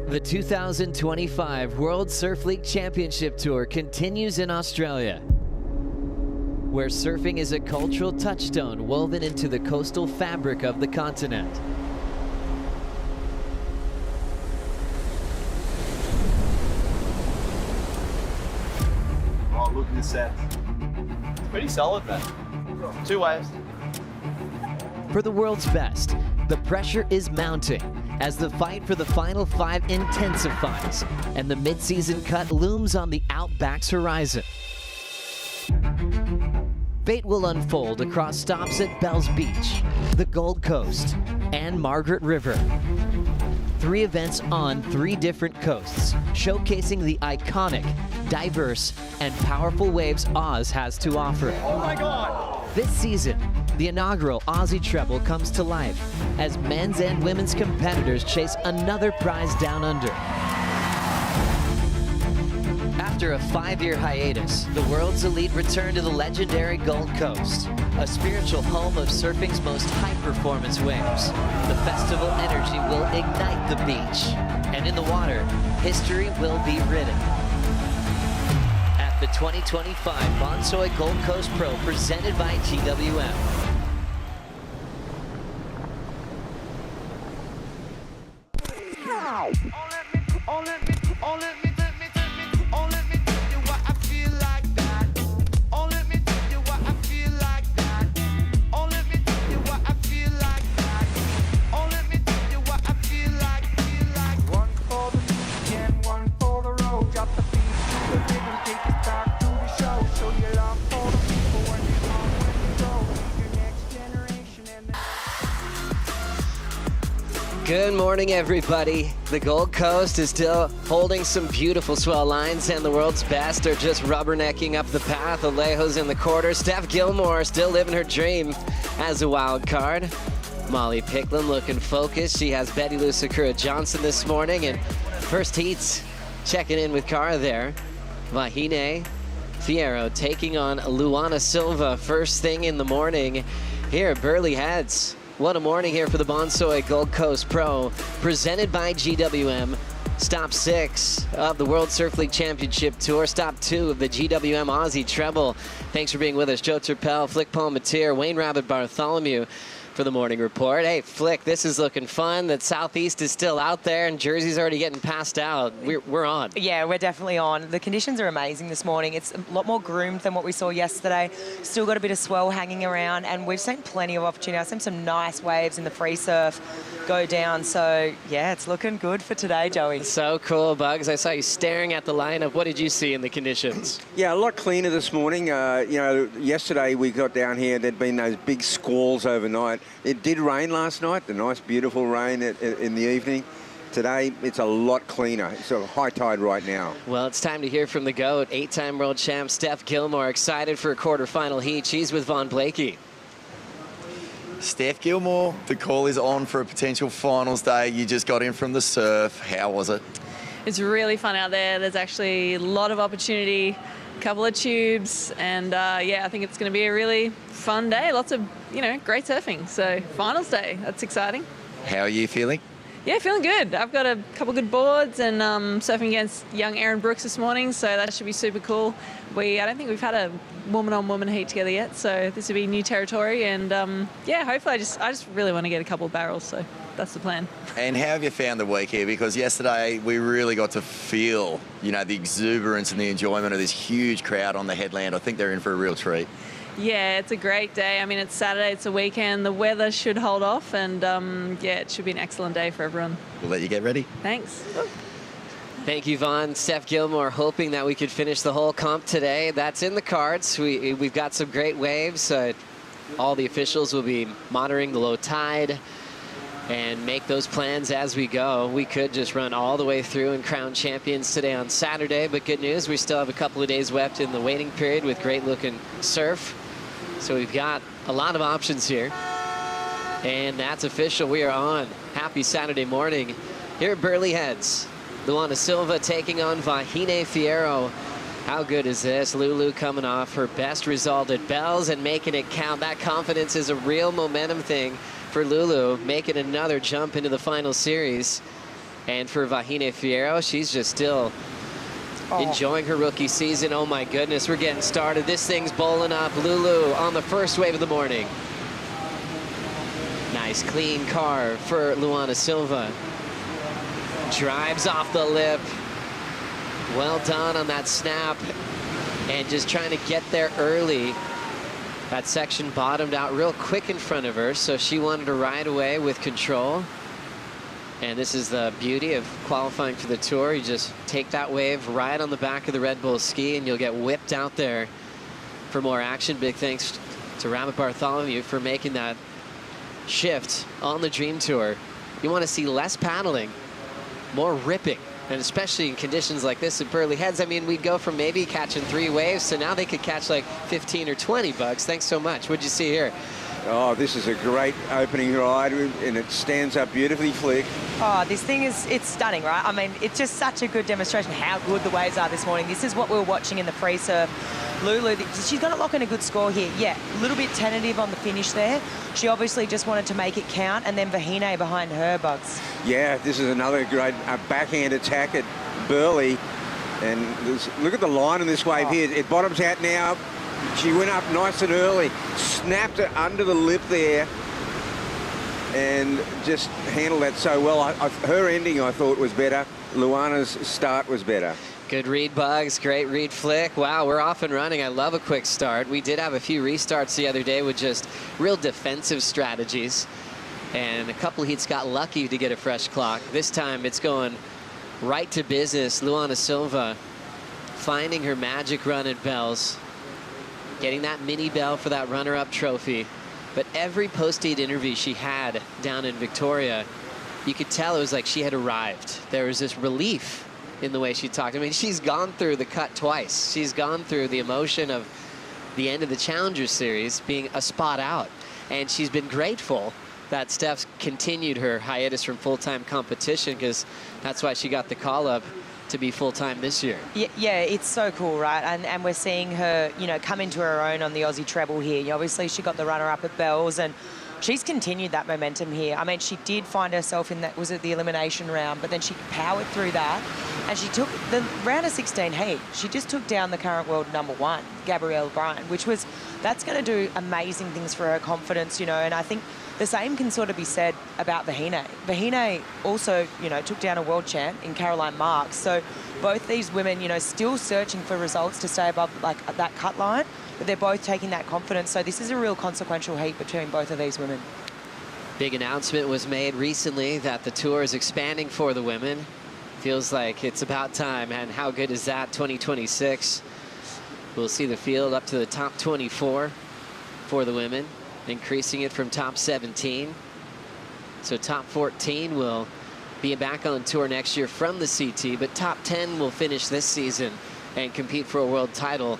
The 2025 World Surf League Championship Tour continues in Australia, where surfing is a cultural touchstone woven into the coastal fabric of the continent. Oh, look at this set. It's pretty solid, man. 2 waves. For the world's best, the pressure is mounting as the fight for the Final 5 intensifies and the mid-season cut looms on the Outback's horizon. Fate will unfold across stops at Bells Beach, the Gold Coast, and Margaret River. 3 events on 3 different coasts, showcasing the iconic, diverse, and powerful waves Oz has to offer. Oh my God! This season, the inaugural Aussie Treble comes to life as men's and women's competitors chase another prize down under. After a 5-year hiatus, the world's elite return to the legendary Gold Coast, a spiritual home of surfing's most high-performance waves. The festival energy will ignite the beach, and in the water, history will be written. At the 2025 Bonsoy Gold Coast Pro presented by GWM. Good morning, everybody. The Gold Coast is still holding some beautiful swell lines, and the world's best are just rubbernecking up the path. Alejo's in the quarter. Steph Gilmore still living her dream as a wild card. Molly Picklum looking focused. She has Betty Lou Sakura Johnson this morning, and first heats checking in with Cara there. Vahine Fierro taking on Luana Silva first thing in the morning here at Burleigh Heads. What a morning here for the Bonsoy Gold Coast Pro, presented by GWM. Stop 6 of the World Surf League Championship Tour. Stop 2 of the GWM Aussie Treble. Thanks for being with us. Joe Turpel, Flick Palmatier, Wayne Rabbit Bartholomew for the morning report. Hey, Flick, this is looking fun. That Southeast is still out there, and Jersey's already getting passed out. We're on. Yeah, we're definitely on. The conditions are amazing this morning. It's a lot more groomed than what we saw yesterday. Still got a bit of swell hanging around, and we've seen plenty of opportunity. I've seen some nice waves in the free surf go down. So, yeah, it's looking good for today, Joey. So cool, Bugs. I saw you staring at the lineup. What did you see in the conditions? Yeah, a lot cleaner this morning. Yesterday we got down here, there'd been those big squalls overnight. It did rain last night, the nice, beautiful rain in the evening. Today, it's a lot cleaner. It's a high tide right now. Well, it's time to hear from the GOAT, 8-time world champ Steph Gilmore, excited for a quarterfinal heat. She's with Von Blakey. Steph Gilmore, the call is on for a potential finals day. You just got in from the surf. How was it? It's really fun out there. There's actually a lot of opportunity, a couple of tubes, and yeah, I think it's going to be a really fun day. Lots of, great surfing. So finals day, that's exciting. How are you feeling? Yeah, feeling good. I've got a couple good boards and surfing against young Erin Brooks this morning, so that should be super cool. I don't think we've had a woman-on-woman heat together yet, so this will be new territory, and yeah, hopefully I just really want to get a couple of barrels, so that's the plan. And how have you found the week here? Because yesterday we really got to feel, the exuberance and the enjoyment of this huge crowd on the headland. I think they're in for a real treat. Yeah, it's a great day. I mean, it's Saturday, it's a weekend. The weather should hold off, and yeah, it should be an excellent day for everyone. We'll let you get ready. Thanks. Thank you, Vaughn. Steph Gilmore hoping that we could finish the whole comp today. That's in the cards. We've got some great waves. All the officials will be monitoring the low tide and make those plans as we go. We could just run all the way through and crown champions today on Saturday, but good news, we still have a couple of days left in the waiting period with great looking surf. So we've got a lot of options here. And that's official. We are on. Happy Saturday morning here at Burleigh Heads. Luana Silva taking on Vahine Fierro. How good is this? Lulu coming off her best result at Bells and making it count. That confidence is a real momentum thing for Lulu, making another jump into the final series. And for Vahine Fierro, she's just still enjoying her rookie season. Oh my goodness, we're getting started. This thing's bowling up. Lulu on the first wave of the morning. Nice clean carve for Luana Silva. Drives off the lip. Well done on that snap. And just trying to get there early. That section bottomed out real quick in front of her, so she wanted to ride away with control. And this is the beauty of qualifying for the Tour. You just take that wave right on the back of the Red Bull ski, and you'll get whipped out there for more action. Big thanks to Rabbit Bartholomew for making that shift on the Dream Tour. You want to see less paddling, more ripping, and especially in conditions like this at Burleigh Heads. I mean, we'd go from maybe catching 3 waves to now they could catch like 15 or 20 bugs. Thanks so much. What'd you see here? Oh, this is a great opening ride, and it stands up beautifully, Flick. Oh, this thing it's stunning, right? I mean, it's just such a good demonstration how good the waves are this morning. This is what we were watching in the free surf. Lulu, she's going to lock in a good score here. Yeah, a little bit tentative on the finish there. She obviously just wanted to make it count, and then Vahine behind her, Bugs. Yeah, this is another great backhand attack at Burleigh. And look at the line on this wave here. It bottoms out now. She went up nice and early, snapped it under the lip there, and just handled that so well. Her ending, I thought, was better. Luana's start was better. Good read, Bugs. Great read, Flick. Wow, we're off and running. I love a quick start. We did have a few restarts the other day with just real defensive strategies. And a couple heats got lucky to get a fresh clock. This time it's going right to business. Luana Silva finding her magic run at Bells. Getting that mini bell for that runner-up trophy. But every post-heat interview she had down in Victoria, you could tell it was like she had arrived. There was this relief in the way she talked. I mean, she's gone through the cut twice. She's gone through the emotion of the end of the Challenger Series being a spot out. And she's been grateful that Steph's continued her hiatus from full-time competition, because that's why she got the call-up to be full-time this year. Yeah, it's so cool, right? And we're seeing her, you know, come into her own on the Aussie treble here. Obviously, she got the runner-up at Bells, and she's continued that momentum here. I mean, she did find herself in that, was it the elimination round, but then she powered through that, and she took the round of 16 heat. She just took down the current world #1, Gabrielle Bryan, that's going to do amazing things for her confidence, you know, and I think the same can sort of be said about Vahine. Vahine also, you know, took down a world champ in Caroline Marks. So both these women, you know, still searching for results to stay above like that cut line, but they're both taking that confidence. So this is a real consequential heat between both of these women. Big announcement was made recently that the Tour is expanding for the women. Feels like it's about time, and how good is that? 2026. We'll see the field up to the top 24 for the women, increasing it from top 17. So top 14 will be back on tour next year from the CT, but top 10 will finish this season and compete for a world title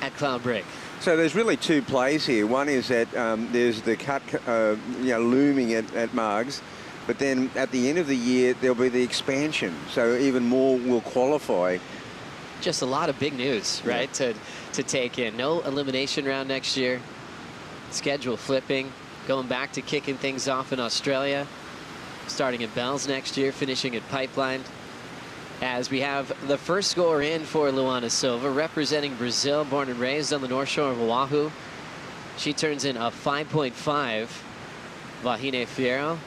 at Cloudbreak. So there's really 2 plays here. One is that there's the cut looming at Margs, but then at the end of the year there'll be the expansion, so even more will qualify. Just a lot of big news, right, to take in. No elimination round next year. Schedule flipping, going back to kicking things off in Australia, starting at Bells next year, finishing at Pipeline. As we have the first score in for Luana Silva, representing Brazil, born and raised on the North Shore of Oahu. She turns in a 5.5. Vahine Fierro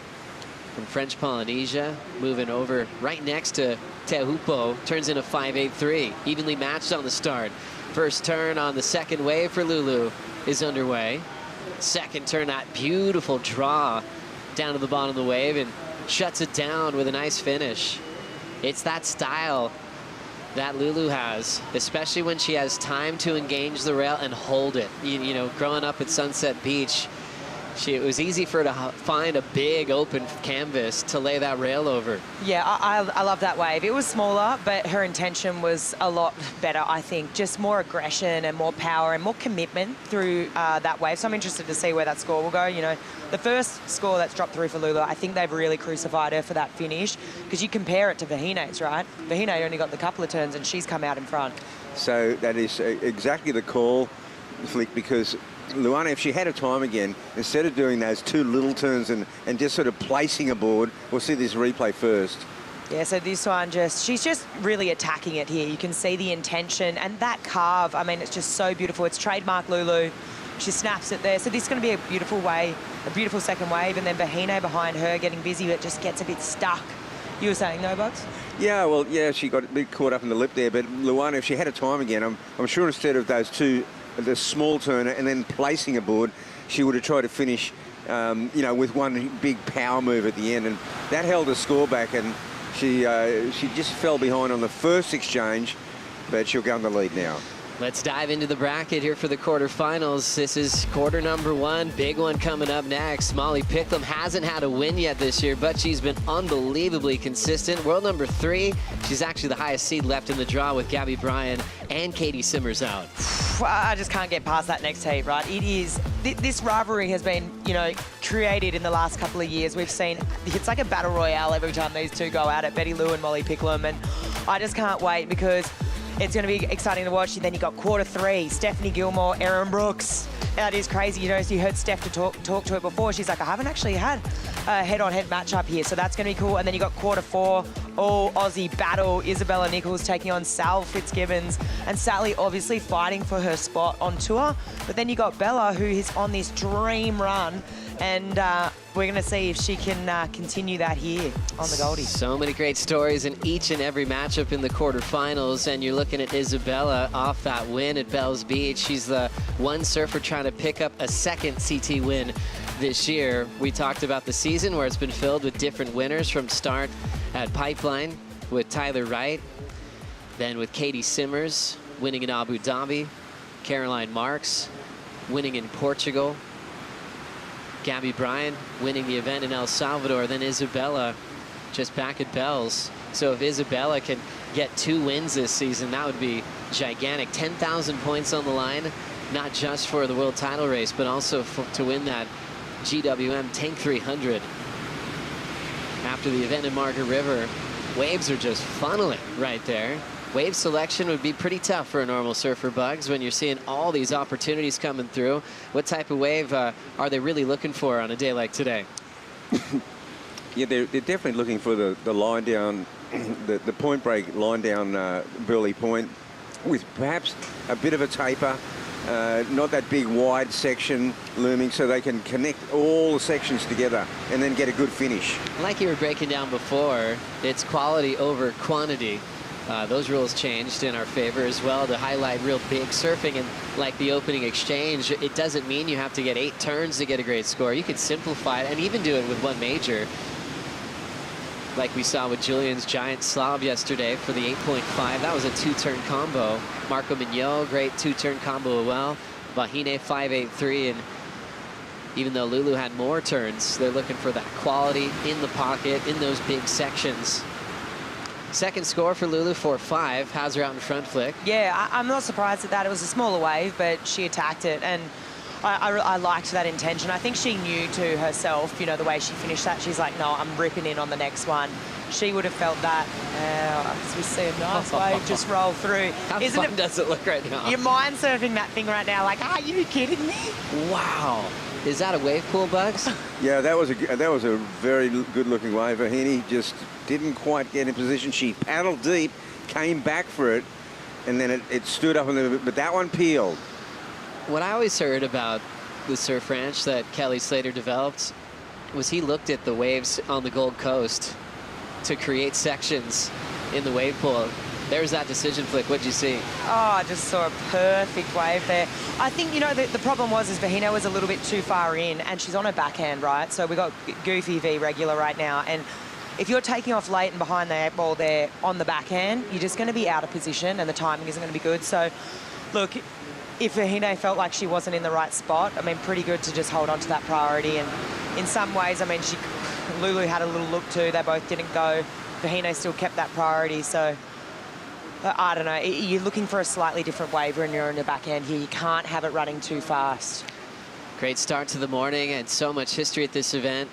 from French Polynesia, moving over right next to Tehupo, turns in a 5.83. Evenly matched on the start. First turn on the second wave for Lulu is underway. Second turn, that beautiful draw down to the bottom of the wave, and shuts it down with a nice finish. It's that style that Lulu has, especially when she has time to engage the rail and hold it. You know, growing up at Sunset Beach, it was easy for her to find a big open canvas to lay that rail over. Yeah, I love that wave. It was smaller, but her intention was a lot better, I think. Just more aggression and more power and more commitment through that wave. So I'm interested to see where that score will go. You know, the first score that's dropped through for Lulu, I think they've really crucified her for that finish, because you compare it to Vahine's, right? Vahine only got the couple of turns and she's come out in front. So that is exactly the call, Flick, because Luana, if she had a time again, instead of doing those 2 little turns and just sort of placing a board, we'll see this replay first. Yeah, so this one she's just really attacking it here. You can see the intention and that carve. I mean, it's just so beautiful. It's trademark Lulu. She snaps it there. So this is going to be a beautiful wave, a beautiful second wave. And then Vahine behind her getting busy, but just gets a bit stuck. You were saying, no, Bugs? Yeah, well, yeah, she got a bit caught up in the lip there. But Luana, if she had a time again, I'm sure instead of those two, the small turner and then placing a board, she would have tried to finish, you know, with one big power move at the end. And that held the score back. And she just fell behind on the first exchange, but she'll go in the lead now. Let's dive into the bracket here for the quarterfinals. This is quarter number 1. Big one coming up next. Molly Picklum hasn't had a win yet this year, but she's been unbelievably consistent. World number 3, she's actually the highest seed left in the draw with Gabby Bryan and Katie Simmers out. I just can't get past that next heat, right? It is, this rivalry has been, you know, created in the last couple of years. We've seen, it's like a battle royale every time these two go at it, Betty Lou and Molly Picklum, and I just can't wait because it's going to be exciting to watch. And then you got quarter 3, Stephanie Gilmore, Erin Brooks. That is crazy. You know, you heard Steph talk to it before. She's like, I haven't actually had a head-on-head matchup here, so that's going to be cool. And then you got quarter 4, all Aussie battle. Isabella Nicholls taking on Sal Fitzgibbons, and Sally obviously fighting for her spot on tour. But then you got Bella, who is on this dream run, and we're going to see if she can continue that here on the Goldie. So many great stories in each and every matchup in the quarterfinals, and you're looking at Isabella off that win at Bells Beach. She's the one surfer trying to pick up a second CT win this year. We talked about the season where it's been filled with different winners from start at Pipeline with Tyler Wright, then with Katie Simmers winning in Abu Dhabi, Caroline Marks winning in Portugal, Gabby Bryan winning the event in El Salvador, then Isabella just back at Bells. So if Isabella can get 2 wins this season, that would be gigantic. 10,000 points on the line, not just for the world title race, but also to win that GWM Tank 300. After the event in Margaret River, waves are just funneling right there. Wave selection would be pretty tough for a normal surfer, Bugs, when you're seeing all these opportunities coming through. What type of wave are they really looking for on a day like today? Yeah, they're definitely looking for the line down, the point break line down Burleigh Point with perhaps a bit of a taper, not that big wide section looming, so they can connect all the sections together and then get a good finish. Like you were breaking down before, it's quality over quantity. Those rules changed in our favor as well to highlight real big surfing. And like the opening exchange, it doesn't mean you have to get 8 turns to get a great score. You can simplify it and even do it with 1 major, like we saw with Julian's giant slob yesterday for the 8.5. That was a 2-turn combo. Marco Mignot, great 2-turn combo as well. Vahine 5.83, and even though Lulu had more turns, they're looking for that quality in the pocket in those big sections. Second score for Lulu, 4.5. Has her out in front flick. Yeah, I'm not surprised at that. It was a smaller wave, but she attacked it, and I liked that intention. I think she knew to herself, you know, the way she finished that. She's like, no, I'm ripping in on the next one. She would have felt that. As we see a nice wave just roll through. How fun does it look right now? You're mind surfing that thing right now. Like, are you kidding me? Wow. Is that a wave pool, Bugs? Yeah, that was a very good-looking wave. Vahine just didn't quite get in position. She paddled deep, came back for it, and then it stood up a little bit, but that one peeled. What I always heard about the surf ranch that Kelly Slater developed was he looked at the waves on the Gold Coast to create sections in the wave pool. There's that decision flick. What'd you see? Oh, I just saw a perfect wave there. I think, you know, the problem was Vahine was a little bit too far in, and she's on her backhand, right? So we got Goofy v regular right now, and if you're taking off late and behind the 8 ball there on the backhand, you're just going to be out of position, and the timing isn't going to be good. So, look, if Vahine felt like she wasn't in the right spot, I mean, pretty good to just hold on to that priority. And in some ways, I mean, Lulu had a little look too. They both didn't go. Vahine still kept that priority, so I don't know. You're looking for a slightly different wave when you're in the backhand here. You can't have it running too fast. Great start to the morning and so much history at this event.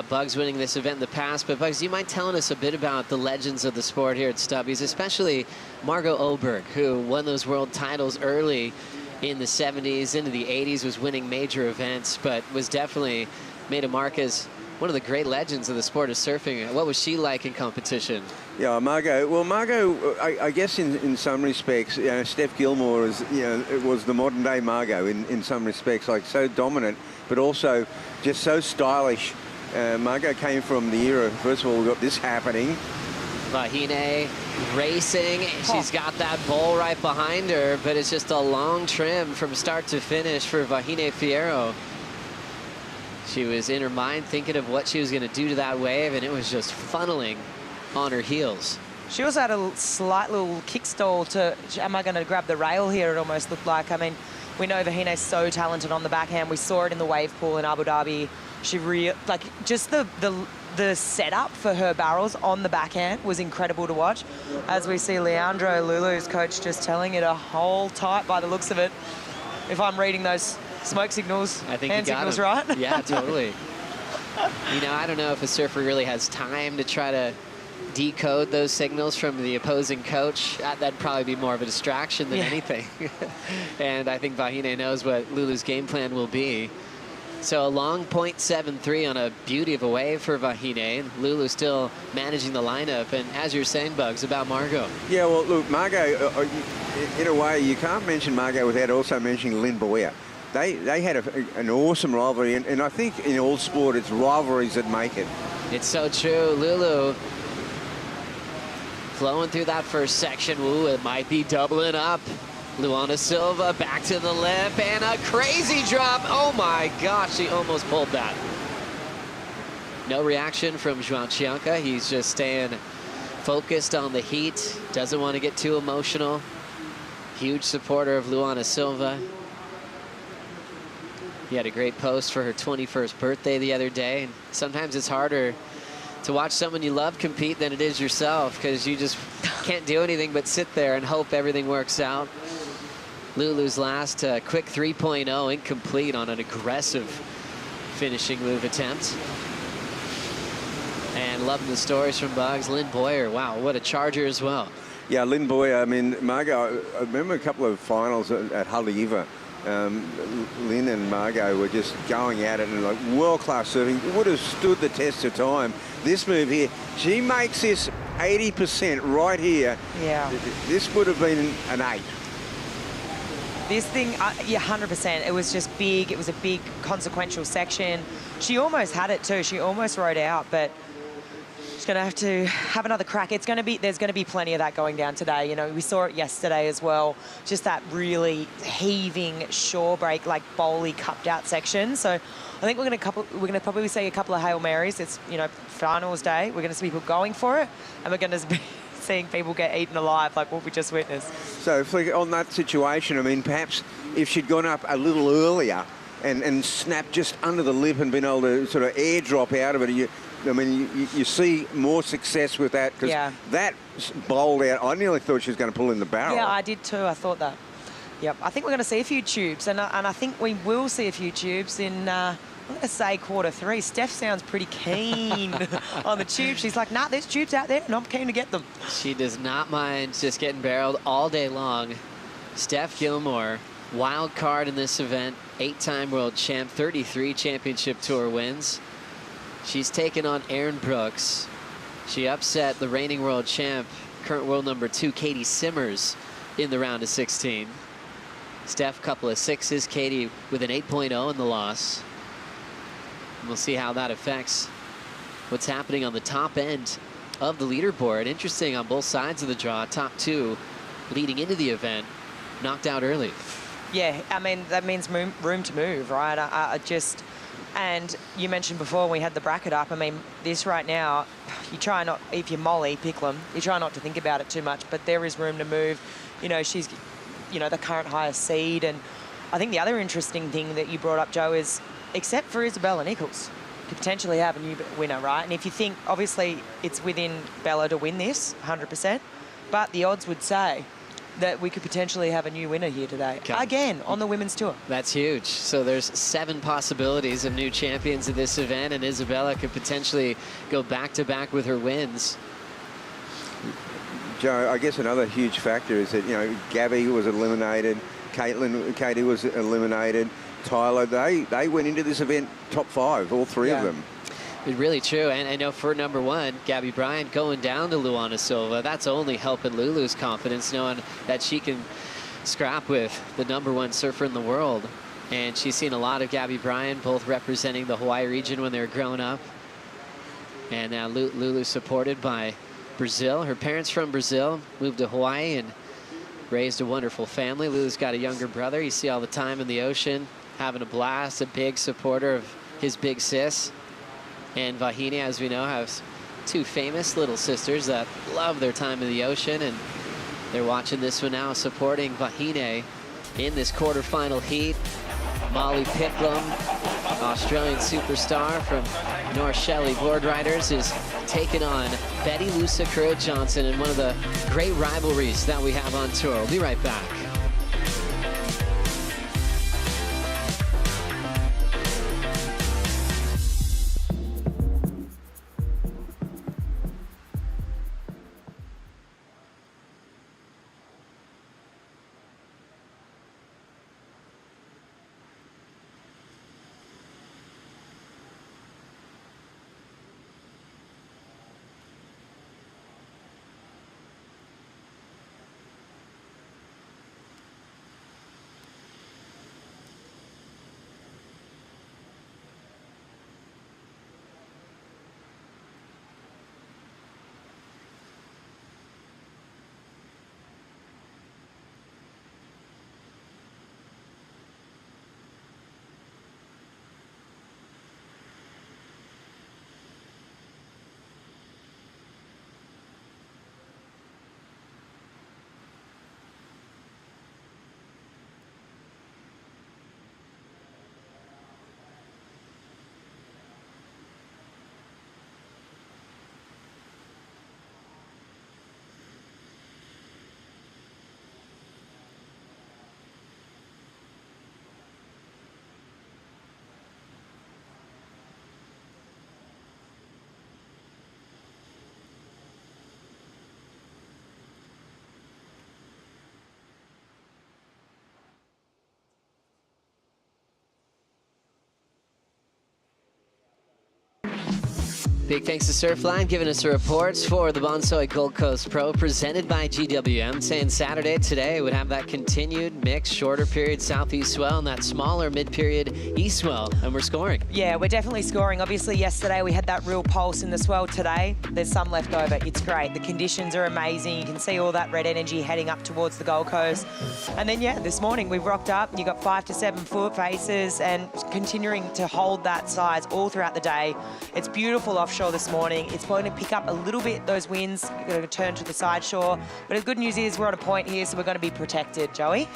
Bugs winning this event in the past. But Bugs, do you mind telling us a bit about the legends of the sport here at Stubbies, especially Margot Oberg, who won those world titles early in the 70s, into the 80s, was winning major events, but was definitely made a mark as one of the great legends of the sport of surfing. What was she like in competition? Yeah, Margot. Well, Margot, I guess in some respects, Steph Gilmore is, it was the modern day Margot in some respects, like so dominant, but also just so stylish. Margot came from the era, first of all, we got this happening. Vahine racing. She's got that bowl right behind her, but it's just a long trim from start to finish for Vahine Fierro. She was in her mind thinking of what she was going to do to that wave, and it was just funneling on her heels. She also had a slight little kick stall to, am I going to grab the rail here, it almost looked like. I mean, we know Vahine's so talented on the backhand. We saw it in the wave pool in Abu Dhabi. She just the setup for her barrels on the backhand was incredible to watch. As we see Leandro, Lulu's coach, just telling it a whole tight by the looks of it. If I'm reading those smoke signals, I think hand you got signals him. right. Yeah, totally. I don't know if a surfer really has time to try to decode those signals from the opposing coach. That'd probably be more of a distraction than anything. And I think Vahine knows what Lulu's game plan will be. So a long 0.73 on a beauty of a wave for Vahine. Lulu still managing the lineup. And as you're saying, Bugs, about Margot. Yeah, well, look, Margot, in a way, you can't mention Margot without also mentioning Lynn Boyer. They had an awesome rivalry, and I think in all sport, it's rivalries that make it. It's so true. Lulu flowing through that first section. Ooh, it might be doubling up. Luana Silva back to the lip, and a crazy drop. Oh my gosh, she almost pulled that. No reaction from João Chianca. He's just staying focused on the heat. Doesn't want to get too emotional. Huge supporter of Luana Silva. He had a great post for her 21st birthday the other day. And sometimes it's harder to watch someone you love compete than it is yourself, because you just can't do anything but sit there and hope everything works out. Lulu's last quick 3.0 incomplete on an aggressive finishing move attempt. And loving the stories from Bugs. Lynn Boyer, wow, what a charger as well. Yeah, Lynn Boyer, I mean, Margot, I remember a couple of finals at Haleiwa. Lynn and Margot were just going at it and like world-class surfing. It would have stood the test of time. This move here, she makes this 80% right here. Yeah. This would have been an 8. This thing, yeah, 100%. It was just big. It was a big, consequential section. She almost had it too. She almost rode out, but she's going to have another crack. There's going to be plenty of that going down today. We saw it yesterday as well. Just that really heaving shore break, like bowly cupped out section. So I think we're going to probably see a couple of Hail Marys. It's finals day. We're going to see people going for it, and we're going to be seeing people get eaten alive like what we just witnessed. So on that situation, I mean, perhaps if she'd gone up a little earlier and snapped just under the lip and been able to sort of airdrop out of it, you see more success with that, because that bowled out. I nearly thought she was going to pull in the barrel. Yeah, I did too. I thought that. Yep. I think we're going to see a few tubes, and I think we will see a few tubes in, I'm going to say Q3. Steph sounds pretty keen on the tube. She's like, nah, there's tubes out there, and I'm keen to get them. She does not mind just getting barreled all day long. Steph Gilmore, wild card in this event, 8-time world champ, 33 championship tour wins. She's taken on Erin Brooks. She upset the reigning world champ, current world number 2, Katie Simmers, in the round of 16. Steph, couple of 6s. Katie with an 8.0 in the loss. And we'll see how that affects what's happening on the top end of the leaderboard. Interesting on both sides of the draw. Top 2 leading into the event, knocked out early. Yeah, I mean, that means room to move, right? And you mentioned before we had the bracket up. I mean, this right now, you try not, if you're Molly Picklum, you try not to think about it too much, but there is room to move. She's, the current highest seed. And I think the other interesting thing that you brought up, Joe, is except for Isabella Nicholls, could potentially have a new winner, right? And if you think, obviously, it's within Bella to win this, 100%, but the odds would say that we could potentially have a new winner here today. Again, on the women's tour. That's huge. So there's 7 possibilities of new champions at this event, and Isabella could potentially go back-to-back with her wins. Joe, I guess another huge factor is that, Gabby was eliminated, Katie was eliminated, Tyler, they went into this event top 5, all 3 of them. Really true, and I know for number one, Gabby Bryant going down to Luana Silva, that's only helping Lulu's confidence, knowing that she can scrap with the number one surfer in the world. And she's seen a lot of Gabby Bryant, both representing the Hawaii region when they were growing up. And now Lulu supported by Brazil. Her parents from Brazil, moved to Hawaii and raised a wonderful family. Lulu's got a younger brother. You see all the time in the ocean, having a blast, a big supporter of his big sis. And Vahine, as we know, has two famous little sisters that love their time in the ocean, and they're watching this one now, supporting Vahine in this quarterfinal heat. Molly Picklum, Australian superstar from North Shelley Board Riders, is taking on Betty Lusa Currid-Johnson in one of the great rivalries that we have on tour. We'll be right back. Big thanks to Surfline giving us the reports for the Bonsoy Gold Coast Pro presented by GWM. Saying Saturday today would have that continued mixed shorter period southeast swell and that smaller mid-period east swell, and we're scoring. Yeah, we're definitely scoring. Obviously yesterday we had that real pulse in the swell. Today there's some left over. It's great. The conditions are amazing. You can see all that red energy heading up towards the Gold Coast. And then yeah, this morning we've rocked up. You got 5 to 7 foot faces and continuing to hold that size all throughout the day. It's beautiful offshore this morning. It's going to pick up a little bit, those winds are going to turn to the side shore. But the good news is we're on a point here, so we're going to be protected, Joey.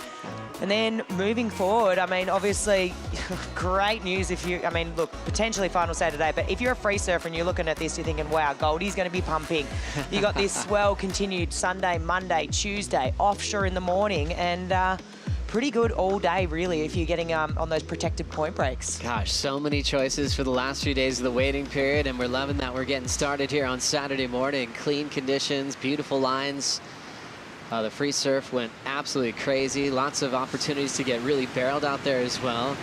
And then moving forward, I mean, obviously, great news if you, I mean, look, potentially final say today, but if you're a free surfer and you're looking at this, you're thinking, wow, Goldie's going to be pumping. You got this swell continued Sunday, Monday, Tuesday, offshore in the morning, and pretty good all day, really, if you're getting on those protected point breaks. Gosh, so many choices for the last few days of the waiting period, and we're loving that we're getting started here on Saturday morning. Clean conditions, beautiful lines. The free surf went absolutely crazy. Lots of opportunities to get really barreled out there as well.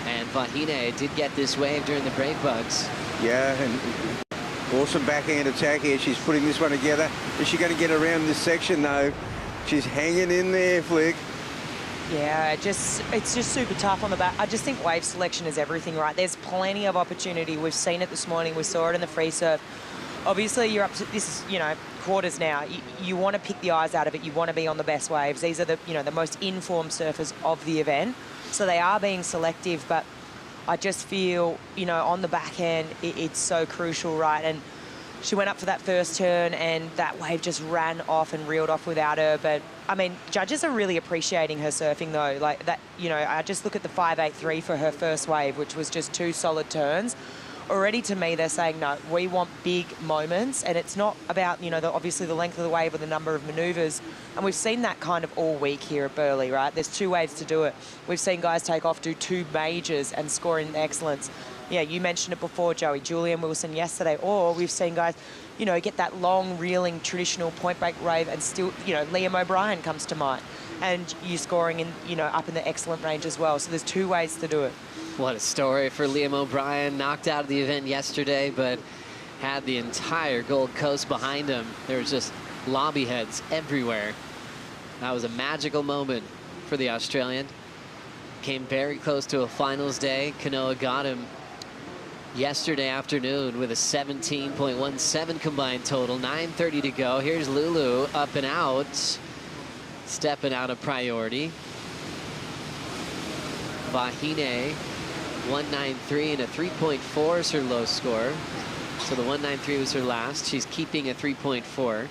And Vahine did get this wave during the break bugs. Yeah, and awesome backhand attack here. She's putting this one together. Is she going to get around this section, though? She's hanging in there, Flick. Yeah, it's just super tough on the back. I just think wave selection is everything, right? There's plenty of opportunity. We've seen it this morning. We saw it in the free surf. Obviously, you're up to this is, you know, quarters now. You want to pick the eyes out of it. You want to be on the best waves. These are the, you know, the most informed surfers of the event. So they are being selective, but I just feel, you know, on the back end, it's so crucial, right? And she went up for that first turn and that wave just ran off and reeled off without her. But, I mean, judges are really appreciating her surfing, though. Like that, you know, I just look at the 5.83 for her first wave, which was just 2 solid turns. Already, to me, they're saying, no, we want big moments. And it's not about, you know, obviously the length of the wave or the number of manoeuvres. And we've seen that kind of all week here at Burleigh, right? There's 2 ways to do it. We've seen guys take off, do 2 majors and score in excellence. Yeah, you mentioned it before, Joey. Julian Wilson yesterday. Or we've seen guys, you know, get that long, reeling, traditional point break wave and still, you know, Liam O'Brien comes to mind. And you're scoring in, you know, up in the excellent range as well. So there's 2 ways to do it. What a story for Liam O'Brien. Knocked out of the event yesterday, but had the entire Gold Coast behind him. There was just lobby heads everywhere. That was a magical moment for the Australian. Came very close to a finals day. Kanoa got him yesterday afternoon with a 17.17 combined total. 9:30 to go. Here's Lulu up and out, stepping out of priority. Vahine 193 and a 3.4 is her low score. So the 193 was her last. She's keeping a 3.4.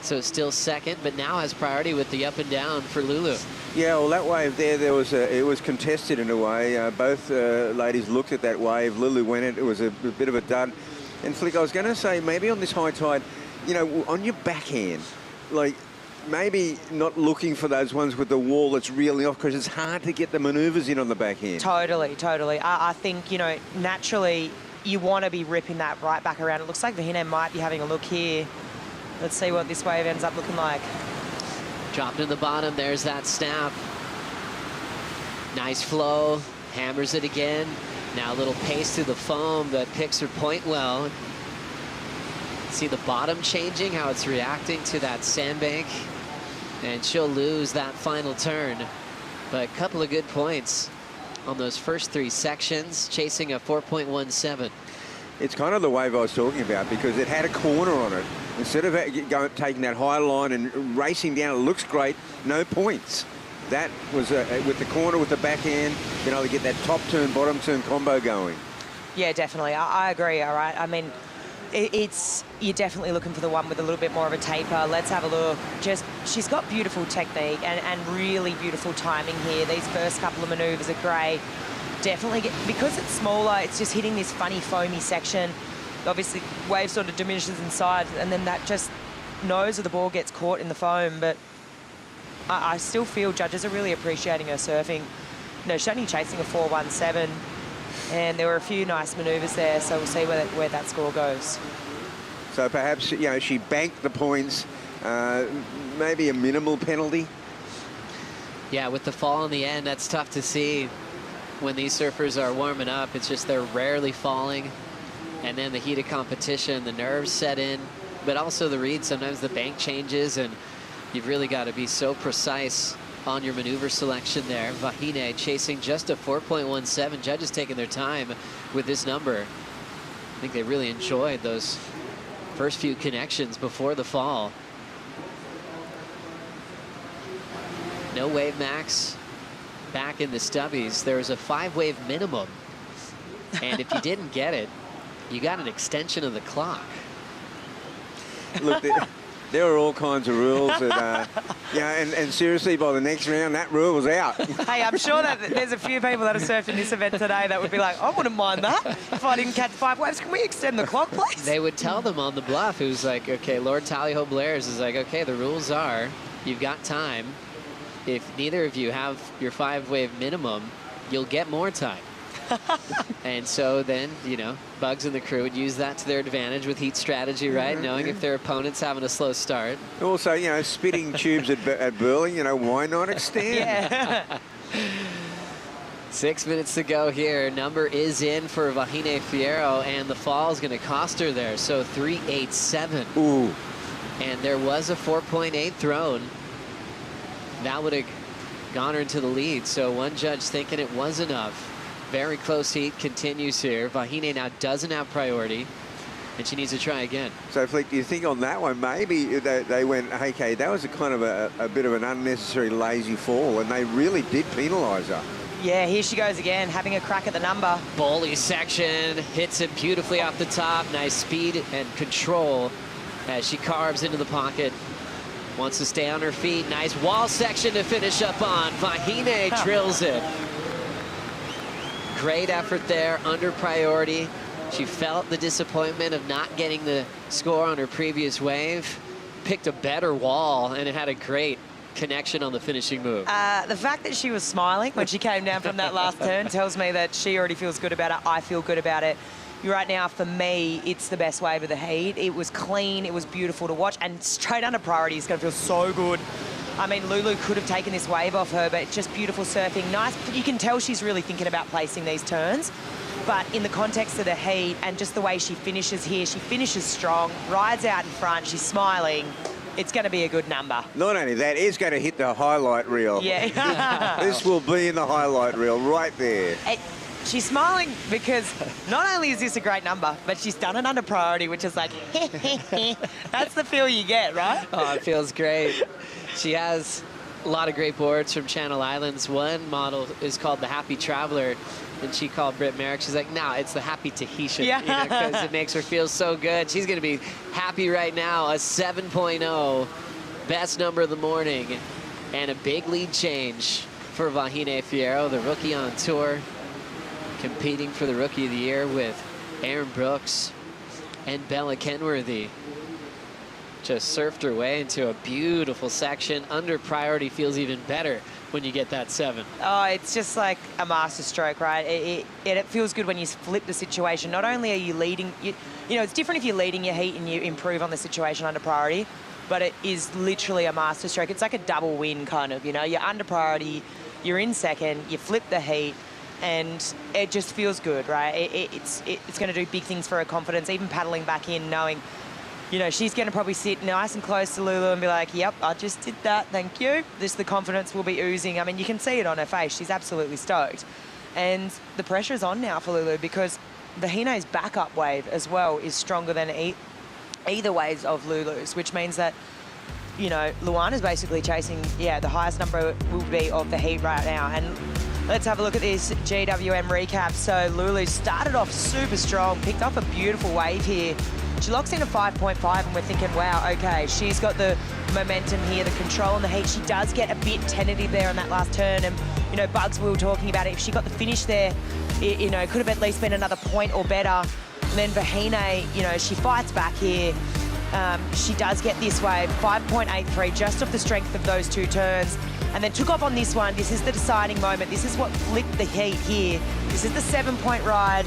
So still second, but now has priority with the up and down for Lulu. Yeah, well, that wave there, it was contested in a way. Both ladies looked at that wave. Lulu went it was a bit of a dud. And Flick, I was going to say, maybe on this high tide, you know, on your backhand, like maybe not looking for those ones with the wall that's really off, because it's hard to get the manoeuvres in on the backhand. Totally. I think, you know, naturally you want to be ripping that right back around. It looks like Vahine might be having a look here. Let's see what this wave ends up looking like. Dropped in the bottom, there's that snap. Nice flow, hammers it again. Now a little pace through the foam that picks her point well. See the bottom changing, how it's reacting to that sandbank. And she'll lose that final turn. But a couple of good points on those first three sections, chasing a 4.17. It's kind of the wave I was talking about, because it had a corner on it. Instead of taking that high line and racing down, it looks great, no points. That was with the corner, with the backhand, you know, to get that top turn, bottom turn combo going. Yeah, definitely. I agree, all right. I mean, you're definitely looking for the one with a little bit more of a taper. Let's have a look. She's got beautiful technique and really beautiful timing here. These first couple of maneuvers are great. Definitely, because it's smaller, it's just hitting this funny foamy section. Obviously, wave sort of diminishes in size, and then that just nose of the ball gets caught in the foam. But I still feel judges are really appreciating her surfing. You know, she's only chasing a 4.17, and there were a few nice manoeuvres there, so we'll see where that score goes. So perhaps, you know, she banked the points, maybe a minimal penalty. Yeah, with the fall in the end, that's tough to see when these surfers are warming up. It's just they're rarely falling. And then the heat of competition, the nerves set in, but also the read. Sometimes the bank changes, and you've really got to be so precise on your maneuver selection there. Vahine chasing just a 4.17. Judges taking their time with this number. I think they really enjoyed those first few connections before the fall. No wave max back in the stubbies. There was a 5-wave minimum, and if you didn't get it, you got an extension of the clock. Look, there are all kinds of rules that, yeah, and seriously, by the next round, that rule was out. Hey, I'm sure that there's a few people that have surfed in this event today that would be like, I wouldn't mind that. If I didn't catch 5 waves, can we extend the clock, please? They would tell them on the bluff. It was like, okay, Lord Tallyho Blair's is like, okay, the rules are, you've got time. If neither of you have your 5-wave minimum, you'll get more time. And so then, you know, Bugs and the crew would use that to their advantage with heat strategy, right? Knowing if their opponent's having a slow start. Also, you know, spitting tubes at Burleigh, you know, why not extend? Yeah. 6 minutes to go here. Number is in for Vahine Fierro, and the fall is going to cost her there. So 3.87. Ooh. And there was a 4.8 thrown. That would have gone her into the lead. So one judge thinking it was enough. Very close heat continues here. Vahine now doesn't have priority, and she needs to try again. So, Flick, do you think on that one, maybe they went, hey, okay, that was a kind of a bit of an unnecessary lazy fall, and they really did penalise her. Yeah, here she goes again, having a crack at the number. Boley section, hits it beautifully off the top. Nice speed and control as she carves into the pocket. Wants to stay on her feet. Nice wall section to finish up on. Vahine drills it. Great effort there, under priority. She felt the disappointment of not getting the score on her previous wave. Picked a better wall, and it had a great connection on the finishing move. The fact that she was smiling when she came down from that last turn tells me that she already feels good about it. I feel good about it. Right now, for me, it's the best wave of the heat. It was clean, it was beautiful to watch, and straight under priority is going to feel so good I mean, Lulu could have taken this wave off her, but it's just beautiful surfing. Nice. You can tell she's really thinking about placing these turns. But in the context of the heat and just the way she finishes here, she finishes strong, rides out in front, she's smiling. It's going to be a good number. Not only that, it's going to hit the highlight reel. Yeah. This will be in the highlight reel right there. She's smiling because not only is this a great number, but she's done it under priority, which is like, that's the feel you get, right? Oh, it feels great. She has a lot of great boards from Channel Islands. One model is called the Happy Traveler, and she called Britt Merrick. She's like, no, it's the Happy Tahitian, Yeah. because it makes her feel so good. She's going to be happy right now. A 7.0, best number of the morning, and a big lead change for Vahine Fierro, the rookie on tour, competing for the Rookie of the Year with Aaron Brooks and Bella Kenworthy. Just surfed her way into a beautiful section. Under priority feels even better when you get that 7. Oh, it's just like a master stroke, right? It feels good when you flip the situation. Not only are you leading, you know, it's different if you're leading your heat and you improve on the situation under priority, but it is literally a master stroke. It's like a double win kind of, you know, you're under priority, you're in second, you flip the heat, and it just feels good, right? It's going to do big things for her confidence, even paddling back in, knowing, you know, she's going to probably sit nice and close to Lulu and be like, yep, I just did that, thank you. The confidence will be oozing. I mean, you can see it on her face. She's absolutely stoked. And the pressure's on now for Lulu because Vahine's backup wave as well is stronger than either waves of Lulu's, which means that, you know, Luana's basically chasing, the highest number will be of the heat right now. And let's have a look at this GWM recap. So Lulu started off super strong, picked up a beautiful wave here. She locks in a 5.5 and we're thinking, wow, okay, she's got the momentum here, the control on the heat. She does get a bit tentative there on that last turn. And, you know, Bugs, we were talking about it. If she got the finish there, you know, it could have at least been another point or better. And then Vahine, you know, she fights back here. She does get this wave, 5.83, just off the strength of those 2 turns. And then took off on this one. This is the deciding moment. This is what flipped the heat here. This is the 7-point ride.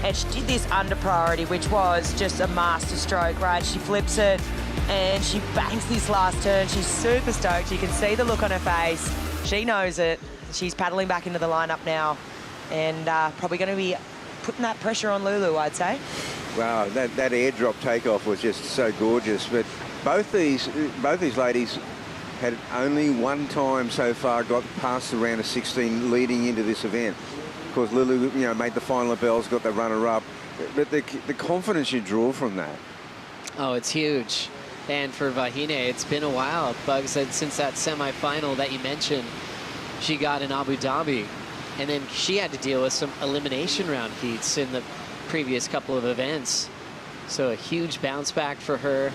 And she did this under priority, which was just a master stroke, right? She flips it and she bangs this last turn. She's super stoked. You can see the look on her face. She knows it. She's paddling back into the lineup now and probably going to be putting that pressure on Lulu, I'd say. Wow, that airdrop takeoff was just so gorgeous. But both these ladies had only one time so far got past the round of 16 leading into this event. Of course, Lulu, you know, made the final of bells, got the runner-up. But the confidence you draw from that. Oh, it's huge. And for Vahine, it's been a while. Bugs said since that semifinal that you mentioned, she got in Abu Dhabi. And then she had to deal with some elimination round heats in the previous couple of events. So a huge bounce back for her.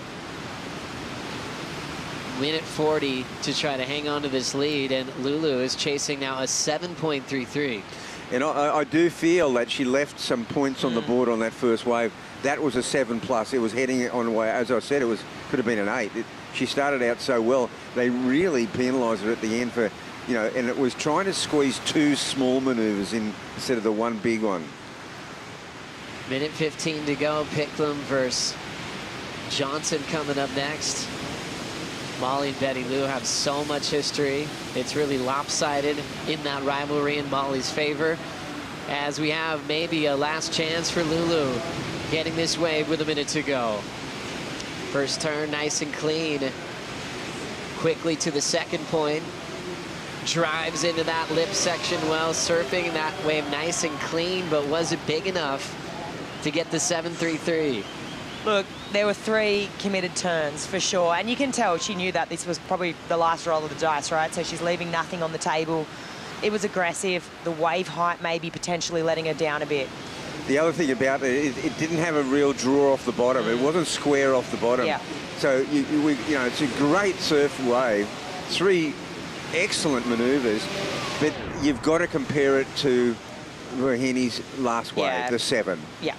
Minute 40 to try to hang on to this lead. And Lulu is chasing now a 7.33. And I do feel that she left some points on the board on that first wave. That was a 7+. It was heading on the way. As I said, could have been an 8. She started out so well. They really penalised her at the end for, you know, and it was trying to squeeze 2 small manoeuvres in instead of the one big one. Minute 15 to go. Picklum versus Johnson coming up next. Molly and Betty Lou have so much history. It's really lopsided in that rivalry in Molly's favor, as we have maybe a last chance for Lulu getting this wave with a minute to go. First turn, nice and clean. Quickly to the second point. Drives into that lip section well, surfing that wave nice and clean, but was it big enough to get the 7.33? Look, there were 3 committed turns for sure, and you can tell she knew that this was probably the last roll of the dice, right? So she's leaving nothing on the table. It was aggressive. The wave height maybe potentially letting her down a bit. The other thing about it, it didn't have a real draw off the bottom. It wasn't square off the bottom. Yeah. So, you know, it's a great surf wave. 3 excellent manoeuvres, but you've got to compare it to Vahine's last wave, the 7. Yeah.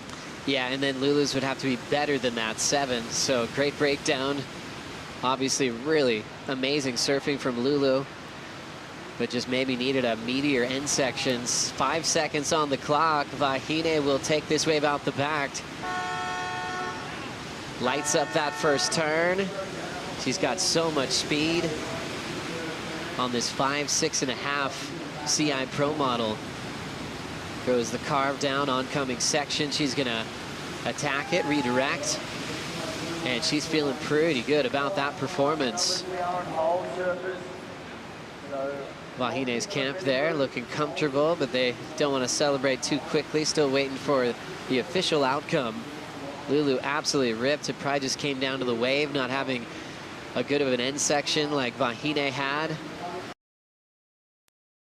Yeah, and then Lulu's would have to be better than that 7. So great breakdown. Obviously really amazing surfing from Lulu, but just maybe needed a meatier end sections. 5 seconds on the clock. Vahine will take this wave out the back. Lights up that first turn. She's got so much speed. on this 5'6.5" CI Pro model. Goes the carve down oncoming section. She's gonna attack it, redirect, and she's feeling pretty good about that performance. Vahine's camp there looking comfortable, but they don't want to celebrate too quickly. Still waiting for the official outcome. Lulu absolutely ripped. It probably just came down to the wave, not having a good of an end section like Vahine had.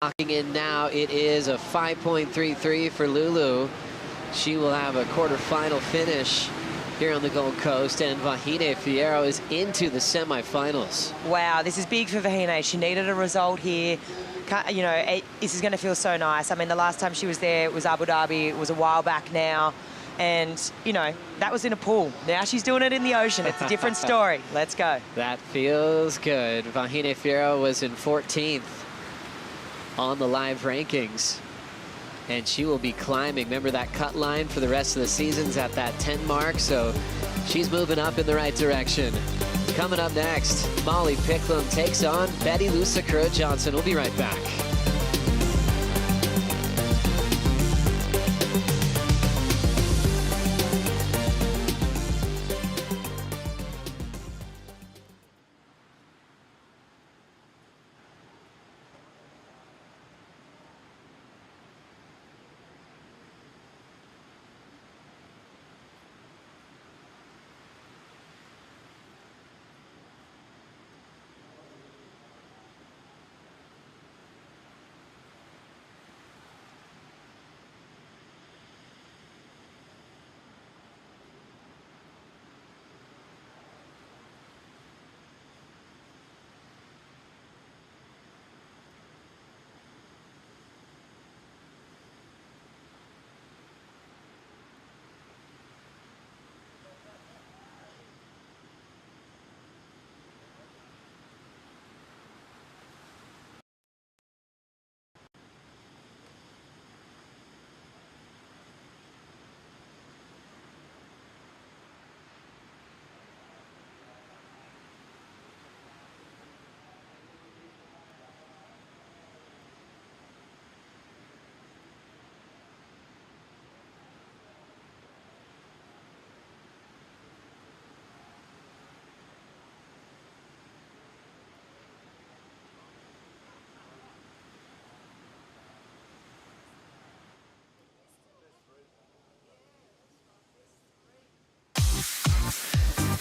Locking in now, it is a 5.33 for Lulu. She will have a quarterfinal finish here on the Gold Coast, and Vahine Fierro is into the semifinals. Wow, this is big for Vahine. She needed a result here. You know, this is going to feel so nice. I mean, the last time she was there, it was Abu Dhabi. It was a while back now. And, you know, that was in a pool. Now she's doing it in the ocean. It's a different story. Let's go. That feels good. Vahine Fierro was in 14th on the live rankings, and she will be climbing. Remember that cut line for the rest of the season's at that 10 mark, so she's moving up in the right direction. Coming up next, Molly Picklum takes on Betty Lou Sakura-Johnson. We'll be right back.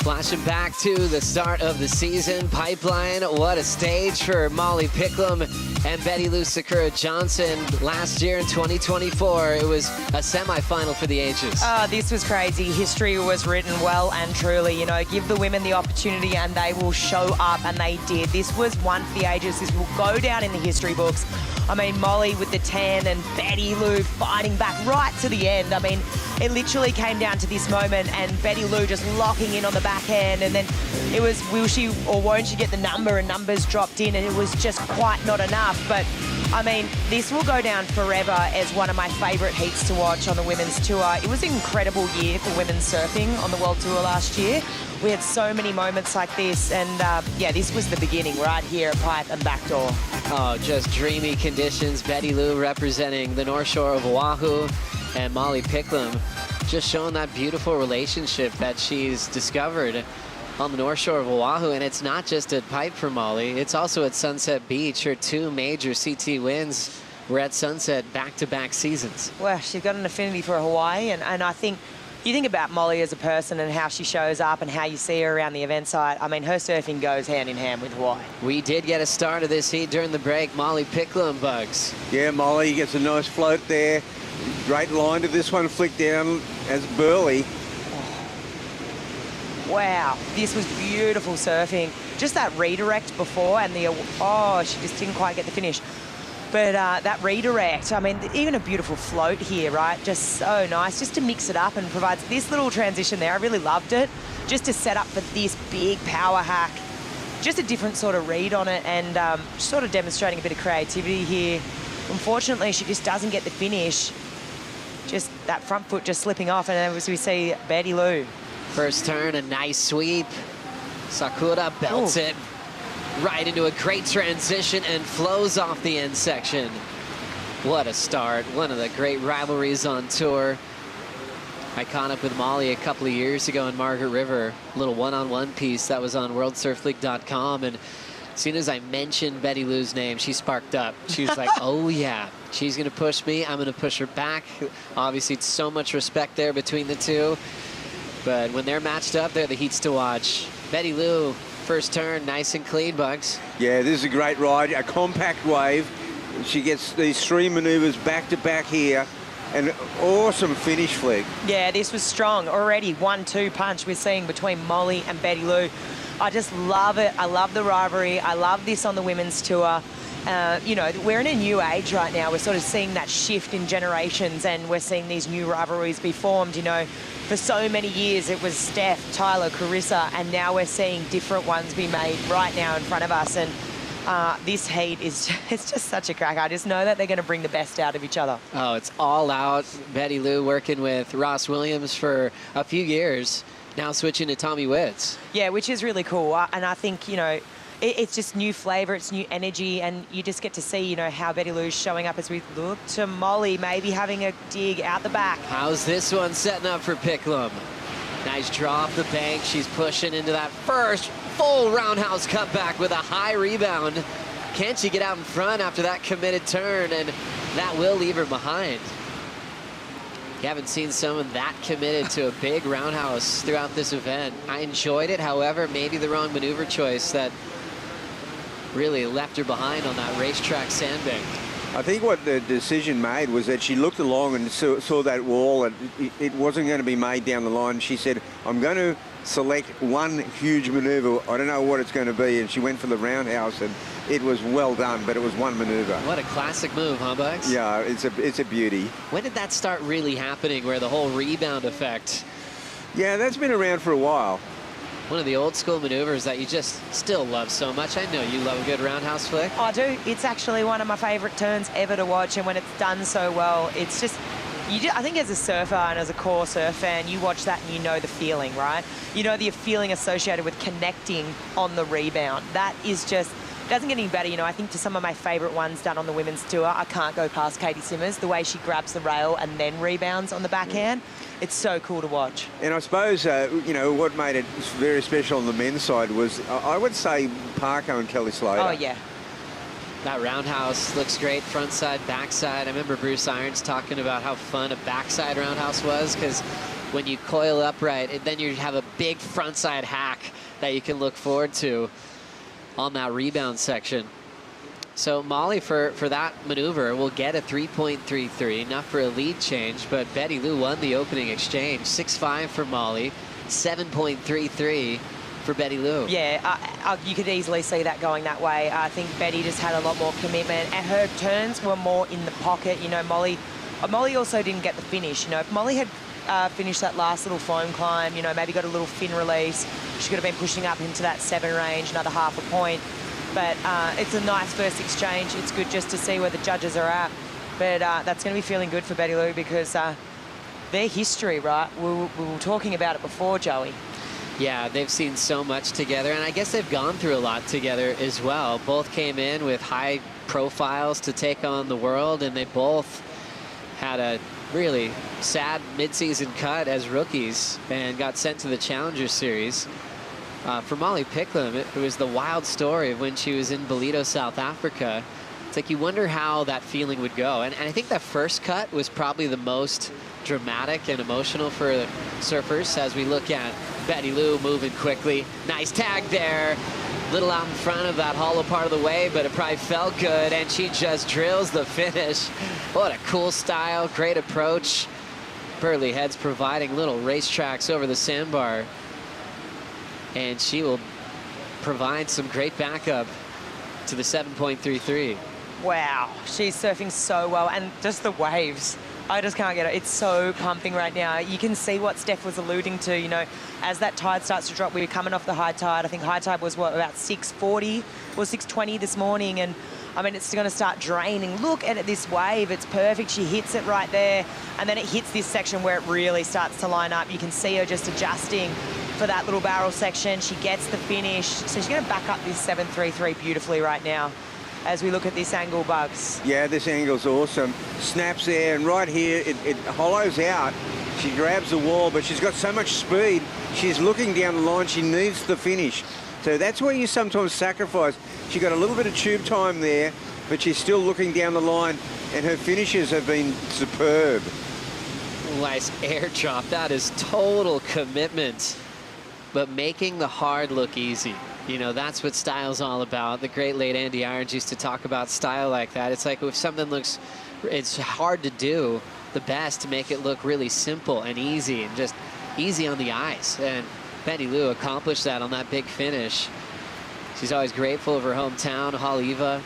Flashing back to the start of the season, Pipeline, what a stage for Molly Picklum and Betty Lou Sakura-Johnson. Last year in 2024, it was a semifinal for the ages. Oh, this was crazy. History was written well and truly. You know, give the women the opportunity and they will show up, and they did. This was one for the ages. This will go down in the history books. I mean, Molly with the 10 and Betty Lou fighting back right to the end. I mean, it literally came down to this moment, and Betty Lou just locking in on the backhand, and then it was will she or won't she get the number, and numbers dropped in, and it was just quite not enough. But I mean, this will go down forever as one of my favourite heats to watch on the women's tour. It was an incredible year for women's surfing on the World Tour last year. We had so many moments like this, and yeah, this was the beginning right here at Pipe and Backdoor. Oh, just dreamy conditions. Betty Lou representing the North Shore of Oahu, and Molly Picklum just showing that beautiful relationship that she's discovered on the North Shore of Oahu. And it's not just at Pipe for Molly, it's also at Sunset Beach. Her two major CT wins were at Sunset back-to-back seasons. Well, she's got an affinity for Hawaii, and I think you think about Molly as a person and how she shows up and how you see her around the event site. I mean, her surfing goes hand in hand with Hawaii. We did get a start of this heat during the break. Molly Picklum, Bugs. Yeah, Molly gets a nice float there. Great line to this one, flick down as Burleigh. Wow, this was beautiful surfing. Just that redirect before, and oh, she just didn't quite get the finish. But that redirect, I mean, even a beautiful float here, right? Just so nice, just to mix it up and provides this little transition there. I really loved it, just to set up for this big power hack. Just a different sort of read on it, and sort of demonstrating a bit of creativity here. Unfortunately, she just doesn't get the finish. Just that front foot just slipping off, and as we see Betty Lou. First turn, a nice sweep. Sakura belts it. right into a great transition and flows off the end section. What a start. One of the great rivalries on tour. Iconic with Molly a couple of years ago in Margaret River. A little one-on-one piece that was on worldsurfleague.com. And as soon as I mentioned Betty Lou's name, she sparked up. She was like, oh yeah, she's gonna push me, I'm gonna push her back. Obviously, it's so much respect there between the two. But when they're matched up, they're the heats to watch. Betty Lou, first turn, nice and clean, Bugs. Yeah, this is a great ride, a compact wave. She gets these 3 maneuvers back to back here. An awesome finish flick. Yeah, this was strong. Already 1-2 punch we're seeing between Molly and Betty Lou. I just love it. I love the rivalry. I love this on the women's tour. You know, we're in a new age right now. We're sort of seeing that shift in generations, and we're seeing these new rivalries be formed. You know, for so many years it was Steph, Tyler, Carissa, and now we're seeing different ones be made right now in front of us. And this heat is it's just such a crack. I just know that they're going to bring the best out of each other. Oh, it's all out. Betty Lou working with Ross Williams for a few years, now switching to Tommy Witz. Yeah, which is really cool. And I think, you know, it's just new flavour, it's new energy, and you just get to see, you know, how Betty Lou's showing up as we look to Molly maybe having a dig out the back. How's this one setting up for Picklum? Nice draw off the bank. She's pushing into that first full roundhouse cutback with a high rebound. Can she get out in front after that committed turn? And that will leave her behind. You haven't seen someone that committed to a big roundhouse throughout this event. I enjoyed it, however, maybe the wrong maneuver choice that really left her behind on that racetrack sandbank. I think what the decision made was that she looked along and saw that wall, and it wasn't going to be made down the line. She said, I'm going to select one huge maneuver. I don't know what it's going to be. And she went for the roundhouse, and it was well done, but it was one maneuver. What a classic move, huh, Bugs? Yeah, it's a beauty. When did that start really happening, where the whole rebound effect? Yeah, that's been around for a while. One of the old school maneuvers that you just still love so much. I know you love a good roundhouse flick. I do. It's actually one of my favourite turns ever to watch, and when it's done so well, it's just, I think as a surfer and as a core surf fan, you watch that and you know the feeling, right? You know the feeling associated with connecting on the rebound. That is just, doesn't get any better. You know, I think to some of my favourite ones done on the women's tour, I can't go past Katie Simmers, the way she grabs the rail and then rebounds on the backhand. It's so cool to watch. And I suppose, you know, what made it very special on the men's side was, I would say, Parko and Kelly Slater. Oh, yeah. That roundhouse looks great, front side, backside. I remember Bruce Irons talking about how fun a backside roundhouse was, because when you coil upright, then you have a big front side hack that you can look forward to on that rebound section. So Molly, for that maneuver, will get a 3.33, enough for a lead change, but Betty Lou won the opening exchange. 6.5 for Molly, 7.33 for Betty Lou. Yeah, you could easily see that going that way. I think Betty just had a lot more commitment, and her turns were more in the pocket. You know, Molly also didn't get the finish. You know, if Molly had finished that last little foam climb, you know, maybe got a little fin release, she could have been pushing up into that 7 range, another half a point. But it's a nice first exchange. It's good just to see where the judges are at. But that's going to be feeling good for Betty Lou, because their history, right? We were talking about it before, Joey. Yeah, they've seen so much together, and I guess they've gone through a lot together as well. Both came in with high profiles to take on the world, and they both had a really sad midseason cut as rookies and got sent to the Challenger Series. For Molly Picklum, it was the wild story of when she was in Toledo, South Africa. It's like you wonder how that feeling would go. And I think that first cut was probably the most dramatic and emotional for the surfers, as we look at Betty Lou moving quickly. Nice tag there. Little out in front of that hollow part of the wave, but it probably felt good, and she just drills the finish. What a cool style, great approach. Burleigh Heads providing little racetracks over the sandbar. And she will provide some great backup to the 7.33. Wow, she's surfing so well, and just the waves. I just can't get it. It's so pumping right now. You can see what Steph was alluding to, you know, as that tide starts to drop. We were coming off the high tide. I think high tide was, what, about 6:40 or 6:20 this morning, and I mean, it's going to start draining. Look at it, this wave. It's perfect. She hits it right there, and then it hits this section where it really starts to line up. You can see her just adjusting for that little barrel section. She gets the finish. So she's going to back up this 7.33 beautifully right now as we look at this angle, Bugs. Yeah, this angle's awesome. Snaps there, and right here, it hollows out. She grabs the wall, but she's got so much speed. She's looking down the line. She needs the finish. So that's where you sometimes sacrifice. She got a little bit of tube time there, but she's still looking down the line, and her finishes have been superb. Nice air drop. That is total commitment, but making the hard look easy. You know, that's what style's all about. The great late Andy Irons used to talk about style like that. It's like if something looks, it's hard to do, the best to make it look really simple and easy and just easy on the eyes. And Betty Lou accomplished that on that big finish. She's always grateful of her hometown. Haleiwa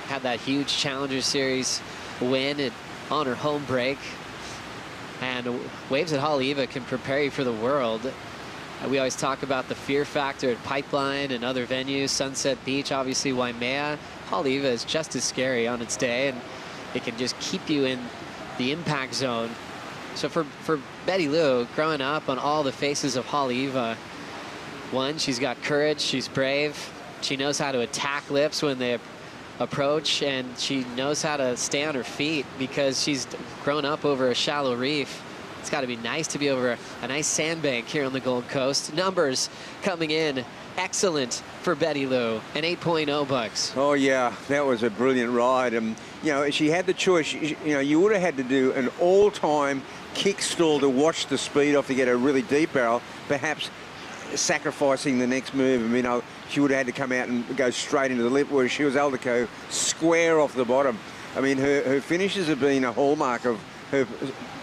had that huge Challenger Series win on her home break. And waves at Haleiwa can prepare you for the world. We always talk about the fear factor at Pipeline and other venues, Sunset Beach, obviously Waimea. Haleiwa is just as scary on its day, and it can just keep you in the impact zone. So for Betty Lou, growing up on all the faces of Haleiwa, one, she's got courage, she's brave, she knows how to attack lips when they approach, and she knows how to stay on her feet because she's grown up over a shallow reef. It's got to be nice to be over a nice sandbank here on the Gold Coast. Numbers coming in excellent for Betty Lou, an 8.0, Bucks. Oh yeah, that was a brilliant ride. And you know, she had the choice. You know, you would have had to do an all-time kick stall to watch the speed off to get a really deep barrel, perhaps sacrificing the next move. I mean, she would have had to come out and go straight into the lip, where she was able to go square off the bottom. I mean, her finishes have been a hallmark of her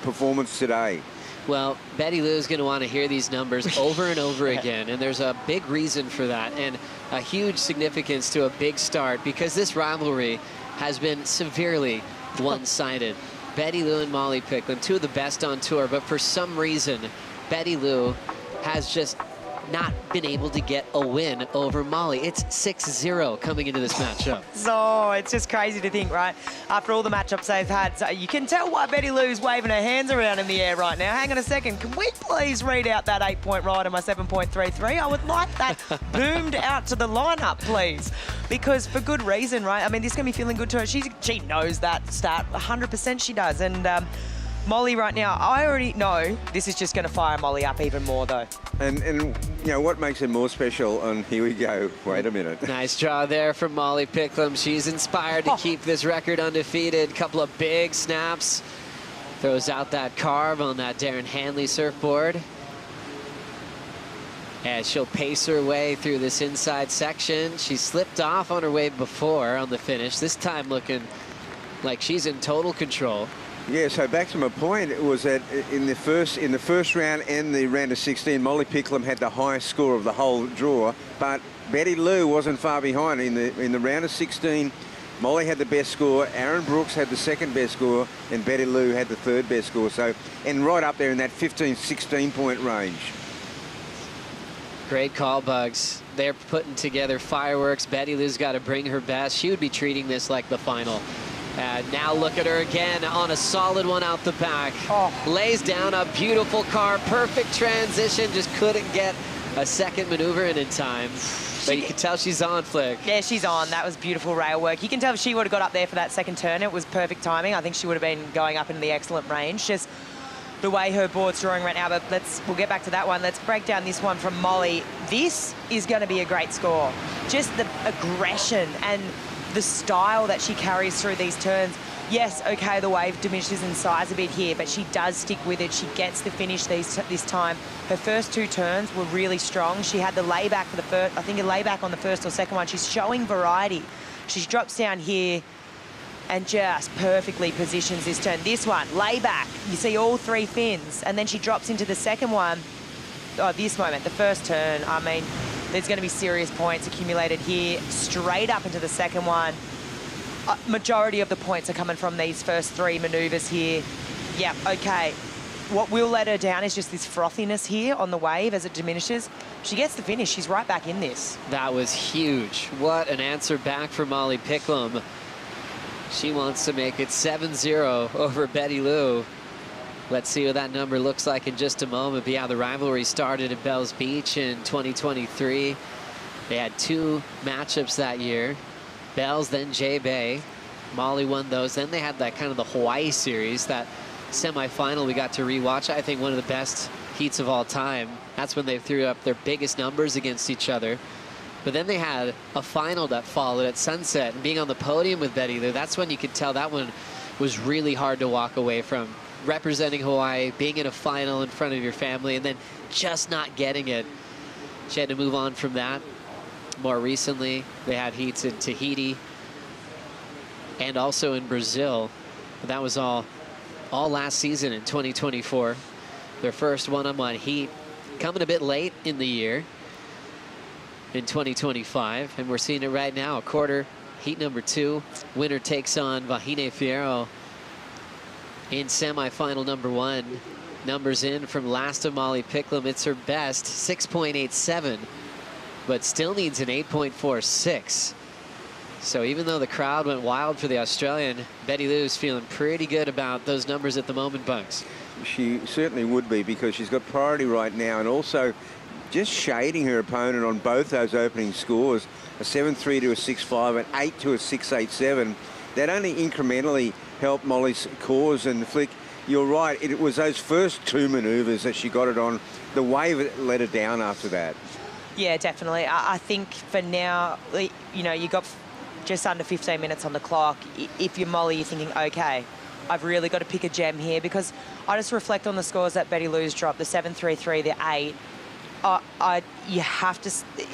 performance today. Well, Betty Lou is going to want to hear these numbers over and over again, and there's a big reason for that and a huge significance to a big start, because this rivalry has been severely one-sided. Betty Lou and Molly Picklum, two of the best on tour, but for some reason, Betty Lou has just not been able to get a win over Molly. It's 6-0 coming into this matchup. So it's just crazy to think, right? After all the matchups they've had, so you can tell why Betty Lou's waving her hands around in the air right now. Hang on a second. Can we please read out that 8-point ride on my 7.33? I would like that boomed out to the lineup, please. Because for good reason, right? I mean, this is going to be feeling good to her. She knows that stat. 100% she does. And Molly right now, I already know this is just going to fire Molly up even more, though. And you know what makes it more special, and here we go, wait a minute. Nice draw there from Molly Picklum. She's inspired to keep this record undefeated. Couple of big snaps. Throws out that carve on that Darren Hanley surfboard. As she'll pace her way through this inside section. She slipped off on her wave before on the finish. This time looking like she's in total control. Yeah, so back to my point, it was that in the first round and the round of 16, Molly Picklum had the highest score of the whole draw, but Betty Lou wasn't far behind. In the round of 16, Molly had the best score, Aaron Brooks had the second best score, and Betty Lou had the third best score. So, and right up there in that 15, 16-point range. Great call, Bugs. They're putting together fireworks. Betty Lou's got to bring her best. She would be treating this like the final. Now look at her again on a solid one out the back. Lays down a beautiful car, perfect transition, just couldn't get a second maneuver in time. But you can tell she's on, Flick. Yeah, she's on. That was beautiful rail work. You can tell if she would have got up there for that second turn, it was perfect timing. I think she would have been going up into the excellent range. Just the way her board's drawing right now, but we'll get back to that one. Let's break down this one from Molly. This is going to be a great score. Just the aggression and the style that she carries through these turns. Yes, okay, the wave diminishes in size a bit here, but she does stick with it. She gets the finish this time. Her first two turns were really strong. She had the layback for the first, I think a layback on the first or second one. She's showing variety. She drops down here and just perfectly positions this turn. This one, layback, you see all three fins, and then she drops into the second one. Oh, this moment, the first turn, I mean, there's going to be serious points accumulated here. Straight up into the second one. Majority of the points are coming from these first three maneuvers here. Yep, okay. What will let her down is just this frothiness here on the wave as it diminishes. She gets the finish. She's right back in this. That was huge. What an answer back for Molly Picklum. She wants to make it 7-0 over Betty Lou. Let's see what that number looks like in just a moment. But yeah, the rivalry started at Bells Beach in 2023. They had 2 matchups that year. Bells, then J-Bay. Molly won those. Then they had that kind of the Hawaii series, that semifinal we got to rewatch. I think one of the best heats of all time. That's when they threw up their biggest numbers against each other. But then they had a final that followed at Sunset, and being on the podium with Betty Lou, that's when you could tell that one was really hard to walk away from. Representing Hawaii, being in a final in front of your family, and then just not getting it. She had to move on from that. More recently, they had heats in Tahiti and also in Brazil. But that was all last season in 2024. Their first one-on-one heat coming a bit late in the year in 2025, and we're seeing it right now. Quarter heat number 2. Winner takes on Vahine Fierro in semifinal number 1. Numbers in from last of Molly Picklum. It's her best, 6.87, but still needs an 8.46. So even though the crowd went wild for the Australian, Betty Lou's feeling pretty good about those numbers at the moment, Bunks. She certainly would be, because she's got priority right now, and also just shading her opponent on both those opening scores, a 7-3 to a 6-5, an 8 to a 6-8-7. That only incrementally helped Molly's cause. And Flick, you're right, it was those first 2 maneuvers that she got it on. The wave let her down after that. Yeah, definitely. I think for now, you know, you got just under 15 minutes on the clock. If you're Molly, you're thinking, okay, I've really got to pick a gem here, because I just reflect on the scores that Betty Lou's dropped, the 7-3-3, the 8. You have to,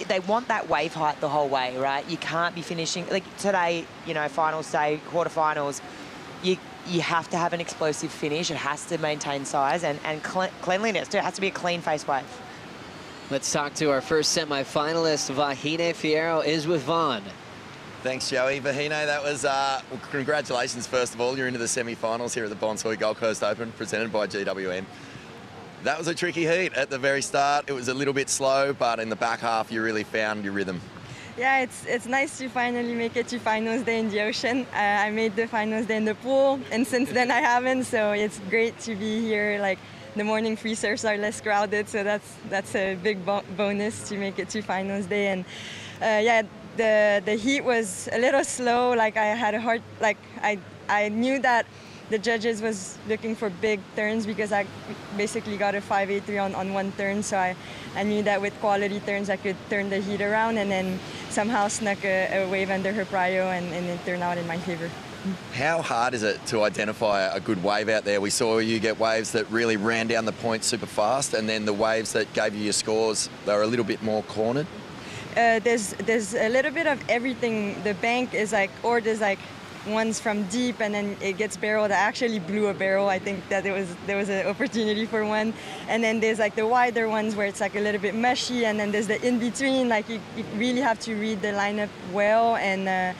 they want that wave height the whole way, right? You can't be finishing, like today, you know, finals day, quarterfinals, you have to have an explosive finish. It has to maintain size and cleanliness. It has to be a clean face wave. Let's talk to our first semi-finalist. Vahine Fierro is with Vaughn. Thanks, Joey. Vahine, that was, well, congratulations, first of all. You're into the semi-finals here at the Bonsoy Gold Coast Open, presented by GWM. That was a tricky heat at the very start. It was a little bit slow, but in the back half, you really found your rhythm. Yeah, it's nice to finally make it to finals day in the ocean. I made the finals day in the pool, and since then I haven't, so it's great to be here. Like, the morning free surfs are less crowded, so that's a big bonus to make it to finals day. And yeah, the heat was a little slow. Like, I had a hard, like, I knew that the judges was looking for big turns, because I basically got a 5.83 on one turn, so I knew that with quality turns I could turn the heat around, and then somehow snuck a wave under her prio, and it turned out in my favor. How hard is it to identify a good wave out there? We saw you get waves that really ran down the point super fast, and then the waves that gave you your scores, they were a little bit more cornered. There's a little bit of everything. The bank is like, or there's like ones from deep, and then it gets barreled. I actually blew a barrel. I think that there was an opportunity for one. And then there's like the wider ones where it's like a little bit mushy, and then there's the in between. Like, you really have to read the lineup well, and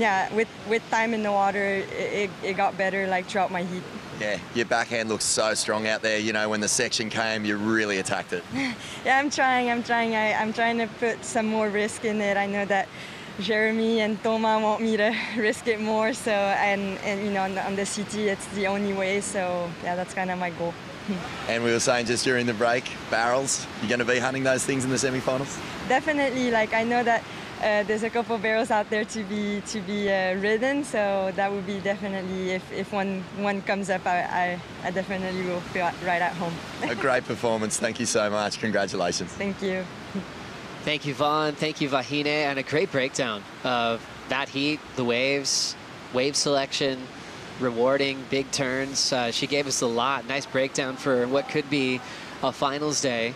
yeah, with time in the water, it got better, like, throughout my heat. Yeah, your backhand looks so strong out there. You know, when the section came, you really attacked it. Yeah, I'm trying. I'm trying to put some more risk in it. I know that Jeremy and Toma want me to risk it more, so and you know, on the CT it's the only way, so yeah, that's kind of my goal. And we were saying just during the break, barrels, you're going to be hunting those things in the semi-finals? Definitely. Like, I know that there's a couple barrels out there to be ridden, so that would be definitely, if one comes up, I definitely will feel right at home. A great performance. Thank you so much. Congratulations. Thank you. Thank you, Vaughn. Thank you, Vahine. And a great breakdown of that heat, the waves, wave selection, rewarding big turns. She gave us a lot. Nice breakdown for what could be a finals day.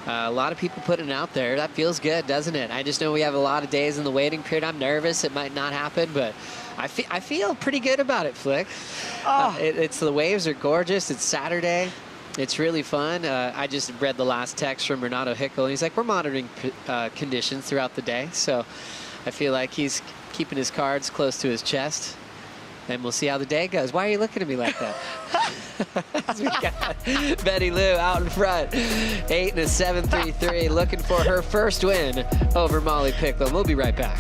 A lot of people putting it out there. That feels good, doesn't it? I just know we have a lot of days in the waiting period. I'm nervous. It might not happen, but I feel pretty good about it, Flick. Oh. It's the waves are gorgeous. It's Saturday. It's really fun. I just read the last text from Renato Hickel. He's like, we're monitoring conditions throughout the day. So I feel like he's keeping his cards close to his chest. And we'll see how the day goes. Why are you looking at me like that? We got Betty Lou out in front. 8 and a 7.33, looking for her first win over Molly Picklum. We'll be right back.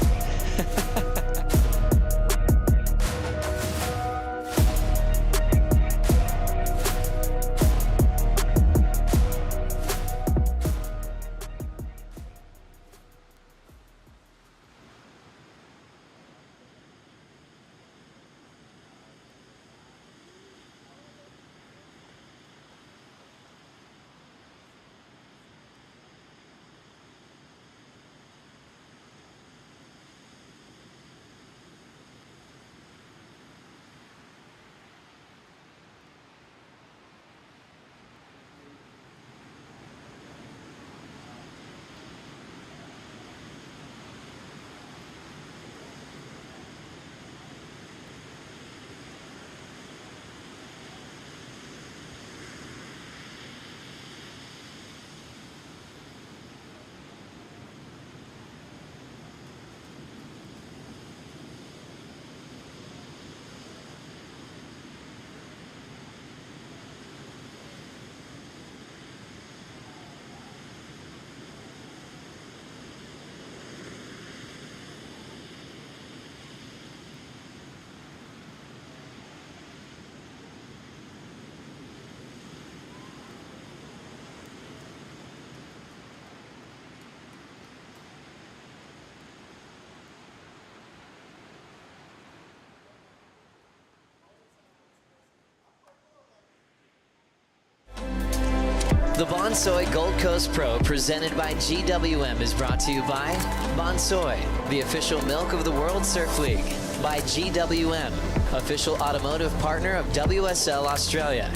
The Bonsoy Gold Coast Pro, presented by GWM, is brought to you by Bonsoy, the official milk of the World Surf League, by GWM, official automotive partner of WSL Australia,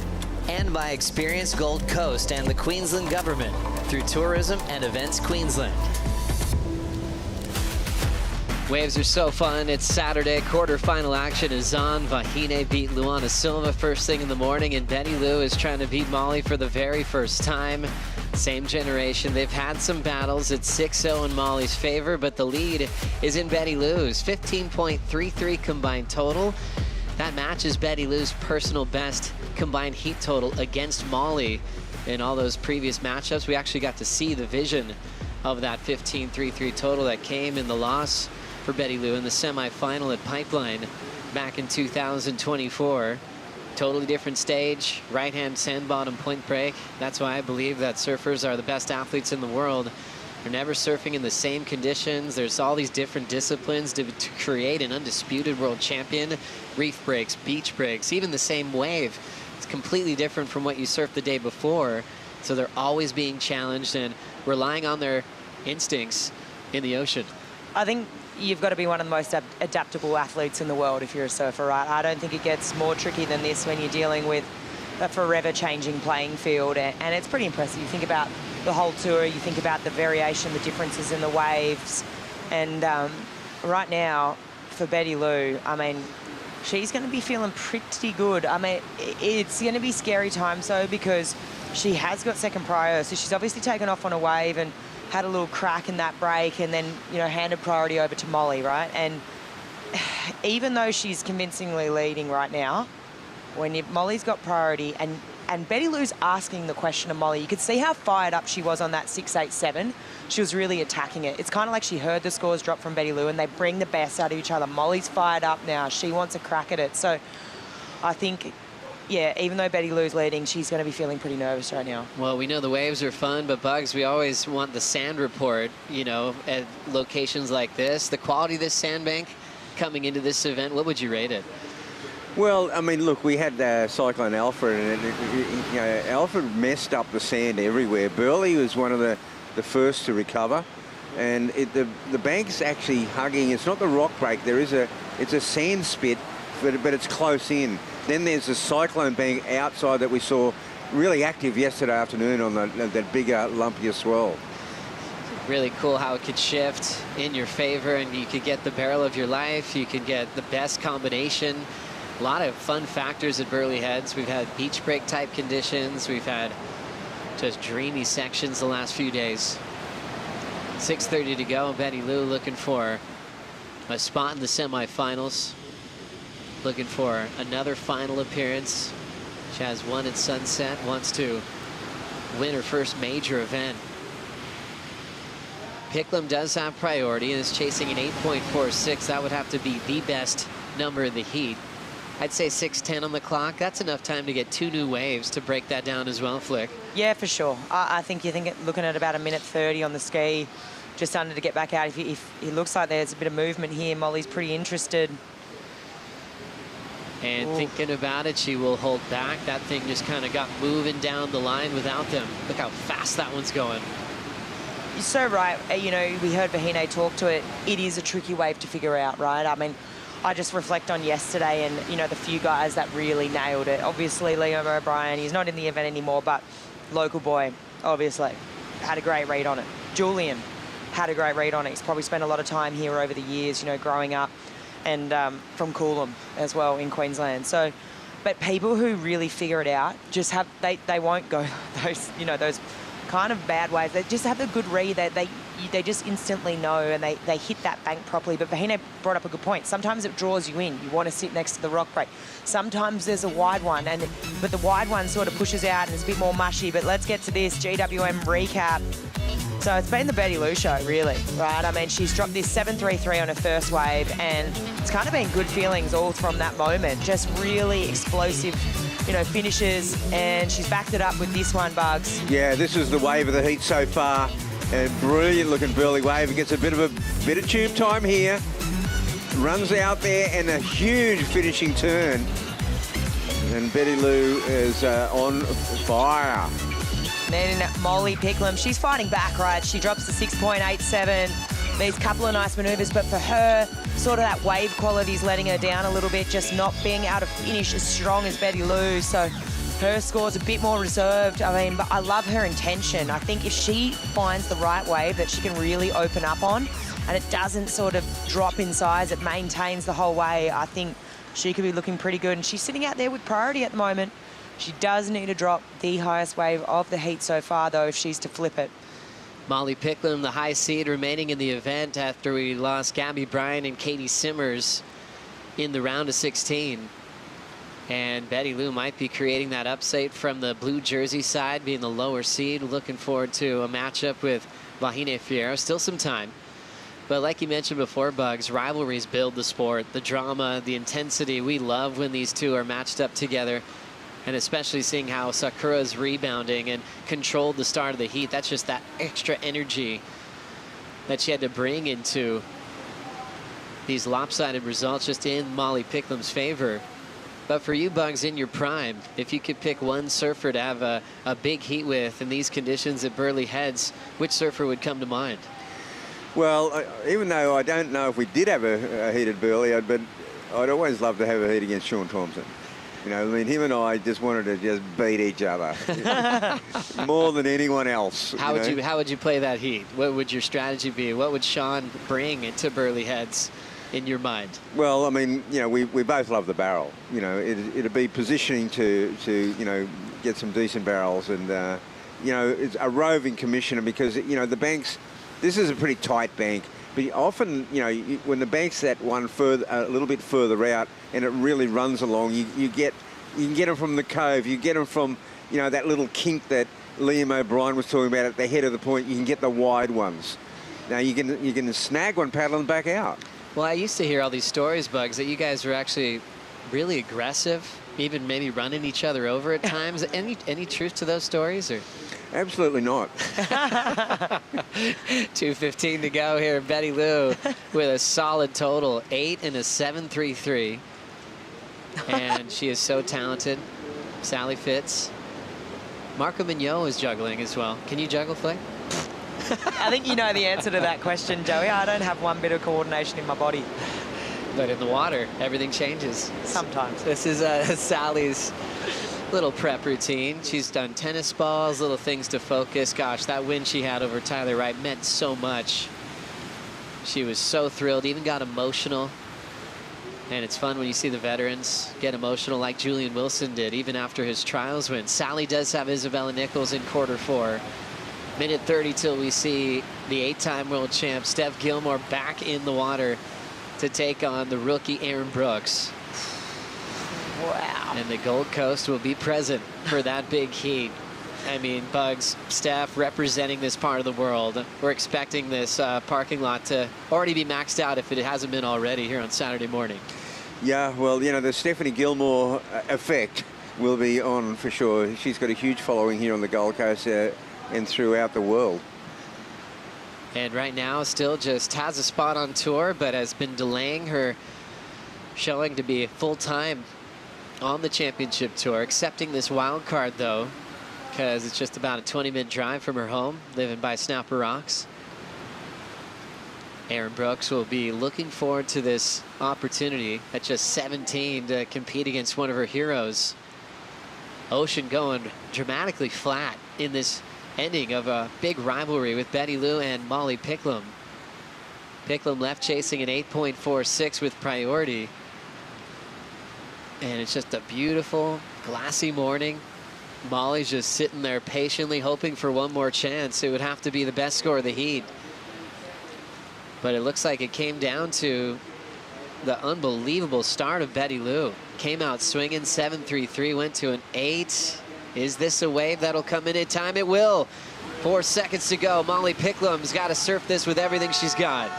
and by Experience Gold Coast and the Queensland Government through Tourism and Events Queensland. Waves are so fun. It's Saturday. Quarterfinal action is on. Vahine beat Luana Silva first thing in the morning, and Betty Lou is trying to beat Molly for the very first time. Same generation. They've had some battles. It's 6-0 in Molly's favor, but the lead is in Betty Lou's. 15.33 combined total. That matches Betty Lou's personal best combined heat total against Molly in all those previous matchups. We actually got to see the vision of that 15.33 total that came in the loss for Betty Lou in the semifinal at Pipeline back in 2024. Totally different stage, right-hand sand bottom point break. That's why I believe that surfers are the best athletes in the world. They're never surfing in the same conditions. There's all these different disciplines to create an undisputed world champion. Reef breaks, beach breaks, even the same wave. It's completely different from what you surfed the day before. So they're always being challenged and relying on their instincts in the ocean. I think you've got to be one of the most adaptable athletes in the world if you're a surfer, right? I don't think it gets more tricky than this when you're dealing with a forever changing playing field, and it's pretty impressive. You think about the whole tour, you think about the variation, the differences in the waves, and right now for Betty Lou, I mean, she's going to be feeling pretty good. I mean, it's going to be scary times though, because she has got second prior, so she's obviously taken off on a wave and had a little crack in that break, and then, you know, handed priority over to Molly, right? And even though she's convincingly leading right now, when Molly's got priority and Betty Lou's asking the question of Molly, you could see how fired up she was on that 6-8-7. She was really attacking it. It's kind of like she heard the scores drop from Betty Lou and they bring the best out of each other. Molly's fired up now. She wants a crack at it. So I think, yeah, even though Betty Lou's leading, she's going to be feeling pretty nervous right now. Well, we know the waves are fun, but Bugs, we always want the sand report, you know, at locations like this. The quality of this sandbank coming into this event, what would you rate it? Well, I mean, look, we had Cyclone Alfred, and you know, Alfred messed up the sand everywhere. Burleigh was one of the first to recover, and the bank's actually hugging. It's not the rock break. It's a sand spit, but it's close in. Then there's a cyclone bank outside that we saw really active yesterday afternoon on that bigger, lumpier swell. Really cool how it could shift in your favor, and you could get the barrel of your life. You could get the best combination. A lot of fun factors at Burleigh Heads. We've had beach break type conditions. We've had just dreamy sections the last few days. 6:30 to go. Betty Lou looking for a spot in the semifinals. Looking for another final appearance. She has one at Sunset, wants to win her first major event. Picklum does have priority and is chasing an 8.46. That would have to be the best number in the heat. I'd say 6:10 on the clock. That's enough time to get 2 new waves to break that down as well, Flick. Yeah, for sure. I think looking at about 1:30 on the ski, just under to get back out. If it looks like there's a bit of movement here, Molly's pretty interested. And thinking about it, she will hold back. That thing just kind of got moving down the line without them. Look how fast that one's going. You're so right. You know, we heard Vahine talk to it. It is a tricky wave to figure out, right? I mean, I just reflect on yesterday and, you know, the few guys that really nailed it. Obviously, Liam O'Brien, he's not in the event anymore, but local boy, obviously, had a great read on it. Julian had a great read on it. He's probably spent a lot of time here over the years, you know, growing up, and from Coolum as well in Queensland. So, but people who really figure it out just have, they won't go those, you know, those kind of bad waves. They just have a good read. They just instantly know, and they hit that bank properly. But Vahine brought up a good point. Sometimes it draws you in. You want to sit next to the rock break. Sometimes there's a wide one, but the wide one sort of pushes out and it's a bit more mushy. But let's get to this GWM recap. So it's been the Betty Lou show, really, right? I mean, she's dropped this 7.33 on her first wave, and it's kind of been good feelings all from that moment. Just really explosive, you know, finishes, and she's backed it up with this one, Bugs. Yeah, this is the wave of the heat so far. And brilliant looking Burleigh wave. It gets a bit of tube time here. Runs out there and a huge finishing turn. And Betty Lou is on fire. And then Molly Picklum, she's fighting back, right? She drops to 6.87. These couple of nice manoeuvres, but for her, sort of that wave quality is letting her down a little bit, just not being able to finish as strong as Betty Lou. So her score's a bit more reserved. I mean, but I love her intention. I think if she finds the right wave that she can really open up on, and it doesn't sort of drop in size, it maintains the whole way, I think she could be looking pretty good. And she's sitting out there with priority at the moment. She does need to drop the highest wave of the heat so far, though, if she's to flip it. Molly Picklum, the high seed remaining in the event after we lost Gabby Bryan and Katie Simmers in the round of 16. And Betty Lou might be creating that upset from the blue jersey side, being the lower seed. Looking forward to a matchup with Vahine Fierro. Still some time. But like you mentioned before, Bugs, rivalries build the sport. The drama, the intensity. We love when these two are matched up together. And especially seeing how Sakura's rebounding and controlled the start of the heat. That's just that extra energy that she had to bring into these lopsided results, just in Molly Picklum's favor. But for you, Bugs, in your prime, if you could pick one surfer to have a big heat with in these conditions at Burleigh Heads, which surfer would come to mind? Well, even though I don't know if we did have a heat at Burleigh, but I'd always love to have a heat against Sean Thompson. You know, I mean, him and I just wanted to just beat each other more than anyone else. How would you play that heat? What would your strategy be? What would Sean bring into Burleigh Heads in your mind? Well, I mean, you know, we both love the barrel. You know, it'd be positioning to you know, get some decent barrels, and you know, it's a roving commissioner because, you know, the banks. This is a pretty tight bank, but often, you know, when the bank's that one further, a little bit further out, and it really runs along, you can get them from the cove, you get them from, you know, that little kink that Liam O'Brien was talking about at the head of the point. You can get the wide ones. Now you can snag one paddling back out. Well, I used to hear all these stories, Bugs, that you guys were actually really aggressive, even maybe running each other over at times. Any truth to those stories, or? Absolutely not. 2:15 to go here. Betty Lou with a solid total, 8 and a 7.33. And she is so talented. Sally Fitz. Marco Mignot is juggling as well. Can you juggle, Flick? I think you know the answer to that question, Joey. I don't have one bit of coordination in my body. But in the water, everything changes. Sometimes. This is Sally's little prep routine. She's done tennis balls, little things to focus. Gosh, that win she had over Tyler Wright meant so much. She was so thrilled, even got emotional. And it's fun when you see the veterans get emotional like Julian Wilson did, even after his trials win. Sally does have Isabella Nicholls in quarter 4. Minute 30 till we see the 8-time world champ Steph Gilmore back in the water to take on the rookie Aaron Brooks. Wow. And the Gold Coast will be present for that big heat. I mean, Bugs, Steph representing this part of the world. We're expecting this parking lot to already be maxed out if it hasn't been already here on Saturday morning. Yeah, well, you know, the Stephanie Gilmore effect will be on for sure. She's got a huge following here on the Gold Coast and throughout the world. And right now still just has a spot on tour, but has been delaying her showing to be full-time on the championship tour, accepting this wild card though, because it's just about a 20-minute drive from her home, living by Snapper Rocks. Aaron Brooks will be looking forward to this opportunity at just 17 to compete against one of her heroes. Ocean going dramatically flat in this ending of a big rivalry with Betty Lou and Molly Picklum. Picklum left chasing an 8.46 with priority. And it's just a beautiful, glassy morning. Molly's just sitting there patiently hoping for one more chance. It would have to be the best score of the heat. But it looks like it came down to the unbelievable start of Betty Lou. Came out swinging, 7.33, went to an 8. Is this a wave that'll come in time? It will. 4 seconds to go. Molly Picklum's got to surf this with everything she's got.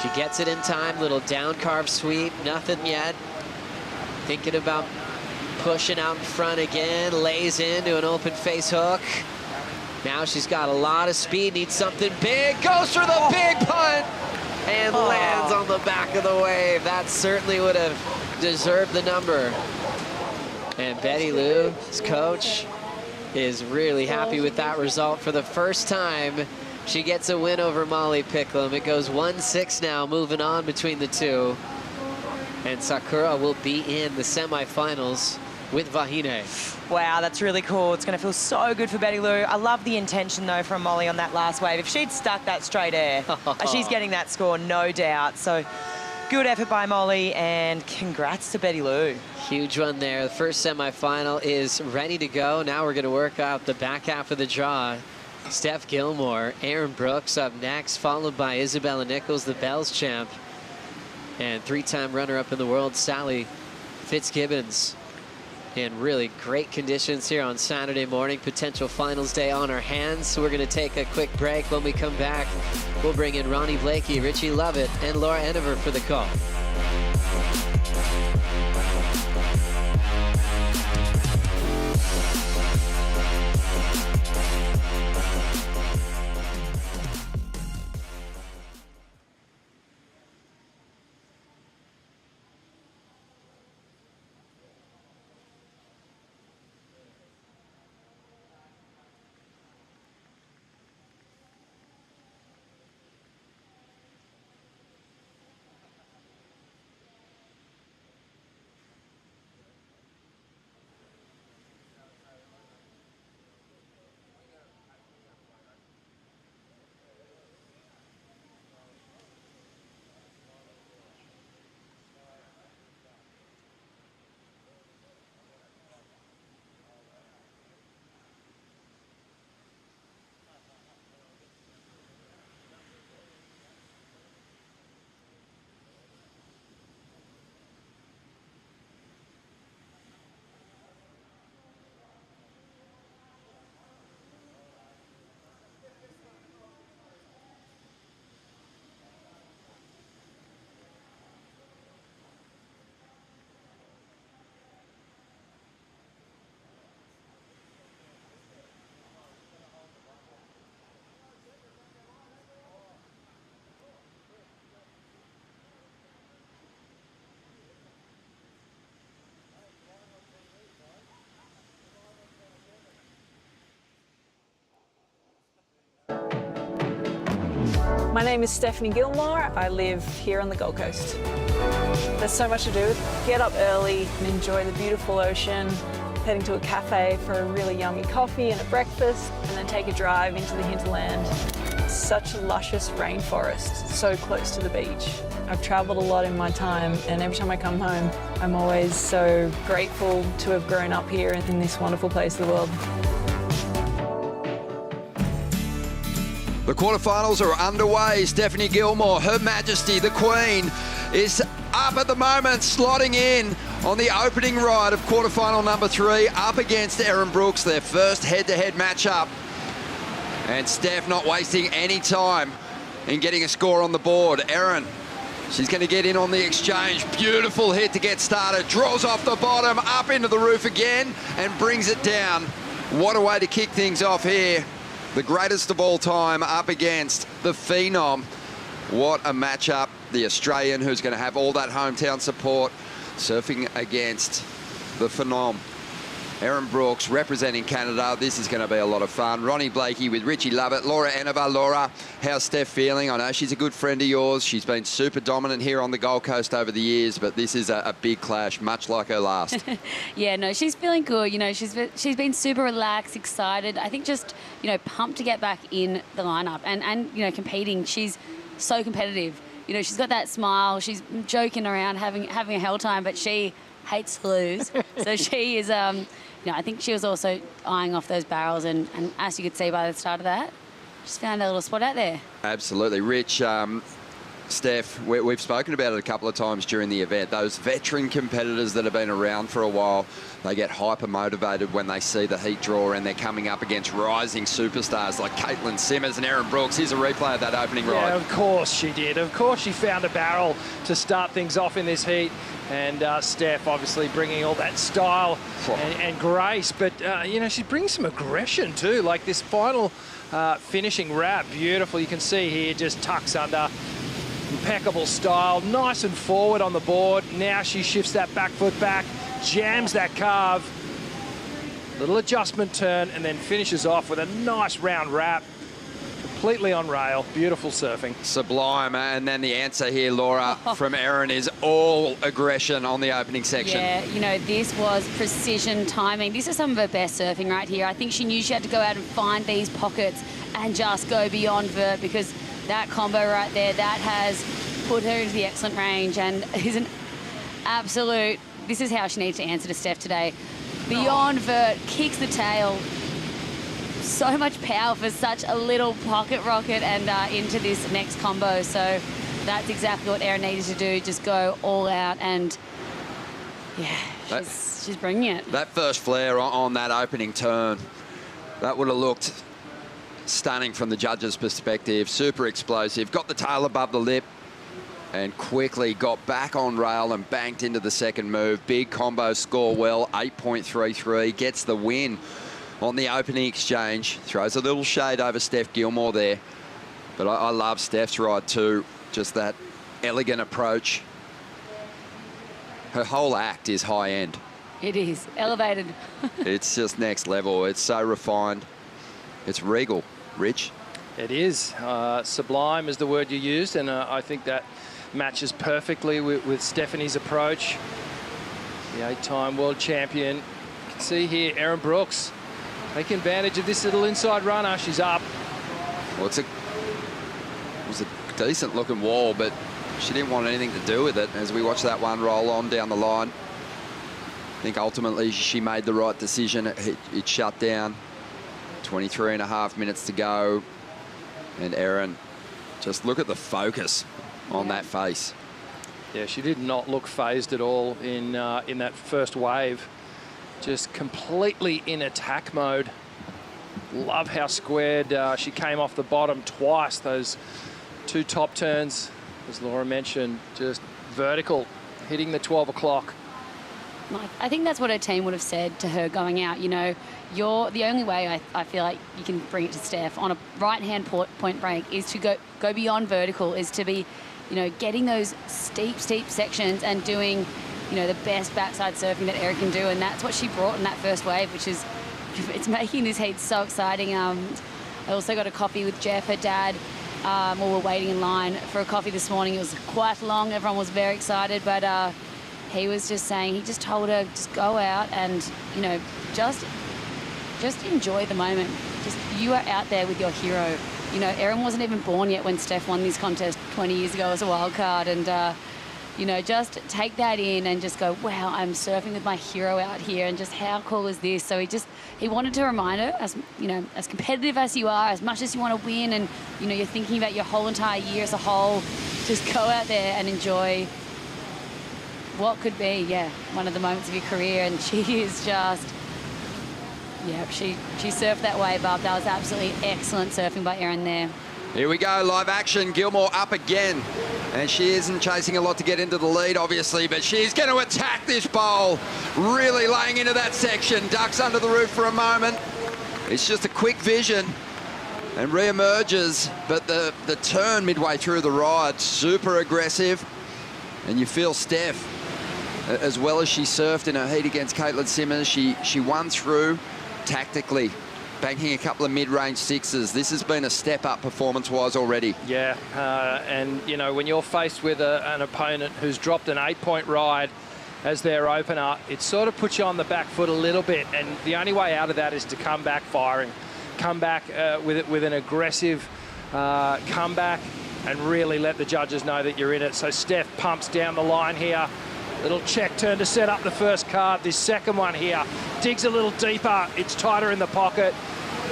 She gets it in time. Little down carve sweep. Nothing yet. Thinking about pushing out in front again. Lays into an open face hook. Now she's got a lot of speed. Needs something big. Goes for the big punt. And lands on the back of the wave. That certainly would have deserved the number. And Betty Lou's coach is really happy with that result. For the first time, she gets a win over Molly Picklum. It goes 1-6 now, moving on between the two. And Sakura will be in the semifinals with Vahine. Wow, that's really cool. It's going to feel so good for Betty Lou. I love the intention, though, from Molly on that last wave. If she'd stuck that straight air, she's getting that score, no doubt. So good effort by Molly, and congrats to Betty Lou. Huge one there. The first semifinal is ready to go. Now we're going to work out the back half of the draw. Steph Gilmore, Aaron Brooks up next, followed by Isabella Nicholls, the Bells champ, and three-time runner-up in the world, Sally Fitzgibbons. In really great conditions here on Saturday morning. Potential finals day on our hands. So we're going to take a quick break. When we come back, we'll bring in Ronnie Blakey, Richie Lovett, and Laura Enever for the call. My name is Stephanie Gilmore. I live here on the Gold Coast. There's so much to do. Get up early and enjoy the beautiful ocean, heading to a cafe for a really yummy coffee and a breakfast, and then take a drive into the hinterland. Such a luscious rainforest, so close to the beach. I've traveled a lot in my time, and every time I come home, I'm always so grateful to have grown up here in this wonderful place of the world. The quarterfinals are underway. Stephanie Gilmore, Her Majesty, the Queen, is up at the moment, slotting in on the opening ride of quarterfinal number 3, up against Erin Brooks, their first head-to-head matchup. And Steph not wasting any time in getting a score on the board. Erin, she's going to get in on the exchange. Beautiful hit to get started. Draws off the bottom, up into the roof again, and brings it down. What a way to kick things off here. The greatest of all time up against the Phenom. What a matchup. The Australian who's going to have all that hometown support, surfing against the Phenom. Erin Brooks representing Canada. This is going to be a lot of fun. Ronnie Blakey with Richie Lovett. Laura Enever. Laura, how's Steph feeling? I know she's a good friend of yours. She's been super dominant here on the Gold Coast over the years, but this is a big clash, much like her last. Yeah, no, she's feeling good. You know, she's been super relaxed, excited. I think just, you know, pumped to get back in the lineup and you know, competing. She's so competitive. You know, she's got that smile. She's joking around, having a hell time, but she hates to lose. So she is, you know, I think she was also eyeing off those barrels, and as you could see by the start of that, just found a little spot out there. Absolutely. Rich, Steph, we've spoken about it a couple of times during the event. Those veteran competitors that have been around for a while, they get hyper motivated when they see the heat draw and they're coming up against rising superstars like Caitlin Simmers and Erin Brooks. Here's a replay of that opening ride. Yeah, of course she did. Of course she found a barrel to start things off in this heat. And Steph obviously bringing all that style and grace. But, you know, she brings some aggression too. Like this final finishing wrap, beautiful. You can see here, just tucks under. Impeccable style, nice and forward on the board. Now she shifts that back foot back, jams that carve. Little adjustment turn, and then finishes off with a nice round wrap. Completely on rail. Beautiful surfing. Sublime. And then the answer here, Laura, from Erin is all aggression on the opening section. Yeah, you know, this was precision timing. This is some of her best surfing right here. I think she knew she had to go out and find these pockets and just go beyond vert, because that combo right there, that has put her into the excellent range and is an absolute... This is how she needs to answer to Steph today. Beyond vert, kicks the tail. So much power for such a little pocket rocket, and into this next combo. So that's exactly what Erin needed to do, just go all out, and yeah, she's bringing it. That first flare on that opening turn, that would have looked stunning from the judges' perspective. Super explosive, got the tail above the lip, and quickly got back on rail and banked into the second move. Big combo score well, 8.33, gets the win on the opening exchange. Throws a little shade over Steph Gilmore there. But I love Steph's ride too. Just that elegant approach. Her whole act is high end. It is elevated. It's just next level. It's so refined. It's regal. Rich? It is. Sublime is the word you used, and I think that matches perfectly with Stephanie's approach. The 8-time world champion. You can see here, Erin Brooks taking advantage of this little inside runner. She's up. Well, it was a decent looking wall, but she didn't want anything to do with it as we watch that one roll on down the line. I think ultimately she made the right decision. It shut down. 23.5 minutes to go. And Erin, just look at the focus on that face. Yeah, she did not look phased at all in that first wave. Just completely in attack mode. Love how squared she came off the bottom twice. Those two top turns, as Laura mentioned, just vertical, hitting the 12 o'clock. I think that's what her team would have said to her going out. You know, the only way I feel like you can bring it to Steph on a right-hand point break is to go beyond vertical, is to be, you know, getting those steep sections and doing, you know, the best backside surfing that Erin can do, and that's what she brought in that first wave, which is, it's making this heat so exciting. I also got a coffee with Jeff, her dad, while we were waiting in line for a coffee this morning. It was quite long. Everyone was very excited, but he was just saying, he just told her, just go out and, you know, just enjoy the moment. Just, you are out there with your hero. You know, Erin wasn't even born yet when Steph won this contest 20 years ago as a wild card, and you know, just take that in and just go, wow, I'm surfing with my hero out here, and just how cool is this? So he wanted to remind her, as you know, as competitive as you are, as much as you want to win, and you know, you're thinking about your whole entire year as a whole, just go out there and enjoy what could be, yeah, one of the moments of your career. And she is just, yeah, she surfed that wave up. That was absolutely excellent surfing by Erin there. Here we go, live action. Gilmore up again. And she isn't chasing a lot to get into the lead, obviously, but she's going to attack this bowl. Really laying into that section. Ducks under the roof for a moment. It's just a quick vision and re-emerges. But the turn midway through the ride, super aggressive. And you feel Steph, as well as she surfed in her heat against Caitlin Simmons, she won through tactically, banking a couple of mid-range sixes. This has been a step-up performance-wise already. Yeah, and, you know, when you're faced with an opponent who's dropped an 8-point ride as their opener, it sort of puts you on the back foot a little bit, and the only way out of that is to come back firing. Come back with an aggressive comeback and really let the judges know that you're in it. So Steph pumps down the line here. Little check turn to set up the first card. This second one here digs a little deeper. It's tighter in the pocket.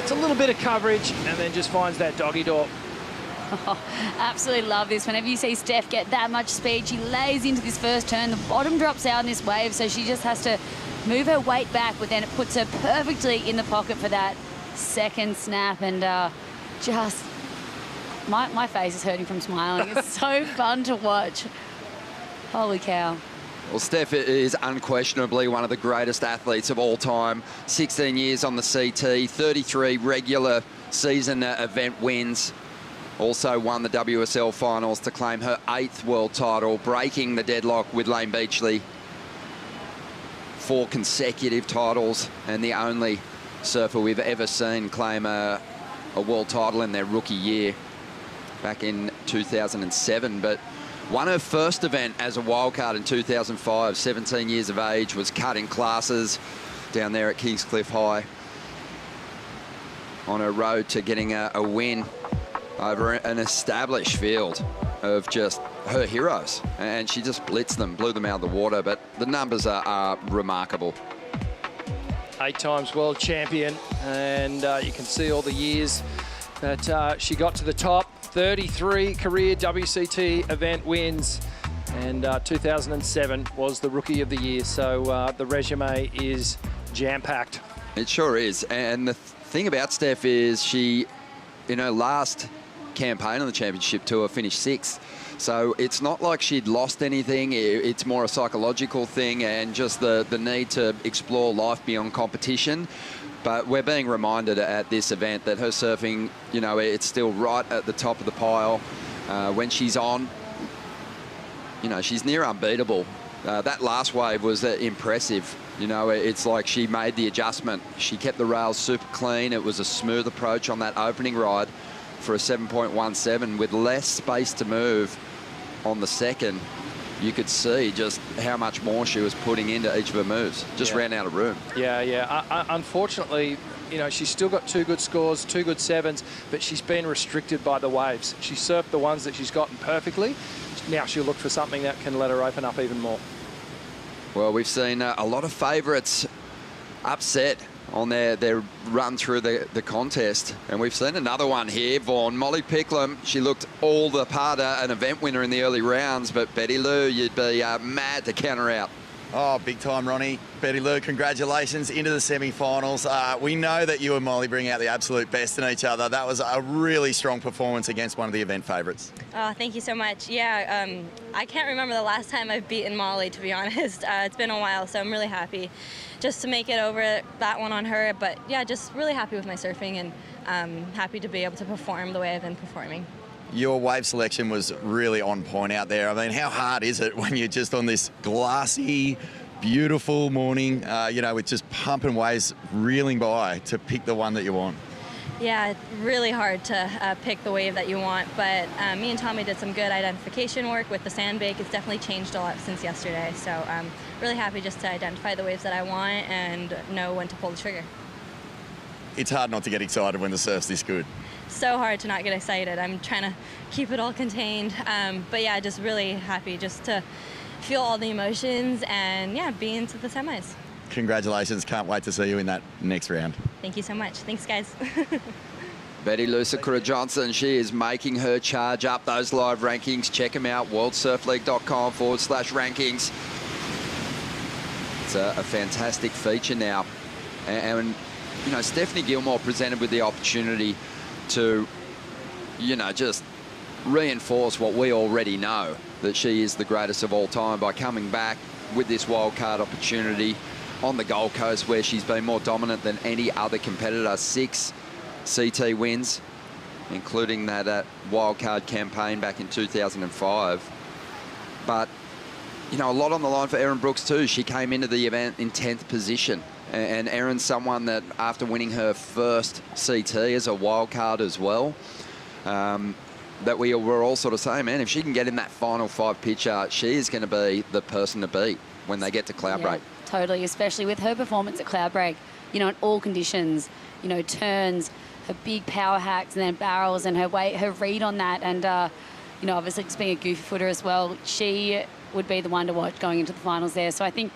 It's a little bit of coverage and then just finds that doggy door. Oh, absolutely love this. Whenever you see Steph get that much speed, she lays into this first turn. The bottom drops out in this wave, so she just has to move her weight back, but then it puts her perfectly in the pocket for that second snap. And just, my face is hurting from smiling. It's so fun to watch. Holy cow. Well, Steph is unquestionably one of the greatest athletes of all time. 16 years on the CT, 33 regular season event wins. Also won the WSL finals to claim her 8th world title, breaking the deadlock with Lane Beachley. 4 consecutive titles and the only surfer we've ever seen claim a world title in their rookie year back in 2007. But won her first event as a wildcard in 2005, 17 years of age, was cut in classes down there at Kingscliff High on her road to getting a win over an established field of just her heroes. And she just blitzed them, blew them out of the water, but the numbers are remarkable. 8 times world champion, and you can see all the years that she got to the top. 33 career WCT event wins, and 2007 was the Rookie of the Year. So the resume is jam-packed. It sure is. And the thing about Steph is she, in her last campaign on the championship tour, finished 6th. So it's not like she'd lost anything. It's more a psychological thing and just the need to explore life beyond competition. But we're being reminded at this event that her surfing, you know, it's still right at the top of the pile. When she's on, you know, she's near unbeatable. That last wave was impressive. You know, it's like she made the adjustment. She kept the rails super clean. It was a smooth approach on that opening ride for a 7.17 with less space to move on the second. You could see just how much more she was putting into each of her moves. Just ran out of room. Yeah. Unfortunately, you know, she's still got 2 good scores, 2 good 7s, but she's been restricted by the waves. She surfed the ones that she's gotten perfectly. Now she'll look for something that can let her open up even more. Well, we've seen a lot of favourites upset on their run through the contest. And we've seen another one here, Vaughan. Molly Picklum, she looked all the part an event winner in the early rounds, but Betty Lou, you'd be mad to count her out. Oh, big time, Ronnie. Betty Lou, congratulations into the semi-finals. We know that you and Molly bring out the absolute best in each other. That was a really strong performance against one of the event favourites. Oh, thank you so much. Yeah, I can't remember the last time I've beaten Molly, to be honest. It's been a while, so I'm really happy just to make it over that one on her. But yeah, just really happy with my surfing and happy to be able to perform the way I've been performing. Your wave selection was really on point out there. I mean, how hard is it when you're just on this glassy, beautiful morning, you know, with just pumping waves reeling by to pick the one that you want? Yeah, it's really hard to pick the wave that you want, but me and Tommy did some good identification work with the sand bake. It's definitely changed a lot since yesterday, so I'm really happy just to identify the waves that I want and know when to pull the trigger. It's hard not to get excited when the surf's this good. So hard to not get excited. I'm trying to keep it all contained, but yeah, just really happy just to feel all the emotions and yeah, be into the semis. Congratulations, can't wait to see you in that next round. Thank you so much. Thanks, guys. Betty Lou Sakura-Johnson, she is making her charge up those live rankings. Check them out, worldsurfleague.com/rankings. It's a fantastic feature now. And you know, Stephanie Gilmore presented with the opportunity to, you know, just reinforce what we already know, that she is the greatest of all time by coming back with this wildcard opportunity on the Gold Coast where she's been more dominant than any other competitor. 6 CT wins, including that wildcard campaign back in 2005. But, you know, a lot on the line for Erin Brooks too. She came into the event in 10th position. And Erin's someone that, after winning her first CT as a wild card as well, that we were all sort of saying, man, if she can get in that final 5 picture, she is going to be the person to beat when they get to Cloudbreak. Totally, especially with her performance at Cloudbreak, you know, in all conditions, you know, turns, her big power hacks and then barrels and her weight, her read on that. And, you know, obviously just being a goofy footer as well, she would be the one to watch going into the finals there. So I feel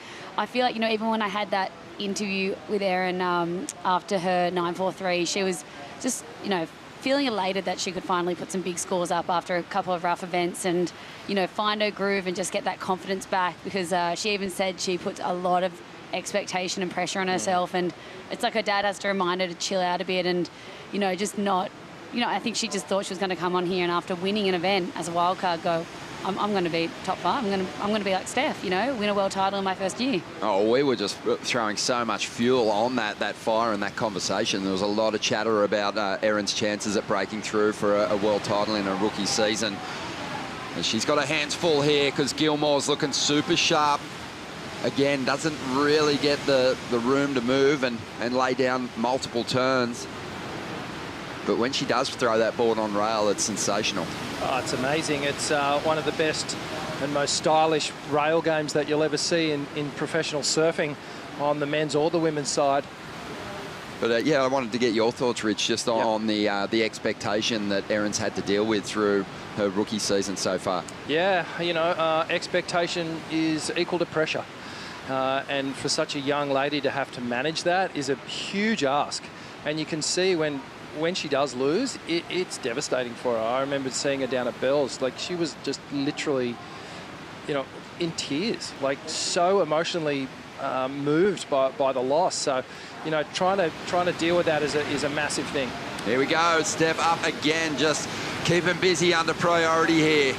like, you know, even when I had that interview with Erin after her 9.43, she was just, you know, feeling elated that she could finally put some big scores up after a couple of rough events and, you know, find her groove and just get that confidence back, because she even said she puts a lot of expectation and pressure on herself, and it's like her dad has to remind her to chill out a bit and, you know, just not, you know, I think she just thought she was going to come on here and after winning an event as a wild card go, I'm going to be top 5. I'm going to be like Steph, you know, win a world title in my first year. Oh, we were just throwing so much fuel on that fire and that conversation. There was a lot of chatter about Erin's chances at breaking through for a world title in a rookie season. And she's got her hands full here because Gilmore's looking super sharp. again, doesn't really get the room to move and lay down multiple turns. But when she does throw that board on rail, it's sensational. Oh, it's amazing. It's one of the best and most stylish rail games that you'll ever see in professional surfing on the men's or the women's side. But yeah, I wanted to get your thoughts, Rich, just on the expectation that Erin's had to deal with through her rookie season so far. Yeah, you know, expectation is equal to pressure. And for such a young lady to have to manage that is a huge ask. And you can see when she does lose, it's devastating for her. I remember seeing her down at Bells. Like, she was just literally, you know, in tears, like so emotionally moved by the loss. So, you know, trying to deal with that is a massive thing. Here we go, Steph up again, just keeping busy under priority here.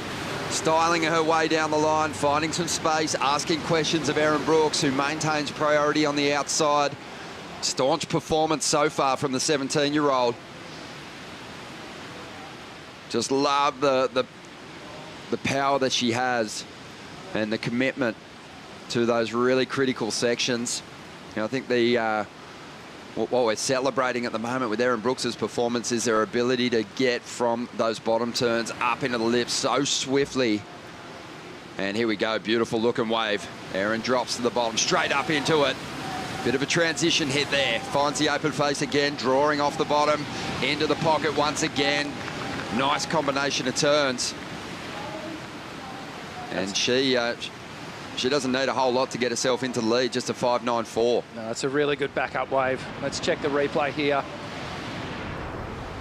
Styling her way down the line, finding some space, asking questions of Erin Brooks, who maintains priority on the outside. Staunch performance so far from the 17-year-old. Just love the power that she has and the commitment to those really critical sections. And I think what we're celebrating at the moment with Erin Brooks' performance is her ability to get from those bottom turns up into the lift so swiftly. And here we go, beautiful looking wave. Erin drops to the bottom, straight up into it. Bit of a transition hit there. Finds the open face again, drawing off the bottom, into the pocket once again. Nice combination of turns. And she doesn't need a whole lot to get herself into the lead, just a 5.94. No, it's a really good backup wave. Let's check the replay here.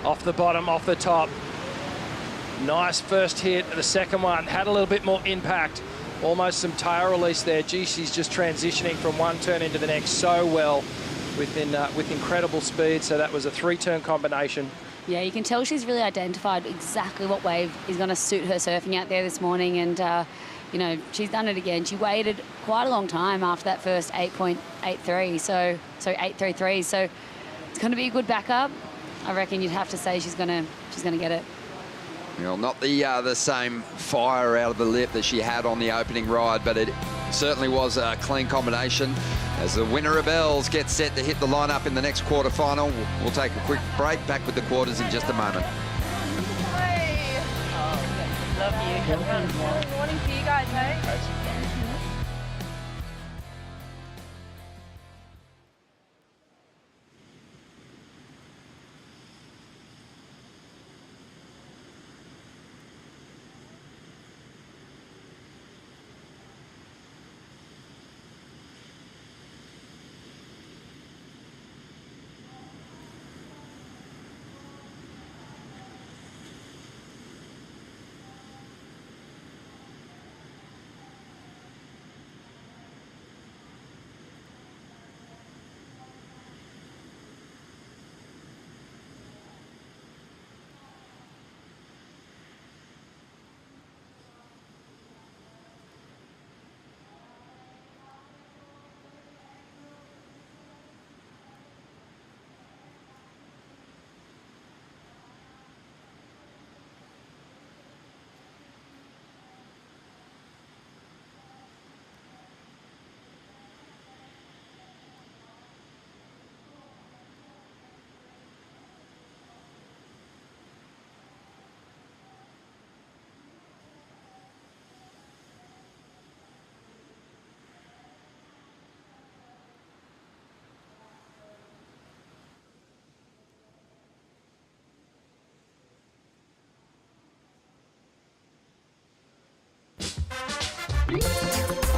Off the bottom, off the top. Nice first hit. The second one had a little bit more impact. Almost some tail release there. Gee, she's just transitioning from one turn into the next so well with incredible speed. So that was a 3-turn combination. Yeah, you can tell she's really identified exactly what wave is going to suit her surfing out there this morning. And, you know, she's done it again. She waited quite a long time after that first 8.83, so 8.33. So it's going to be a good backup. I reckon you'd have to say she's going to get it. Well, not the same fire out of the lip that she had on the opening ride, but it certainly was a clean combination. As the winner of Bells gets set to hit the lineup in the next quarterfinal, we'll take a quick break. Back with the quarters in just a moment. Love you. Good morning to you guys, hey?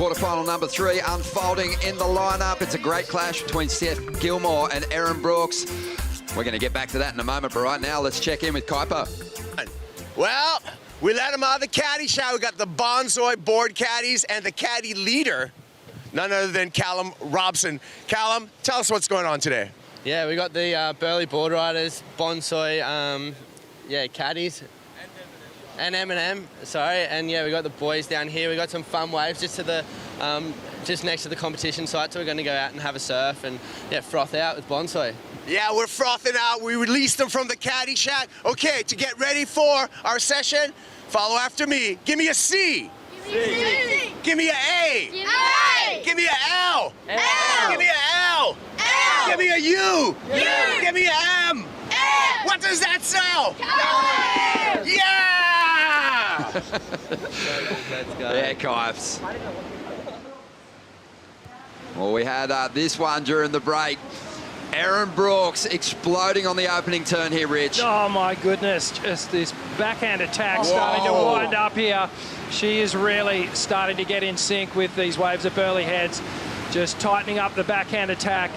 Quarterfinal number 3 unfolding in the lineup. It's a great clash between Steph Gilmore and Erin Brooks. We're going to get back to that in a moment, but right now let's check in with Kuiper. Well, we let him out of the caddy shot. We got the Bonsoy board caddies and the caddy leader, none other than Callum Robson. Callum, tell us what's going on today. Yeah, we got the Burleigh board riders, Bonsoy, caddies. And M&M, sorry, and yeah, we got the boys down here. We got some fun waves just to the, just next to the competition site, so we're going to go out and have a surf and froth out with Bonsoy. Yeah, we're frothing out. We released them from the caddy shack. Okay, to get ready for our session, follow after me. Give me a C. C. Give me an A. A. Give me an L. L. Give me an L. L. Give me a U. U. Give me an M. M. What does that spell? Colors. Yeah! Let's go. Yeah, Kipes. Well, we had this one during the break. Erin Brooks exploding on the opening turn here, Rich. Oh, my goodness. Just this backhand attack starting to wind up here. She is really starting to get in sync with these waves of Burleigh Heads. Just tightening up the backhand attack.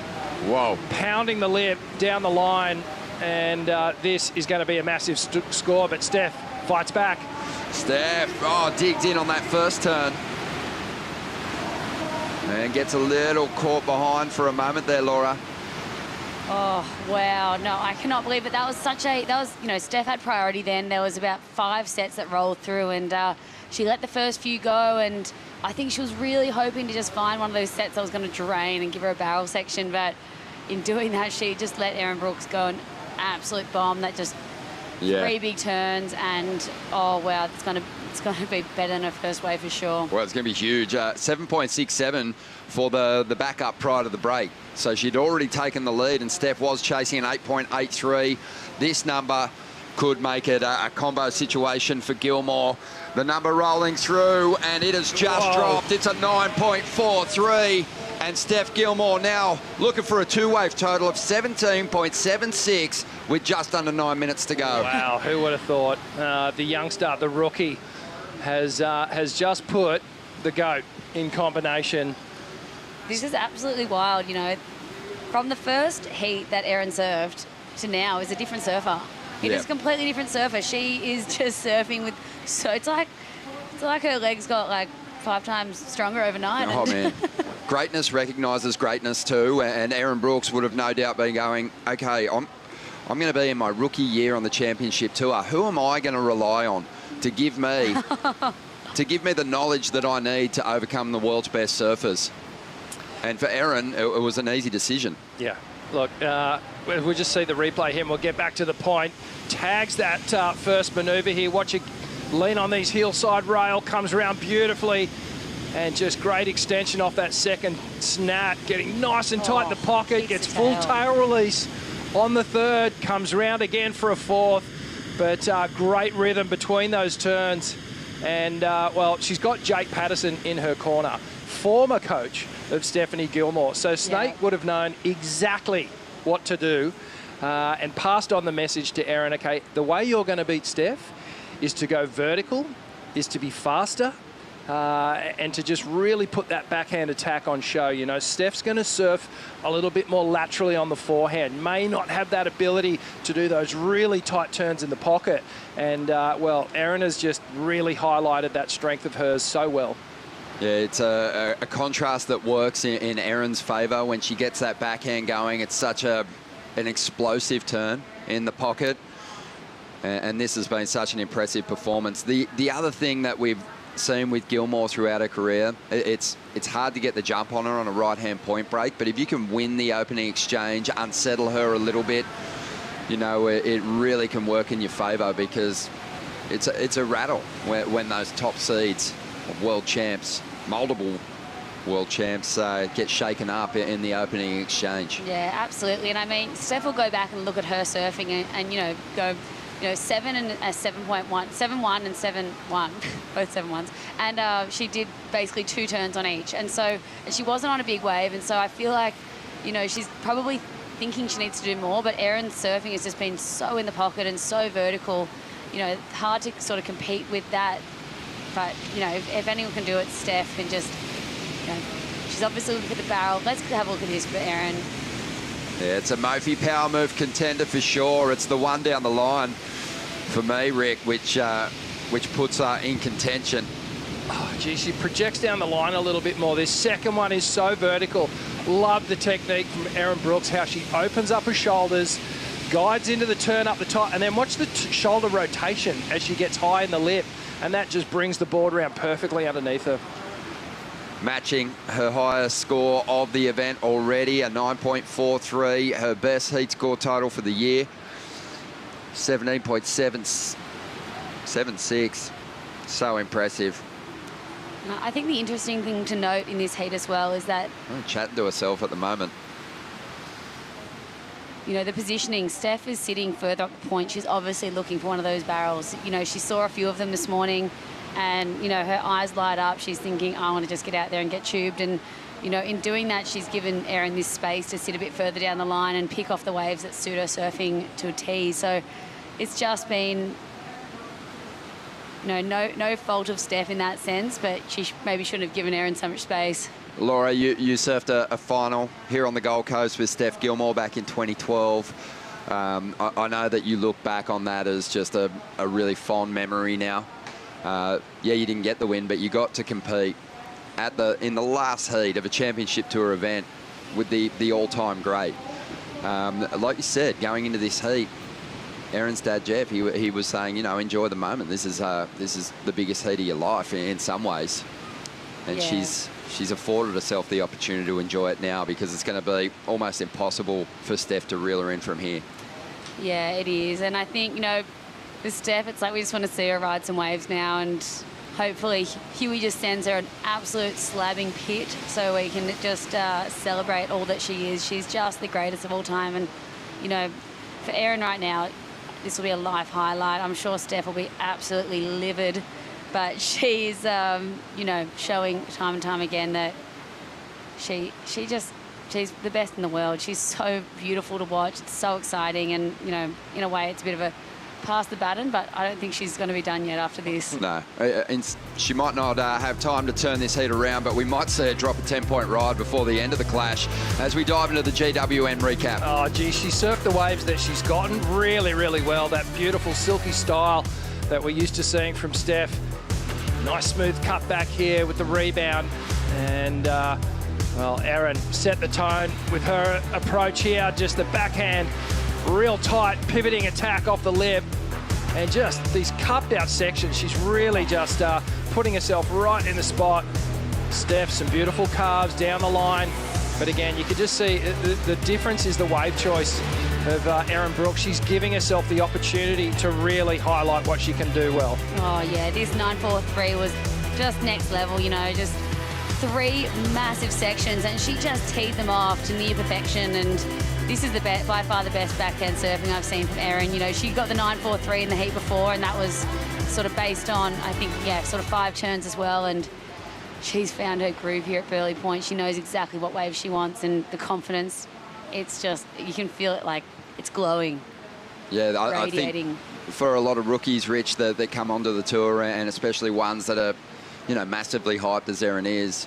Whoa. Pounding the lip down the line. And this is going to be a massive score, but Steph fights back. Steph, digged in on that first turn. And gets a little caught behind for a moment there, Laura. Oh, wow. No, I cannot believe it. That was Steph had priority then. There was about 5 sets that rolled through, and she let the first few go, and I think she was really hoping to just find one of those sets that was going to drain and give her a barrel section, but in doing that, she just let Erin Brooks go an absolute bomb that just 3 big turns, and oh, wow, it's going to be better than her first wave for sure. Well, it's going to be huge. 7.67 for the backup prior to the break. So she'd already taken the lead, and Steph was chasing an 8.83. This number could make it a combo situation for Gilmore. The number rolling through, and it has just dropped. It's a 9.43. And Steph Gilmore now looking for a 2-wave total of 17.76 with just under 9 minutes to go. Wow, who would have thought? The youngster, the rookie, has just put the GOAT in combination. This is absolutely wild, you know. From the first heat that Erin served to now is a different surfer. It is a completely different surfer. She is just surfing with, so it's like her legs got like 5 times stronger overnight. Oh, man. Greatness recognises greatness too, and Erin Brooks would have no doubt been going, okay, I'm going to be in my rookie year on the championship tour. Who am I going to rely on to give me the knowledge that I need to overcome the world's best surfers? And for Erin, it was an easy decision. Yeah. Look, we'll just see the replay here, and we'll get back to the point. Tags that first manoeuvre here. Watch it lean on these hillside rail, comes around beautifully, and just great extension off that second snap, getting nice and tight in the pocket, gets full tail release on the third, comes round again for a fourth, but great rhythm between those turns. And, well, she's got Jake Patterson in her corner, former coach of Stephanie Gilmore. So Snake would have known exactly what to do and passed on the message to Erin, okay, the way you're going to beat Steph is to go vertical, is to be faster, and to just really put that backhand attack on show. You know, Steph's going to surf a little bit more laterally on the forehand, may not have that ability to do those really tight turns in the pocket. And, well, Erin has just really highlighted that strength of hers so well. Yeah, it's a contrast that works in Erin's favour when she gets that backhand going. It's such an explosive turn in the pocket, and this has been such an impressive performance. The other thing that we've seen with Gilmore throughout her career, it's hard to get the jump on her on a right-hand point break, but if you can win the opening exchange, unsettle her a little bit, you know, it really can work in your favour, because it's a rattle when those top seeds of world champs, multiple world champs, get shaken up in the opening exchange. Yeah, absolutely. And I mean, Steph will go back and look at her surfing and you know, go, you know, 7 and a 7.1, 7.1 and 7.1, both 7.1s. And she did basically 2 turns on each. And so she wasn't on a big wave. And so I feel like, you know, she's probably thinking she needs to do more, but Erin's surfing has just been so in the pocket and so vertical, you know, hard to sort of compete with that. But, you know, if anyone can do it, Steph can just, you know, she's obviously looking at the barrel. Let's have a look at this for Erin. Yeah, it's a Mophie power move contender for sure. It's the one down the line for me, Rick, which puts her in contention. Oh, gee, she projects down the line a little bit more. This second one is so vertical. Love the technique from Erin Brooks, how she opens up her shoulders, guides into the turn up the top, and then watch the shoulder rotation as she gets high in the lip. And that just brings the board around perfectly underneath her. Matching her highest score of the event already, a 9.43, her best heat score total for the year, 17.76. So impressive. I think the interesting thing to note in this heat as well is that... Chatting to herself at the moment. You know, the positioning, Steph is sitting further up the point. She's obviously looking for one of those barrels. You know, she saw a few of them this morning and, you know, her eyes light up. She's thinking, I want to just get out there and get tubed. And, you know, in doing that, she's given Erin this space to sit a bit further down the line and pick off the waves that suit her surfing to a tee. So it's just been, you know, no fault of Steph in that sense, but she maybe shouldn't have given Erin so much space. Laura, you surfed a final here on the Gold Coast with Steph Gilmore back in 2012. I know that you look back on that as just a really fond memory now. Yeah, you didn't get the win, but you got to compete in the last heat of a championship tour event with the all-time great. Like you said, going into this heat, Erin's dad Jeff, he was saying, you know, enjoy the moment. This is the biggest heat of your life in some ways, and yeah. She's afforded herself the opportunity to enjoy it now, because it's going to be almost impossible for Steph to reel her in from here. Yeah, it is. And I think, you know, with Steph, it's like we just want to see her ride some waves now, and hopefully Huey just sends her an absolute slabbing pit so we can just celebrate all that she is. She's just the greatest of all time. And, you know, for Erin right now, this will be a life highlight. I'm sure Steph will be absolutely livid. But she's, you know, showing time and time again that she's the best in the world. She's so beautiful to watch. It's so exciting. And, you know, in a way, it's a bit of a pass the baton, but I don't think she's going to be done yet after this. No. She might not have time to turn this heat around, but we might see her drop a 10-point ride before the end of the clash as we dive into the GWM recap. Oh, gee, she surfed the waves that she's gotten really, really well. That beautiful silky style that we're used to seeing from Steph. Nice smooth cut back here with the rebound. And, well, Erin set the tone with her approach here. Just the backhand, real tight, pivoting attack off the lip. And just these cupped out sections, she's really just putting herself right in the spot. Steph, some beautiful carves down the line. But again, you can just see the difference is the wave choice of Erin Brooks. She's giving herself the opportunity to really highlight what she can do well. Oh, yeah, this 943 was just next level, you know, just 3 massive sections, and she just teed them off to near perfection. And this is by far the best backhand surfing I've seen from Erin. You know, she got the 943 in the heat before, and that was sort of based on, I think, yeah, sort of 5 turns as well. And she's found her groove here at Burleigh Point. She knows exactly what wave she wants, and the confidence, it's just, you can feel it like it's glowing. Yeah, I think for a lot of rookies, Rich, that come onto the tour, and especially ones that are, you know, massively hyped as Erin is,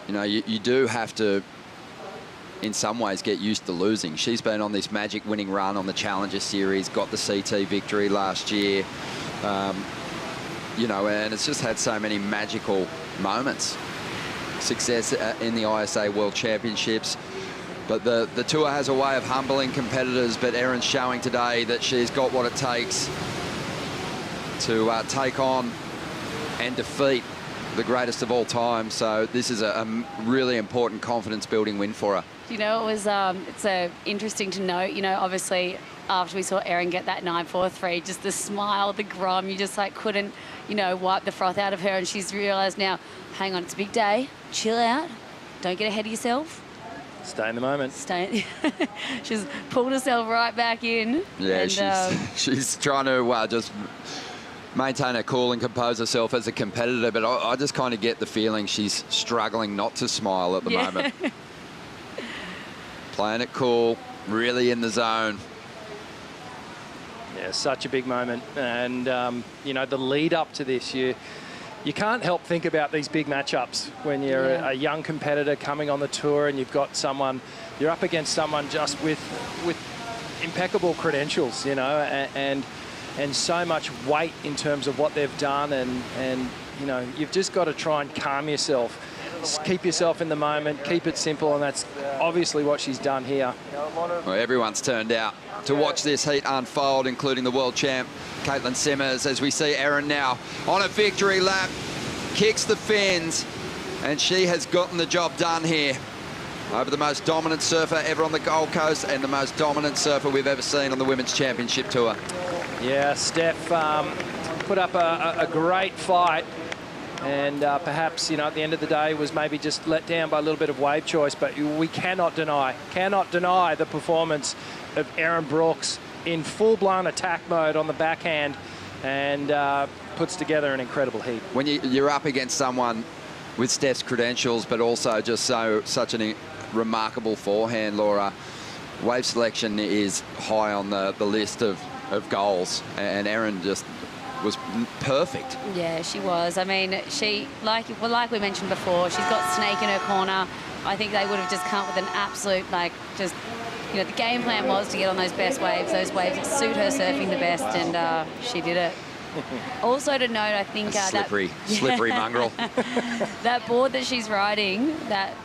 you know, you do have to, in some ways, get used to losing. She's been on this magic winning run on the Challenger Series, got the CT victory last year, you know, and it's just had so many magical moments. Success in the ISA World Championships. But the tour has a way of humbling competitors, but Erin's showing today that she's got what it takes to take on and defeat the greatest of all time. So this is a really important confidence-building win for her. You know, it was it's interesting to note, you know, obviously after we saw Erin get that 943, just the smile, the grum, you just like couldn't, you know, wipe the froth out of her. And she's realised now, hang on, it's a big day, chill out, don't get ahead of yourself. Stay in the moment. She's pulled herself right back in. Yeah, and, she's trying to just maintain her cool and compose herself as a competitor, but I just kind of get the feeling she's struggling not to smile at the moment. Playing it cool, really in the zone. Yeah, such a big moment. And, you know, the lead up to this, you can't help think about these big matchups when you're a young competitor coming on the tour and you've got someone, you're up against someone just with impeccable credentials, you know, and so much weight in terms of what they've done, and you know, you've just got to try and calm yourself, keep yourself in the moment, keep it simple, and that's obviously what she's done here. Well, everyone's turned out to watch this heat unfold, including the world champ, Caitlin Simmers, as we see Erin now on a victory lap, kicks the fins, and she has gotten the job done here over the most dominant surfer ever on the Gold Coast and the most dominant surfer we've ever seen on the Women's Championship Tour. Yeah, Steph put up a great fight And perhaps, at the end of the day was maybe just let down by a little bit of wave choice. But we cannot deny the performance of Erin Brooks in full-blown attack mode on the backhand, and puts together an incredible heat. When you're up against someone with Steph's credentials, but also just such a remarkable forehand, Laura, wave selection is high on the list of goals, and Erin just was perfect. Yeah, she was. I mean, like we mentioned before, she's got Snake in her corner. I think they would have just come up with an absolute, the game plan was to get on those best waves, those waves that suit her surfing the best, and she did it. Also to note, I think slippery mongrel. That board that she's riding, that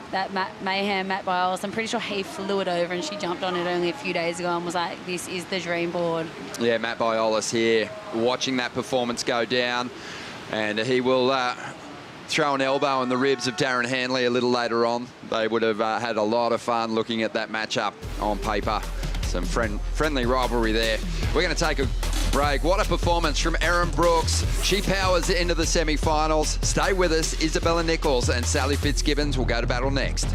Mayhem Matt Biles, I'm pretty sure he flew it over, and she jumped on it only a few days ago and was like, this is the dream board. Yeah, Matt Biolis here watching that performance go down, and he will throw an elbow in the ribs of Darren Hanley a little later on. They would have had a lot of fun looking at that matchup on paper. Some friendly rivalry there. We're going to take a break. What a performance from Erin Brooks. She powers into the semi-finals. Stay with us. Isabella Nicholls and Sally Fitzgibbons will go to battle next.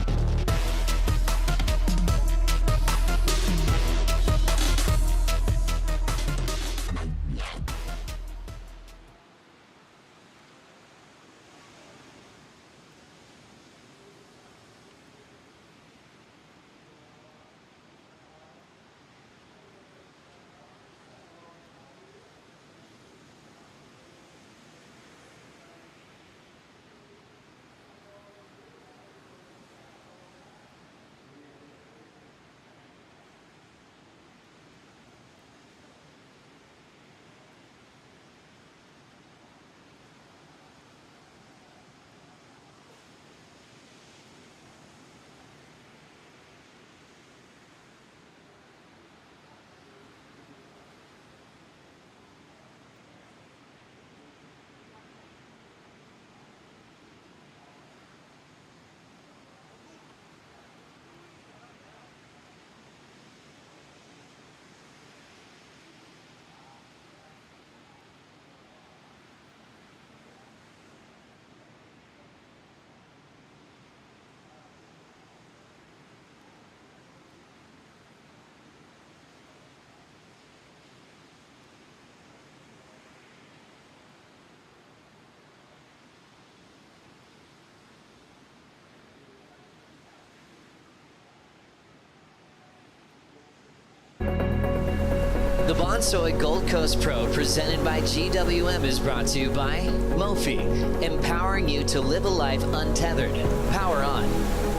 The Bonsoy Gold Coast Pro, presented by GWM, is brought to you by Mophie, empowering you to live a life untethered. Power on.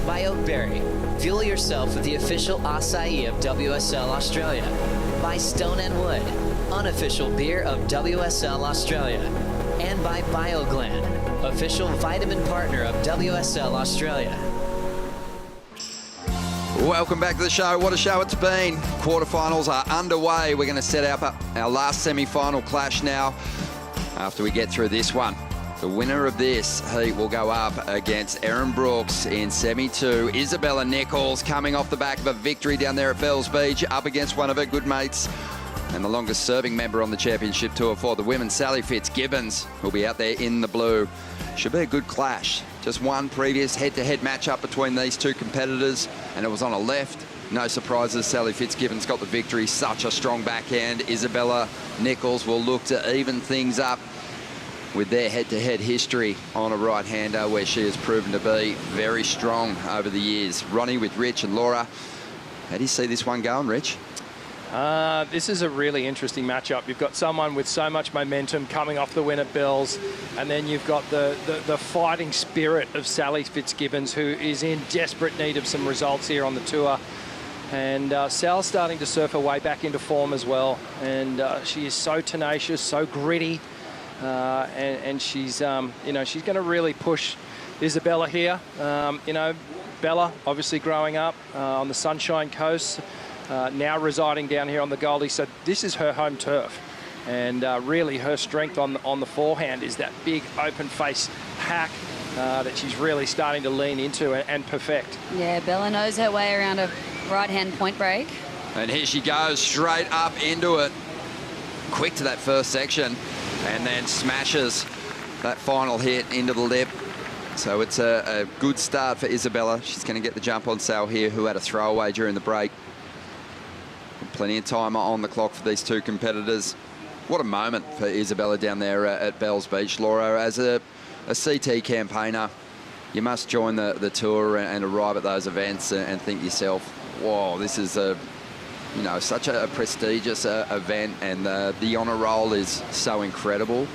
By Oakberry, fuel yourself with the official acai of WSL Australia. By Stone and Wood, unofficial beer of WSL Australia. And by BioGland, official vitamin partner of WSL Australia. Welcome back to the show. What a show it's been. Quarterfinals are underway. We're going to set up our last semi-final clash now after we get through this one. The winner of this heat will go up against Erin Brooks in semi-2. Isabella Nicholls coming off the back of a victory down there at Bells Beach, up against one of her good mates and the longest serving member on the championship tour for the women, Sally Fitzgibbons, will be out there in the blue. Should be a good clash. Just one previous head-to-head matchup between these two competitors, and it was on a left. No surprises, Sally Fitzgibbons got the victory. Such a strong backhand. Isabella Nicholls will look to even things up with their head-to-head history on a right-hander, where she has proven to be very strong over the years. Ronnie with Rich and Laura. How do you see this one going, Rich? This is a really interesting matchup. You've got someone with so much momentum coming off the win at Bells, and then you've got the fighting spirit of Sally Fitzgibbons, who is in desperate need of some results here on the tour. And Sal's starting to surf her way back into form as well. And she is so tenacious, so gritty, and she's she's going to really push Isabella here. Bella obviously growing up on the Sunshine Coast. Now residing down here on the Goldie, so this is her home turf, and really her strength on the forehand is that big open face hack that she's really starting to lean into and perfect. Yeah, Bella knows her way around a right-hand point break. And here she goes, straight up into it. Quick to that first section, and then smashes that final hit into the lip. So it's a good start for Isabella. She's going to get the jump on Sal here, who had a throwaway during the break. Plenty of time on the clock for these two competitors. What a moment for Isabella down there at Bells Beach, Laura. As a CT campaigner, you must join the tour and arrive at those events and think to yourself, whoa, this is such a prestigious event, and the honour roll is so incredible.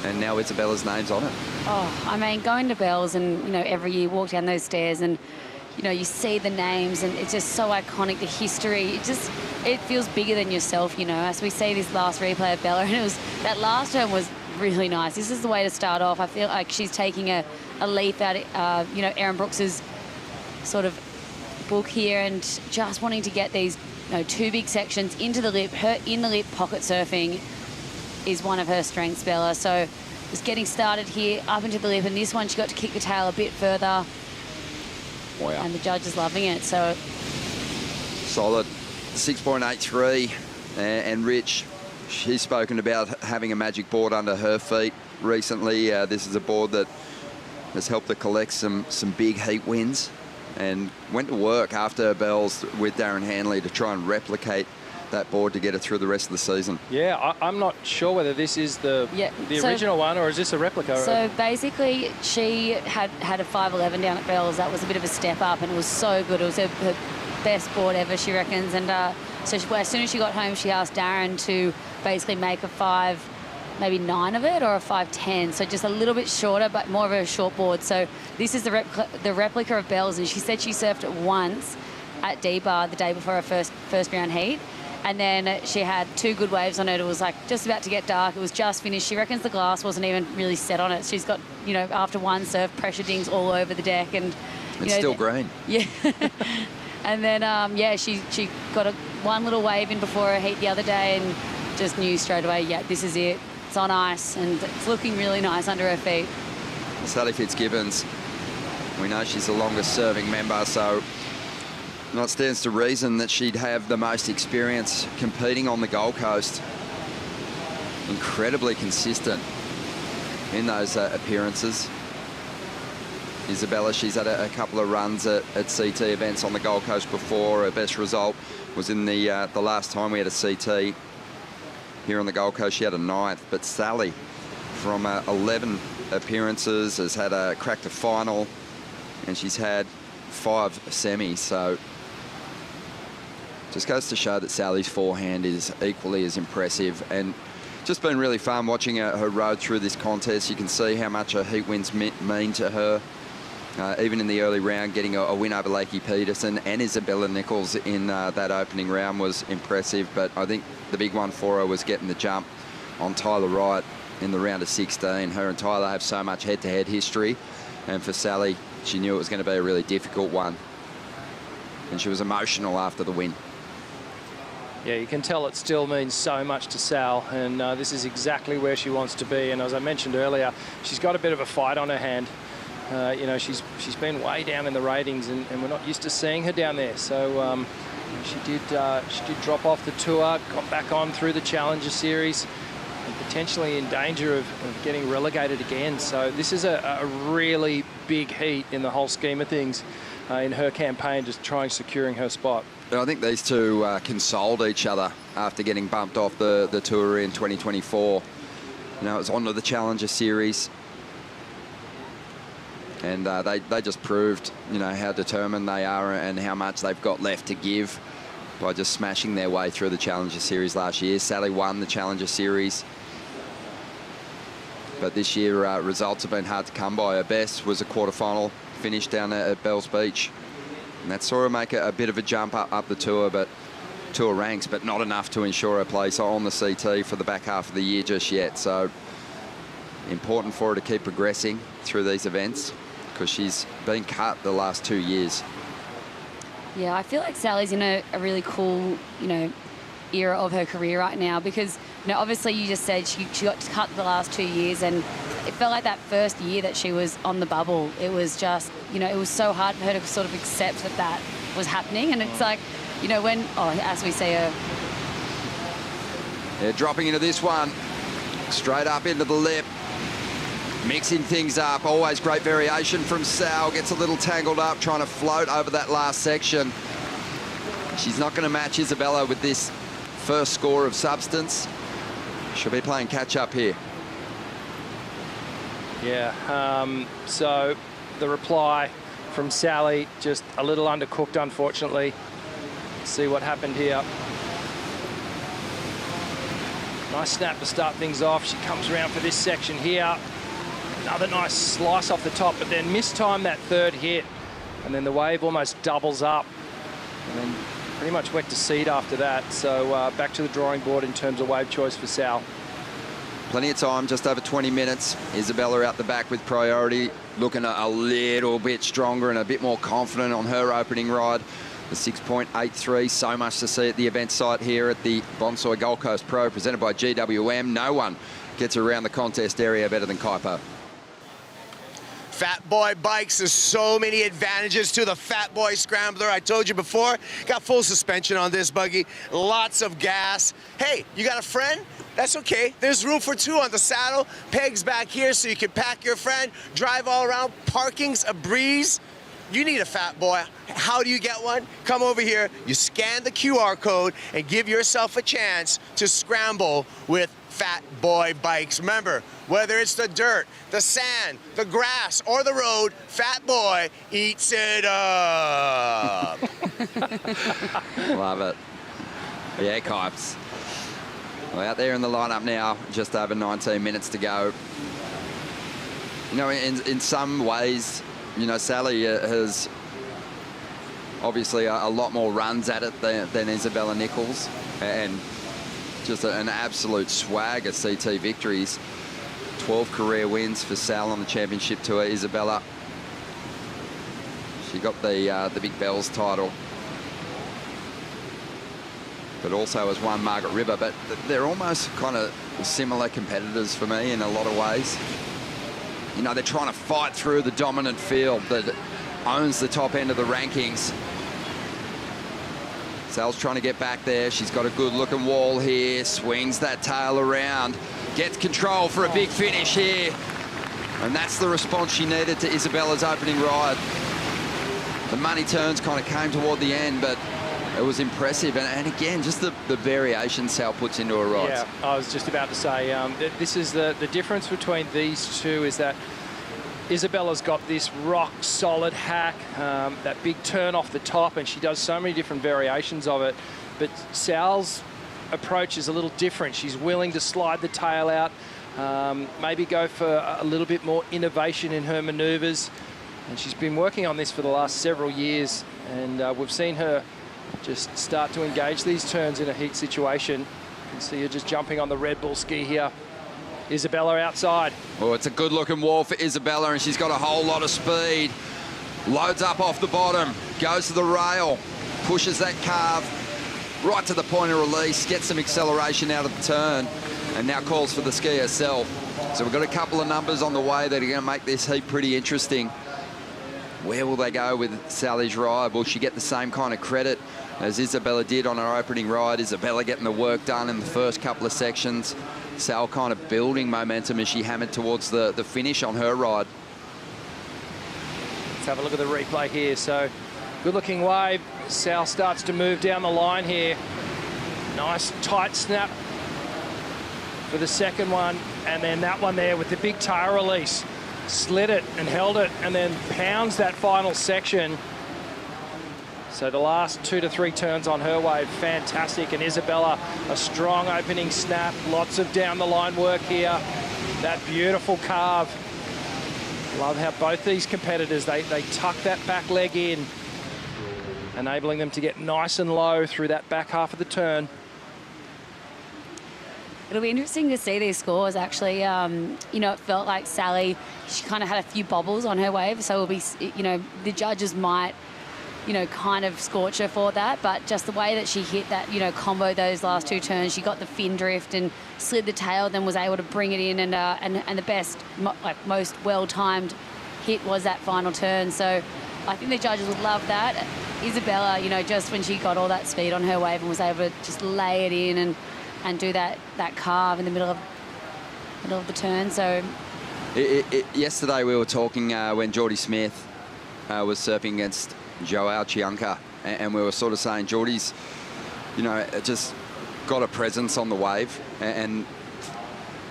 And now Isabella's name's on it. Oh, I mean, going to Bells and, every year walk down those stairs and, you see the names and it's just so iconic, the history. It feels bigger than yourself, as we see this last replay of Bella. And that last term was really nice. This is the way to start off. I feel like she's taking a leaf out of, Erin Brooks's sort of book here and just wanting to get these, two big sections into the lip. Her in the lip pocket surfing is one of her strengths, Bella. So just getting started here, up into the lip, and this one she got to kick the tail a bit further. Wow. And the judge is loving it, so. Solid 6.83, and Rich, she's spoken about having a magic board under her feet recently. This is a board that has helped her collect some big heat wins, and went to work after Bells with Darren Hanley to try and replicate that board to get her through the rest of the season. Yeah, I'm not sure whether this is the original one or is this a replica? So basically, she had a 5.11 down at Bells. That was a bit of a step up, and it was so good. It was her best board ever, she reckons. And so as soon as she got home, she asked Darren to basically make a 5, maybe 9 of it, or a 5.10. So just a little bit shorter, but more of a short board. So this is the replica of Bells, and she said she surfed it once at D-Bar the day before her first round heat. And then she had 2 good waves on it. It was like just about to get dark. It was just finished. She reckons the glass wasn't even really set on it. She's got, after one surf, pressure dings all over the deck. And it's still green. Yeah. And then, she got one little wave in before her heat the other day and just knew straight away, yeah, this is it. It's on ice and it's looking really nice under her feet. Sally Fitzgibbons, we know she's the longest serving member, so it stands to reason that she'd have the most experience competing on the Gold Coast. Incredibly consistent in those appearances. Isabella, she's had a couple of runs at CT events on the Gold Coast before. Her best result was in the last time we had a CT here on the Gold Coast. She had a 9th, but Sally, from 11 appearances, has had cracked a final, and she's had 5 semis. So just goes to show that Sally's forehand is equally as impressive, and just been really fun watching her road through this contest. You can see how much her heat wins mean to her. Even in the early round, getting a win over Lakey Peterson and Isabella Nicholls in that opening round was impressive, but I think the big one for her was getting the jump on Tyler Wright in the round of 16. Her and Tyler have so much head-to-head history, and for Sally, she knew it was going to be a really difficult one, and she was emotional after the win. Yeah, you can tell it still means so much to Sal, and this is exactly where she wants to be. And as I mentioned earlier, she's got a bit of a fight on her hand. She's been way down in the ratings, and we're not used to seeing her down there. So she did drop off the tour, got back on through the Challenger Series, and potentially in danger of getting relegated again. So this is a really big heat in the whole scheme of things in her campaign, just securing her spot. I think these two consoled each other after getting bumped off the tour in 2024. It was on to the Challenger Series, and they just proved, how determined they are and how much they've got left to give by just smashing their way through the Challenger Series last year. Sally won the Challenger Series, but this year results have been hard to come by. Her best was a quarterfinal finish down at Bells Beach. And that saw her make a bit of a jump up the tour ranks, but not enough to ensure her place on the CT for the back half of the year just yet. So important for her to keep progressing through these events, because she's been cut the last 2 years. Yeah, I feel like Sally's in a really cool, era of her career right now, because, obviously you just said she got cut the last 2 years, and it felt like that first year that she was on the bubble, it was just, it was so hard for her to sort of accept that was happening. And it's like, as we see her. Yeah, dropping into this one, straight up into the lip. Mixing things up, always great variation from Sal. Gets a little tangled up, trying to float over that last section. She's not going to match Isabella with this first score of substance. She'll be playing catch-up here. Yeah, so the reply from Sally, just a little undercooked, unfortunately. Let's see what happened here. Nice snap to start things off. She comes around for this section here. Another nice slice off the top, but then mistimed that third hit. And then the wave almost doubles up. And then pretty much went to seed after that. So back to the drawing board in terms of wave choice for Sal. Plenty of time, just over 20 minutes. Isabella out the back with priority, looking a little bit stronger and a bit more confident on her opening ride. The 6.83, so much to see at the event site here at the Bonsoy Gold Coast Pro, presented by GWM. No one gets around the contest area better than Kaipo. Fat Boy bikes, there's so many advantages to the Fat Boy Scrambler. I told you before, got full suspension on this buggy, lots of gas. Hey, you got a friend? That's okay. There's room for two on the saddle. Pegs back here so you can pack your friend, drive all around. Parking's a breeze. You need a Fat Boy. How do you get one? Come over here, you scan the QR code and give yourself a chance to scramble with Fat Boy bikes. Remember, whether it's the dirt, the sand, the grass, or the road, Fat Boy eats it up. Love it. Yeah, Kipes. Well, out there in the lineup now, just over 19 minutes to go. You know, in some ways, you know, Sally has obviously a lot more runs at it than Isabella Nicholls, and just an absolute swag of CT victories. 12 career wins for Sal on the championship tour. Isabella, she got the Big Bells title, but also has won Margaret River. But they're almost kind of similar competitors for me in a lot of ways. You know, they're trying to fight through the dominant field that owns the top end of the rankings. Sal's trying to get back there. She's got a good looking wall here, swings that tail around, gets control for a big finish here. And that's the response she needed to Isabella's opening ride. The money turns kind of came toward the end, but it was impressive. And again, just the variation Sal puts into her rides. Yeah, I was just about to say, this is the difference between these two is that Isabella's got this rock-solid hack, that big turn off the top, and she does so many different variations of it. But Sal's approach is a little different. She's willing to slide the tail out, maybe go for a little bit more innovation in her maneuvers. And she's been working on this for the last several years, and we've seen her just start to engage these turns in a heat situation. You can see her just jumping on the Red Bull ski here. Isabella outside. Oh, it's a good looking wall for Isabella, and she's got a whole lot of speed. Loads up off the bottom, goes to the rail, pushes that carve right to the point of release, gets some acceleration out of the turn, and now calls for the ski herself. So we've got a couple of numbers on the way that are going to make this heat pretty interesting. Where will they go with Sally's ride? Will she get the same kind of credit as Isabella did on her opening ride? Isabella getting the work done in the first couple of sections. Sal kind of building momentum as she hammered towards the finish on her ride. Let's have a look at the replay here. So, good-looking wave. Sal starts to move down the line here. Nice tight snap for the second one. And then that one there with the big tail release. Slid it and held it and then pounds that final section. So the last 2 to 3 turns on her wave, fantastic. And Isabella, a strong opening snap, lots of down the line work here. That beautiful carve. Love how both these competitors, they tuck that back leg in, enabling them to get nice and low through that back half of the turn. It'll be interesting to see these scores, actually. You know, it felt like Sally, she kind of had a few bobbles on her wave, so it'll be, you know, the judges might, you know, kind of scorch her for that, but just the way that she hit that, you know, combo those last 2 turns, she got the fin drift and slid the tail, then was able to bring it in, and the best, like most well-timed hit was that final turn. So I think the judges would love that. Isabella, you know, just when she got all that speed on her wave and was able to just lay it in and do that carve in the middle of the turn. So Yesterday we were talking when Jordy Smith was surfing against Joao Chianca, and we were sort of saying Jordy's, just got a presence on the wave, and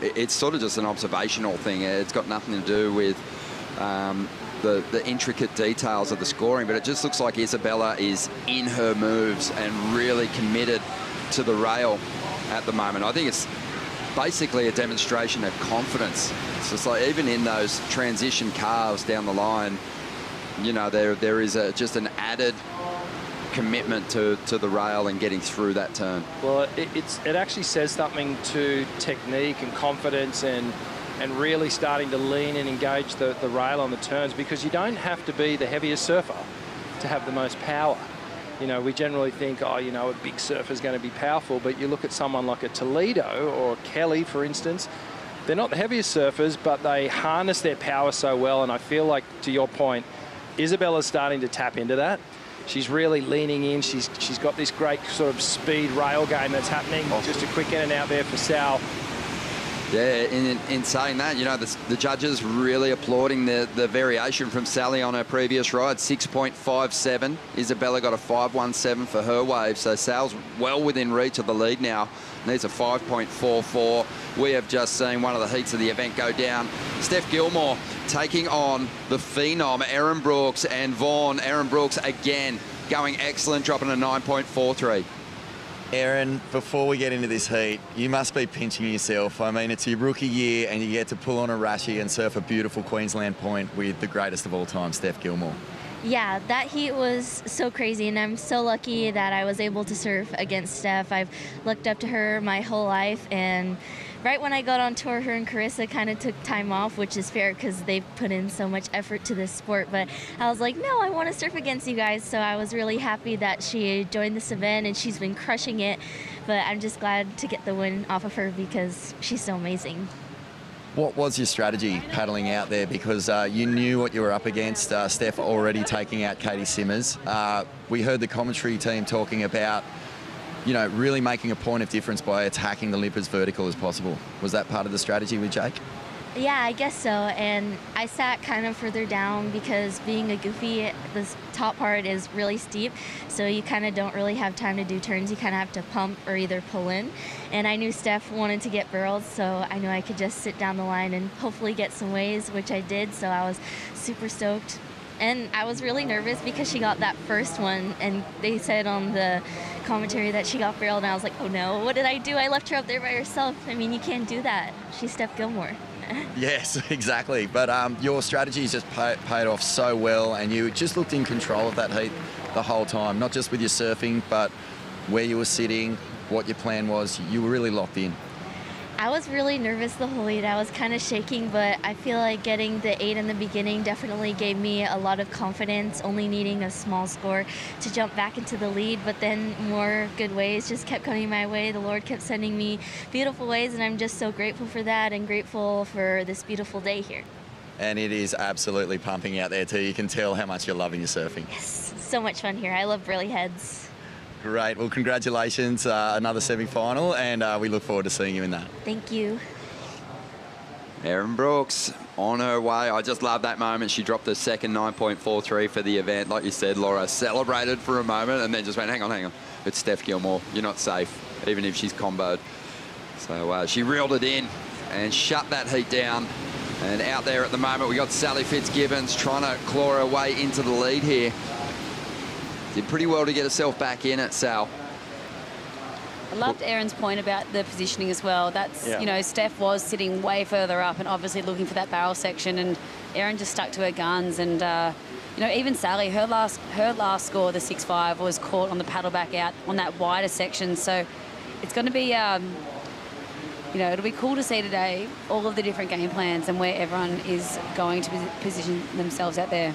it's sort of just an observational thing. It's got nothing to do with the intricate details of the scoring, but it just looks like Isabella is in her moves and really committed to the rail at the moment. I think it's basically a demonstration of confidence. It's just like even in those transition carves down the line, there is just an added commitment to the rail and getting through that turn. Well, it actually says something to technique and confidence and really starting to lean and engage the rail on the turns, because you don't have to be the heaviest surfer to have the most power. We generally think, a big surfer is going to be powerful, but you look at someone like a Toledo or a Kelly, for instance, they're not the heaviest surfers, but they harness their power so well, and I feel like, to your point, Isabella's starting to tap into that. She's really leaning in. She's got this great sort of speed rail game that's happening. Just a quick in and out there for Sal. Yeah, in saying that, the judges really applauding the variation from Sally on her previous ride, 6.57. Isabella got a 5.17 for her wave, so Sal's well within reach of the lead now. Needs a 5.44. We have just seen one of the heats of the event go down. Steph Gilmore taking on the phenom, Erin Brooks and Vaughan. Erin Brooks again going excellent, dropping a 9.43. Erin, before we get into this heat, you must be pinching yourself. I mean, it's your rookie year and you get to pull on a Rashi and surf a beautiful Queensland point with the greatest of all time, Steph Gilmore. Yeah, that heat was so crazy, and I'm so lucky that I was able to surf against Steph. I've looked up to her my whole life, and right when I got on tour, her and Carissa kind of took time off, which is fair because they've put in so much effort to this sport. But I was like, no, I want to surf against you guys. So I was really happy that she joined this event, and she's been crushing it. But I'm just glad to get the win off of her because she's so amazing. What was your strategy paddling out there? Because you knew what you were up against. Steph already taking out Katie Simmers. We heard the commentary team talking about, really making a point of difference by attacking the lip as vertical as possible. Was that part of the strategy with Jake? Yeah, I guess so. And I sat kind of further down because being a goofy, this top part is really steep. So you kind of don't really have time to do turns. You kind of have to pump or either pull in. And I knew Steph wanted to get barreled, so I knew I could just sit down the line and hopefully get some waves, which I did. So I was super stoked. And I was really nervous because she got that first one, and they said on the commentary that she got barreled, and I was like, oh no, what did I do? I left her up there by herself. I mean, you can't do that. She's Steph Gilmore. Yes, exactly. But your strategies just paid off so well, and you just looked in control of that heat the whole time, not just with your surfing, but where you were sitting, what your plan was. You were really locked in. I was really nervous the whole heat. I was kind of shaking, but I feel like getting the 8 in the beginning definitely gave me a lot of confidence, only needing a small score to jump back into the lead. But then more good waves just kept coming my way. The Lord kept sending me beautiful waves, and I'm just so grateful for that and grateful for this beautiful day here. And it is absolutely pumping out there too. You can tell how much you're loving your surfing. Yes, so much fun here. I love Burleigh Heads. Great. Well, congratulations. Another semi-final, and we look forward to seeing you in that. Thank you. Erin Brooks on her way. I just love that moment. She dropped the second 9.43 for the event. Like you said, Laura celebrated for a moment and then just went, hang on. It's Steph Gilmore. You're not safe, even if she's comboed. So she reeled it in and shut that heat down. And out there at the moment, we got Sally Fitzgibbons trying to claw her way into the lead here. Did pretty well to get herself back in at Sal. I loved Erin's point about the positioning as well. That's, Steph was sitting way further up and obviously looking for that barrel section, and Erin just stuck to her guns. And, even Sally, her last score, the 6.5, was caught on the paddle back out on that wider section. So it's going to be, it'll be cool to see today all of the different game plans and where everyone is going to position themselves out there.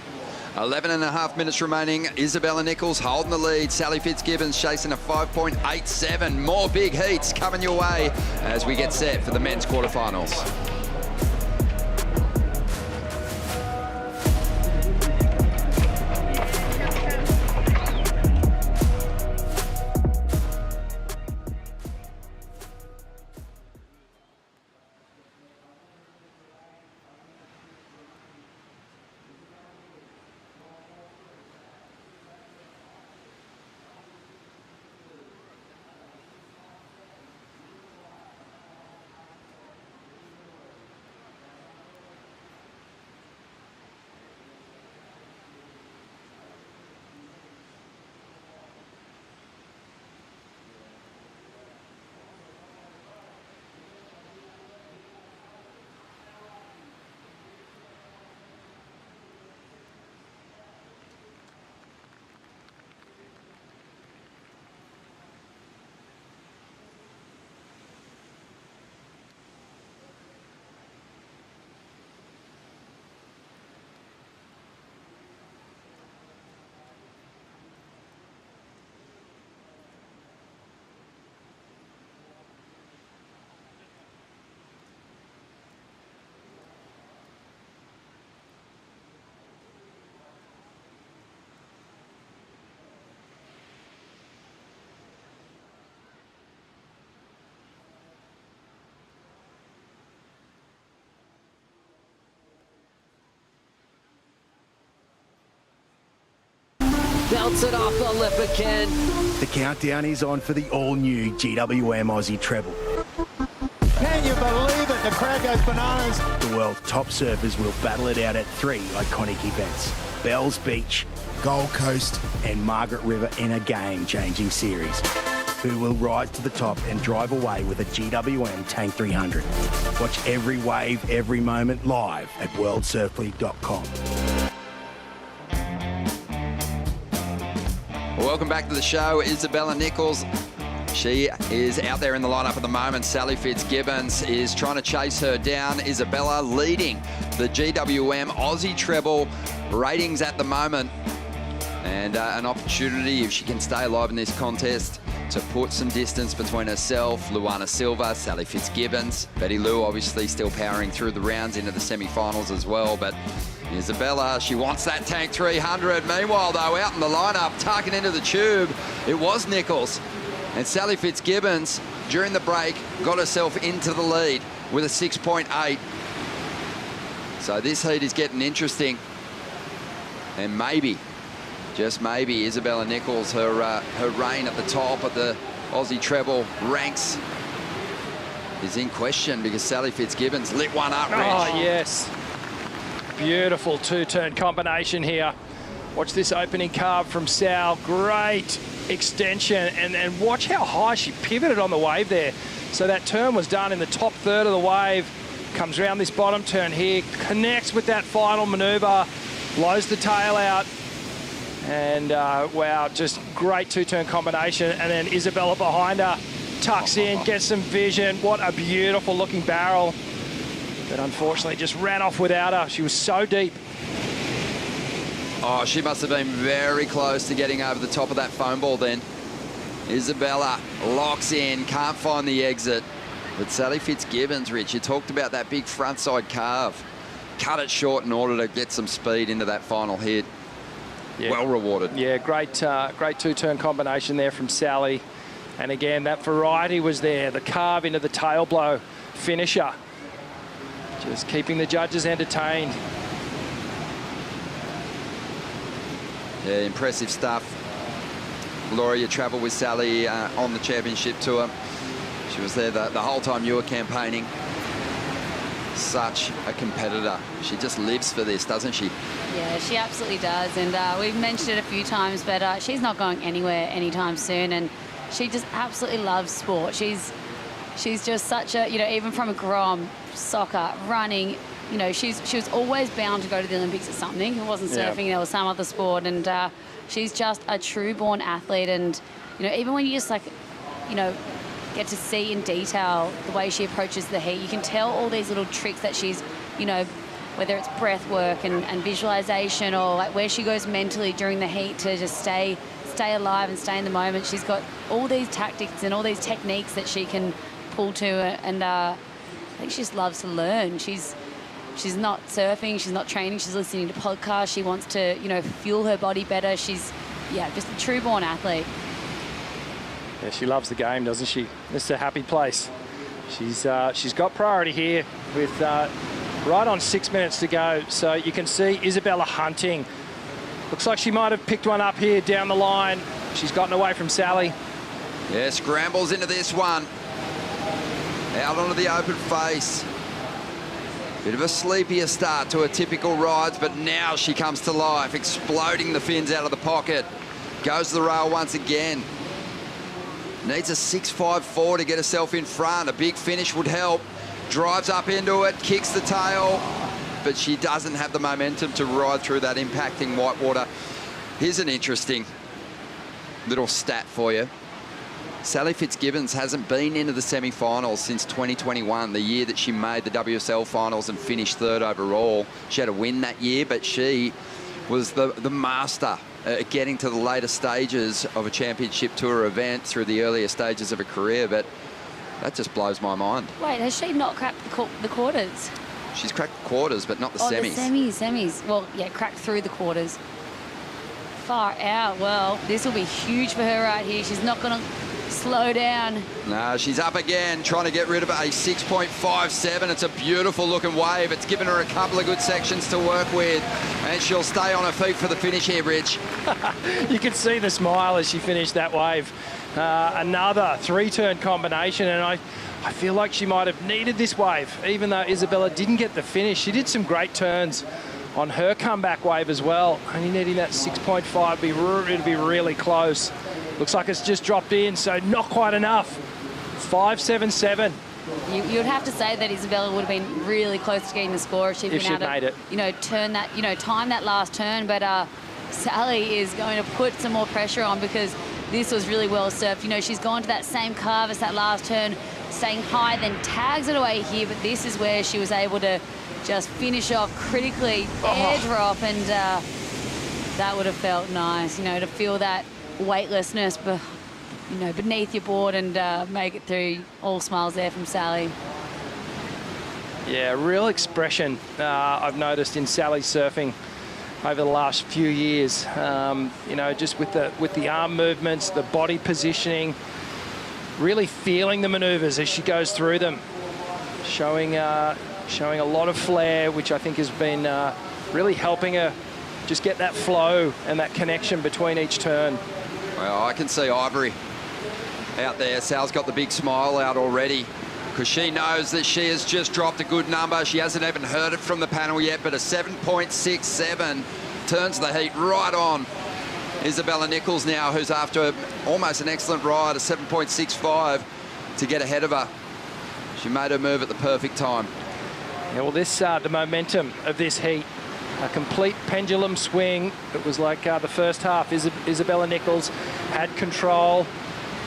11.5 minutes remaining. Isabella Nicholls holding the lead. Sally Fitzgibbons chasing a 5.87. More big heats coming your way as we get set for the men's quarterfinals. belts it off the lip again. The countdown is on for the all-new GWM Aussie treble. Can you believe it? The crowd goes bananas. The world's top surfers will battle it out at 3 iconic events. Bells Beach, Gold Coast and Margaret River in a game-changing series. Who will rise to the top and drive away with a GWM Tank 300? Watch every wave, every moment live at worldsurfleague.com. Welcome back to the show, Isabella Nicholls. She is out there in the lineup at the moment. Sally Fitzgibbons is trying to chase her down. Isabella leading the GWM Aussie treble ratings at the moment. And an opportunity, if she can stay alive in this contest, to put some distance between herself, Luana Silva, Sally Fitzgibbons. Betty Lou obviously still powering through the rounds into the semi-finals as well. But Isabella, she wants that Tank 300. Meanwhile, though, out in the lineup, tucking into the tube, it was Nicholls. And Sally Fitzgibbons, during the break, got herself into the lead with a 6.8. So this heat is getting interesting. And maybe, just maybe, Isabella Nicholls, her reign at the top of the Aussie treble ranks is in question because Sally Fitzgibbons lit one up, Rich. Oh, yes. Beautiful two-turn combination here. Watch this opening carve from Sal. Great extension. And watch how high she pivoted on the wave there. So that turn was done in the top third of the wave. Comes around this bottom turn here. Connects with that final manoeuvre. Blows the tail out. And wow, just great two-turn combination. And then Isabella behind her tucks in, gets some vision. What a beautiful looking barrel. But unfortunately just ran off without her. She was so deep. Oh, she must have been very close to getting over the top of that foam ball then. Isabella locks in, can't find the exit. But Sally Fitzgibbons, Rich, you talked about that big frontside carve. Cut it short in order to get some speed into that final hit. Yeah. Well rewarded. Yeah, great two-turn combination there from Sally. And again, that variety was there. The carve into the tail blow finisher. Just keeping the judges entertained. Yeah, impressive stuff. Laura, you travelled with Sally on the championship tour. She was there the whole time you were campaigning. Such a competitor. She just lives for this, doesn't she? Yeah, she absolutely does. And we've mentioned it a few times, but she's not going anywhere anytime soon. And she just absolutely loves sport. She's just such a, even from a grom, soccer, running, she was always bound to go to the Olympics at something. It wasn't surfing, there was some other sport. And she's just a true-born athlete. And, even when you just get to see in detail the way she approaches the heat, you can tell all these little tricks that she's, whether it's breath work and visualization or like where she goes mentally during the heat to just stay alive and stay in the moment. She's got all these tactics and all these techniques that she can pull to, and I think she just loves to learn. She's not surfing, she's not training, she's listening to podcasts. She wants to, fuel her body better. She's, just a true-born athlete. Yeah, she loves the game, doesn't she? This is a happy place. She's got priority here with right on 6 minutes to go. So you can see Isabella hunting. Looks like she might have picked one up here down the line. She's gotten away from Sally. Yeah, scrambles into this one. Out onto the open face. Bit of a sleepier start to her typical rides, but now she comes to life, exploding the fins out of the pocket. Goes to the rail once again. Needs a 6.54 to get herself in front. A big finish would help. Drives up into it, kicks the tail, but she doesn't have the momentum to ride through that impacting whitewater. Here's an interesting little stat for you. Sally Fitzgibbons hasn't been into the semi-finals since 2021, the year that she made the WSL finals and finished third overall. She had a win that year, but she was the master at getting to the later stages of a championship tour event through the earlier stages of her career, but that just blows my mind. Wait, has she not cracked the quarters? She's cracked the quarters, but not the semis. The semis. Well, yeah, cracked through the quarters. Far out. Well, this will be huge for her right here. She's not going to slow down. No, she's up again, trying to get rid of a 6.57. It's a beautiful looking wave. It's given her a couple of good sections to work with, and she'll stay on her feet for the finish here, Rich. You can see the smile as she finished that wave. Another 3-turn combination, and I feel like she might have needed this wave, even though Isabella didn't get the finish. She did some great turns on her comeback wave as well. Only needing that 6.5 to be really close. Looks like it's just dropped in, so not quite enough. 5.77. You'd have to say that Isabella would have been really close to getting the score if she'd been able to, made it. Turn that, time that last turn. But Sally is going to put some more pressure on because this was really well surfed. She's gone to that same carve as that last turn, staying high, then tags it away here. But this is where she was able to just finish off critically, airdrop, and that would have felt nice, to feel that weightlessness, beneath your board and make it through. All smiles there from Sally. Yeah, real expression I've noticed in Sally's surfing over the last few years. Just with the arm movements, the body positioning, really feeling the maneuvers as she goes through them, showing a lot of flair, which I think has been really helping her just get that flow and that connection between each turn. Well, I can see Ivory out there. Sal's got the big smile out already because she knows that she has just dropped a good number. She hasn't even heard it from the panel yet, but a 7.67 turns the heat right on. Isabella Nicholls now, who's after almost an excellent ride, a 7.65 to get ahead of her. She made her move at the perfect time. Yeah, well, the momentum of this heat, a complete pendulum swing. It was like the first half. Isabella Nicholls had control,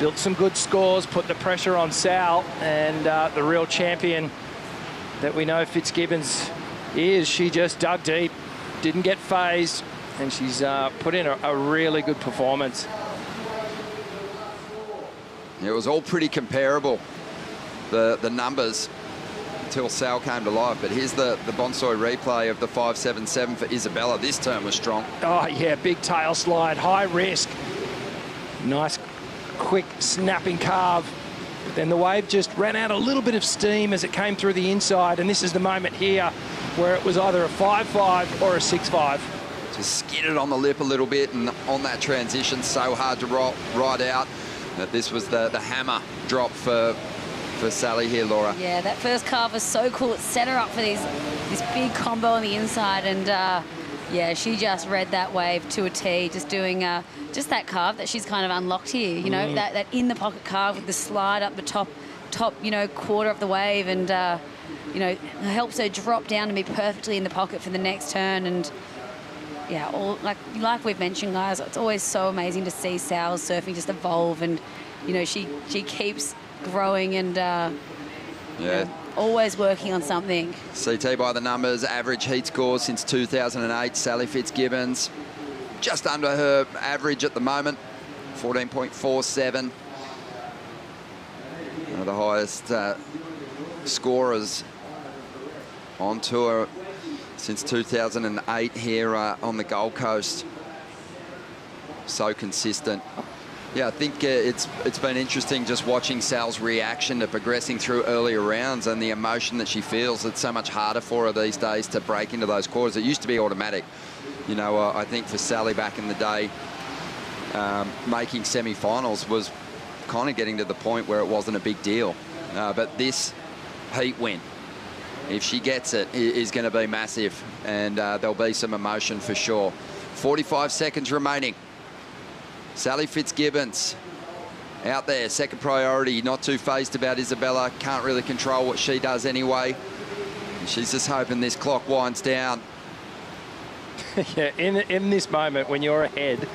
built some good scores, put the pressure on Sal, and the real champion that we know Fitzgibbons is, she just dug deep, didn't get phased, and she's put in a really good performance. It was all pretty comparable, the numbers, until Sal came to life. But here's the Bonsoy replay of the 5.77 for Isabella. This turn was strong. Oh, yeah, big tail slide, high risk. Nice, quick, snapping carve. But then the wave just ran out a little bit of steam as it came through the inside, and this is the moment here where it was either a 5.5 or a 6.5. Just skidded on the lip a little bit, and on that transition, so hard to ride out, that this was the hammer drop for Sally here, Laura. Yeah, that first carve was so cool. It set her up for this big combo on the inside, and yeah, she just read that wave to a T, just doing just that carve that she's kind of unlocked here. That in the pocket carve with the slide up the top quarter of the wave, and it helps her drop down and be perfectly in the pocket for the next turn. And yeah, like we've mentioned, guys, it's always so amazing to see Sal's surfing just evolve, and she keeps growing and always working on something. CT by the numbers, average heat score since 2008. Sally Fitzgibbons just under her average at the moment, 14.47. One of the highest scorers on tour since 2008 here on the Gold Coast. So consistent. Yeah, I think it's been interesting just watching Sal's reaction to progressing through earlier rounds and the emotion that she feels. It's so much harder for her these days to break into those quarters. It used to be automatic. I think for Sally back in the day, making semi-finals was kind of getting to the point where it wasn't a big deal. But this heat win, if she gets it, is going to be massive, and there'll be some emotion for sure. 45 seconds remaining. Sally Fitzgibbons out there, second priority, not too phased about Isabella, can't really control what she does anyway. And she's just hoping this clock winds down. Yeah, in this moment when you're ahead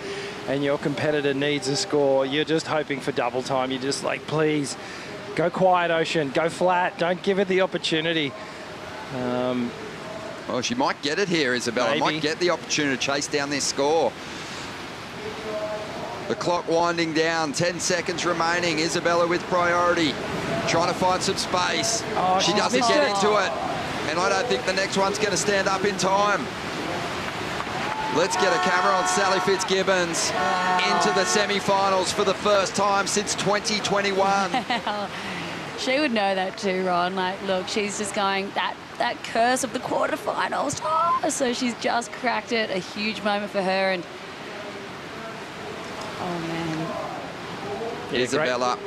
and your competitor needs a score, you're just hoping for double time. You're just like, please, go quiet, Ocean, go flat, don't give it the opportunity. Well, she might get it here, Isabella. Maybe. Might get the opportunity to chase down this score. The clock winding down, 10 seconds remaining. Isabella with priority, trying to find some space. Oh, she doesn't get into it, and I don't think the next one's going to stand up in time. Let's get a camera on Sally Fitzgibbons into the semi-finals for the first time since 2021. Wow. She would know that too, Ron. Like, look, she's just going, that curse of the quarterfinals. Oh, so she's just cracked it. A huge moment for her. And oh, man. Yeah, Isabella.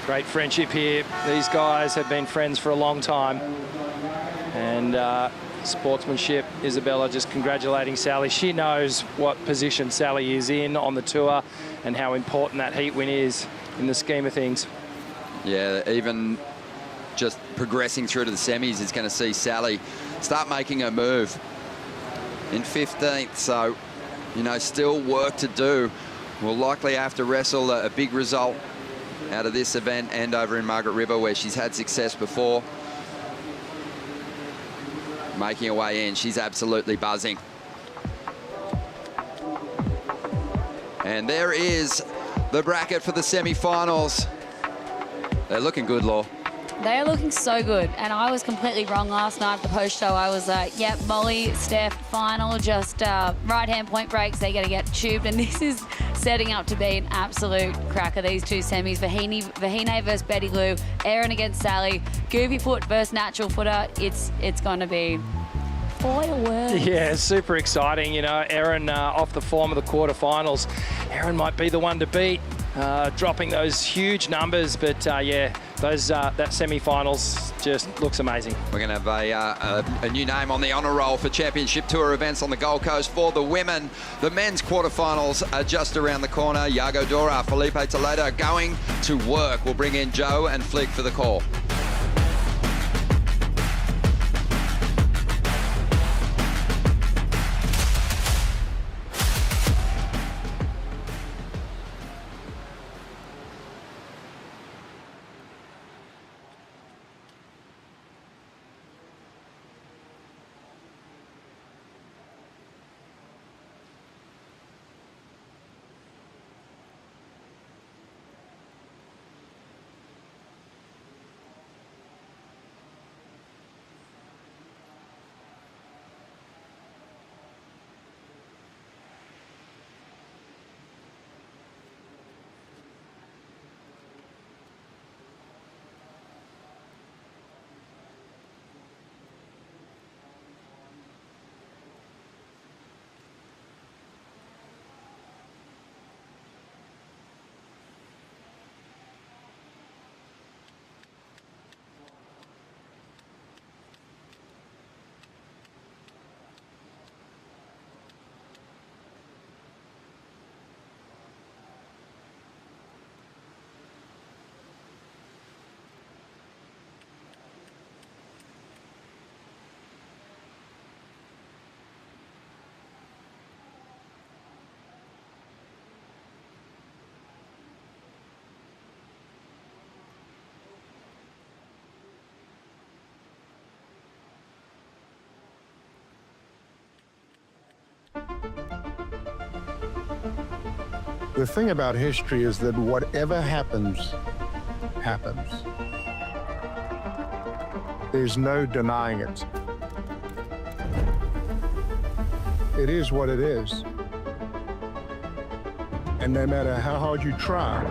Great friendship here. These guys have been friends for a long time. And sportsmanship, Isabella just congratulating Sally. She knows what position Sally is in on the tour and how important that heat win is in the scheme of things. Yeah, even just progressing through to the semis is going to see Sally start making her move in 15th. So, you know, still work to do. We'll likely have to wrestle a big result out of this event and over in Margaret River where she's had success before. Making her way in, she's absolutely buzzing. And there is the bracket for the semi-finals. They're looking good, Law. They are looking so good. And I was completely wrong last night at the post show. I was like, yep, Molly, Steph, final, just right-hand point breaks. They're going to get tubed. And this is setting up to be an absolute cracker, these two semis. Vahine versus Betty Lou, Erin against Sally, Goofy Foot versus Natural Footer. It's going to be fireworks. Yeah, super exciting. You know, Erin off the form of the quarterfinals. Erin might be the one to beat. Dropping those huge numbers, but yeah, those that semi-finals just looks amazing. We're going to have a new name on the honour roll for Championship Tour events on the Gold Coast for the women. The men's quarterfinals are just around the corner. Iago Dora, Felipe Toledo going to work. We'll bring in Joe and Flick for the call. The thing about history is that whatever happens, happens. There's no denying it. It is what it is. And no matter how hard you try,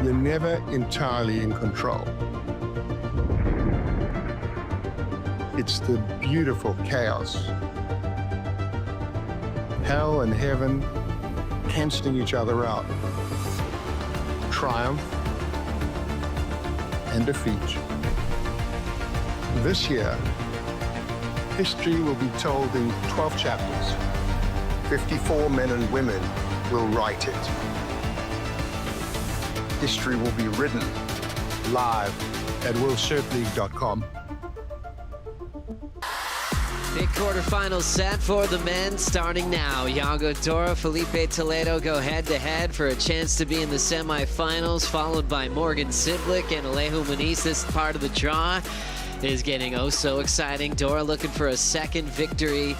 you're never entirely in control. It's the beautiful chaos. Hell and heaven cancelling each other out. Triumph and defeat. This year, history will be told in 12 chapters. 54 men and women will write it. History will be written live at worldsurfleague.com. Big quarterfinals set for the men starting now. Iago Dora, Felipe Toledo go head-to-head for a chance to be in the semifinals, followed by Morgan Siblick and Alejo Muniz. This part of the draw is getting oh so exciting. Dora looking for a second victory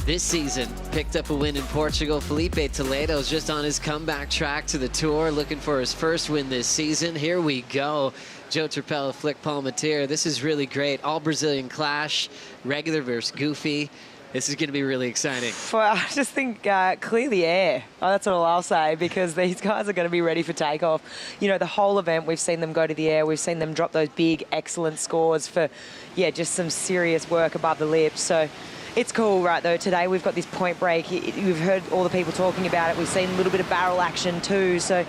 this season. Picked up a win in Portugal. Felipe Toledo's just on his comeback track to the tour, looking for his first win this season. Here we go. Joe Turpel, Flick Palmatier. This is really great. All Brazilian clash, regular versus goofy. This is going to be really exciting. Well, I just think clear the air. Oh, that's all I'll say, because these guys are going to be ready for takeoff. You know, the whole event, we've seen them go to the air. We've seen them drop those big, excellent scores for, yeah, just some serious work above the lips. So it's cool, right, though. Today we've got this point break. We've heard all the people talking about it. We've seen a little bit of barrel action too. So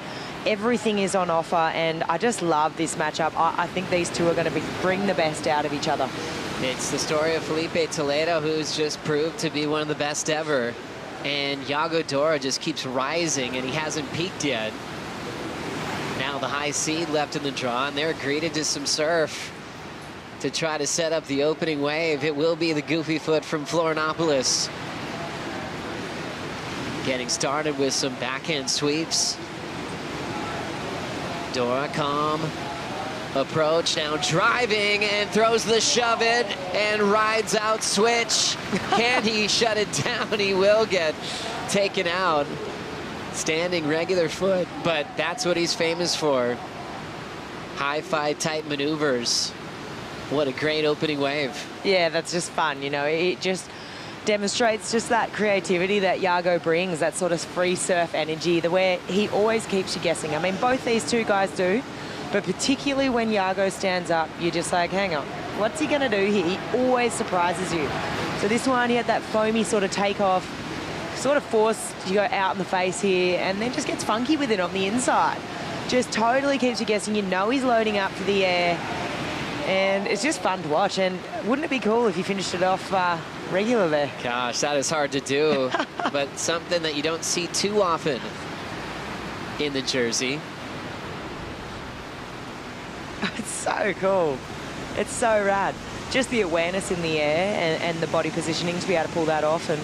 everything is on offer, and I just love this matchup. I think these two are going to bring the best out of each other. It's the story of Felipe Toledo, who's just proved to be one of the best ever. And Yago Dora just keeps rising, and he hasn't peaked yet. Now the high seed left in the draw, and they're greeted to some surf to try to set up the opening wave. It will be the goofy foot from Florianopolis. Getting started with some backhand sweeps. Dora calm. Approach, now driving, and throws the shove it and rides out switch. Can he shut it down? He will get taken out. Standing regular foot, but that's what he's famous for. High-fi type maneuvers. What a great opening wave. Yeah, that's just fun, you know. It just demonstrates just that creativity that Yago brings, that sort of free surf energy, the way he always keeps you guessing. I mean, both these two guys do. But particularly when Yago stands up, you're just like, hang on, what's he going to do here? He always surprises you. So this one, he had that foamy sort of takeoff, sort of forced you go out in the face here, and then just gets funky with it on the inside. Just totally keeps you guessing. You know he's loading up for the air, and it's just fun to watch. And wouldn't it be cool if you finished it off regular there? Gosh, that is hard to do, but something that you don't see too often in the jersey. It's so cool. It's so rad. Just the awareness in the air and the body positioning to be able to pull that off. And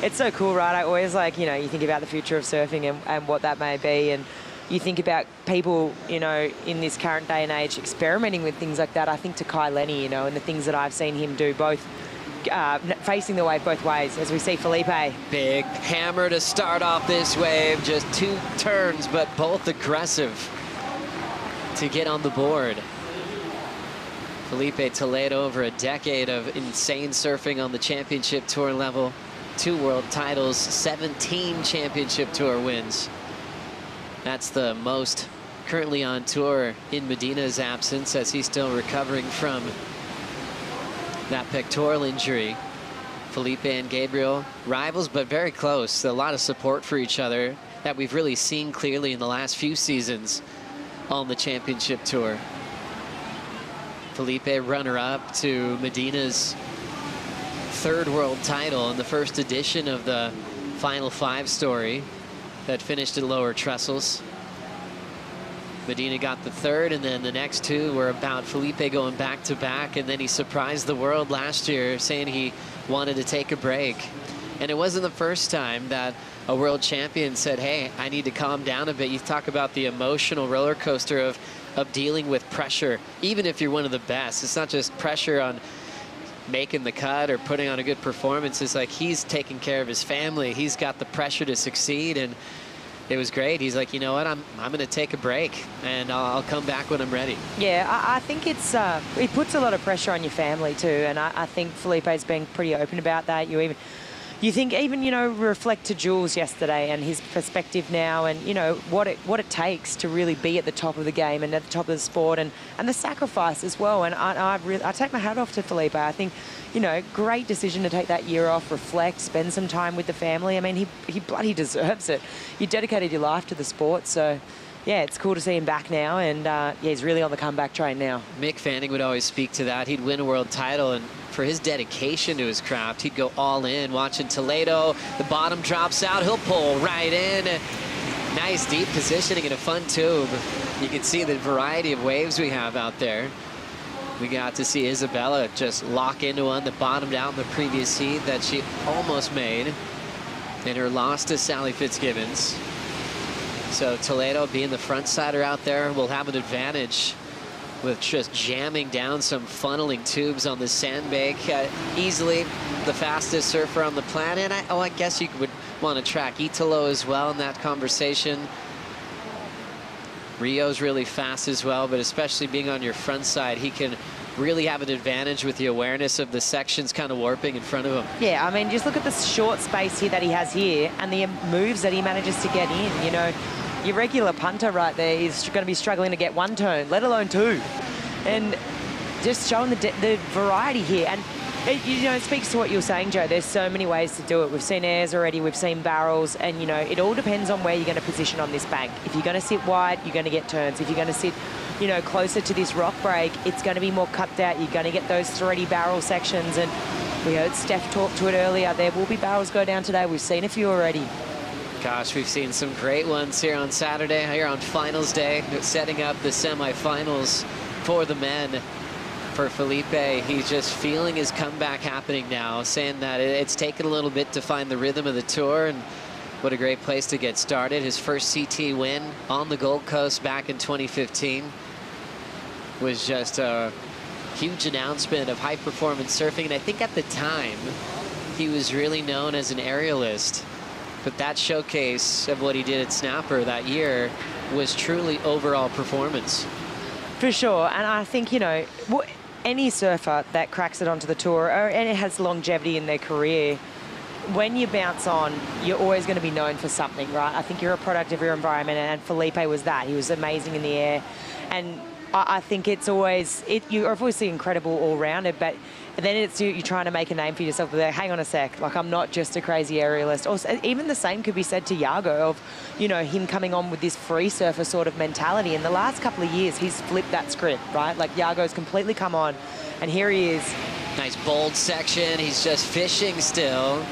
it's so cool, right? I always like, you know, you think about the future of surfing and what that may be. And you think about people, you know, in this current day and age experimenting with things like that. I think to Kai Lenny, you know, and the things that I've seen him do, both facing the wave both ways, as we see Felipe. Big hammer to start off this wave. Just 2 turns, but both aggressive to get on the board. Felipe Toledo, over a decade of insane surfing on the championship tour level. 2 world titles, 17 championship tour wins. That's the most currently on tour in Medina's absence, as he's still recovering from that pectoral injury. Felipe and Gabriel, rivals, but very close. A lot of support for each other that we've really seen clearly in the last few seasons on the championship tour. Felipe, runner-up to Medina's 3rd world title in the first edition of the Final 5 story that finished at lower trestles. Medina got the 3rd, and then the next 2 were about Felipe going back-to-back, and then he surprised the world last year saying he wanted to take a break. And it wasn't the first time that a world champion said, hey, I need to calm down a bit. You talk about the emotional roller coaster of dealing with pressure, even if you're one of the best. It's not just pressure on making the cut or putting on a good performance. It's like he's taking care of his family. He's got the pressure to succeed, and it was great. He's like, you know what, I'm going to take a break, and I'll come back when I'm ready. Yeah, I think it's it puts a lot of pressure on your family too, and I think Felipe's been pretty open about that. You think even, you know, reflect to Jules yesterday and his perspective now, and, you know, what it takes to really be at the top of the game and at the top of the sport, and the sacrifice as well. And I take my hat off to Felipe. I think, you know, great decision to take that year off, reflect, spend some time with the family. I mean, he bloody deserves it. You dedicated your life to the sport, so yeah, it's cool to see him back now, and yeah, he's really on the comeback train now. Mick Fanning would always speak to that. He'd win a world title, and for his dedication to his craft, he'd go all in. Watching Toledo, the bottom drops out, he'll pull right in. Nice deep positioning in a fun tube. You can see the variety of waves we have out there. We got to see Isabella just lock into one that bottomed out in the previous heat that she almost made in her loss to Sally Fitzgibbons. So Toledo, being the front sider out there, will have an advantage with just jamming down some funneling tubes on the sandbank. Easily the fastest surfer on the planet. I guess you would want to track Italo as well in that conversation. Rio's really fast as well, but especially being on your front side, he can really have an advantage with the awareness of the sections kind of warping in front of him. Yeah, I mean, just look at the short space here that he has here and the moves that he manages to get in. You know, your regular punter right there is going to be struggling to get one turn, let alone two. And just showing the variety here. And it speaks to what you're saying, Joe. There's so many ways to do it. We've seen airs already, we've seen barrels, and, you know, it all depends on where you're going to position on this bank. If you're going to sit wide, you're going to get turns. If you're going to sit, you know, closer to this rock break, it's going to be more cut out. You're going to get those thready barrel sections. And we heard Steph talk to it earlier. There will be barrels go down today. We've seen a few already. Gosh, we've seen some great ones here on Saturday, here on finals day, setting up the semifinals for the men. For Felipe, he's just feeling his comeback happening now, saying that it's taken a little bit to find the rhythm of the tour, and what a great place to get started. His first CT win on the Gold Coast back in 2015 was just a huge announcement of high-performance surfing, and I think at the time he was really known as an aerialist, but that showcase of what he did at Snapper that year was truly overall performance. For sure, and I think, you know, any surfer that cracks it onto the tour and it has longevity in their career, when you bounce on, you're always going to be known for something, right? I think you're a product of your environment, and Felipe was that. He was amazing in the air, and I think it's always, you're obviously incredible all-rounded, but then it's you're trying to make a name for yourself. But like, hang on a sec, like, I'm not just a crazy aerialist. Also, even the same could be said to Iago of, you know, him coming on with this free surfer sort of mentality. In the last couple of years, he's flipped that script, right? Like, Iago's completely come on, and here he is. Nice bold section. He's just fishing still.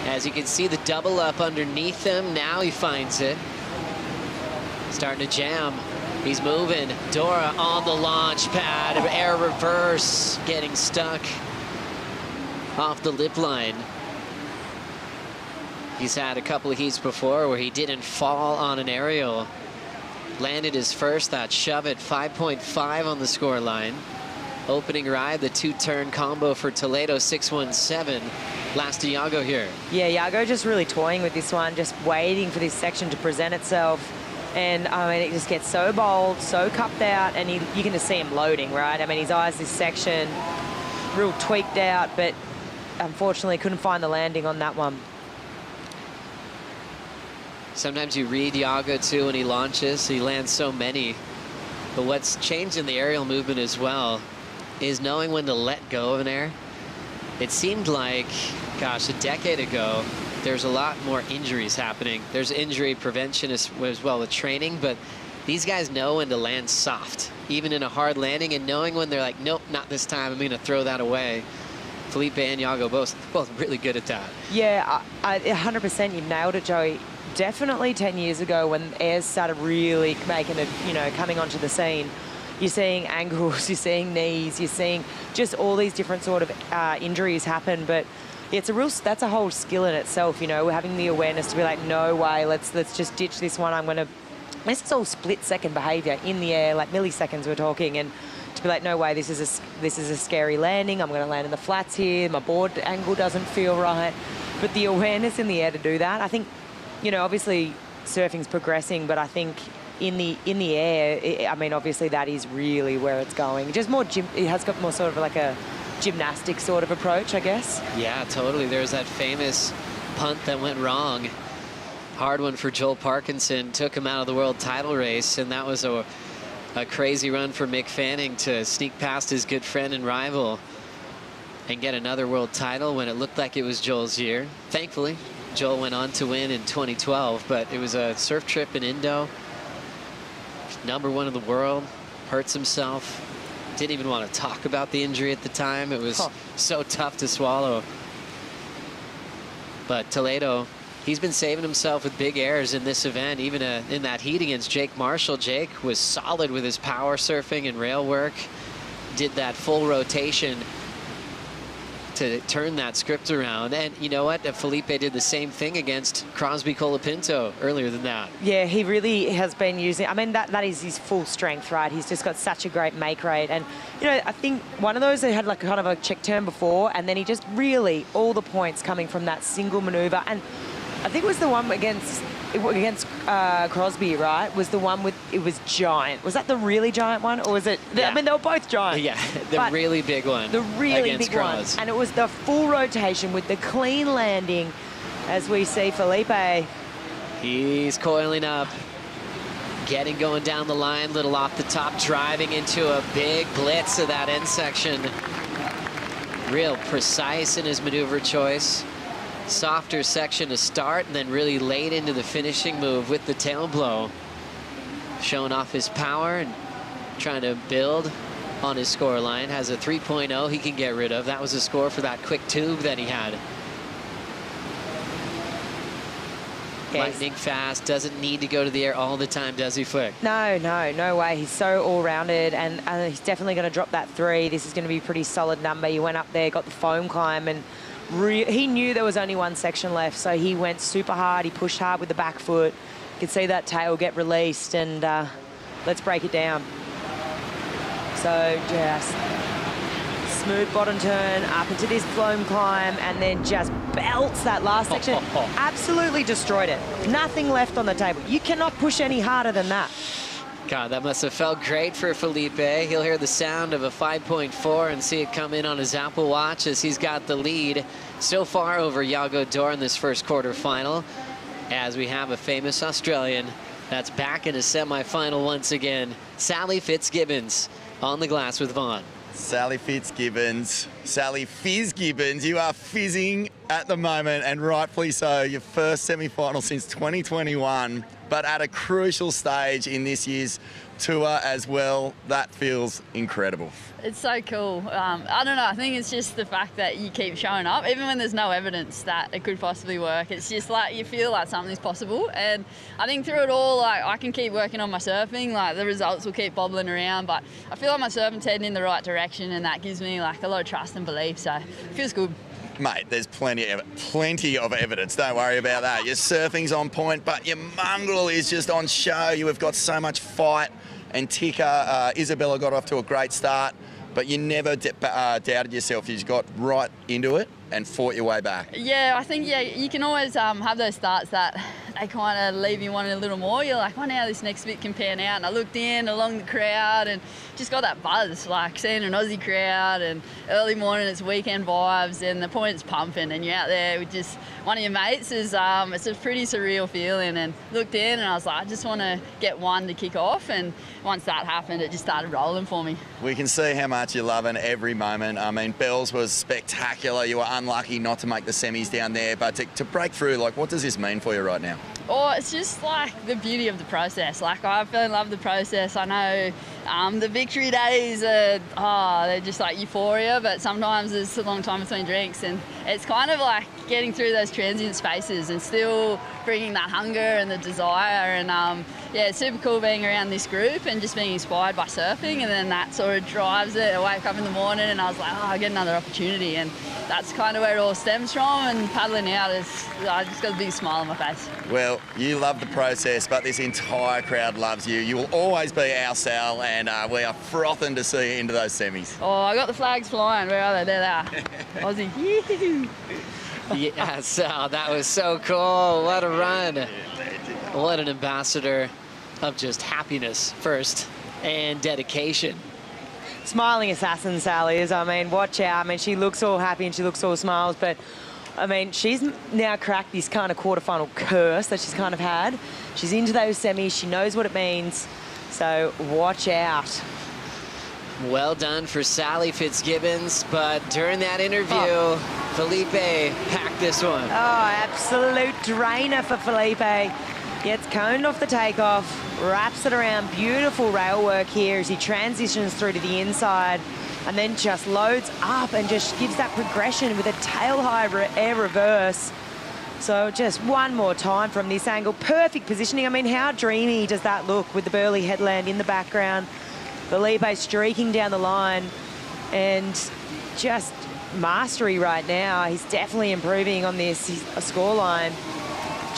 As you can see the double up underneath him. Now he finds it. Starting to jam. He's moving. Dora on the launch pad. Air reverse. Getting stuck off the lip line. He's had a couple of heats before where he didn't fall on an aerial. Landed his first, that shove at 5.5 on the score line. Opening ride, the two-turn combo for Toledo, 617. Last to Iago here. Yeah, Iago just really toying with this one, just waiting for this section to present itself. And I mean, it just gets so bold, so cupped out, and you can just see him loading, right? I mean, his eyes this section, real tweaked out, but unfortunately couldn't find the landing on that one. Sometimes you read Iago too when he launches. He lands so many. But what's changed in the aerial movement as well is knowing when to let go of an air. It seemed like, gosh, a decade ago, there's a lot more injuries happening. There's injury prevention as well with training, but these guys know when to land soft, even in a hard landing, and knowing when they're like, nope, not this time, I'm gonna throw that away. Felipe and Iago both really good at that. Yeah, 100%, you've nailed it, Joey. Definitely 10 years ago when airs started really making it, you know, coming onto the scene, you're seeing ankles, you're seeing knees, you're seeing just all these different sort of injuries happen. But it's that's a whole skill in itself, you know. We're having the awareness to be like, no way, let's just ditch this one. This is all split-second behaviour in the air, like milliseconds we're talking, and to be like, no way, this is a scary landing. I'm going to land in the flats here. My board angle doesn't feel right. But the awareness in the air to do that, I think, you know, obviously surfing's progressing, but I think in the air, I mean, obviously that is really where it's going. Just more it has got more sort of like a gymnastic sort of approach, I guess. Yeah, totally. There's that famous punt that went wrong. Hard one for Joel Parkinson, took him out of the world title race, and that was a crazy run for Mick Fanning to sneak past his good friend and rival and get another world title when it looked like it was Joel's year. Thankfully, Joel went on to win in 2012, but it was a surf trip in Indo. #1 in the world, hurts himself. Didn't even want to talk about the injury at the time. It was so tough to swallow. But Toledo, he's been saving himself with big airs in this event, even in that heat against Jake Marshall. Jake was solid with his power surfing and rail work. Did that full rotation to turn that script around. And you know what? Felipe did the same thing against Crosby Colapinto earlier than that. Yeah, he really has been using, I mean, that is his full strength, right? He's just got such a great make rate. And, you know, I think one of those that had like kind of a check turn before, and then he just really, all the points coming from that single maneuver. And I think it was the one against against Crosby, right, was the one with, it was giant. Was that the really giant one, or was it? Yeah. I mean, they were both giant. Yeah, the really big one. The really against big Cross. one. And it was the full rotation with the clean landing, as we see Felipe. He's coiling up, getting going down the line, little off the top, driving into a big blitz of that end section. Real precise in his maneuver choice. Softer section to start, and then really late into the finishing move with the tail blow. Showing off his power and trying to build on his score line. Has a 3.0 he can get rid of. That was a score for that quick tube that he had. Lightning fast, doesn't need to go to the air all the time, does he, Flick? No way. He's so all-rounded, and he's definitely going to drop that 3. This is going to be a pretty solid number. He went up there, got the foam climb, and he knew there was only one section left, so he went super hard. He pushed hard with the back foot. You could see that tail get released, and let's break it down. So just smooth bottom turn up into this foam climb, and then just belts that last section. Absolutely destroyed it. Nothing left on the table. You cannot push any harder than that. God, that must have felt great for Felipe. He'll hear the sound of a 5.4 and see it come in on his Apple Watch as he's got the lead so far over Iago Dora in this first quarterfinal, as we have a famous Australian that's back in a semifinal once again. Sally Fitzgibbons on the glass with Vaughn. Sally Fitzgibbons, Sally Fitzgibbons, you are fizzing at the moment, and rightfully so. Your first semi-final since 2021, but at a crucial stage in this year's tour as well. That feels incredible. It's so cool. I don't know, I think it's just the fact that you keep showing up, even when there's no evidence that it could possibly work. It's just like you feel like something's possible, and I think through it all, like, I can keep working on my surfing, like the results will keep bobbling around, but I feel like my surfing's heading in the right direction, and that gives me like a lot of trust and belief, so it feels good. Mate, there's plenty of evidence. Don't worry about that. Your surfing's on point, but your mongrel is just on show. You have got so much fight and ticker. Isabella got off to a great start, but you never doubted yourself. You just got right into it and fought your way back. Yeah, I think, you can always have those starts that they kind of leave you wanting a little more. You're like, I wonder how this next bit can pan out. And I looked in along the crowd and just got that buzz, like seeing an Aussie crowd, and early morning, it's weekend vibes, and the point's pumping, and you're out there with just one of your mates. It's a pretty surreal feeling, and looked in and I was like, I just want to get one to kick off, and once that happened, it just started rolling for me. We can see how much you're loving every moment. I mean, Bells was spectacular. You were unlucky not to make the semis down there, but to break through, like, what does this mean for you right now? Oh, it's just like the beauty of the process. Like, I fell in love with the process. I know the victory days are, they're just like euphoria, but sometimes there's a long time between drinks, and it's kind of like getting through those transient spaces and still bringing that hunger and the desire, and it's super cool being around this group and just being inspired by surfing, and then that sort of drives it. I wake up in the morning and I was like, I get another opportunity, and that's kind of where it all stems from, and paddling out I just got a big smile on my face. Well, you love the process, but this entire crowd loves you. You will always be our Sal, and we are frothing to see you into those semis. Oh, I got the flags flying. Where are they? There they are. Aussie. Yeah, Sal, that was so cool. What a run. What an ambassador of just happiness first and dedication. Smiling assassin, Sally is. I mean, watch out. I mean, she looks all happy and she looks all smiles, but I mean, she's now cracked this kind of quarterfinal curse that she's kind of had. She's into those semis. She knows what it means. So watch out. Well done for Sally Fitzgibbons, but during that interview, Felipe packed this one. Oh, absolute drainer for Felipe. Gets coned off the takeoff, wraps it around. Beautiful rail work here as he transitions through to the inside, and then just loads up and just gives that progression with a tail high air reverse. So just one more time from this angle. Perfect positioning. I mean, how dreamy does that look with the Burleigh headland in the background? Felipe streaking down the line, and just mastery right now. He's definitely improving on this scoreline.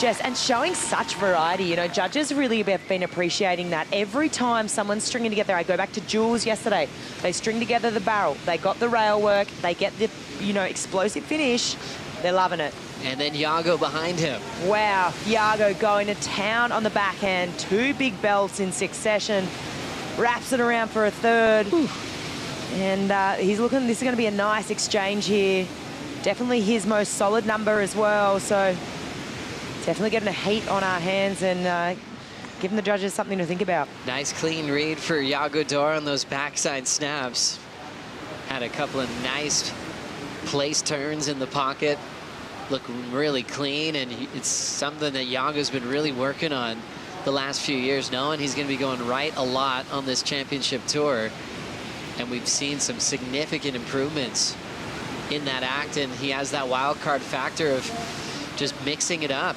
Jess, and showing such variety. You know, judges really have been appreciating that. Every time someone's stringing together, I go back to Jules yesterday, they string together the barrel, they got the rail work, they get the, you know, explosive finish, they're loving it. And then Iago behind him. Wow, Iago going to town on the backhand, 2 big belts in succession, wraps it around for a third. Whew. And he's looking, this is going to be a nice exchange here. Definitely his most solid number as well, so definitely getting a heat on our hands and giving the judges something to think about. Nice clean read for Iago Dora on those backside snaps. Had a couple of nice place turns in the pocket. Look really clean, and it's something that Iago's been really working on the last few years, knowing he's going to be going right a lot on this championship tour. And we've seen some significant improvements in that act, and he has that wild card factor of just mixing it up.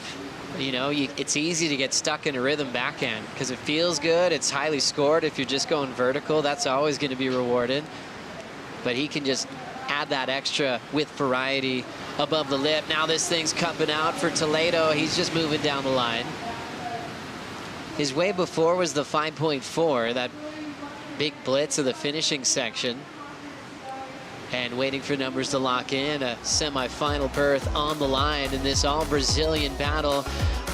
You know, it's easy to get stuck in a rhythm backhand because it feels good, it's highly scored. If you're just going vertical, that's always going to be rewarded. But he can just add that extra with variety above the lip. Now this thing's cupping out for Toledo. He's just moving down the line. His way before was the 5.4, that big blitz of the finishing section. And waiting for numbers to lock in. A semi-final berth on the line in this all-Brazilian battle.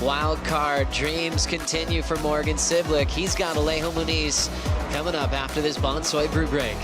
Wild card dreams continue for Morgan Siblick. He's got Alejo Muniz coming up after this Bonsoy brew break.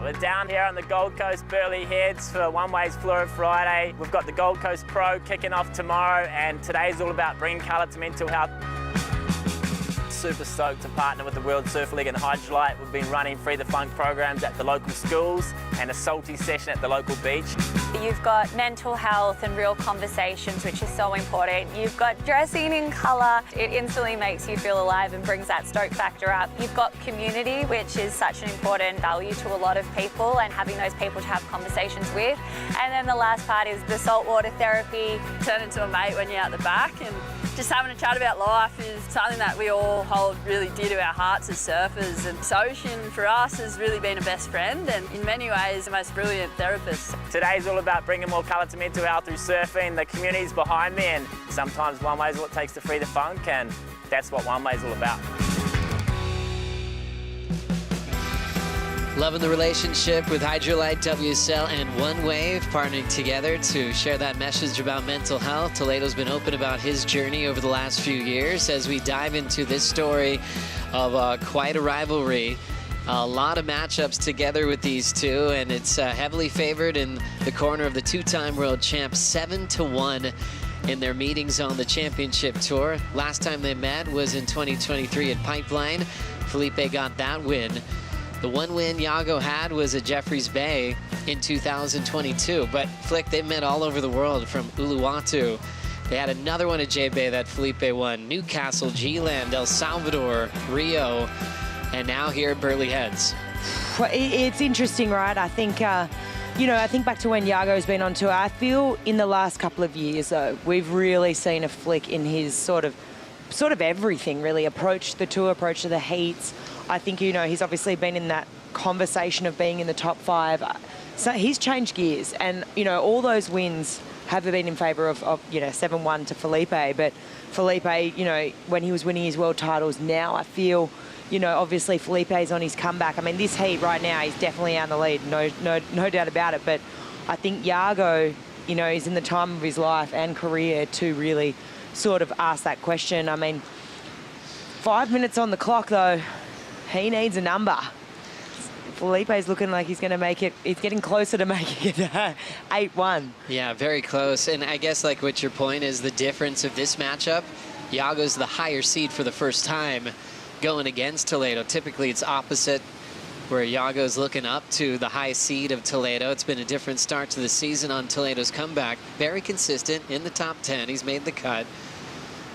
We're down here on the Gold Coast Burleigh Heads for One Ways Flora Friday. We've got the Gold Coast Pro kicking off tomorrow, and today's all about bringing colour to mental health. Super stoked to partner with the World Surf League and Hydrolite. We've been running Free the Funk programs at the local schools and a salty session at the local beach. You've got mental health and real conversations, which is so important. You've got dressing in colour. It instantly makes you feel alive and brings that stoke factor up. You've got community, which is such an important value to a lot of people, and having those people to have conversations with. And then the last part is the saltwater therapy. Turn into a mate when you're out the back, and just having a chat about life is something that we all hold really dear to our hearts as surfers. And this ocean for us has really been a best friend, and in many ways the most brilliant therapist. Today's all about bringing more colour to mental health through surfing. The community's behind me, and sometimes one way is all it takes to free the funk, and that's what One Way's all about. Loving the relationship with Hydrolite, WSL, and One Wave partnering together to share that message about mental health. Toledo's been open about his journey over the last few years as we dive into this story of quite a rivalry. A lot of matchups together with these two, and it's heavily favored in the corner of the two-time world champ, 7-1 in their meetings on the championship tour. Last time they met was in 2023 at Pipeline. Felipe got that win. The one win Iago had was at Jeffreys Bay in 2022, but Flick, they've met all over the world, from Uluwatu. They had another one at J-Bay that Felipe won, Newcastle, G-Land, El Salvador, Rio, and now here at Burleigh Heads. Well, it's interesting, right? I think you know, I think back to when Iago's been on tour. I feel in the last couple of years, though, we've really seen a flick in his sort of everything, really. Approach the tour, approach to the heats. I think, you know, he's obviously been in that conversation of being in the top 5. So he's changed gears. And, you know, all those wins have been in favour of you know, 7-1 to Felipe. But Felipe, you know, when he was winning his world titles, now I feel, you know, obviously Felipe's on his comeback. I mean, this heat right now, he's definitely out in the lead, no doubt about it. But I think Iago, you know, is in the time of his life and career to really sort of ask that question. I mean, 5 minutes on the clock, though. He needs a number. Felipe's looking like he's going to make it. He's getting closer to making it 8-1. Yeah, very close. And I guess, like, what your point is, the difference of this matchup, Iago's the higher seed for the first time going against Toledo. Typically, it's opposite, where Iago's looking up to the high seed of Toledo. It's been a different start to the season on Toledo's comeback. Very consistent in the top 10. He's made the cut.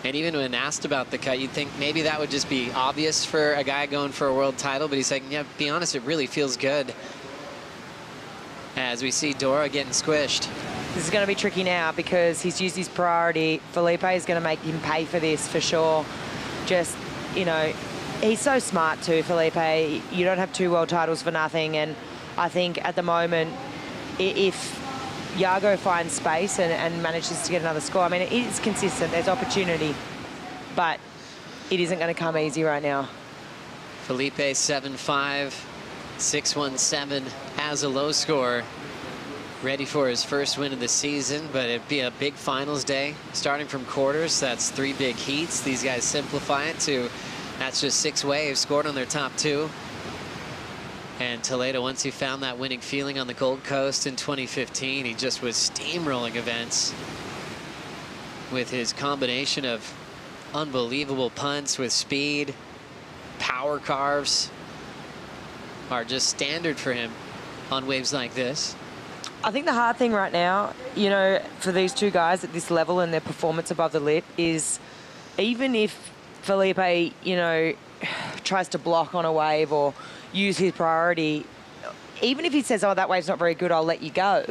And even when asked about the cut, you'd think maybe that would just be obvious for a guy going for a world title. But he's like, yeah, be honest, it really feels good. As we see Dora getting squished. This is going to be tricky now because he's used his priority. Felipe is going to make him pay for this for sure. Just, you know, he's so smart too, Felipe. You don't have 2 world titles for nothing. And I think at the moment, if Iago finds space and manages to get another score, I mean, it is consistent. There's opportunity, but it isn't going to come easy right now. Felipe 7-5, 6-1-7 as a low score. Ready for his first win of the season, but it'd be a big finals day. Starting from quarters, that's 3 big heats. These guys simplify it to, that's just 6 waves scored on their top 2. And Toledo, once he found that winning feeling on the Gold Coast in 2015, he just was steamrolling events with his combination of unbelievable punts with speed. Power carves are just standard for him on waves like this. I think the hard thing right now, you know, for these 2 guys at this level and their performance above the lip is, even if Felipe, you know, tries to block on a wave or use his priority, even if he says, oh, that wave's not very good, I'll let you go.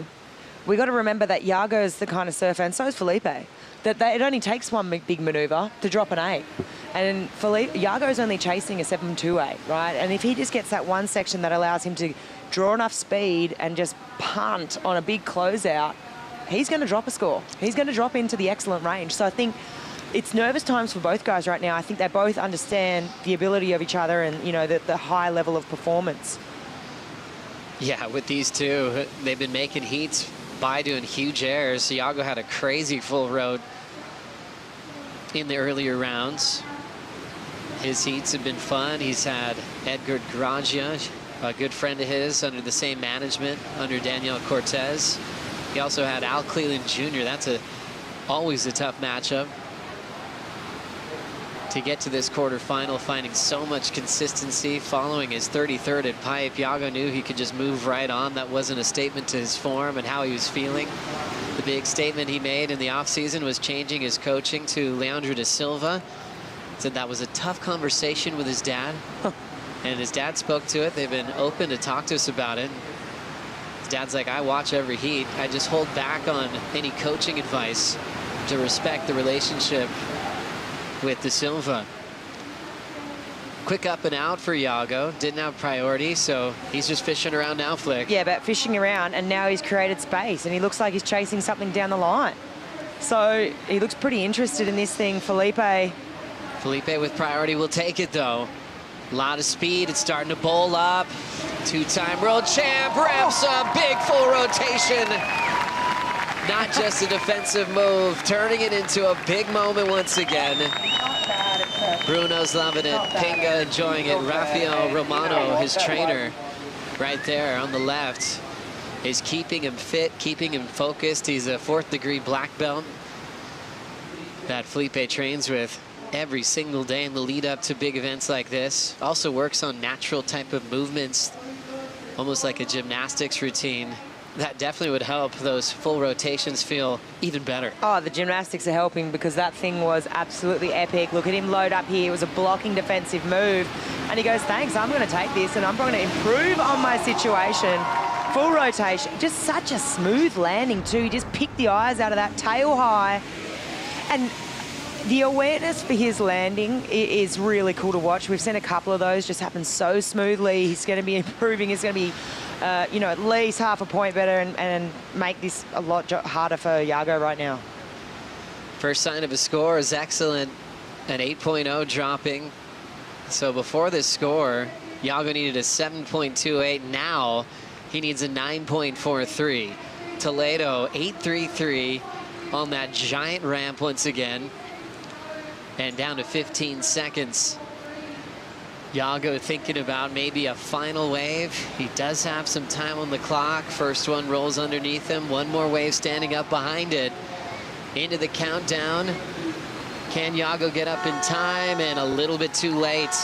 We got to remember that Iago's the kind of surfer, and so is Felipe, that it only takes one big manoeuvre to drop an 8. And Iago's only chasing a 7-2-8, right? And if he just gets that one section that allows him to draw enough speed and just punt on a big closeout, he's going to drop a score. He's going to drop into the excellent range. So I think it's nervous times for both guys right now. I think they both understand the ability of each other and, you know, the high level of performance. Yeah, with these 2, they've been making heats by doing huge airs. Iago had a crazy full road in the earlier rounds. His heats have been fun. He's had Edgar Gragia, a good friend of his, under the same management under Daniel Cortez. He also had Al Cleland Jr. That's always a tough matchup. To get to this quarterfinal, finding so much consistency following his 33rd at pipe. Iago knew he could just move right on. That wasn't a statement to his form and how he was feeling. The big statement he made in the offseason was changing his coaching to Leandro da Silva. Said that was a tough conversation with his dad. And his dad spoke to it. They've been open to talk to us about it. His dad's like, I watch every heat. I just hold back on any coaching advice to respect the relationship with Da Silva. Quick up and out for Iago. Didn't have priority, so he's just fishing around now, Flick. Yeah, but fishing around, and now he's created space, and he looks like he's chasing something down the line. So he looks pretty interested in this thing. Felipe with priority will take it, though. A lot of speed. It's starting to bowl up. 2-time world champ ramps up. Big full rotation. Not just a defensive move, turning it into a big moment once again. Bruno's loving it. Pinga enjoying it. Rafael Romano, his trainer, right there on the left, is keeping him fit, keeping him focused. He's a 4th degree black belt that Felipe trains with every single day in the lead up to big events like this. Also works on natural type of movements, almost like a gymnastics routine. That definitely would help those full rotations feel even better. Oh, the gymnastics are helping because that thing was absolutely epic. Look at him load up here. It was a blocking defensive move. And he goes, thanks, I'm going to take this and I'm going to improve on my situation. full rotation. Just such a smooth landing too. He just picked the eyes out of that tail high. And the awareness for his landing is really cool to watch. We've seen a couple of those just happen so smoothly. He's going to be improving. He's going to be, at least half a point better and make this a lot harder for Iago right now. First sign of a score is excellent. An 8.0 dropping. So before this score, Iago needed a 7.28. Now he needs a 9.43. Toledo 8.33 on that giant ramp once again. And down to 15 seconds. Iago thinking about maybe a final wave. He does have some time on the clock. First one rolls underneath him. One more wave standing up behind it. Into the countdown. Can Iago get up in time? And a little bit too late.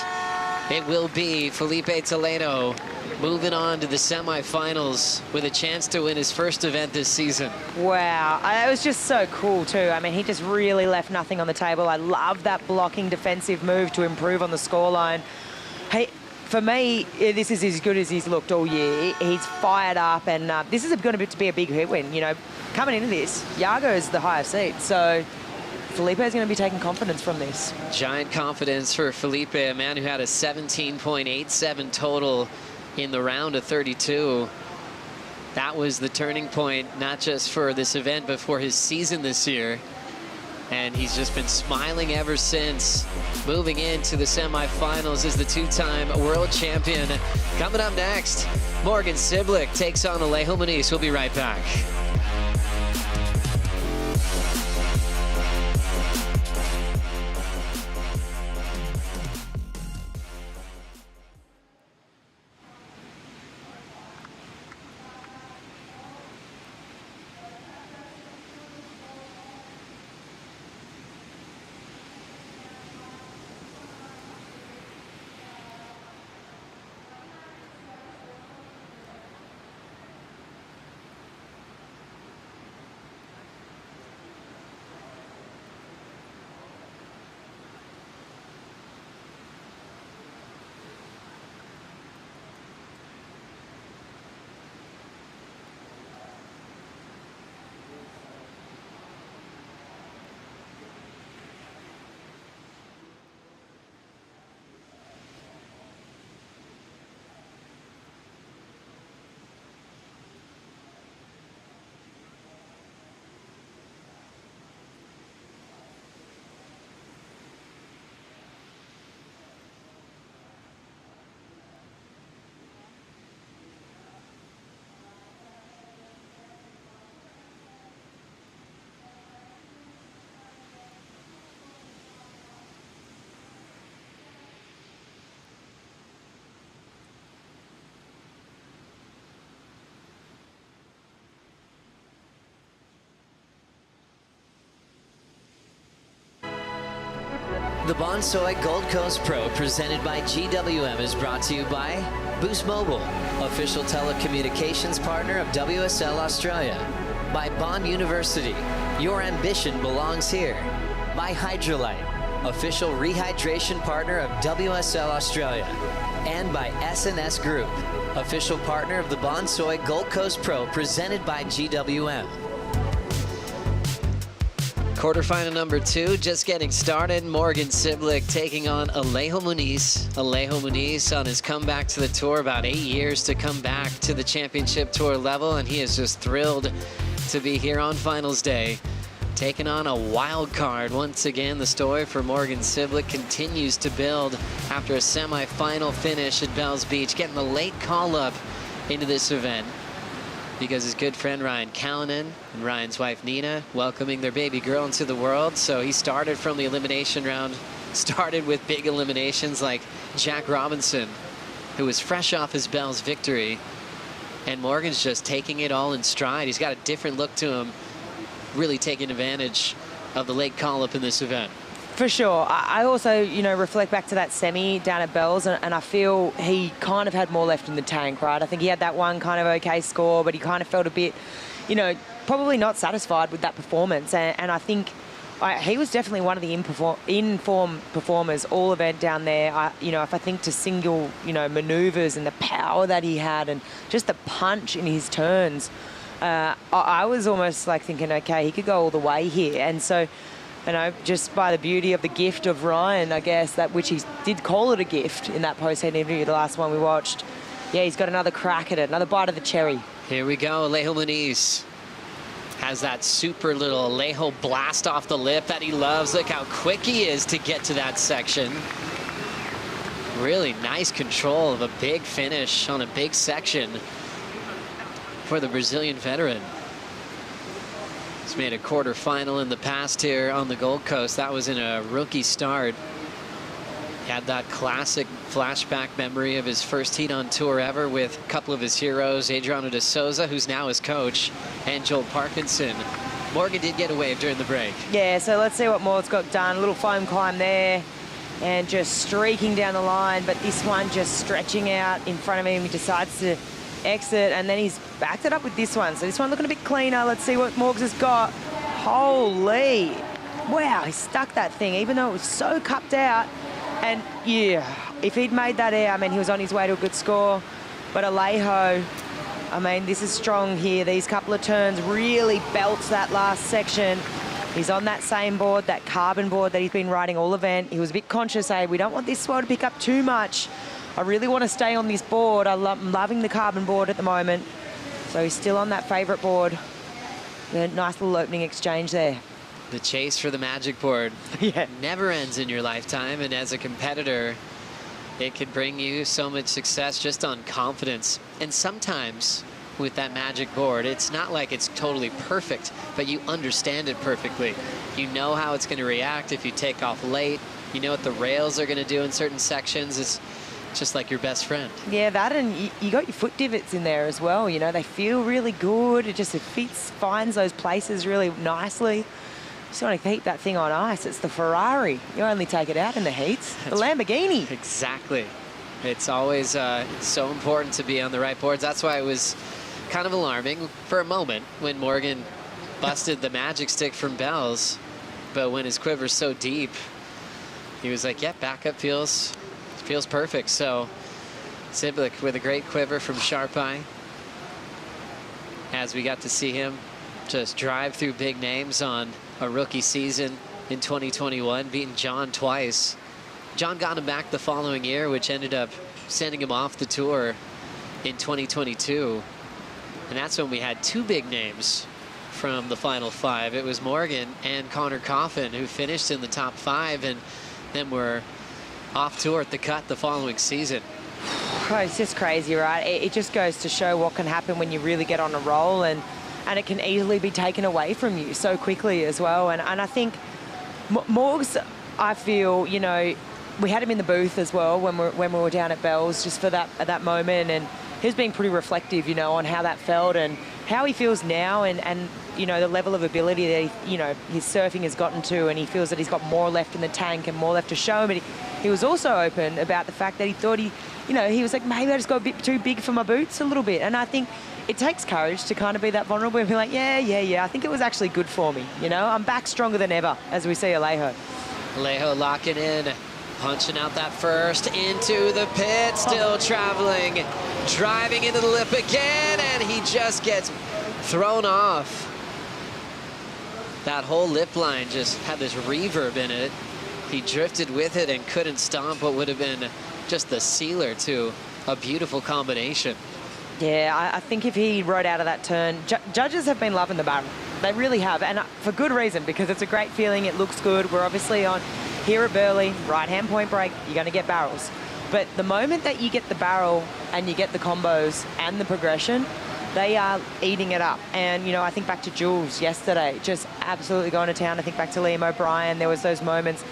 It will be Felipe Toledo moving on to the semifinals with a chance to win his first event this season. Wow, it was just so cool too. I mean, he just really left nothing on the table. I love that blocking defensive move to improve on the scoreline. Hey, for me, this is as good as he's looked all year. He's fired up, and this is going to be a big win. You know, coming into this, Iago is the higher seed, so Felipe is going to be taking confidence from this. Giant confidence for Felipe, a man who had a 17.87 total in the round of 32. That was the turning point, not just for this event, but for his season this year. And he's just been smiling ever since. Moving into the semifinals is the two-time world champion. Coming up next, Morgan Siblick takes on Alejo Muniz. We'll be right back. The Bonsoy Gold Coast Pro, presented by GWM, is brought to you by Boost Mobile, official telecommunications partner of WSL Australia. By Bond University, your ambition belongs here. By Hydrolite, official rehydration partner of WSL Australia. And by SNS Group, official partner of the Bonsoy Gold Coast Pro, presented by GWM. Quarterfinal number 2, just getting started. Morgan Siblick taking on Alejo Muniz. Alejo Muniz on his comeback to the tour, about 8 years to come back to the championship tour level, and he is just thrilled to be here on finals day. Taking on a wild card. Once again, the story for Morgan Siblick continues to build after a semifinal finish at Bells Beach, getting the late call-up into this event, because his good friend Ryan Callanan and Ryan's wife Nina welcoming their baby girl into the world. So he started from the elimination round, started with big eliminations like Jack Robinson, who was fresh off his Bells victory. And Morgan's just taking it all in stride. He's got a different look to him, really taking advantage of the late call-up in this event. For sure. I also, reflect back to that semi down at Bells, and I feel he kind of had more left in the tank, right? I think he had that one kind of okay score, but he kind of felt a bit, probably not satisfied with that performance. And I think he was definitely one of the in-form performers all event down there. If I think to single, manoeuvres and the power that he had and just the punch in his turns, I was almost like thinking, okay, he could go all the way here. And so, just by the beauty of the gift of Ryan, I guess, which he did call it a gift in that post-head interview, the last one we watched. Yeah, he's got another crack at it, another bite of the cherry. Here we go, Alejo Muniz has that super little Alejo blast off the lip that he loves. Look how quick he is to get to that section. Really nice control of a big finish on a big section for the Brazilian veteran. He's made a quarterfinal in the past here on the Gold Coast. That was in a rookie start. He had that classic flashback memory of his first heat on tour ever with a couple of his heroes, Adriano de Souza, who's now his coach, and Joel Parkinson. Morgan did get a wave during the break. Yeah, so let's see what Morg's got done. A little foam climb there and just streaking down the line, but this one just stretching out in front of him. He decides to exit, and then he's backed it up with this one. So this one looking a bit cleaner. Let's see what Morgs has got. Holy, wow, he stuck that thing, even though it was so cupped out. And yeah, if he'd made that air, he was on his way to a good score. But Alejo, this is strong here. These couple of turns really belts that last section. He's on that same board, that carbon board that he's been riding all event. He was a bit conscious, we don't want this swell to pick up too much. I really want to stay on this board. I'm loving the carbon board at the moment. So he's still on that favourite board. A nice little opening exchange there. The chase for the magic board never ends in your lifetime, and as a competitor, it can bring you so much success just on confidence. And sometimes with that magic board, it's not like it's totally perfect, but you understand it perfectly. You know how it's going to react if you take off late. You know what the rails are going to do in certain sections. It's just like your best friend. Yeah, that, and you got your foot divots in there as well. They feel really good. It finds those places really nicely. Just want to keep that thing on ice. It's the Ferrari. You only take it out in the heats. The Lamborghini. Exactly. It's always so important to be on the right boards. That's why it was kind of alarming for a moment when Morgan busted the magic stick from Bells. But when his quiver's so deep, he was like, yep, backup feels perfect. So Siblick with a great quiver from Sharp Eye. As we got to see him just drive through big names on a rookie season in 2021, beating John twice. John got him back the following year, which ended up sending him off the tour in 2022. And that's when we had two big names from the final five. It was Morgan and Connor Coffin, who finished in the top five, and then were off tour at the cut the following season. It's just crazy, right? It just goes to show what can happen when you really get on a roll, and it can easily be taken away from you so quickly as well. And I think Morgs, I feel, we had him in the booth as well when we were down at Bells just for that moment, and he was being pretty reflective, on how that felt and how he feels now, and the level of ability that his surfing has gotten to, and he feels that he's got more left in the tank and more left to show him. But he was also open about the fact that he thought he was like, maybe I just got a bit too big for my boots a little bit. And I think it takes courage to kind of be that vulnerable and be like, yeah, I think it was actually good for me. I'm back stronger than ever, as we see Alejo. Alejo locking in, punching out that first into the pit, still traveling, driving into the lip again, and he just gets thrown off. That whole lip line just had this reverb in it. He drifted with it and couldn't stomp what would have been just the sealer to a beautiful combination. Yeah, I think if he rode out of that turn, judges have been loving the barrel. They really have, and for good reason, because it's a great feeling. It looks good. We're obviously on here at Burleigh, right-hand point break, you're going to get barrels. But the moment that you get the barrel and you get the combos and the progression, they are eating it up. And, I think back to Jules yesterday, just absolutely going to town. I think back to Liam O'Brien, there was those moments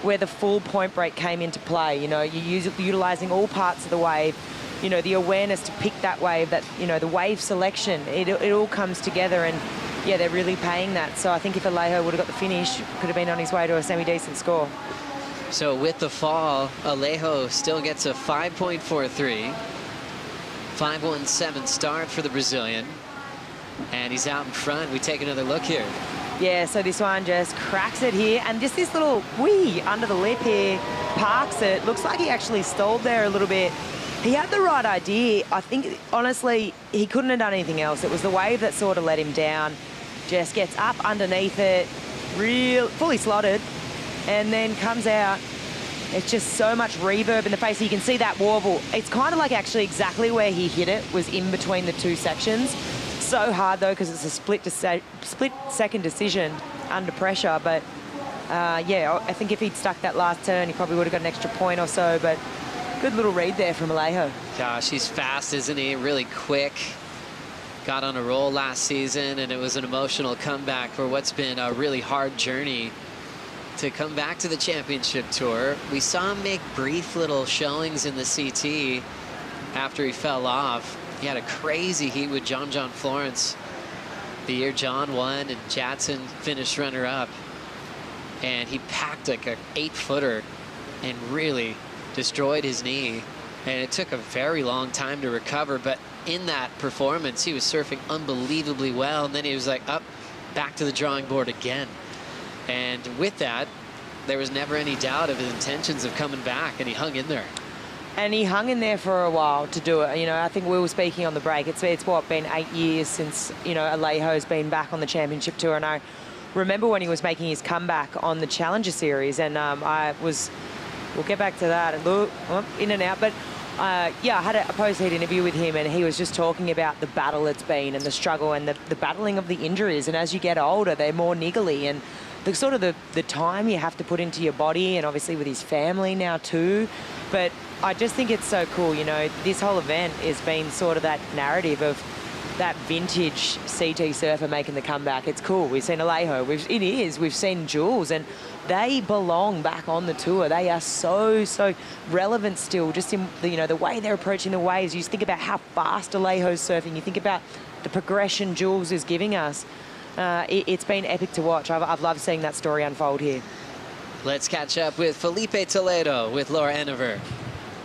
where the full point break came into play. You're utilising all parts of the wave, the awareness to pick that wave, that, the wave selection, it all comes together, and yeah, they're really paying that. So I think if Alejo would have got the finish, could have been on his way to a semi-decent score. So with the fall, Alejo still gets a 5.43. 5.17 start for the Brazilian. And he's out in front. We take another look here. Yeah, so this one just cracks it here, and just this little wee under the lip here, parks it. Looks like he actually stalled there a little bit. He had the right idea. I think, honestly, he couldn't have done anything else. It was the wave that sort of let him down. Just gets up underneath it, fully slotted, and then comes out. It's just so much reverb in the face. You can see that warble. It's kind of like actually exactly where he hit it was in between the two sections. So hard though, because it's a split-second decision under pressure. But yeah, I think if he'd stuck that last turn, he probably would have got an extra point or so. But good little read there from Alejo. Gosh, he's fast, isn't he? Really quick. Got on a roll last season, and it was an emotional comeback for what's been a really hard journey to come back to the championship tour. We saw him make brief little showings in the CT after he fell off. He had a crazy heat with John Florence the year John won and Jadson finished runner-up. And he packed like an 8-footer and really destroyed his knee. And it took a very long time to recover, but in that performance, he was surfing unbelievably well. And then he was like, up, back to the drawing board again. And with that, there was never any doubt of his intentions of coming back, and he hung in there. And he hung in there for a while to do it. You know, I think we were speaking on the break. It's what, been 8 years since, you know, Alejo's been back on the championship tour. And I remember when he was making his comeback on the Challenger Series, and we'll get back to that and look in and out. But yeah, I had a post-heat interview with him, and he was just talking about the battle it's been and the struggle and the battling of the injuries. And as you get older, they're more niggly, and the sort of the time you have to put into your body, and obviously with his family now too. But I just think it's so cool, you know, this whole event has been sort of that narrative of that vintage CT surfer making the comeback. It's cool. We've seen Alejo, we've seen Jules, and they belong back on the tour. They are so relevant still, just in the, you know, the way they're approaching the waves. You just think about how fast Alejo's surfing. You think about the progression Jules is giving us. It's been epic to watch. I've loved seeing that story unfold here. Let's catch up with Felipe Toledo with Laura Enever.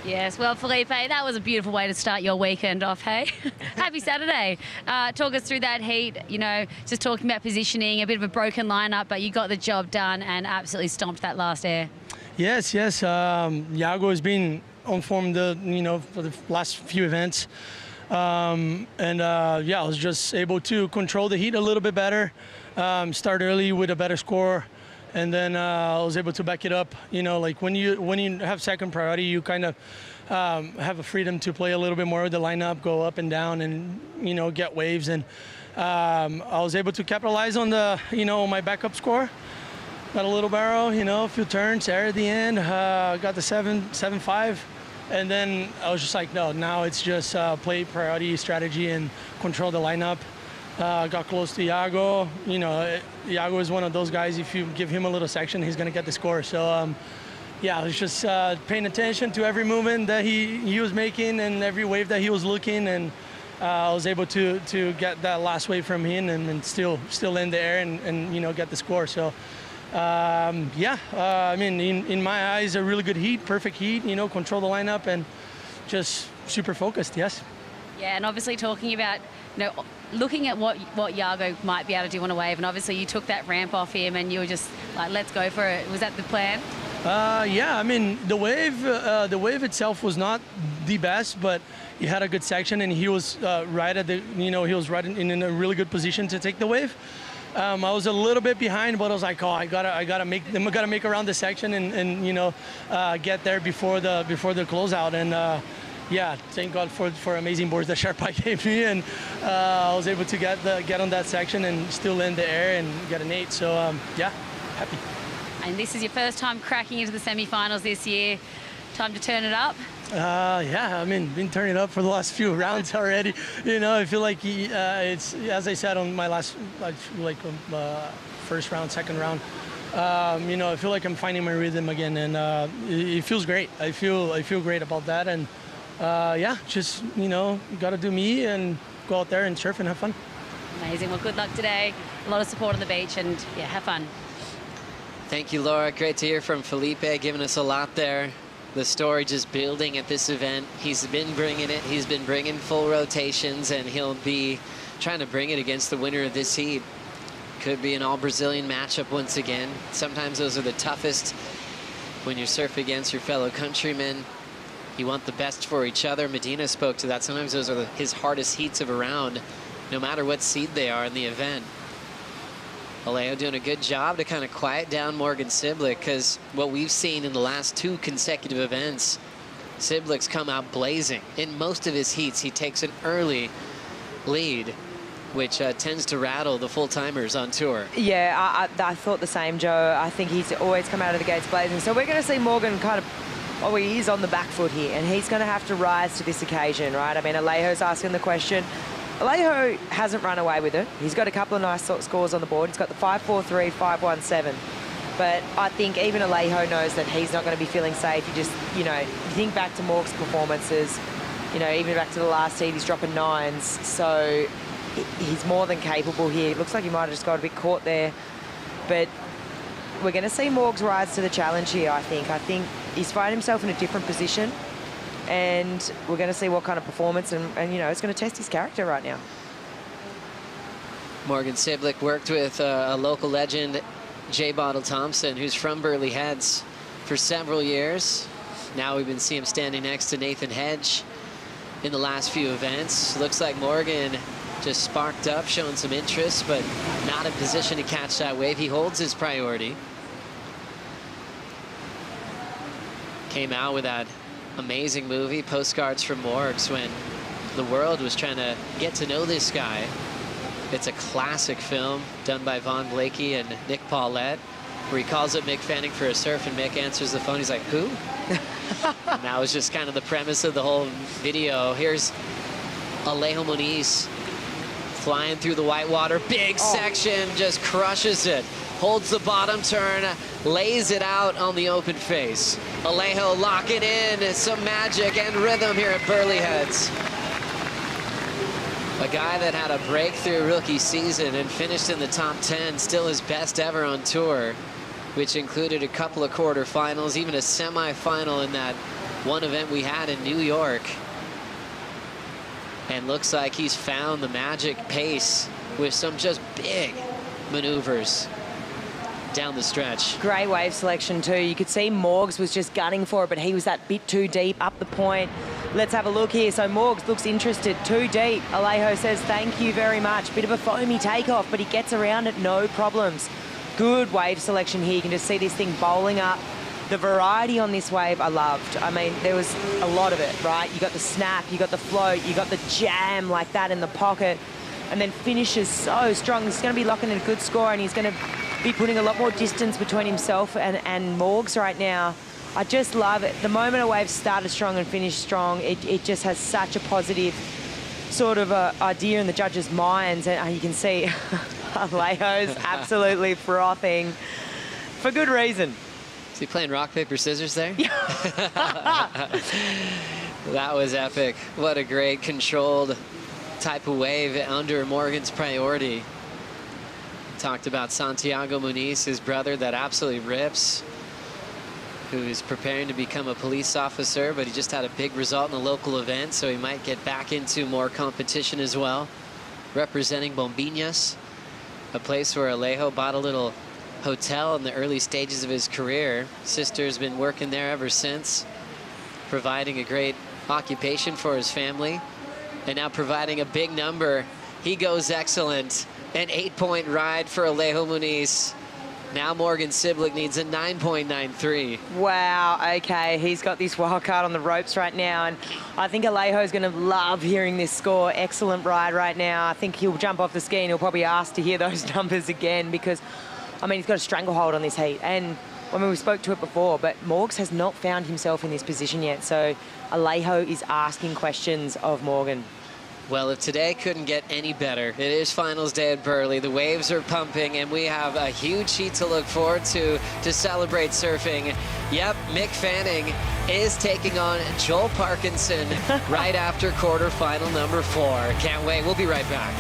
Yes, well, Felipe, that was a beautiful way to start your weekend off, hey? Happy Saturday. Talk us through that heat, you know, just talking about positioning, a bit of a broken lineup, but you got the job done and absolutely stomped that last air. Yes. Iago has been on form for the last few events. Yeah, I was just able to control the heat a little bit better, start early with a better score. And then I was able to back it up. You know, like when you have second priority, you kind of have a freedom to play a little bit more with the lineup, go up and down, and you know, get waves. And I was able to capitalize on the my backup score. Got a little barrel, you know, a few turns there at the end. Got the 7.5, and then I was just like, no, now it's just play priority strategy and control the lineup. Got close to Iago. You know, Iago is one of those guys, if you give him a little section, he's going to get the score. So, yeah, I was just paying attention to every movement that he was making and every wave that he was looking. And I was able to get that last wave from him and still in the air and you know, get the score. So, yeah, I mean, in my eyes, a really good heat, perfect heat, you know, control the lineup and just super focused, yes. Yeah, and obviously talking about, you know, looking at what Iago might be able to do on a wave, and obviously you took that ramp off him and you were just like, let's go for it. Was that the plan? Yeah, I mean, the wave itself was not the best, but he had a good section and he was right at the, you know, he was right in a really good position to take the wave. I was a little bit behind, but I was like, oh, I gotta make around the section and you know, get there before the closeout. And yeah, thank God for amazing boards that Sharpie gave me, and I was able to get on that section and still in the air and get an 8. So yeah, happy. And this is your first time cracking into the semi-finals this year. Time to turn it up? Yeah, I mean, been turning it up for the last few rounds already. You know, I feel like it's, as I said on my last, first round, second round. You know, I feel like I'm finding my rhythm again, and it feels great. I feel great about that, and yeah, just, you know, got to do me and go out there and surf and have fun. Amazing. Well, good luck today. A lot of support on the beach, and yeah, have fun. Thank you, Laura. Great to hear from Felipe, giving us a lot there. The story just building at this event. He's been bringing it. He's been bringing full rotations, and he'll be trying to bring it against the winner of this heat. Could be an all-Brazilian matchup once again. Sometimes those are the toughest when you surf against your fellow countrymen. You want the best for each other. Medina spoke to that. Sometimes those are his hardest heats of a round, no matter what seed they are in the event. Alejo doing a good job to kind of quiet down Morgan Siblick, because what we've seen in the last 2 consecutive events, Siblick's come out blazing. In most of his heats, he takes an early lead, which tends to rattle the full-timers on tour. Yeah, I thought the same, Joe. I think he's always come out of the gates blazing. So we're going to see Morgan kind of, oh, he is on the back foot here, and he's going to have to rise to this occasion, right? I mean, Alejo's asking the question. Alejo hasn't run away with it. He's got a couple of nice scores on the board. He's got the 5.43, 5.17. But I think even Alejo knows that he's not going to be feeling safe. You just, you know, you think back to Morg's performances, you know, even back to the last heat, he's dropping 9s. So he's more than capable here. It looks like he might have just got a bit caught there. But we're going to see Morgs rise to the challenge here, I think. I think he's finding himself in a different position. And we're going to see what kind of performance, and you know, it's going to test his character right now. Morgan Siblick worked with a local legend, J. Bottle Thompson, who's from Burleigh Heads for several years. Now we've been seeing him standing next to Nathan Hedge in the last few events. Looks like Morgan just sparked up, showing some interest, but not in position to catch that wave. He holds his priority. Came out with that amazing movie, Postcards from Morgs, when the world was trying to get to know this guy. It's a classic film done by Vaughn Blakey and Nick Paulette, where he calls up Mick Fanning for a surf, and Mick answers the phone. He's like, who? And that was just kind of the premise of the whole video. Here's Alejo Muniz flying through the whitewater. Big section, just crushes it. Holds the bottom turn, lays it out on the open face. Alejo locking in some magic and rhythm here at Burleigh Heads. A guy that had a breakthrough rookie season and finished in the top 10, still his best ever on tour, which included a couple of quarterfinals, even a semifinal in that one event we had in New York. And looks like he's found the magic pace with some just big maneuvers down the stretch. Great wave selection too. You could see Morgs was just gunning for it, but he was that bit too deep up the point. Let's have a look here. So Morgs looks interested, too deep. Alejo says, thank you very much. Bit of a foamy takeoff, but he gets around it, no problems. Good wave selection here. You can just see this thing bowling up. The variety on this wave I loved. I mean, there was a lot of it, right? You got the snap, you got the float, you got the jam like that in the pocket, and then finishes so strong. He's going to be locking in a good score, and he's going to be putting a lot more distance between himself and Morgs right now. I just love it. The moment a wave started strong and finished strong, it just has such a positive sort of idea in the judges' minds, and you can see Alejo's absolutely frothing for good reason. Is he playing rock, paper, scissors there? That was epic. What a great controlled type of wave under Morgan's priority. Talked about Santiago Muniz, his brother, that absolutely rips, who's preparing to become a police officer, but he just had a big result in a local event, so he might get back into more competition as well. Representing Bombiñas, a place where Alejo bought a little hotel in the early stages of his career. Sister's been working there ever since, providing a great occupation for his family, and now providing a big number. He goes excellent. An 8-point ride for Alejo Muniz. Now Morgan Siblick needs a 9.93. Wow, okay, he's got this wild card on the ropes right now, and I think Alejo's going to love hearing this score. Excellent ride right now. I think he'll jump off the ski and he'll probably ask to hear those numbers again, because, I mean, he's got a stranglehold on this heat. And, I mean, we spoke to it before, but Morgs has not found himself in this position yet, so Alejo is asking questions of Morgan. Well, if today couldn't get any better, it is finals day at Burleigh. The waves are pumping, and we have a huge heat to look forward to celebrate surfing. Yep, Mick Fanning is taking on Joel Parkinson right after quarterfinal number 4. Can't wait. We'll be right back.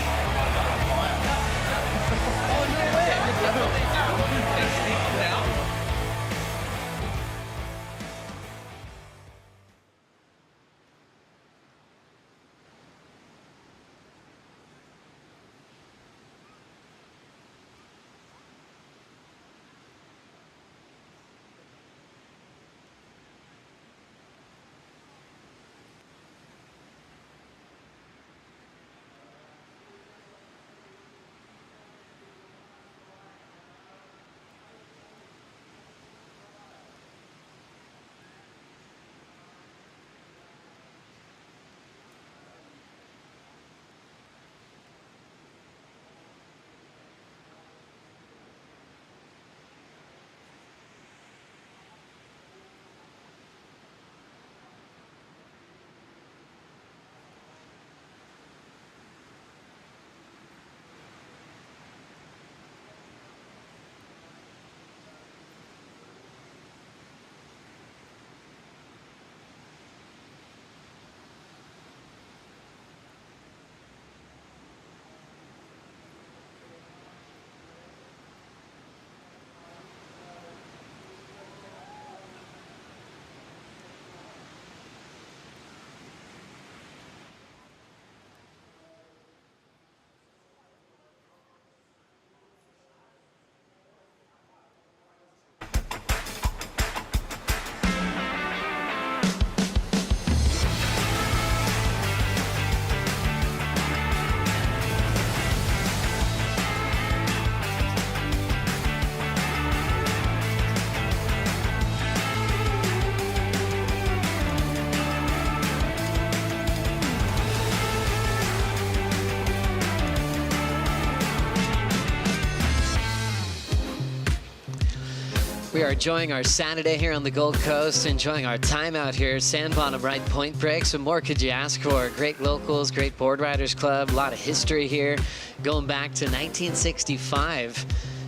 We are enjoying our Saturday here on the Gold Coast, enjoying our time out here. Sand bottom right point break. So more could you ask for? Great locals, great board riders club, a lot of history here. Going back to 1965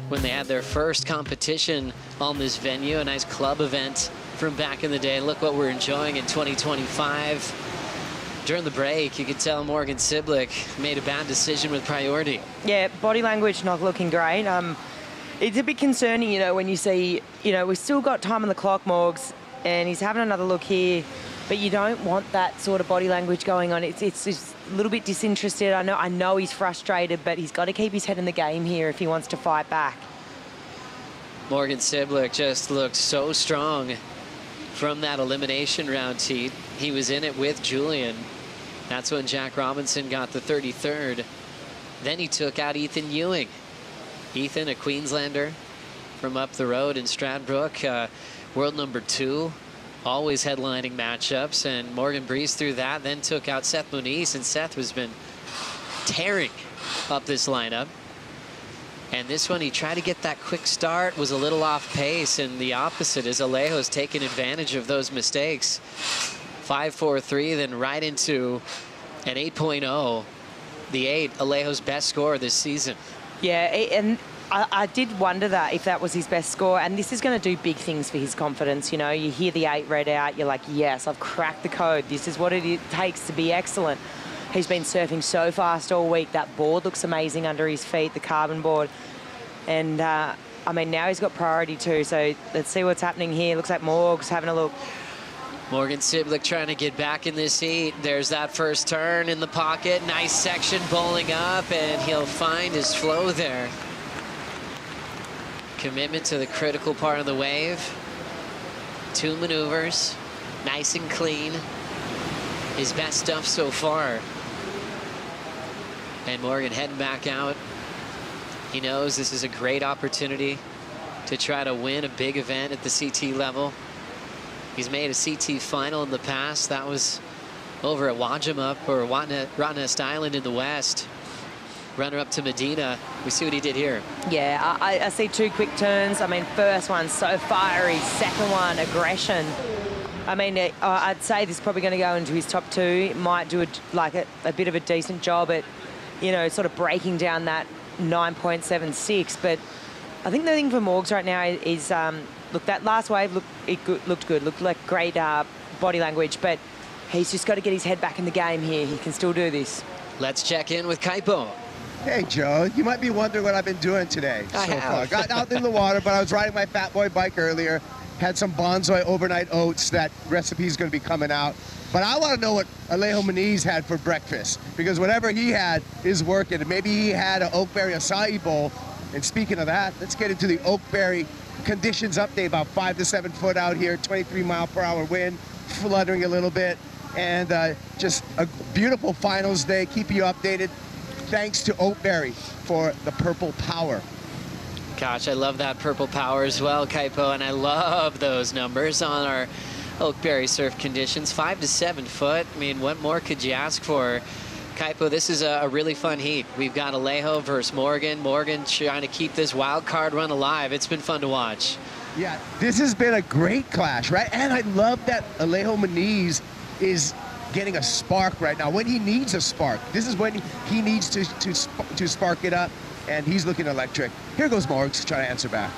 when they had their first competition on this venue, a nice club event from back in the day. Look what we're enjoying in 2025. During the break, you could tell Morgan Siblick made a bad decision with priority. Yeah, body language not looking great. It's a bit concerning, you know, when you see, you know, we've still got time on the clock, Morgs, and he's having another look here, but you don't want that sort of body language going on. It's just a little bit disinterested. I know he's frustrated, but he's got to keep his head in the game here if he wants to fight back. Morgan Siblick just looked so strong from that elimination round heat. He was in it with Julian. That's when Jack Robinson got the 33rd. Then he took out Ethan Ewing. Ethan, a Queenslander from up the road in Stradbrook, world number 2, always headlining matchups, and Morgan breezed through that, then took out Seth Muniz, and Seth has been tearing up this lineup. And this one, he tried to get that quick start, was a little off pace, and the opposite is Alejo's taking advantage of those mistakes. 5.43, then right into an 8.0. The 8, Alejo's best score this season. Yeah, and I did wonder that if that was his best score, and this is going to do big things for his confidence. You know, you hear the 8 read out, you're like, yes, I've cracked the code. This is what it takes to be excellent. He's been surfing so fast all week. That board looks amazing under his feet, the carbon board. And, I mean, now he's got priority too, so let's see what's happening here. Looks like Morg's having a look. Morgan Siblick trying to get back in this heat. There's that first turn in the pocket. Nice section bowling up, and he'll find his flow there. Commitment to the critical part of the wave. 2 maneuvers, nice and clean. His best stuff so far. And Morgan heading back out. He knows this is a great opportunity to try to win a big event at the CT level. He's made a CT final in the past. That was over at Wajamup or Rottnest Island in the west. Runner-up to Medina. We see what he did here. Yeah, I see 2 quick turns. I mean, first one, so fiery. Second one, aggression. I mean, I'd say this is probably going to go into his top 2. Might do a bit of a decent job at, you know, sort of breaking down that 9.76. But I think the thing for Morgs right now is look, that last wave looked good. Looked like great body language, but he's just got to get his head back in the game here. He can still do this. Let's check in with Kaipo. Hey, Joe. You might be wondering what I've been doing today so far. Got out in the water, but I was riding my Fat Boy bike earlier. Had some Bonsoy overnight oats. That recipe's going to be coming out. But I want to know what Alejo Muniz had for breakfast, because whatever he had is working. And maybe he had an oakberry acai bowl. And speaking of that, let's get into the oakberry conditions update. About 5 to 7 foot out here, 23-mile-per-hour wind, fluttering a little bit, and just a beautiful finals day. Keep you updated. Thanks to Oakberry for the purple power. Gosh, I love that purple power as well, Kaipo, and I love those numbers on our Oakberry surf conditions. 5 to 7 foot. I mean, what more could you ask for? Kaipo, this is a really fun heat. We've got Alejo versus Morgan. Morgan trying to keep this wild card run alive. It's been fun to watch. Yeah, this has been a great clash, right? And I love that Alejo Muniz is getting a spark right now. When he needs a spark, this is when he needs to spark it up, and he's looking electric. Here goes Morgs trying to answer back.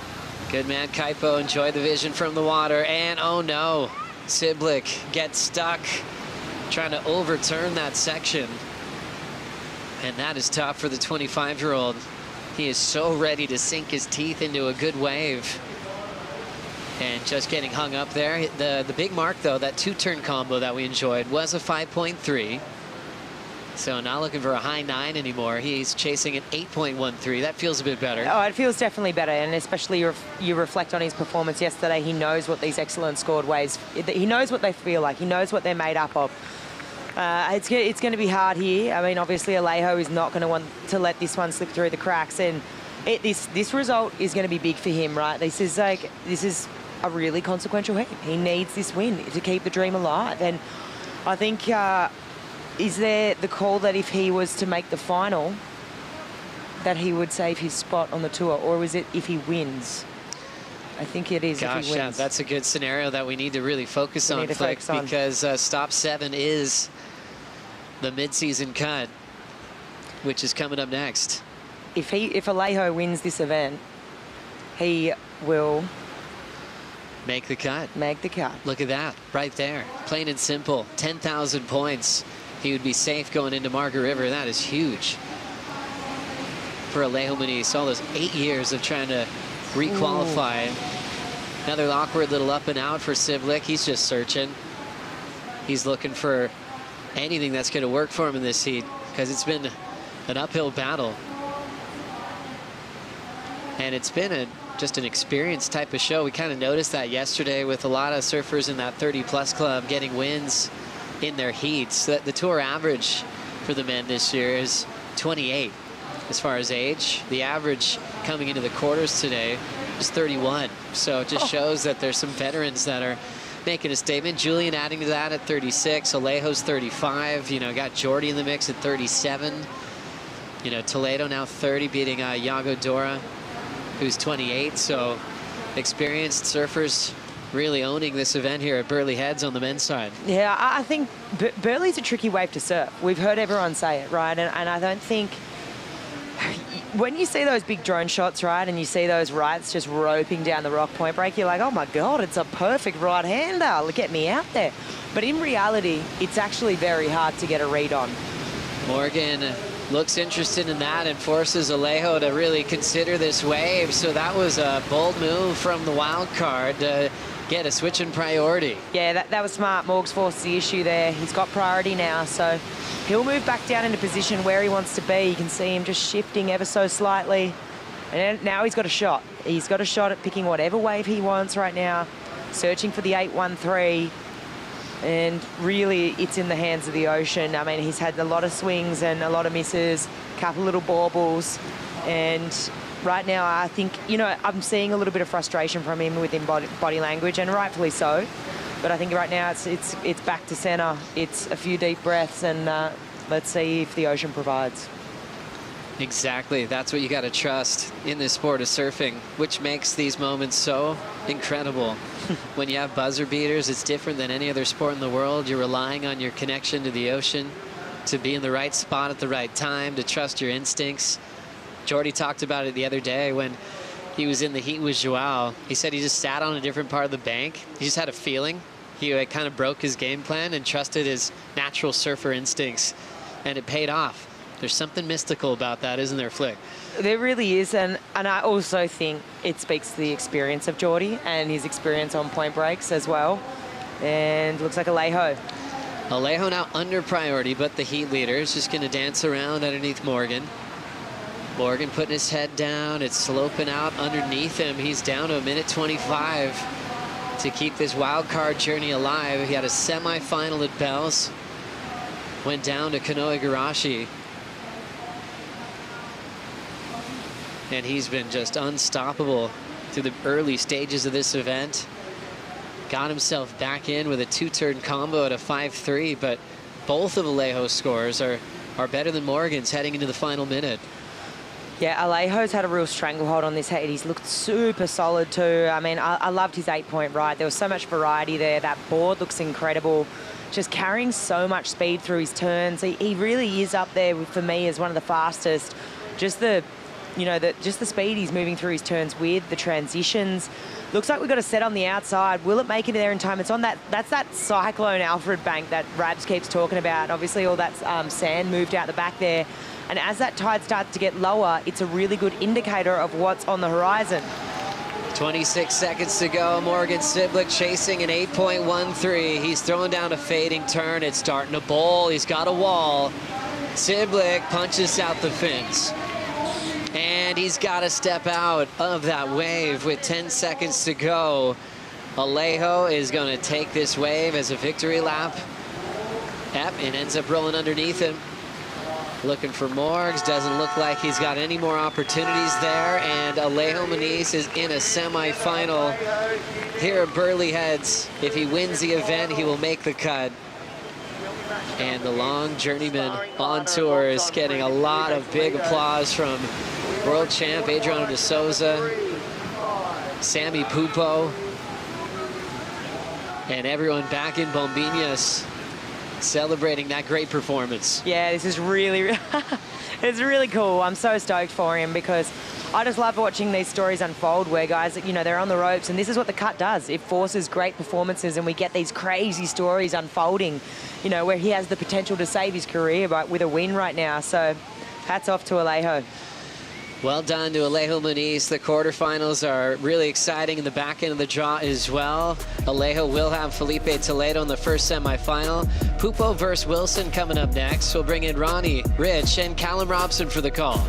Good man, Kaipo. Enjoy the vision from the water. And oh no, Siblick gets stuck trying to overturn that section. And that is tough for the 25-year-old. He is so ready to sink his teeth into a good wave. And just getting hung up there. The big mark, though, that 2-turn combo that we enjoyed was a 5.3. So not looking for a high 9 anymore. He's chasing an 8.13. That feels a bit better. Oh, it feels definitely better, and especially you reflect on his performance yesterday. He knows what these excellent scored waves, he knows what they feel like. He knows what they're made up of. It's going to be hard here. I mean, obviously, Alejo is not going to want to let this one slip through the cracks, and this result is going to be big for him, right? This is a really consequential hit. He needs this win to keep the dream alive, and I think is there the call that if he was to make the final, that he would save his spot on the tour, or is it if he wins? I think it is. Gosh, if he yeah, wins. that's a good scenario that we need to really focus on, Flick, focus on. because stop 7 is the mid-season cut, which is coming up next. If Alejo wins this event, he will make the cut. Make the cut. Look at that, right there. Plain and simple, 10,000 points. He would be safe going into Margaret River. That is huge for Alejo Muniz. All those 8 years of trying to re-qualify. Another awkward little up and out for Siblick. He's just searching. He's looking for anything that's going to work for him in this heat, because it's been an uphill battle. And it's been just an experience type of show. We kind of noticed that yesterday with a lot of surfers in that 30-plus club getting wins in their heats. The tour average for the men this year is 28 as far as age. The average coming into the quarters today is 31. So it just shows that there's some veterans that are making a statement. Julian adding to that at 36. Alejo's 35. You know, got Jordy in the mix at 37. You know, Toledo now 30, beating Yago Dora, who's 28. So experienced surfers really owning this event here at Burleigh Heads on the men's side. Yeah, I think Burleigh's a tricky wave to surf. We've heard everyone say it, right? And I don't think... When you see those big drone shots, right, and you see those rights just roping down the rock point break, you're like, oh my God, it's a perfect right-hander. Get me out there. But in reality, it's actually very hard to get a read on. Morgan looks interested in that and forces Alejo to really consider this wave. So that was a bold move from the wild card to get a switch in priority. Yeah, that was smart. Morg's forced the issue there. He's got priority now, so he'll move back down into position where he wants to be. You can see him just shifting ever so slightly. And now he's got a shot. He's got a shot at picking whatever wave he wants right now, searching for the 813. And really, it's in the hands of the ocean. I mean, he's had a lot of swings and a lot of misses, a couple little baubles. And right now, I think, you know, I'm seeing a little bit of frustration from him within body language, and rightfully so. But I think right now it's back to center. It's a few deep breaths, and let's see if the ocean provides. Exactly. That's what you got to trust in this sport of surfing, which makes these moments so incredible. When you have buzzer beaters, it's different than any other sport in the world. You're relying on your connection to the ocean, to be in the right spot at the right time, to trust your instincts. Jordy talked about it the other day when he was in the heat with Joao. He said he just sat on a different part of the bank. He just had a feeling. He kind of broke his game plan and trusted his natural surfer instincts, and it paid off. There's something mystical about that, isn't there, Flick? There really is, and I also think it speaks to the experience of Jordy and his experience on point breaks as well. And looks like Alejo. Alejo now under priority, but the heat leader is just going to dance around underneath Morgan. Morgan putting his head down. It's sloping out underneath him. He's down to 1:25 to keep this wild card journey alive. He had a semifinal at Bells. Went down to Kano Igarashi. And he's been just unstoppable through the early stages of this event. Got himself back in with a two-turn combo at a 5-3, but both of Alejo's scores are better than Morgan's heading into the final minute. Yeah, Alejo's had a real stranglehold on this heat. He's looked super solid too. I mean, I loved his 8-point ride. There was so much variety there. That board looks incredible. Just carrying so much speed through his turns. He really is up there for me as one of the fastest. Just the speed he's moving through his turns with, the transitions. Looks like we've got a set on the outside. Will it make it there in time? It's on that's that Cyclone Alfred bank that Rabs keeps talking about. Obviously, all that sand moved out the back there. And as that tide starts to get lower, it's a really good indicator of what's on the horizon. 26 seconds to go. Morgan Siblick chasing an 8.13. He's throwing down a fading turn. It's starting to bowl. He's got a wall. Siblick punches out the fins. And he's got to step out of that wave with 10 seconds to go. Alejo is going to take this wave as a victory lap. Yep, it ends up rolling underneath him. Looking for Morgs. Doesn't look like he's got any more opportunities there. And Alejo Muniz is in a semifinal here at Burleigh Heads. If he wins the event, he will make the cut. And the long journeyman on tour is getting a lot of big applause from world champ Adriano de Souza. Sammy Pupo, and everyone back in Bombiñas celebrating that great performance. Yeah, this is really, it's really cool. I'm so stoked for him because I just love watching these stories unfold where guys, you know, they're on the ropes, and this is what the cut does. It forces great performances, and we get these crazy stories unfolding, you know, where he has the potential to save his career with a win right now. So hats off to Alejo. Well done to Alejo Muniz. The quarterfinals are really exciting in the back end of the draw as well. Alejo will have Felipe Toledo in the first semifinal. Pupo versus Wilson coming up next. We'll bring in Ronnie, Rich, and Callum Robson for the call.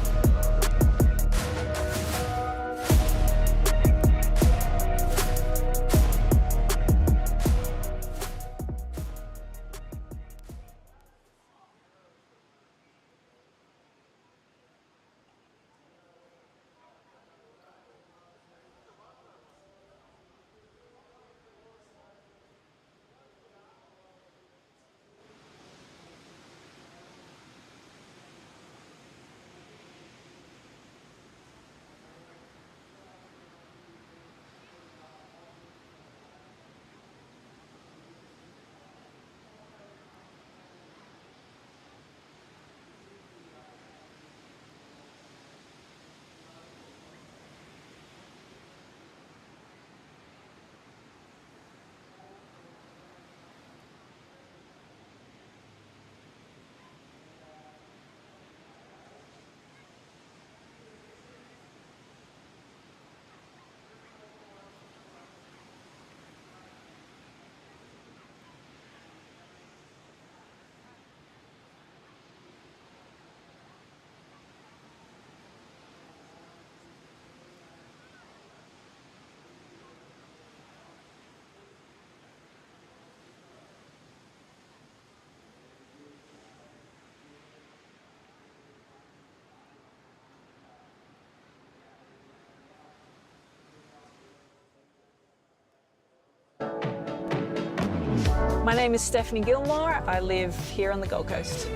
My name is Stephanie Gilmore. I live here on the Gold Coast.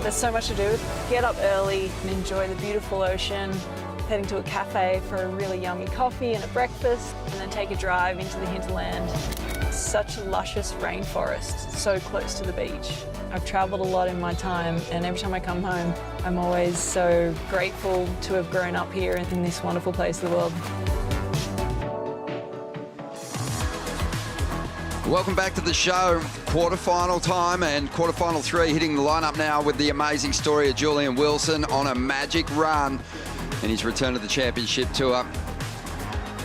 There's so much to do. Get up early and enjoy the beautiful ocean, heading to a cafe for a really yummy coffee and a breakfast, and then take a drive into the hinterland. Such a luscious rainforest, so close to the beach. I've traveled a lot in my time, and every time I come home, I'm always so grateful to have grown up here in this wonderful place of the world. Welcome back to the show. Quarterfinal time and quarterfinal 3 hitting the lineup now with the amazing story of Julian Wilson on a magic run in his return to the championship tour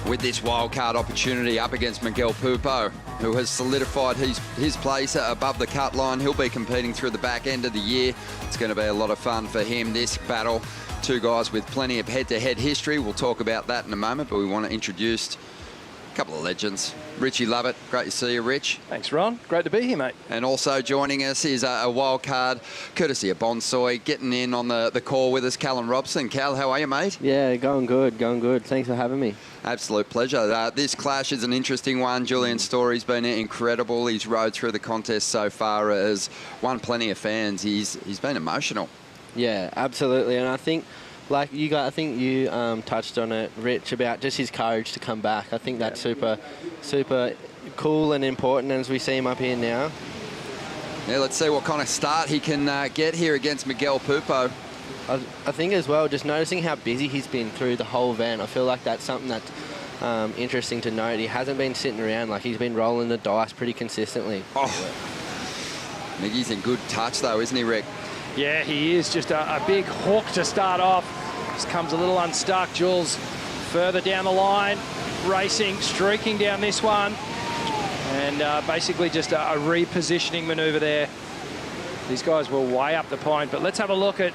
with this wildcard opportunity up against Miguel Pupo, who has solidified his place above the cut line. He'll be competing through the back end of the year. It's going to be a lot of fun for him, this battle. Two guys with plenty of head-to-head history. We'll talk about that in a moment, but we want to introduce a couple of legends. Richie Lovett, great to see you, Rich. Thanks, Ron. Great to be here, mate. And also joining us is a wild card, courtesy of Bonsoy, getting in on the call with us, Callum Robson. Cal, how are you, mate? Yeah, going good, going good. Thanks for having me. Absolute pleasure. This clash is an interesting one. Julian's story's been incredible. His road through the contest so far has won plenty of fans. He's been emotional. Yeah, absolutely. And I think, like you guys, I think you touched on it, Rich, about just his courage to come back. I think that's super cool and important as we see him up here now. Yeah, let's see what kind of start he can get here against Miguel Pupo. I think as well, just noticing how busy he's been through the whole event. I feel like that's something that's interesting to note. He hasn't been sitting around, like he's been rolling the dice pretty consistently. Oh, Miggy's in good touch though, isn't he, Rick? Yeah, he is. Just a big hook to start off. Just comes a little unstuck. Jules further down the line, racing, streaking down this one. And basically just a repositioning manoeuvre there. These guys were way up the point, but let's have a look at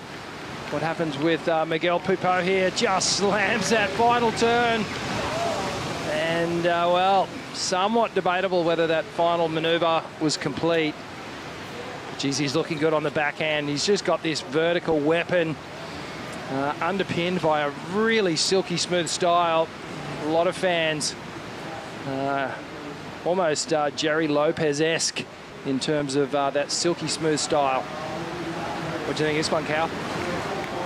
what happens with Miguel Pupo here. Just slams that final turn. And, well, somewhat debatable whether that final manoeuvre was complete. Geez, he's looking good on the backhand. He's just got this vertical weapon underpinned by a really silky smooth style. A lot of fans, almost Jerry Lopez-esque in terms of that silky smooth style. What do you think of this one, Cal?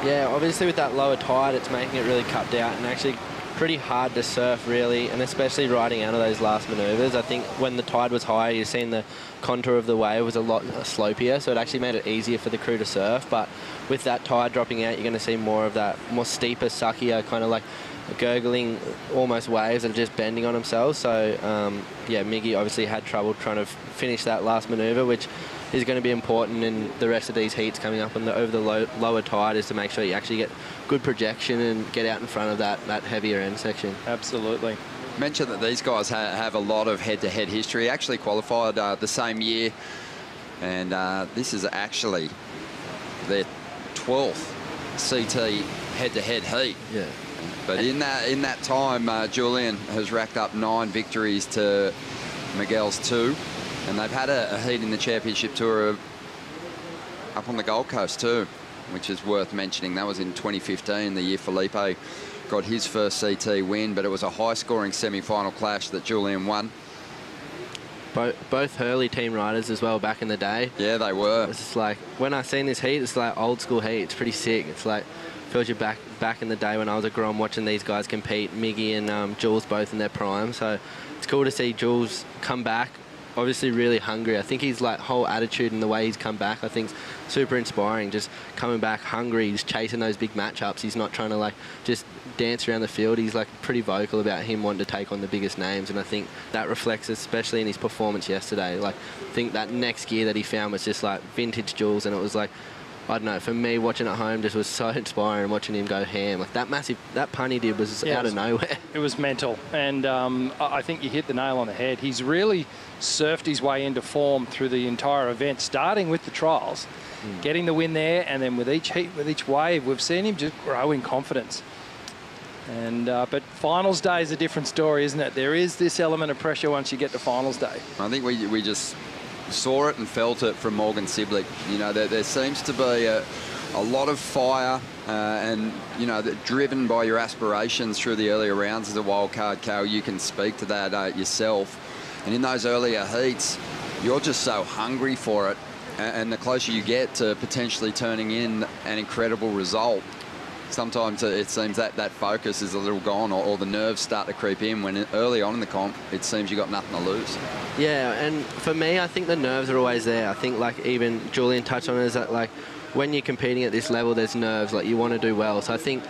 Yeah, obviously with that lower tide, it's making it really cut out, and actually pretty hard to surf, really, and especially riding out of those last manoeuvres. I think when the tide was higher, you've seen the contour of the wave was a lot slopier, so it actually made it easier for the crew to surf. But with that tide dropping out, you're going to see more of that more steeper, suckier, kind of like gurgling almost waves that are just bending on themselves. So, yeah, Miggy obviously had trouble trying to finish that last manoeuvre, which is going to be important in the rest of these heats coming up over the lower tide, is to make sure you actually get good projection and get out in front of that heavier end section. Absolutely. Mentioned that these guys have a lot of head-to-head history. Actually qualified the same year, and this is actually their 12th CT head-to-head heat. Yeah. But in that time, Julian has racked up 9 victories to Miguel's 2. And they've had a heat in the Championship Tour up on the Gold Coast too, which is worth mentioning. That was in 2015, the year Felipe got his first CT win, but it was a high-scoring semi-final clash that Julian won. Both Hurley team riders as well back in the day. Yeah, they were. It's just like, when I seen this heat, it's like old school heat. It's pretty sick. It's like, feels you back in the day when I was a Grom watching these guys compete. Miggy and Jules both in their prime. So it's cool to see Jules come back. Obviously really hungry. I think his like whole attitude and the way he's come back, I think, is super inspiring. Just coming back hungry, he's chasing those big matchups. He's not trying to like just dance around the field. He's like pretty vocal about him wanting to take on the biggest names, and I think that reflects especially in his performance yesterday. Like, I think that next gear that he found was just like vintage Jules, and it was like, I don't know, for me watching at home just was so inspiring, watching him go ham. Like that pun he did was out of nowhere. It was mental, and I think you hit the nail on the head. He's really surfed his way into form through the entire event, starting with the trials, getting the win there, and then with each heat, with each wave, we've seen him just grow in confidence. And but finals day is a different story, isn't it? There is this element of pressure once you get to finals day. I think we just saw it and felt it from Morgan Siblick. You know, there seems to be a lot of fire and, you know, driven by your aspirations through the earlier rounds as a wildcard, Cal. You can speak to that yourself. And in those earlier heats, you're just so hungry for it. And the closer you get to potentially turning in an incredible result, sometimes it seems that focus is a little gone, or the nerves start to creep in when early on in the comp, it seems you got nothing to lose. Yeah, and for me, I think the nerves are always there. I think, like, even Julian touched on it, is that, like, when you're competing at this level, there's nerves. Like, you want to do well. So I think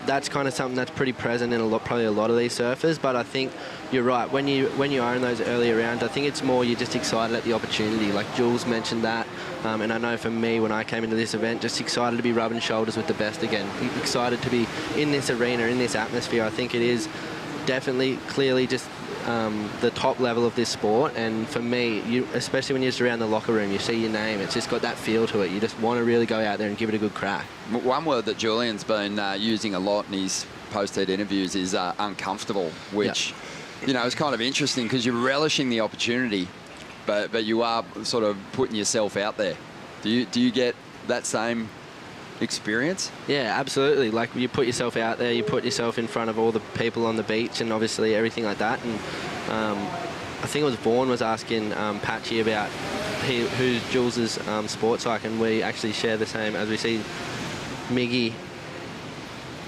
that's kind of something that's pretty present in probably a lot of these surfers. But I think you're right. When you are in those earlier rounds, I think it's more you're just excited at the opportunity. Like Jules mentioned that. And I know for me, when I came into this event, just excited to be rubbing shoulders with the best again. Excited to be in this arena, in this atmosphere. I think it is definitely, clearly just the top level of this sport. And for me, especially when you're just around the locker room, you see your name, it's just got that feel to it. You just want to really go out there and give it a good crack. One word that Julian's been using a lot in his post-heat interviews is uncomfortable, which, you know, is kind of interesting because you're relishing the opportunity, but you are sort of putting yourself out there. Do you get that same experience? Yeah, absolutely. Like, you put yourself out there, you put yourself in front of all the people on the beach and obviously everything like that. And I think it was Vaughan was asking Patchy about who's Jules's sports like, and we actually share the same as we see Miggy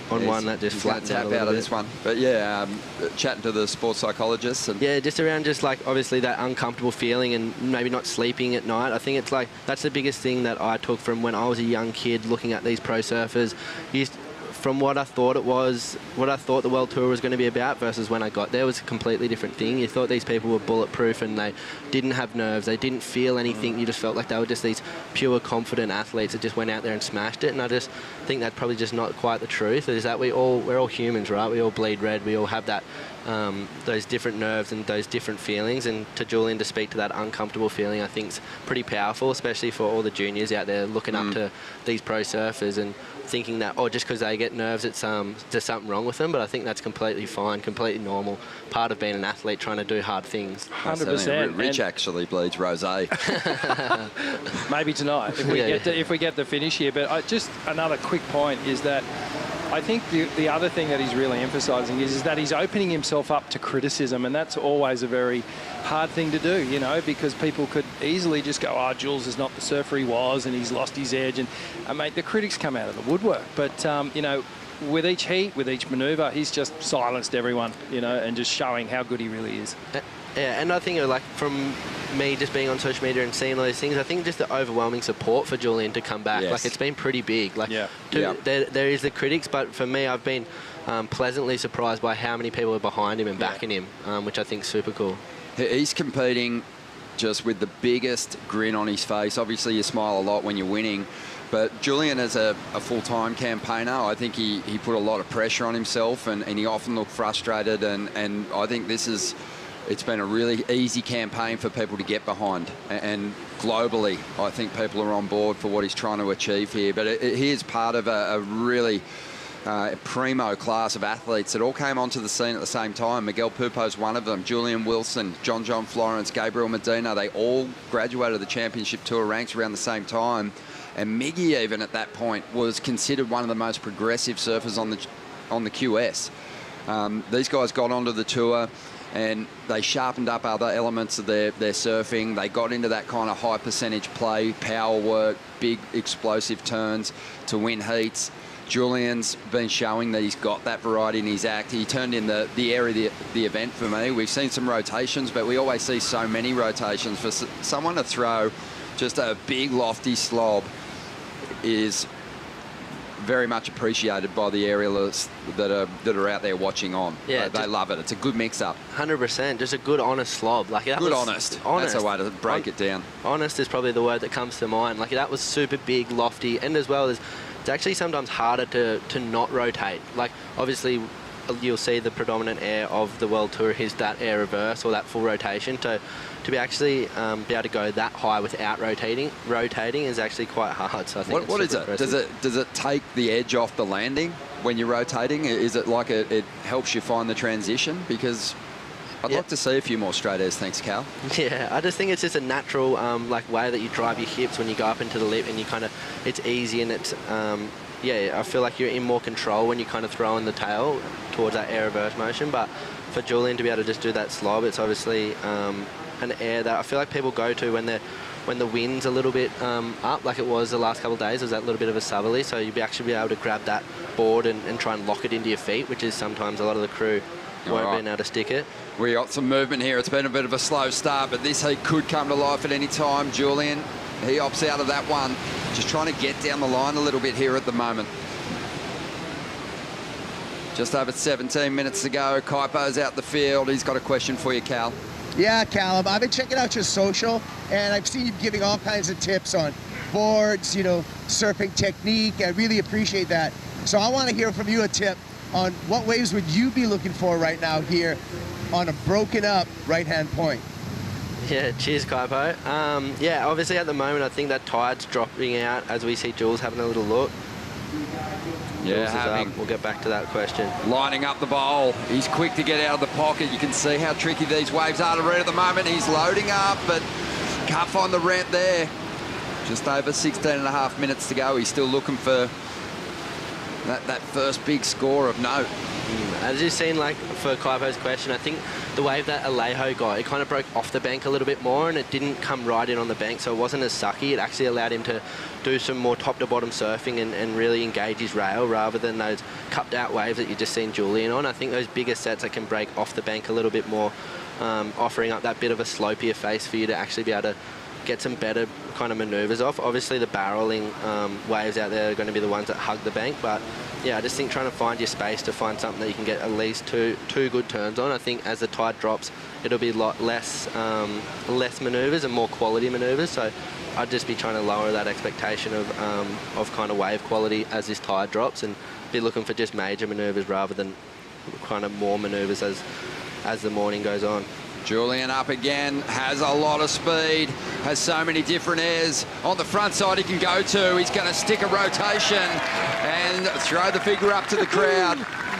on one that just flattens out a little out of bit. this one. But yeah, chatting to the sports psychologists. And yeah, just around just like obviously that uncomfortable feeling and maybe not sleeping at night. I think it's like that's the biggest thing that I took from when I was a young kid looking at these pro surfers. From what I thought it was, what I thought the World Tour was going to be about versus when I got there was a completely different thing. You thought these people were bulletproof and they didn't have nerves, they didn't feel anything. You just felt like they were just these pure, confident athletes that just went out there and smashed it. And I just think that's probably just not quite the truth. Is that we're all humans, right? We all bleed red. We all have that those different nerves and those different feelings. And to Julian to speak to that uncomfortable feeling, I think is pretty powerful, especially for all the juniors out there looking up to these pro surfers and thinking that, oh, just because they get nerves, it's there's something wrong with them. But I think that's completely fine, completely normal, part of being an athlete trying to do hard things. 100%. Rich actually bleeds rosé. Maybe tonight if we get the finish here. But just another quick point is that I think the other thing that he's really emphasising is that he's opening himself up to criticism, and that's always a very hard thing to do, you know, because people could easily just go, oh, Jules is not the surfer he was and he's lost his edge, and mate, the critics come out of the woodwork. But, you know, with each heat, with each manoeuvre, he's just silenced everyone, you know, and just showing how good he really is. Yeah, and I think like from me just being on social media and seeing all these things, I think just the overwhelming support for Julian to come back, like it's been pretty big. Like there is the critics, but for me, I've been pleasantly surprised by how many people are behind him and backing him, which I think is super cool. He's competing just with the biggest grin on his face. Obviously, you smile a lot when you're winning. But Julian, as a full-time campaigner, I think he put a lot of pressure on himself, and he often looked frustrated. And I think it's been a really easy campaign for people to get behind. And globally, I think people are on board for what he's trying to achieve here. But he is part of a really primo class of athletes that all came onto the scene at the same time. Miguel Pupo's one of them. Julian Wilson, John Florence, Gabriel Medina, they all graduated the championship tour ranks around the same time. And Miggy, even at that point, was considered one of the most progressive surfers on the QS. These guys got onto the tour and they sharpened up other elements of their surfing. They got into that kind of high percentage play, power work, big explosive turns to win heats. Julian's been showing that he's got that variety in his act. He turned in the area of the event for me. We've seen some rotations, but we always see so many rotations. For someone to throw just a big lofty slob is very much appreciated by the aerialists that are out there watching on. Yeah, they love it. It's a good mix-up. 100%, just a good, honest slob. Like that honest. That's a way to break it down. Honest is probably the word that comes to mind. Like that was super big, lofty, and as well as it's actually sometimes harder to not rotate. Like obviously you'll see the predominant air of the World Tour is that air reverse or that full rotation. To be actually be able to go that high without rotating is actually quite hard. So I think what is it? Does it take the edge off the landing when you're rotating? Is it like it helps you find the transition? Because I'd like to see a few more straight airs. Thanks, Cal. Yeah, I just think it's just a natural like way that you drive your hips when you go up into the lip, and you kind of it's easy and it's I feel like you're in more control when you kind of throw in the tail towards that air reverse motion. But for Julian to be able to just do that slob, it's obviously an air that I feel like people go to when the wind's a little bit up, like it was the last couple of days. It was that little bit of a southerly, so you'd actually be able to grab that board and try and lock it into your feet, which is sometimes a lot of the crew won't be able to stick it. We got some movement here. It's been a bit of a slow start, but this heat could come to life at any time. Julian, he opts out of that one. Just trying to get down the line a little bit here at the moment. Just over 17 minutes to go. Kaipo's out the field. He's got a question for you, Cal. Yeah, Callum, I've been checking out your social, and I've seen you giving all kinds of tips on boards, surfing technique. I really appreciate that. So I want to hear from you a tip on what waves would you be looking for right now here on a broken up right-hand point. Yeah, cheers, Kaipo. Yeah, obviously at the moment, I think that tide's dropping out as we see Jules having a little look. Yeah, we'll get back to that question. Lining up the bowl. He's quick to get out of the pocket. You can see how tricky these waves are to read at the moment. He's loading up, but can't find the rent there. Just over 16 and a half minutes to go. He's still looking for that first big score of note. As you've seen, like for Kaipo's question, I think the wave that Alejo got, it kind of broke off the bank a little bit more, and it didn't come right in on the bank, so it wasn't as sucky. It actually allowed him to do some more top to bottom surfing and really engage his rail rather than those cupped out waves that you've just seen Julian on. I think those bigger sets that can break off the bank a little bit more, offering up that bit of a slopier face for you to actually be able to get some better kind of manoeuvres off. Obviously the barreling waves out there are going to be the ones that hug the bank, but yeah, I just think trying to find your space to find something that you can get at least two good turns on. I think as the tide drops, it'll be a lot less manoeuvres and more quality manoeuvres. So I'd just be trying to lower that expectation of kind of wave quality as this tide drops, and be looking for just major manoeuvres rather than kind of more manoeuvres as the morning goes on. Julian up again, has a lot of speed, has so many different airs. On the front side he can go to. He's going to stick a rotation and throw the figure up to the crowd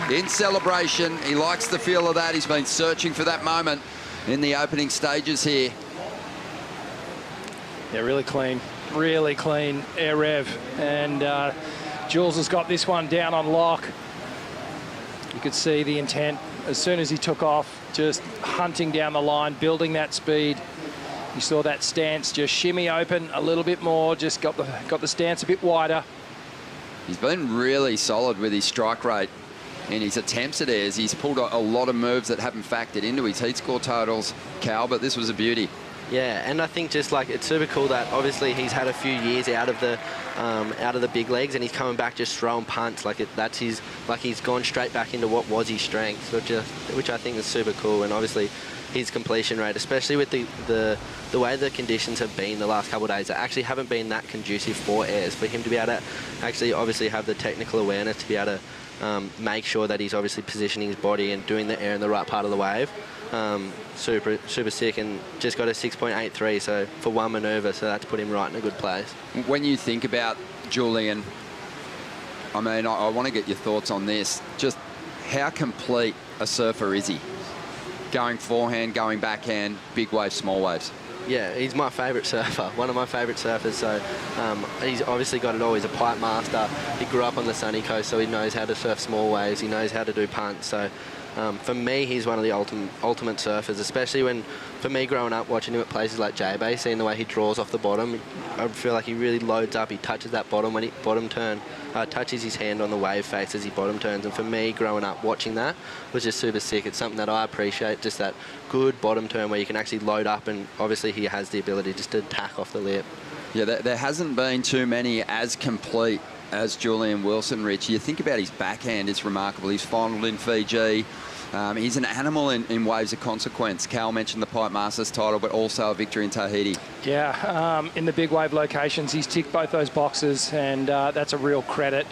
in celebration. He likes the feel of that. He's been searching for that moment in the opening stages here. Yeah, really clean air rev. And Jules has got this one down on lock. You could see the intent as soon as he took off, just hunting down the line, building that speed. You saw that stance just shimmy open a little bit more, just got the stance a bit wider. He's been really solid with his strike rate and his attempts at airs. He's pulled a lot of moves that haven't factored into his heat score totals, Cal, but this was a beauty. Yeah, and I think just like it's super cool that obviously he's had a few years out of the big leagues, and he's coming back just throwing punts that's his, like he's gone straight back into what was his strength, which I think is super cool. And obviously his completion rate, especially with the way the conditions have been the last couple of days, that actually haven't been that conducive for airs. For him to be able to actually obviously have the technical awareness to be able to make sure that he's obviously positioning his body and doing the air in the right part of the wave. Super sick, and just got a 6.83, so for one manoeuvre, so that's put him right in a good place. When you think about Julian, I mean, I want to get your thoughts on this. Just how complete a surfer is he? Going forehand, going backhand, big waves, small waves. Yeah, he's my favourite surfer, one of my favourite surfers. So he's obviously got it all. He's a pipe master. He grew up on the sunny coast, so he knows how to surf small waves. He knows how to do punts. So for me, he's one of the ultimate surfers, especially when, for me growing up, watching him at places like J-Bay, seeing the way he draws off the bottom, I feel like he really loads up. He touches that bottom when he touches his hand on the wave face as he bottom turns. And for me, growing up, watching that was just super sick. It's something that I appreciate, just that good bottom turn where you can actually load up, and obviously he has the ability just to tack off the lip. Yeah, there hasn't been too many as complete as Julian Wilson, Rich. You think about his backhand, it's remarkable. He's finaled in Fiji. He's an animal in waves of consequence. Cal mentioned the Pipe Masters title, but also a victory in Tahiti. Yeah, in the big wave locations, he's ticked both those boxes, and that's a real credit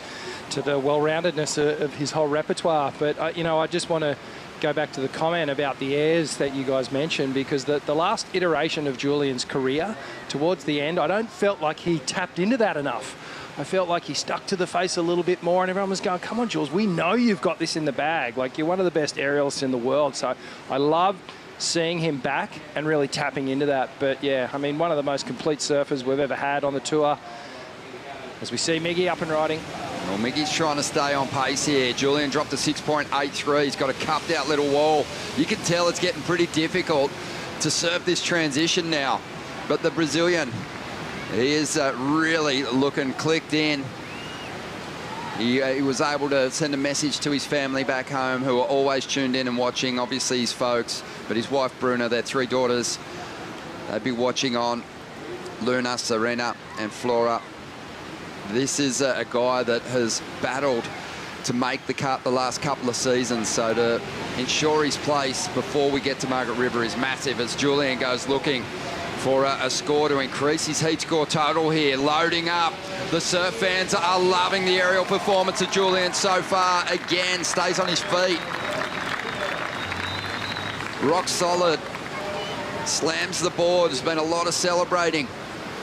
to the well-roundedness of his whole repertoire. But, you know, I just want to go back to the comment about the airs that you guys mentioned, because the last iteration of Julian's career, towards the end, I don't felt like he tapped into that enough. I felt like he stuck to the face a little bit more, and everyone was going, come on, Jules, we know you've got this in the bag. Like, you're one of the best aerialists in the world. So I love seeing him back and really tapping into that. But, yeah, I mean, one of the most complete surfers we've ever had on the tour. As we see Miggy up and riding. Well, Miggy's trying to stay on pace here. Julian dropped a 6.83. He's got a cupped out little wall. You can tell it's getting pretty difficult to surf this transition now. But the Brazilian, he is really looking clicked in. He was able to send a message to his family back home, who are always tuned in and watching, obviously his folks, but his wife Bruna, their 3 daughters, they'd be watching on. Luna, Serena and Flora. This is a guy that has battled to make the cut the last couple of seasons, so to ensure his place before we get to Margaret River is massive, as Julian goes looking for a score to increase his heat score total here. Loading up. The surf fans are loving the aerial performance of Julian so far. Again, stays on his feet. Rock solid. Slams the board. There's been a lot of celebrating.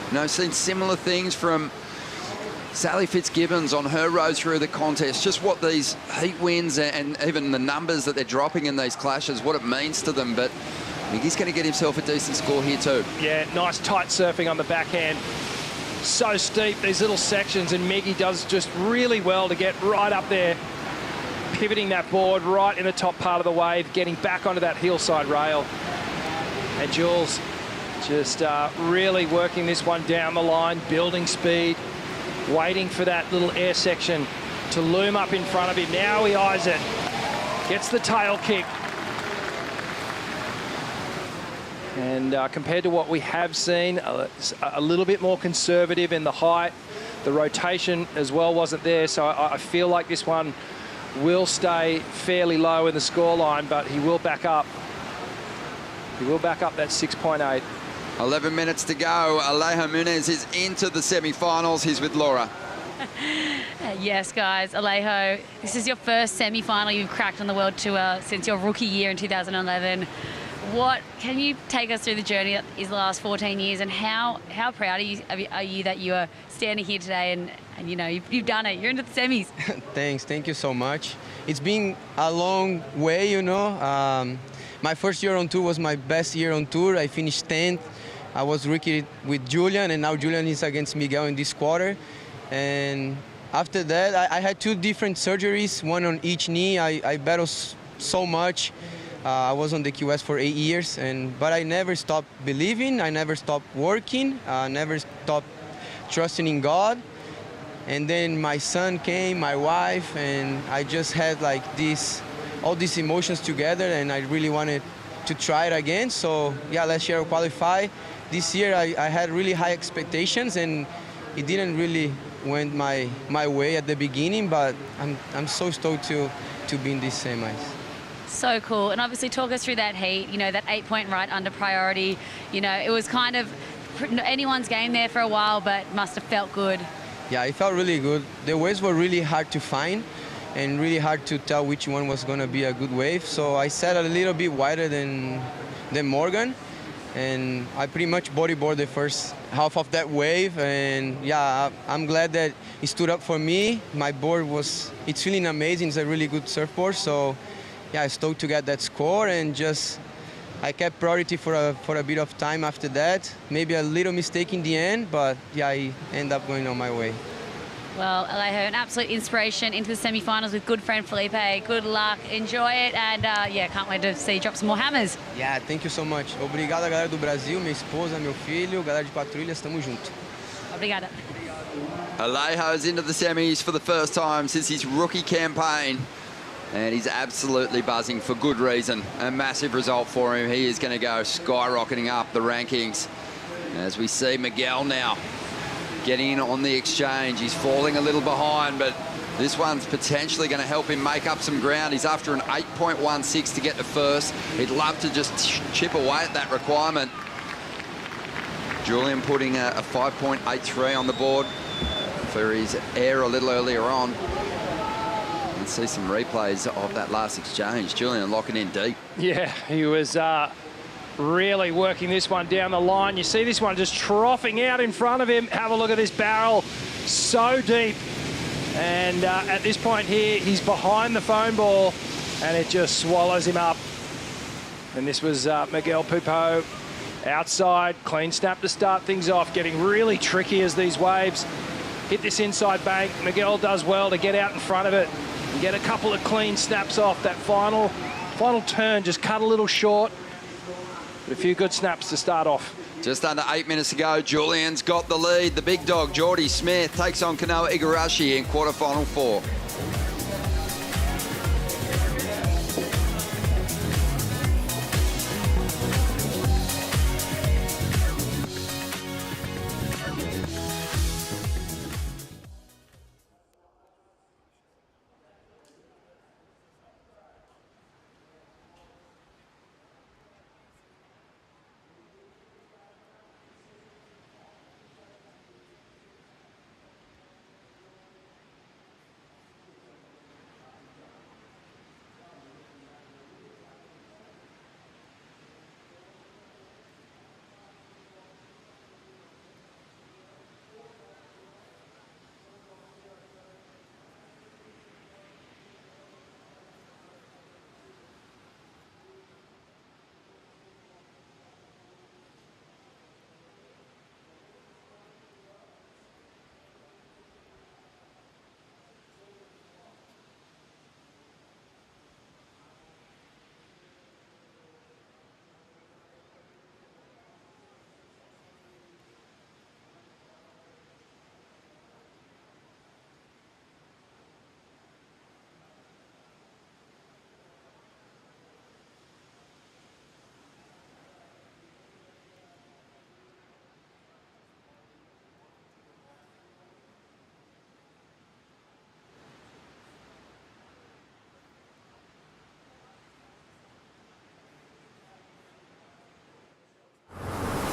You know, seen similar things from Sally Fitzgibbons on her road through the contest. Just what these heat wins and even the numbers that they're dropping in these clashes, what it means to them. But I think he's going to get himself a decent score here too. Yeah, nice tight surfing on the backhand. So steep, these little sections, and Miggy does just really well to get right up there, pivoting that board right in the top part of the wave, getting back onto that hillside rail. And Jules just really working this one down the line, building speed, waiting for that little air section to loom up in front of him. Now he eyes it, gets the tail kick. And compared to what we have seen, a little bit more conservative in the height. The rotation as well wasn't there, so I feel like this one will stay fairly low in the scoreline, but he will back up. He will back up that 6.8. 11 minutes to go. Alejo Muniz is into the semi-finals. He's with Laura. Yes, guys. Alejo, this is your first semi-final you've cracked on the World Tour since your rookie year in 2011. What can you take us through the journey of these last 14 years, and how proud are you that you are standing here today and you know you've done it, you're into the semis? Thank you so much. It's been a long way, you know. My first year on tour was my best year on tour. I finished 10th. I was rookie with Julian, and now Julian is against Miguel in this quarter. And after that, I had 2 different surgeries, one on each knee. I battled so much. I was on the QS for 8 years, but I never stopped believing. I never stopped working. I never stopped trusting in God. And then my son came, my wife, and I just had like all these emotions together, and I really wanted to try it again. So yeah, last year I qualified. This year I had really high expectations, and it didn't really went my way at the beginning, but I'm so stoked to be in these semis. So cool. And obviously talk us through that heat, you know, that 8-point right under priority. You know, it was kind of anyone's game there for a while, but must have felt good. Yeah, it felt really good. The waves were really hard to find and really hard to tell which one was going to be a good wave. So I set a little bit wider than Morgan, and I pretty much bodyboarded the first half of that wave. And yeah, I'm glad that it stood up for me. My board it's feeling amazing. It's a really good surfboard. So yeah, I stoked to get that score, and I kept priority for a bit of time after that. Maybe a little mistake in the end, but yeah, I ended up going on my way. Well, Alejo, an absolute inspiration into the semi-finals with good friend Felipe. Good luck, enjoy it, and yeah, can't wait to see you drop some more hammers. Yeah, thank you so much. Obrigado, galera do Brasil, minha esposa, meu filho, galera de Quatro Ilhas, tamo junto. Obrigada. Alejo's into the semis for the first time since his rookie campaign. And he's absolutely buzzing for good reason. A massive result for him. He is going to go skyrocketing up the rankings. As we see Miguel now getting in on the exchange. He's falling a little behind, but this one's potentially going to help him make up some ground. He's after an 8.16 to get to first. He'd love to just chip away at that requirement. Julian putting a 5.83 on the board for his air a little earlier on. And see some replays of that last exchange. Julian locking in deep. Yeah, he was really working this one down the line. You see this one just troughing out in front of him. Have a look at this barrel, so deep. And at this point here, he's behind the foam ball, and it just swallows him up. And this was Miguel Pupo outside, clean snap to start things off, getting really tricky as these waves hit this inside bank. Miguel does well to get out in front of it and get a couple of clean snaps off. That final turn just cut a little short, but a few good snaps to start off. Just under 8 minutes to go. Julian's got the lead. The big dog, Jordy Smith, takes on Kanoa Igarashi in quarterfinal 4.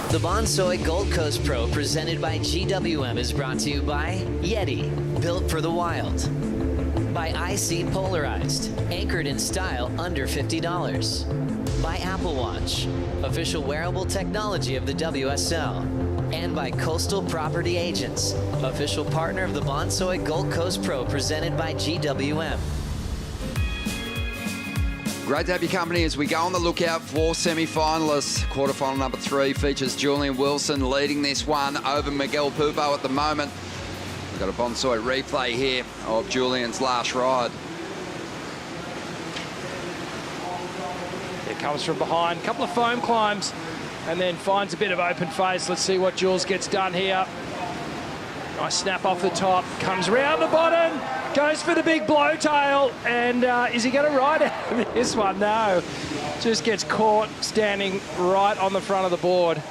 The Bonsoy Gold Coast Pro presented by GWM is brought to you by Yeti, built for the wild. By IC Polarized, anchored in style under $50. By Apple Watch, official wearable technology of the WSL. And by Coastal Property Agents, official partner of the Bonsoy Gold Coast Pro presented by GWM. Great to have your company as we go on the lookout for semi-finalists. Quarterfinal number 3 features Julian Wilson leading this one over Miguel Pupo at the moment. We've got a Bonsoy replay here of Julian's last ride. It comes from behind, a couple of foam climbs, and then finds a bit of open face. Let's see what Jules gets done here. Nice snap off the top, comes round the bottom, goes for the big blow tail, and is he going to ride out of this one? No, just gets caught standing right on the front of the board.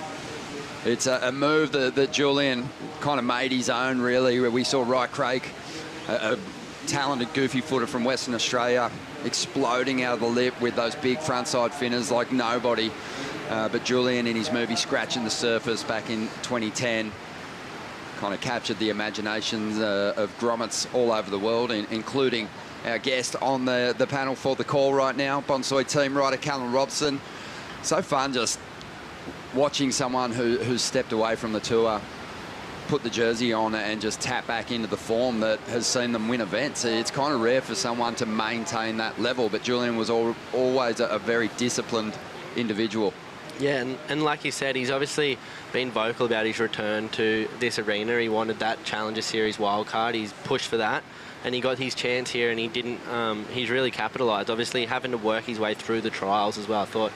It's a move that Julian kind of made his own, really, where we saw Wright Craig, a talented goofy footer from Western Australia, exploding out of the lip with those big frontside finners like nobody. But Julian, in his movie Scratching the Surface back in 2010, kind of captured the imaginations of grommets all over the world, including our guest on the panel for the call right now, Bonsoy team rider Callum Robson. So fun just watching someone who's stepped away from the tour put the jersey on and just tap back into the form that has seen them win events. It's kind of rare for someone to maintain that level, but Julian was always a very disciplined individual. Yeah, and like you said, he's obviously been vocal about his return to this arena. He wanted that Challenger Series wildcard. He's pushed for that, and he got his chance here, and he didn't. He's really capitalised. Obviously, having to work his way through the trials as well. I thought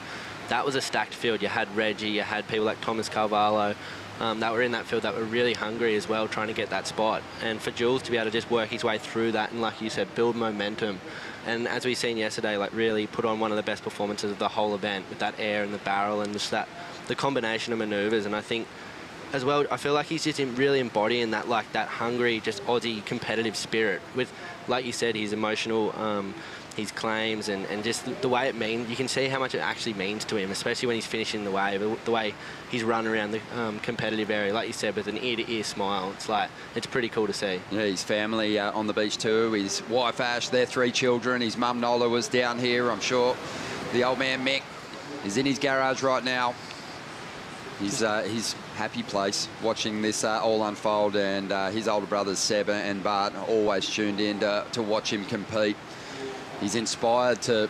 that was a stacked field. You had Reggie, you had people like Thomas Carvalho that were in that field that were really hungry as well, trying to get that spot. And for Jules to be able to just work his way through that and, like you said, build momentum. And as we seen yesterday, like really put on one of the best performances of the whole event with that air and the barrel and just the combination of manoeuvres. And I think as well, I feel like he's just really embodying that, like that hungry, just Aussie competitive spirit with, like you said, his emotional, his claims and just the way it means. You can see how much it actually means to him, especially when he's finishing the wave, the way he's run around the competitive area, like you said, with an ear-to-ear smile. It's like, it's pretty cool to see. Yeah, his family on the beach too. His wife Ash, their 3 children. His mum Nola was down here, I'm sure. The old man Mick is in his garage right now. He's his happy place watching this all unfold, and his older brothers Seb and Bart are always tuned in to watch him compete. He's inspired to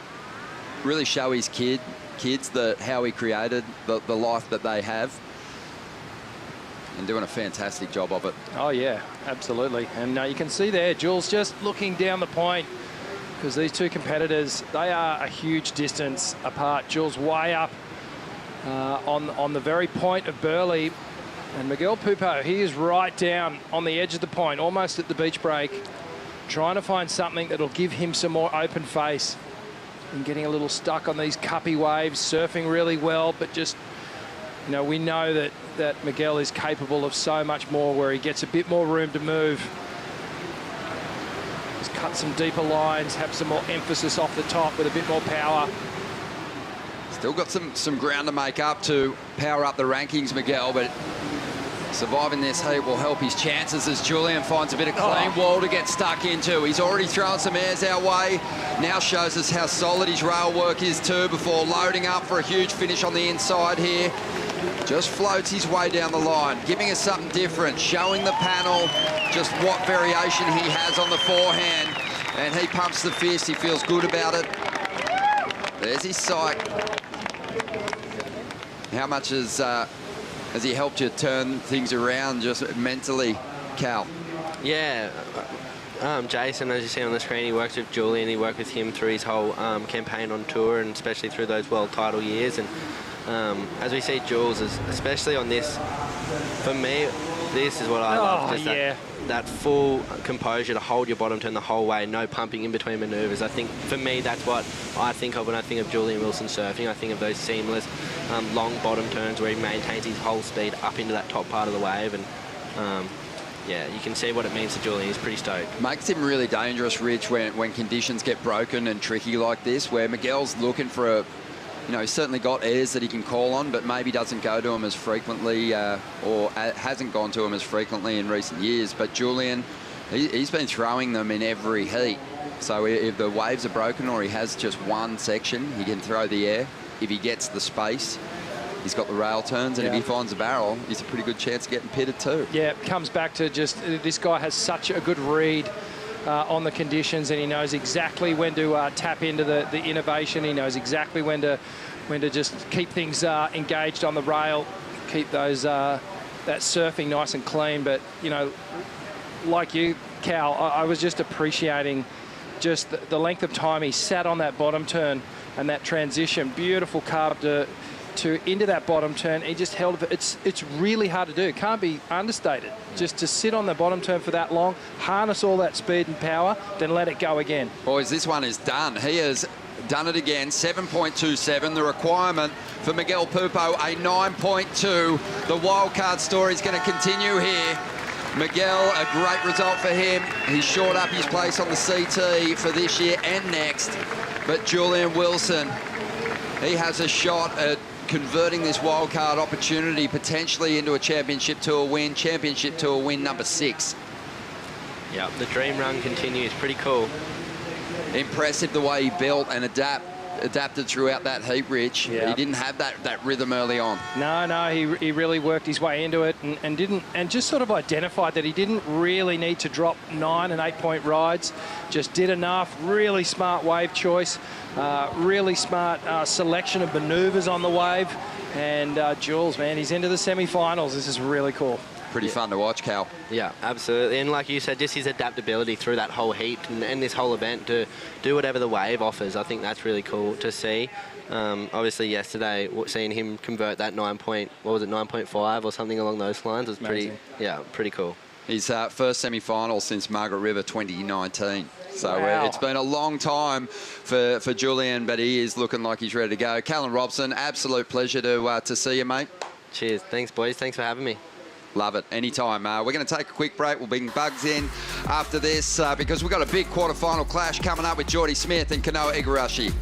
really show his kids how he created the life that they have, and doing a fantastic job of it. Oh yeah, absolutely. And you can see there, Jules just looking down the point, because these two competitors, they are a huge distance apart. Jules way up on the very point of Burleigh, and Miguel Pupo, he is right down on the edge of the point, almost at the beach break, trying to find something that'll give him some more open face, and getting a little stuck on these cuppy waves, surfing really well, but just, you know, we know that Miguel is capable of so much more, where he gets a bit more room to move. Just cut some deeper lines, have some more emphasis off the top with a bit more power. Still got some ground to make up to power up the rankings, Miguel, but surviving this heat will help his chances as Julian finds a bit of clean wall to get stuck into. He's already thrown some airs our way. Now shows us how solid his rail work is too, before loading up for a huge finish on the inside here. Just floats his way down the line, giving us something different, showing the panel just what variation he has on the forehand. And he pumps the fist, he feels good about it. There's his sight. How much has he helped you turn things around just mentally, Cal? Yeah, Jason, as you see on the screen, he works with Julian. He worked with him through his whole campaign on tour, and especially through those world title years. And as we see Jules, especially on this, for me, this is what I love. Just that full composure to hold your bottom turn the whole way, no pumping in between manoeuvres. I think, for me, that's what I think of when I think of Julian Wilson surfing. I think of those seamless, long bottom turns where he maintains his whole speed up into that top part of the wave. And yeah, you can see what it means to Julian. He's pretty stoked. Makes him really dangerous, Rich, when conditions get broken and tricky like this, where Miguel's looking for a, you know, he's certainly got airs that he can call on, but maybe doesn't go to him as frequently or hasn't gone to him as frequently in recent years. But Julian, he's been throwing them in every heat. So if the waves are broken or he has just one section, he can throw the air. If he gets the space, he's got the rail turns, and if he finds a barrel, he's a pretty good chance of getting pitted too. Yeah, it comes back to just this guy has such a good read on the conditions, and he knows exactly when to tap into the innovation. He knows exactly when to just keep things engaged on the rail, keep those that surfing nice and clean. But you know, like you, Cal, I was just appreciating just the length of time he sat on that bottom turn and that transition. Beautiful carb to into that bottom turn. He just held it. It's really hard to do. It can't be understated. Just to sit on the bottom turn for that long, harness all that speed and power, then let it go again. Boys, this one is done. He has done it again, 7.27. The requirement for Miguel Pupo, a 9.2. The wildcard story is going to continue here. Miguel, a great result for him. He's shored up his place on the CT for this year and next. But Julian Wilson, he has a shot at converting this wildcard opportunity potentially into a Championship Tour win. Championship Tour win number 6. Yeah, the dream run continues. Pretty cool. Impressive the way he built and adapted throughout that heat, Rich. Yeah. He didn't have that rhythm early on. No, he really worked his way into it and just sort of identified that he didn't really need to drop 9 and 8 point rides. Just did enough. Really smart wave choice. Really smart selection of manoeuvres on the wave. And Jules, man, he's into the semi-finals. This is really cool. Pretty fun to watch, Cal. Yeah, absolutely. And like you said, just his adaptability through that whole heat and this whole event to do whatever the wave offers. I think that's really cool to see. Obviously, yesterday, seeing him convert that 9.5 or something along those lines was Amazing. pretty cool. His first semi-final since Margaret River 2019. So Wow. It's been a long time for Julian, but he is looking like he's ready to go. Callan Robson, absolute pleasure to see you, mate. Cheers. Thanks, boys. Thanks for having me. Love it. Anytime. We're going to take a quick break. We'll bring Bugs in after this because we've got a big quarterfinal clash coming up with Jordy Smith and Kanoa Igarashi.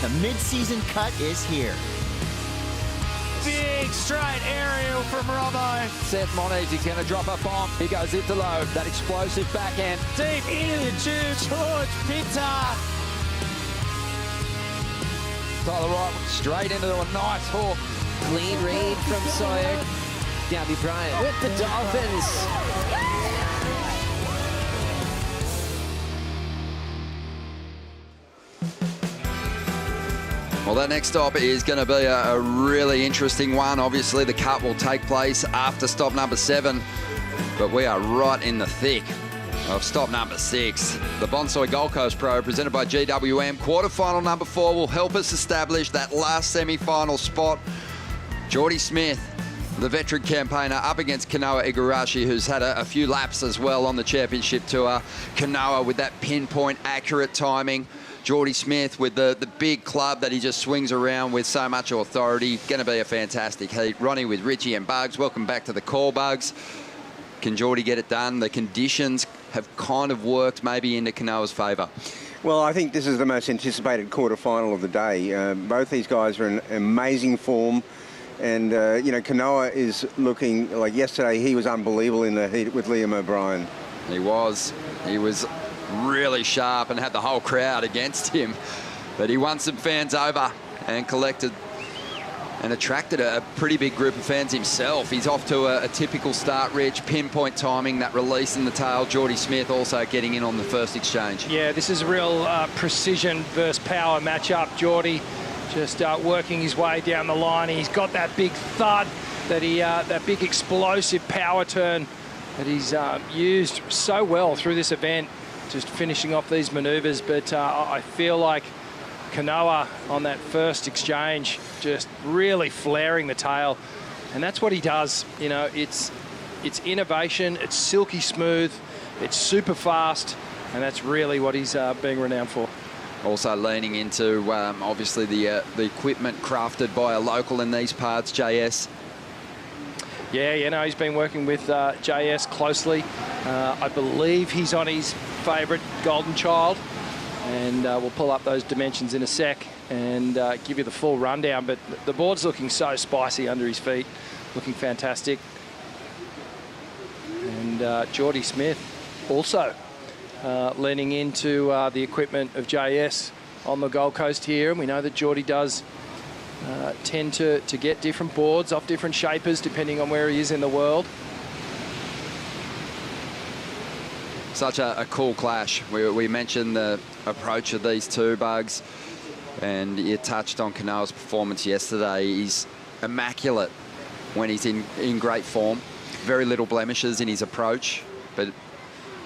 The mid-season cut is here. Big straight aerial from Robbo. Seth Muniz, he's going to drop a bomb. He goes into low. That explosive backhand. Deep into the tube. George Pintar. Tyler Wright straight into a nice hook. Clean read from Sawyer. Gabby Bryant with the Dolphins. Well, that next stop is going to be a really interesting one. Obviously, the cut will take place after stop number 7, but we are right in the thick of stop number 6. The Bonsoy Gold Coast Pro, presented by GWM. Quarterfinal number 4 will help us establish that last semi-final spot. Jordy Smith, the veteran campaigner, up against Kanoa Igarashi, who's had a few laps as well on the championship tour. Kanoa with that pinpoint accurate timing. Jordy Smith with the big club that he just swings around with so much authority. Going to be a fantastic heat. Ronnie with Richie and Bugs. Welcome back to the call, Bugs. Can Jordy get it done? The conditions have kind of worked maybe into Kanoa's favour. Well, I think this is the most anticipated quarterfinal of the day. Both these guys are in amazing form. And, you know, Kanoa is looking like yesterday he was unbelievable in the heat with Liam O'Brien. He was really sharp and had the whole crowd against him. But he won some fans over and collected and attracted a pretty big group of fans himself. He's off to a typical start, Rich. Pinpoint timing, that release in the tail. Jordy Smith also getting in on the first exchange. Yeah, this is a real precision versus power matchup. Jordy just working his way down the line. He's got that big thud, that big explosive power turn that he's used so well through this event, just finishing off these manoeuvres. But I feel like Kanoa on that first exchange just really flaring the tail, and that's what he does. You know, it's innovation, it's silky smooth, it's super fast, and that's really what he's being renowned for. Also leaning into obviously the equipment crafted by a local in these parts, JS. Yeah, you know, he's been working with JS closely. I believe he's on his favourite Golden Child, and we'll pull up those dimensions in a sec and give you the full rundown. But the board's looking so spicy under his feet, looking fantastic. And Jordy Smith also leaning into the equipment of JS on the Gold Coast here. And we know that Jordy does tend to get different boards off different shapers depending on where he is in the world. Such a cool clash. We mentioned the approach of these two, Bugs, and you touched on Kanoa's performance yesterday. He's immaculate when he's in great form. Very little blemishes in his approach, but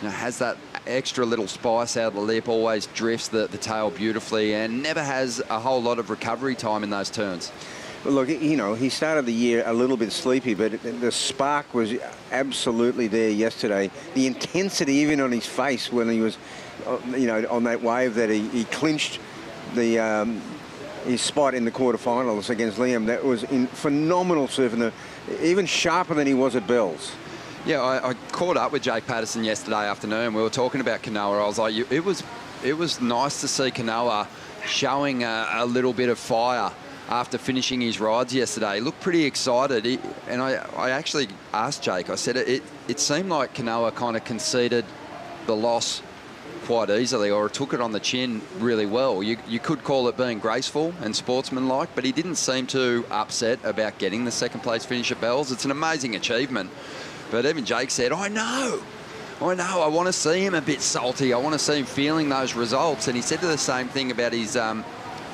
has that extra little spice out of the lip, always drifts the tail beautifully, and never has a whole lot of recovery time in those turns. Well, look, you know, he started the year a little bit sleepy, but the spark was absolutely there yesterday. The intensity even on his face when he was, you know, on that wave that he clinched his spot in the quarterfinals against Liam. That was phenomenal surfing, even sharper than he was at Bells. Yeah, I caught up with Jake Patterson yesterday afternoon. We were talking about Kanoa. I was like, it was nice to see Kanoa showing a little bit of fire after finishing his rides yesterday. He looked pretty excited. And I actually asked Jake, I said, it seemed like Kanoa kind of conceded the loss quite easily, or took it on the chin really well. You could call it being graceful and sportsmanlike, but he didn't seem too upset about getting the second place finish at Bells. It's an amazing achievement. But even Jake said, I know, I want to see him a bit salty. I want to see him feeling those results. And he said the same thing about his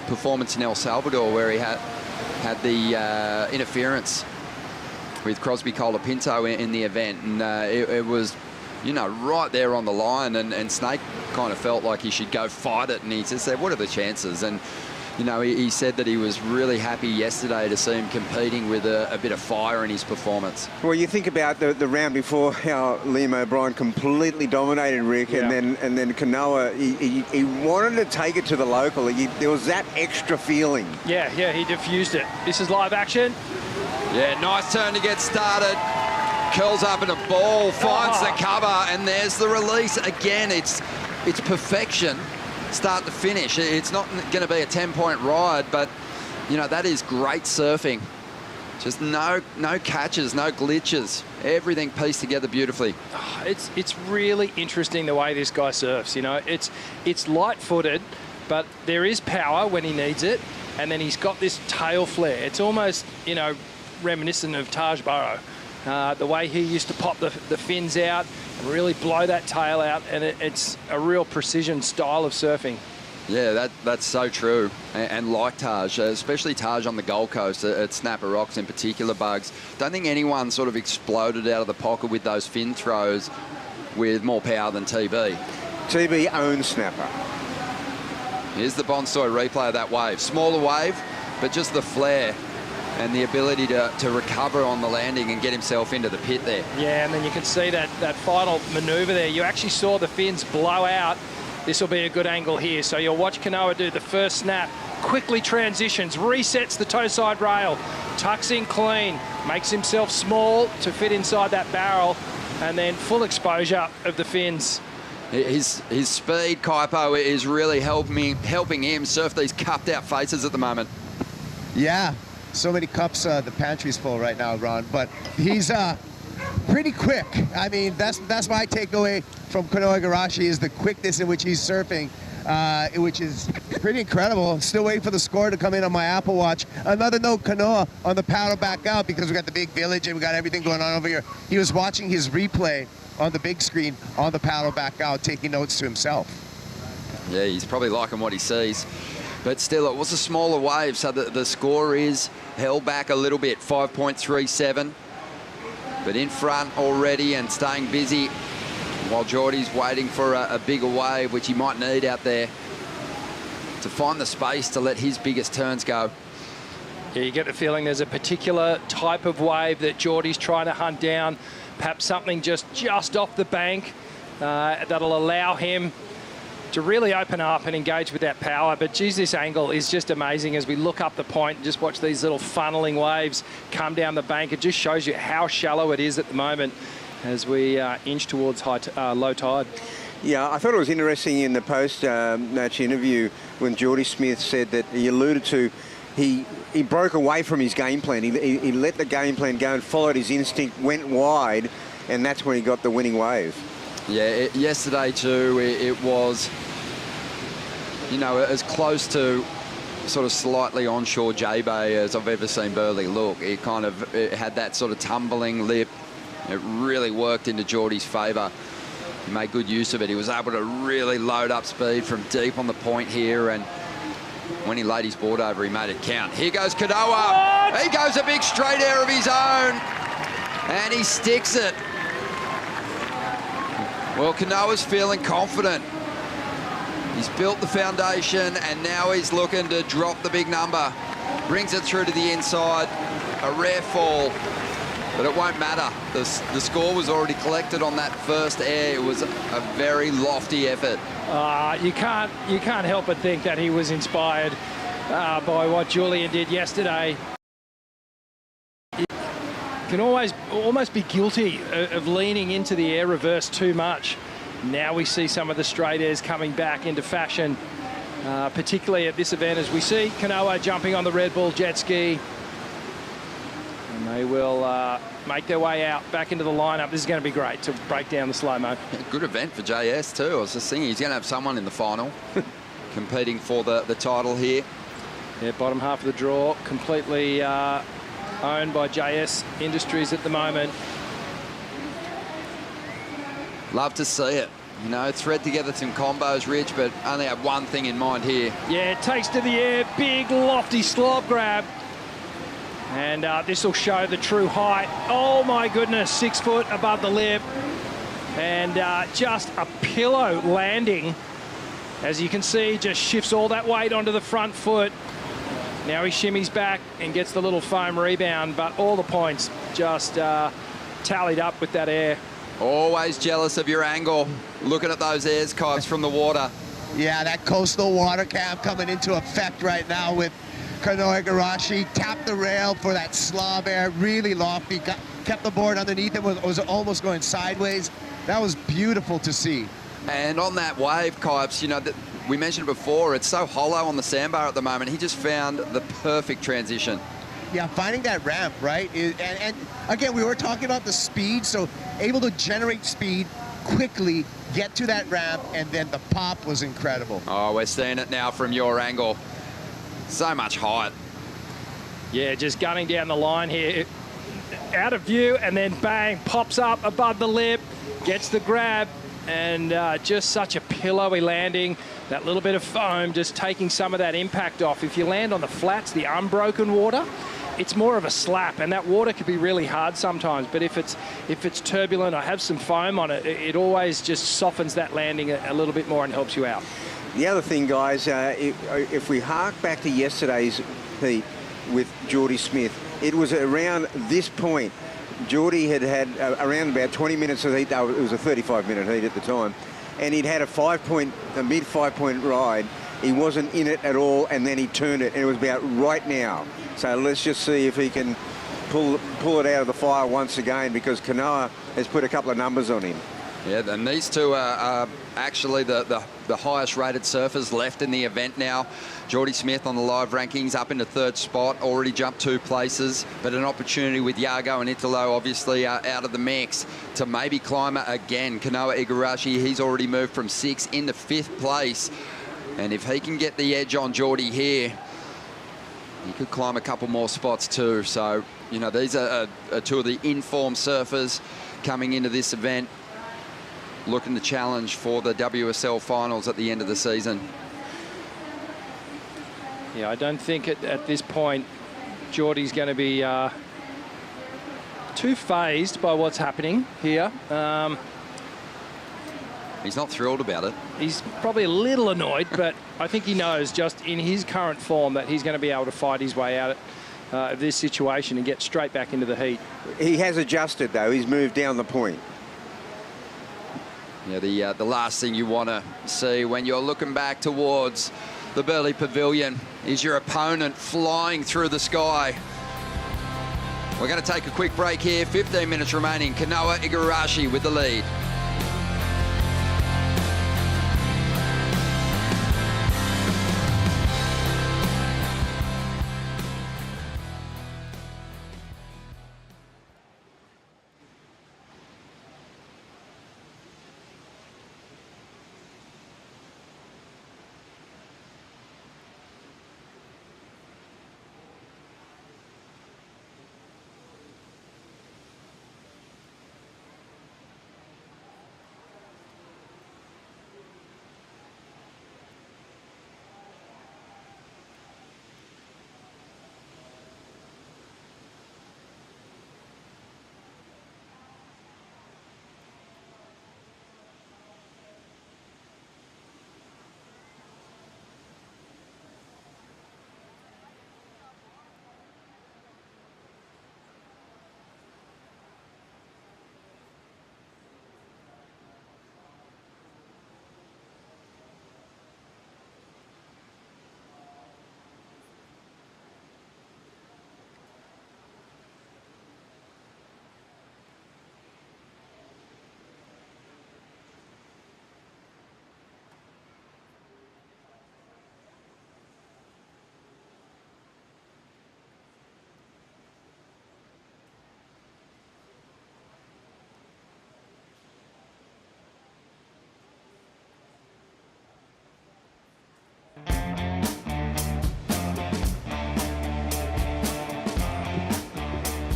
performance in El Salvador, where he had the interference with Crosby Colapinto in the event. And it was, you know, right there on the line. And Snake kind of felt like he should go fight it. And he just said, what are the chances? And, you know, he said that he was really happy yesterday to see him competing with a bit of fire in his performance. Well, you think about the round before, how Liam O'Brien completely dominated Rick, yeah. and then Kanoa, he wanted to take it to the local. There was that extra feeling. Yeah, he diffused it. This is live action. Yeah, nice turn to get started. Curls up in a ball, finds the cover, and there's the release again. It's perfection. Start to finish. It's not going to be a 10-point ride, but you know, that is great surfing. Just no catches, no glitches. Everything pieced together beautifully. It's really interesting the way this guy surfs. You know, it's light-footed, but there is power when he needs it, and then he's got this tail flare. It's almost, you know, reminiscent of Taj Burrow. The way he used to pop the fins out and really blow that tail out, and it's a real precision style of surfing. Yeah, that's so true. And like Taj, especially Taj on the Gold Coast at Snapper Rocks in particular, Bugs. Don't think anyone sort of exploded out of the pocket with those fin throws with more power than TB. TB owns Snapper. Here's the Bonsoy replay of that wave. Smaller wave, but just the flare and the ability to recover on the landing and get himself into the pit there. Yeah, and then you can see that final manoeuvre there. You actually saw the fins blow out. This will be a good angle here. So you'll watch Kanoa do the first snap, quickly transitions, resets the toe side rail, tucks in clean, makes himself small to fit inside that barrel, and then full exposure of the fins. His speed, Kaipo, is really helping him surf these cupped out faces at the moment. Yeah. So many cups, the pantry's full right now, Ron, but he's pretty quick. I mean, that's my takeaway from Kanoa Igarashi, is the quickness in which he's surfing. which is pretty incredible. Still waiting for the score to come in on my Apple Watch. Another note, Kanoa on the paddle back out, because we got the big village and we got everything going on over here. He was watching his replay on the big screen on the paddle back out, taking notes to himself. Yeah, he's probably liking what he sees. But still, it was a smaller wave, so the score is held back a little bit, 5.37. But in front already and staying busy while Jordy's waiting for a bigger wave, which he might need out there to find the space to let his biggest turns go. Yeah, you get the feeling there's a particular type of wave that Jordy's trying to hunt down, perhaps something just off the bank that'll allow him to really open up and engage with that power. But geez, this angle is just amazing as we look up the point and just watch these little funneling waves come down the bank. It just shows you how shallow it is at the moment as we inch towards low tide. Yeah, I thought it was interesting in the post-match interview when Jordy Smith said that he alluded to he broke away from his game plan. He let the game plan go and followed his instinct, went wide, and that's when he got the winning wave. Yeah, yesterday too, it was, you know, as close to sort of slightly onshore J-Bay as I've ever seen Burleigh look. It had that sort of tumbling lip. It really worked into Jordy's favour. He made good use of it. He was able to really load up speed from deep on the point here, and when he laid his board over, he made it count. Here goes Kanoa. He goes a big straight air of his own, and he sticks it. Well, Kanoa's feeling confident. He's built the foundation, and now he's looking to drop the big number. Brings it through to the inside. A rare fall, but it won't matter. The score was already collected on that first air. It was a very lofty effort. You can't help but think that he was inspired by what Julian did yesterday. Can almost be guilty of leaning into the air reverse too much. Now we see some of the straight airs coming back into fashion, particularly at this event, as we see Kanoa jumping on the Red Bull jet ski. And they will make their way out back into the lineup. This is going to be great to break down the slow-mo. Good event for JS too. I was just thinking he's going to have someone in the final competing for the title here. Yeah, bottom half of the draw, completely owned by JS Industries at the moment. Love to see it. You know, thread together some combos, Rich, but only have one thing in mind here. Yeah, it takes to the air, big lofty slop grab. And this will show the true height. Oh my goodness, 6 foot above the lip. And just a pillow landing. As you can see, just shifts all that weight onto the front foot. Now he shimmies back and gets the little foam rebound, but all the points just tallied up with that air. Always jealous of your angle, looking at those airs, Kibes, from the water. Yeah, that coastal water cam coming into effect right now with Kanoa Igarashi. Tapped the rail for that slob air, really lofty. Kept the board underneath it, was almost going sideways. That was beautiful to see. And on that wave, Kibes, you know, we mentioned before, it's so hollow on the sandbar at the moment. He just found the perfect transition. Yeah, finding that ramp, right? And again, we were talking about the speed, so able to generate speed quickly, get to that ramp, and then the pop was incredible. Oh, we're seeing it now from your angle. So much height. Yeah, just gunning down the line here. Out of view, and then bang, pops up above the lip, gets the grab, and just such a pillowy landing. That little bit of foam just taking some of that impact off. If you land on the flats, the unbroken water, it's more of a slap, and that water can be really hard sometimes. But if it's turbulent or have some foam on it, it always just softens that landing a little bit more and helps you out. The other thing, guys, if we hark back to yesterday's heat with Jordy Smith, it was around this point. Jordy had around about 20 minutes of heat. It was a 35-minute heat at the time, and he'd had a mid 5-point ride. He wasn't in it at all, and then he turned it, and it was about right now. So let's just see if he can pull it out of the fire once again, because Kanoa has put a couple of numbers on him. Yeah, and these two are actually the highest rated surfers left in the event now. Jordy Smith on the live rankings up into 3rd spot, already jumped 2 places, but an opportunity with Yago and Italo obviously out of the mix to maybe climb it again. Kanoa Igarashi, he's already moved from 6th into 5th place. And if he can get the edge on Jordy here, he could climb a couple more spots too. So, you know, these are two of the informed surfers coming into this event, looking to challenge for the WSL finals at the end of the season. Yeah, I don't think at this point Jordy's going to be too phased by what's happening here. He's not thrilled about it. He's probably a little annoyed, but I think he knows just in his current form that he's going to be able to fight his way out of this situation and get straight back into the heat. He has adjusted, though. He's moved down the point. Yeah, the last thing you want to see when you're looking back towards the Burleigh Pavilion is your opponent flying through the sky. We're going to take a quick break here. 15 minutes remaining. Kanoa Igarashi with the lead.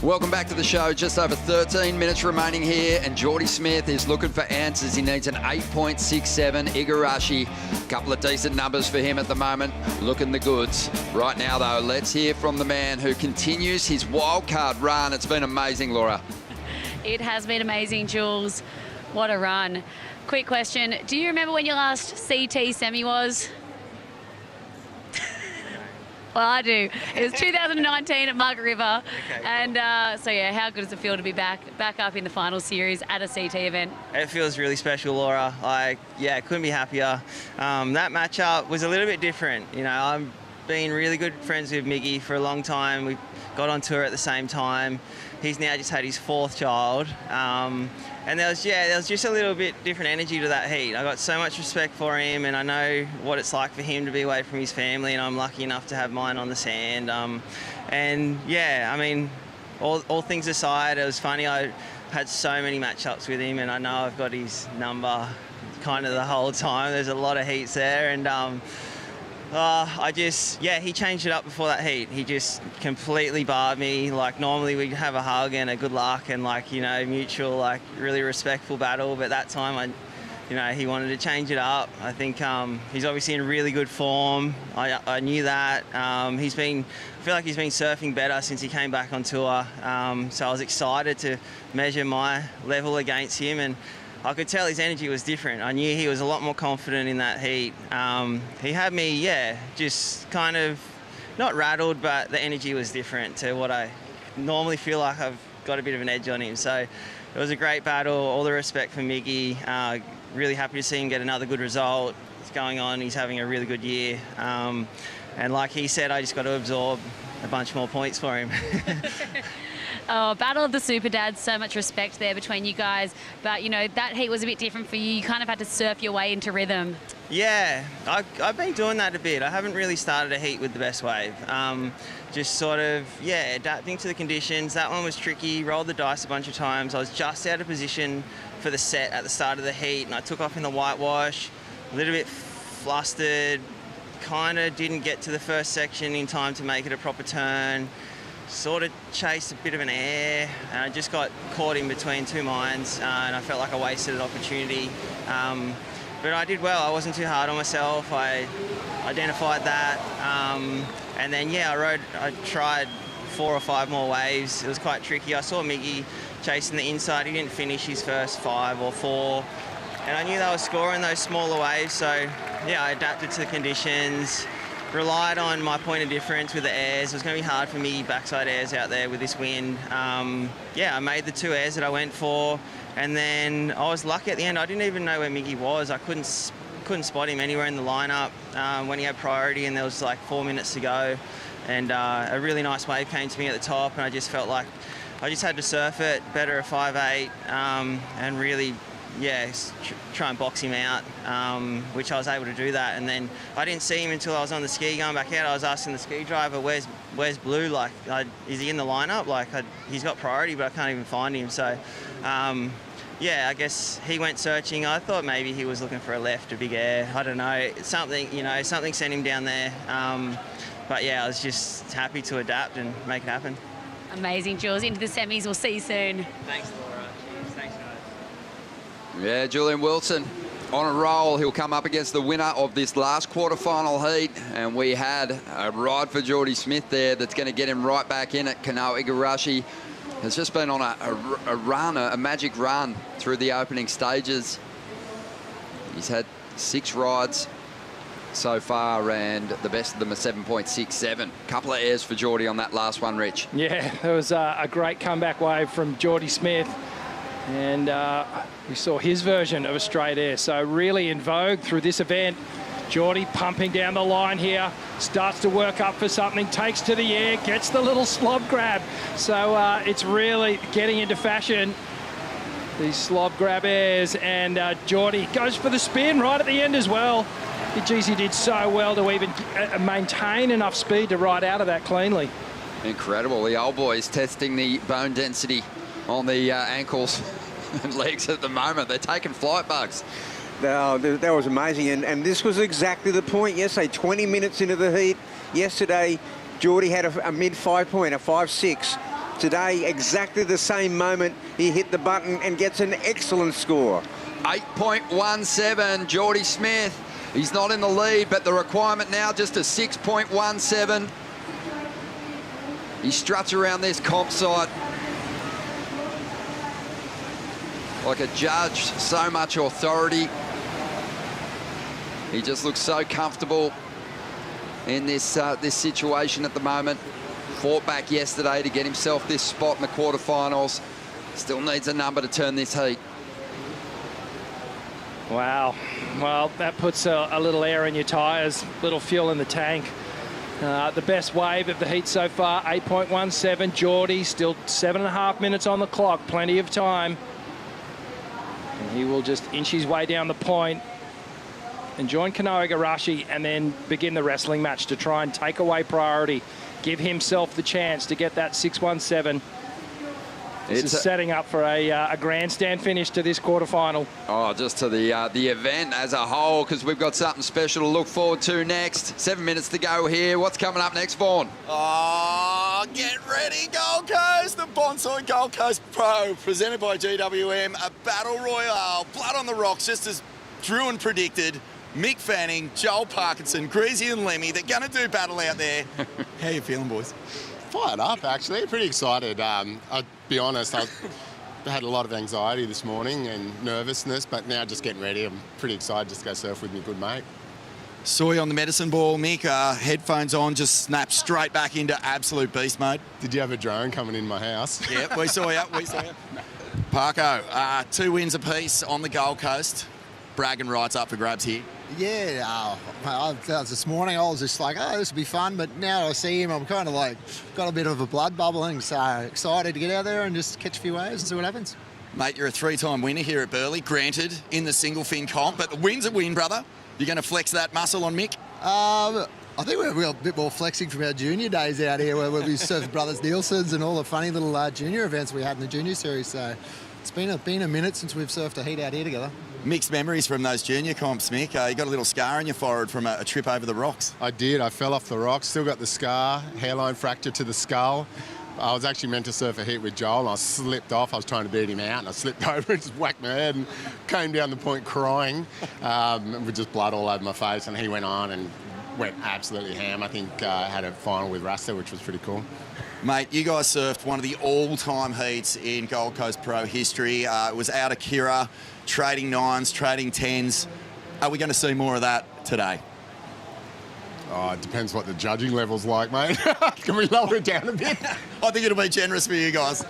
Welcome back to the show. Just over 13 minutes remaining here, and Jordy Smith is looking for answers. He needs an 8.67. Igarashi, a couple of decent numbers for him at the moment. Looking the goods. Right now, though, let's hear from the man who continues his wildcard run. It's been amazing, Laura. It has been amazing, Jules. What a run. Quick question. Do you remember when your last CT semi was? Well, I do. It was 2019 at Margaret River. Okay, and so, yeah, how good does it feel to be back up in the final series at a CT event? It feels really special, Laura. Couldn't be happier. That matchup was a little bit different. You know, I've been really good friends with Miggy for a long time. We got on tour at the same time. He's now just had his fourth child. And there was just a little bit different energy to that heat. I got so much respect for him, and I know what it's like for him to be away from his family, and I'm lucky enough to have mine on the sand. All things aside, it was funny. I had so many matchups with him, and I know I've got his number kind of the whole time. There's a lot of heats there, and he changed it up before that heat. He just completely barred me. Like, normally we'd have a hug and a good luck and, mutual, really respectful battle. But that time, he wanted to change it up. I think he's obviously in really good form. I knew that. I feel like he's been surfing better since he came back on tour. So I was excited to measure my level against him, and I could tell his energy was different. I knew he was a lot more confident in that heat. He had me, just kind of not rattled, but the energy was different to what I normally feel like I've got a bit of an edge on him. So it was a great battle. All the respect for Miggy. Really happy to see him get another good result. It's going on. He's having a really good year. And like he said, I just got to absorb a bunch more points for him. Oh, Battle of the Super Dads, so much respect there between you guys. But, that heat was a bit different for you. You kind of had to surf your way into rhythm. Yeah, I've been doing that a bit. I haven't really started a heat with the best wave. Just sort of, adapting to the conditions. That one was tricky, rolled the dice a bunch of times. I was just out of position for the set at the start of the heat, and I took off in the whitewash, a little bit flustered, kind of didn't get to the first section in time to make it a proper turn. Sort of chased a bit of an air, and I just got caught in between two mines, and I felt like I wasted an opportunity. But I did well. I wasn't too hard on myself. I identified that, and then I tried 4 or 5 more waves. It was quite tricky. I saw Miggy chasing the inside. He didn't finish his first 5 or 4, and I knew they were scoring those smaller waves. So yeah, I adapted to the conditions. Relied on my point of difference with the airs. It was going to be hard for me backside airs out there with this wind. I made the 2 airs that I went for, and then I was lucky at the end. I didn't even know where Miggy was. I couldn't spot him anywhere in the lineup when he had priority, and there was like 4 minutes to go. And a really nice wave came to me at the top, and I just felt like I just had to surf it, better a 5.8, and really try and box him out, which I was able to do that. And then I didn't see him until I was on the ski going back out. I was asking the ski driver, where's Blue? Like, is he in the lineup? Like, he's got priority, but I can't even find him. So, I guess he went searching. I thought maybe he was looking for a left, a big air. I don't know. Something sent him down there. But yeah, I was just happy to adapt and make it happen. Amazing, Jules. Into the semis. We'll see you soon. Thanks, Dora. Cheers. Thanks, guys. Yeah, Julian Wilson on a roll. He'll come up against the winner of this last quarterfinal heat. And we had a ride for Jordy Smith there that's going to get him right back in it. Kano Igarashi has just been on a run, a magic run through the opening stages. He's had 6 rides so far, and the best of them are 7.67. Couple of airs for Jordy on that last one, Rich. Yeah, it was a great comeback wave from Jordy Smith, and we saw his version of a straight air. So really in vogue through this event. Jordy pumping down the line here, starts to work up for something, takes to the air, gets the little slob grab. So it's really getting into fashion, these slob grab airs, and Jordy goes for the spin right at the end as well. Geez, he did so well to even maintain enough speed to ride out of that cleanly. Incredible. The old boys testing the bone density on the ankles and legs at the moment. They're taking flight bugs. That was amazing, and this was exactly the point yesterday. 20 minutes into the heat yesterday, Jordy had a mid 5 point, a 5.6. Today, exactly the same moment, he hit the button and gets an excellent score. 8.17, Jordy Smith. He's not in the lead, but the requirement now just a 6.17. He struts around this comp site like a judge, so much authority. He just looks so comfortable in this this situation at the moment. Fought back yesterday to get himself this spot in the quarterfinals. Still needs a number to turn this heat. Wow. Well, that puts a little air in your tyres, little fuel in the tank. The best wave of the heat so far, 8.17. Jordy, still 7.5 minutes on the clock, plenty of time. And he will just inch his way down the point and join Kano Igarashi and then begin the wrestling match to try and take away priority, give himself the chance to get that 6.17. This is setting up for a grandstand finish to this quarterfinal. Oh, just to the event as a whole, because we've got something special to look forward to next. 7 minutes to go here. What's coming up next, Vaughn? Oh, get ready, Gold Coast! The Bonsoy Gold Coast Pro, presented by GWM. A battle royale, blood on the rocks, just as Drew predicted. Mick Fanning, Joel Parkinson, Greasy and Lemmy, they're going to do battle out there. How you feeling, boys? Fired up, actually. Pretty excited. I'll be honest, I had a lot of anxiety this morning and nervousness, but now just getting ready. I'm pretty excited just to go surf with my good mate. Saw you on the medicine ball, Mick. Headphones on, just snapped straight back into absolute beast mode. Did you have a drone coming in my house? Yep, we saw you. Parko, 2 wins apiece on the Gold Coast. Bragging rights up for grabs here. Yeah, this morning I was just like, oh, this will be fun, but now I see him, I'm kind of like, got a bit of a blood bubbling, so excited to get out there and just catch a few waves and see what happens. Mate, you're a 3-time winner here at Burleigh, granted, in the single fin comp, but the win's a win, brother. You're going to flex that muscle on Mick? I think we're a bit more flexing from our junior days out here, where we surfed Brothers Nielsen's and all the funny little junior events we had in the junior series, so It's been a minute since we've surfed a heat out here together. Mixed memories from those junior comps, Mick. You got a little scar on your forehead from a trip over the rocks. I did. I fell off the rocks. Still got the scar, hairline fracture to the skull. I was actually meant to surf a heat with Joel, and I slipped off. I was trying to beat him out, and I slipped over and just whacked my head and came down the point crying with just blood all over my face. And he went on and went absolutely ham. I think had a final with Rasta, which was pretty cool. Mate, you guys surfed one of the all-time heats in Gold Coast Pro history. It was out of Kira, trading 9s, trading 10s. Are we going to see more of that today? Oh, it depends what the judging level's like, mate. Can we lower it down a bit? I think it'll be generous for you guys.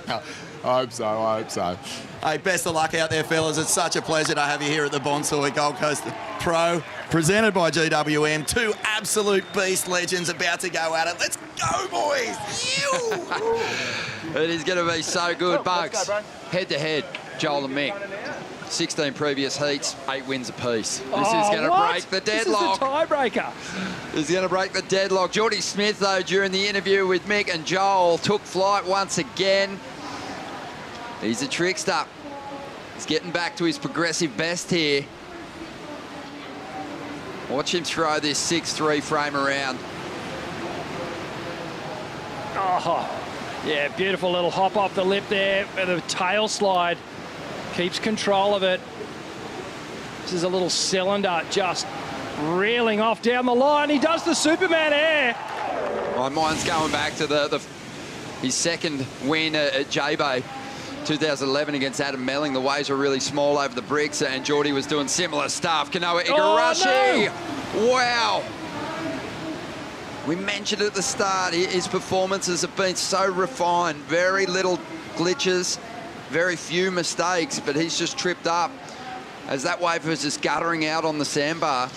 I hope so. Hey, best of luck out there, fellas. It's such a pleasure to have you here at the Bonsoy Gold Coast Pro, presented by GWM. Two absolute beast legends about to go at it. Let's go, boys! It is going to be so good, Bugs. Head-to-head, Joel and Mick. 16 previous heats, 8 wins apiece. This is going to break the deadlock. This is a tiebreaker. This is going to break the deadlock. Jordy Smith, though, during the interview with Mick and Joel, took flight once again. He's a trickster. He's getting back to his progressive best here. Watch him throw this 6-3 frame around. Oh, yeah, beautiful little hop off the lip there with a tail slide. Keeps control of it. This is a little cylinder just reeling off down the line. He does the Superman air. My mind's going back to his second win at J-Bay, 2011 against Adam Melling. The waves were really small over the bricks, and Jordy was doing similar stuff. Kanoa Igarashi. Oh, no. Wow. We mentioned at the start, his performances have been so refined. Very little glitches, very few mistakes, but he's just tripped up as that wave was just guttering out on the sandbar,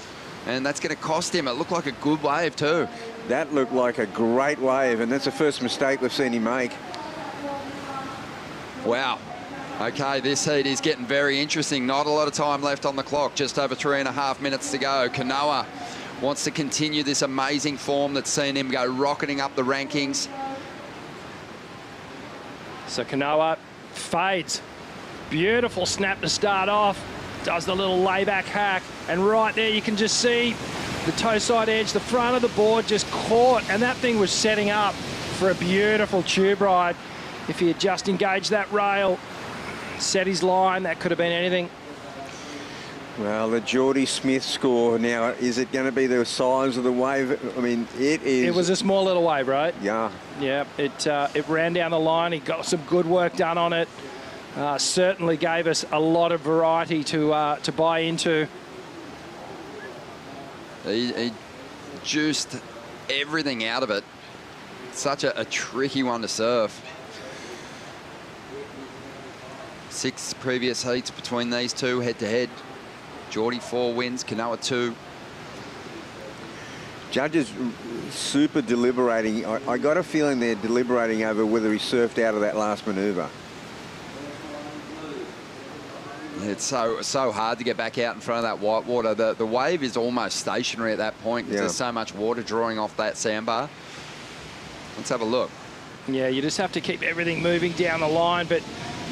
and that's going to cost him. It looked like a good wave too. That looked like a great wave, and that's the first mistake we've seen him make. Wow. Okay, this heat is getting very interesting. Not a lot of time left on the clock, just over 3.5 minutes to go. Kanoa wants to continue this amazing form that's seen him go rocketing up the rankings. So Kanoa fades. Beautiful snap to start off. Does the little layback hack. And right there you can just see the toe side edge, the front of the board just caught. And that thing was setting up for a beautiful tube ride. If he had just engaged that rail, set his line, that could have been anything. Well, the Jordy Smith score now, is it going to be the size of the wave? I mean, it is. It was a small little wave, right? Yeah. Yeah, it ran down the line. He got some good work done on it. Certainly gave us a lot of variety to buy into. He juiced everything out of it. Such a tricky one to surf. 6 previous heats between these two head-to-head. Jordy 4 wins, Kanoa 2. Judges super deliberating. I got a feeling they're deliberating over whether he surfed out of that last manoeuvre. It's so hard to get back out in front of that white water. The wave is almost stationary at that point because there's so much water drawing off that sandbar. Let's have a look. Yeah, you just have to keep everything moving down the line, but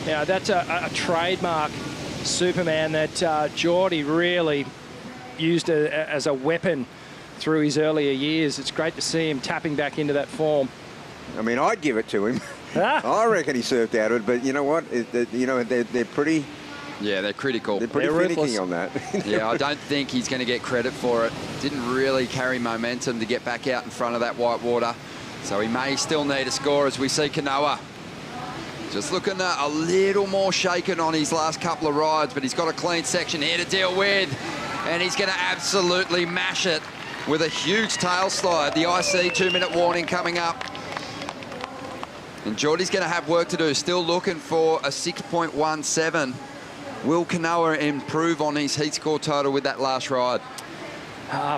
you know, that's a trademark Superman that Jordy really used as a weapon through his earlier years. It's great to see him tapping back into that form. I mean, I'd give it to him. I reckon he surfed out of it, but you know what? They're pretty... Yeah, they're critical. They're pretty finicky on that. Yeah, I don't think he's going to get credit for it. Didn't really carry momentum to get back out in front of that white water. So he may still need a score as we see Kanoa just looking a little more shaken on his last couple of rides, but he's got a clean section here to deal with, and he's going to absolutely mash it with a huge tail slide. The IC 2-minute warning coming up. And Jordy's going to have work to do, still looking for a 6.17. Will Kanoa improve on his heat score total with that last ride?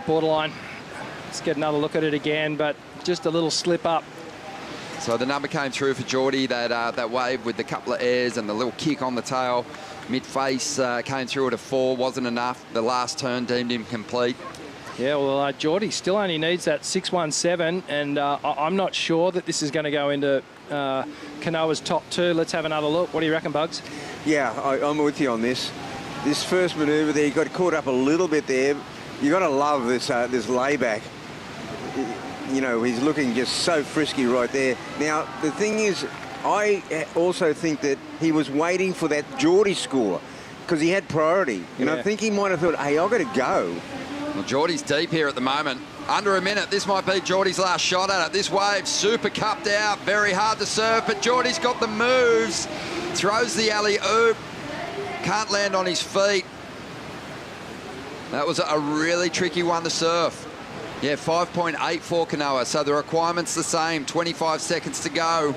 Borderline. Let's get another look at it again, but just a little slip up. So the number came through for Jordy, that wave with the couple of airs and the little kick on the tail. Mid-face came through at a 4, wasn't enough. The last turn deemed him complete. Yeah, well, Jordy still only needs that 6.17, and I'm not sure that this is going to go into Kanoa's top 2. Let's have another look. What do you reckon, Bugs? Yeah, I'm with you on this. This first manoeuvre there, he got caught up a little bit there. You got to love this this layback. You know, he's looking just so frisky right there. Now, the thing is, I also think that he was waiting for that Jordy score because he had priority. And I think he might have thought, hey, I've got to go. Well, Jordy's deep here at the moment. Under a minute. This might be Jordy's last shot at it. This wave super cupped out. Very hard to serve, but Jordy's got the moves. Throws the alley-oop. Can't land on his feet. That was a really tricky one to surf. Yeah, 5.8 for Kanoa, so the requirement's the same. 25 seconds to go.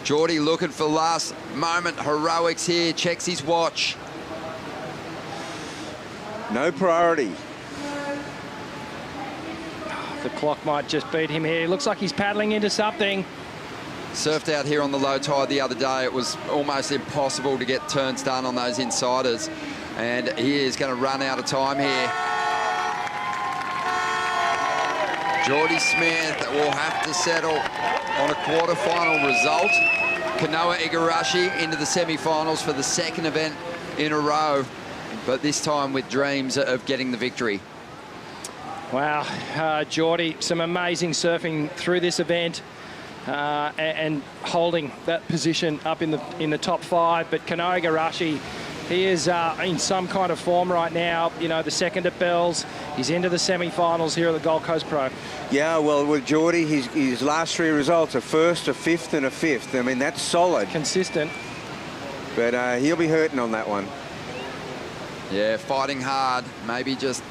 Jordy looking for last moment heroics here. Checks his watch. No priority. The clock might just beat him here. Looks like he's paddling into something. Surfed out here on the low tide the other day. It was almost impossible to get turns done on those insiders. And he is going to run out of time here. Jordy Smith will have to settle on a quarterfinal result. Kanoa Igarashi into the semi-finals for the second event in a row, but this time with dreams of getting the victory. Wow, Jordy, some amazing surfing through this event and holding that position up in the top 5. But Kanoa Igarashi, he is in some kind of form right now. You know, the second at Bells, he's into the semi-finals here at the Gold Coast Pro. Yeah, well, with Jordy, his last 3 results, a first, a fifth, and a fifth. I mean, that's solid. Consistent. But he'll be hurting on that one. Yeah, fighting hard. Maybe just,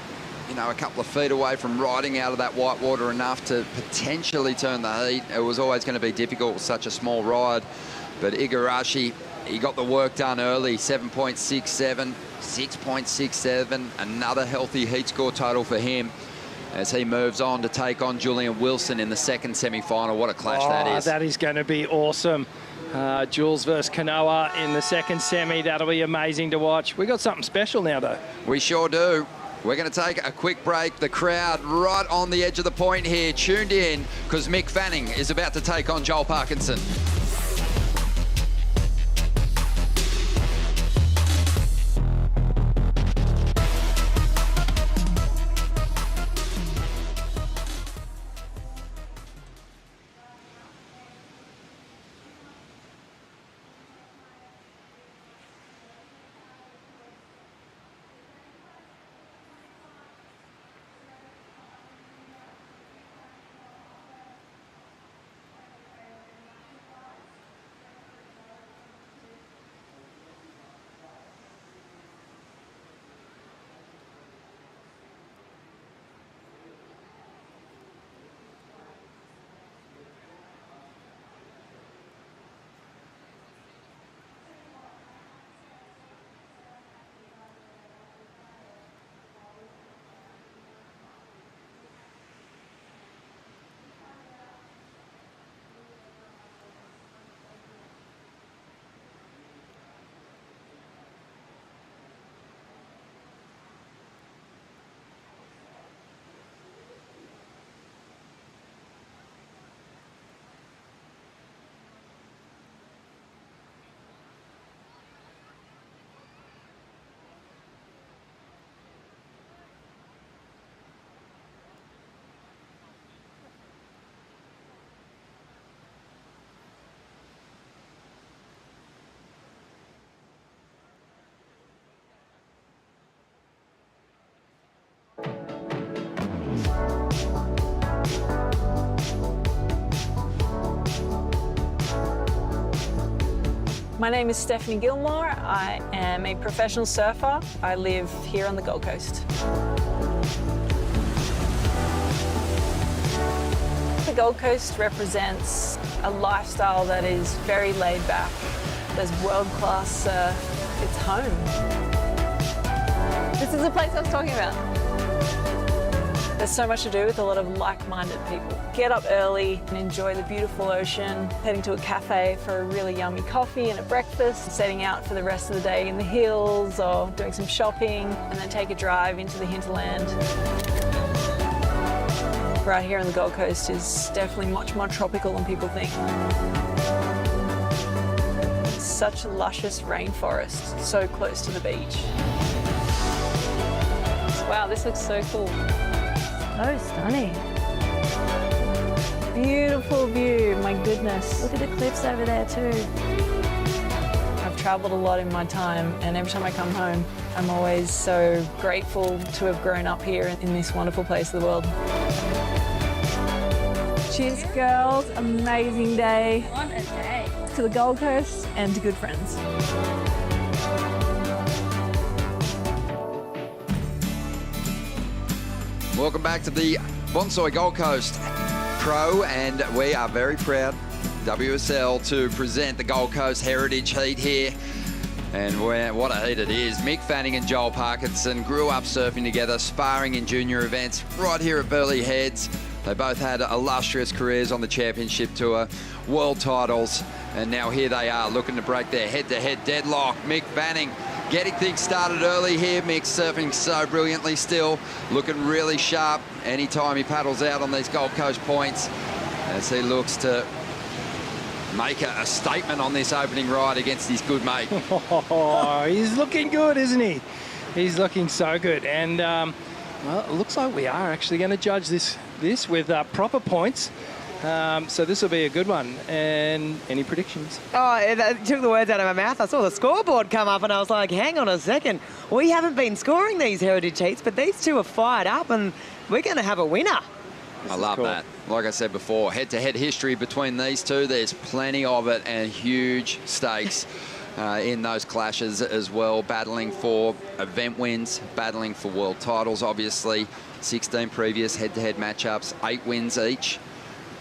you know, a couple of feet away from riding out of that white water enough to potentially turn the heat. It was always going to be difficult with such a small ride. But Igarashi, he got the work done early. 7.67, 6.67. Another healthy heat score total for him as he moves on to take on Julian Wilson in the second semi-final. What a clash that is. That is going to be awesome. Jules versus Kanoa in the second semi. That'll be amazing to watch. We got something special now, though. We sure do. We're going to take a quick break. The crowd right on the edge of the point here, tuned in, because Mick Fanning is about to take on Joel Parkinson. My name is Steph Gilmore. I am a professional surfer. I live here on the Gold Coast. The Gold Coast represents a lifestyle that is very laid back. There's world-class surf. It's home. This is the place I was talking about. There's so much to do with a lot of like-minded people. Get up early and enjoy the beautiful ocean, heading to a cafe for a really yummy coffee and a breakfast, setting out for the rest of the day in the hills or doing some shopping, and then take a drive into the hinterland. Right here on the Gold Coast is definitely much more tropical than people think. It's such a luscious rainforest so close to the beach. Wow, this looks so cool. So stunning. Beautiful view, my goodness. Look at the cliffs over there too. I've travelled a lot in my time, and every time I come home, I'm always so grateful to have grown up here in this wonderful place of the world. Cheers, girls. Amazing day. What a day. To the Gold Coast and to good friends. Welcome back to the Bonsoy Gold Coast Pro, and we are very proud, WSL, to present the Gold Coast Heritage Heat here. And what a heat it is. Mick Fanning and Joel Parkinson grew up surfing together, sparring in junior events right here at Burleigh Heads. They both had illustrious careers on the championship tour, world titles, and now here they are looking to break their head-to-head deadlock. Mick Fanning getting things started early here. Mick surfing so brilliantly still, looking really sharp anytime he paddles out on these Gold Coast points as he looks to make a statement on this opening ride against his good mate. Oh, he's looking good, isn't he? He's looking so good. And, well, it looks like we are actually going to judge this with proper points. So this will be a good one. And any predictions? Oh, it took the words out of my mouth. I saw the scoreboard come up and I was like, hang on a second. We haven't been scoring these heritage heats, but these two are fired up and we're going to have a winner. I love that. Like I said before, head-to-head history between these two. There's plenty of it and huge stakes in those clashes as well. Battling for event wins, battling for world titles, obviously. 16 previous head-to-head matchups, 8 wins each.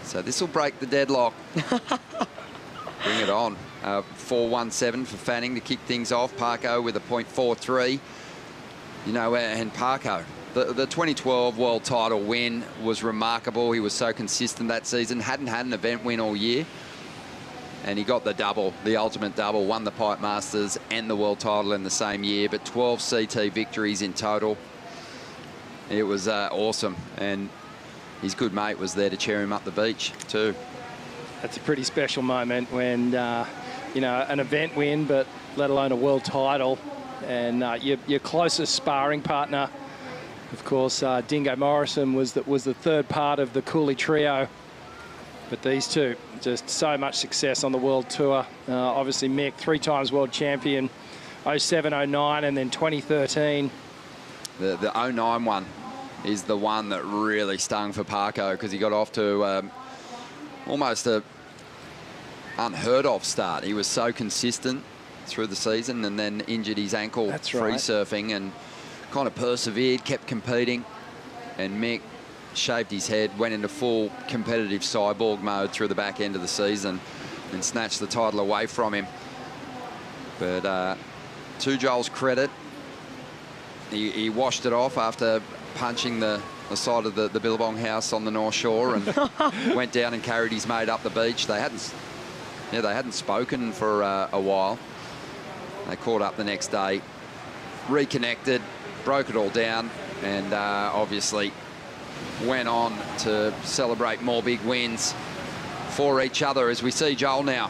So this will break the deadlock. Bring it on. 4.17 for Fanning to kick things off. Parko with a .43. You know, and Parko, the 2012 world title win was remarkable. He was so consistent that season. Hadn't had an event win all year. And he got the double, the ultimate double, won the Pipe Masters and the world title in the same year, but 12 CT victories in total. It was awesome. And his good mate was there to cheer him up the beach too. That's a pretty special moment when, you know, an event win, but let alone a world title. And your closest sparring partner, of course, Dingo Morrison was the third part of the Cooley trio. But these two, just so much success on the world tour. Obviously, Mick, 3 times world champion, 07, 09, and then 2013. The 09 one is the one that really stung for Parko because he got off to almost a unheard of start. He was so consistent through the season and then injured his ankle free surfing and kind of persevered, kept competing. And Mick shaved his head, went into full competitive cyborg mode through the back end of the season and snatched the title away from him. But to Joel's credit, he washed it off after punching the side of the Billabong house on the North Shore and went down and carried his mate up the beach. They hadn't spoken for a while. They caught up the next day, reconnected, broke it all down, and obviously went on to celebrate more big wins for each other as we see Joel now.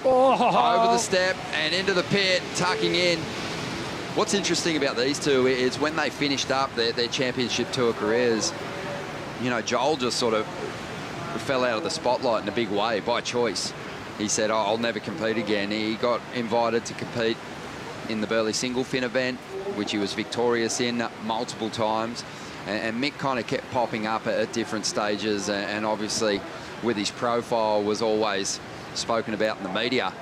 Over the step and into the pit, tucking in. What's interesting about these two is when they finished up their championship tour careers, you know, Joel just sort of fell out of the spotlight in a big way by choice. He said, oh, I'll never compete again. He got invited to compete in the Burleigh single fin event, which he was victorious in multiple times. And Mick kind of kept popping up at different stages, and obviously with his profile was always spoken about in the media.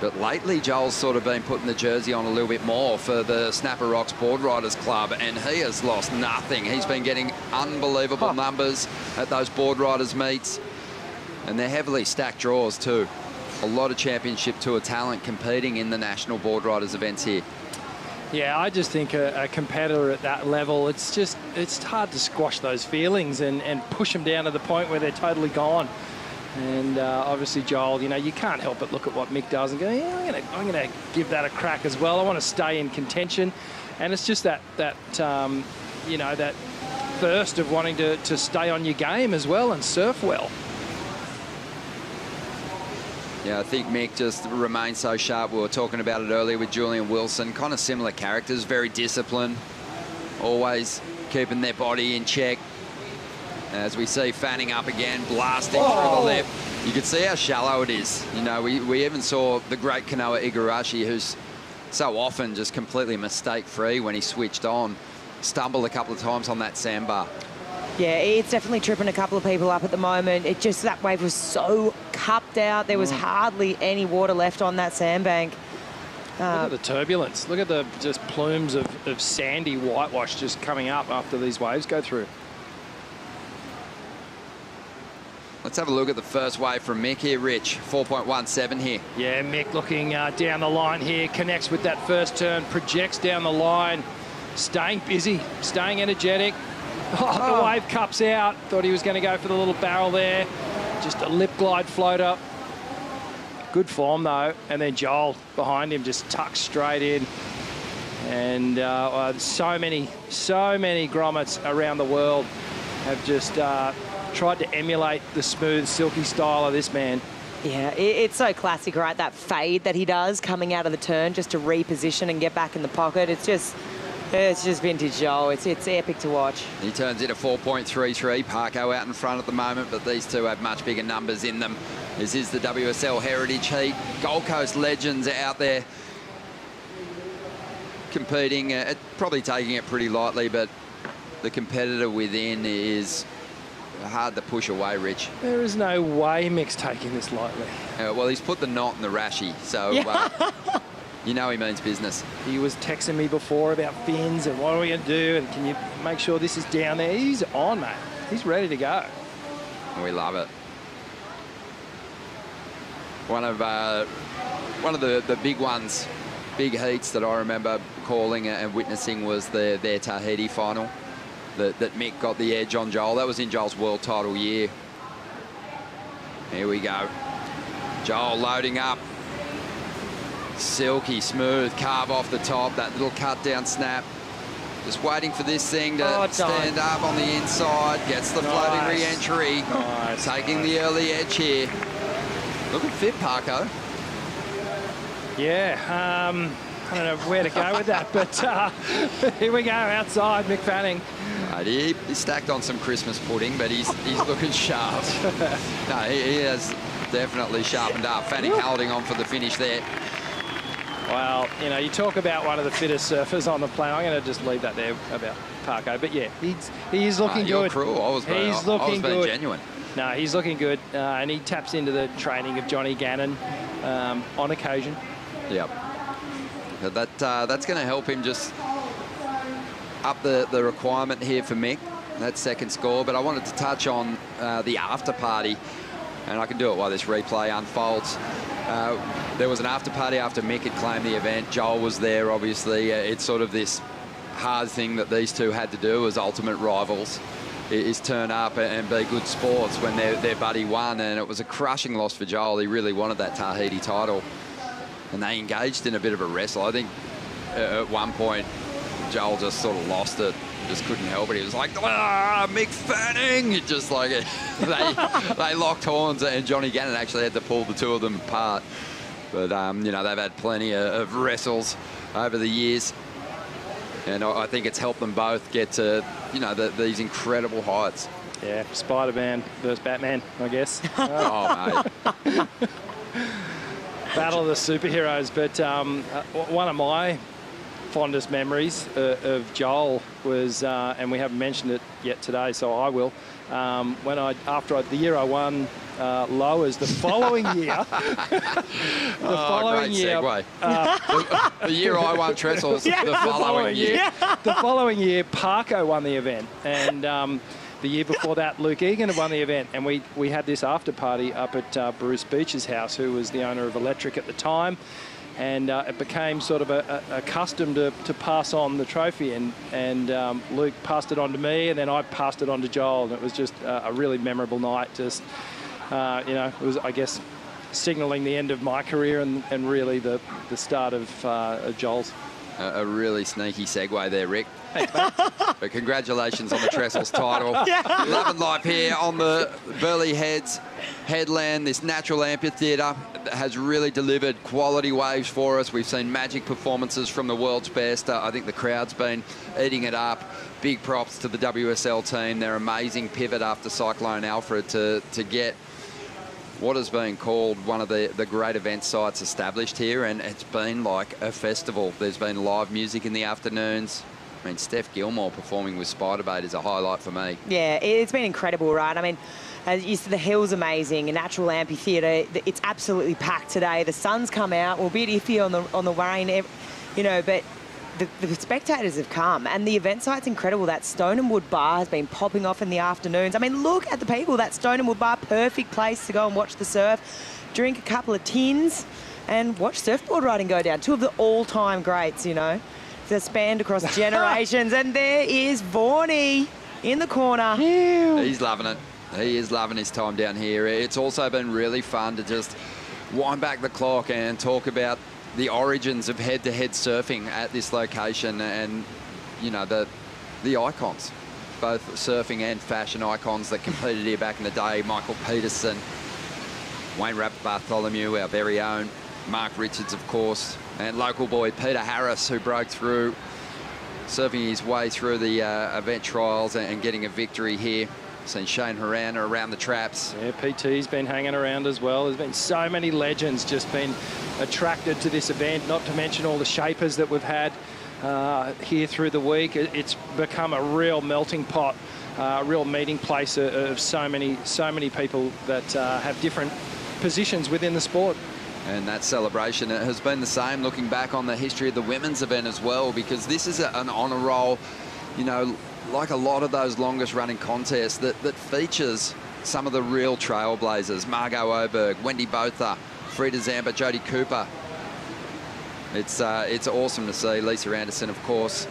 But lately, Joel's sort of been putting the jersey on a little bit more for the Snapper Rocks Board Riders Club, and he has lost nothing. He's been getting unbelievable numbers at those Board Riders meets, and they're heavily stacked draws too. A lot of championship tour talent competing in the national Board Riders events here. Yeah, I just think a competitor at that level, it's hard to squash those feelings and push them down to the point where they're totally gone. And obviously, Joel, you know, you can't help but look at what Mick does and go, yeah, I'm gonna give that a crack as well. I want to stay in contention, and it's just that you know, that thirst of wanting to stay on your game as well and surf well. Yeah, I think Mick just remains so sharp. We were talking about it earlier with Julian Wilson. Kind of similar characters, very disciplined, always keeping their body in check. As we see Fanning up again, blasting through the lip. You can see how shallow it is. You know, we even saw the great canoer Igarashi, who's so often just completely mistake-free when he switched on, stumbled a couple of times on that sandbar. Yeah, it's definitely tripping a couple of people up at the moment. It just, that wave was so cupped out. There was hardly any water left on that sandbank. Look at the turbulence. Look at the just plumes of sandy whitewash just coming up after these waves go through. Let's have a look at the first wave from Mick here, Rich. 4.17 here. Yeah, Mick looking down the line here, connects with that first turn, projects down the line, staying busy, staying energetic. The wave cups out. Thought he was going to go for the little barrel there. Just a lip glide floater. Good form, though. And then Joel behind him just tucks straight in. And so many grommets around the world have just tried to emulate the smooth, silky style of this man. Yeah, it's so classic, right? That fade that he does coming out of the turn just to reposition and get back in the pocket. It's just vintage Joel. It's epic to watch. He turns it a 4.33. Parko out in front at the moment, but these two have much bigger numbers in them. This is the WSL Heritage Heat. Gold Coast legends are out there competing, probably taking it pretty lightly, but the competitor within is hard to push away, Rich. There is no way Mick's taking this lightly. Well, he's put the knot in the rashi, so you know he means business. He was texting me before about fins and what are we going to do and can you make sure this is down there. He's on, mate. He's ready to go. We love it. One of the big ones, big heats that I remember calling and witnessing was their Tahiti final. That Mick got the edge on Joel. That was in Joel's world title year. Here we go. Joel loading up. Silky, smooth, carve off the top. That little cut down snap. Just waiting for this thing to stand up on the inside. Gets the floating re-entry. Taking the early edge here. Looking fit, Parko. Yeah, I don't know where to go with that, but here we go outside, Mick Fanning. He stacked on some Christmas pudding, but he's looking sharp. No, he has definitely sharpened up. Fanning holding on for the finish there. Well, you know, you talk about one of the fittest surfers on the planet. I'm going to just leave that there about Parko. But yeah, he is looking good. You're cruel. I was being genuine. No, he's looking good, and he taps into the training of Johnny Gannon on occasion. Yep. That's going to help him just up the requirement here for Mick, that second score. But I wanted to touch on the after party, and I can do it while this replay unfolds. There was an after party after Mick had claimed the event. Joel was there, obviously. It's sort of this hard thing that these two had to do as ultimate rivals, is turn up and be good sports when their buddy won. And it was a crushing loss for Joel. He really wanted that Tahiti title. And they engaged in a bit of a wrestle. I think at one point, Joel just sort of lost it, just couldn't help it. He was like, Mick Fanning! It just like, they locked horns, and Johnny Gannon actually had to pull the two of them apart. But, you know, they've had plenty of wrestles over the years. And I think it's helped them both get to, you know, these incredible heights. Yeah, Spider-Man versus Batman, I guess. Oh, mate. Battle of the superheroes. But one of my fondest memories of Joel was, and we haven't mentioned it yet today, so I will, when after the year I won lowers the following year. Great segue. The year I won trestles, the following year. The following year, Parko won the event, and the year before that, Luke Egan had won the event, and we had this after party up at Bruce Beach's house, who was the owner of Electric at the time. And it became sort of a custom to pass on the trophy, and Luke passed it on to me, and then I passed it on to Joel, and it was just a really memorable night. Just you know, it was, I guess, signalling the end of my career and really the start of Joel's. A really sneaky segue there, Rick. Thanks, mate. But congratulations on the Trestles title. Love and life here on the Burleigh Heads headland, this natural amphitheatre. has really delivered quality waves for us. We've seen magic performances from the world's best. I think the crowd's been eating it up. Big props to the WSL team. Their amazing pivot after Cyclone Alfred to get what has been called one of the great event sites established here, and it's been like a festival. There's been live music in the afternoons. I mean, Steph Gilmore performing with Spiderbait is a highlight for me. Yeah, it's been incredible, right? I mean, as you said, the hill's amazing, a natural amphitheatre. It's absolutely packed today. The sun's come out. We'll be iffy on the rain, you know, but the spectators have come, and the event site's incredible. That Stone and Wood bar has been popping off in the afternoons. I mean, look at the people. That Stone and Wood bar, perfect place to go and watch the surf, drink a couple of tins, and watch surfboard riding go down. Two of the all-time greats, you know. They're spanned across generations, and there is Vorney in the corner. He's loving it. He is loving his time down here. It's also been really fun to just wind back the clock and talk about the origins of head-to-head surfing at this location, and you know, the icons, both surfing and fashion icons that competed here back in the day. Michael Peterson, Wayne Bartholomew, our very own, Mark Richards, of course, and local boy Peter Harris, who broke through, surfing his way through the event trials and getting a victory here. Seen Shane Harana around the traps. Yeah, PT's been hanging around as well. There's been so many legends just been attracted to this event, not to mention all the shapers that we've had here through the week. It's become a real melting pot, a real meeting place of so many people that have different positions within the sport. And that celebration has been the same, looking back on the history of the women's event as well, because this is an honour roll, you know, like a lot of those longest running contests that features some of the real trailblazers. Margot Oberg, Wendy Botha, Frida Zamba, Jodie Cooper. It's awesome to see. Lisa Anderson, of course.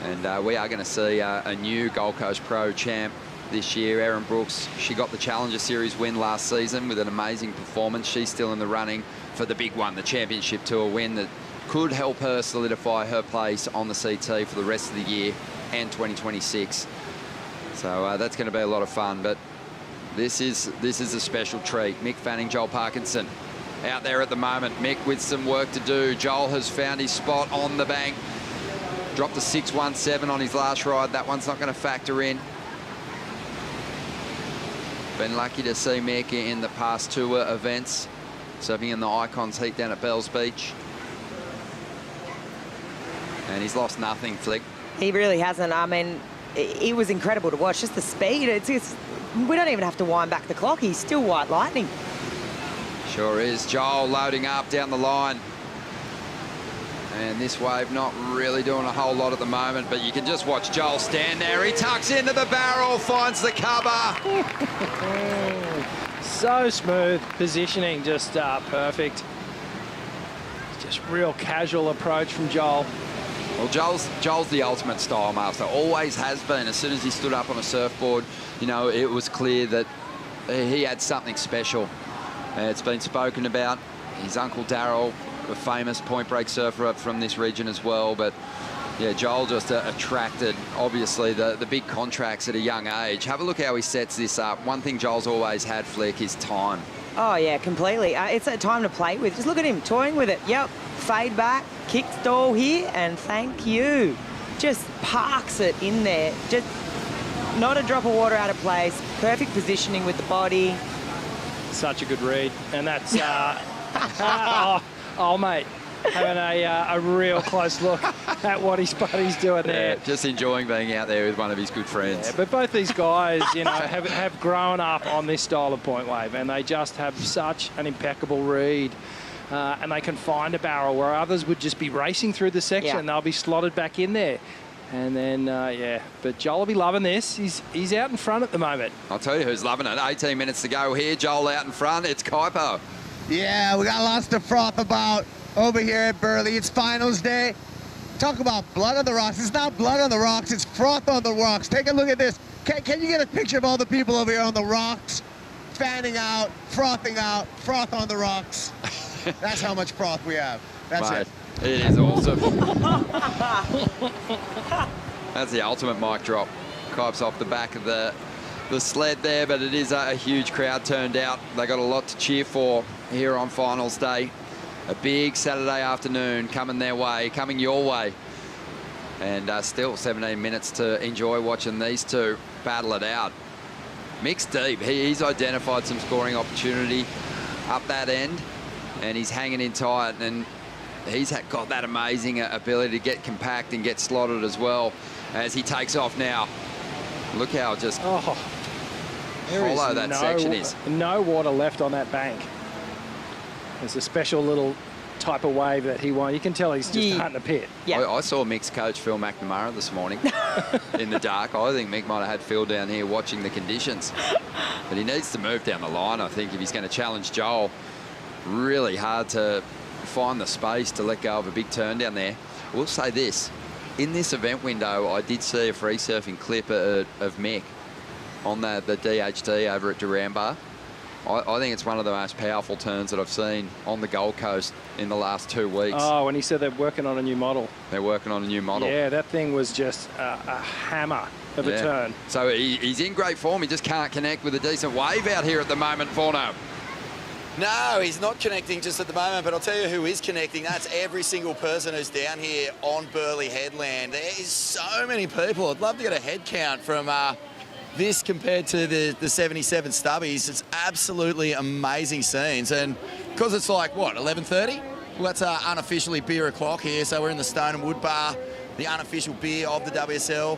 And we are going to see a new Gold Coast Pro champ this year. Erin Brooks, she got the Challenger Series win last season with an amazing performance. She's still in the running for the big one, the Championship Tour win that could help her solidify her place on the CT for the rest of the year and 2026. So that's going to be a lot of fun, but this is a special treat. Mick Fanning, Joel Parkinson out there at the moment. Mick with some work to do. Joel has found his spot on the bank. Dropped a 6.17 on his last ride. That one's not going to factor in. Been lucky to see Mick in the past two events, surfing in the Icons heat down at Bells Beach. And he's lost nothing, Flick. He really hasn't. I mean, it was incredible to watch. Just the speed. We don't even have to wind back the clock. He's still white lightning. Sure is. Joel loading up down the line. And this wave not really doing a whole lot at the moment, but you can just watch Joel stand there. He tucks into the barrel, finds the cover. So smooth. Positioning just perfect. Just real casual approach from Joel. Well, Joel's the ultimate style master, always has been. As soon as he stood up on a surfboard, you know, it was clear that he had something special. It's been spoken about. His uncle Darryl, a famous point break surfer from this region as well, but yeah, Joel just attracted, obviously, the big contracts at a young age. Have a look how he sets this up. One thing Joel's always had, Flick, is time. Oh, yeah, completely. It's a time to play with. Just look at him toying with it. Yep, fade back, kick stall here, and thank you. Just parks it in there. Just not a drop of water out of place. Perfect positioning with the body. Such a good read. And that's, oh, mate, having a real close look at what his buddy's doing there. Just enjoying being out there with one of his good friends. Yeah, but both these guys, you know, have grown up on this style of point wave, and they just have such an impeccable read. And they can find a barrel where others would just be racing through the section. Yeah. They'll be slotted back in there. And then, yeah, but Joel will be loving this. He's out in front at the moment. I'll tell you who's loving it. 18 minutes to go here. Joel out in front. It's Kaipo. Yeah, we got lots to froth about over here at Burleigh. It's finals day. Talk about blood on the rocks. It's not blood on the rocks. It's froth on the rocks. Take a look at this. Can you get a picture of all the people over here on the rocks? Fanning out, frothing out, froth on the rocks. That's how much froth we have. That's Mate, it. It is awesome. That's the ultimate mic drop. Kipes off the back of the sled there, but it is a huge crowd turned out. They got a lot to cheer for. here on finals day. A big Saturday afternoon coming their way, coming your way. And still 17 minutes to enjoy watching these two battle it out. Mixed deep. He's identified some scoring opportunity up that end, and he's hanging in tight, and he's got that amazing ability to get compact and get slotted as well as he takes off now. Look how just hollow that section is. No water left on that bank. There's a special little type of wave that he won. You can tell he's just hunting a pit. I saw Mick's coach, Phil McNamara, this morning in the dark. I think Mick might have had Phil down here watching the conditions. But he needs to move down the line, I think, if he's going to challenge Joel. Really hard to find the space to let go of a big turn down there. I will say this. In this event window, I did see a free surfing clip of Mick on the DHD over at Durambar. I think it's one of the most powerful turns that I've seen on the Gold Coast in the last 2 weeks. Oh, and he said they're working on a new model. They're working on a new model. Yeah, that thing was just a hammer of a turn. So he's in great form. He just can't connect with a decent wave out here at the moment, Forno. No, he's not connecting just at the moment, but I'll tell you who is connecting. That's every single person who's down here on Burleigh Headland. There is so many people. I'd love to get a head count from this compared to the 77 stubbies. It's absolutely amazing scenes. And because it's like, what, 11:30? Well, that's unofficially beer o'clock here. So we're in the Stone and Wood Bar, the unofficial beer of the WSL.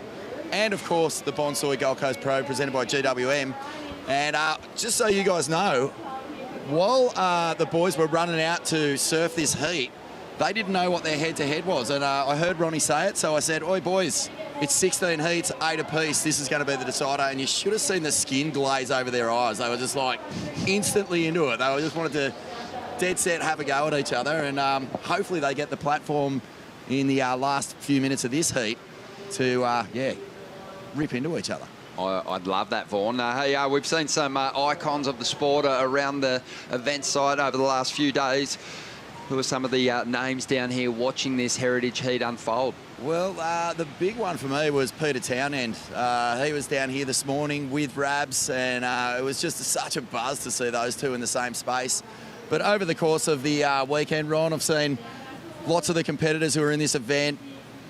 And, of course, the Bonsoy Gold Coast Pro presented by GWM. And just so you guys know, while the boys were running out to surf this heat, they didn't know what their head-to-head was. And I heard Ronnie say it, so I said, oi, boys, it's 16 heats, 8 apiece. This is going to be the decider. And you should have seen the skin glaze over their eyes. They were just, like, instantly into it. They just wanted to dead set have a go at each other. And hopefully they get the platform in the last few minutes of this heat to, rip into each other. I'd love that, Vaughan. Hey, we've seen some icons of the sport around the event site over the last few days. Who are some of the names down here watching this Heritage Heat unfold? Well, the big one for me was Peter Townend. He was down here this morning with Rabs, and it was just such a buzz to see those two in the same space. But over the course of the weekend, Ron, I've seen lots of the competitors who are in this event,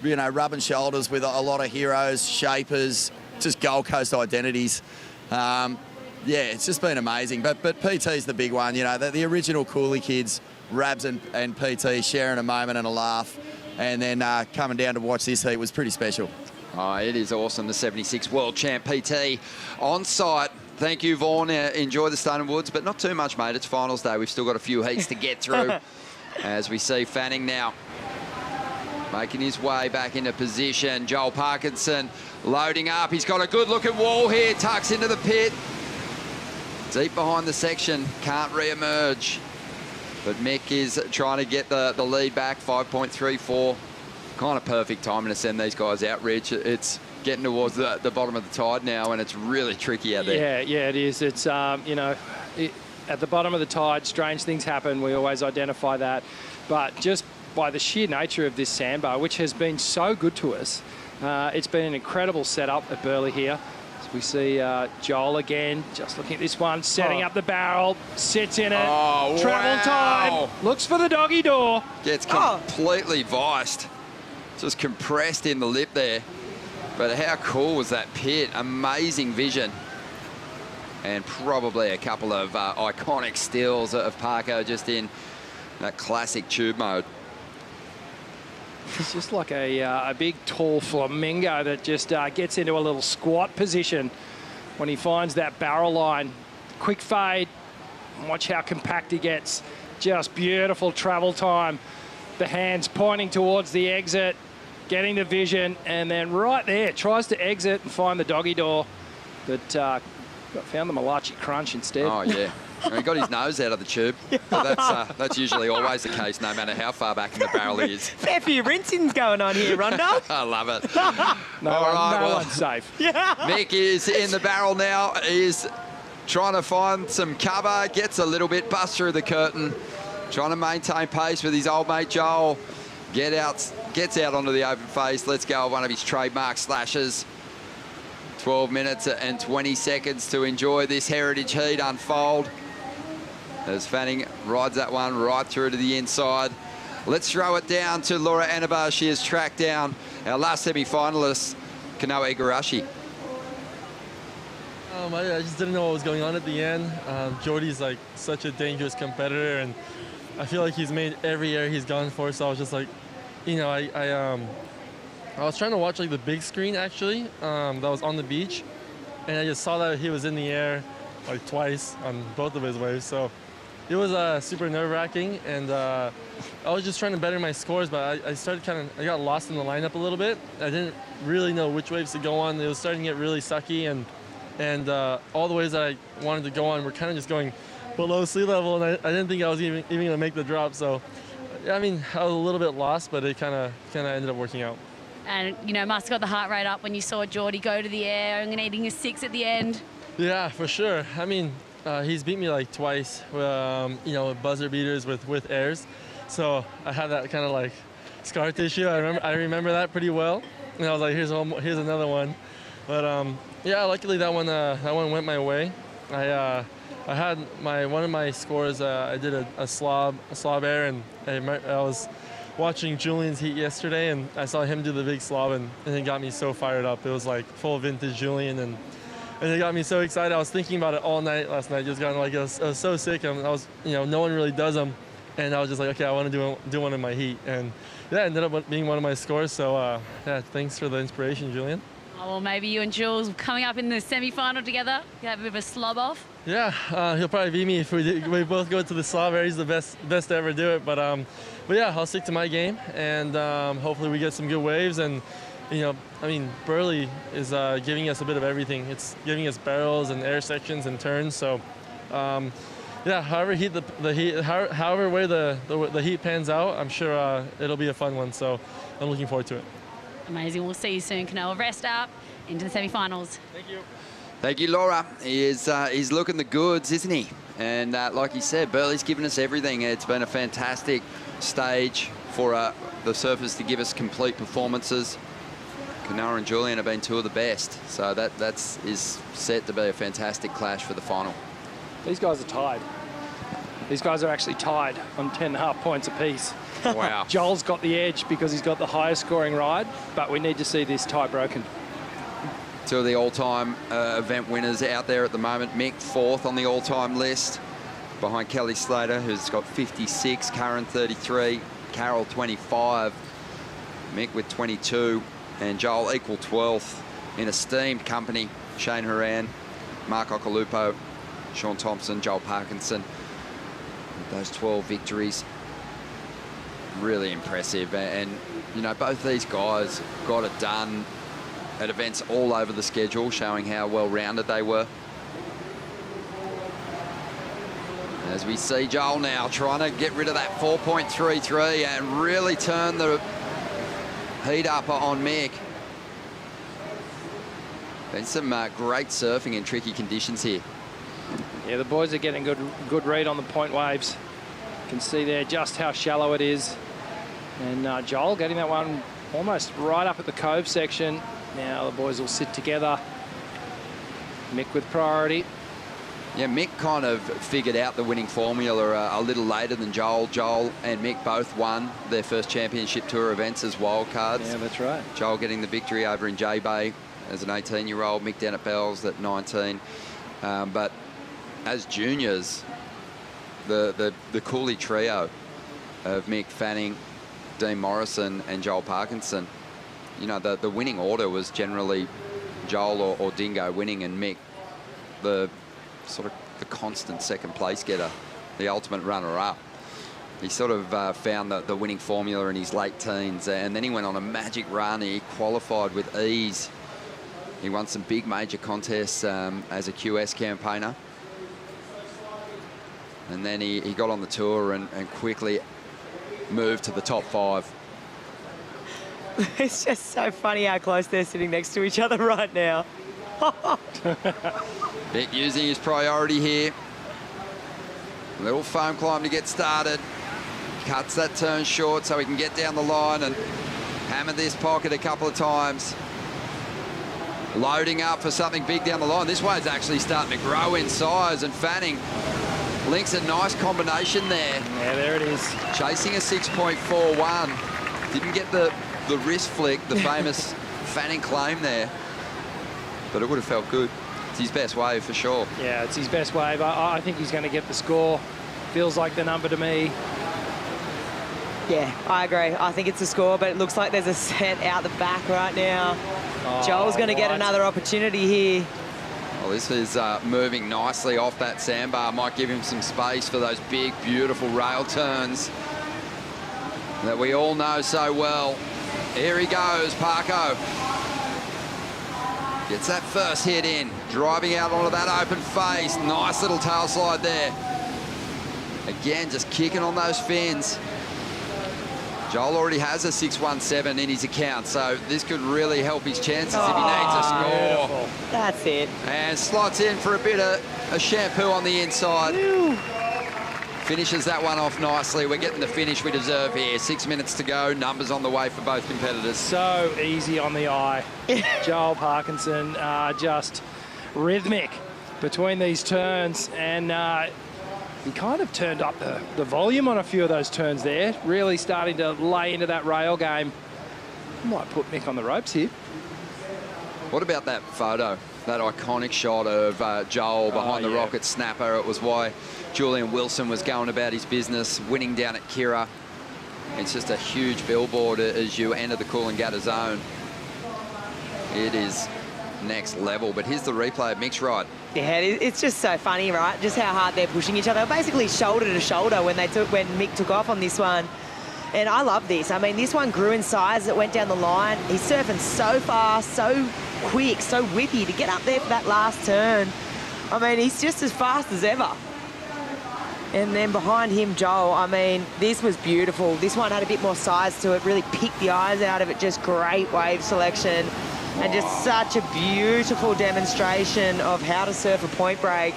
you know, rubbing shoulders with a lot of heroes, shapers, just Gold Coast identities. It's just been amazing. But PT's the big one, you know, the original Cooley kids, Rabs and PT sharing a moment and a laugh, and then coming down to watch this heat was pretty special. Oh, it is awesome. The 76 World Champ PT on site. Thank you, Vaughan. Enjoy the Stone and Woods, but not too much, mate. It's finals day. We've still got a few heats to get through. As we see Fanning now making his way back into position. Joel Parkinson loading up. He's got a good-looking wall here. Tucks into the pit. Deep behind the section. Can't re-emerge. But Mick is trying to get the lead back. 5.34. Kind of perfect timing to send these guys out, Rich. It's getting towards the bottom of the tide now, and it's really tricky out there. Yeah, it is. It's, at the bottom of the tide, strange things happen. We always identify that. But just by the sheer nature of this sandbar, which has been so good to us, it's been an incredible setup at Burleigh here. As we see Joel again, just looking at this one, setting up the barrel, sits in it, travel time, looks for the doggy door. Gets completely viced, just compressed in the lip there. But how cool was that pit? Amazing vision. And probably a couple of iconic stills of Parko just in that classic tube mode. It's just like a big, tall flamingo that just gets into a little squat position when he finds that barrel line. Quick fade. Watch how compact he gets. Just beautiful travel time. The hands pointing towards the exit, getting the vision, and then right there, tries to exit and find the doggy door. But found the Malachi Crunch instead. Oh, yeah. And he got his nose out of the tube. But that's usually always the case, no matter how far back in the barrel he is. Fair few rinsings going on here, Rondo. I love it. No one's safe. Mick is in the barrel now. He is trying to find some cover. Gets a little bit bust through the curtain. Trying to maintain pace with his old mate Joel. Gets out onto the open face. Lets go of one of his trademark slashes. 12 minutes and 20 seconds to enjoy this Heritage Heat unfold. as Fanning rides that one right through to the inside. Let's throw it down to Laura Anabar. She has tracked down our last semi-finalist, Kanoa Igarashi. I just didn't know what was going on at the end. Jordy's like such a dangerous competitor, and I feel like he's made every air he's gone for. So I was just like, you know, I was trying to watch like the big screen actually that was on the beach, and I just saw that he was in the air like twice on both of his waves. So it was super nerve-wracking, and I was just trying to better my scores, but I got lost in the lineup a little bit. I didn't really know which waves to go on. It was starting to get really sucky, and all the waves that I wanted to go on were kind of just going below sea level, and I didn't think I was even going to make the drop. So, I mean, I was a little bit lost, but it kind of ended up working out. And, you know, must have got the heart rate up when you saw Jordy go to the air and eating a 6 at the end. Yeah, for sure. I mean, he's beat me like twice, you know, buzzer beaters with airs. So I had that kind of like scar tissue. I remember that pretty well. And I was like, here's another one. But yeah, luckily that one went my way. I had one of my scores. I did a slob air, and I was watching Julian's heat yesterday, and I saw him do the big slob, and it got me so fired up. It was like full vintage Julian, and it got me so excited. I was thinking about it all night last night. Just got like, I was so sick. I was, you know, no one really does them, and I was just like, okay, I want to do one in my heat, and yeah, it ended up being one of my scores. So yeah, thanks for the inspiration, Julian. Oh, well, maybe you and Jules coming up in the semi-final together. You have a bit of a slob off. Yeah, he'll probably beat me if we both go to the slob air. He's the best to ever do it. But yeah, I'll stick to my game, and hopefully we get some good waves. And you know, I mean, Burleigh is giving us a bit of everything. It's giving us barrels and air sections and turns. So yeah, however way the heat pans out, I'm sure it'll be a fun one. So I'm looking forward to it. Amazing. We'll see you soon, Kanoa. Rest up into the semi-finals. Thank you. Thank you, Laura. He's looking the goods, isn't he? And like you said, Burleigh's given us everything. It's been a fantastic stage for the surfers to give us complete performances. Kanoa and Julian have been two of the best. So that is set to be a fantastic clash for the final. These guys are tied. These guys are actually tied on 10.5 points apiece. Wow. Joel's got the edge because he's got the highest scoring ride, but we need to see this tie broken. Two of the all-time event winners out there at the moment. Mick, 4th on the all-time list, behind Kelly Slater, who's got 56, Karen 33, Carol 25, Mick with 22, and Joel equal 12th in esteemed company. Shane Horan, Mark Occhilupo, Sean Thompson, Joel Parkinson. Those 12 victories, really impressive. And you know, both these guys got it done at events all over the schedule, showing how well-rounded they were. As we see Joel now trying to get rid of that 4.33 and really turn the heat up on Mick. Been some great surfing in tricky conditions here. Yeah, the boys are getting good read on the point waves. You can see there just how shallow it is. And Joel getting that one almost right up at the cove section. Now the boys will sit together. Mick with priority. Yeah, Mick kind of figured out the winning formula a little later than Joel. Joel and Mick both won their first championship tour events as wildcards. Yeah, that's right. Joel getting the victory over in J-Bay as an 18-year-old, Mick down at Bells at 19. But as juniors, the Cooley trio of Mick, Fanning, Dean Morrison and Joel Parkinson, you know, the winning order was generally Joel or Dingo winning, and Mick the sort of the constant second place getter, the ultimate runner-up. He sort of found the winning formula in his late teens, and then he went on a magic run. He qualified with ease. He won some big major contests as a QS campaigner. And then he got on the tour and quickly moved to the top 5. It's just so funny how close they're sitting next to each other right now. Mick using his priority here. Little foam climb to get started. Cuts that turn short so he can get down the line and hammer this pocket a couple of times. Loading up for something big down the line. This wave's actually starting to grow in size, and Fanning Links a nice combination there. Yeah, there it is. Chasing a 6.41. Didn't get the wrist flick, the famous fanning claim there. But it would have felt good. It's his best wave for sure. Yeah, it's his best wave. I think he's going to get the score. Feels like the number to me. Yeah, I agree. I think it's a score, but it looks like there's a set out the back right now. Joel's going to get another opportunity here. Well, this is moving nicely off that sandbar. Might give him some space for those big, beautiful rail turns that we all know so well. Here he goes, Parko. Gets that first hit in, driving out onto that open face. Nice little tail slide there. Again, just kicking on those fins. Joel already has a 6.17 in his account, so this could really help his chances if he needs a score. Beautiful. That's it. And slots in for a bit of a shampoo on the inside. Ew. Finishes that one off nicely. We're getting the finish we deserve here. 6 minutes to go. Numbers on the way for both competitors. So easy on the eye. Joel Parkinson, just rhythmic between these turns, and he kind of turned up the volume on a few of those turns there, really starting to lay into that rail game. Might put Mick on the ropes here. What about that photo, that iconic shot of Joel behind the rocket snapper? It was why Julian Wilson was going about his business, winning down at Kira. It's just a huge billboard as you enter the Coolangatta zone. It is next level, but here's the replay of Mick's ride. Yeah, it's just so funny, right? Just how hard they're pushing each other. Basically shoulder to shoulder when Mick took off on this one. And I love this. I mean, this one grew in size. It went down the line. He's surfing so fast, so quick, so whippy to get up there for that last turn. I mean, he's just as fast as ever. And then behind him, Joel, I mean, this was beautiful. This one had a bit more size to it, really picked the eyes out of it. Just great wave selection. And just such a beautiful demonstration of how to surf a point break.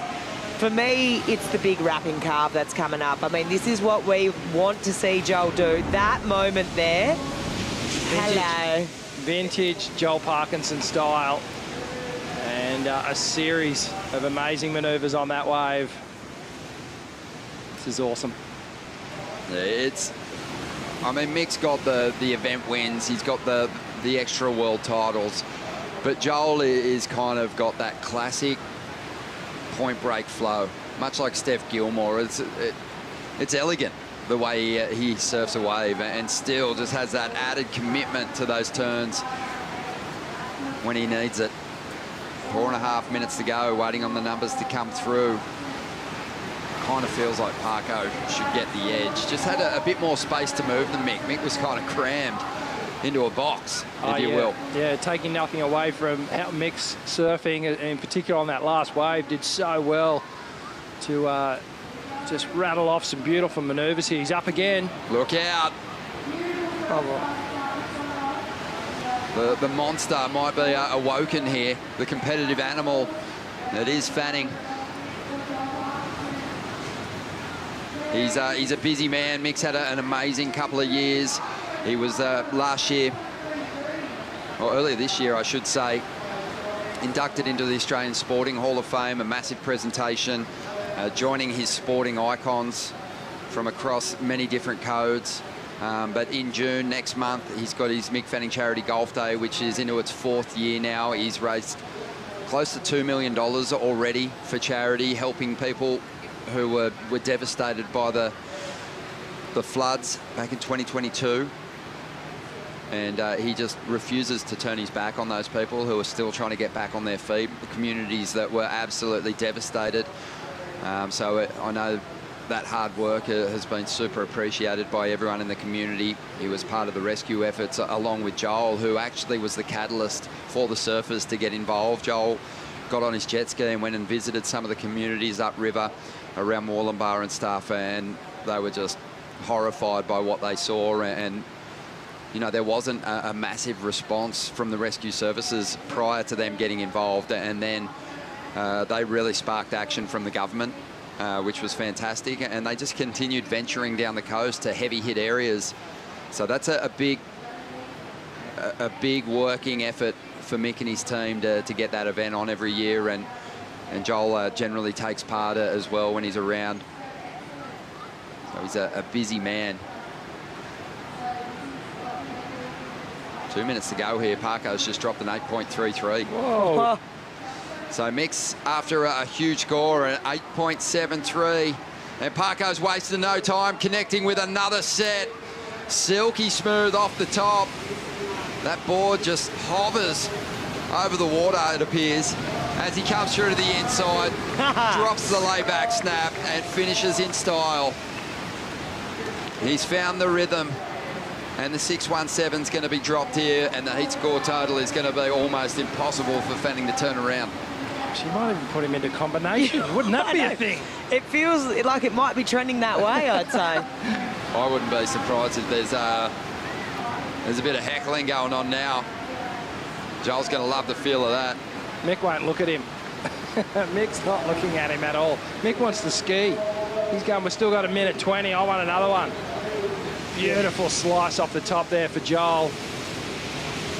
For me, it's the big wrapping carve that's coming up. I mean, this is what we want to see Joel do. That moment there. Hello. Vintage Joel Parkinson style. And a series of amazing manoeuvres on that wave. This is awesome. I mean, Mick's got the event wins. He's got the extra world titles. But Joel is kind of got that classic point break flow, much like Steph Gilmore. It's elegant the way he surfs a wave, and still just has that added commitment to those turns when he needs it. 4.5 minutes to go, waiting on the numbers to come through. Kind of feels like Parko should get the edge. Just had a bit more space to move than Mick. Mick was kind of crammed into a box, if you will. Yeah, taking nothing away from how Mick's surfing, in particular on that last wave, did so well to just rattle off some beautiful manoeuvres here. He's up again. Look out. The monster might be awoken here, the competitive animal that is Fanning. He's a busy man. Mick's had an amazing couple of years. He was last year, or earlier this year, I should say, inducted into the Australian Sporting Hall of Fame, a massive presentation, joining his sporting icons from across many different codes. But in June next month, he's got his Mick Fanning Charity Golf Day, which is into its 4th year now. He's raised close to $2 million already for charity, helping people who were devastated by the floods back in 2022. And he just refuses to turn his back on those people who are still trying to get back on their feet, the communities that were absolutely devastated. So I know that hard work has been super appreciated by everyone in the community. He was part of the rescue efforts along with Joel, who actually was the catalyst for the surfers to get involved. Joel got on his jet ski and went and visited some of the communities upriver around Moorlambar and stuff, and they were just horrified by what they saw. And you know, there wasn't a massive response from the rescue services prior to them getting involved, and then they really sparked action from the government, which was fantastic, and they just continued venturing down the coast to heavy hit areas. So that's a big working effort for Mick and his team to get that event on every year, and Joel generally takes part as well when he's around So he's a busy man. 2 minutes to go here. Parko's just dropped an 8.33. Whoa. So Mick's after a huge score, an 8.73. And Parko's wasted no time connecting with another set. Silky smooth off the top. That board just hovers over the water, it appears, as he comes through to the inside, drops the layback snap and finishes in style. He's found the rhythm, and the 617 is going to be dropped here, and the heat score total is going to be almost impossible for Fanning to turn around. She might even put him into combination. Wouldn't that be a thing? It feels like it might be trending that way, I'd say. I wouldn't be surprised if there's a bit of heckling going on now. Joel's going to love the feel of that. Mick won't look at him. Mick's not looking at him at all. Mick wants to ski. He's going, we've still got a minute 20. I want another one. Beautiful slice off the top there for Joel.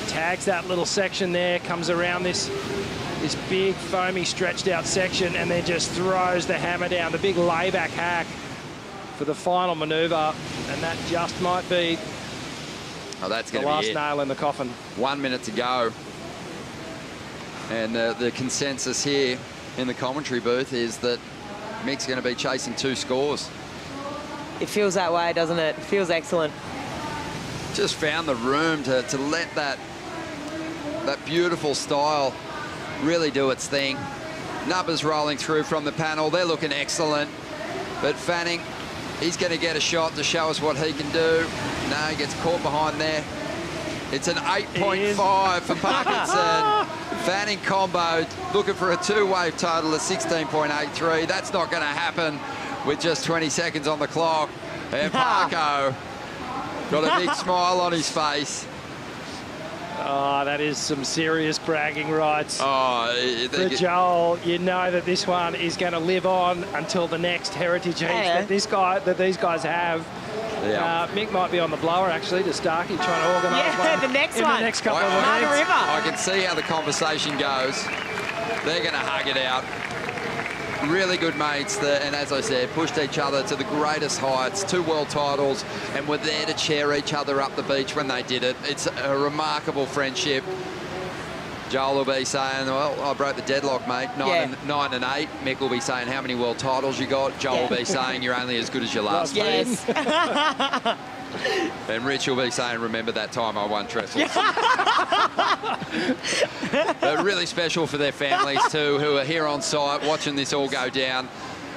Tags that little section there, comes around this big foamy stretched out section, and then just throws the hammer down, the big layback hack for the final manoeuvre, and that just might be that's the going to last be it. nail in the coffin. 1 minute to go. And the consensus here in the commentary booth is that Mick's going to be chasing 2 scores. It feels that way, doesn't it? It feels excellent. Just found the room to let that beautiful style really do its thing. Numbers rolling through from the panel. They're looking excellent. But Fanning, he's going to get a shot to show us what he can do. No, he gets caught behind there. It's an 8.5 for Parkinson. Fanning combo, looking for a 2-wave total of 16.83. That's not going to happen with just 20 seconds on the clock. And Parko got a big smile on his face. Oh, that is some serious bragging rights. Oh, for Joel, you know that this one is going to live on until the next heritage heat that these guys have. Yeah. Mick might be on the blower actually to Starkey, trying to organise one the next in one. the next couple of weeks. I can see how the conversation goes. They're going to hug it out. Really good mates, and as I said, pushed each other to the greatest heights, 2 world titles, and were there to cheer each other up the beach when they did it. It's a remarkable friendship. Joel will be saying, well, I broke the deadlock, mate, 9 and 8. Mick will be saying, how many world titles you got? Joel will be saying, you're only as good as your last mate. And Rich will be saying, remember that time I won trestles. But really special for their families too, who are here on site watching this all go down.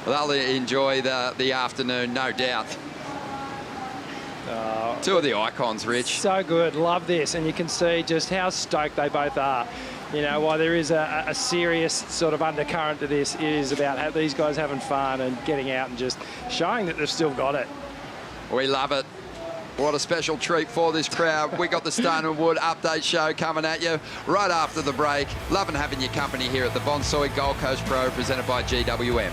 They'll enjoy the afternoon, no doubt. 2 of the icons, Rich. So good, love this, and you can see just how stoked they both are. You know, while there is a serious sort of undercurrent to this, it is about these guys having fun and getting out and just showing that they've still got it. We love it. What a special treat for this crowd. We got the Stone and Wood update show coming at you right after the break. Loving having your company here at the Bonsoy Gold Coast Pro, presented by GWM.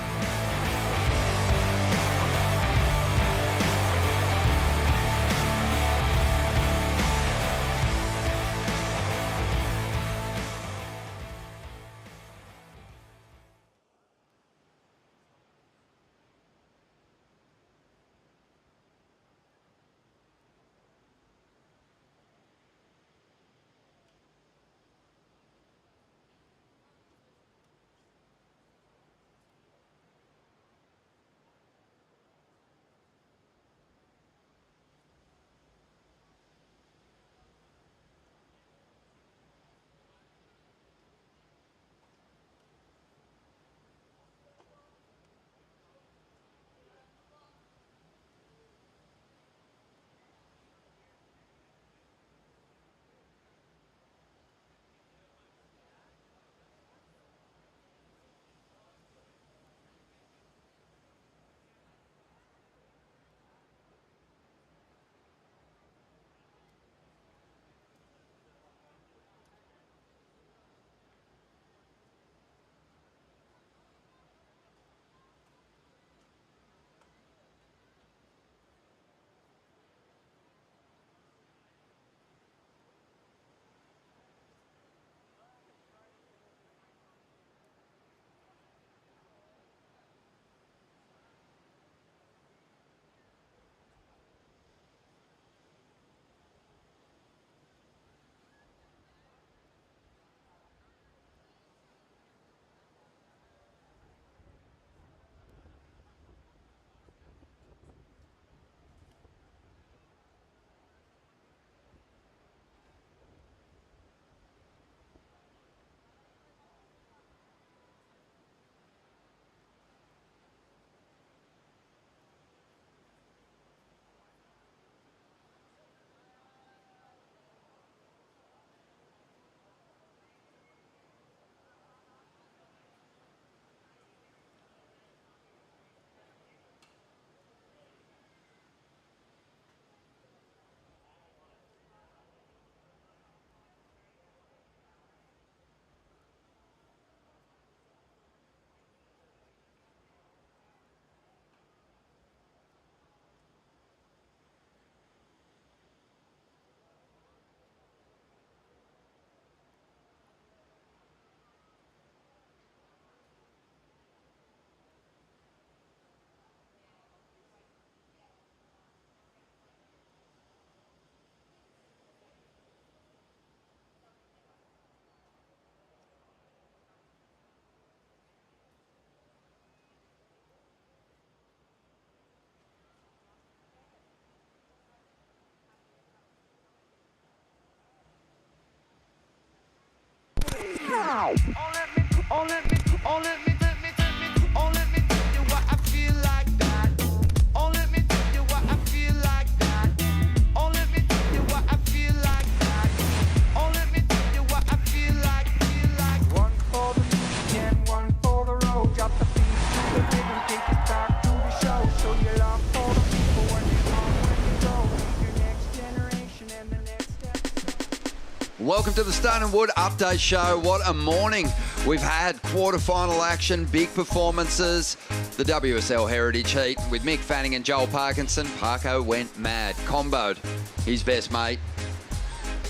Welcome to the Stone and Wood Update Show. What a morning. We've had quarterfinal action, big performances. The WSL Heritage Heat with Mick Fanning and Joel Parkinson. Parko went mad, comboed his best mate.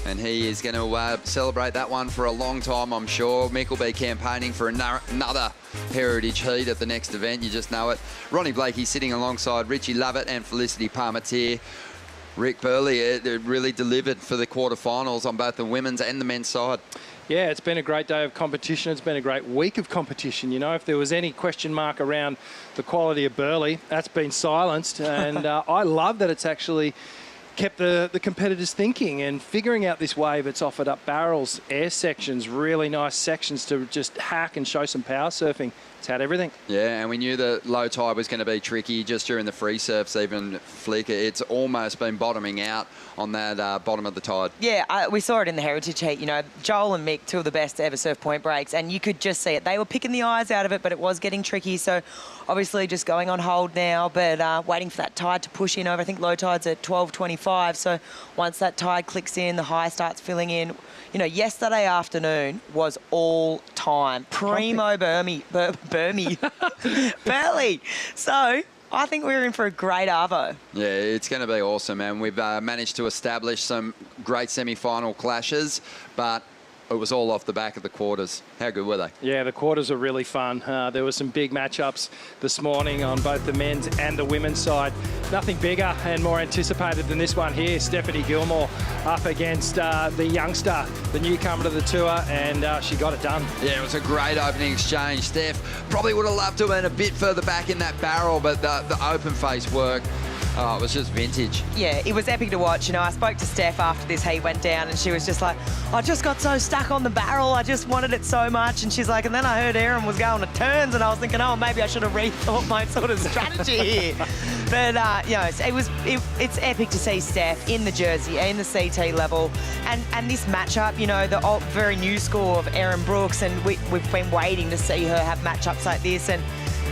And he is going to celebrate that one for a long time, I'm sure. Mick will be campaigning for another Heritage Heat at the next event. You just know it. Ronnie Blakey sitting alongside Richie Lovett and Felicity Parmentier. Rick Burleigh really delivered for the quarterfinals on both the women's and the men's side. Yeah, it's been a great day of competition. It's been a great week of competition. You know, if there was any question mark around the quality of Burleigh, that's been silenced. And I love that it's actually kept the competitors thinking and figuring out this wave. It's offered up barrels, air sections, really nice sections to just hack and show some power surfing. It's had everything. Yeah, and we knew the low tide was going to be tricky just during the free surfs, even flicker. It's almost been bottoming out on that bottom of the tide. Yeah, we saw it in the Heritage Heat. You know, Joel and Mick, two of the best to ever surf point breaks, and you could just see it. They were picking the eyes out of it, but it was getting tricky. So obviously just going on hold now, but waiting for that tide to push in over. I think low tide's at 12:25. So once that tide clicks in, the high starts filling in. You know, yesterday afternoon was all time. Primo Burleigh. So I think we're in for a great arvo. Yeah, it's going to be awesome, and we've managed to establish some great semi-final clashes, but it was all off the back of the quarters. How good were they? Yeah, the quarters are really fun. There were some big matchups this morning on both the men's and the women's side. Nothing bigger and more anticipated than this one here. Stephanie Gilmore up against the youngster, the newcomer to the tour, and she got it done. Yeah, it was a great opening exchange. Steph probably would have loved to have been a bit further back in that barrel, but the open face work, it was just vintage. Yeah, it was epic to watch. You know, I spoke to Steph after this heat went down, and she was just like, I just got so stuck on the barrel. I just wanted it so much. And she's like, and then I heard Aaron was going to turns, and I was thinking, oh, maybe I should have rethought my sort of strategy here. But, you know, it's epic to see Steph in the jersey, in the CT level. And this matchup, you know, the very new score of Erin Brooks, and we've been waiting to see her have matchups like this. And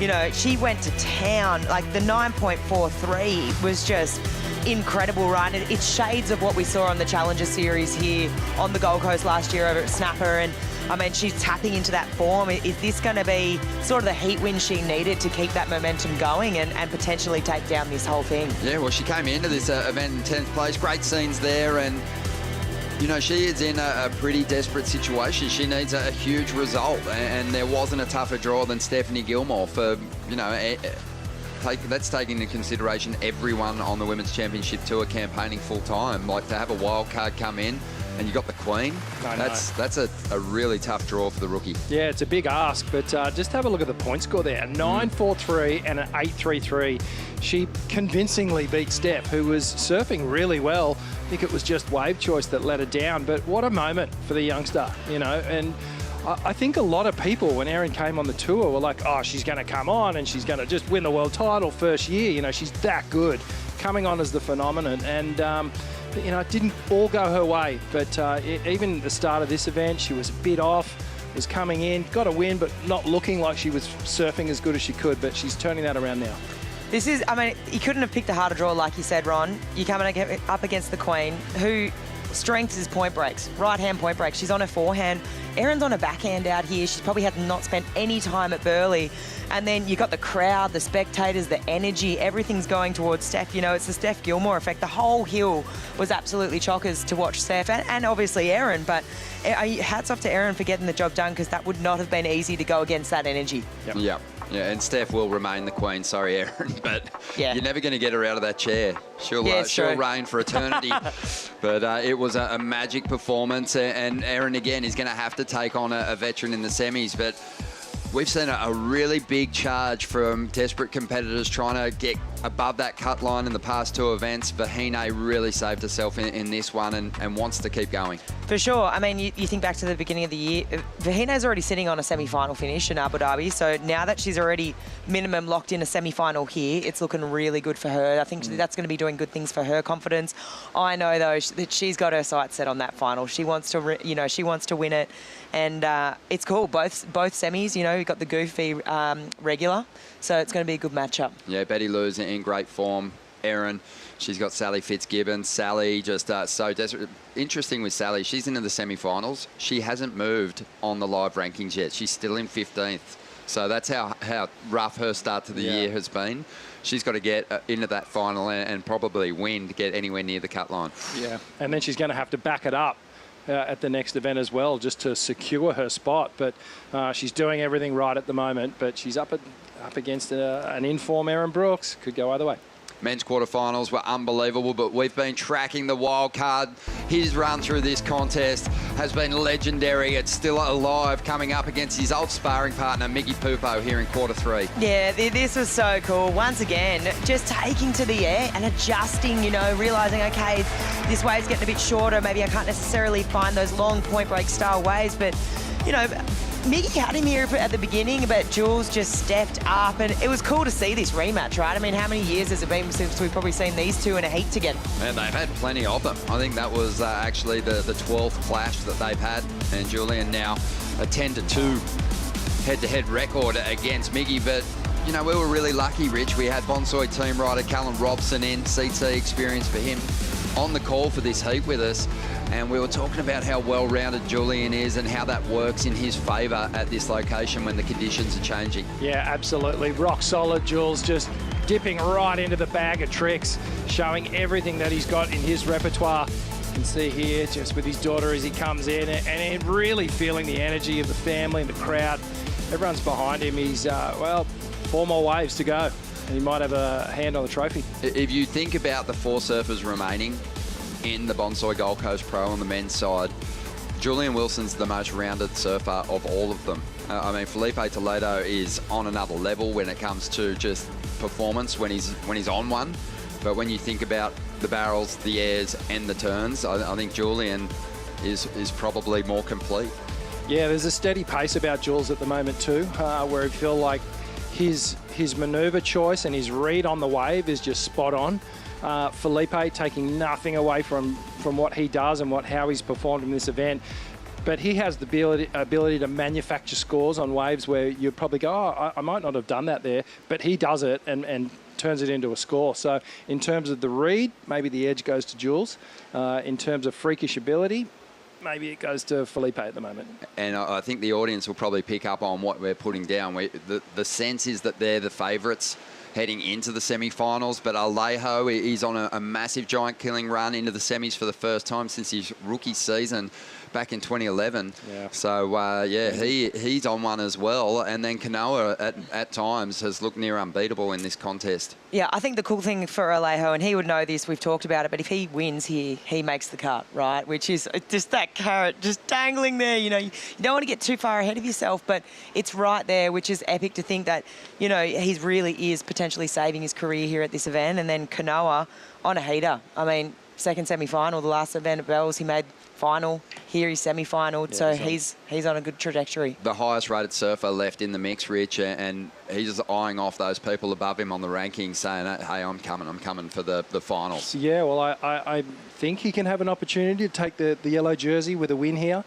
you know, she went to town. Like the 9.43 was just incredible, right? It's shades of what we saw on the Challenger Series here on the Gold Coast last year over at Snapper. And I mean, she's tapping into that form. Is this going to be sort of the heat win she needed to keep that momentum going and potentially take down this whole thing? Yeah, well, she came into this event in 10th place. Great scenes there, and you know, she is in a pretty desperate situation. She needs a huge result, and there wasn't a tougher draw than Stephanie Gilmore for, you know, that's taking into consideration everyone on the Women's Championship Tour campaigning full-time. Like, to have a wild card come in and you got the Queen, that's a really tough draw for the rookie. Yeah, it's a big ask, but just have a look at the point score there. A 9.43 and an 8.33. She convincingly beat Steph, who was surfing really well. I think it was just wave choice that let her down, but what a moment for the youngster, you know. And I think a lot of people, when Erin came on the tour, were like, oh, she's going to come on and she's going to just win the world title first year. You know, she's that good, coming on as the phenomenon. And you know, it didn't all go her way, but even at the start of this event, she was a bit off, was coming in, got a win, but not looking like she was surfing as good as she could, but she's turning that around now. This is, I mean, you couldn't have picked a harder draw, like you said, Ron. You're coming up against the Queen, who strength is point breaks, right-hand point breaks. She's on her forehand. Erin's on her backhand out here. She's probably had not spent any time at Burleigh. And then you got the crowd, the spectators, the energy, everything's going towards Steph. You know, it's the Steph Gilmore effect. The whole hill was absolutely chockers to watch Steph and obviously Erin. But hats off to Erin for getting the job done, because that would not have been easy to go against that energy. Yep. Yeah. Yeah, and Steph will remain the Queen. Sorry, Erin, but you're never going to get her out of that chair. She'll reign for eternity. But it was a magic performance, and Erin, again, is going to have to take on a veteran in the semis. But we've seen a really big charge from desperate competitors trying to get above that cut line in the past 2 events. Vahine really saved herself in this one and wants to keep going. For sure. I mean, you think back to the beginning of the year, Vahine's already sitting on a semi-final finish in Abu Dhabi. So now that she's already minimum locked in a semi-final here, it's looking really good for her. I think that's going to be doing good things for her confidence. I know, though, that she's got her sights set on that final. She wants to, she wants to win it. And it's cool. Both semis, you've got the goofy regular. So it's going to be a good matchup. Yeah, Betty Lou's in great form. Erin, she's got Sally Fitzgibbons. Sally just so desperate. Interesting with Sally, she's into the semi-finals. She hasn't moved on the live rankings yet. She's still in 15th. So that's how rough her start to the year has been. She's got to get into that final and probably win to get anywhere near the cut line. Yeah, and then she's going to have to back it up at the next event as well, just to secure her spot. But she's doing everything right at the moment, but she's up against an in-form Erin Brooks. Could go either way. Men's quarterfinals were unbelievable, but we've been tracking the wild card. His run through this contest has been legendary. It's still alive, coming up against his old sparring partner, Mickey Pupo, here in quarter 3. Yeah, this was so cool. Once again, just taking to the air and adjusting, realising, okay, this wave's getting a bit shorter. Maybe I can't necessarily find those long point break style waves, but, Mickey had him here at the beginning, but Jules just stepped up, and it was cool to see this rematch, right? I mean, how many years has it been since we've probably seen these two in a heat together? And they've had plenty of them. I think that was actually the 12th clash that they've had, and Julian now a 10-2 head-to-head record against Miggy, but we were really lucky, Rich. We had Bonsoy team rider Callum Robson in, CT experience for him, on the call for this heat with us. And we were talking about how well-rounded Julian is and how that works in his favour at this location when the conditions are changing. Yeah, absolutely. Rock solid, Jules, just dipping right into the bag of tricks, showing everything that he's got in his repertoire. You can see here, just with his daughter as he comes in, and really feeling the energy of the family and the crowd. Everyone's behind him. He's, 4 more waves to go, and he might have a hand on the trophy. If you think about the 4 surfers remaining in the Bonsoy Gold Coast Pro on the men's side, Julian Wilson's the most rounded surfer of all of them. Felipe Toledo is on another level when it comes to just performance when he's on one. But when you think about the barrels, the airs, and the turns, I think Julian is probably more complete. Yeah, there's a steady pace about Jules at the moment too, where I feel like his manoeuvre choice and his read on the wave is just spot on. Felipe taking nothing away from what he does and how he's performed in this event. But he has the ability to manufacture scores on waves where you'd probably go, I might not have done that there, but he does it and turns it into a score. So in terms of the read, maybe the edge goes to Jules. In terms of freakish ability, maybe it goes to Felipe at the moment. And I think the audience will probably pick up on what we're putting down. The sense is that they're the favourites heading into the semi-finals, but Alejo is on a massive giant killing run into the semis for the first time since his rookie season back in 2011. Yeah. So, he's on one as well. And then Kanoa at times has looked near unbeatable in this contest. Yeah, I think the cool thing for Alejo, and he would know this, we've talked about it, but if he wins here, he makes the cut, right? Which is just that carrot just dangling there. You don't want to get too far ahead of yourself, but it's right there, which is epic to think that, he really is potentially saving his career here at this event. And then Kanoa on a heater. Second semi-final, the last event at Bells, he made final. Here he's semi-final, so he's on a good trajectory. The highest rated surfer left in the mix, Rich, and he's just eyeing off those people above him on the rankings, saying, hey, I'm coming for the finals. Yeah, well, I think he can have an opportunity to take the yellow jersey with a win here,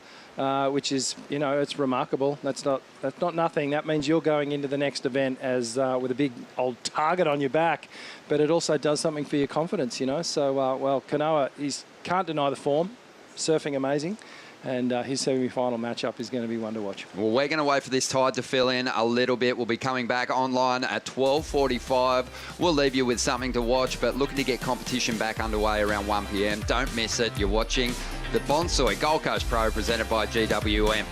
which is, it's remarkable. That's not nothing. That means you're going into the next event as with a big old target on your back, but it also does something for your confidence, So, Kanoa, he can't deny the form. Surfing amazing, and his semi-final matchup is going to be one to watch. Well, we're going to wait for this tide to fill in a little bit. We'll be coming back online at 12:45. We'll leave you with something to watch, but looking to get competition back underway around 1 p.m. Don't miss it. You're watching the Bonsoy Gold Coast Pro presented by GWM.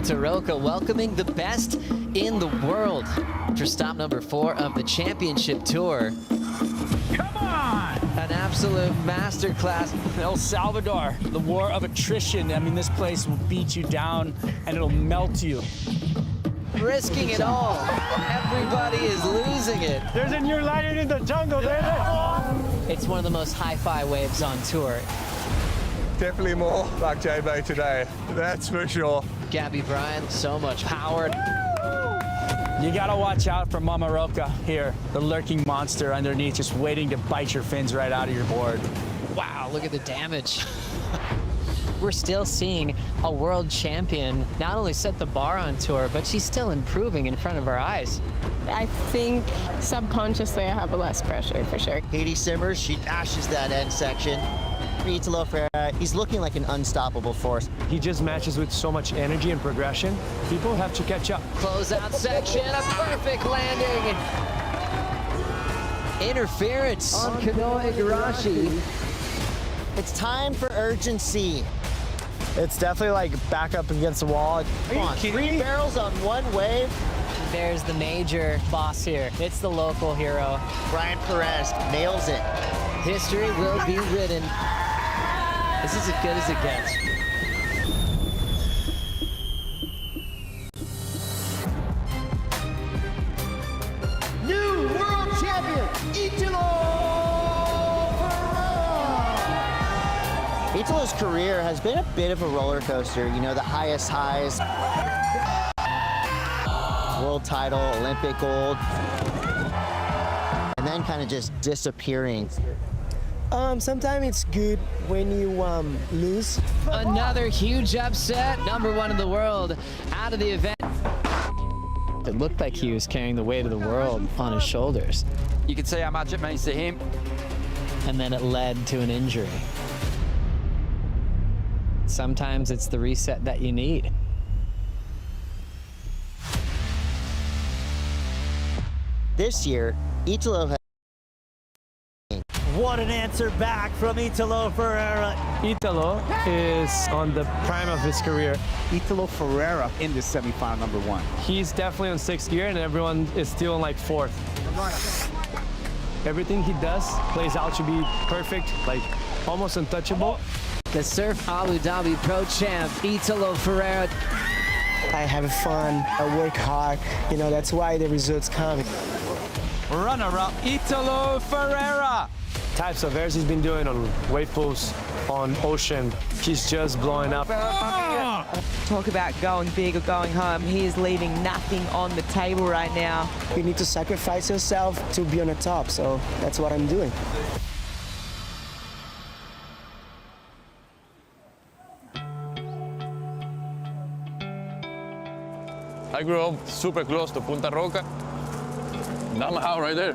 Santa Roca, welcoming the best in the world for stop number 4 of the championship tour. Come on! An absolute masterclass. El Salvador, the war of attrition. I mean, this place will beat you down and it'll melt you. Risking it all. Everybody is losing it. There's a new lion in the jungle. It's one of the most hi-fi waves on tour. Definitely more like JB today, that's for sure. Gabby Bryant, so much power. You gotta watch out for Mama Roca here, the lurking monster underneath, just waiting to bite your fins right out of your board. Wow, look at the damage. We're still seeing a world champion not only set the bar on tour, but she's still improving in front of our eyes. I think subconsciously I have less pressure for sure. Katie Simmers, she dashes that end section. Italo Ferreira, he's looking like an unstoppable force. He just matches with so much energy and progression. People have to catch up. Closeout section, a perfect landing. Interference on Kanoa Igarashi. It's time for urgency. It's definitely like back up against the wall. Come on, 3 barrels on one wave. There's the major boss here. It's the local hero. Brian Perez nails it. History will be written. This is as good as it gets. New world champion, Italo Ferreira. Italo's career has been a bit of a roller coaster. You know, the highest highs. World title, Olympic gold. And then kind of just disappearing. Sometimes it's good when you lose. Another huge upset. Number 1 in the world out of the event. It looked like he was carrying the weight of the world on his shoulders. You can see how much it means to him. And then it led to an injury. Sometimes it's the reset that you need. This year, Italo has... What an answer back from Italo Ferreira. Italo is on the prime of his career. Italo Ferreira in the semifinal number 1. He's definitely on 6th gear and everyone is still on like 4th. Everything he does plays out to be perfect, like almost untouchable. The Surf Abu Dhabi Pro Champ, Italo Ferreira. I have fun, I work hard, you know, that's why the results come. Runner-up, Italo Ferreira. Types of airs he's been doing on wave pools, on ocean, he's just blowing up. Talk about going big or going home. He is leaving nothing on the table right now. You need to sacrifice yourself to be on the top, so that's what I'm doing. I grew up super close to Punta Roca. That's my house right there.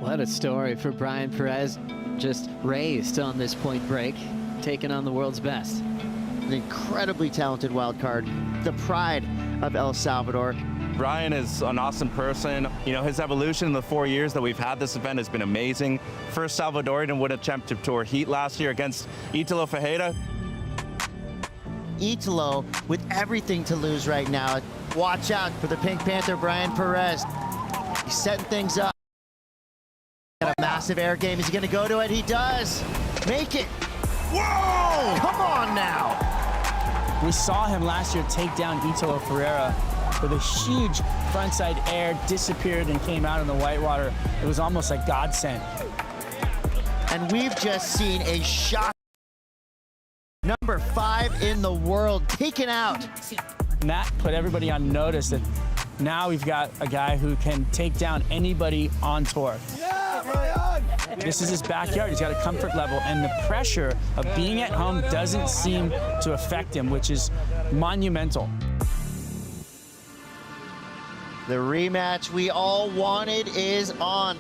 What a story for Brian Perez, just raised on this point break, taking on the world's best. An incredibly talented wild card, the pride of El Salvador. Brian is an awesome person. You know, his evolution in the 4 years that we've had this event has been amazing. First Salvadorian to win a championship tour heat last year against Italo Ferreira. Italo with everything to lose right now. Watch out for the Pink Panther, Brian Perez. He's setting things up. Got a massive air game. Is he going to go to it? He does. Make it. Whoa! Come on now. We saw him last year take down Italo Ferreira with a huge frontside air, disappeared and came out in the whitewater. It was almost like godsend. And we've just seen a shock. Number 5 in the world taken out. And that put everybody on notice that now we've got a guy who can take down anybody on tour. This is his backyard. He's got a comfort level, and the pressure of being at home doesn't seem to affect him, which is monumental. The rematch we all wanted is on.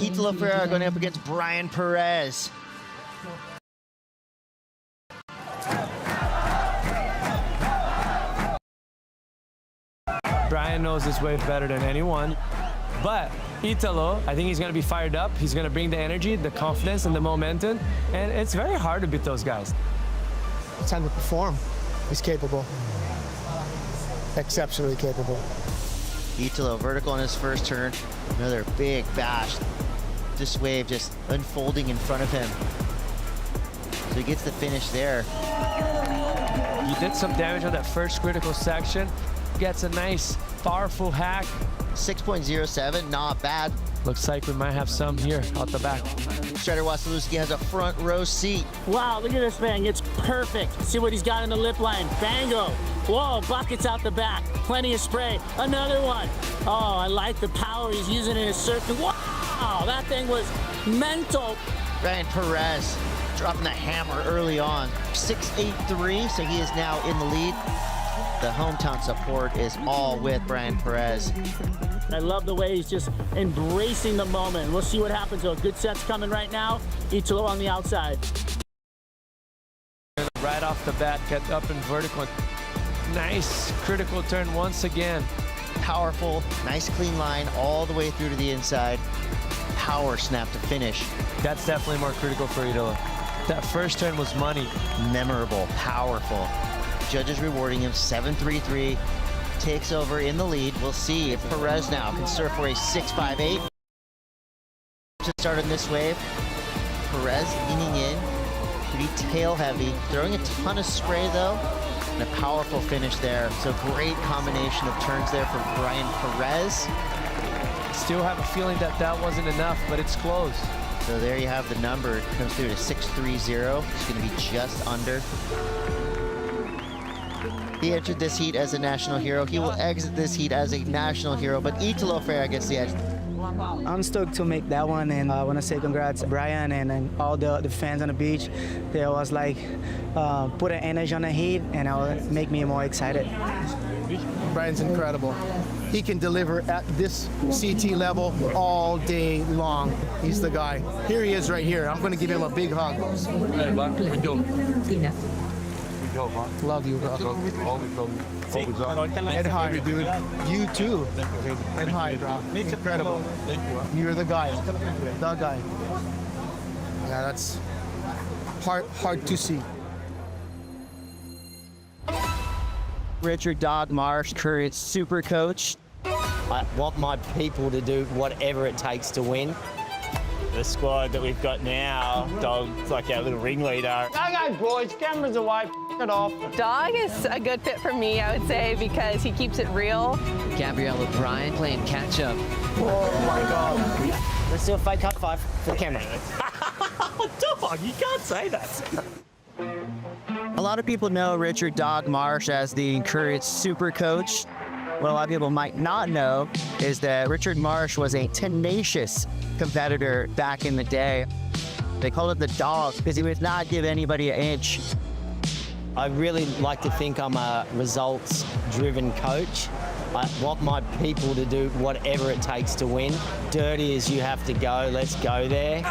Italo Ferreira going up against Brian Perez. Brian knows this wave better than anyone, but Italo, I think he's going to be fired up. He's going to bring the energy, the confidence, and the momentum, and it's very hard to beat those guys. It's time to perform. He's capable. Exceptionally capable. Italo vertical on his first turn. Another big bash. This wave just unfolding in front of him. So he gets the finish there. He did some damage on that first critical section. Gets a nice, powerful hack. 6.07, not bad. Looks like we might have some here out the back. Strider Wasilewski has a front row seat. Wow, look at this man. It's perfect. See what he's got in the lip line. Bango. Whoa, buckets out the back. Plenty of spray. Another one. Oh, I like the power he's using in his surfing. Wow, that thing was mental. Brian Perez dropping the hammer early on. 6.83, so he is now in the lead. The hometown support is all with Brian Perez. I love the way he's just embracing the moment. We'll see what happens though. Good set's coming right now. Italo on the outside. Right off the bat, get up in vertical. Nice critical turn once again. Powerful, nice clean line all the way through to the inside. Power snap to finish. That's definitely more critical for Italo. That first turn was money. Memorable, powerful. Judges rewarding him 7.33. Takes over in the lead. We'll see if Perez now can surf for a 6.58. To start on this wave, Perez leaning in, pretty tail heavy, throwing a ton of spray though, and a powerful finish there. So great combination of turns there for Brian Perez. Still have a feeling that that wasn't enough, but it's close. So there you have the number. It comes through to 6.30. It's going to be just under. He entered this heat as a national hero. He will exit this heat as a national hero, but Italo Ferreira gets the edge. I'm stoked to make that one, and I want to say congrats Brian and all the fans on the beach. They was like put an energy on the heat, and it'll make me more excited. Brian's incredible. He can deliver at this CT level all day long. He's the guy. Here he is right here. I'm going to give him a big hug. Love you, bro. Head high, dude. You too. Head high, bro. Incredible. You're the guy. The guy. Yeah, that's hard to see. Richard Dog Marsh, current super coach. I want my people to do whatever it takes to win. The squad that we've got now, Dog's like our little ringleader. Okay, boys, cameras away, it off. Dog is a good fit for me, I would say, because he keeps it real. Gabrielle O'Brien playing catch up. Oh my God. Let's do a fake high five for the camera. Dog, you can't say that. A lot of people know Richard Dog Marsh as the current super coach. What a lot of people might not know is that Richard Marsh was a tenacious competitor back in the day. They called it the dog because he would not give anybody an inch. I really like to think I'm a results-driven coach. I want my people to do whatever it takes to win. Dirty as you have to go, let's go there.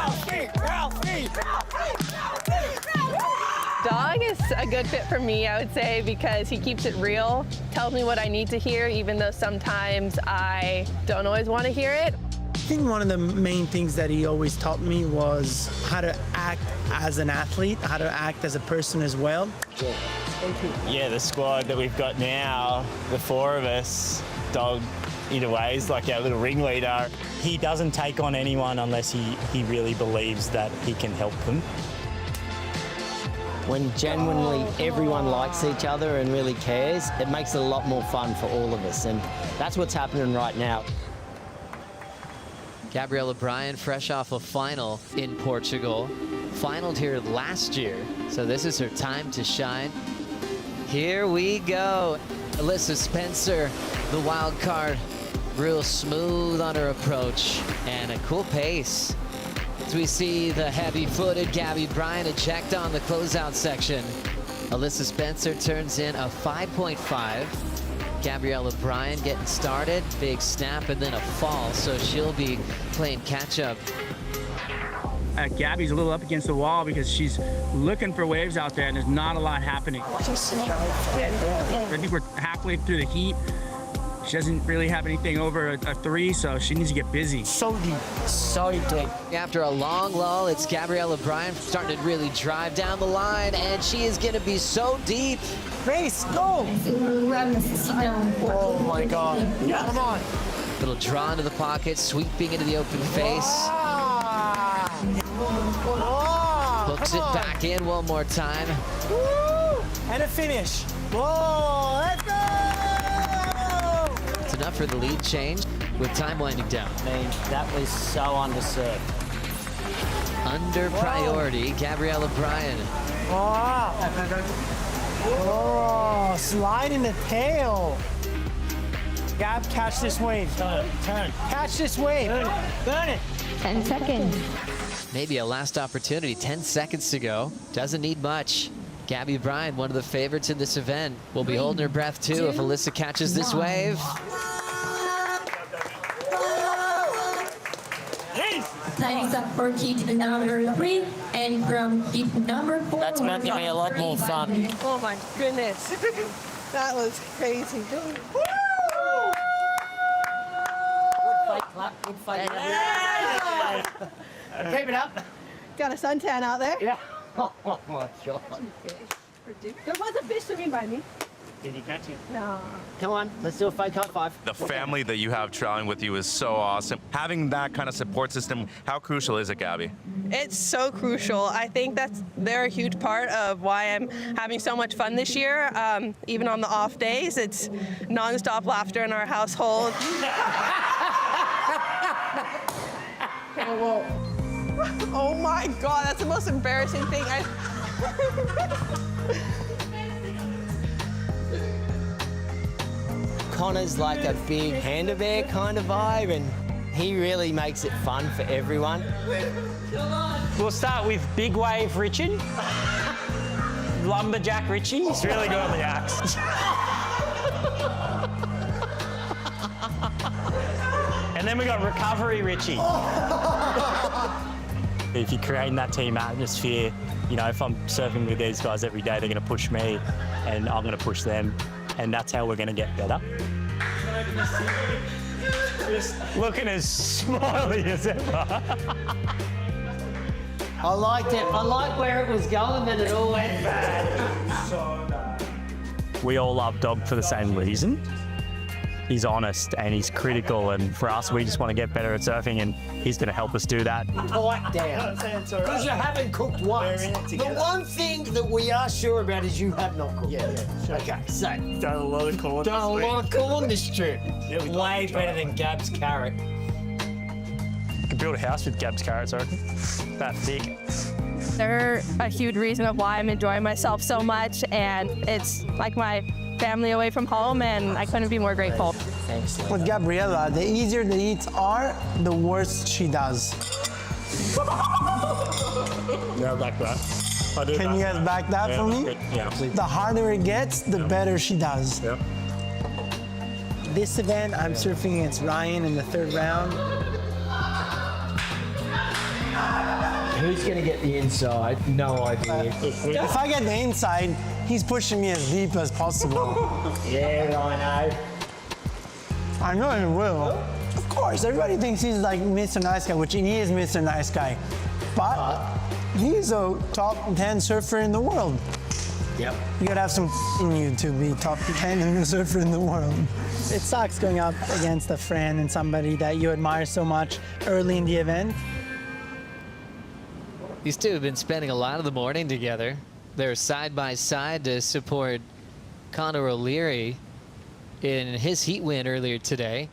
Dog is a good fit for me, I would say, because he keeps it real, tells me what I need to hear, even though sometimes I don't always want to hear it. I think one of the main things that he always taught me was how to act as an athlete, how to act as a person as well. Yeah, the squad that we've got now, the four of us, Dog in a way is like our little ringleader. He doesn't take on anyone unless he really believes that he can help them. When genuinely everyone likes each other and really cares, it makes it a lot more fun for all of us, and that's what's happening right now. Gabrielle O'Brien, fresh off a final in Portugal. Finaled here last year, so this is her time to shine. Here we go. Alyssa Spencer, the wild card, real smooth on her approach and a cool pace. As we see the heavy-footed Gabby Bryan eject on the closeout section. Alyssa Spencer turns in a 5.5. Gabrielle O'Brien getting started, big snap and then a fall, so she'll be playing catch-up. Gabby's a little up against the wall because she's looking for waves out there and there's not a lot happening. I think we're halfway through the heat. She doesn't really have anything over a 3, so she needs to get busy. So deep, so deep. After a long lull, it's Gabrielle O'Brien starting to really drive down the line, and she is going to be so deep. Grace, go! Oh my God. Yeah. Come on. Little draw into the pocket, sweeping into the open face. Hooks it back in one more time. Woo! And a finish. Whoa, let's go! It's enough for the lead change with time winding down. That was so underserved. Under priority, Gabrielle O'Brien. Wow. Oh, slide in the tail. Gab, catch this wave. Turn. Catch this wave. Burn it. 10 seconds. Maybe a last opportunity, 10 seconds to go. Doesn't need much. Gabby Bryan, one of the favorites in this event, will be holding her breath too if Alyssa catches this wave. Thanks up for key number 3 and from key number 4. That's meant to be a lot more fun. Oh my goodness. That was crazy. Good fight, clap. Good fight. Keep it up. Got a suntan out there? Yeah. Oh my God. There was a fish swimming by me. Did he catch you? No. Come on, let's do a fake high five. The family that you have traveling with you is so awesome. Having that kind of support system, how crucial is it, Gabby? It's so crucial. I think they're a huge part of why I'm having so much fun this year. Even on the off days, it's nonstop laughter in our household. Oh my God, that's the most embarrassing thing Connor's like a big Panda Bear kind of vibe, and he really makes it fun for everyone. We'll start with Big Wave Richard. Lumberjack Richie. He's really good on the axe. And then we got Recovery Richie. If you're creating that team atmosphere, you know, if I'm surfing with these guys every day, they're going to push me and I'm going to push them. And that's how we're going to get better. Looking as smiley as ever. I liked it. I liked where it was going, but it all went bad. We all love Dog for the same reason. He's honest and he's critical, and for us, we just want to get better at surfing, and he's going to help us do that. Pipe down. Because you haven't cooked once. The one thing that we are sure about is you have not cooked. Yeah. Okay, so. Done a lot of corn. Done a lot of corn this trip. Yeah, way better than Gab's carrot. You could build a house with Gab's carrots, I reckon. That thick. They're a huge reason of why I'm enjoying myself so much, and it's like my family away from home, and I couldn't be more grateful. Thanks. With Gabriella, the easier the eats are, the worse she does. Yeah, back that. Can you guys back that for me? Yeah. The harder it gets, the better she does. Yep. This event, I'm surfing against Ryan in the 3rd round. Who's going to get the inside? No idea. If I get the inside, he's pushing me as deep as possible. Yeah, Rhino. I know he will. Of course, everybody thinks he's like Mr. Nice Guy, which he is Mr. Nice Guy. But he's a top 10 surfer in the world. Yep. You gotta have some in you to be top 10 in the surfer in the world. It sucks going up against a friend and somebody that you admire so much early in the event. These two have been spending a lot of the morning together. They're side by side to support Connor O'Leary in his heat win earlier today.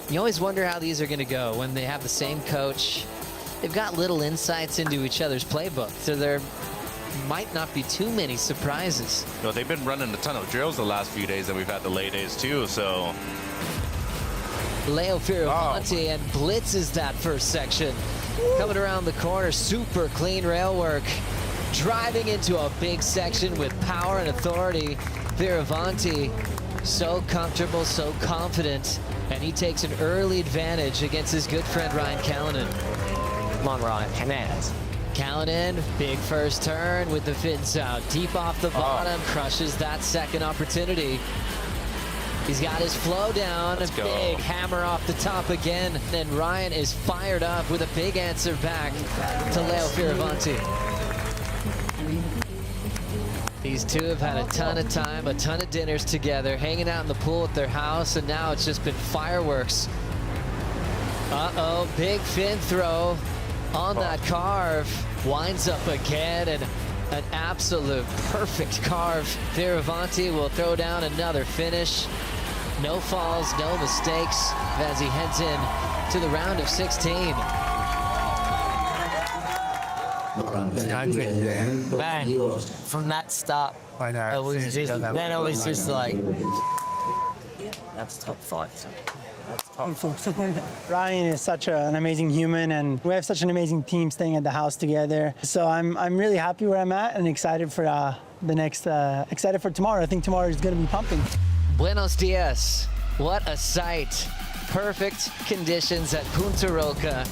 You always wonder how these are going to go when they have the same coach. They've got little insights into each other's playbook, so there might not be too many surprises. No, they've been running a ton of drills the last few days, and we've had the late days too, so. Leo Fioravanti and blitzes that first section. Coming around the corner, super clean rail work. Driving into a big section with power and authority. Fioravanti, so comfortable, so confident, and he takes an early advantage against his good friend Ryan Callanan. Come on, Ryan, hands. Callanan, big first turn with the fins out. Deep off the bottom, crushes that second opportunity. He's got his flow down, a big hammer off the top again, and Ryan is fired up with a big answer back to Leo Fioravanti. These two have had a ton of time, a ton of dinners together, hanging out in the pool at their house, and now it's just been fireworks. Uh-oh, big fin throw on that carve. Winds up again, and an absolute perfect carve. Fioravanti will throw down another finish. No falls, no mistakes as he heads in to the round of 16. Man, from that start, it was just like, that's top 5. Ryan is such an amazing human, and we have such an amazing team staying at the house together. So I'm really happy where I'm at and excited for excited for tomorrow. I think tomorrow is going to be pumping. Buenos dias. What a sight. Perfect conditions at Punta Roca.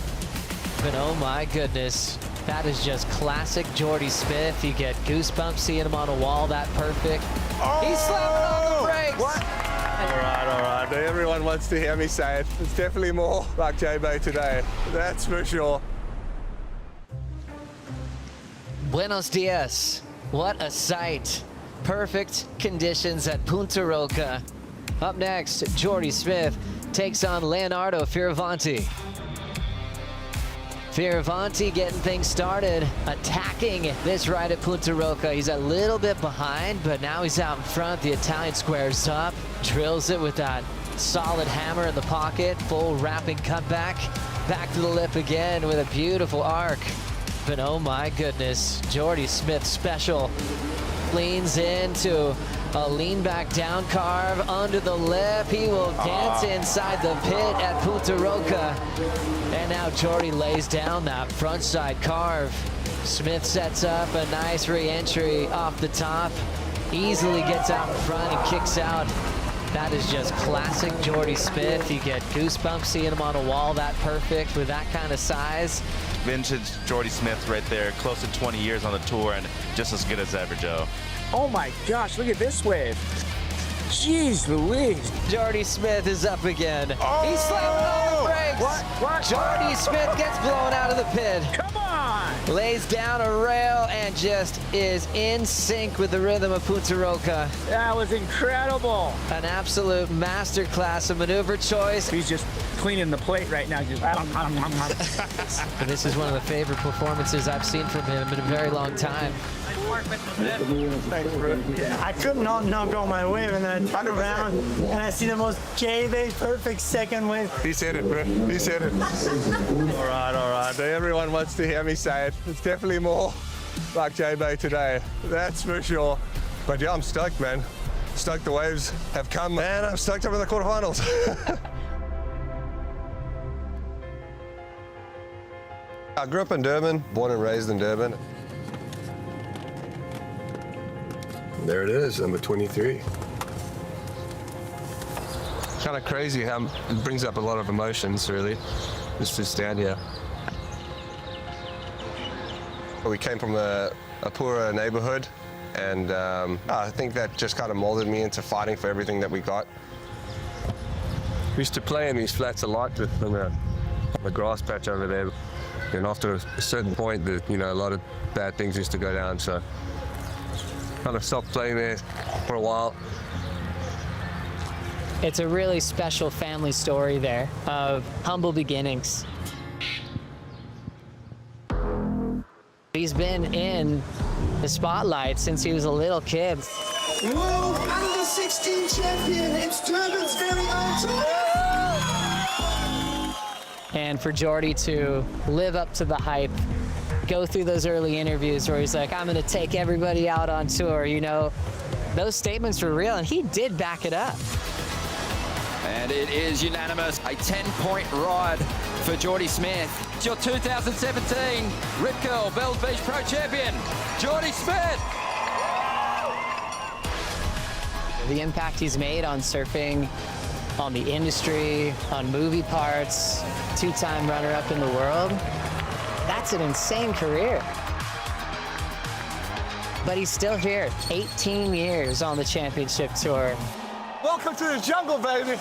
But oh my goodness, that is just classic Jordy Smith. You get goosebumps seeing him on a wall that perfect. He's slamming on the brakes. What? All right. Everyone wants to hear me say it. It's definitely more like J-Bay today. That's for sure. Buenos dias. What a sight. Perfect conditions at Punta Roca. Up next, Jordy Smith takes on Leonardo Fioravanti. Fioravanti getting things started, attacking this ride at Punta Roca. He's a little bit behind, but now he's out in front. The Italian squares up, drills it with that solid hammer in the pocket, full wrapping cutback. Back to the lip again with a beautiful arc. But oh my goodness, Jordy Smith special. Leans into a lean back down carve under the lip. He will dance inside the pit at Punta Roca. And now Jordy lays down that front side carve. Smith sets up a nice re-entry off the top. Easily gets out in front and kicks out. That is just classic Jordy Smith. You get goosebumps seeing him on a wall that perfect with that kind of size. Vintage Jordy Smith right there, close to 20 years on the tour and just as good as ever, Joe. Oh my gosh, look at this wave. Jeez Louise. Jordy Smith is up again. He's slamming on the brakes. What? Jordy Smith gets blown out of the pit. Come on. Lays down a rail and just is in sync with the rhythm of Punta Roca. That was incredible. An absolute masterclass of maneuver choice. He's just cleaning the plate right now. Just And this is one of the favorite performances I've seen from him in a very long time. Thanks, bro. I could not knock on my wave, and then I turn around and I see the most J-Bay perfect second wave. He said it, bro. He said it. All right. Everyone wants to hear me say it. It's definitely more like J-Bay today. That's for sure. But yeah, I'm stoked, man. Stoked the waves have come, man. I'm stoked over the quarterfinals. I grew up in Durban, born and raised in Durban. There it is, number 23. Kind of crazy how it brings up a lot of emotions, really, just to stand here. We came from a poorer neighborhood, and I think that just kind of molded me into fighting for everything that we got. We used to play in these flats a lot with the grass patch over there, and after a certain point, a lot of bad things used to go down, so kind of stopped playing there for a while. It's a really special family story there of humble beginnings. He's been in the spotlight since he was a little kid. World Under 16 champion, it's Durban's very own. And for Jordy to live up to the hype, go through those early interviews where he's like, I'm gonna take everybody out on tour, those statements were real, and he did back it up. And it is unanimous, a 10-point ride for Jordy Smith. It's your 2017 Rip Curl Bells Beach Pro Champion, Jordy Smith. The impact he's made on surfing, on the industry, on movie parts, 2-time runner-up in the world, that's an insane career. But he's still here, 18 years on the championship tour. Welcome to the jungle, baby.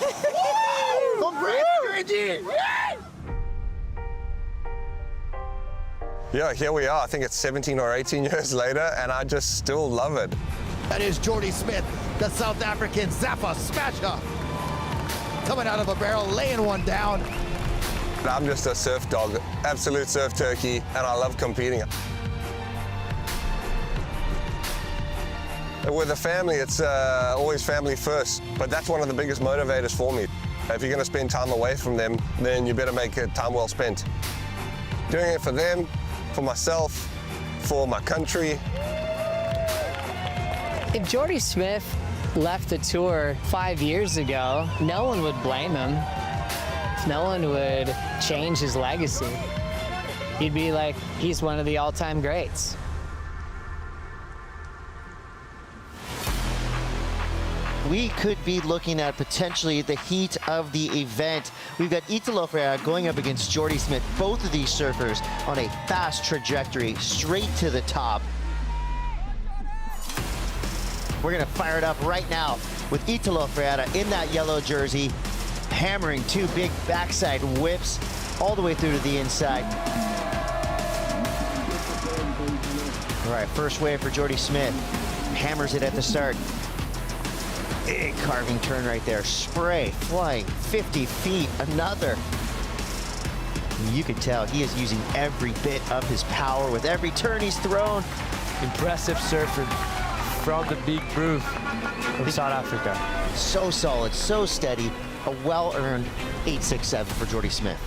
Yeah, here we are. I think it's 17 or 18 years later, and I just still love it. That is Jordy Smith, the South African Zappa Smasher. Coming out of a barrel, laying one down. I'm just a surf dog, absolute surf turkey, and I love competing. With a family, it's always family first, but that's one of the biggest motivators for me. If you're going to spend time away from them, then you better make it time well spent. Doing it for them, for myself, for my country. If Jordy Smith left the tour 5 years ago, no one would blame him. No one would change his legacy. He'd be like, he's one of the all-time greats. We could be looking at potentially the heat of the event. We've got Italo Ferreira going up against Jordy Smith. Both of these surfers on a fast trajectory straight to the top. We're gonna fire it up right now with Italo Ferreira in that yellow jersey, hammering two big backside whips all the way through to the inside. All right, first wave for Jordy Smith. Hammers it at the start. Big carving turn right there. Spray flying 50 feet, another. You can tell he is using every bit of his power with every turn he's thrown. Impressive surfing from the big groove of South Africa. So solid, so steady. A well-earned 8.67 for Jordy Smith.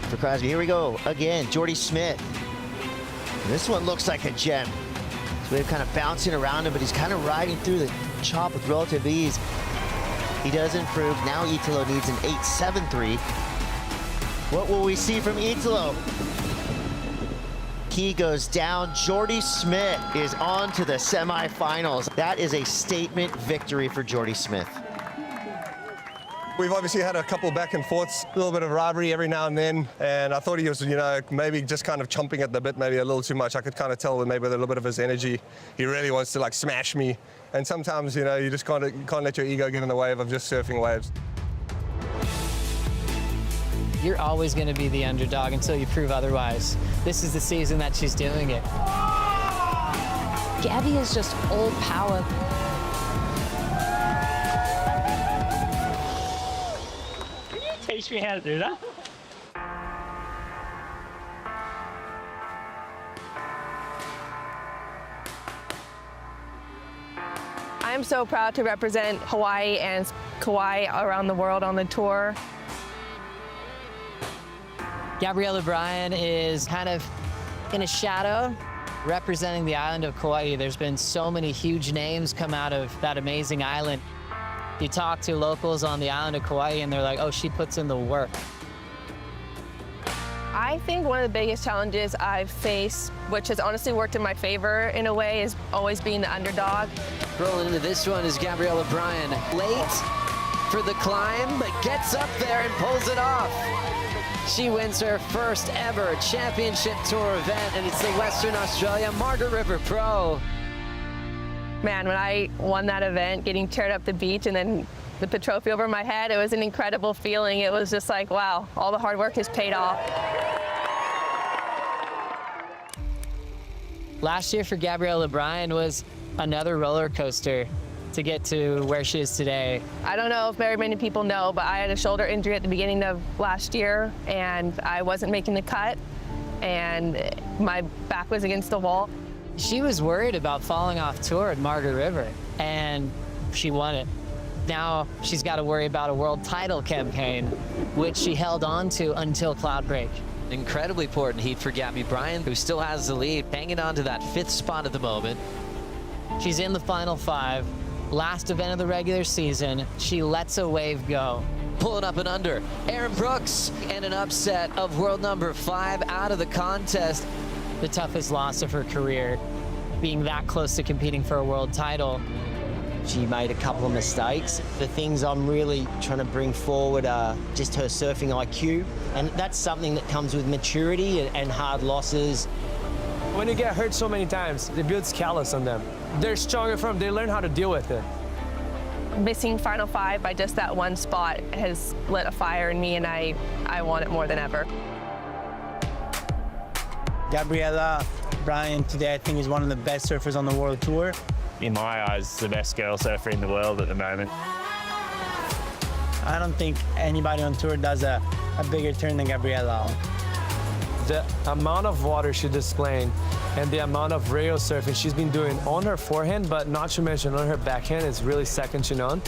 For Crosby, here we go again. Jordy Smith. This one looks like a gem. So they're kind of bouncing around him, but he's kind of riding through the chop with relative ease. He does improve. Now Italo needs an 8.73. What will we see from Italo? He goes down. Jordy Smith is on to the semifinals. That is a statement victory for Jordy Smith. We've obviously had a couple back and forths, a little bit of rivalry every now and then, and I thought he was, maybe just kind of chomping at the bit, maybe a little too much. I could kind of tell with maybe a little bit of his energy. He really wants to smash me, and sometimes, you just can't let your ego get in the way of just surfing waves. You're always going to be the underdog until you prove otherwise. This is the season that she's doing it. Gabby is just all power. Teach me how to do that. I'm so proud to represent Hawaii and Kauai around the world on the tour. Gabrielle O'Brien is kind of in a shadow, representing the island of Kauai. There's been so many huge names come out of that amazing island. You talk to locals on the island of Kauai and they're like, oh, she puts in the work. I think one of the biggest challenges I've faced, which has honestly worked in my favor in a way, is always being the underdog. Rolling into this one is Gabrielle O'Brien. Late for the climb, but gets up there and pulls it off. She wins her first ever championship tour event, and it's the Western Australia Margaret River Pro. Man, when I won that event, getting teared up the beach and then the trophy over my head, it was an incredible feeling. It was just like, wow, all the hard work has paid off. Last year for Gabrielle O'Brien was another roller coaster to get to where she is today. I don't know if very many people know, but I had a shoulder injury at the beginning of last year, and I wasn't making the cut, and my back was against the wall. She was worried about falling off tour at Margaret River, and she won it. Now she's got to worry about a world title campaign, which she held on to until Cloudbreak. Incredibly important heat for Gabby Bryan, who still has the lead, hanging on to that 5th spot at the moment. She's in the final 5. Last event of the regular season, she lets a wave go. Pulling up and under, Aaron Brooks, and an upset of world number 5 out of the contest. The toughest loss of her career, being that close to competing for a world title. She made a couple of mistakes. The things I'm really trying to bring forward are just her surfing IQ, and that's something that comes with maturity and hard losses. When you get hurt so many times, it builds callus on them. They're stronger from, they learn how to deal with it. Missing Final 5 by just that one spot has lit a fire in me, and I want it more than ever. Gabriella Bryan today, I think, is one of the best surfers on the World Tour. In my eyes, the best girl surfer in the world at the moment. I don't think anybody on tour does a bigger turn than Gabriella. The amount of water she's displaying and the amount of rail surfing she's been doing on her forehand, but not to mention on her backhand, is really second to none.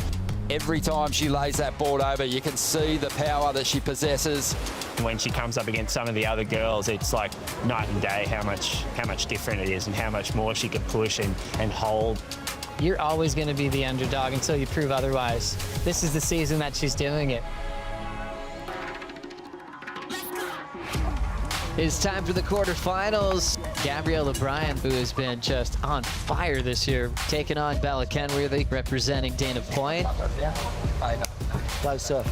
Every time she lays that board over, you can see the power that she possesses. When she comes up against some of the other girls, it's like night and day how much different it is and how much more she can push and hold. You're always going to be the underdog until you prove otherwise. This is the season that she's doing it. It's time for the quarterfinals. Gabriella Bryan, who has been just on fire this year, taking on Bella Kenworthy, representing Dana Point. Love surf.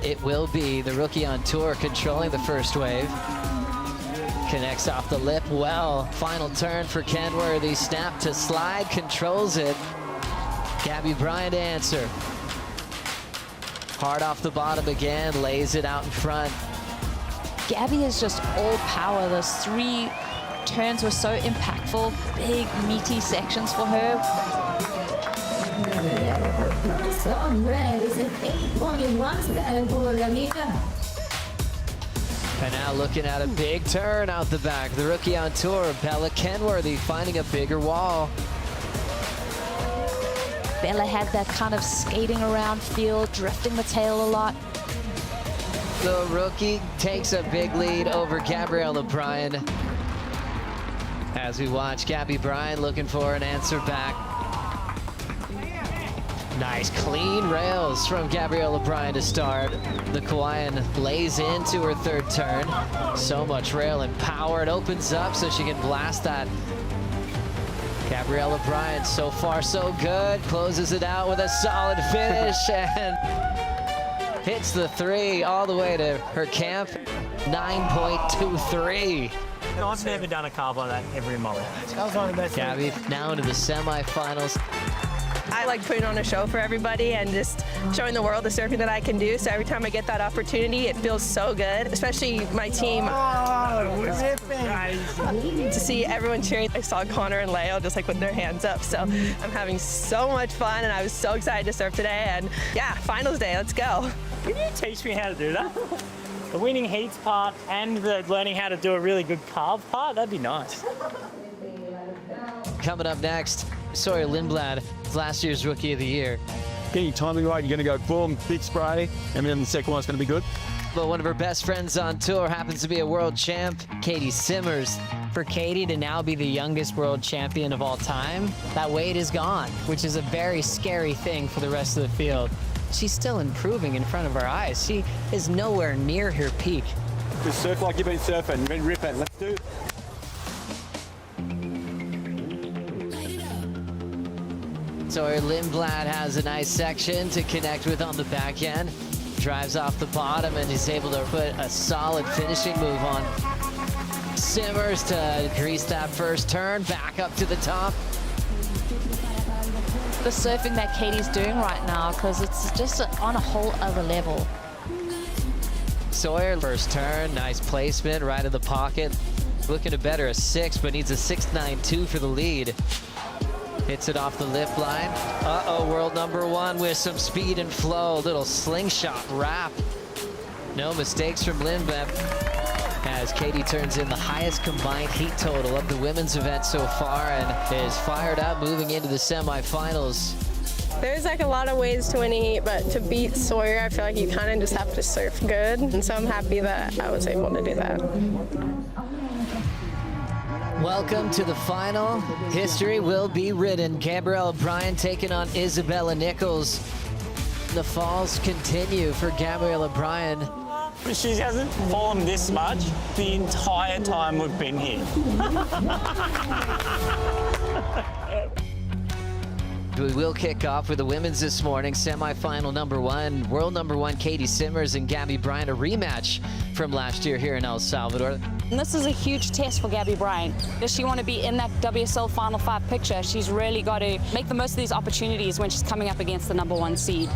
It will be the rookie on tour controlling the first wave. Connects off the lip well. Final turn for Kenworthy. Snap to slide, controls it. Gabby Bryan to answer. Hard off the bottom again, lays it out in front. Gabby is just all power. Those 3 turns were so impactful. Big, meaty sections for her. And now looking at a big turn out the back. The rookie on tour, Bella Kenworthy, finding a bigger wall. Bella had that kind of skating around feel, drifting the tail a lot. The rookie takes a big lead over Gabriella Bryan. As we watch Gabby Bryan looking for an answer back. Nice clean rails from Gabriella Bryan to start. The Kauaian lays into her third turn. So much rail and power. It opens up so she can blast that. Gabriella Bryan, so far so good. Closes it out with a solid finish and hits the 3 all the way to her camp. 9.23. No, I've never done a carve like that ever in my life. That was one of the best. Gabby now into the semifinals. I like putting on a show for everybody and just showing the world the surfing that I can do. So every time I get that opportunity, it feels so good, especially my team. To see everyone cheering. I saw Connor and Leo just like with their hands up. So I'm having so much fun and I was so excited to surf today. And yeah, finals day, let's go. Can you teach me how to do that? The winning heats part and the learning how to do a really good carve part, that'd be nice. Coming up next, Sawyer Lindblad, last year's Rookie of the Year. Getting your timing right, you're going to go boom, big spray, and then the second one's going to be good. But one of her best friends on tour happens to be a world champ, Katie Simmers. For Katie to now be the youngest world champion of all time, that weight is gone, which is a very scary thing for the rest of the field. She's still improving in front of our eyes. She is nowhere near her peak. Just surf like you've been surfing, then rip it. Let's do it. Sawyer Lindblad has a nice section to connect with on the back end. Drives off the bottom and is able to put a solid finishing move on. Simmers to grease that first turn, back up to the top. The surfing that Katie's doing right now, because it's just on a whole other level. Sawyer, first turn, nice placement, right in the pocket. Looking to better a 6, but needs a 6.92 for the lead. Hits it off the lip line. Uh-oh, world number 1 with some speed and flow. Little slingshot wrap. No mistakes from Lindblad as Katie turns in the highest combined heat total of the women's event so far and is fired up moving into the semifinals. There's like a lot of ways to win a heat, but to beat Sawyer, I feel like you kind of just have to surf good. And so I'm happy that I was able to do that. Welcome to the final. History will be written. Gabriella Bryan taking on Isabella Nicholls. The falls continue for Gabriella Bryan. She hasn't fallen this much the entire time we've been here. We will kick off with the women's this morning. Semifinal number 1, world number 1 Katie Simmers and Gabby Bryant, a rematch from last year here in El Salvador. And this is a huge test for Gabby Bryant. Does she want to be in that WSL Final 5 picture? She's really got to make the most of these opportunities when she's coming up against the number 1 seed.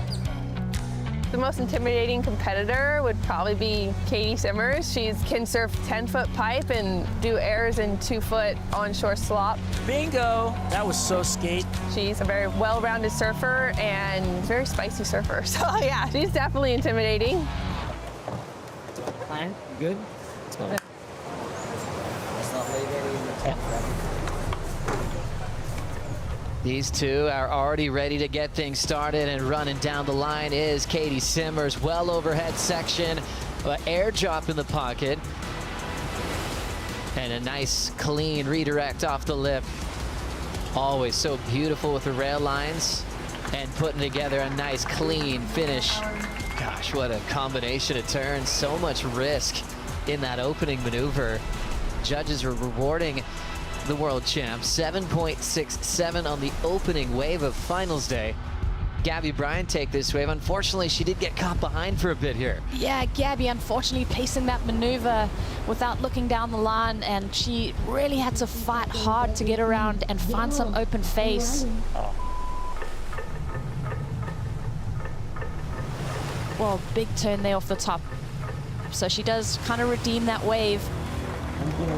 The most intimidating competitor would probably be Katie Simmers. She can surf 10-foot pipe and do airs in 2-foot onshore slop. Bingo! That was so skate. She's a very well-rounded surfer and very spicy surfer. So yeah, she's definitely intimidating. Fine. Good? Let's go. Let's not leave any in the tent. These two are already ready to get things started, and running down the line is Katie Simmers. Well overhead section, air drop in the pocket, and a nice clean redirect off the lip. Always so beautiful with the rail lines and putting together a nice clean finish. Gosh, what a combination of turns. So much risk in that opening maneuver. Judges are rewarding the world champ. 7.67 on the opening wave of finals day. Gabby Bryant take this wave. Unfortunately, she did get caught behind for a bit here. Yeah, Gabby unfortunately pacing that maneuver without looking down the line, and she really had to fight hard to get around and find some open face. Well, big turn there off the top. So she does kind of redeem that wave.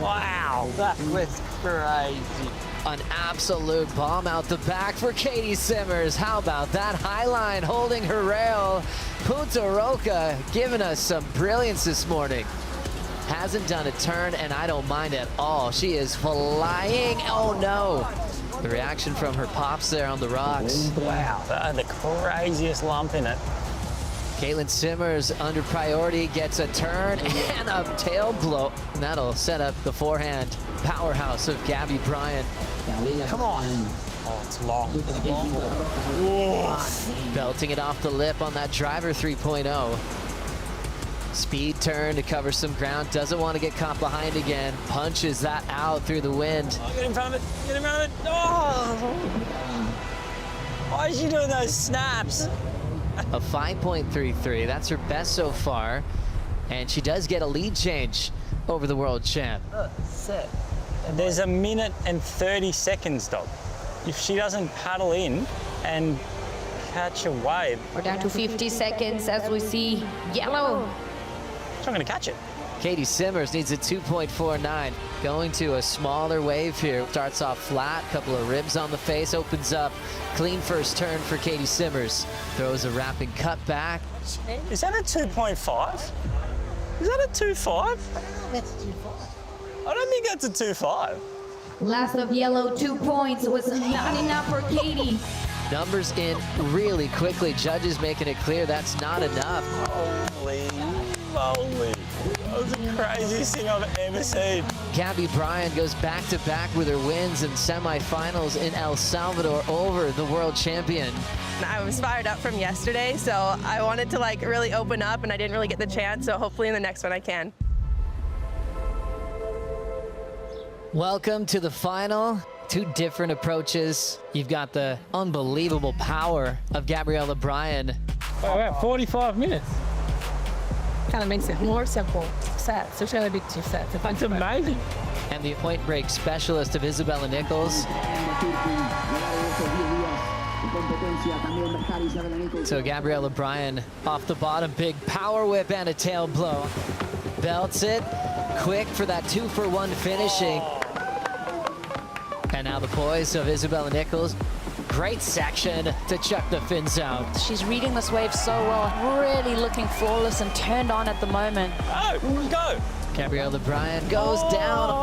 Wow, that was crazy. An absolute bomb out the back for Katie Simmers. How about that? High line holding her rail. Punta Roca giving us some brilliance this morning. Hasn't done a turn, and I don't mind at all. She is flying. Oh no. The reaction from her pops there on the rocks. Wow, that had the craziest lump in it. Caitlin Simmers under priority gets a turn and a tail blow. And that'll set up the forehand powerhouse of Gabby Bryant. Come on. Oh, it's long. Belting it off the lip on that driver 3.0. Speed turn to cover some ground. Doesn't want to get caught behind again. Punches that out through the wind. Oh, get in front of it. Get in front of it. Oh! Why is she doing those snaps? A 5.33, that's her best so far. And she does get a lead change over the world champ. Set. There's a minute and 30 seconds, Doc. If she doesn't paddle in and catch a wave. We're down to 50 seconds as we see yellow. She's not gonna catch it. Katie Simmers needs a 2.49. Going to a smaller wave here. Starts off flat, couple of ribs on the face, opens up. Clean first turn for Katie Simmers. Throws a wrapping cut back. Is that a 2.5? Is that a 2.5? I don't think that's a 2.5. Last of yellow, 2 points was not enough for Katie. Numbers in really quickly. Judges making it clear that's not enough. Holy moly. That was the craziest thing I've ever seen. Gabby Bryant goes back-to-back with her wins in semifinals in El Salvador over the world champion. I was fired up from yesterday, so I wanted to really open up, and I didn't really get the chance, so hopefully in the next one I can. Welcome to the final. Two different approaches. You've got the unbelievable power of Gabriella Bryan. Oh, wow, 45 minutes. Kind of makes it more simple sets. There's going to be 2 sets. That's amazing. And the point break specialist of Isabella Nicholls. So Gabriella Bryan off the bottom, big power whip and a tail blow. Belts it, quick for that 2-for-1 finishing. And now the poise of Isabella Nicholls. Great section to chuck the fins out. She's reading this wave so well, really looking flawless and turned on at the moment. Oh, go! Gabriella Bryan goes down.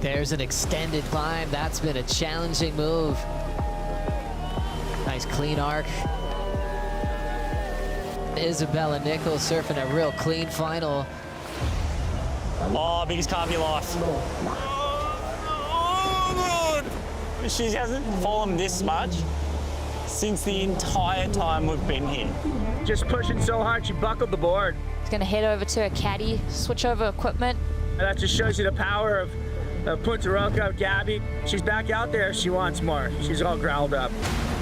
There's an extended climb. That's been a challenging move. Nice clean arc. Isabella Nicholls surfing a real clean final. Oh, biggest calm of your life. She hasn't fallen this much since the entire time we've been here. Just pushing so hard, she buckled the board. She's gonna head over to her caddy, switch over equipment. And that just shows you the power of Punta Roca, Gabby, she's back out there. She wants more. She's all growled up.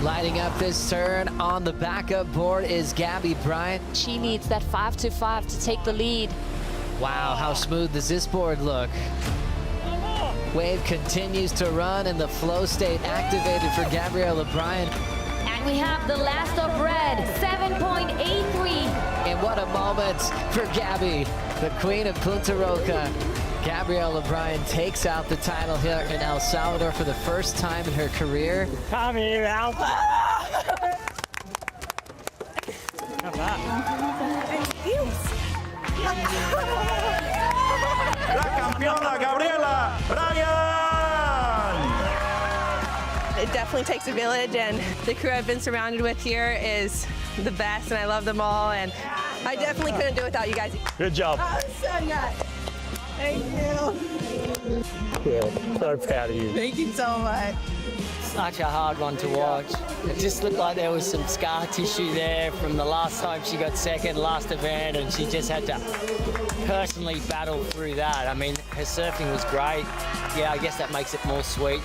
Lighting up this turn on the backup board is Gabby Bryant. She needs that 5-2-5 to take the lead. Wow, how smooth does this board look? Wave continues to run and the flow state activated for Gabriella Bryant. And we have the last of red, 7.83. And what a moment for Gabby, the queen of Punta Roca. Gabriella Bryant takes out the title here in El Salvador for the first time in her career. Come here, Alpha. La campeona Gabriela Bryant! It definitely takes a village, and the crew I've been surrounded with here is the best, and I love them all, and I definitely couldn't do it without you guys. Good job. Oh, so nice. Thank you. Yeah, so proud of you. Thank you so much. Such a hard one to watch. It just looked like there was some scar tissue there from the last time she got second, last event, and she just had to personally battle through that. I mean, her surfing was great. Yeah, I guess that makes it more sweet.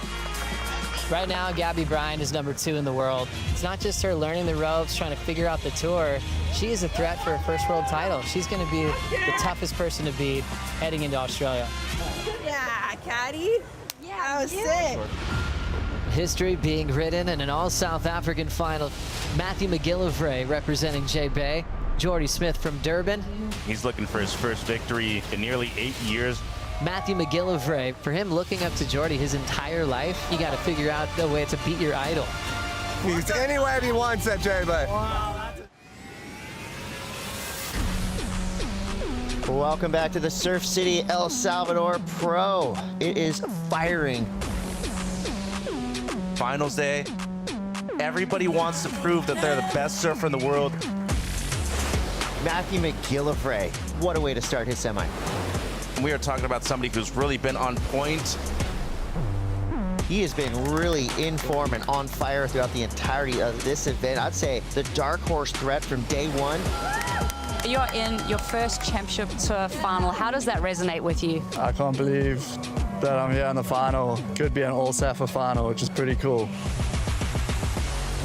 Right now, Gabby Bryant is #2 in the world. It's not just her learning the ropes, trying to figure out the tour. She is a threat for her first world title. She's going to be the toughest person to beat heading into Australia. Yeah, Caddy. Yeah, that was sick. History being written in an all-South African final. Matthew McGillivray representing J-Bay. Jordy Smith from Durban. He's looking for his first victory in nearly 8 years. Matthew McGillivray, for him looking up to Jordy his entire life, you got to figure out the way to beat your idol. He's any way he wants that, J-Bay. Welcome back to the Surf City El Salvador Pro. It is firing. Finals day. Everybody wants to prove that they're the best surfer in the world. Matthew McGillivray, what a way to start his semi. We are talking about somebody who's really been on point. He has been really in form and on fire throughout the entirety of this event. I'd say the dark horse threat from day one. You're in your first championship tour final. How does that resonate with you? I can't believe that I'm here in the final. Could be an all-Safa final, which is pretty cool.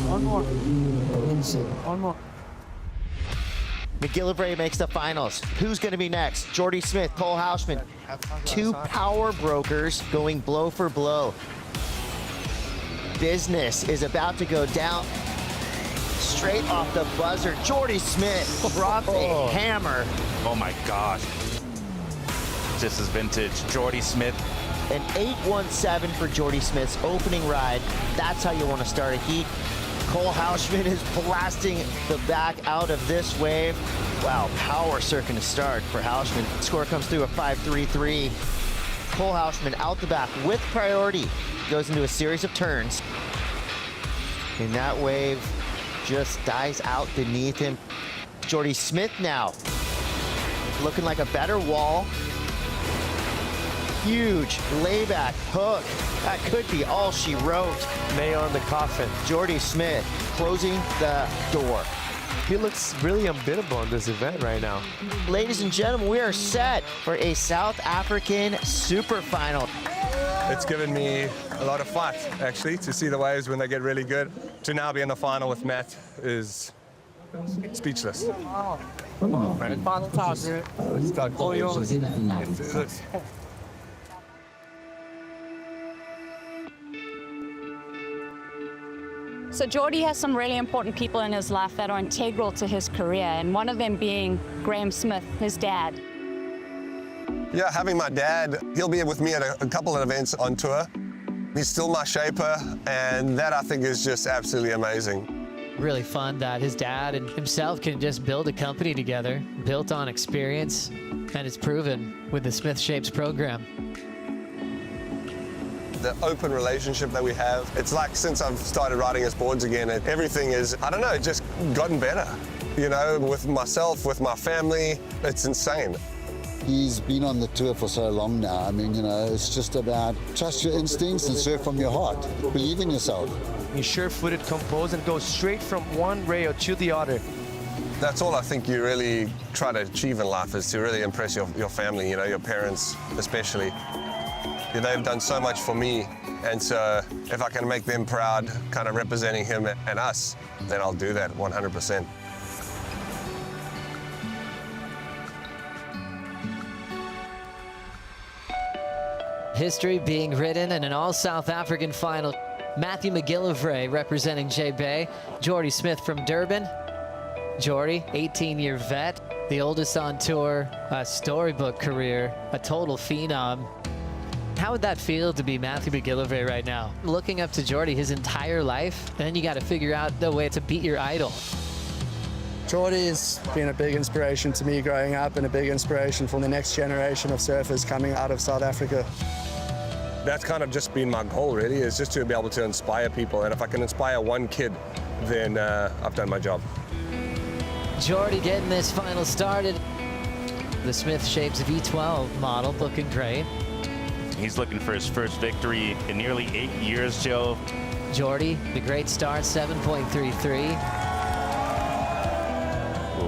One more. One more. McGillivray makes the finals. Who's going to be next? Jordy Smith, Cole Hausman. Two power brokers going blow for blow. Business is about to go down. Straight off the buzzer, Jordy Smith drops a hammer. Oh my gosh. This is vintage. Jordy Smith. An 8-1-7 for Jordy Smith's opening ride. That's how you want to start a heat. Cole Hausman is blasting the back out of this wave. Wow, power circling to start for Hausman. Score comes through a 5.33. Cole Hausman out the back with priority. Goes into a series of turns. And that wave just dies out beneath him. Jordy Smith now looking like a better wall. Huge layback hook. That could be all she wrote. Nail on the coffin. Jordy Smith closing the door. He looks really unbeatable in this event right now. Ladies and gentlemen, we are set for a South African super final. It's given me a lot of fight, actually, to see the waves when they get really good. To now be in the final with Matt is speechless. Come on, man. Final toss. All yours. So Jordy has some really important people in his life that are integral to his career, and one of them being Graham Smith, his dad. Yeah, having my dad, he'll be with me at a couple of events on tour. He's still my shaper, and that I think is just absolutely amazing. Really fun that his dad and himself can just build a company together, built on experience, and it's proven with the Smith Shapes program. The open relationship that we have, it's like since I've started riding his boards again, everything is, I don't know, just gotten better. You know, with myself, with my family, it's insane. He's been on the tour for so long now. I mean, you know, it's just about trust your instincts and surf from your heart. Believe in yourself. He's sure-footed, composed, and goes straight from one rail to the other. That's all I think you really try to achieve in life, is to really impress your family, you know, your parents especially. They've done so much for me, and so if I can make them proud, kind of representing him and us, then I'll do that 100%. History being written in an all-South African final. Matthew McGillivray representing J Bay. Jordy Smith from Durban. Jordy, 18-year vet, the oldest on tour, a storybook career, a total phenom. How would that feel to be Matthew McGillivray right now? Looking up to Jordy his entire life, and then you got to figure out the way to beat your idol. Jordy has been a big inspiration to me growing up and a big inspiration for the next generation of surfers coming out of South Africa. That's kind of just been my goal, really, is just to be able to inspire people. And if I can inspire one kid, then I've done my job. Jordy getting this final started. The Smith Shapes V12 model looking great. He's looking for his first victory in nearly 8 years, Joe. Jordy, the great start, 7.33.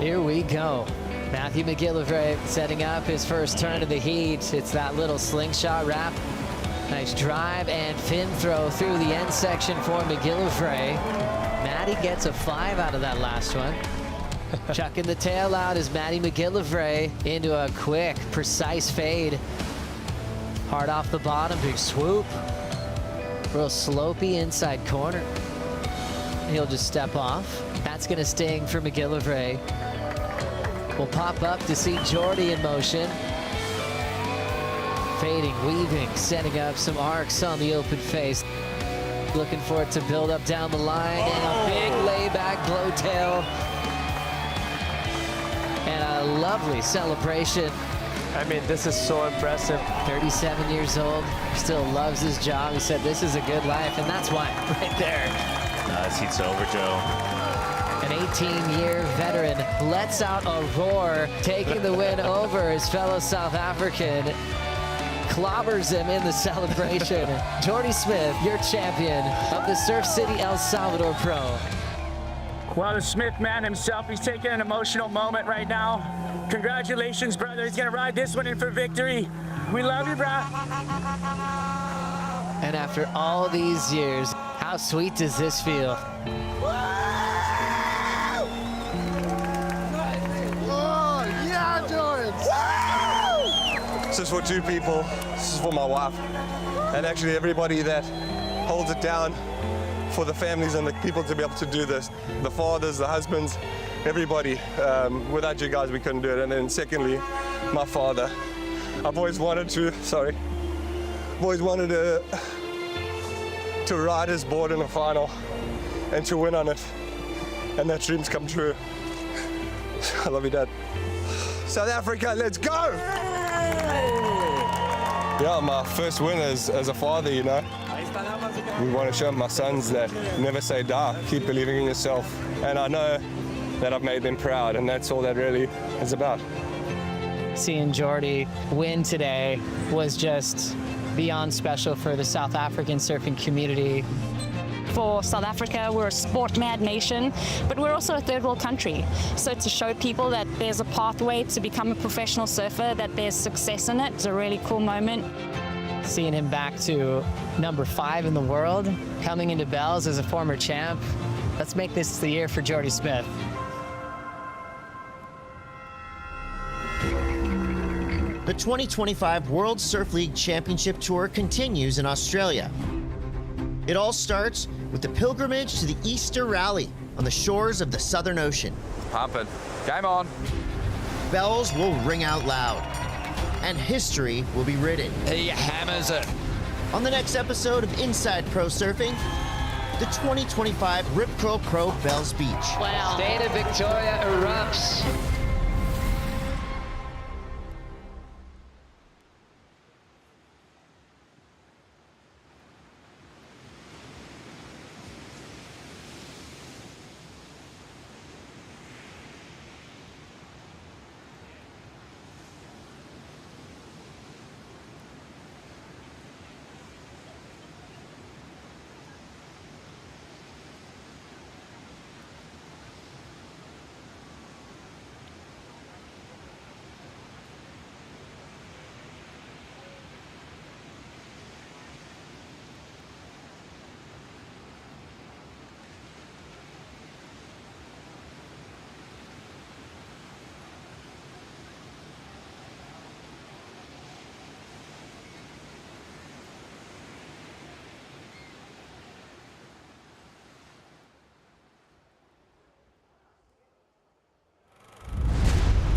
Here we go. Matthew McGillivray setting up his first turn of the heat. It's that little slingshot wrap. Nice drive and fin throw through the end section for McGillivray. Matty gets a 5 out of that last one. Chucking the tail out is Matty McGillivray into a quick, precise fade. Hard off the bottom, big swoop. Real slopey inside corner. He'll just step off. That's gonna sting for McGillivray. We'll pop up to see Jordy in motion. Fading, weaving, setting up some arcs on the open face. Looking for it to build up down the line, and a big layback blowtail. And a lovely celebration. I mean, this is so impressive. 37 years old, still loves his job. He said this is a good life, and that's why right there. This heat's over, Joe. An 18-year veteran lets out a roar, taking the win over his fellow South African. Clobbers him in the celebration. Jordy Smith, your champion of the Surf City El Salvador Pro. Well, the Smith man himself, he's taking an emotional moment right now. Congratulations, brother. He's gonna ride this one in for victory. We love you, bro. And after all these years, how sweet does this feel? Oh, yeah, Jordan! This is for two people. This is for my wife. And actually everybody that holds it down for the families and the people to be able to do this. The fathers, the husbands, everybody. Without you guys, we couldn't do it. And then secondly, my father. I've always wanted to ride his board in a final and to win on it. And that dream's come true. I love you, Dad. South Africa, let's go! Yeah, my first win as a father, you know. We want to show my sons that never say die, keep believing in yourself. And I know that I've made them proud, and that's all that really is about. Seeing Jordy win today was just beyond special for the South African surfing community. For South Africa, we're a sport-mad nation, but we're also a third world country. So to show people that there's a pathway to become a professional surfer, that there's success in it, it's a really cool moment. Seeing him back to number 5 in the world, coming into Bells as a former champ. Let's make this the year for Jordy Smith. The 2025 World Surf League Championship Tour continues in Australia. It all starts with the pilgrimage to the Easter Rally on the shores of the Southern Ocean. Pumping. Game on. Bells will ring out loud, and history will be written. He hammers it. On the next episode of Inside Pro Surfing, the 2025 Rip Curl Pro Bells Beach. Wow. State of Victoria erupts.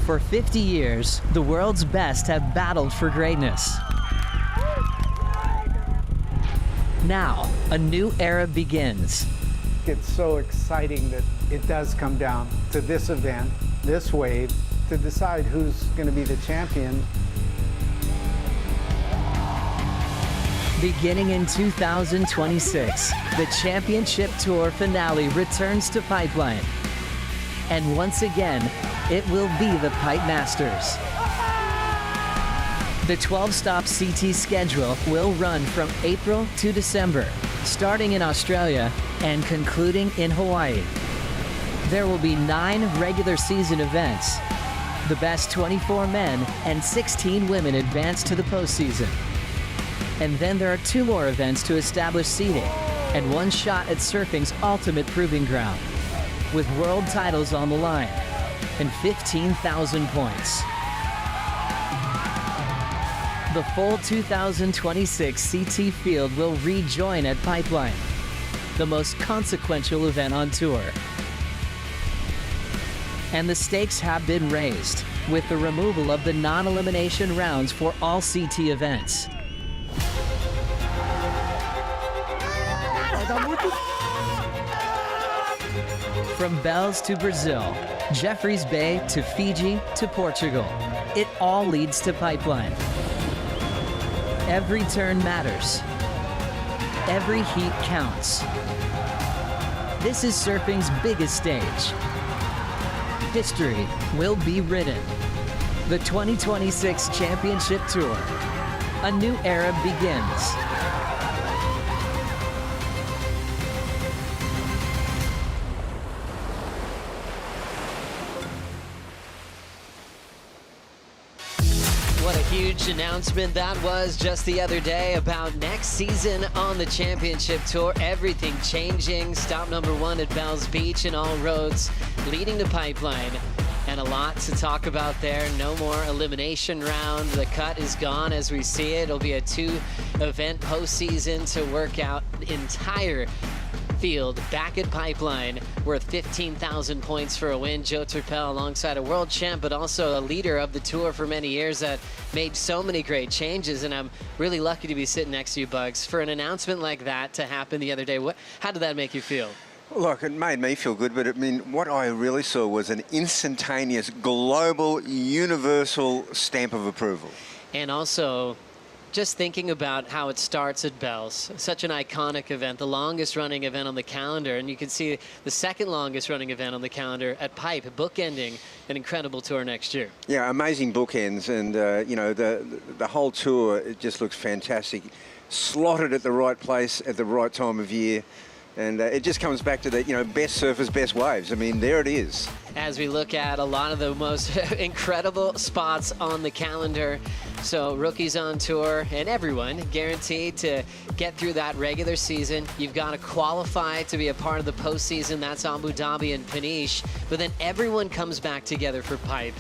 For 50 years, the world's best have battled for greatness. Now, a new era begins. It's so exciting that it does come down to this event, this wave, to decide who's going to be the champion. Beginning in 2026, the Championship Tour finale returns to Pipeline. And once again, it will be the Pipe Masters. The 12-stop CT schedule will run from April to December, starting in Australia and concluding in Hawaii. There will be 9 regular season events. The best 24 men and 16 women advance to the postseason. And then there are 2 more events to establish seeding and 1 shot at surfing's ultimate proving ground, with world titles on the line and 15,000 points. The full 2026 CT field will rejoin at Pipeline, the most consequential event on tour. And the stakes have been raised with the removal of the non-elimination rounds for all CT events. From Bells to Brazil, Jeffreys Bay to Fiji to Portugal, it all leads to Pipeline. Every turn matters. Every heat counts. This is surfing's biggest stage. History will be written. The 2026 Championship Tour. A new era begins. What a huge announcement that was just the other day about next season on the Championship Tour. Everything changing. Stop number 1 at Bells Beach and all roads leading to Pipeline. And a lot to talk about there. No more elimination round. The cut is gone as we see it. It'll be a 2-event postseason to work out the entire field back at Pipeline, worth 15,000 points for a win. Joe Turpel alongside a world champ, but also a leader of the tour for many years that made so many great changes. And I'm really lucky to be sitting next to you, Bugs. For an announcement like that to happen the other day, how did that make you feel? Look, it made me feel good, but I mean, what I really saw was an instantaneous, global, universal stamp of approval. And also, just thinking about how it starts at Bells, such an iconic event, the longest running event on the calendar, and you can see the second longest running event on the calendar at Pipe, bookending an incredible tour next year. Yeah, amazing bookends, and you know, the whole tour, it just looks fantastic. Slotted at the right place at the right time of year. And it just comes back to the, you know, best surfers, best waves. I mean, there it is. As we look at a lot of the most incredible spots on the calendar. So rookies on tour and everyone guaranteed to get through that regular season. You've got to qualify to be a part of the postseason. That's Abu Dhabi and Peniche. But then everyone comes back together for Pipe.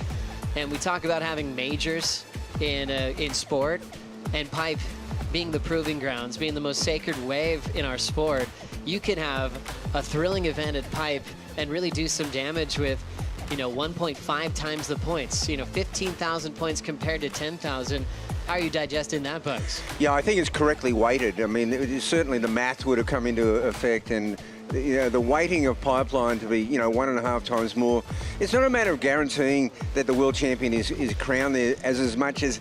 And we talk about having majors in sport, and Pipe being the proving grounds, being the most sacred wave in our sport. You can have a thrilling event at Pipe and really do some damage with, you know, 1.5 times the points. You know, 15,000 points compared to 10,000. How are you digesting that, Bugs? Yeah, I think it's correctly weighted. I mean, certainly the math would have come into effect, and you know, the weighting of Pipeline to be, you know, 1.5 times more. It's not a matter of guaranteeing that the world champion is crowned there as much as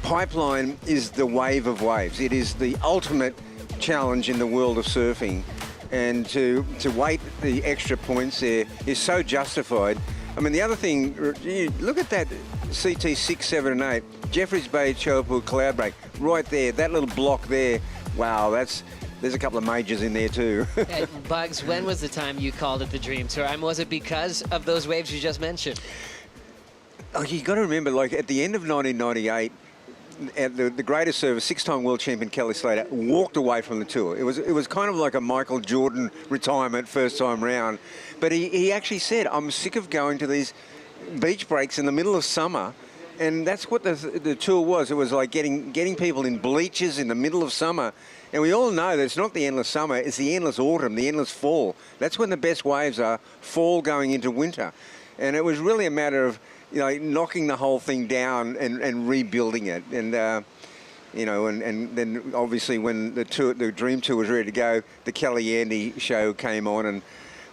Pipeline is the wave of waves. It is the ultimate challenge in the world of surfing, and to weight the extra points there is so justified. I mean, the other thing, look at that CT 6, 7 and 8, Jeffreys Bay, Chopu, Cloudbreak, right there, that little block there. Wow, there's a couple of majors in there too. Bugs, when was the time you called it the Dream Tour? I mean, was it because of those waves you just mentioned? Oh, you got to remember, like at the end of 1998, the greatest surfer, 6-time world champion Kelly Slater, walked away from the tour. It was kind of like a Michael Jordan retirement first time round. But he actually said, I'm sick of going to these beach breaks in the middle of summer. And that's what the tour was. It was like getting people in bleachers in the middle of summer. And we all know that it's not the endless summer, it's the endless autumn, the endless fall. That's when the best waves are, fall going into winter. And it was really a matter of, knocking the whole thing down and rebuilding it. And and then obviously when the Dream Tour was ready to go, the Kelly Andy show came on, and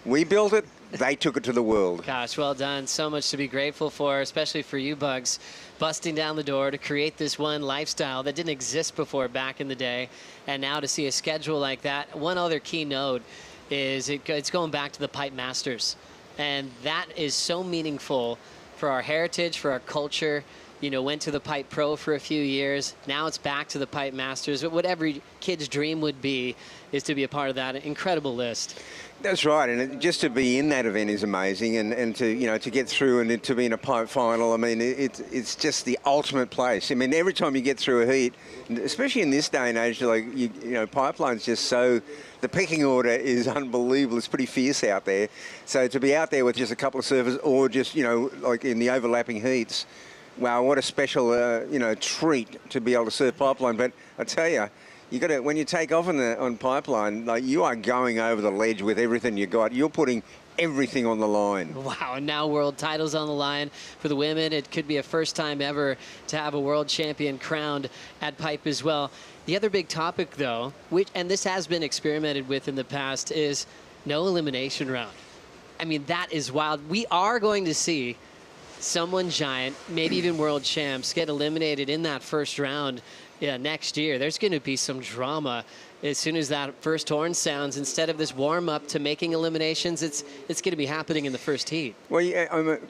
we built it. They took it to the world. Gosh, well done. So much to be grateful for, especially for you, Bugs, busting down the door to create this one lifestyle that didn't exist before back in the day. And now to see a schedule like that. One other key note is it's going back to the Pipe Masters. And that is so meaningful for our heritage, for our culture. Went to the Pipe Pro for a few years. Now it's back to the Pipe Masters. But what every kid's dream would be is to be a part of that incredible list. That's right, and just to be in that event is amazing, and to to get through and to be in a pipe final. I mean, it's just the ultimate place. I mean, every time you get through a heat, especially in this day and age, pipeline's just so. The pecking order is unbelievable. It's pretty fierce out there. So to be out there with just a couple of surfers, or just like in the overlapping heats. Wow, what a special treat to be able to surf pipeline. But I tell you, when you take off on pipeline, you are going over the ledge with everything you got. You're putting everything on the line. Wow, and now world titles on the line for the women. It could be a first time ever to have a world champion crowned at Pipe as well. The other big topic, though, and this has been experimented with in the past, is no elimination round. I mean, that is wild. We are going to see someone giant, maybe even world champs, get eliminated in that first round next year. There's going to be some drama as soon as that first horn sounds. Instead of this warm-up to making eliminations, it's going to be happening in the first heat. Well,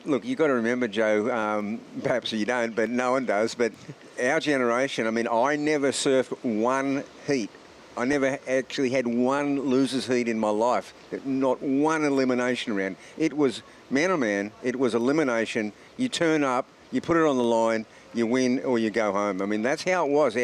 look, you've got to remember, Joe, perhaps you don't, but no one does, but our generation, I mean, I never surfed one heat. I never actually had one loser's heat in my life, not one elimination round. It was man-on-man, it was elimination. You turn up, you put it on the line, you win or you go home. I mean, that's how it was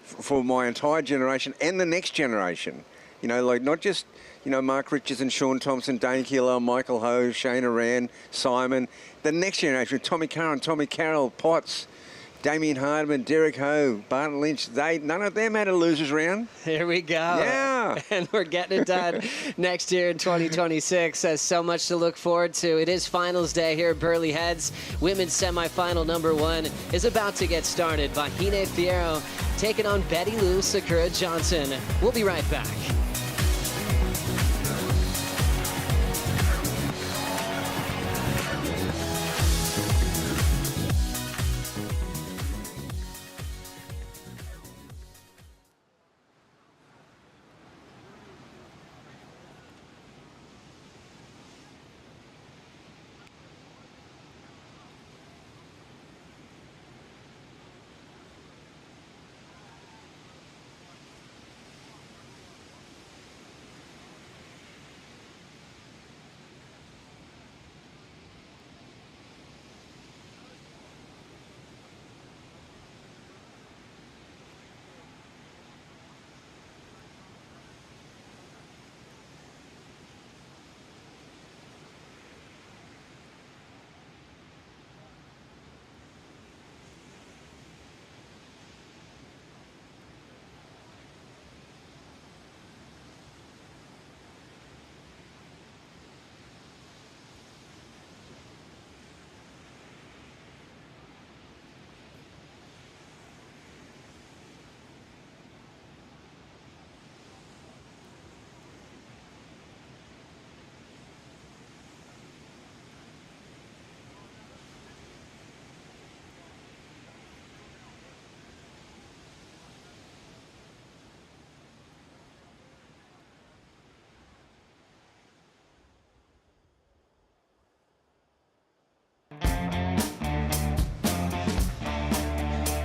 for my entire generation and the next generation. Not just, Mark Richards and Sean Thompson, Dane Keeler, Michael Ho, Shane Aran, Simon. The next generation, Tommy Curran, Tommy Carroll, Potts, Damien Hardman, Derek Ho, Barton Lynch, none of them had a loser's round. Here we go. Yeah. And we're getting it done next year in 2026. So much to look forward to. It is finals day here at Burleigh Heads. Women's semifinal number 1 is about to get started. Vahine Fierro taking on Betty Lou Sakura Johnson. We'll be right back.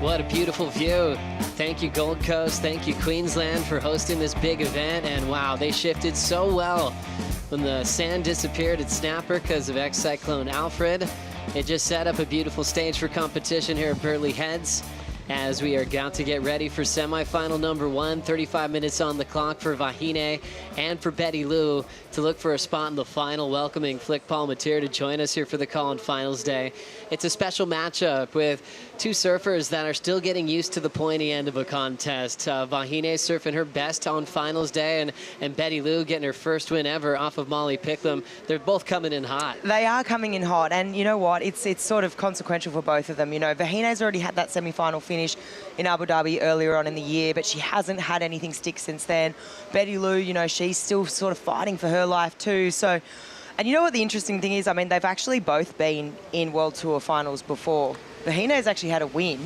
What a beautiful view. Thank you, Gold Coast. Thank you, Queensland, for hosting this big event. And wow, they shifted so well when the sand disappeared at Snapper because of ex-cyclone Alfred. It just set up a beautiful stage for competition here at Burleigh Heads. as we are about to get ready for semifinal number 1. 35 minutes on the clock for Vahine and for Betty Lou to look for a spot in the final, welcoming Flick Palmatier to join us here for the call on finals day. It's a special matchup with two surfers that are still getting used to the pointy end of a contest. Vahine surfing her best on finals day, and Betty Lou getting her first win ever off of Molly Picklum. They're both coming in hot. They are coming in hot, and you know what? It's sort of consequential for both of them. You know, Vahine's already had that semi-final finish in Abu Dhabi earlier on in the year, but she hasn't had anything stick since then. Betty Lou, you know, she's still sort of fighting for her life too. So, and you know what the interesting thing is? I mean, they've actually both been in World Tour finals before. Vahine's actually had a win,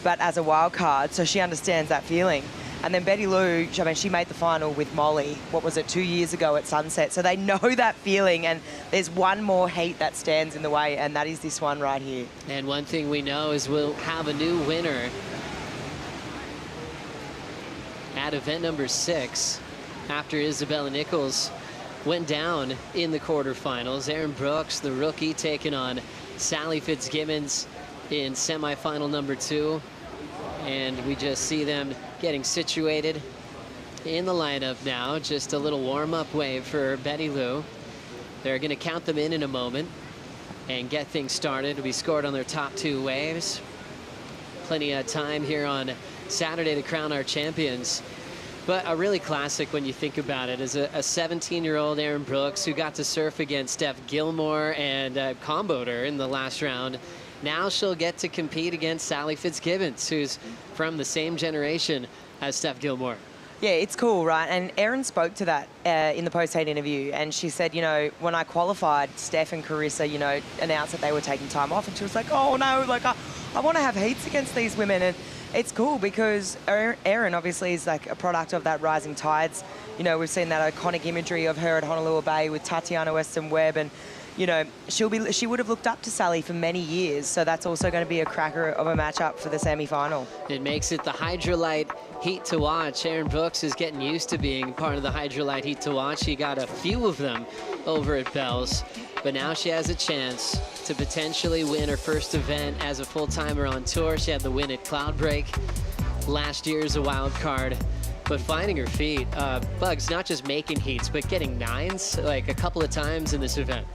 but as a wild card, so she understands that feeling. And then Betty Lou, I mean, she made the final with Molly, what was it, 2 years ago at Sunset. So they know that feeling, and there's one more heat that stands in the way, and that is this one right here. And one thing we know is we'll have a new winner at event number 6 after Isabella Nicholls went down in the quarterfinals. Erin Brooks, the rookie, taking on Sally Fitzgibbons in semifinal number 2. And we just see them getting situated in the lineup now. Just a little warm-up wave for Betty Lou. They're going to count them in a moment and get things started. It'll be scored on their top 2 waves. Plenty of time here on Saturday to crown our champions. But a really classic when you think about it is a 17-year-old Erin Brooks who got to surf against Steph Gilmore and comboed her in the last round. Now she'll get to compete against Sally Fitzgibbons, who's from the same generation as Steph Gilmore. Yeah, it's cool, right? And Erin spoke to that in the post-heat interview, and she said, you know, when I qualified, Steph and Carissa, you know, announced that they were taking time off, and she was like, oh no, like I want to have heats against these women. And it's cool because Erin obviously is like a product of that rising tides. You know, we've seen that iconic imagery of her at Honolulu Bay with Tatiana Weston Webb, and you know, she would have looked up to Sally for many years, so that's also going to be a cracker of a matchup for the semi-final. It makes it the Hydrolite heat to watch. Erin Brooks is getting used to being part of the Hydrolite heat to watch. She got a few of them over at Bell's, but now she has a chance to potentially win her first event as a full-timer on tour. She had the win at Cloudbreak last year as a wild card. But finding her feet, Bugs, not just making heats, but getting 9s like a couple of times in this event.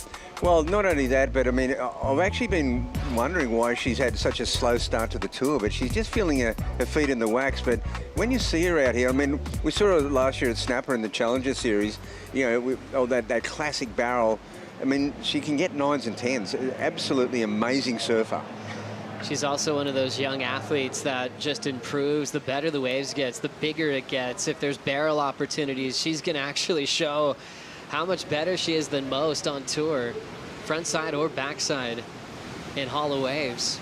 Well, not only that, but I mean, I've actually been wondering why she's had such a slow start to the tour, but she's just feeling her feet in the wax. But when you see her out here, I mean, we saw her last year at Snapper in the Challenger Series, you know, that classic barrel. I mean, she can get 9s and 10s. Absolutely amazing surfer. She's also one of those young athletes that just improves the better the waves gets, the bigger it gets. If there's barrel opportunities, she's going to actually show how much better she is than most on tour, front side or backside in hollow waves.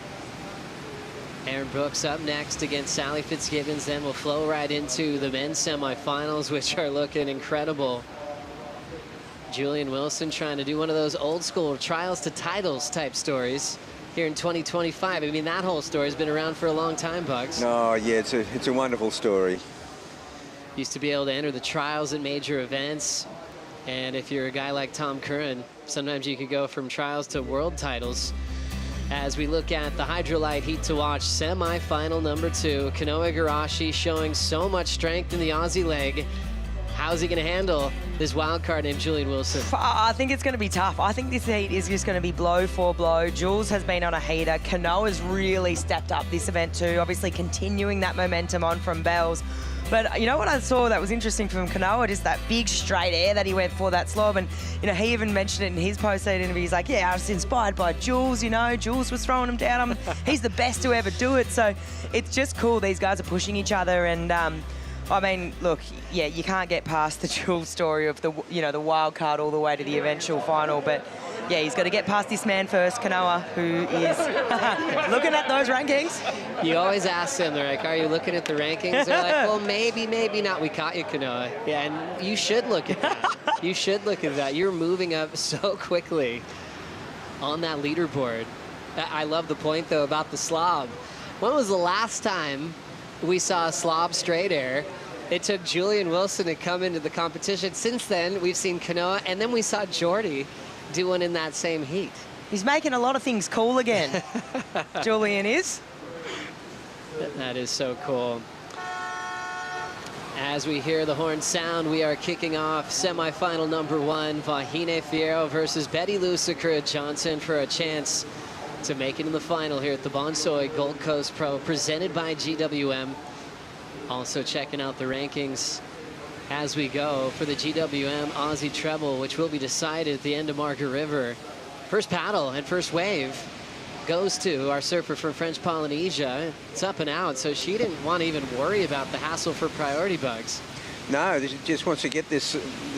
Erin Brooks up next against Sally Fitzgibbons, then we'll flow right into the men's semifinals, which are looking incredible. Julian Wilson trying to do one of those old school trials to titles type stories here in 2025. I mean, that whole story has been around for a long time, Bugs. Oh, yeah, it's a wonderful story. Used to be able to enter the trials at major events. And if you're a guy like Tom Curran, sometimes you could go from trials to world titles. As we look at the Hydrolite heat to watch semi-final number 2, Kanoa Igarashi showing so much strength in the Aussie leg. How's he going to handle this wild card named Julian Wilson? I think it's going to be tough. I think this heat is just going to be blow for blow. Jules has been on a heater. Kanoa's really stepped up this event too, obviously continuing that momentum on from Bells. But you know what I saw that was interesting from Kanoa, just that big straight air that he went for that slob. And, you know, he even mentioned it in his post-heat interview. He's like, yeah, I was inspired by Jules, you know. Jules was throwing him down. He's the best to ever do it. So it's just cool. These guys are pushing each other. And, I mean, look, yeah, you can't get past the Jules story of the, you know, the wild card all the way to the eventual final. But, yeah, he's got to get past this man first, Kanoa, who is looking at those rankings. You always ask them, they're like, are you looking at the rankings? They're like, well, maybe, maybe not. We caught you, Kanoa. Yeah, and you should look at that. You should look at that. You're moving up so quickly on that leaderboard. I love the point, though, about the slob. When was the last time we saw a slob straight air? It took Julian Wilson to come into the competition. Since then, we've seen Kanoa, and then we saw Jordy do one in that same heat. He's making a lot of things cool again, Julian is. That is so cool. As we hear the horn sound, we are kicking off semifinal number 1, Vahine Fierro versus Betty Lou Sakura Johnson for a chance to make it in the final here at the Bonsoy Gold Coast Pro, presented by GWM. Also checking out the rankings as we go for the GWM Aussie Treble, which will be decided at the end of Margaret River. First paddle and first wave goes to our surfer from French Polynesia. It's up and out, so she didn't want to even worry about the hassle for priority bugs. No, she just wants to get this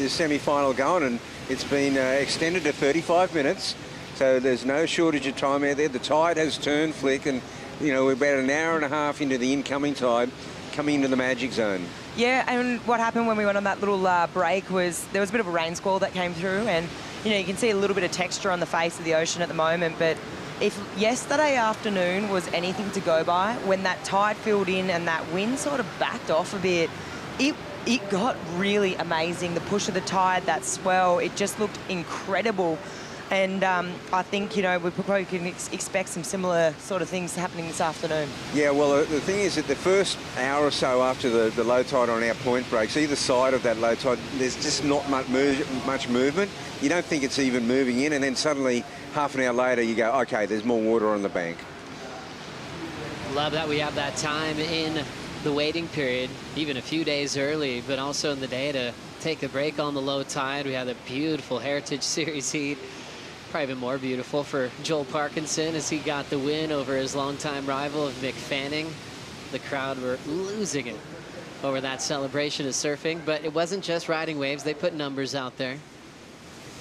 semi-final going, and it's been extended to 35 minutes, so there's no shortage of time out there. The tide has turned, Flick, and you know, we're about an hour and a half into the incoming tide, coming into the magic zone. Yeah, and what happened when we went on that little break was there was a bit of a rain squall that came through, and you know, you can see a little bit of texture on the face of the ocean at the moment, but if yesterday afternoon was anything to go by, when that tide filled in and that wind sort of backed off a bit, it got really amazing. The push of the tide, that swell, it just looked incredible. And I think, you know, we probably can expect some similar sort of things happening this afternoon. Yeah, well, the thing is that the first hour or so after the low tide on our point breaks, either side of that low tide, there's just not much movement. You don't think it's even moving in, and then suddenly, half an hour later, you go, okay, there's more water on the bank. Love that we have that time in the waiting period, even a few days early, but also in the day to take a break on the low tide. We had a beautiful Heritage Series heat. Probably been more beautiful for Joel Parkinson as he got the win over his longtime rival of Mick Fanning. The crowd were losing it over that celebration of surfing, but it wasn't just riding waves. They put numbers out there,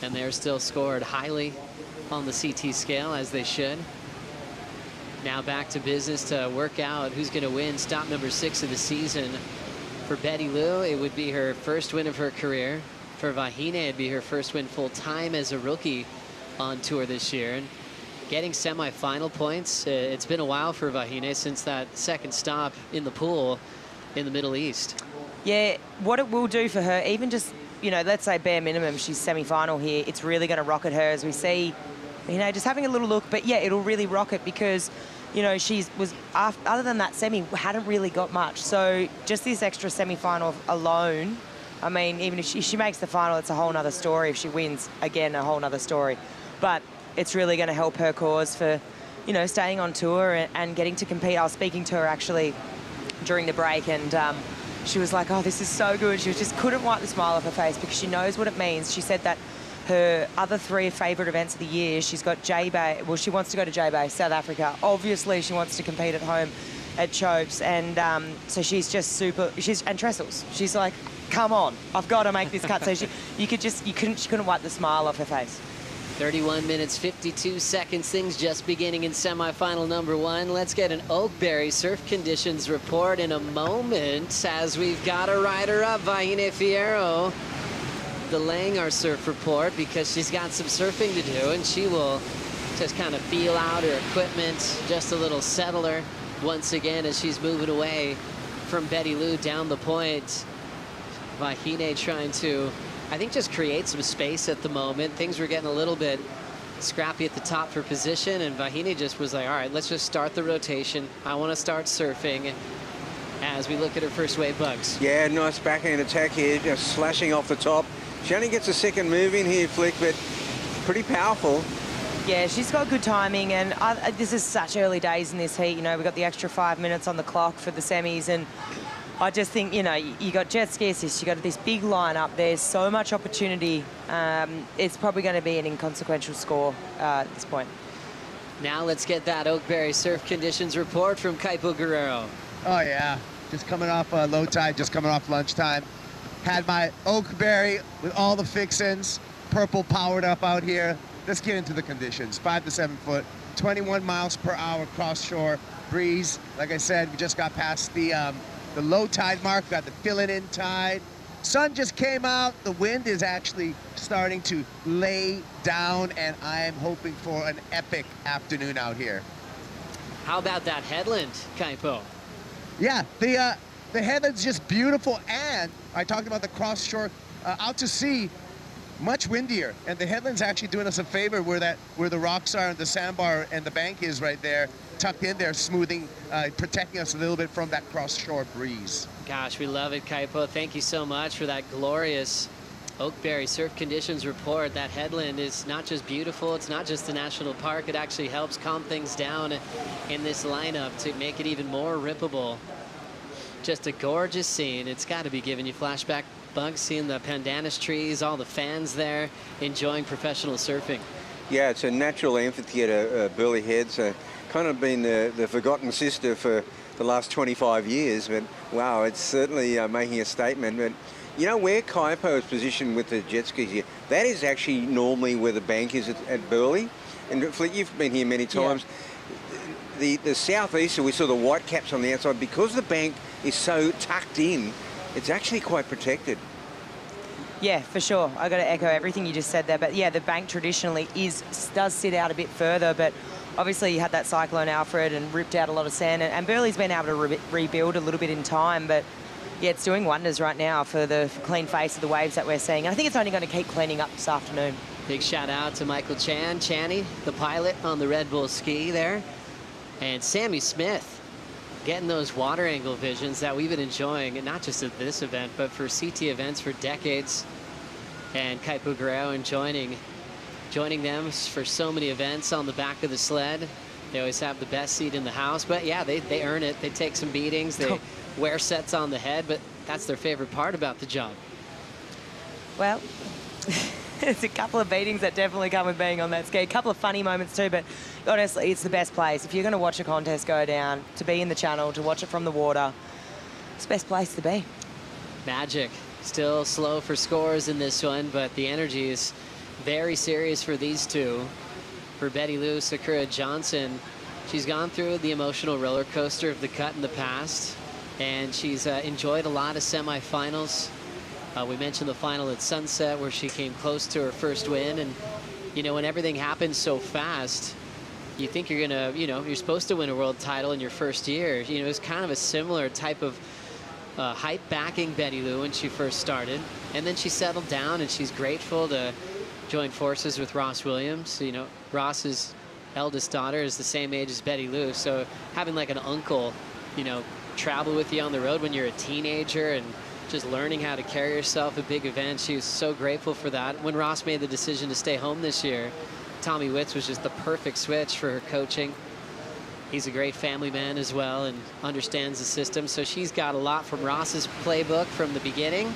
and they're still scored highly on the CT scale, as they should. Now back to business to work out who's going to win stop number 6 of the season. For Betty Lou, it would be her first win of her career. For Vahine, it'd be her first win full-time as a rookie on tour this year. And getting semi-final points, it's been a while for Vahine since that second stop in the pool in the Middle East. Yeah, what it will do for her, even just, you know, let's say bare minimum, she's semi-final here, it's really going to rocket her, as we see, you know, just having a little look. But yeah, it'll really rocket because, you know, other than that semi, hadn't really got much. So just this extra semi-final alone, I mean, even if she makes the final, it's a whole nother story. If she wins, again, a whole nother story. But it's really going to help her cause for, you know, staying on tour and getting to compete. I was speaking to her actually during the break, and she was like, oh, this is so good. She just couldn't wipe the smile off her face because she knows what it means. She said that her other 3 favourite events of the year, she's got J-Bay. Well, she wants to go to J-Bay, South Africa. Obviously, she wants to compete at home at Chopes. And so she's just and Trestles. She's like, come on, I've got to make this cut. So she couldn't wipe the smile off her face. 31 minutes, 52 seconds, things just beginning in semifinal number 1. Let's get an Oakberry surf conditions report in a moment as we've got a rider up, Vahine Fierro, delaying our surf report because she's got some surfing to do, and she will just kind of feel out her equipment, just a little settler once again as she's moving away from Betty Lou down the point. Vahine trying to, I think, just create some space at the moment. Things were getting a little bit scrappy at the top for position, and Vahine just was like, all right, let's just start the rotation. I want to start surfing as we look at her first wave bugs. Yeah, nice backhand attack here, just slashing off the top. She only gets a second move in here, Flick, but pretty powerful. Yeah, she's got good timing, and this is such early days in this heat. You know, we've got the extra 5 minutes on the clock for the semis, and I just think, you know, you got jet ski assist, you got this big lineup. There's so much opportunity. It's probably going to be an inconsequential score at this point. Now let's get that Oakberry surf conditions report from Kaipo Guerrero. Oh yeah, just coming off low tide, just coming off lunchtime. Had my Oakberry with all the fixins, purple powered up out here. Let's get into the conditions. 5 to 7 foot, 21 miles per hour cross shore breeze. Like I said, we just got past the low tide mark, got the filling in tide. Sun just came out. The wind is actually starting to lay down, and I am hoping for an epic afternoon out here. How about that headland, Kaipo? Yeah, the headland's just beautiful, and I talked about the cross shore out to sea. much windier, and the headland's actually doing us a favor where the rocks are and the sandbar and the bank is right there, tucked in there, smoothing, protecting us a little bit from that cross-shore breeze. Gosh, we love it, Kaipo. Thank you so much for that glorious Oakberry surf conditions report. That headland is not just beautiful, it's not just a national park, it actually helps calm things down in this lineup to make it even more rippable. Just a gorgeous scene. It's got to be giving you flashback bugs, seeing the pandanus trees, all the fans there enjoying professional surfing. Yeah, it's a natural amphitheatre, Burleigh Heads, kind of been the forgotten sister for the last 25 years, but wow, it's certainly making a statement. But you know where Kaipo is positioned with the jet skis here? That is actually normally where the bank is at Burleigh. And Flick, you've been here many times. Yeah. The southeast, we saw the white caps on the outside. Because the bank is so tucked in, it's actually quite protected. Yeah, for sure. I got to echo everything you just said there. But yeah, the bank traditionally does sit out a bit further, but obviously you had that Cyclone Alfred and ripped out a lot of sand, and Burleigh's been able to rebuild a little bit in time, but yeah, it's doing wonders right now for the clean face of the waves that we're seeing. And I think it's only going to keep cleaning up this afternoon. Big shout out to Michael Channy, the pilot on the Red Bull ski there. And Sammy Smith getting those water angle visions that we've been enjoying, and not just at this event, but for CT events for decades. And Kaipo Guerrero joining them for so many events on the back of the sled. They always have the best seat in the house, but yeah, they earn it. They take some beatings, they wear sets on the head, but that's their favorite part about the job. Well, there's a couple of beatings that definitely come with being on that ski. A couple of funny moments too, but honestly, it's the best place. If you're going to watch a contest go down, to be in the channel, to watch it from the water, it's the best place to be. Magic. Still slow for scores in this one, but the energy is very serious for these two. For Betty Lou Sakura Johnson, she's gone through the emotional roller coaster of the cut in the past, and she's enjoyed a lot of semifinals. We mentioned the final at Sunset where she came close to her first win, and you know, when everything happens so fast, you think you're gonna, you're supposed to win a world title in your first year. You know, it's kind of a similar type of hype backing Betty Lou when she first started, and then she settled down, and she's grateful to join forces with Ross Williams. You know, Ross's eldest daughter is the same age as Betty Lou, so having like an uncle, travel with you on the road when you're a teenager and just learning how to carry yourself at big events, she was so grateful for that. When Ross made the decision to stay home this year, Tommy Witz was just the perfect switch for her coaching. He's a great family man as well and understands the system, so she's got a lot from Ross's playbook from the beginning,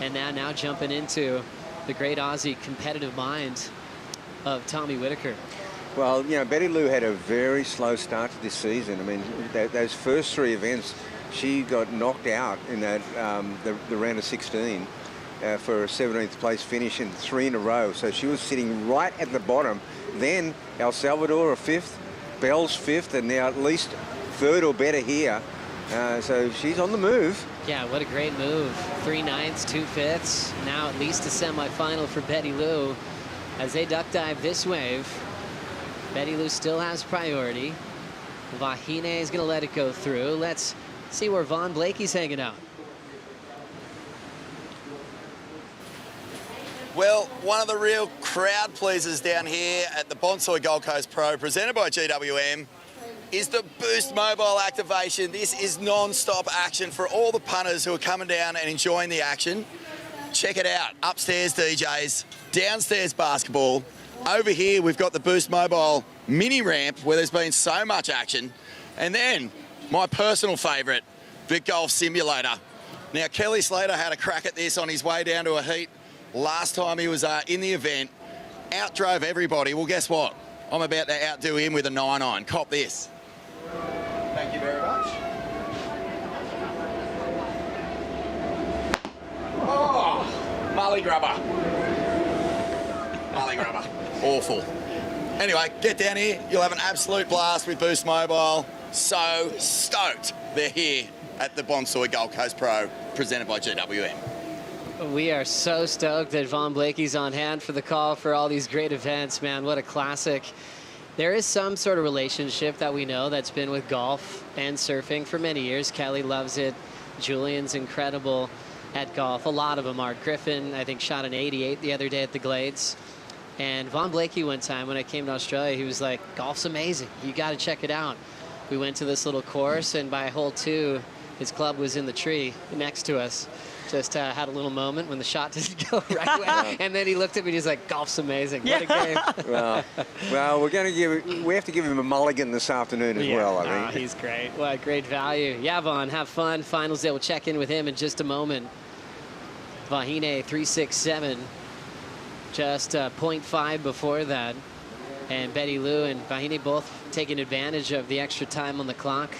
and now jumping into the great Aussie competitive mind of Tommy Whitaker. Well, Betty Lou had a very slow start to this season. I mean, those first three events, she got knocked out in that the round of 16 for a 17th place finish in 3 in a row. So she was sitting right at the bottom. Then El Salvador a 5th, Bell's 5th, and now at least 3rd or better here. So she's on the move. Yeah, what a great move. 3 9ths, 2 5ths. Now at least a semifinal for Betty Lou. As they duck dive this wave, Betty Lou still has priority. Vahine is going to let it go through. Let's see where Vaughn Blakey's hanging out. Well, one of the real crowd pleasers down here at the Bonsoy Gold Coast Pro, presented by GWM, is the Boost Mobile activation. This is non-stop action for all the punters who are coming down and enjoying the action. Check it out. Upstairs DJs, downstairs basketball. Over here we've got the Boost Mobile mini ramp where there's been so much action. And then my personal favourite, Vic Golf Simulator. Now Kelly Slater had a crack at this on his way down to a heat last time he was in the event. Outdrove everybody. Well, guess what? I'm about to outdo him with a 9-iron. Cop this. Thank you very much. Oh, Molly grubber. Molly grubber. Awful. Anyway, get down here. You'll have an absolute blast with Boost Mobile. So stoked they're here at the Bonsoy Gold Coast Pro, presented by GWM. We are so stoked that Vaughn Blakey's on hand for the call for all these great events, man. What a classic. There is some sort of relationship that we know that's been with golf and surfing for many years. Kelly loves it. Julian's incredible. at golf. A lot of them are. Griffin, I think, shot an 88 the other day at the Glades. And Von Blakey one time when I came to Australia, he was like, golf's amazing. You got to check it out. We went to this little course, and by hole 2, his club was in the tree next to us. Just had a little moment when the shot didn't go right way. And then he looked at me and he's like, golf's amazing. What a game. Well, we have to give him a mulligan this afternoon as well, I think. He's great. What great value. Yeah, Vaughn, have fun. Finals day, we'll check in with him in just a moment. Vahine, 3.67. Just 0.5 before that. And Betty Lou and Vahine both taking advantage of the extra time on the clock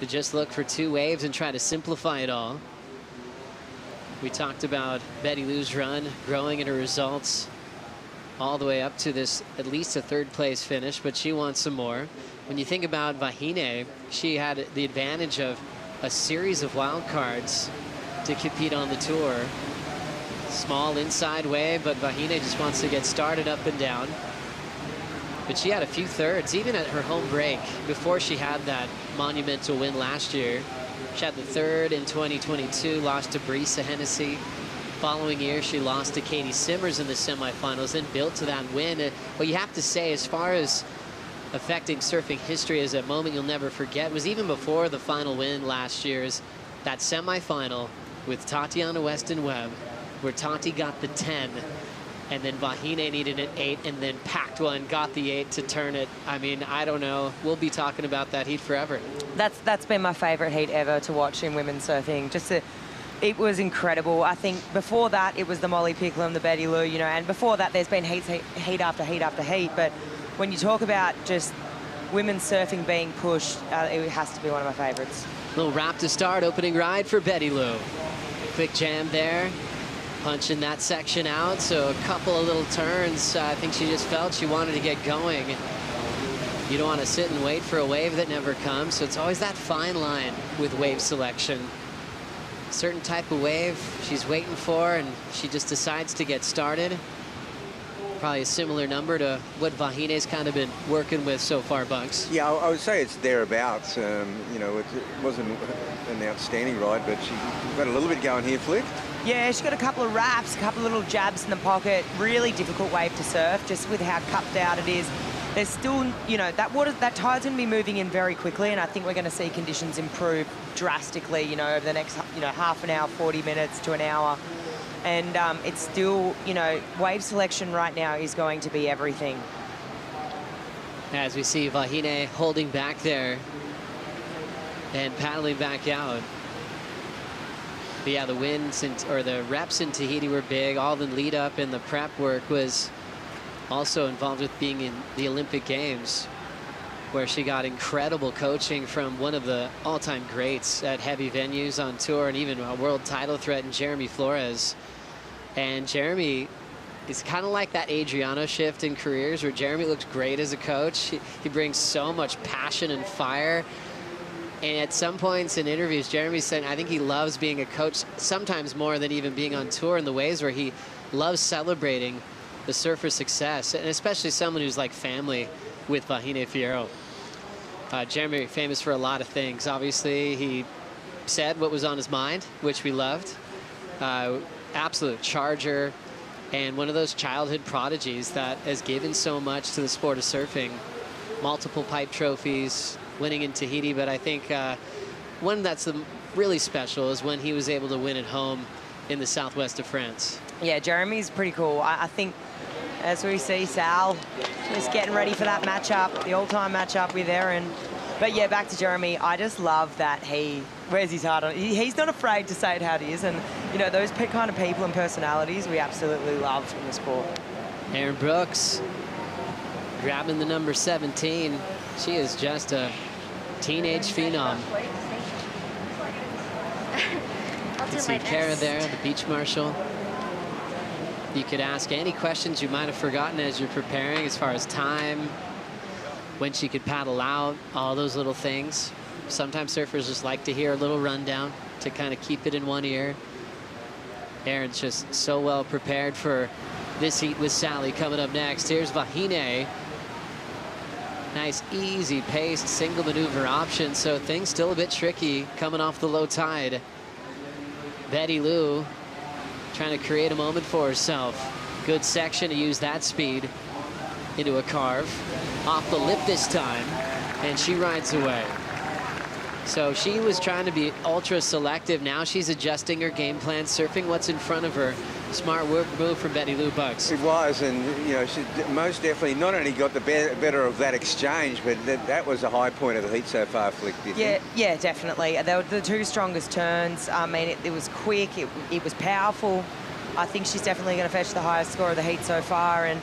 to just look for 2 waves and try to simplify it all. We talked about Betty Lou's run, growing in her results all the way up to this, at least a 3rd place finish, but she wants some more. When you think about Vahine, she had the advantage of a series of wild cards to compete on the tour. Small inside wave, but Vahine just wants to get started up and down. But she had a few thirds, even at her home break, before she had that monumental win last year. She had the 3rd in 2022, lost to Brisa Hennessy. Following year, she lost to Katie Simmers in the semifinals, then built to that win. What you have to say, as far as affecting surfing history as a moment you'll never forget, was even before the final win last year's that semifinal with Tatiana Weston Webb, where Tati got the 10, and then Vahine needed an 8, and then packed one, got the 8 to turn it. I mean, I don't know. We'll be talking about that heat forever. That's been my favorite heat ever to watch in women's surfing. It was incredible. I think before that, it was the Molly Picklum, the Betty Lou, you know, and before that, there's been heat after heat after heat. But when you talk about just women's surfing being pushed, it has to be one of my favorites. Little wrap to start, opening ride for Betty Lou. Quick jam there. Punching that section out, so a couple of little turns. I think she just felt she wanted to get going. You don't want to sit and wait for a wave that never comes, so it's always that fine line with wave selection. Certain type of wave she's waiting for, and she just decides to get started. Probably a similar number to what Vahine's kind of been working with so far, Bugs. Yeah, I would say it's thereabouts. You know, it wasn't an outstanding ride, but she got a little bit going here, Flick. Yeah, she's got a couple of wraps, a couple of little jabs in the pocket. Really difficult wave to surf, just with how cupped out it is. There's still, you know, that tide's going to be moving in very quickly, and I think we're going to see conditions improve drastically, you know, over the next, you know, half an hour, 40 minutes to an hour. And it's still, you know, wave selection right now is going to be everything. As we see Vahine holding back there and paddling back out. But yeah, the wins or the reps in Tahiti were big. All the lead up and the prep work was also involved with being in the Olympic Games, where she got incredible coaching from one of the all-time greats at heavy venues on tour, and even a world title threat in Jeremy Flores. And Jeremy is kind of like that Adriano shift in careers, where Jeremy looks great as a coach. He brings so much passion and fire. And at some points in interviews, Jeremy's saying, I think he loves being a coach sometimes more than even being on tour, in the ways where he loves celebrating the surfer success, and especially someone who's like family with Vahine Fierro. Jeremy, famous for a lot of things. Obviously, he said what was on his mind, which we loved. Absolute charger, and one of those childhood prodigies that has given so much to the sport of surfing. Multiple pipe trophies, winning in Tahiti, but I think one that's really special is when he was able to win at home in the southwest of France. Yeah, Jeremy's pretty cool. I think, as we see, Sal just getting ready for that matchup, the all-time matchup with Erin. But yeah, back to Jeremy. I just love that he wears his heart on. He's not afraid to say it how it is, and you know, those kind of people and personalities we absolutely love in the sport. Erin Brooks grabbing the number 17. She is just a teenage phenom. You can see Kara there, the beach marshal. You could ask any questions you might have forgotten as you're preparing, as far as time, when she could paddle out, all those little things. Sometimes surfers just like to hear a little rundown to kind of keep it in one ear. Erin's just so well prepared for this heat with Sally coming up next. Here's Vahine. Nice, easy paced single maneuver option, so things still a bit tricky coming off the low tide. Betty Lou trying to create a moment for herself. Good section to use that speed into a carve. Off the lip this time, and she rides away. So she was trying to be ultra selective. Now she's adjusting her game plan, surfing what's in front of her. Smart work move from Betty Lou Bugs. It was, and you know, she most definitely not only got the better of that exchange, but that was the high point of the heat so far, Flick. Do you think? Yeah, definitely. They were the two strongest turns. I mean, it was quick, it was powerful. I think she's definitely going to fetch the highest score of the heat so far, and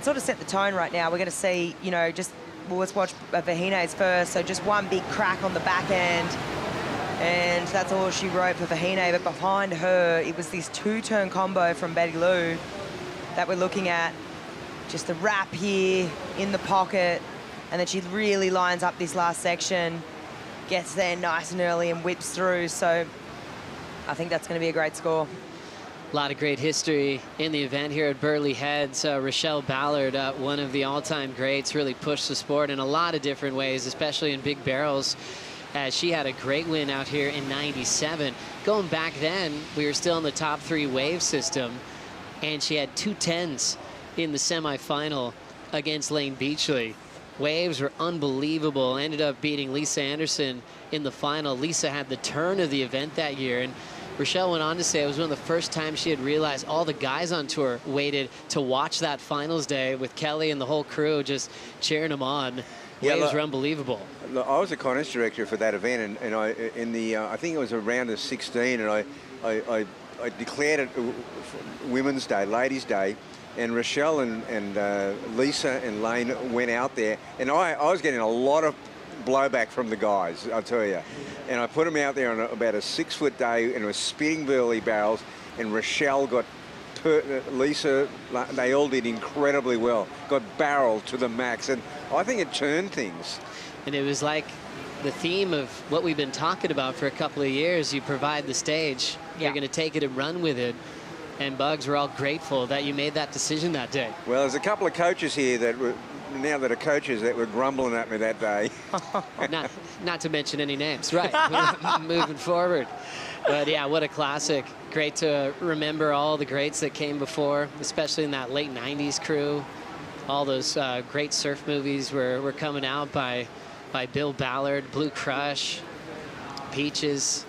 sort of set the tone right now. We're going to see, you know, well, let's watch Vahine's first. So just one big crack on the back end. And that's all she wrote for Vahine. But behind her, it was this two-turn combo from Betty Lou that we're looking at. Just the wrap here in the pocket. And then she really lines up this last section, gets there nice and early and whips through. So I think that's going to be a great score. A lot of great history in the event here at Burleigh Heads. Rochelle Ballard, one of the all-time greats, really pushed the sport in a lot of different ways, especially in big barrels. She had a great win out here in '97. Going back then, we were still in the top 3 wave system, and she had 2 10s in the semifinal against Lane Beachley. Waves were unbelievable. Ended up beating Lisa Anderson in the final. Lisa had the turn of the event that year, and Rochelle went on to say it was one of the first times she had realized all the guys on tour waited to watch that finals day with Kelly and the whole crew just cheering them on. Waves were unbelievable. I was a contest director for that event, and I think it was around the 16, and I declared it Women's Day, Ladies' Day, and Rochelle and Lisa and Lane went out there, and I was getting a lot of blowback from the guys, I'll tell you. And I put them out there on about a 6-foot day, and it was spitting burley barrels, and Rochelle got Lisa, they all did incredibly well, got barreled to the max, and I think it turned things. And it was like the theme of what we've been talking about for a couple of years. You provide the stage, you're going to take it and run with it. And Bugs, we're all grateful that you made that decision that day. Well, there's a couple of coaches here that were, now that are coaches, that were grumbling at me that day. not to mention any names, right? Moving forward. But yeah, what a classic. Great to remember all the greats that came before, especially in that late 90s crew. All those great surf movies were coming out by Bill Ballard, Blue Crush, Peaches.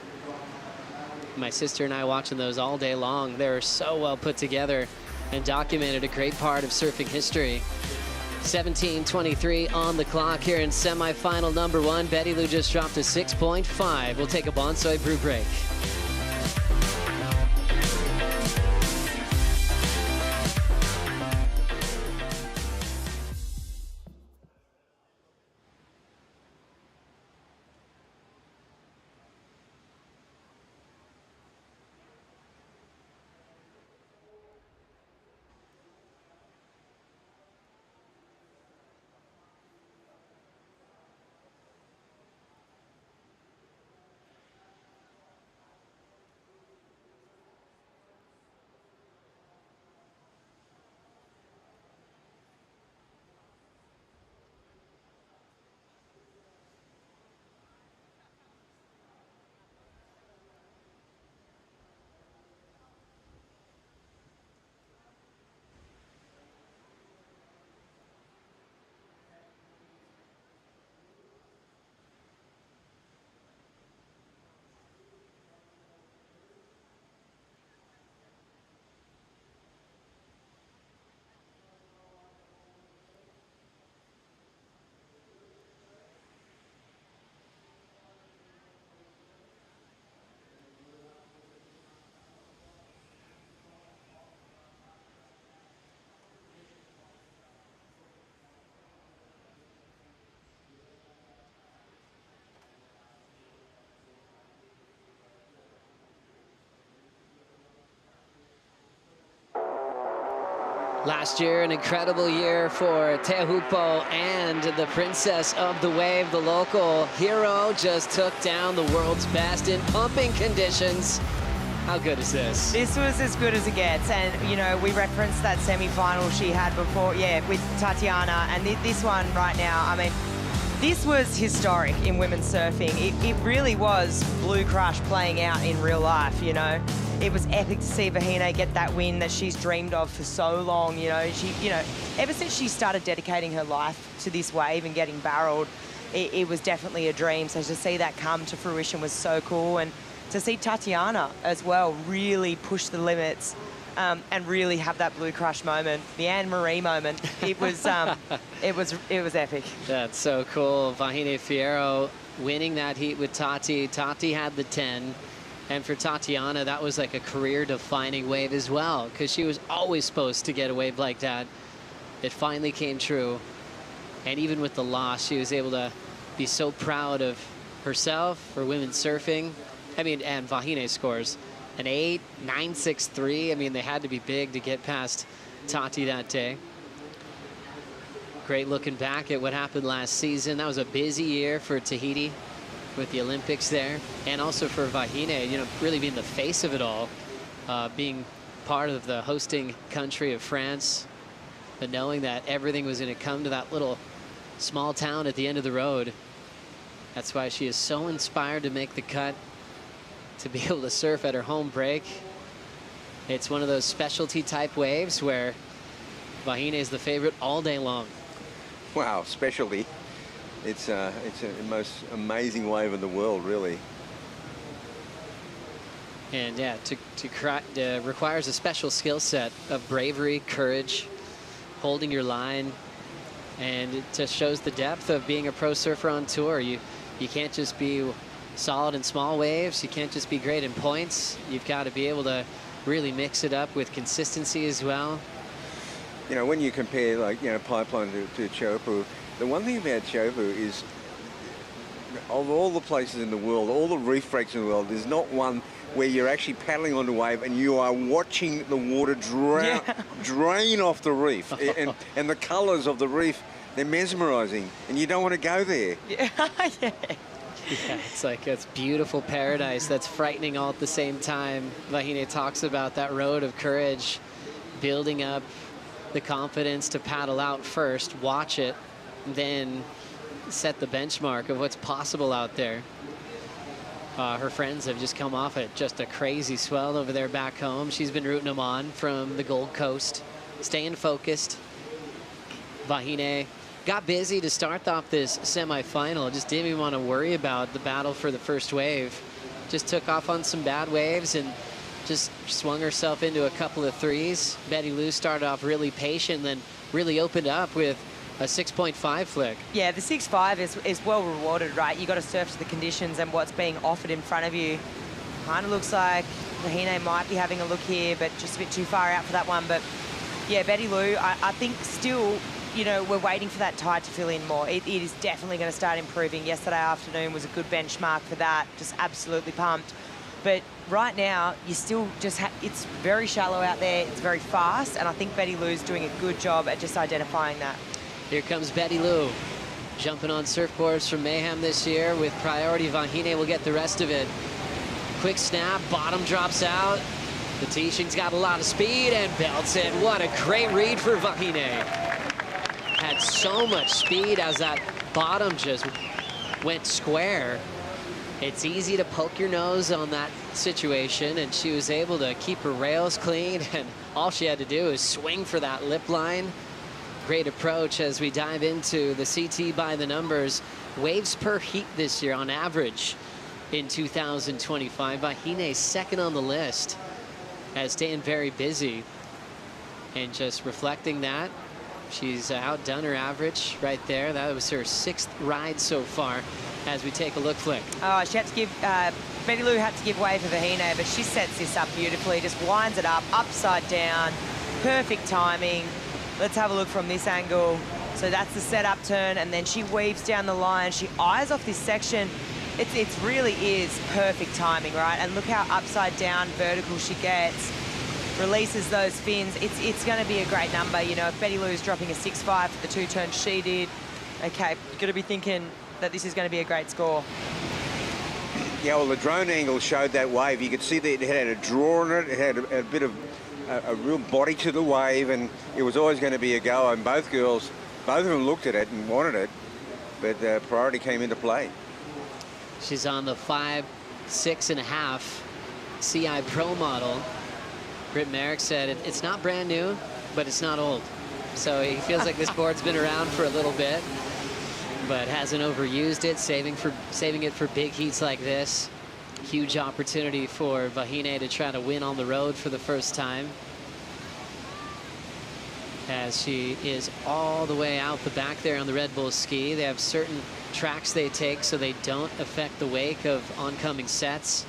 My sister and I watching those all day long. They were so well put together and documented a great part of surfing history. 17:23 on the clock here in semifinal number 1. Betty Lou just dropped to 6.5. We'll take a Bonsoy brew break. Last year, an incredible year for Teahupo and the princess of the wave, the local Fierro, just took down the world's best in pumping conditions. How good is this? This was as good as it gets, and you know, we referenced that semi-final she had before, with Tatiana, and this one right now, I mean, This was historic in women's surfing. It really was Blue Crush playing out in real life, you know. It was epic to see Vahine get that win that she's dreamed of for so long, you know. Ever since she started dedicating her life to this wave and getting barreled, it was definitely a dream. So to see that come to fruition was so cool. And to see Tatiana as well really push the limits and really have that Blue Crush moment, the Anne-Marie moment. It was epic. That's so cool. Vahine Fierro winning that heat with Tati. Tati had the 10. And for Tatiana, that was like a career-defining wave as well, because she was always supposed to get a wave like that. It finally came true. And even with the loss, she was able to be so proud of herself, for women's surfing. I mean, and Vahine scores an 8, 9.63. I mean, they had to be big to get past Tati that day. Great looking back at what happened last season. That was a busy year for Tahiti with the Olympics there, and also for Vahine, you know, really being the face of it all, being part of the hosting country of France, but knowing that everything was going to come to that little small town at the end of the road. That's why she is so inspired to make the cut, to be able to surf at her home break. It's one of those specialty type waves where Vahine is the favorite all day long. Wow, specialty. It's the most amazing wave in the world, really. And yeah, requires a special skill set of bravery, courage, holding your line, and it just shows the depth of being a pro surfer on tour. You can't just be solid in small waves. You can't just be great in points. You've got to be able to really mix it up with consistency as well. You know, when you compare, like, you know, Pipeline to Chopu, the one thing about Chopu is, of all the places in the world, all the reef breaks in the world, there's not one where you're actually paddling on the wave and you are watching the water drain off the reef. and the colours of the reef, they're mesmerising, and you don't want to go there. Yeah. Yeah, it's like it's beautiful paradise that's frightening all at the same time. Vahine talks about that road of courage, building up the confidence to paddle out first, watch it, then set the benchmark of what's possible out there. Her friends have just come off at just a crazy swell over there back home. She's been rooting them on from the Gold Coast, staying focused. Vahine got busy to start off this semifinal. Just didn't even want to worry about the battle for the first wave. Just took off on some bad waves and just swung herself into a couple of threes. Betty Lou started off really patient, then really opened up with a 6.5 flick. Yeah, the 6.5 is well rewarded, right? You got to surf to the conditions and what's being offered in front of you. Kind of looks like Vahine might be having a look here, but just a bit too far out for that one. But yeah, Betty Lou, I think still, you know, we're waiting for that tide to fill in more. It is definitely going to start improving. Yesterday afternoon was a good benchmark for that. Just absolutely pumped. But right now, you still just it's very shallow out there. It's very fast, and I think Betty Lou's doing a good job at just identifying that. Here comes Betty Lou, jumping on surfboards from Mayhem this year with priority. Vahine will get the rest of it. Quick snap, bottom drops out. The Tishing's got a lot of speed and belts in. What a great read for Vahine. Had so much speed as that bottom just went square. It's easy to poke your nose on that situation, and she was able to keep her rails clean, and all she had to do is swing for that lip line. Great approach as we dive into the CT by the numbers. Waves per heat this year on average in 2025. Vahine second on the list as staying very busy, and just reflecting that. She's outdone her average right there. That was her 6th ride so far as we take a look flick. Oh, she had to give, Betty Lou had to give way for Vahine, but she sets this up beautifully, just winds it up, upside down, perfect timing. Let's have a look from this angle. So that's the setup turn, and then she weaves down the line. She eyes off this section. It really is perfect timing, right? And look how upside down vertical she gets. Releases those fins. It's going to be a great number. You know, if Betty Lou's dropping a 6.5 for the 2 turns she did, okay, you've got to be thinking that this is going to be a great score. Yeah, well, the drone angle showed that wave. You could see that it had a draw on it. It had a bit of a real body to the wave, and it was always going to be a go. And both of them looked at it and wanted it. but priority came into play. She's on the 5'6.5" CI Pro model. Britt Merrick said it's not brand new, but it's not old. So he feels like this board's been around for a little bit, but hasn't overused it, saving it for big heats like this. Huge opportunity for Vahine to try to win on the road for the first time, as she is all the way out the back there on the Red Bull ski. They have certain tracks they take so they don't affect the wake of oncoming sets.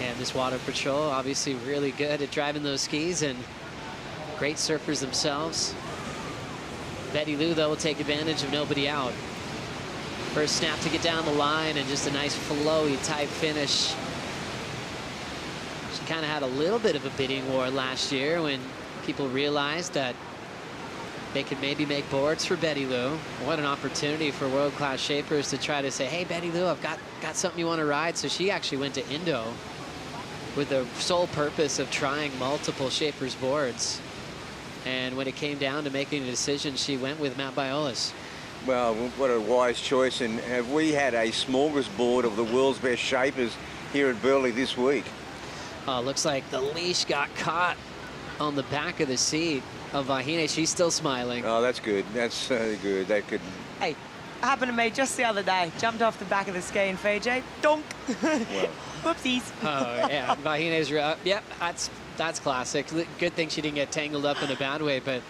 And this Water Patrol obviously really good at driving those skis and great surfers themselves. Betty Lou, though, will take advantage of nobody out. First snap to get down the line and just a nice flowy type finish. She kind of had a little bit of a bidding war last year when people realized that they could maybe make boards for Betty Lou. What an opportunity for world-class shapers to try to say, hey, Betty Lou, I've got something you want to ride. So she actually went to Indo with the sole purpose of trying multiple shapers boards. And when it came down to making a decision, she went with Matt Biolas. Well, what a wise choice. And have we had a smorgasbord of the world's best shapers here at Burleigh this week? Looks like the leash got caught on the back of the seat of Vahine. She's still smiling. Oh, that's good. That's good. That could... Hey, happened to me just the other day. Jumped off the back of the ski in Fiji. Donk. Well. Whoopsies. Oh, yeah. Vahine's... Yep, that's classic. Good thing she didn't get tangled up in a bad way, but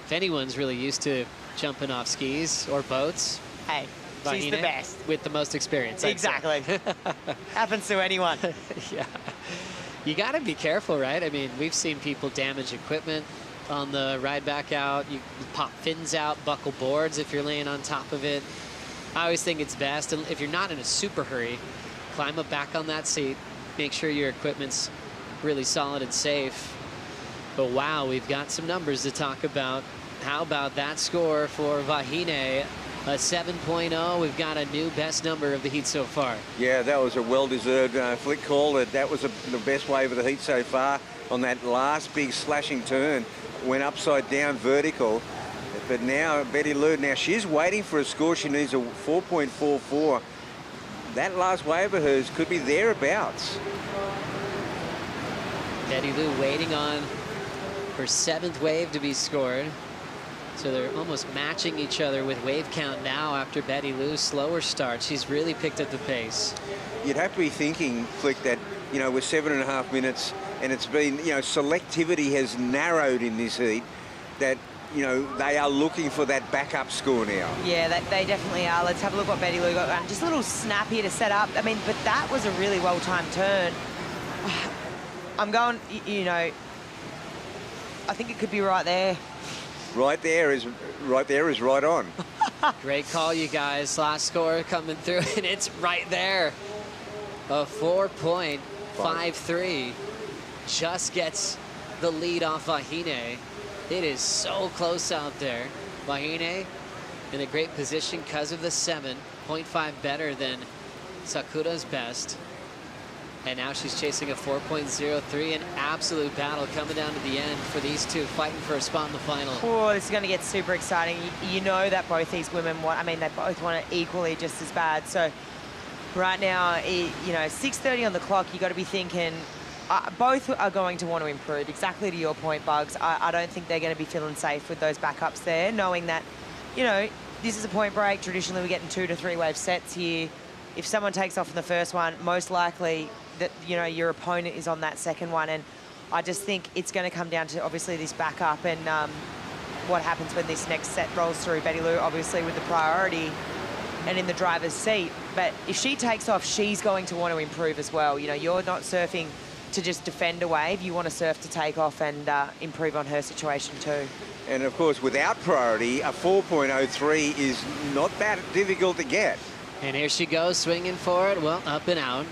if anyone's really used to jumping off skis or boats, hey, Vahine, she's the best. With the most experience. Exactly. Happens to anyone. Yeah. You got to be careful, right? I mean, we've seen people damage equipment on the ride back out. You pop fins out, buckle boards if you're laying on top of it. I always think it's best, and if you're not in a super hurry, climb up back on that seat, make sure your equipment's really solid and safe. But wow, we've got some numbers to talk about. How about that score for Vahine? A 7.0. We've got a new best number of the heat so far. Yeah, that was a well-deserved flick call. That was the best wave of the heat so far on that last big slashing turn. Went upside down vertical. But now Betty Lou, now she's waiting for a score. She needs a 4.44. That last wave of hers could be thereabouts. Betty Lou waiting on her 7th wave to be scored. So they're almost matching each other with wave count now after Betty Lou's slower start. She's really picked up the pace. You'd have to be thinking, Flick, that, you know, with 7.5 minutes and it's been, you know, selectivity has narrowed in this heat, that, you know, they are looking for that backup score now. Yeah, they definitely are. Let's have a look what Betty Lou got. Just a little snap here to set up. I mean, but that was a really well-timed turn. I'm going, you know, I think it could be right there. Right there is right on. Great call, you guys. Last score coming through, and it's right there. A 4.53 just gets the lead off Vahine. It is so close out there. Vahine in a great position because of the 7.5 better than Sakura's best. And now she's chasing a 4.03, an absolute battle coming down to the end for these two fighting for a spot in the final. Oh, this is going to get super exciting. You know that both these women want, I mean, they both want it equally just as bad. So right now, you know, 6:30 on the clock, you got to be thinking, both are going to want to improve. Exactly to your point, Bugs. I don't think they're going to be feeling safe with those backups there, knowing that, you know, this is a point break. Traditionally, we're getting 2 to 3 wave sets here. If someone takes off in the first one, most likely that, you know, your opponent is on that second one. And I just think it's going to come down to obviously this backup and what happens when this next set rolls through. Betty Lou obviously with the priority and in the driver's seat, but if she takes off, she's going to want to improve as well. You know, you're not surfing to just defend a wave, you want to surf to take off and improve on her situation too. And of course, without priority, a 4.03 is not that difficult to get. And here she goes, swinging for it. Well, up and out.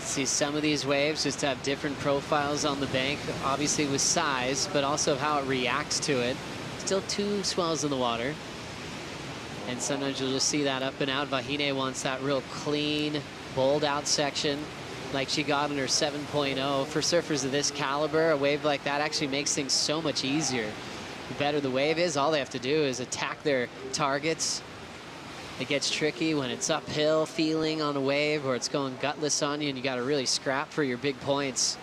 See, some of these waves just have different profiles on the bank, obviously with size, but also how it reacts to it. Still 2 swells in the water. And sometimes you'll just see that up and out. Vahine wants that real clean, bowled out section like she got in her 7.0. For surfers of this caliber, a wave like that actually makes things so much easier. The better the wave is, all they have to do is attack their targets. It gets tricky when it's uphill feeling on a wave, or it's going gutless on you, and you got to really scrap for your big points.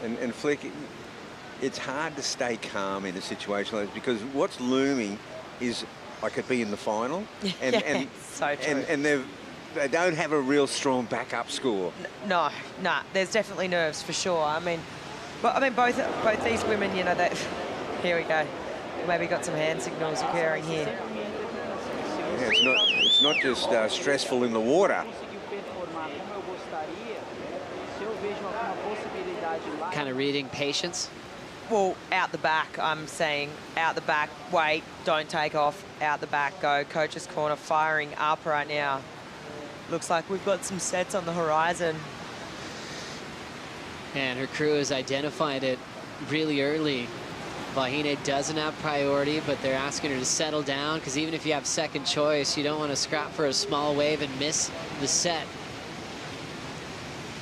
And Flick, it's hard to stay calm in a situation like this, because what's looming is I could be in the final, and so true. and they don't have a real strong backup score. No, there's definitely nerves for sure. I mean, both these women, you know, that. Here we go. Maybe got some hand signals occurring here. Yeah, it's not just stressful in the water. Kind of reading patience. Well, out the back, I'm saying out the back, wait, don't take off, out the back, go. Coach's corner firing up right now. Looks like we've got some sets on the horizon. And her crew has identified it really early. Vahine doesn't have priority, but they're asking her to settle down, because even if you have second choice, you don't want to scrap for a small wave and miss the set.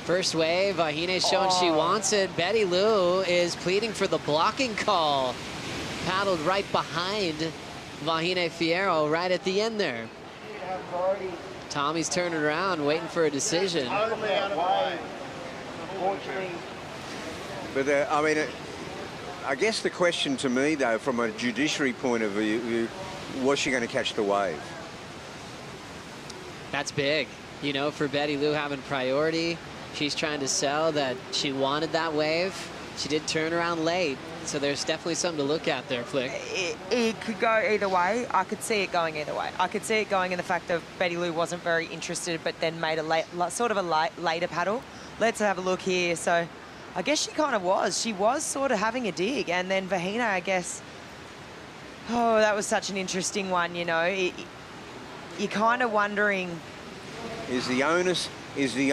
First wave, Vahine's showing she wants it. Betty Lou is pleading for the blocking call. Paddled right behind Vahine Fierro right at the end there. Tommy's turning around, waiting for a decision. But I mean, I guess the question to me, though, from a judiciary point of view, was she going to catch the wave? That's big, you know, for Betty Lou having priority. She's trying to sell that she wanted that wave. She did turn around late, so there's definitely something to look at there, Flick. It could go either way. I could see it going either way. I could see it going in the fact that Betty Lou wasn't very interested, but then made a sort of a later paddle. Let's have a look here. So I guess she kind of was. She was sort of having a dig, and then Vahine, I guess, oh, that was such an interesting one, you know. You're kind of wondering... Is the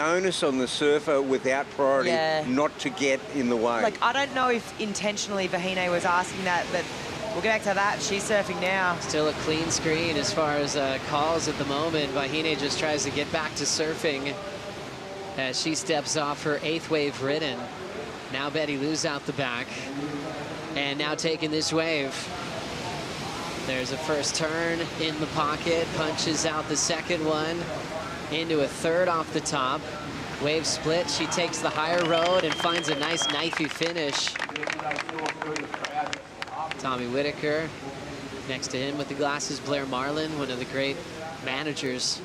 onus on the surfer without priority not to get in the way? Like, I don't know if intentionally Vahine was asking that, but we'll get back to that. She's surfing now. Still a clean screen as far as calls at the moment. Vahine just tries to get back to surfing as she steps off her 8th wave ridden. Now Betty Lou's out the back, and now taking this wave. There's a first turn in the pocket, punches out the second one, into a third off the top. Wave split, she takes the higher road and finds a nice knifey finish. Tommy Whitaker, next to him with the glasses, Blair Marlin, one of the great managers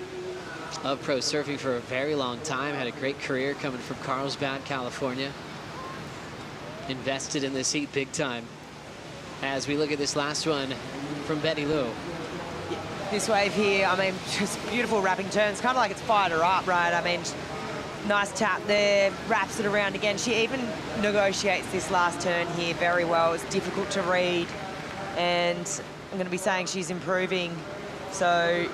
of pro surfing for a very long time, had a great career coming from Carlsbad, California. Invested in this heat big time. As we look at this last one from Betty Lou. This wave here, I mean, just beautiful wrapping turns, kind of like it's fired her up, right? I mean, nice tap there, wraps it around again. She even negotiates this last turn here very well. It's difficult to read, and I'm going to be saying she's improving. So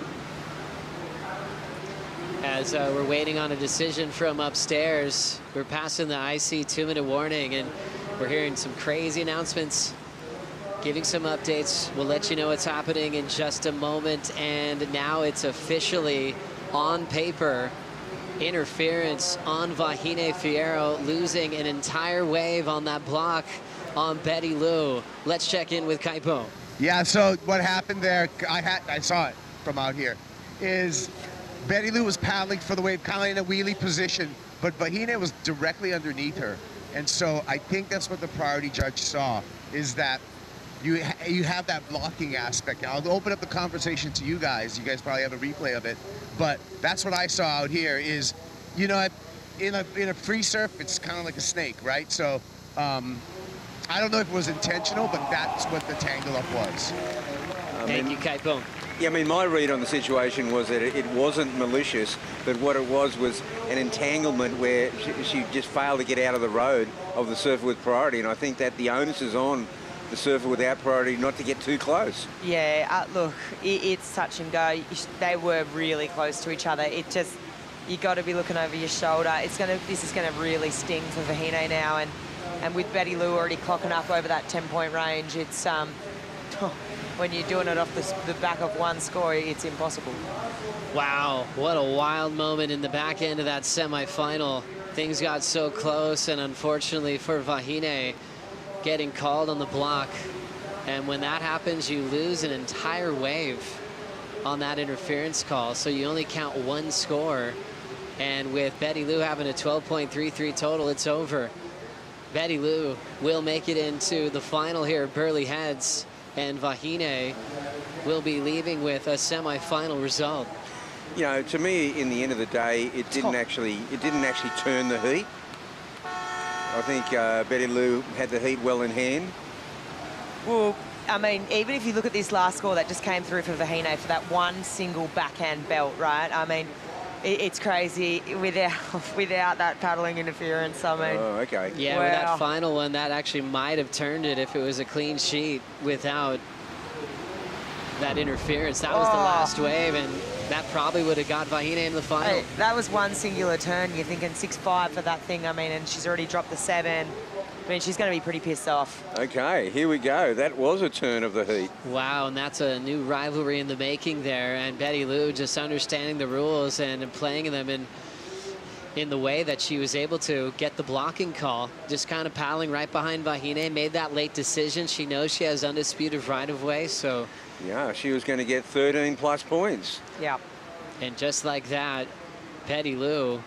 as we're waiting on a decision from upstairs, we're passing the IC 2-minute warning, and we're hearing some crazy announcements, giving some updates. We'll let you know what's happening in just a moment. And now it's officially on paper. Interference on Vahine Fierro, losing an entire wave on that block on Betty Lou. Let's check in with Kaipo. Yeah, so what happened there, I saw it from out here, is Betty Lou was paddling for the wave, kind of in a wheelie position, but Vahine was directly underneath her. And so I think that's what the priority judge saw, is that you have that blocking aspect. Now, I'll open up the conversation to you guys. You guys probably have a replay of it. But that's what I saw out here is, you know, in a free surf, it's kind of like a snake, right? So I don't know if it was intentional, but that's what the tangle up was. Thank you, Kaipo. Yeah, I mean, my read on the situation was that it wasn't malicious, but what it was an entanglement where she just failed to get out of the road of the surfer with priority. And I think that the onus is on the surfer without priority not to get too close. Yeah, look, it's touch and go. They were really close to each other. It just, you got to be looking over your shoulder. This is gonna really sting for Vahine now, and with Betty Lou already clocking up over that 10-point range, it's when you're doing it off the back of one score, it's impossible. Wow, what a wild moment in the back end of that semifinal. Things got so close, and unfortunately for Vahine, getting called on the block And when that happens, you lose an entire wave on that interference call. So you only count one score. And with Betty Lou having a 12.33 total, it's over. Betty Lou will make it into the final here at Burleigh Heads, and Vahine will be leaving with a semi-final result. You know, to me, in the end of the day, it didn't actually turn the heat. I think Betty Lou had the heat well in hand. Well, I mean, even if you look at this last score that just came through for Vahine for that one single backhand belt, right? I mean, it's crazy without that paddling interference. I mean, oh, okay. Yeah, wow. With that final one, that actually might have turned it if it was a clean sheet without that interference. That was the last wave, and that probably would have got Vahine in the final. Hey, that was one singular turn. You're thinking 6-5 for that thing. I mean, and she's already dropped the 7. I mean, she's going to be pretty pissed off. Okay, here we go. That was a turn of the heat. Wow, and that's a new rivalry in the making there. And Betty Lou just understanding the rules and playing them in the way that she was able to get the blocking call. Just kind of paddling right behind Vahine, made that late decision. She knows she has undisputed right-of-way, so... Yeah, she was going to get 13 plus points. Yeah. And just like that, Betty Lou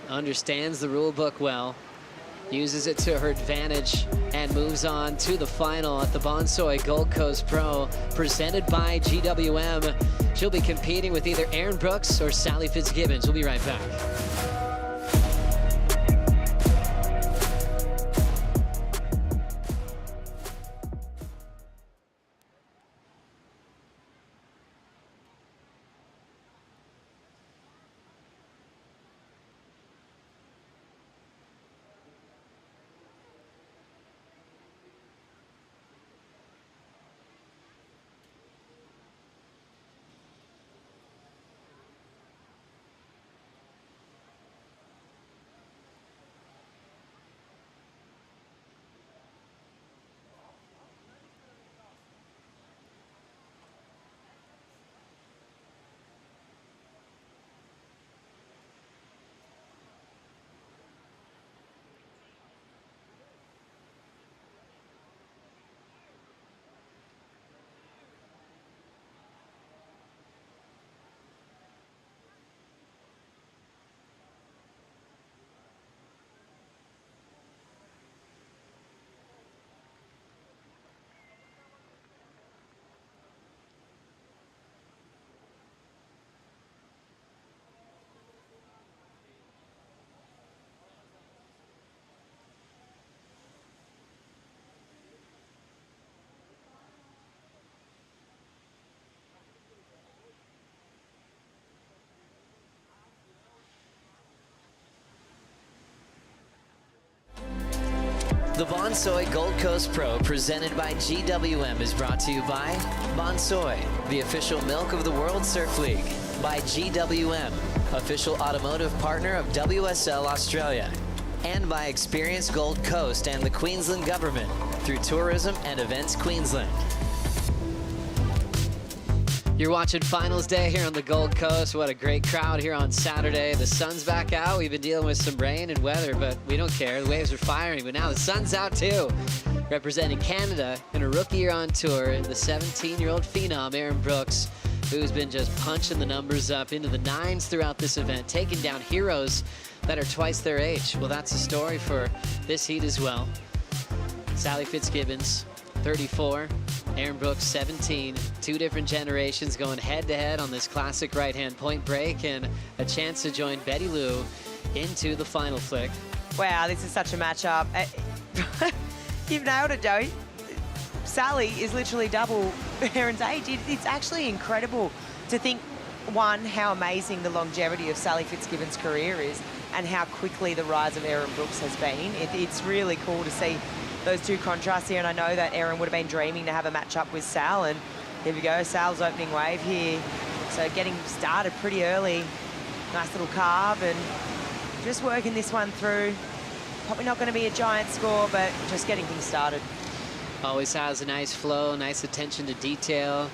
understands the rule book well, uses it to her advantage, and moves on to the final at the Bonsoy Gold Coast Pro, presented by GWM. She'll be competing with either Erin Brooks or Sally Fitzgibbons. We'll be right back. The Bonsoy Gold Coast Pro, presented by GWM, is brought to you by Bonsoy, the official milk of the World Surf League, by GWM, official automotive partner of WSL Australia, and by Experience Gold Coast and the Queensland Government through Tourism and Events Queensland. You're watching Finals Day here on the Gold Coast. What a great crowd here on Saturday. The sun's back out. We've been dealing with some rain and weather, but we don't care. The waves are firing, but now the sun's out too. Representing Canada in a rookie year on tour, the 17-year-old phenom, Erin Brooks, who's been just punching the numbers up into the 9s throughout this event, taking down heroes that are twice their age. Well, that's the story for this heat as well. Sally Fitzgibbons, 34. Erin Brooks, 17. Two different generations going head-to-head on this classic right-hand point break, and a chance to join Betty Lou into the final flick. Wow, this is such a matchup. You've nailed it, Joey. Sally is literally double Erin's age. It's actually incredible to think, one, how amazing the longevity of Sally Fitzgibbons' career is and how quickly the rise of Erin Brooks has been. It's really cool to see those two contrasts here, and I know that Erin would have been dreaming to have a match-up with Sal, and here we go, Sal's opening wave here. So getting started pretty early. Nice little carve, and just working this one through. Probably not going to be a giant score, but just getting things started. Always has a nice flow, nice attention to detail.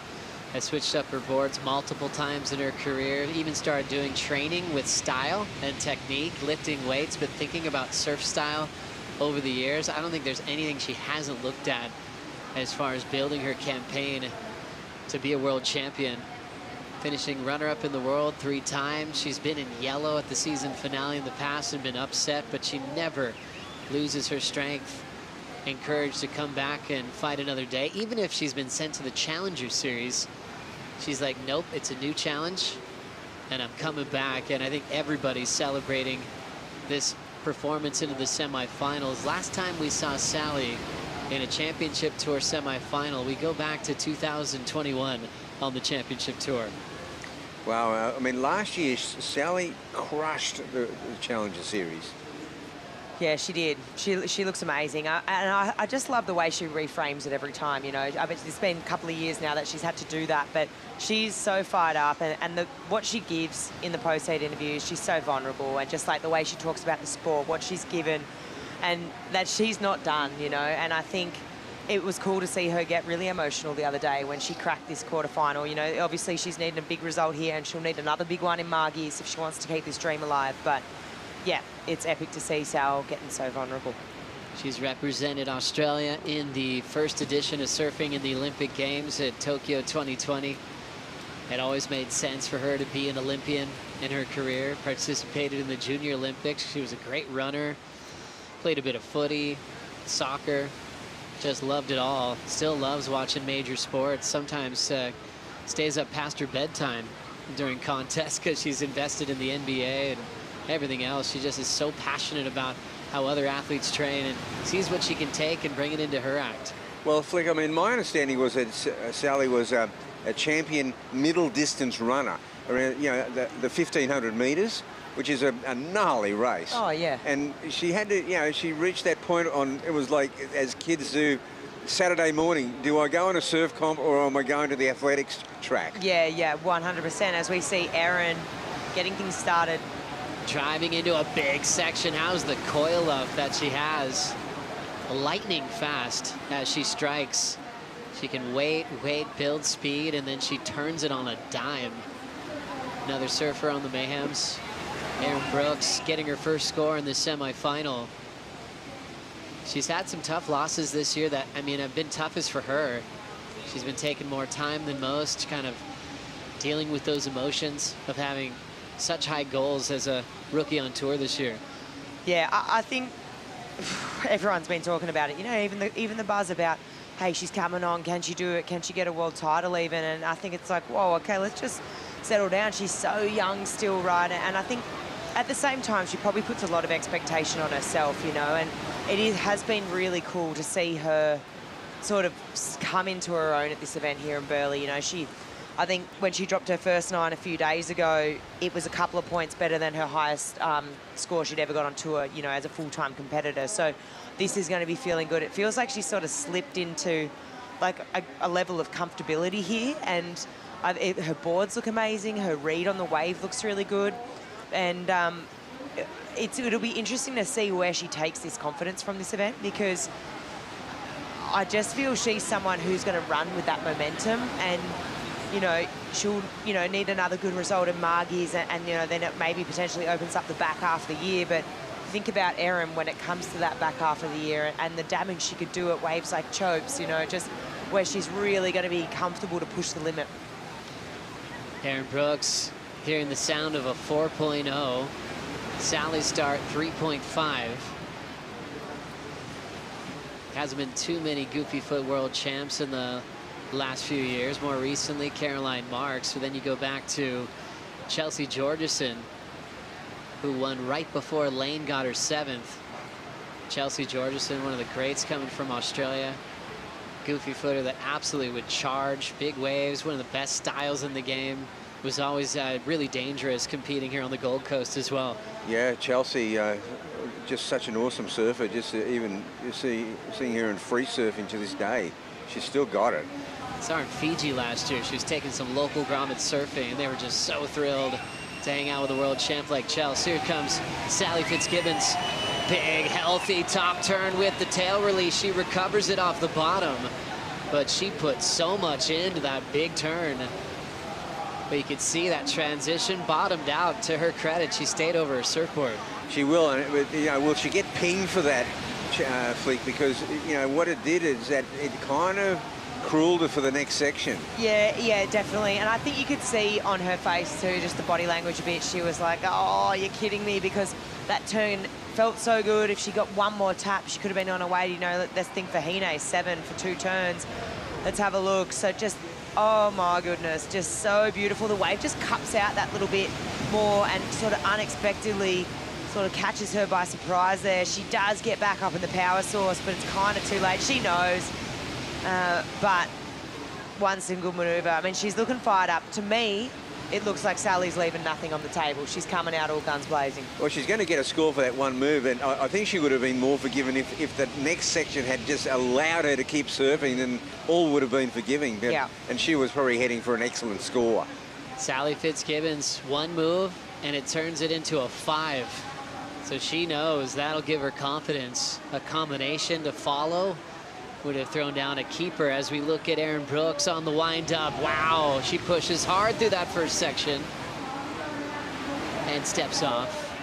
Has switched up her boards multiple times in her career, even started doing training with style and technique, lifting weights, but thinking about surf style over the years. I don't think there's anything she hasn't looked at as far as building her campaign to be a world champion. Finishing runner-up in the world 3 times. She's been in yellow at the season finale in the past and been upset, but she never loses her strength and courage to come back and fight another day. Even if she's been sent to the Challenger Series, she's like, nope, it's a new challenge, and I'm coming back. And I think everybody's celebrating this performance into the semifinals. Last time we saw Sally in a championship tour semifinal, we go back to 2021 on the championship tour. Wow, I mean, last year Sally crushed the Challenger Series. Yeah, she did. She looks amazing. And I just love the way she reframes it every time, you know. I bet it's been a couple of years now that she's had to do that, but she's so fired up, and what she gives in the post-heat interviews, she's so vulnerable, and just like the way she talks about the sport, what she's given, and that she's not done, you know. And I think it was cool to see her get really emotional the other day when she cracked this quarterfinal. You know, obviously she's needing a big result here, and she'll need another big one in Margie's if she wants to keep this dream alive. But yeah, it's epic to see Sal getting so vulnerable. She's represented Australia in the first edition of surfing in the Olympic Games at Tokyo 2020. It always made sense for her to be an Olympian in her career. Participated in the Junior Olympics. She was a great runner. Played a bit of footy, soccer. Just loved it all. Still loves watching major sports. Sometimes stays up past her bedtime during contests because she's invested in the NBA and everything else. She just is so passionate about how other athletes train and sees what she can take and bring it into her act. Well, Flick, I mean, my understanding was that Sally was a champion middle distance runner around, you know, the 1,500 meters, which is a gnarly race. Oh, yeah. And she had to, you know, she reached that point on, it was like, as kids do, Saturday morning, do I go on a surf comp or am I going to the athletics track? Yeah, 100%. As we see Erin getting things started. Driving into a big section. How's the coil up that she has? Lightning fast as she strikes. She can wait, build speed, and then she turns it on a dime. Another surfer on the Mayhems. Erin Brooks getting her first score in the semifinal. She's had some tough losses this year that, I mean, have been toughest for her. She's been taking more time than most, kind of dealing with those emotions of having such high goals as a rookie on tour this year. Yeah, I think everyone's been talking about it. You know, even the buzz about, hey, she's coming on, can she do it? Can she get a world title even? And I think it's like, whoa, okay, let's just settle down. She's so young still, right? And I think at the same time, she probably puts a lot of expectation on herself, you know, and has been really cool to see her sort of come into her own at this event here in Burleigh. You know, I think when she dropped her first 9 a few days ago, it was a couple of points better than her highest score she'd ever got on tour, you know, as a full-time competitor. So this is going to be feeling good. It feels like she sort of slipped into like a level of comfortability here, and her boards look amazing. Her read on the wave looks really good. And it'll be interesting to see where she takes this confidence from this event, because I just feel she's someone who's going to run with that momentum, and you know, she'll, you know, need another good result in Margie's, and you know, then it maybe potentially opens up the back half of the year. But think about Erin when it comes to that back half of the year and the damage she could do at waves like Chopes, you know, just where she's really going to be comfortable to push the limit. Erin Brooks hearing the sound of a 4.0. Sally start 3.5. Hasn't been too many goofy foot world champs in the last few years. More recently, Caroline Marks. But then you go back to Chelsea Georgeson, who won right before Lane got her 7th. Chelsea Georgeson, one of the greats coming from Australia. Goofy footer that absolutely would charge big waves. One of the best styles in the game. Was always really dangerous competing here on the Gold Coast as well. Yeah, Chelsea, just such an awesome surfer. Just even seeing her in free surfing to this day, she's still got it. Saw her in Fiji last year. She was taking some local grommet surfing, and they were just so thrilled to hang out with a world champ like Chelsea. Here comes Sally Fitzgibbons. Big, healthy top turn with the tail release. She recovers it off the bottom, but she put so much into that big turn. But you could see that transition bottomed out. To her credit, she stayed over her surfboard. She will, and you know, will she get pinged for that Flick, because, you know, what it did is that it kind of crueled her for the next section. Yeah, definitely. And I think you could see on her face too, just the body language a bit. She was like, oh, you're kidding me, because that turn felt so good. If she got one more tap, she could have been on her way. You know, let's think for Hine, 7 for 2 turns. Let's have a look. So just, oh my goodness, just so beautiful. The wave just cups out that little bit more and sort of unexpectedly sort of catches her by surprise there. She does get back up in the power source, but it's kind of too late. She knows. But one single manoeuvre. I mean, she's looking fired up. To me, it looks like Sally's leaving nothing on the table. She's coming out all guns blazing. Well, she's going to get a score for that one move, and I think she would have been more forgiven if the next section had just allowed her to keep surfing, then all would have been forgiving. But, yeah. And she was probably heading for an excellent score. Sally Fitzgibbons, one move, and it turns it into a 5. So she knows that'll give her confidence. A combination to follow would have thrown down a keeper. As we look at Erin Brooks on the wind-up. Wow, she pushes hard through that first section and steps off.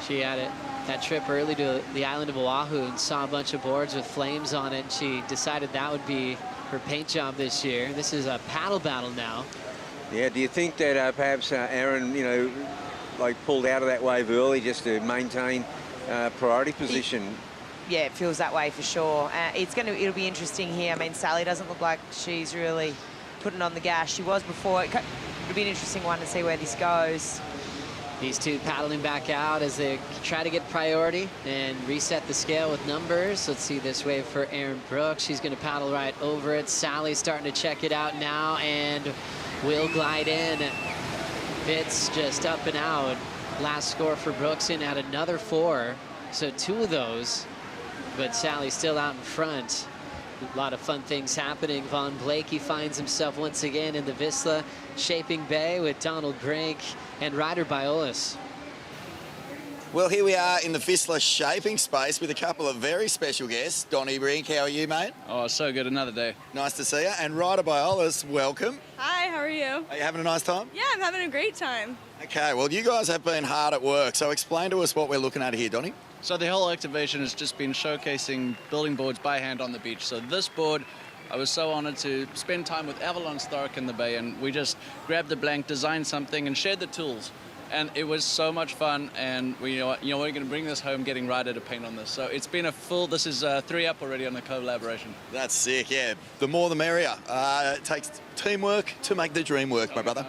She had that trip early to the island of Oahu and saw a bunch of boards with flames on it. She decided that would be her paint job this year. This is a paddle battle now. Yeah, do you think that perhaps Erin, you know, like pulled out of that wave early just to maintain priority position? Yeah, it feels that way for sure. It'll be interesting here. I mean, Sally doesn't look like she's really putting on the gas. She was before. It'll be an interesting one to see where this goes. These two paddling back out as they try to get priority and reset the scale with numbers. Let's see this wave for Erin Brooks. She's going to paddle right over it. Sally's starting to check it out now and will glide in. Fitz just up and out. Last score for Brooks in at another 4. So 2 of those. But Sally's still out in front. A lot of fun things happening. Von Blakey finds himself once again in the Vizsla Shaping Bay with Donald Brink and Ryder Biolis. Well, here we are in the Vizsla Shaping Space with a couple of very special guests. Donnie Brink, how are you, mate? Oh, so good. Another day. Nice to see you. And Ryder Biolis, welcome. Hi, how are you? Are you having a nice time? Yeah, I'm having a great time. Okay, well, you guys have been hard at work. So explain to us what we're looking at here, Donnie. So the whole activation has just been showcasing building boards by hand on the beach. So this board, I was so honored to spend time with Avalon Stark in the bay, and we just grabbed the blank, designed something, and shared the tools. And it was so much fun, and we're going to bring this home, getting Ryder to paint on this. So it's been this is 3 up already on the collaboration. That's sick, yeah. The more the merrier. It takes teamwork to make the dream work, my brother.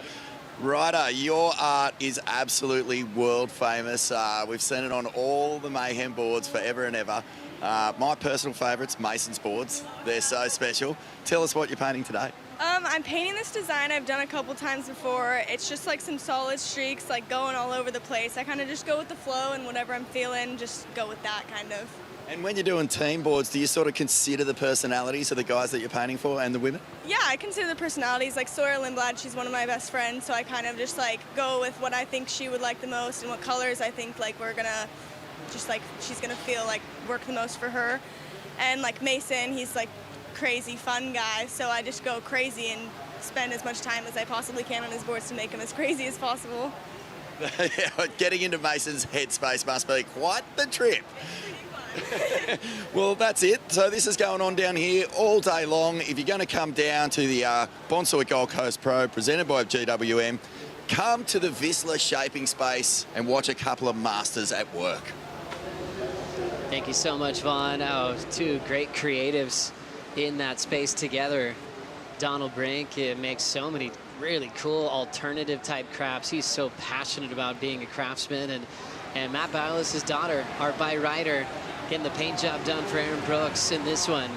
Ryder, your art is absolutely world famous. We've seen it on all the Mayhem boards forever and ever. My personal favourite's Mason's boards. They're so special. Tell us what you're painting today. I'm painting this design I've done a couple times before. It's just like some solid streaks, like going all over the place. I kind of just go with the flow, and whatever I'm feeling, just go with that kind of. And when you're doing team boards, do you sort of consider the personalities of the guys that you're painting for and the women? Yeah, I consider the personalities. Like Sawyer Lindblad, she's one of my best friends, so I kind of just like go with what I think she would like the most and what colors I think like we're gonna just like she's gonna feel like work the most for her. And like Mason, he's like crazy fun guy, so I just go crazy and spend as much time as I possibly can on his boards to make him as crazy as possible. Getting into Mason's headspace must be quite the trip. Well, that's it. So this is going on down here all day long. If you're going to come down to the Bonsoy Gold Coast Pro presented by GWM, come to the Vizsla Shaping Space and watch a couple of masters at work. Thank you so much, Vaughn. Oh, 2 great creatives in that space together. Donald Brink makes so many really cool alternative type crafts. He's so passionate about being a craftsman. And Matt Biolis' daughter, art by Ryder, getting the paint job done for Erin Brooks in this one.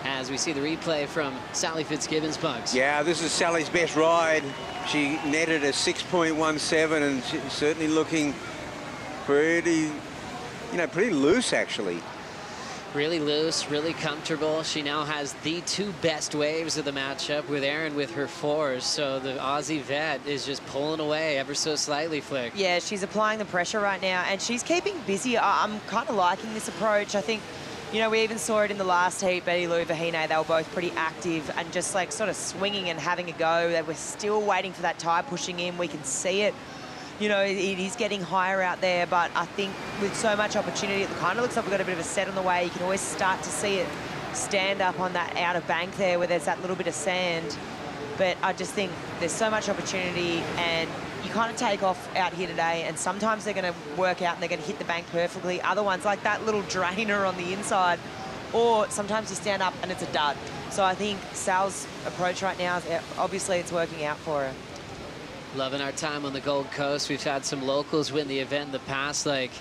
As we see the replay from Sally Fitzgibbons' Bugs. Yeah, this is Sally's best ride. She netted a 6.17 and she's certainly looking pretty loose actually. Really loose, really comfortable. She now has the 2 best waves of the matchup with Erin with her 4s. So the Aussie vet is just pulling away ever so slightly, Flick. Yeah, she's applying the pressure right now, and she's keeping busy. I'm kind of liking this approach. I think, you know, we even saw it in the last heat. Betty Lou, Vahine, they were both pretty active and just like sort of swinging and having a go. They were still waiting for that tide pushing in. We can see it. you know, it is getting higher out there, but I think with so much opportunity, it kind of looks like we've got a bit of a set on the way. You can always start to see it stand up on that outer bank there where there's that little bit of sand. But I just think there's so much opportunity, and you kind of take off out here today, and sometimes they're going to work out and they're going to hit the bank perfectly. Other ones, like that little drainer on the inside, or sometimes you stand up and it's a dud. So I think Sal's approach right now, obviously it's working out for her. Loving our time on the Gold Coast. We've had some locals win the event in the past, like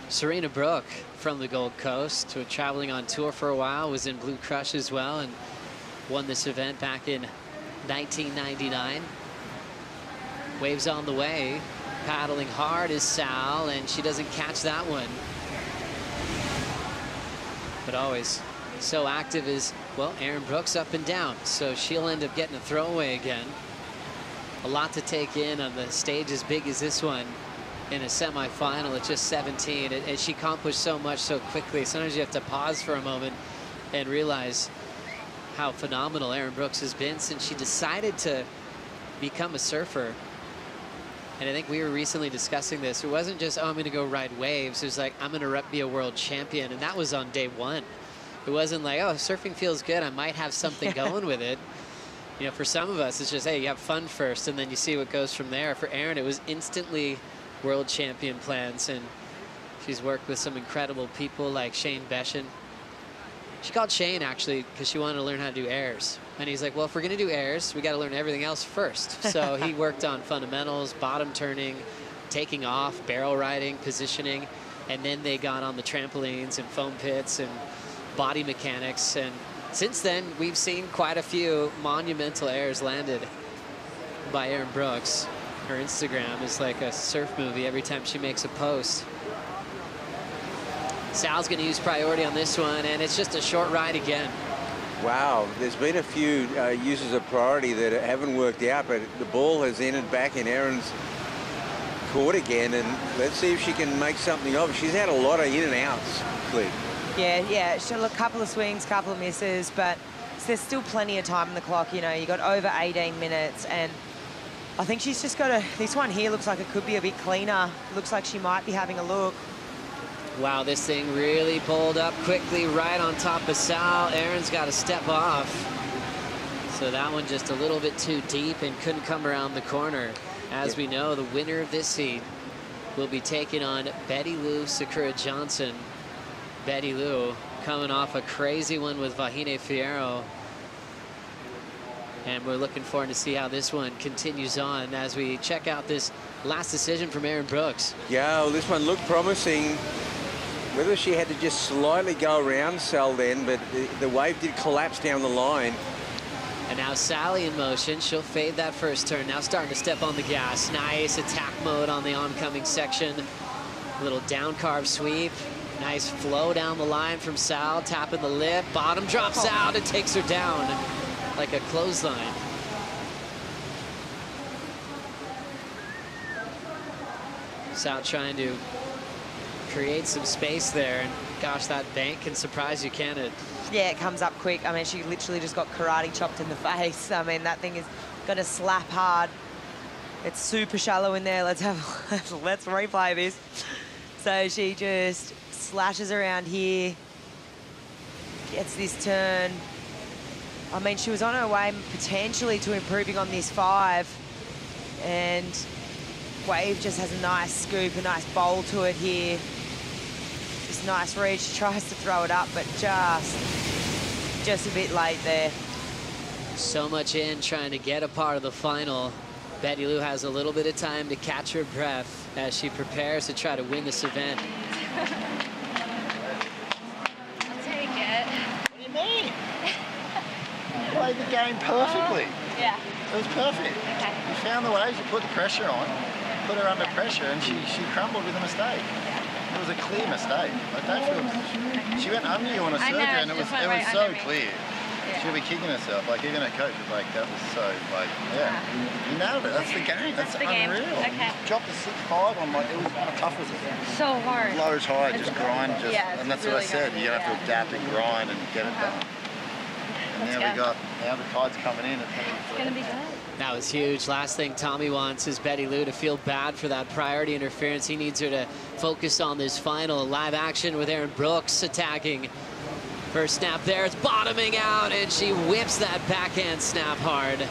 Serena Brooke from the Gold Coast, who was traveling on tour for a while, was in Blue Crush as well, and won this event back in 1999. Waves on the way, paddling hard is Sal, and she doesn't catch that one. But always so active is, well, Erin Brooks up and down, so she'll end up getting a throwaway again. A lot to take in on the stage as big as this one in a semifinal at just 17, and she accomplished so much so quickly. Sometimes you have to pause for a moment and realize how phenomenal Erin Brooks has been since she decided to become a surfer. And I think we were recently discussing this. It wasn't just, oh, I'm going to go ride waves. It was like, I'm going to be a world champion. And that was on day one. It wasn't like, oh, surfing feels good, I might have something going with it. You know, for some of us, it's just, hey, you have fun first, and then you see what goes from there. For Erin, it was instantly world champion plans, and she's worked with some incredible people like Shane Beshin. She called Shane, actually, because she wanted to learn how to do airs. And he's like, well, if we're going to do airs, we got to learn everything else first. So he worked on fundamentals, bottom turning, taking off, barrel riding, positioning, and then they got on the trampolines and foam pits and body mechanics. And since then, we've seen quite a few monumental airs landed by Erin Brooks. Her Instagram is like a surf movie every time she makes a post. Sal's going to use priority on this one, and it's just a short ride again. Wow, there's been a few uses of priority that haven't worked out, but the ball has ended back in Erin's court again, and let's see if she can make something of it. She's had a lot of in and outs, Cliff. Yeah, she'll a couple of swings, couple of misses, but there's still plenty of time on the clock. You know, you got over 18 minutes, and I think she's just got this one here looks like it could be a bit cleaner. Looks like she might be having a look. Wow, this thing really pulled up quickly right on top of Sal. Erin's got to step off. So that one just a little bit too deep and couldn't come around the corner. As we know, the winner of this heat will be taking on Betty Lou Sakura Johnson. Betty Lou coming off a crazy one with Vahine Fierro. And we're looking forward to see how this one continues on as we check out this last decision from Erin Brooks. Yeah, well, this one looked promising. Whether she had to just slightly go around Sal then, but the wave did collapse down the line. And now Sally in motion. She'll fade that first turn. Now starting to step on the gas. Nice attack mode on the oncoming section. Little down carve sweep. Nice flow down the line from Sal. Tapping the lip. Bottom drops out and takes her down like a clothesline. Sal trying to create some space there, and gosh, that bank can surprise you, can it? Yeah, it comes up quick. I mean, she literally just got karate chopped in the face. I mean, that thing is going to slap hard. It's super shallow in there. Let's replay this. So she just slashes around here, gets this turn. I mean, she was on her way potentially to improving on this 5, and wave just has a nice scoop, a nice bowl to it here. Just nice reach. She tries to throw it up, but just a bit late there. So much in trying to get a part of the final. Betty Lou has a little bit of time to catch her breath as she prepares to try to win this event. I'll take it. What do you mean? You played the game perfectly. Yeah. It was perfect. Okay. You found the waves, you put the pressure on, put her under pressure, and she crumbled with a mistake. It was a clear mistake. I don't feel she went under you on a surger, and it was so clear. Yeah. She'll be kicking herself. Like, even her coach was like, that was so, like, yeah. You nailed it. That's the game. That's the unreal. Game. Okay. Dropped a 6-5 on, like, it was, how tough was it? So hard. Low high, just grind, yeah, and that's really what I said. You're going to have to adapt and grind and get it done. now the tide's coming in. It's going to be good. That was huge. Last thing Tommy wants is Betty Lou to feel bad for that priority interference. He needs her to focus on this final. Live action with Aaron Brooks attacking. First snap there, it's bottoming out, and she whips that backhand snap hard.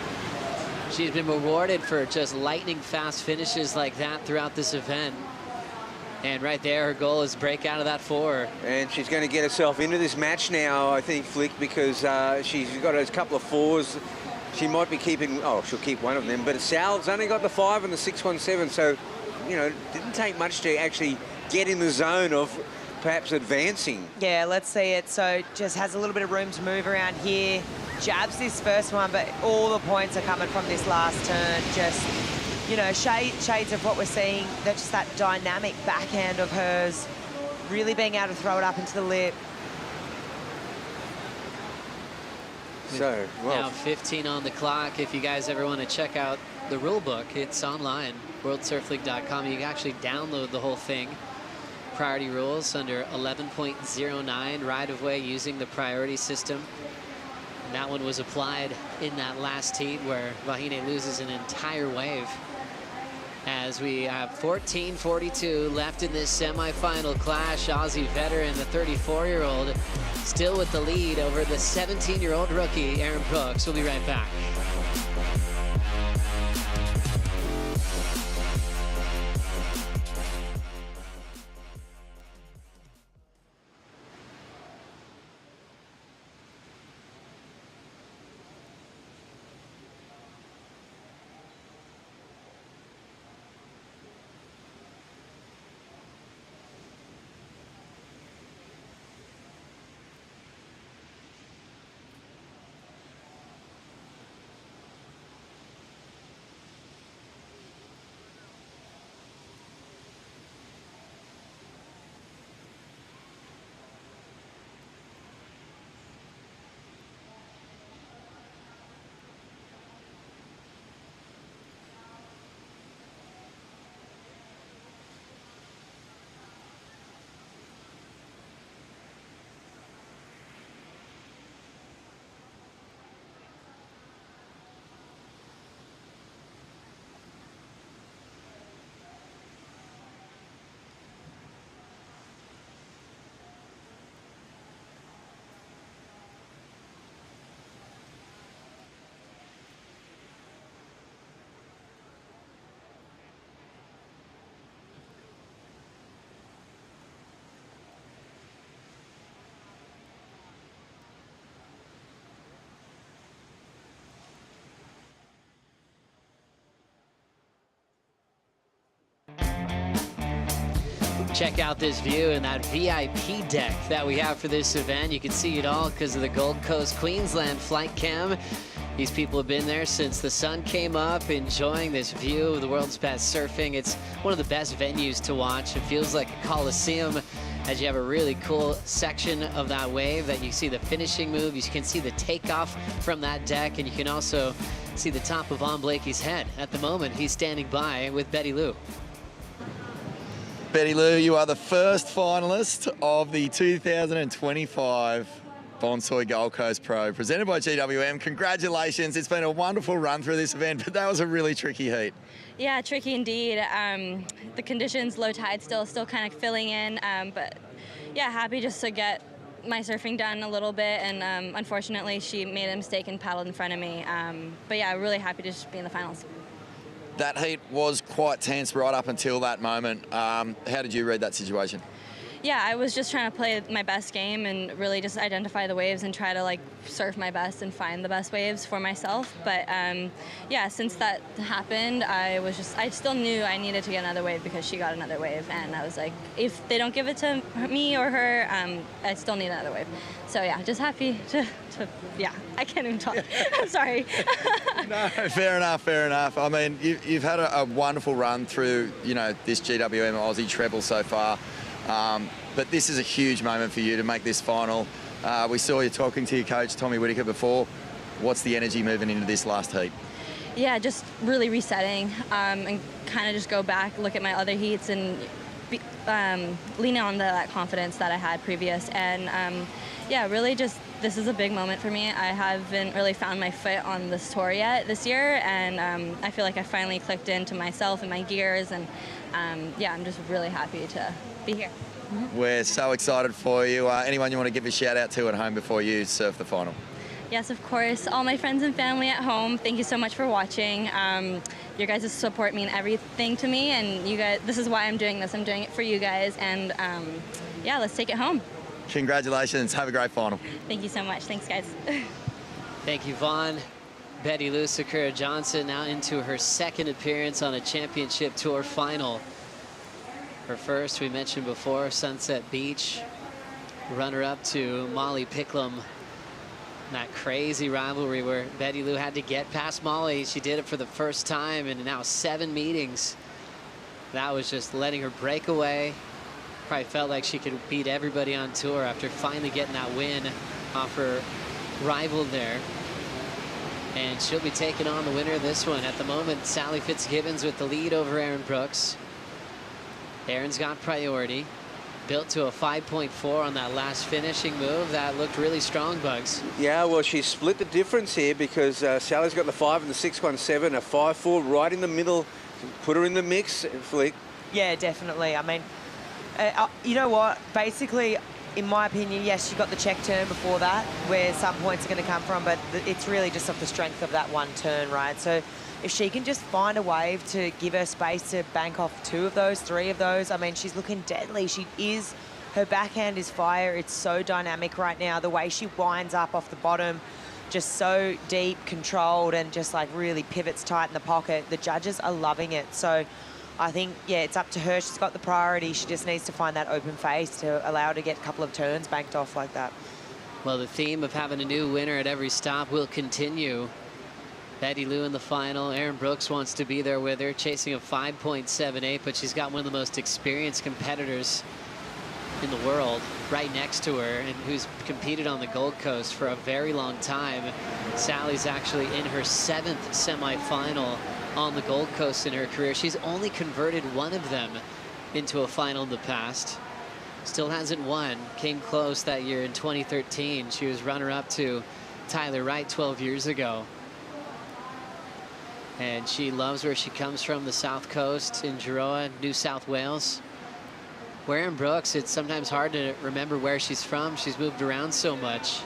She's been rewarded for just lightning fast finishes like that throughout this event. And right there, her goal is break out of that 4. And she's going to get herself into this match now, I think, Flick, because she's got a couple of 4s. She might be keeping, she'll keep one of them, but Sal's only got the 5 and the 617, so, you know, didn't take much to actually get in the zone of perhaps advancing. Yeah, let's see it. So just has a little bit of room to move around here. Jabs this first one, but all the points are coming from this last turn. Just, you know, shades of what we're seeing. That's just that dynamic backhand of hers, really being able to throw it up into the lip. So, well, now 15 on the clock. If you guys ever want to check out the rule book, it's online, worldsurfleague.com. You can actually download the whole thing. Priority rules under 11.09, right of way using the priority system. And that one was applied in that last heat where Vahine loses an entire wave. As we have 14:42 left in this semifinal clash, Aussie veteran, the 34-year-old, still with the lead over the 17-year-old rookie, Aaron Brooks. We'll be right back. Check out this view and that VIP deck that we have for this event. You can see it all because of the Gold Coast Queensland flight cam. These people have been there since the sun came up, enjoying this view of the world's best surfing. It's one of the best venues to watch. It feels like a coliseum as you have a really cool section of that wave that you see the finishing move. You can see the takeoff from that deck, and you can also see the top of Von Blakey's head. At the moment, he's standing by with Betty Lou. Betty Lou, you are the first finalist of the 2025 Bonsoy Gold Coast Pro, presented by GWM. Congratulations. It's been a wonderful run through this event, but that was a really tricky heat. Yeah, tricky indeed. The conditions, low tide still kind of filling in, but yeah, happy just to get my surfing done a little bit, and unfortunately she made a mistake and paddled in front of me. But yeah, really happy to just be in the finals. That heat was quite tense right up until that moment. How did you read that situation? Yeah, I was just trying to play my best game and really just identify the waves and try to like surf my best and find the best waves for myself. But yeah, since that happened, I still knew I needed to get another wave because she got another wave, and I was like, if they don't give it to me or her, I still need another wave. So yeah, just happy to yeah, I can't even talk. I'm sorry. No, fair enough, fair enough. I mean, you've had a wonderful run through, you know, this GWM Aussie treble so far. But this is a huge moment for you to make this final. We saw you talking to your coach, Tommy Whitaker, before. What's the energy moving into this last heat? Yeah, just really resetting and kind of just go back, look at my other heats and leaning on that confidence that I had previous. And yeah, really just, this is a big moment for me. I haven't really found my foot on this tour yet this year, and I feel like I finally clicked into myself and my gears, and yeah, I'm just really happy to be here. We're so excited for you. Anyone you want to give a shout out to at home before you surf the final? Yes, of course. All my friends and family at home, thank you so much for watching. Your guys' support mean everything to me, and you guys, this is why I'm doing this. I'm doing it for you guys, and yeah, let's take it home. Congratulations. Have a great final. Thank you so much. Thanks, guys. Thank you, Vaughn. Betty Lou Sakura Johnson now into her second appearance on a championship tour final. Her first, we mentioned before, Sunset Beach. Runner-up to Molly Picklum. That crazy rivalry where Betty Lou had to get past Molly. She did it for the first time in now 7 meetings. That was just letting her break away. Probably felt like she could beat everybody on tour after finally getting that win off her rival there. And she'll be taking on the winner of this one. At the moment, Sally Fitzgibbons with the lead over Erin Brooks. Erin's got priority. Built to a 5.4 on that last finishing move. That looked really strong, Bugs. Yeah, well, she split the difference here because Sally's got the 5 and the 6.17, a 5.4 right in the middle. Put her in the mix, Flick. Yeah, definitely. I mean, you know what? Basically, in my opinion, yes, she got the check turn before that, where some points are going to come from, but it's really just off the strength of that one turn, right? So if she can just find a wave to give her space to bank off 2 of those, 3 of those, I mean, she's looking deadly. She is, her backhand is fire. It's so dynamic right now. The way she winds up off the bottom, just so deep, controlled, and just like really pivots tight in the pocket. The judges are loving it. So I think, yeah, it's up to her. She's got the priority. She just needs to find that open face to allow her to get a couple of turns banked off like that. Well, the theme of having a new winner at every stop will continue. Betty Lou in the final. Erin Brooks wants to be there with her, chasing a 5.78, but she's got one of the most experienced competitors in the world right next to her, and who's competed on the Gold Coast for a very long time. Sally's actually in her 7th semifinal on the Gold Coast in her career. She's only converted one of them into a final in the past. Still hasn't won. Came close that year in 2013. She was runner-up to Tyler Wright 12 years ago. And she loves where she comes from, the South Coast in Jiroa, New South Wales. Where Erin Brooks, it's sometimes hard to remember where she's from. She's moved around so much.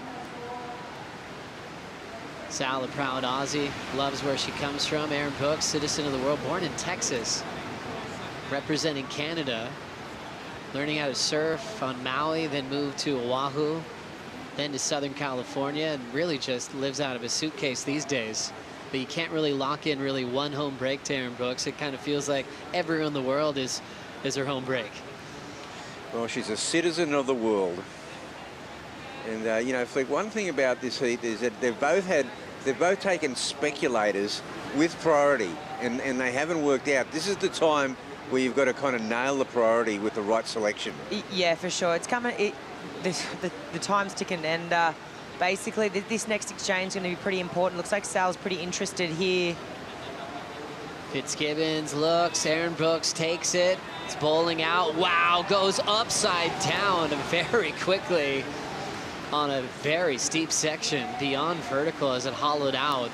Sal, the proud Aussie, loves where she comes from. Erin Brooks, citizen of the world, born in Texas, representing Canada, learning how to surf on Maui, then moved to Oahu, then to Southern California, and really just lives out of a suitcase these days. But you can't really lock in really one home break to Erin Brooks. It kind of feels like everywhere in the world is her home break. Well, she's a citizen of the world. And, you know, Flick, one thing about this heat is that they've both taken speculators with priority, and they haven't worked out. This is the time where you've got to kind of nail the priority with the right selection. Yeah, for sure. It's coming, the time's ticking, and basically this next exchange is going to be pretty important. Looks like Sal's pretty interested here. Fitzgibbons looks, Erin Brooks takes it. It's bowling out. Wow, goes upside down very quickly on a very steep section beyond vertical as it hollowed out.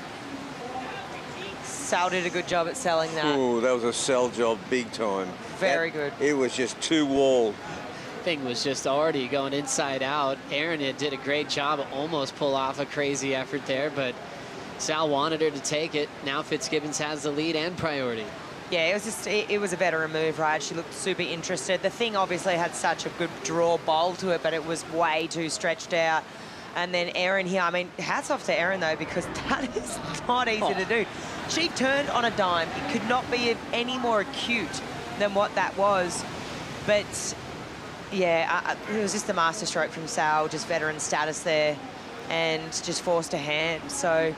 Sal did a good job at selling that. Oh, that was a sell job big time. Very good. It was just too wall. Thing was just already going inside out. Erin did a great job, almost pull off a crazy effort there, but Sal wanted her to take it. Now Fitzgibbons has the lead and priority. Yeah, it was a better move, right? She looked super interested. The thing obviously had such a good draw bowl to it, but it was way too stretched out. And then Erin here, I mean, hats off to Erin though, because that is not easy to do. She turned on a dime. It could not be any more acute than what that was. But yeah, it was just a master stroke from Sal, just veteran status there, and just forced a hand. So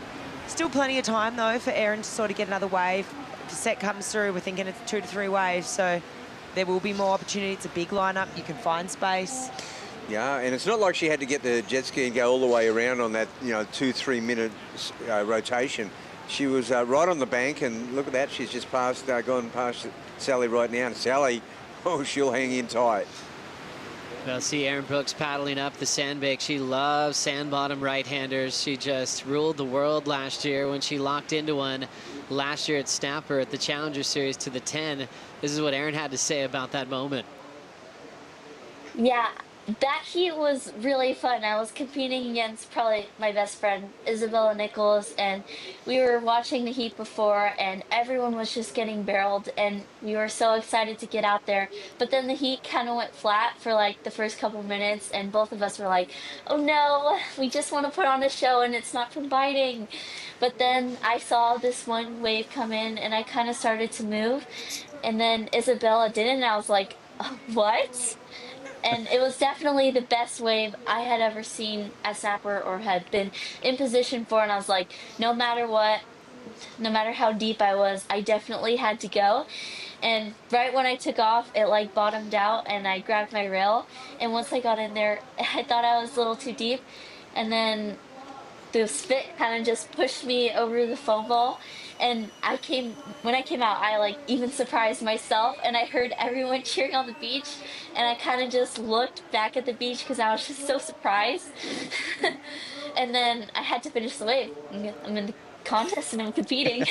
still plenty of time though for Erin to sort of get another wave. If the set comes through, we're thinking it's 2 to 3 waves, so there will be more opportunity. It's a big lineup. You can find space. Yeah, and it's not like she had to get the jet ski and go all the way around on that, 2-3 minute rotation. She was right on the bank, and look at that. She's just gone past Sally right now. And Sally oh, she'll hang in tight. Well, see Erin Brooks paddling up the sandbank. She loves sand bottom right-handers. She just ruled the world last year when she locked into one last year at Snapper at the Challenger Series to the 10. This is what Erin had to say about that moment. Yeah, that heat was really fun. I was competing against probably my best friend, Isabella Nicholls, and we were watching the heat before, and everyone was just getting barreled, and we were so excited to get out there. But then the heat kind of went flat for like the first couple minutes, and both of us were like, oh no, we just want to put on a show, and it's not providing. But then I saw this one wave come in, and I kind of started to move, and then Isabella didn't, and I was like, oh, what? And it was definitely the best wave I had ever seen at Snapper or had been in position for. And I was like, no matter what, no matter how deep I was, I definitely had to go. And right when I took off, it like bottomed out and I grabbed my rail. And once I got in there, I thought I was a little too deep. And then the spit kind of just pushed me over the foam ball. And when I came out, I like even surprised myself, and I heard everyone cheering on the beach, and I kind of just looked back at the beach because I was just so surprised. And then I had to finish the wave. I'm in the contest and I'm competing.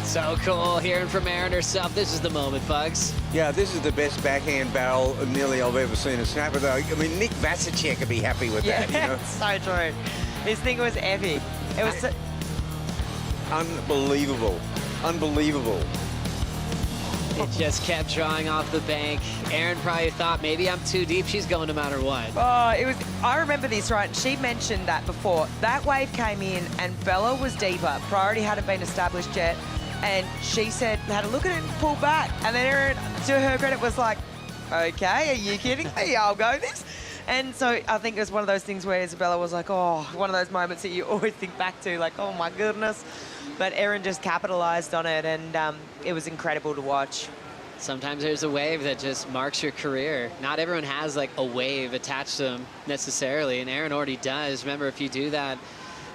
So cool hearing from Erin herself. This is the moment, Bugs. Yeah, this is the best backhand barrel nearly I've ever seen a Snapper, though. I mean, Nick Vacicek would be happy with that, you know? So true. This thing was epic. It was so unbelievable. Unbelievable. It just kept drawing off the bank. Erin probably thought maybe I'm too deep. She's going no matter what. Oh, it was. I remember this, right? She mentioned that before. That wave came in and Bella was deeper. Priority hadn't been established yet. And she said, had a look at it and pulled back. And then Erin, to her credit, was like, okay, are you kidding me? I'll go this. And so I think it was one of those things where Isabella was like, oh, one of those moments that you always think back to, like, oh my goodness. But Erin just capitalized on it, and it was incredible to watch. Sometimes there's a wave that just marks your career. Not everyone has like a wave attached to them necessarily, and Erin already does. Remember, if you do that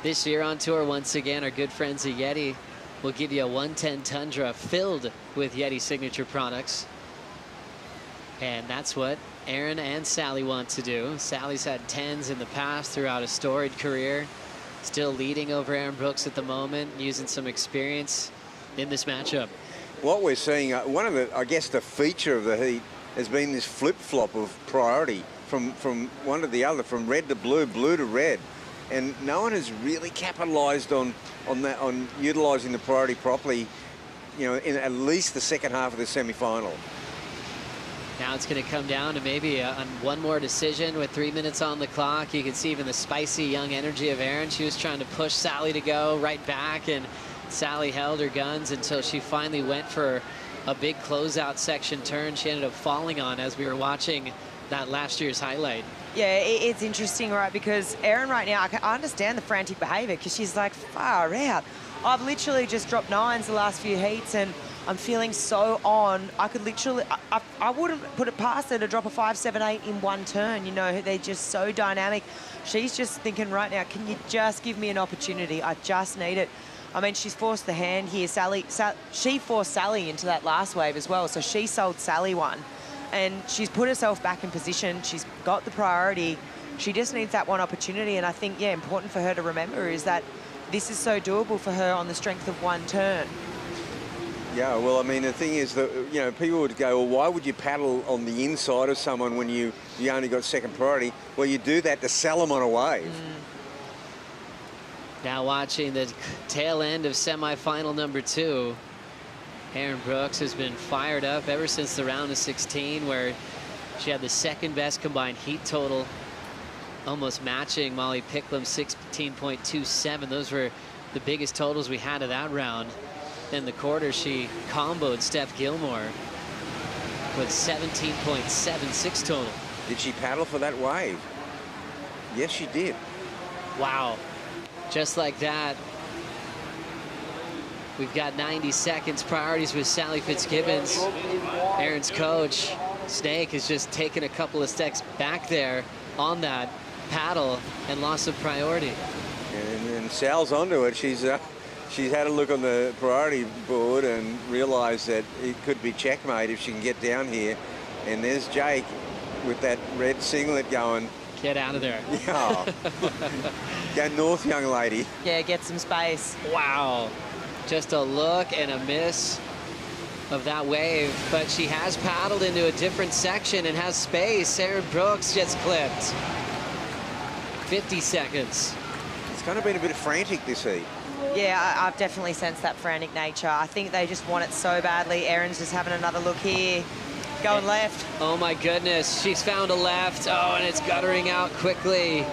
this year on tour, once again, our good friends at Yeti will give you a 110 Tundra filled with Yeti signature products. And that's what Erin and Sally want to do. Sally's had 10s in the past throughout a storied career. Still leading over Erin Brooks at the moment, using some experience in this matchup. What we're seeing, one of the, I guess, the feature of the heat has been this flip-flop of priority from one to the other, from red to blue, blue to red. And no one has really capitalized on that, on utilising the priority properly, you know, in at least the second half of the semi-final. Now it's going to come down to maybe on one more decision with 3 minutes on the clock. You can see even the spicy young energy of Erin. She was trying to push Sally to go right back, and Sally held her guns until she finally went for a big closeout section turn she ended up falling on as we were watching that last year's highlight. Yeah, it's interesting, right? Because Erin right now, I understand the frantic behaviour because she's like, far out. I've literally just dropped 9s the last few heats, and I'm feeling so on. I could literally, I wouldn't put it past her to drop a 5, 7, 8 in one turn. You know, they're just so dynamic. She's just thinking right now, can you just give me an opportunity? I just need it. I mean, she's forced the hand here. She forced Sally into that last wave as well. So she sold Sally one, and she's put herself back in position. She's got the priority. She just needs that one opportunity. And I think, yeah, important for her to remember is that this is so doable for her on the strength of one turn. Yeah, well, I mean, the thing is that, you know, people would go, well, why would you paddle on the inside of someone when you only got second priority? Well, you do that to sell them on a wave. Now watching the tail end of semi-final number 2. Erin Brooks has been fired up ever since the round of 16, where she had the second best combined heat total, almost matching Molly Picklum's 16.27. Those were the biggest totals we had of that round. In the quarter, she comboed Steph Gilmore with 17.76 total. Did she paddle for that wave? Yes, she did. Wow. Just like that. We've got 90 seconds. Priorities with Sally Fitzgibbons. Erin's coach, Snake, has just taken a couple of steps back there on that paddle and lost some priority. And Sal's onto it. She's she's had a look on the priority board and realised that it could be checkmate if she can get down here. And there's Jake with that red singlet going. Get out of there. Yeah. Go north, young lady. Yeah, get some space. Wow. Just a look and a miss of that wave, but she has paddled into a different section and has space. Erin Brooks gets clipped. 50 seconds. It's kind of been a bit frantic this heat. Yeah, I've definitely sensed that frantic nature. I think they just want it so badly. Erin's just having another look here. Going left. Oh my goodness, she's found a left. Oh, and it's guttering out quickly.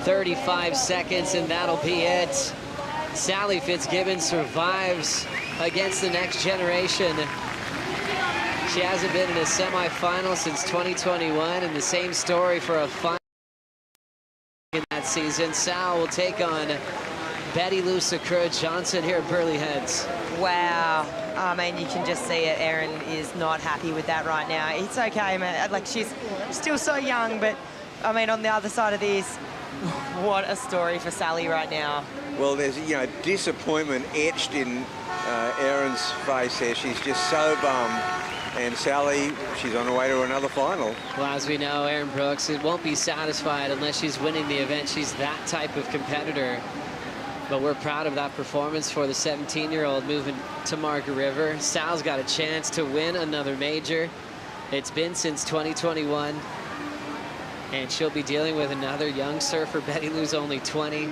35 seconds and that'll be it. Sally Fitzgibbons survives against the next generation. She hasn't been in a semifinal since 2021, and the same story for a final in that season. Sal will take on Betty Lou Sakura Johnson here at Burleigh Heads. Wow. I mean, you can just see it. Erin is not happy with that right now. It's okay, man. Like, she's still so young, but, I mean, on the other side of this, what a story for Sally right now. Well, there's, you know, disappointment etched in Erin's face there. She's just so bummed. And Sally, she's on her way to another final. Well, as we know, Erin Brooks, it won't be satisfied unless she's winning the event. She's that type of competitor. But we're proud of that performance for the 17-year-old moving to Margaret River. Sal's got a chance to win another major. It's been since 2021. And she'll be dealing with another young surfer. Betty Lou's only 20.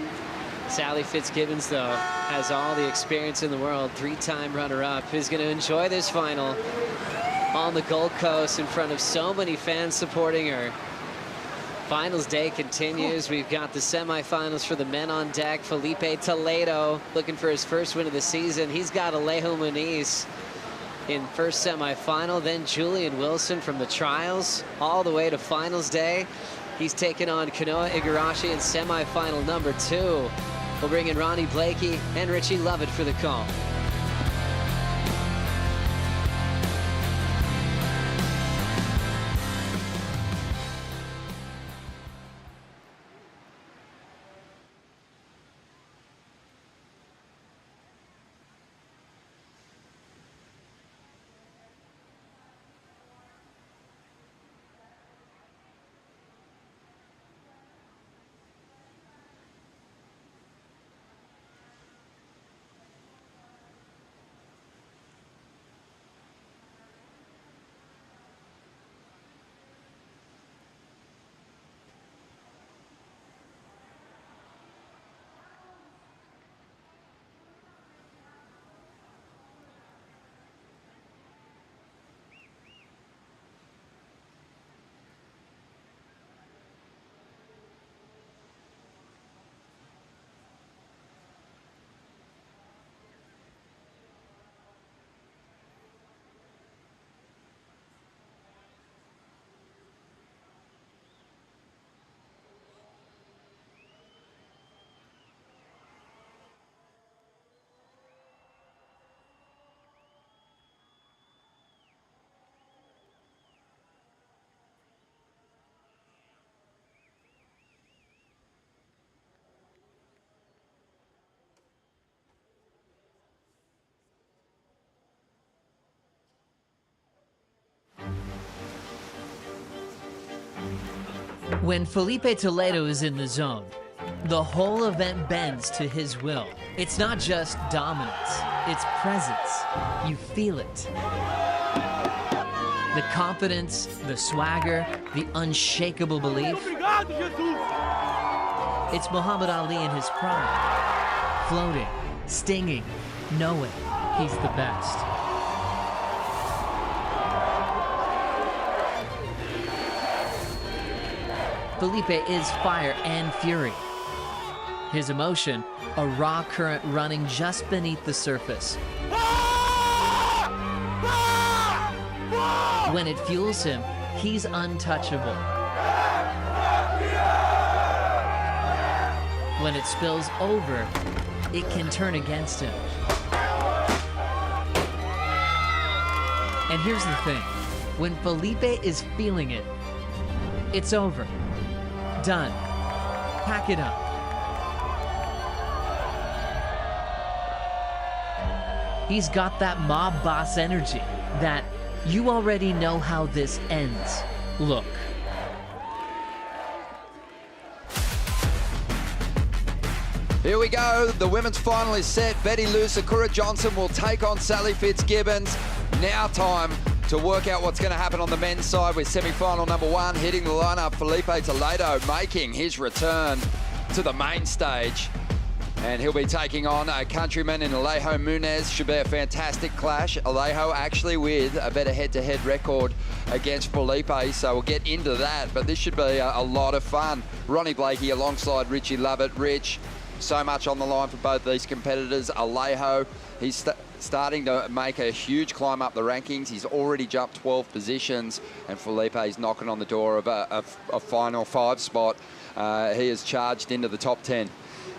Sally Fitzgibbons, though, has all the experience in the world. 3-time runner-up, who's going to enjoy this final on the Gold Coast in front of so many fans supporting her. Finals day continues. We've got the semifinals for the men on deck. Felipe Toledo looking for his first win of the season. He's got Alejo Muniz in first semifinal. Then Julian Wilson from the trials all the way to finals day. He's taking on Kanoa Igarashi in semifinal number 2. We'll bring in Ronnie Blakey and Richie Lovett for the call. When Felipe Toledo is in the zone, the whole event bends to his will. It's not just dominance, it's presence. You feel it. The confidence, the swagger, the unshakable belief. It's Muhammad Ali in his prime. Floating, stinging, knowing he's the best. Felipe is fire and fury. His emotion, a raw current running just beneath the surface. When it fuels him, he's untouchable. When it spills over, it can turn against him. And here's the thing, when Felipe is feeling it, it's over. Done. Pack it up. He's got that mob boss energy, that you already know how this ends look. Here we go. The women's final is set. Betty Lou Sakura Johnson will take on Sally Fitzgibbons. Now time to work out what's going to happen on the men's side with semi-final number 1. Hitting the lineup, Felipe Toledo making his return to the main stage. And he'll be taking on a countryman in Alejo Muniz. Should be a fantastic clash. Alejo actually with a better head-to-head record against Felipe, so we'll get into that. But this should be a lot of fun. Ronnie Blakey alongside Richie Lovett. Rich, so much on the line for both these competitors. Alejo, he's starting to make a huge climb up the rankings. He's already jumped 12 positions, and Felipe's knocking on the door of a final 5 spot. He has charged into the top 10.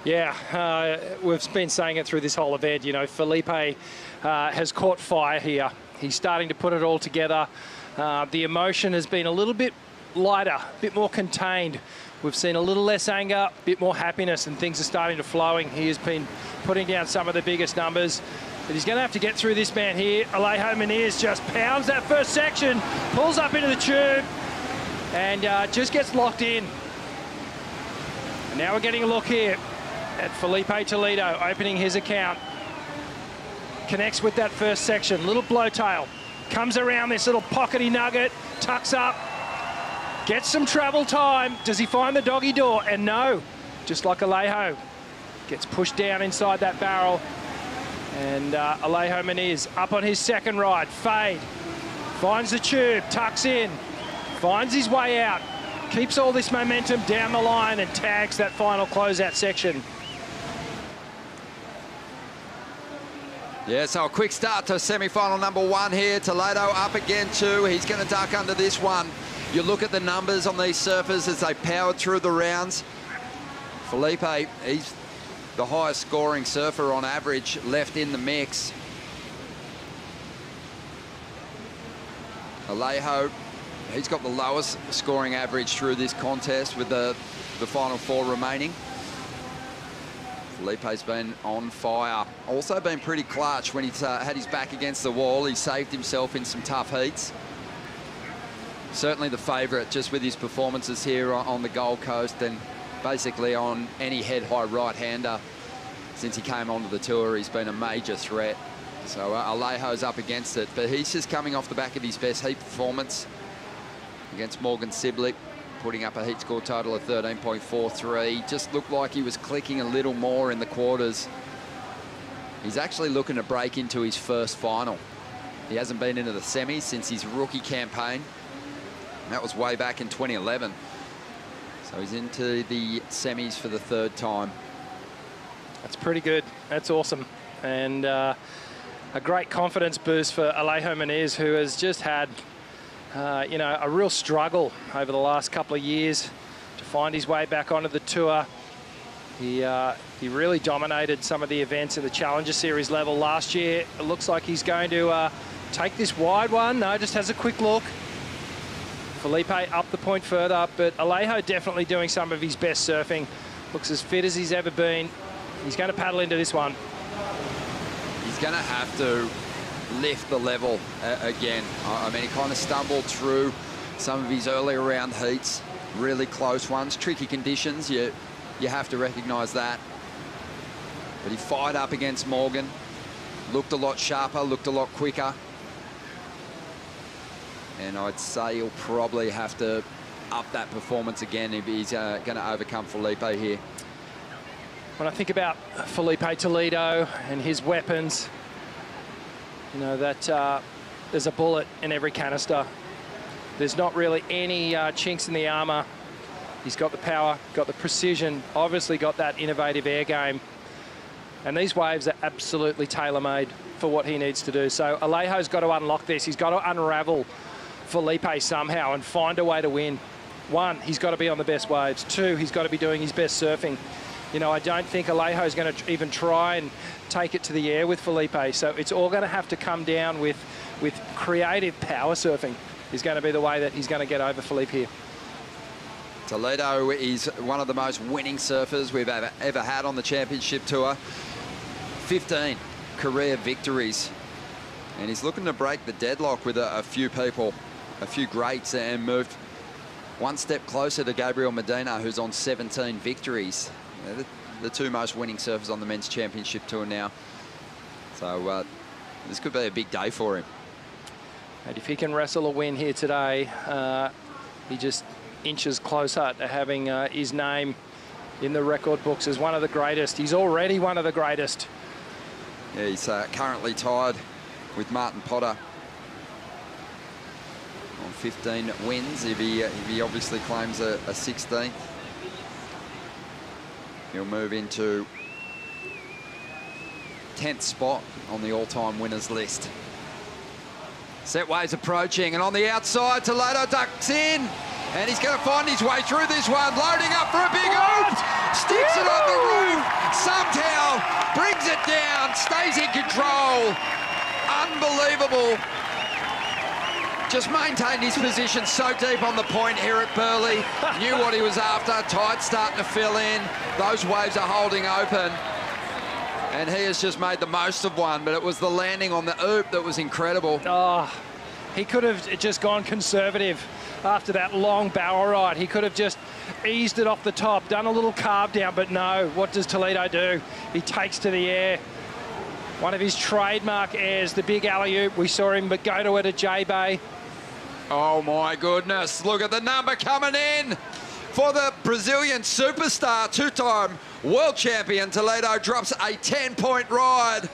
Yeah, we've been saying it through this whole event. You know, Felipe has caught fire here. He's starting to put it all together. The emotion has been a little bit lighter, a bit more contained. We've seen a little less anger, a bit more happiness, and things are starting to flowing. He has been putting down some of the biggest numbers, but he's going to have to get through this man here. Alejo Muniz just pounds that first section, pulls up into the tube, and just gets locked in. And now we're getting a look here at Felipe Toledo opening his account. Connects with that first section, little blowtail. Comes around this little pockety nugget, tucks up, gets some travel time. Does he find the doggy door? And no, just like Alejo, gets pushed down inside that barrel. And Alejo Muniz up on his second ride, fade. Finds the tube, tucks in, finds his way out, keeps all this momentum down the line and tags that final closeout section. Yeah, so a quick start to semi-final number 1 here. Toledo up again too. He's going to duck under this one. You look at the numbers on these surfers as they powered through the rounds. Felipe, he's the highest scoring surfer on average left in the mix. Alejo, he's got the lowest scoring average through this contest with the final 4 remaining. Felipe's been on fire. Also been pretty clutch when he's had his back against the wall. He saved himself in some tough heats. Certainly the favourite just with his performances here on the Gold Coast and basically on any head-high right-hander. Since he came onto the tour, he's been a major threat. So Alejo's up against it, but he's just coming off the back of his best heat performance against Morgan Siblick, putting up a heat score total of 13.43. Just looked like he was clicking a little more in the quarters. He's actually looking to break into his first final. He hasn't been into the semis since his rookie campaign. That was way back in 2011. So he's into the semis for the 3rd time. That's pretty good. That's awesome. And a great confidence boost for Alejo Muniz, who has just had you know, a real struggle over the last couple of years to find his way back onto the tour. He really dominated some of the events in the Challenger Series level last year. It looks like he's going to take this wide one. No, just has a quick look. Felipe up the point further, but Alejo definitely doing some of his best surfing. Looks as fit as he's ever been. He's going to paddle into this one. He's going to have to lift the level again. I mean, he kind of stumbled through some of his earlier round heats, really close ones, tricky conditions. You have to recognise that. But he fired up against Morgan, looked a lot sharper, looked a lot quicker. And I'd say he'll probably have to up that performance again if he's going to overcome Felipe here. When I think about Felipe Toledo and his weapons, you know, that there's a bullet in every canister. There's not really any chinks in the armour. He's got the power, got the precision, obviously got that innovative air game. And these waves are absolutely tailor-made for what he needs to do. So Alejo's got to unlock this. He's got to unravel Felipe somehow and find a way to win. 1, he's got to be on the best waves. 2, he's got to be doing his best surfing. You know, I don't think Alejo's going to even try and take it to the air with Felipe. So it's all going to have to come down with creative power surfing is going to be the way that he's going to get over Felipe here. Toledo is one of the most winning surfers we've ever had on the championship tour. 15 career victories. And he's looking to break the deadlock with a few people, a few greats, and move one step closer to Gabriel Medina, who's on 17 victories. The two most winning surfers on the men's championship tour now. So this could be a big day for him. And if he can wrestle a win here today, he just inches closer to having his name in the record books as one of the greatest. He's already one of the greatest. Yeah, he's currently tied with Martin Potter on 15 wins. If he obviously claims a 16th, he'll move into 10th spot on the all-time winners list. Set waves approaching, and on the outside, Toledo ducks in, and he's going to find his way through this one, loading up for a big oop, sticks it on the roof, somehow brings it down, stays in control. Unbelievable. Just maintained his position so deep on the point here at Burleigh. Knew what he was after. Tide's starting to fill in. Those waves are holding open. And he has just made the most of one, but it was the landing on the oop that was incredible. Oh, he could have just gone conservative after that long barrel ride. He could have just eased it off the top, done a little carve down, but no. What does Toledo do? He takes to the air. One of his trademark airs, the big alley-oop. We saw him but go to it at J-Bay. Oh my goodness, look at the number coming in for the Brazilian superstar, two-time world champion. Toledo drops a 10-point ride.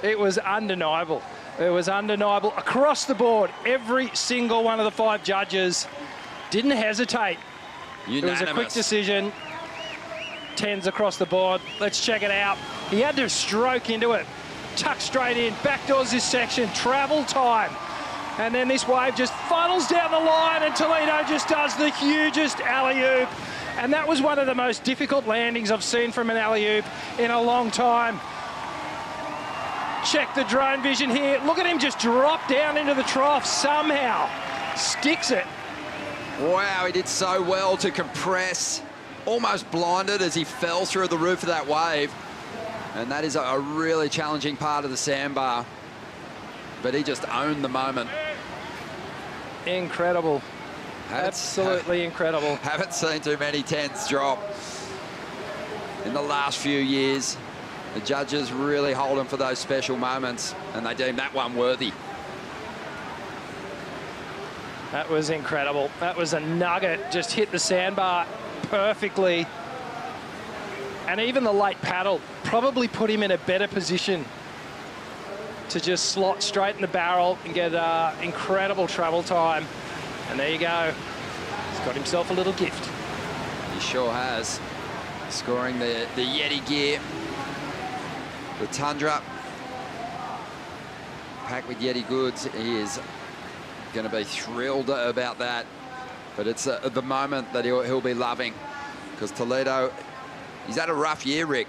It was undeniable. It was undeniable across the board. Every single one of the 5 judges didn't hesitate. Unanimous. It was a quick decision. 10s across the board. Let's check it out. He had to stroke into it. Tuck straight in, backdoors this section, travel time. And then this wave just funnels down the line, and Toledo just does the hugest alley-oop. And that was one of the most difficult landings I've seen from an alley-oop in a long time. Check the drone vision here. Look at him just drop down into the trough somehow. Sticks it. Wow, he did so well to compress. Almost blinded as he fell through the roof of that wave. And that is a really challenging part of the sandbar. But he just owned the moment. Incredible. Absolutely incredible. Haven't seen too many 10s drop in the last few years. The judges really hold him for those special moments, and they deem that one worthy. That was incredible. That was a nugget. Just hit the sandbar perfectly. And even the late paddle probably put him in a better position to just slot straight in the barrel and get incredible travel time. And there you go. He's got himself a little gift. He sure has. Scoring the Yeti gear. The Tundra. Packed with Yeti goods. He is going to be thrilled about that. But it's the moment that he'll be loving. Because Toledo, he's had a rough year, Rick.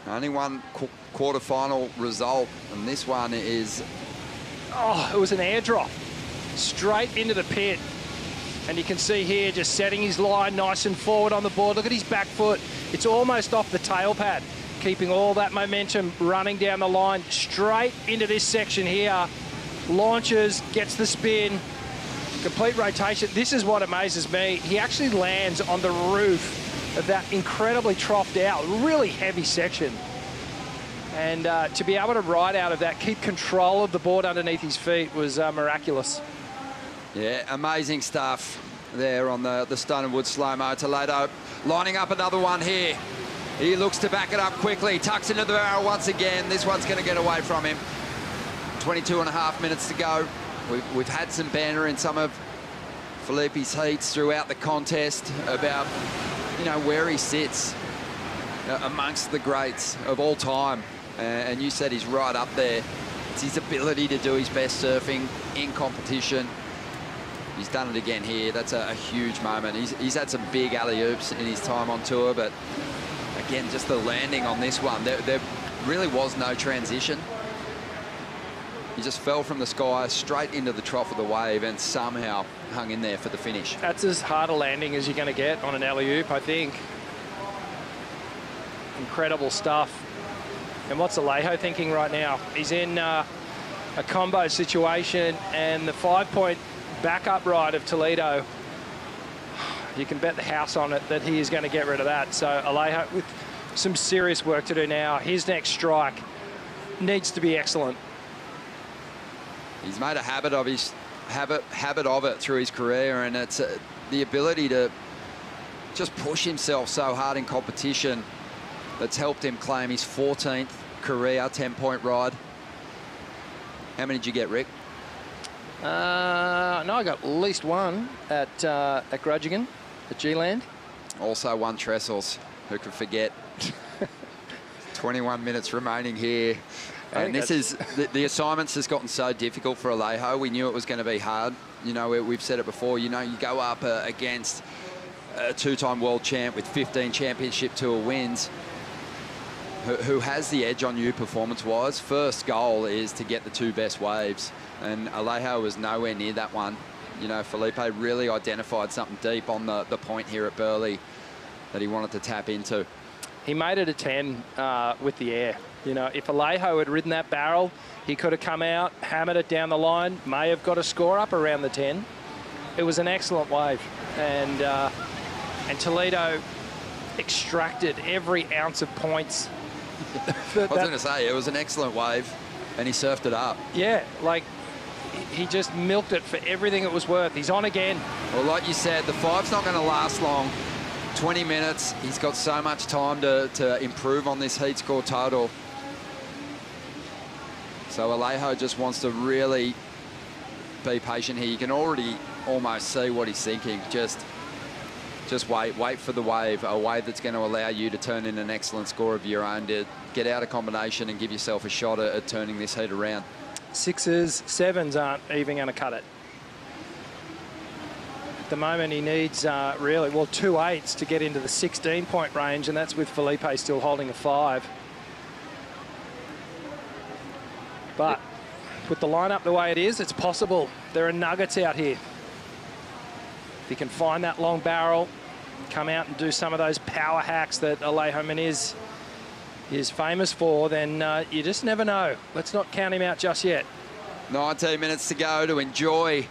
Only one quarterfinal result, and this one is... Oh, it was an airdrop. Straight into the pit. And you can see here, just setting his line nice and forward on the board. Look at his back foot. It's almost off the tail pad, keeping all that momentum running down the line, straight into this section here. Launches, gets the spin, complete rotation. This is what amazes me. He actually lands on the roof of that incredibly troughed out, really heavy section. And to be able to ride out of that, keep control of the board underneath his feet was miraculous. Yeah, amazing stuff there on the Stone and Wood slow-mo. Toledo lining up another one here. He looks to back it up quickly, tucks into the barrel once again. This one's going to get away from him. 22.5 minutes to go. We've had some banter in some of Felipe's heats throughout the contest about, you know, where he sits amongst the greats of all time. And you said he's right up there. It's his ability to do his best surfing in competition. He's done it again here. That's a huge moment. He's had some big alley-oops in his time on tour, but again, just the landing on this one. There really was no transition. He just fell from the sky straight into the trough of the wave and somehow hung in there for the finish. That's as hard a landing as you're going to get on an alley-oop, I think. Incredible stuff. And what's Alejo thinking right now? He's in a combo situation, and the 5-point backup ride of Toledo, you can bet the house on it that he is going to get rid of that. So Alejo with some serious work to do now. His next strike needs to be excellent. He's made a habit of it through his career, and it's the ability to just push himself so hard in competition that's helped him claim his 14th career 10-point ride. How many did you get, Rick? No, I got at least one at Grudgigan, at G-Land. Also one Trestles, who could forget. 21 minutes remaining here. And this is, the assignments has gotten so difficult for Alejo. We knew it was going to be hard. You know, we've said it before, you know, you go up against a 2-time world champ with 15 championship tour wins, who has the edge on you performance-wise. First goal is to get the 2 best waves, and Alejo was nowhere near that one. You know, Felipe really identified something deep on the point here at Burleigh that he wanted to tap into. He made it a 10 with the air. You know, if Alejo had ridden that barrel, he could have come out, hammered it down the line, may have got a score up around the 10. It was an excellent wave, and Toledo extracted every ounce of points. I was going to say, it was an excellent wave, and he surfed it up. Yeah, like, he just milked it for everything it was worth. He's on again. Well, like you said, the 5's not going to last long. 20 minutes, he's got so much time to improve on this heat score total. So Alejo just wants to really be patient here. You can already almost see what he's thinking. Just wait for the wave, a wave that's going to allow you to turn in an excellent score of your own, to get out of combination and give yourself a shot at turning this heat around. 6s, 7s aren't even going to cut it. At the moment, he needs really, well, 2 8s to get into the 16-point range, and that's with Felipe still holding a 5. But with the lineup the way it is, it's possible. There are nuggets out here. If he can find that long barrel, come out and do some of those power hacks that Alejo Muniz is famous for, then you just never know. Let's not count him out just yet. 19 minutes to go to enjoy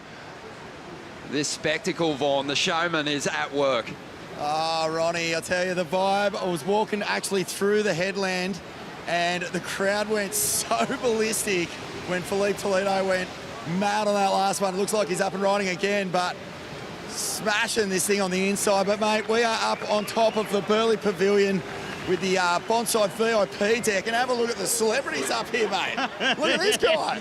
this spectacle, Vaughn. The showman is at work. Ah, Ronnie, I'll tell you the vibe. I was walking actually through the headland, and the crowd went so ballistic when Felipe Toledo went mad on that last one. It looks like he's up and riding again, but smashing this thing on the inside. But, mate, we are up on top of the Burleigh Pavilion with the Bonsoy VIP deck, and have a look at the celebrities up here, mate. Look at this guy.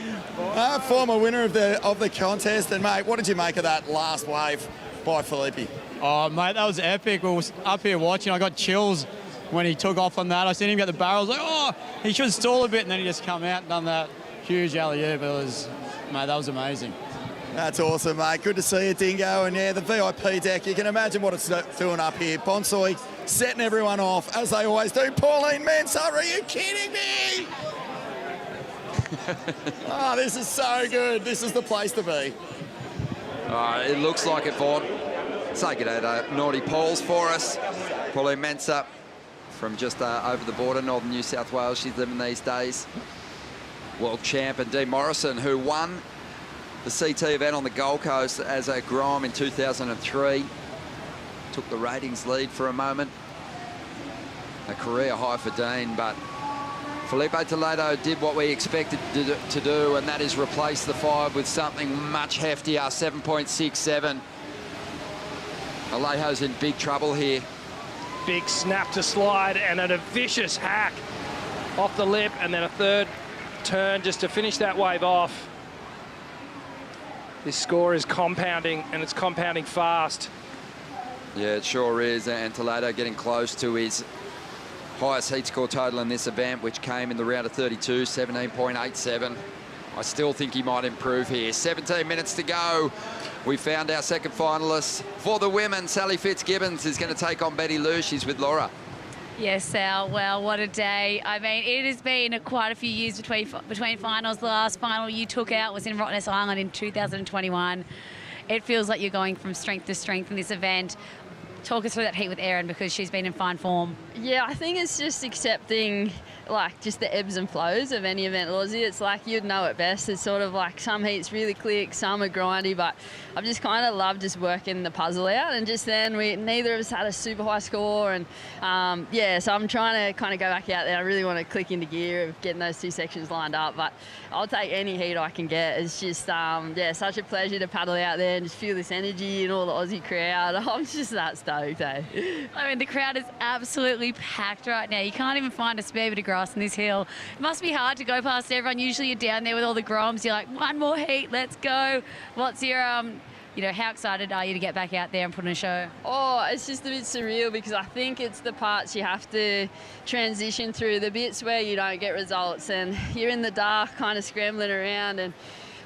Former winner of the contest. And, mate, what did you make of that last wave by Felipe? Oh, mate, that was epic. We was up here watching. I got chills when he took off on that. I seen him get the barrel. I was like, oh, he should stall a bit, and then he just come out and done that huge alley-oop. Mate, that was amazing. That's awesome, mate. Good to see you, Dingo. And, yeah, the VIP deck, you can imagine what it's doing up here. Bonsoy setting everyone off, as they always do. Pauline Mensah, are you kidding me? Oh, this is so good. This is the place to be. It looks like it, Vaughn. Take it out, Naughty Pauls for us. Pauline Mensah from just over the border, northern New South Wales. She's living these days. World champ, and Dee Morrison, who won the CT event on the Gold Coast as a Grom in 2003. Took the ratings lead for a moment. A career high for Dean, but Felipe Toledo did what we expected to do, and that is replace the 5 with something much heftier, 7.67. Alejo's in big trouble here. Big snap to slide, and then a vicious hack off the lip, and then a third turn just to finish that wave off. This score is compounding, and it's compounding fast. Yeah, it sure is, and Toledo getting close to his highest heat score total in this event, which came in the round of 32, 17.87. I still think he might improve here. 17 minutes to go. We found our second finalist for the women. Sally Fitzgibbons is going to take on Betty Lou. She's with Laura. Yes, Sal. Well, what a day. I mean, it has been quite a few years between finals. The last final you took out was in Rottnest Island in 2021. It feels like you're going from strength to strength in this event. Talk us through that heat with Erin, because she's been in fine form. Yeah, I think it's just accepting like just the ebbs and flows of any event Aussie. It's like you'd know it best. It's sort of like some heats really click, some are grindy, but I've just kind of loved just working the puzzle out, and just then neither of us had a super high score, and yeah, so I'm trying to kind of go back out there. I really want to click into gear of getting those two sections lined up, but I'll take any heat I can get. It's just yeah, such a pleasure to paddle out there and just feel this energy and all the Aussie crowd. I'm just that stoked, eh? I mean, the crowd is absolutely packed right now. You can't even find a spare bit of grass in this hill. It must be hard to go past everyone. Usually you're down there with all the groms. You're like, one more heat, let's go. What's your, you know, how excited are you to get back out there and put on a show? Oh, it's just a bit surreal, because I think it's the parts you have to transition through, the bits where you don't get results and you're in the dark kind of scrambling around and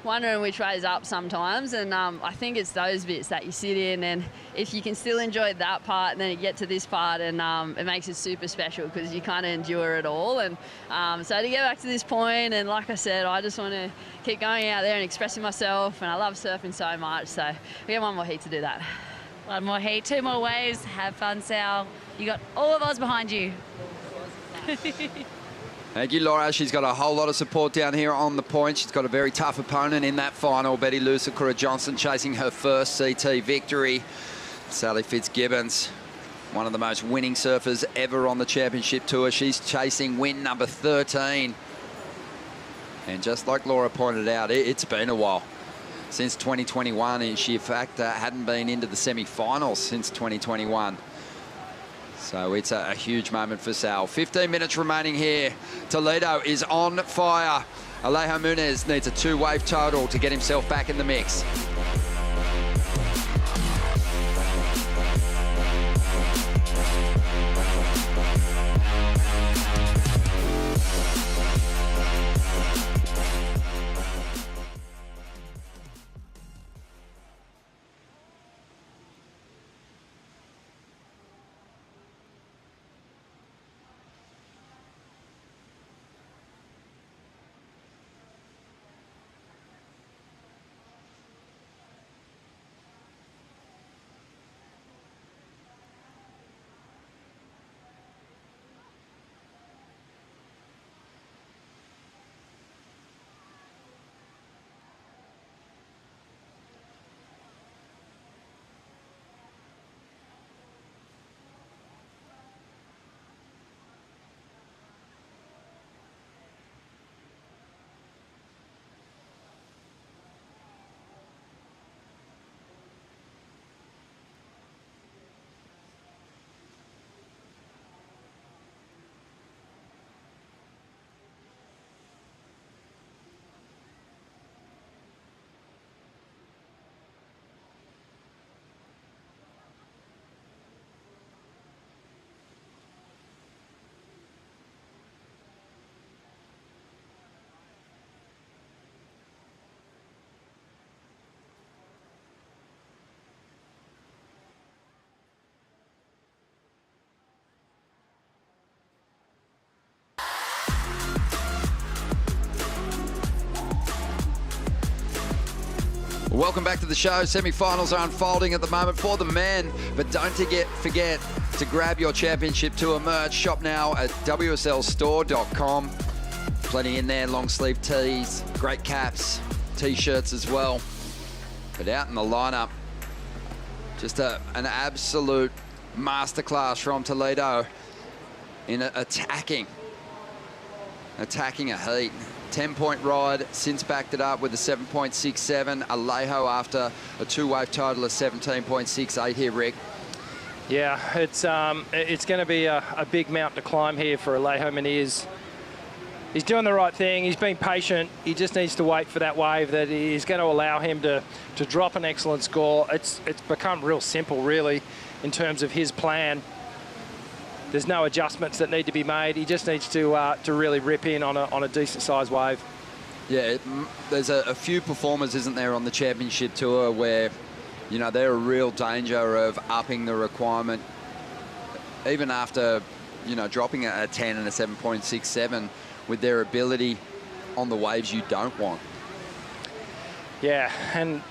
wondering which way is up sometimes, and I think it's those bits that you sit in, and if you can still enjoy that part, and then you get to this part, and it makes it super special because you kind of endure it all. And so to get back to this point, and like I said, I just want to keep going out there and expressing myself, and I love surfing so much, so we have one more heat to do that. One more heat, 2 more waves. Have fun, Sal. You got all of Oz behind you. Thank you, Laura. She's got a whole lot of support down here on the point. She's got a very tough opponent in that final. Betty Lusakura Johnson chasing her first CT victory. Sally Fitzgibbons, one of the most winning surfers ever on the championship tour. She's chasing win number 13. And just like Laura pointed out, it's been a while since 2021. And she, in fact, hadn't been into the semi-finals since 2021. So it's a huge moment for Sal. 15 minutes remaining here. Toledo is on fire. Alejo Muniz needs a 2-wave total to get himself back in the mix. Welcome back to the show. Semi-finals are unfolding at the moment for the men, but don't forget to grab your championship tour merch. Shop now at wslstore.com. Plenty in there, long sleeve tees, great caps, t-shirts as well. But out in the lineup, just an absolute masterclass from Toledo in attacking a heat. 10-point ride, since backed it up with a 7.67. Alejo after a 2-wave total of 17.68 here, Rick. Yeah, it's going to be a big mountain to climb here for Alejo Muniz. He's doing the right thing. He's been patient. He just needs to wait for that wave that is going to allow him to drop an excellent score. It's become real simple, really, in terms of his plan. There's no adjustments that need to be made. He just needs to really rip in on a decent-sized wave. Yeah, there's a few performers, isn't there, on the championship tour where, you know, they're a real danger of upping the requirement, even after, you know, dropping a 10 and a 7.67 with their ability on the waves you don't want. Yeah, and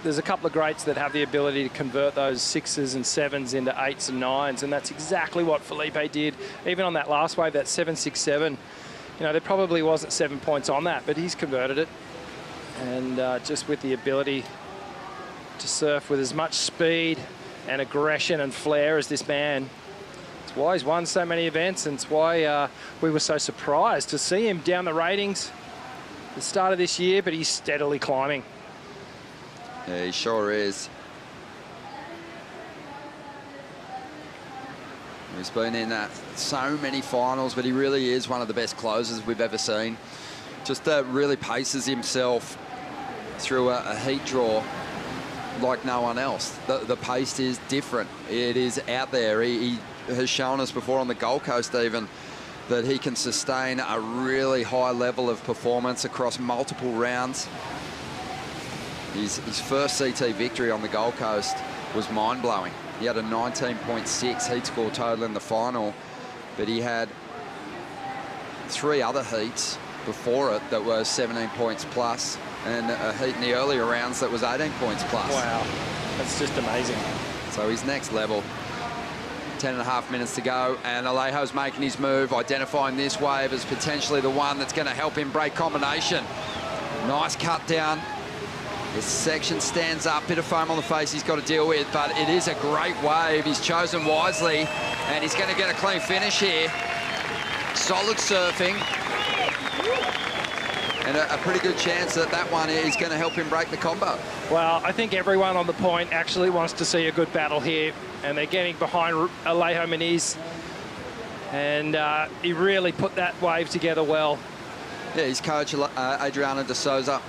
there's a couple of greats that have the ability to convert those 6s and 7s into 8s and 9s, and that's exactly what Felipe did. Even on that last wave, that 7.67, you know, there probably wasn't 7 points on that, but he's converted it. And just with the ability to surf with as much speed and aggression and flair as this man. It's why he's won so many events, and it's why we were so surprised to see him down the ratings at the start of this year, but he's steadily climbing. Yeah, he sure is. He's been in so many finals, but he really is one of the best closers we've ever seen. Just really paces himself through a heat draw like no one else. The pace is different. It is out there. He has shown us before on the Gold Coast even that he can sustain a really high level of performance across multiple rounds. His first CT victory on the Gold Coast was mind-blowing. He had a 19.6 heat score total in the final, but he had 3 other heats before it that were 17 points plus, and a heat in the earlier rounds that was 18 points plus. Wow, that's just amazing. So he's next level. 10.5 minutes to go, and Alejo's making his move, identifying this wave as potentially the one that's going to help him break combination. Nice cut down. This section stands up, bit of foam on the face he's got to deal with, but it is a great wave. He's chosen wisely, and he's going to get a clean finish here. Solid surfing. And a pretty good chance that that one is going to help him break the combo. Well, I think everyone on the point actually wants to see a good battle here, and they're getting behind Alejo Muniz, and he really put that wave together well. Yeah, his coach, Adriano de Souza,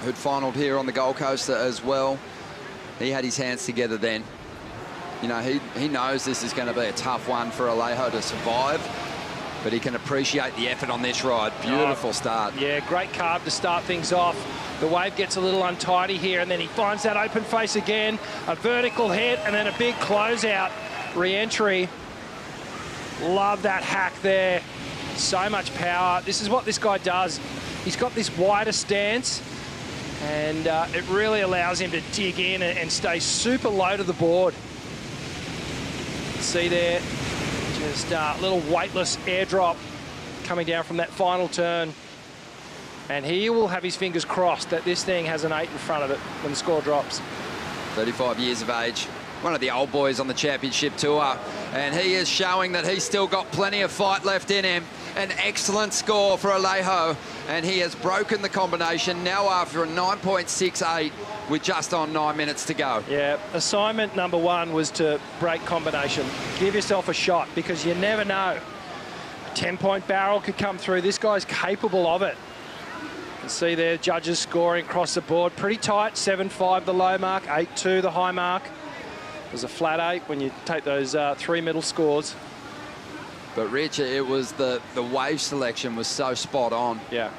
who'd finaled here on the Gold Coast as well, he had his hands together then. You know, he knows this is going to be a tough one for Alejo to survive, but he can appreciate the effort on this ride. Beautiful start. Yeah, great carb to start things off. The wave gets a little untidy here, and then he finds that open face again, a vertical hit, and then a big closeout re-entry. Love that hack there. So much power. This is what this guy does. He's got this wider stance, and it really allows him to dig in and stay super low to the board. See there, just a little weightless airdrop coming down from that final turn. And he will have his fingers crossed that this thing has an 8 in front of it when the score drops. 35 years of age, one of the old boys on the championship tour, and he is showing that he's still got plenty of fight left in him. An excellent score for Alejo, and he has broken the combination now after a 9.68 with just on 9 minutes to go. Yeah, assignment number 1 was to break combination. Give yourself a shot, because you never know. A 10-point barrel could come through. This guy's capable of it. You can see there, judges scoring across the board. Pretty tight, 7.5 the low mark, 8.2 the high mark. It was a flat 8 when you take those 3 middle scores. But Rich, it was the wave selection was so spot on. Yeah.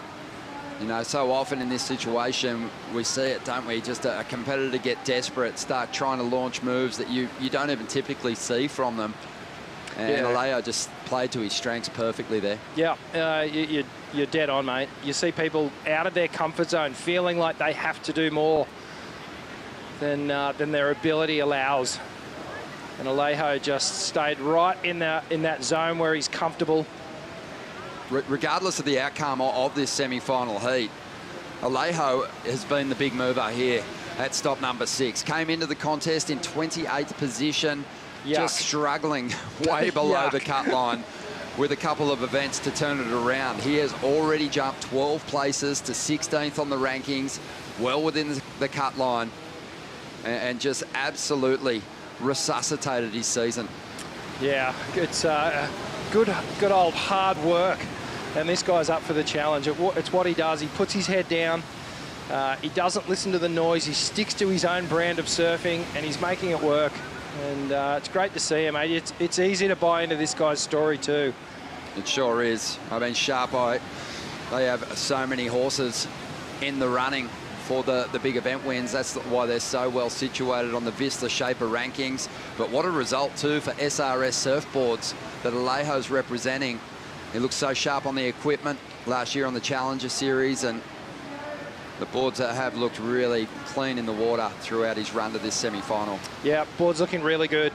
You know, so often in this situation, we see it, don't we? Just a competitor get desperate, start trying to launch moves that you don't even typically see from them. And Alejo just played to his strengths perfectly there. Yeah, you're dead on, mate. You see people out of their comfort zone, feeling like they have to do more than their ability allows. And Alejo just stayed right in that zone where he's comfortable. Regardless of the outcome of this semi-final heat, Alejo has been the big mover here at stop number 6. Came into the contest in 28th position, just struggling way below the cut line with a couple of events to turn it around. He has already jumped 12 places to 16th on the rankings, well within the cut line, and just absolutely resuscitated his season. Yeah, it's good old hard work, and this guy's up for the challenge. It's what he does. He puts his head down. He doesn't listen to the noise. He sticks to his own brand of surfing, and he's making it work. And it's great to see him, mate. It's easy to buy into this guy's story too. It sure is. I mean, Sharp Eye, they have so many horses in the running for the big event wins. That's why they're so well situated on the Vista Shaper rankings. But what a result too for SRS surfboards that Alejo's representing. He looks so sharp on the equipment last year on the Challenger Series, and the boards have looked really clean in the water throughout his run to this semi-final. Yeah, board's looking really good.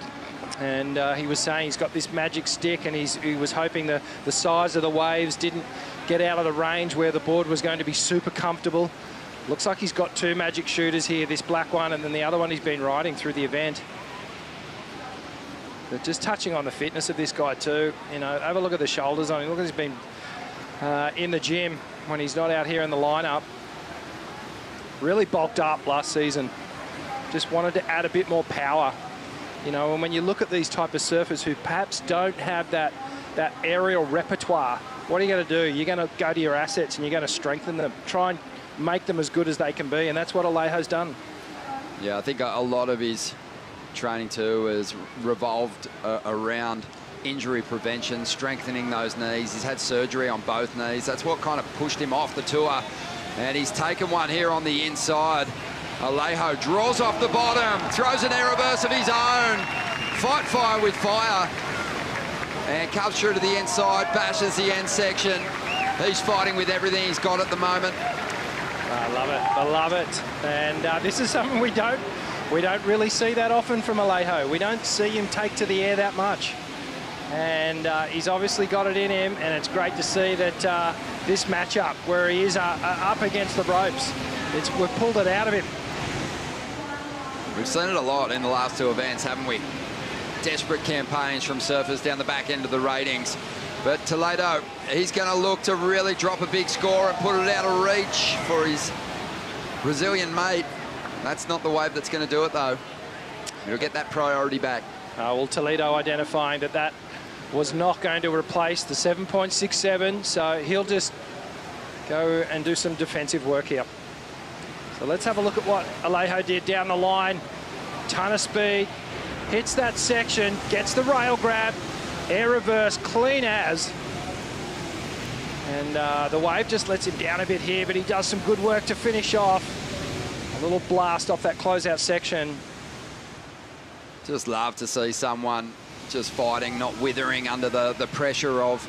And he was saying he's got this magic stick, and he was hoping the size of the waves didn't get out of the range where the board was going to be super comfortable. Looks like he's got 2 magic shooters here, this black one and then the other one he's been riding through the event. But just touching on the fitness of this guy too, you know, have a look at the shoulders on him. Look at he's been in the gym when he's not out here in the lineup. Really bulked up last season. Just wanted to add a bit more power. You know, and when you look at these type of surfers who perhaps don't have that aerial repertoire, what are you going to do? You're going to go to your assets and you're going to strengthen them, try and make them as good as they can be, and that's what Alejo's done. Yeah, I think a lot of his training too has revolved around injury prevention, strengthening those knees. He's had surgery on both knees. That's what kind of pushed him off the tour, and he's taken one here on the inside. Alejo draws off the bottom, throws an air reverse of his own. Fight fire with fire. And comes through to the inside, bashes the end section. He's fighting with everything he's got at the moment. I love it, I love it. And this is something we don't really see that often from Alejo. We don't see him take to the air that much. And he's obviously got it in him, and it's great to see that this matchup where he is up against the ropes, we've pulled it out of him. We've seen it a lot in the last 2 events, haven't we? Desperate campaigns from surfers down the back end of the ratings. But Toledo, he's going to look to really drop a big score and put it out of reach for his Brazilian mate. That's not the wave that's going to do it, though. He'll get that priority back. Well, Toledo identifying that was not going to replace the 7.67, so he'll just go and do some defensive work here. So let's have a look at what Alejo did down the line. Ton of speed, hits that section, gets the rail grab, air reverse, clean as. And the wave just lets him down a bit here, but he does some good work to finish off. A little blast off that closeout section. Just love to see someone just fighting, not withering under the pressure of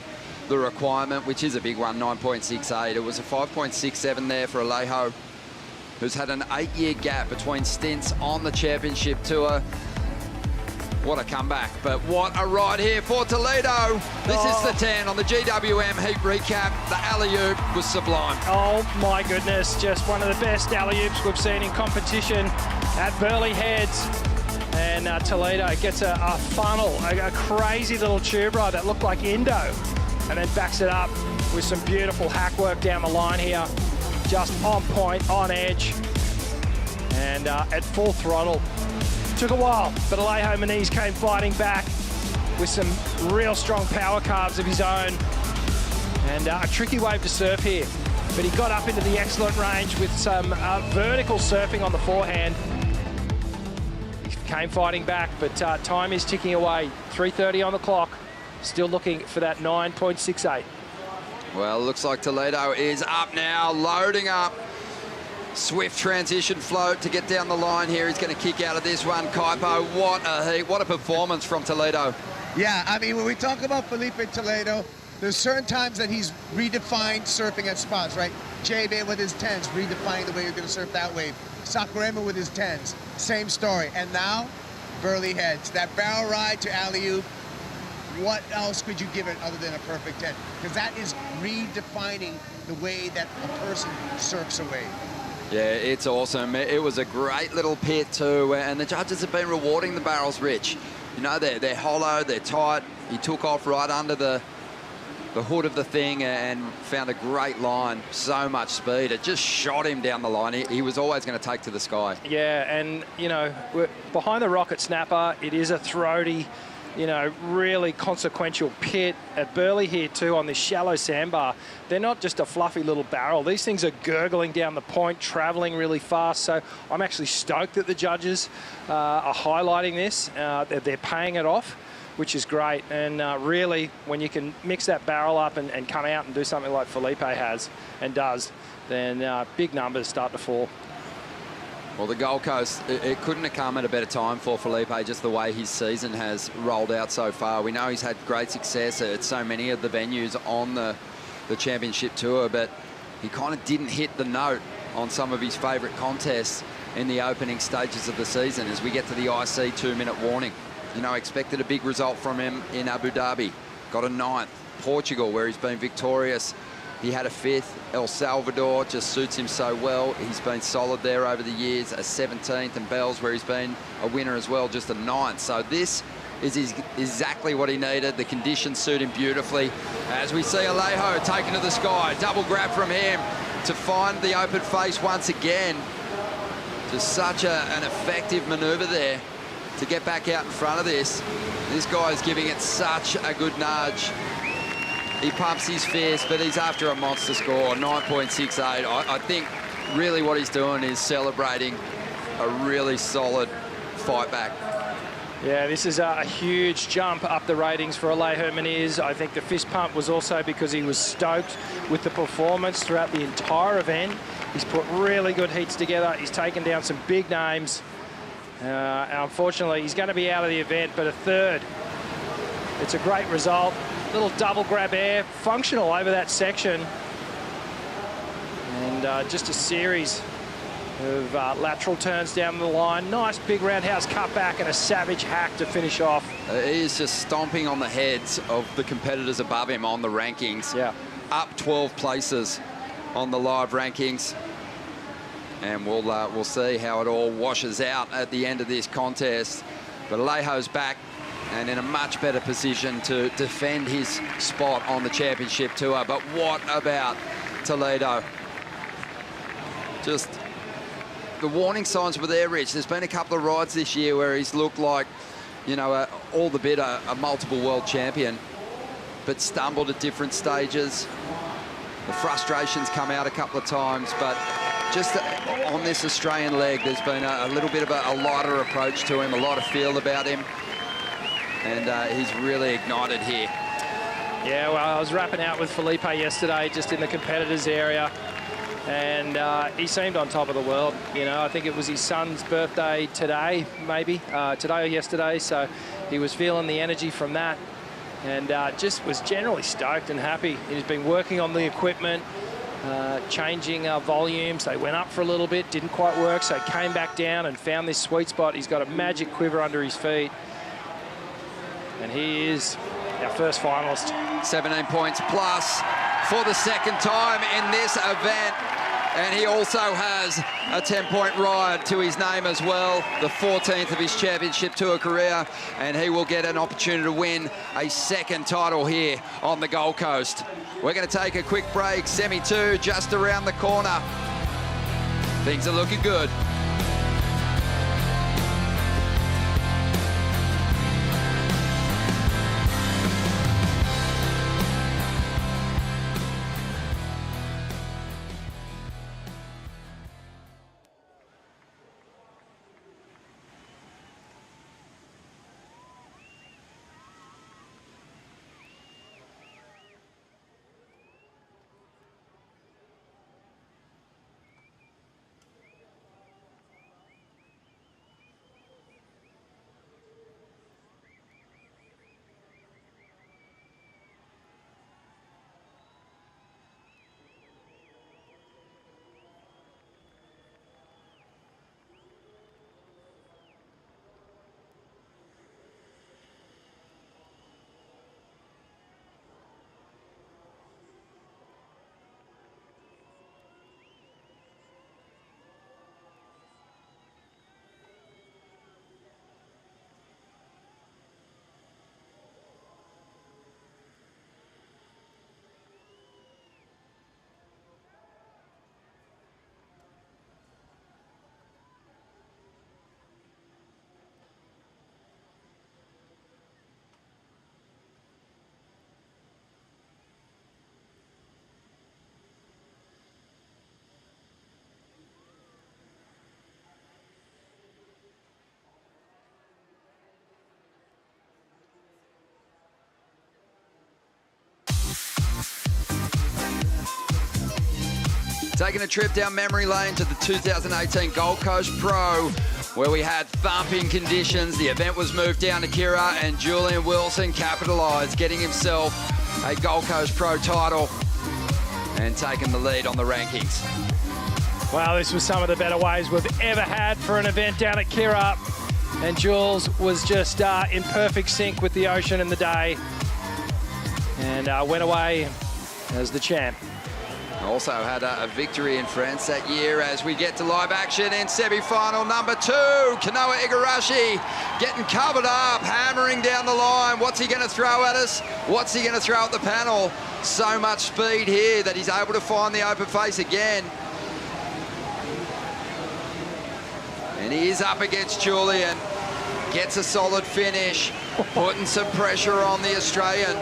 the requirement, which is a big one, 9.68. It was a 5.67 there for Alejo, who's had an 8-year gap between stints on the championship tour. What a comeback, but what a ride here for Toledo. This is the 10 on the GWM heat recap. The alley-oop was sublime. Oh my goodness, just one of the best alley-oops we've seen in competition at Burleigh Heads. And Toledo gets a funnel, a crazy little tube ride that looked like Indo, and then backs it up with some beautiful hack work down the line here. Just on point, on edge, and at full throttle. Took a while, but Alejo Muniz came fighting back with some real strong power carves of his own. And a tricky wave to surf here, but he got up into the excellent range with some vertical surfing on the forehand. He came fighting back, but time is ticking away. 3:30 on the clock, still looking for that 9.68. Well, looks like Toledo is up now, loading up. Swift transition float to get down the line here. He's going to kick out of this one. Kaipo, what a heat, what a performance from Toledo. Yeah, I mean, when we talk about Felipe Toledo, there's certain times that he's redefined surfing at spots, right? J-Bay with his 10s, redefining the way you're going to surf that wave. Sakurema with his 10s, same story. And now, Burleigh Heads, that barrel ride to alley-oop. What else could you give it other than a perfect 10? Because that is redefining the way that a person surfs a wave. Yeah, it's awesome. It was a great little pit too, and the judges have been rewarding the barrels, Rich. You know, they're hollow, they're tight. He took off right under the hood of the thing and found a great line. So much speed. It just shot him down the line. He was always going to take to the sky. Yeah, and, you know, behind the rocket snapper, it is a throaty, you know, really consequential pit. At Burleigh here too, on this shallow sandbar, they're not just a fluffy little barrel. These things are gurgling down the point, traveling really fast. So I'm actually stoked that the judges are highlighting this. They're paying it off, which is great. And really, when you can mix that barrel up and come out and do something like Felipe has and does, then big numbers start to fall. Well, the Gold Coast, it couldn't have come at a better time for Felipe, just the way his season has rolled out so far. We know he's had great success at so many of the venues on the championship tour, but he kind of didn't hit the note on some of his favourite contests in the opening stages of the season as we get to the IC 2-minute warning. You know, expected a big result from him in Abu Dhabi. Got a 9th. Portugal, where he's been victorious. He had a 5th. El Salvador just suits him so well. He's been solid there over the years. A 17th, and Bells, where he's been a winner as well, just a 9th. So this is exactly what he needed. The conditions suit him beautifully. As we see Alejo taken to the sky. Double grab from him to find the open face once again. Just such an effective manoeuvre there to get back out in front of this. This guy is giving it such a good nudge. He pumps his fist, but he's after a monster score, 9.68. I think really what he's doing is celebrating a really solid fight back. Yeah, this is a huge jump up the ratings for Alejo Muniz. I think the fist pump was also because he was stoked with the performance throughout the entire event. He's put really good heats together. He's taken down some big names. Unfortunately, he's going to be out of the event, but a 3rd. It's a great result. Little double grab air, functional over that section. And just a series of lateral turns down the line. Nice big roundhouse cut back and a savage hack to finish off. He is just stomping on the heads of the competitors above him on the rankings. Yeah. Up 12 places on the live rankings. And we'll see how it all washes out at the end of this contest. But Alejo's back and in a much better position to defend his spot on the championship tour. But what about Toledo? Just the warning signs were there, Rich. There's been a couple of rides this year where he's looked like, you know, all the bit a multiple world champion, but stumbled at different stages. The frustrations come out a couple of times, but just on this Australian leg, there's been a little bit of a lighter approach to him, a lot of feel about him. And he's really ignited here. Yeah, well, I was wrapping out with Felipe yesterday, just in the competitors area, and he seemed on top of the world. You know, I think it was his son's birthday today, maybe, today or yesterday, so he was feeling the energy from that, and just was generally stoked and happy. He's been working on the equipment, changing volumes. They went up for a little bit, didn't quite work, so he came back down and found this sweet spot. He's got a magic quiver under his feet. And he is our first finalist. 17 points plus for the 2nd time in this event. And he also has a 10-point ride to his name as well, the 14th of his championship tour career. And he will get an opportunity to win a 2nd title here on the Gold Coast. We're going to take a quick break. Semi 2 just around the corner. Things are looking good. Taking a trip down memory lane to the 2018 Gold Coast Pro, where we had thumping conditions. The event was moved down to Kira, and Julian Wilson capitalised, getting himself a Gold Coast Pro title and taking the lead on the rankings. Well, this was some of the better waves we've ever had for an event down at Kirra. And Jules was just in perfect sync with the ocean and the day. And went away as the champ. Also had a victory in France that year as we get to live action in semi-final number 2. Kanoa Igarashi getting covered up, hammering down the line. What's he going to throw at us? What's he going to throw at the panel? So much speed here that he's able to find the open face again. And he is up against Julian. Gets a solid finish, putting some pressure on the Australian.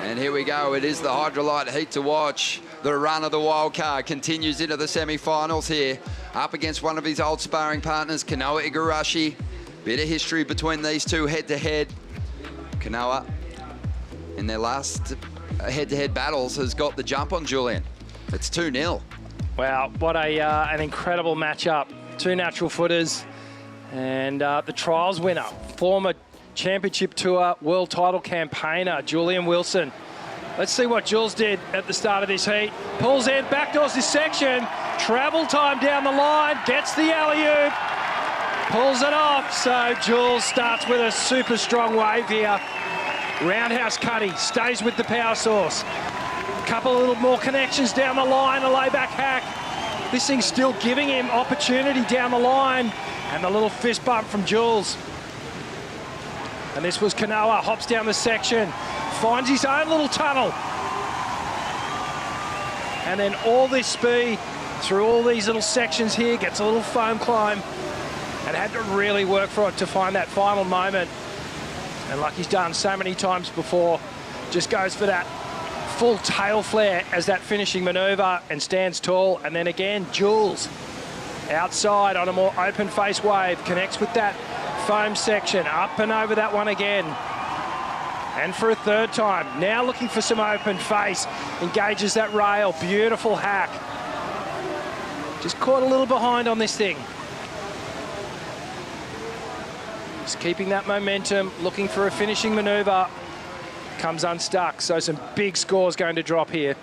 And here we go, it is the Hydrolite heat to watch. The run of the wildcard continues into the semi-finals here. Up against one of his old sparring partners, Kanoa Igarashi. Bit of history between these two head-to-head. Kanoa, in their last head-to-head battles, has got the jump on Julian. It's 2-0. Wow, what an incredible matchup. Two natural footers and the trials winner, former championship tour world title campaigner, Julian Wilson. Let's see what Jules did at the start of this heat. Pulls in, backdoors this section, travel time down the line, gets the alley-oop, pulls it off. So Jules starts with a super strong wave here. Roundhouse cutty, stays with the power source. Couple of little more connections down the line, a layback hack. This thing's still giving him opportunity down the line. And the little fist bump from Jules. And this was Kanoa, hops down the section, finds his own little tunnel. And then all this speed through all these little sections here, gets a little foam climb, and had to really work for it to find that final moment. And like he's done so many times before, just goes for that full tail flare as that finishing maneuver and stands tall. And then again, Jules outside on a more open face wave, connects with that foam section, up and over that one again. And for a third time, now looking for some open face, engages that rail, beautiful hack. Just caught a little behind on this thing. Just keeping that momentum, looking for a finishing maneuver. Comes unstuck, so some big scores going to drop here.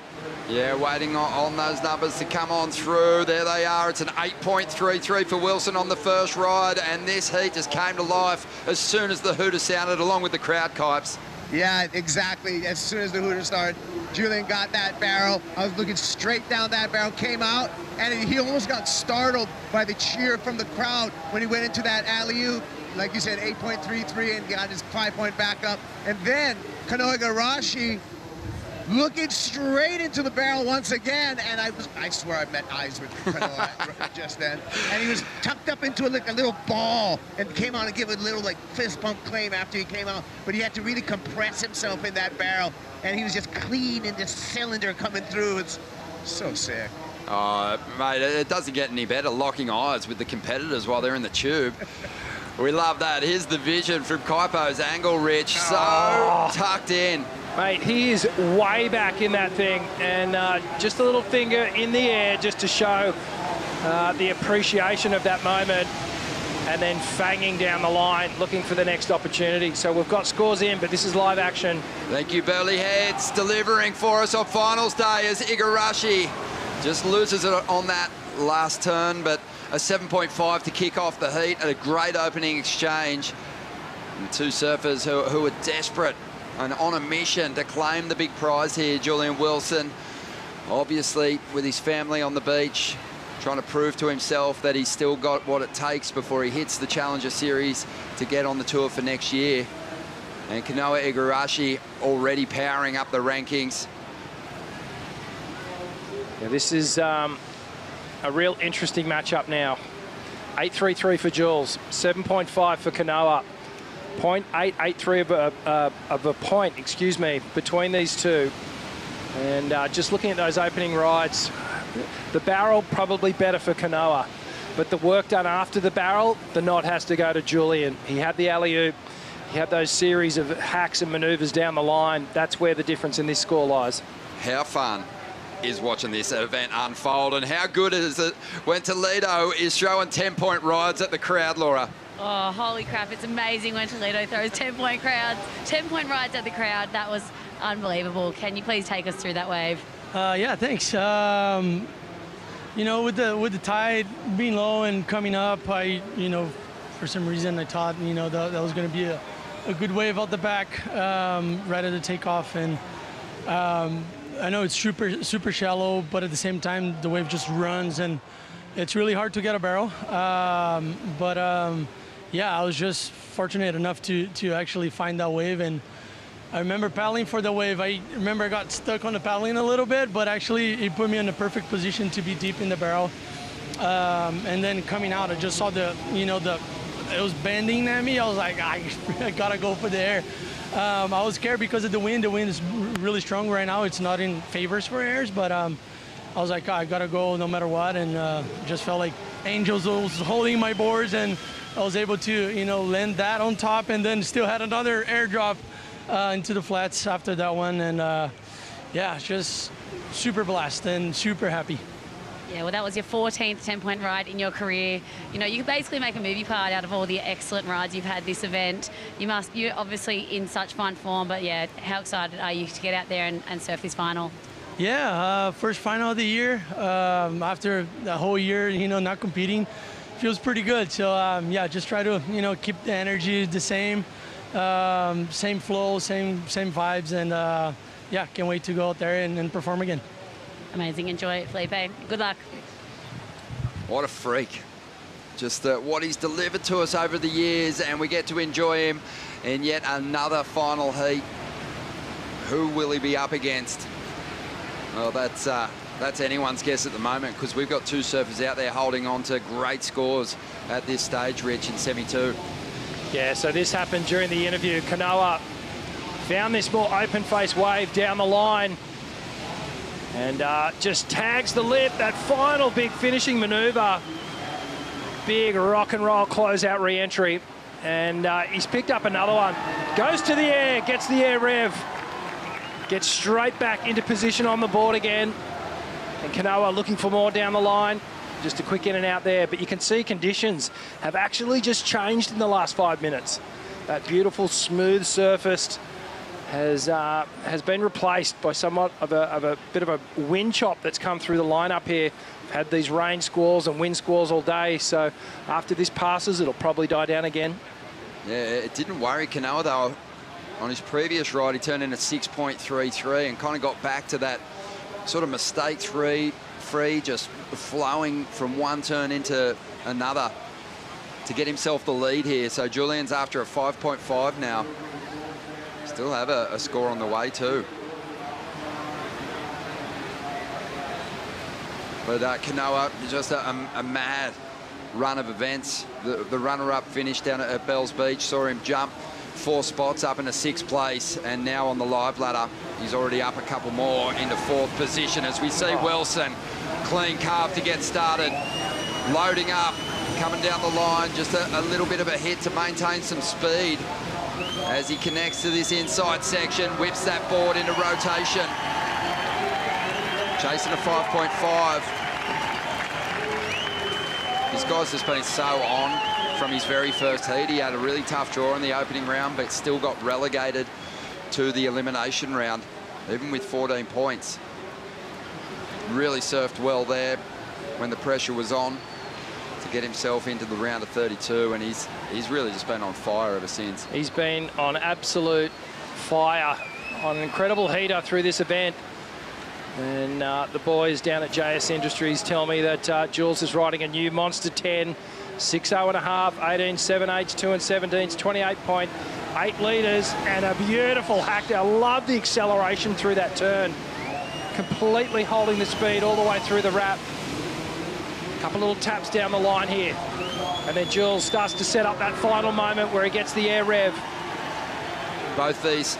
Yeah, waiting on those numbers to come on through. There they are. It's an 8.33 for Wilson on the first ride, and this heat just came to life as soon as the hooter sounded, along with the crowd kipes. Yeah, exactly. As soon as the hooter started, Julian got that barrel. I was looking straight down that barrel, came out, and he almost got startled by the cheer from the crowd when he went into that alley-oop. Like you said, 8.33 and got his 5-point back up. And then Kanoa Igarashi looking straight into the barrel once again, and I swear I met eyes with Kanoa just then. And he was tucked up into a little ball and came out and gave a little like fist bump claim after he came out. But he had to really compress himself in that barrel, and he was just clean in this cylinder coming through. It's so sick. Oh, mate, it doesn't get any better, locking eyes with the competitors while they're in the tube. We love that. Here's the vision from Kaipo's angle, Rich. So tucked in. Mate, he is way back in that thing, and just a little finger in the air just to show the appreciation of that moment, and then fanging down the line, looking for the next opportunity. So we've got scores in, but this is live action. Thank you, Burleigh Heads, delivering for us on finals day as Igarashi just loses it on that last turn, but a 7.5 to kick off the heat and a great opening exchange. And the two surfers who are desperate and on a mission to claim the big prize here. Julian Wilson, obviously with his family on the beach, trying to prove to himself that he's still got what it takes before he hits the Challenger Series to get on the tour for next year. And Kanoa Igarashi already powering up the rankings. Yeah, this is a real interesting matchup now. 8.33 for Jules, 7.5 for Kanoa. 0.883 of a point, excuse me, between these two. And just looking at those opening rides, the barrel probably better for Kanoa, but the work done after the barrel, the nod has to go to Julian. He had the alley-oop, he had those series of hacks and maneuvers down the line. That's where the difference in this score lies. How fun is watching this event unfold, and how good is it when Toledo is throwing 10-point rides at the crowd, Laura? Oh, holy crap, it's amazing when Toledo throws 10-point rides at the crowd. That was unbelievable. Can you please take us through that wave? Yeah, thanks. You know, with the tide being low and coming up, for some reason I thought, that was going to be a good wave out the back right at the takeoff. And I know it's super shallow, but at the same time, the wave just runs and it's really hard to get a barrel. Yeah, I was just fortunate enough to actually find that wave. And I remember paddling for the wave. I remember I got stuck on the paddling a little bit, but actually it put me in the perfect position to be deep in the barrel. And then coming out, I just saw it was bending at me. I was like, I gotta go for the air. I was scared because of the wind. The wind is really strong right now. It's not in favors for airs, but I was like, I gotta go no matter what. And just felt like angels was holding my boards, and I was able to, land that on top, and then still had another airdrop into the flats after that one. And yeah, just super blessed and super happy. Yeah, well, that was your 14th 10-point ride in your career. You can basically make a movie part out of all the excellent rides you've had this event. You're obviously in such fine form, but yeah, how excited are you to get out there and surf this final? Yeah, first final of the year. After the whole year, not competing, feels pretty good. So yeah, just try to, keep the energy the same, same flow, same vibes, and yeah, can't wait to go out there and perform again. Amazing. Enjoy it, Felipe. Good luck. What a freak. Just what he's delivered to us over the years, and we get to enjoy him in yet another final heat. Who will he be up against? Well, that's anyone's guess at the moment, because we've got two surfers out there holding on to great scores at this stage, Rich, in semi-2. Yeah, so this happened during the interview. Kanoa found this more open-face wave down the line and just tags the lip. That final big finishing maneuver. Big rock and roll closeout re-entry. And he's picked up another one. Goes to the air, gets the air rev. Gets straight back into position on the board again. And Kanoa looking for more down the line. Just a quick in and out there. But you can see conditions have actually just changed in the last 5 minutes. That beautiful, smooth surface has been replaced by somewhat of a bit of a wind chop that's come through the lineup here. We've had these rain squalls and wind squalls all day, so after this passes, it'll probably die down again. Yeah, it didn't worry Kanoa, though. On his previous ride, he turned in a 6.33 and kind of got back to that sort of mistake-free, just flowing from one turn into another to get himself the lead here. So Julian's after a 5.5 now. Still have a score on the way too. But Kanoa, just a mad run of events. The runner-up finished down at Bells Beach, saw him jump 4 spots up into 6th place, and now on the live ladder, he's already up a couple more into 4th position as we see Wilson, clean carve to get started, loading up, coming down the line, just a little bit of a hit to maintain some speed. As he connects to this inside section, whips that board into rotation. Chasing a 5.5. This guy's just been so on from his very first heat. He had a really tough draw in the opening round, but still got relegated to the elimination round, even with 14 points. Really surfed well there when the pressure was on to get himself into the round of 32, and he's really just been on fire ever since. He's been on absolute fire, on an incredible heater through this event. And the boys down at JS Industries tell me that Jules is riding a new Monster 10, 6.0 1/2, 18 7/8, 2 and 17s, 28.8 litres, and a beautiful hack there. I love the acceleration through that turn. Completely holding the speed all the way through the wrap. Couple little taps down the line here. And then Jules starts to set up that final moment where he gets the air rev. Both these,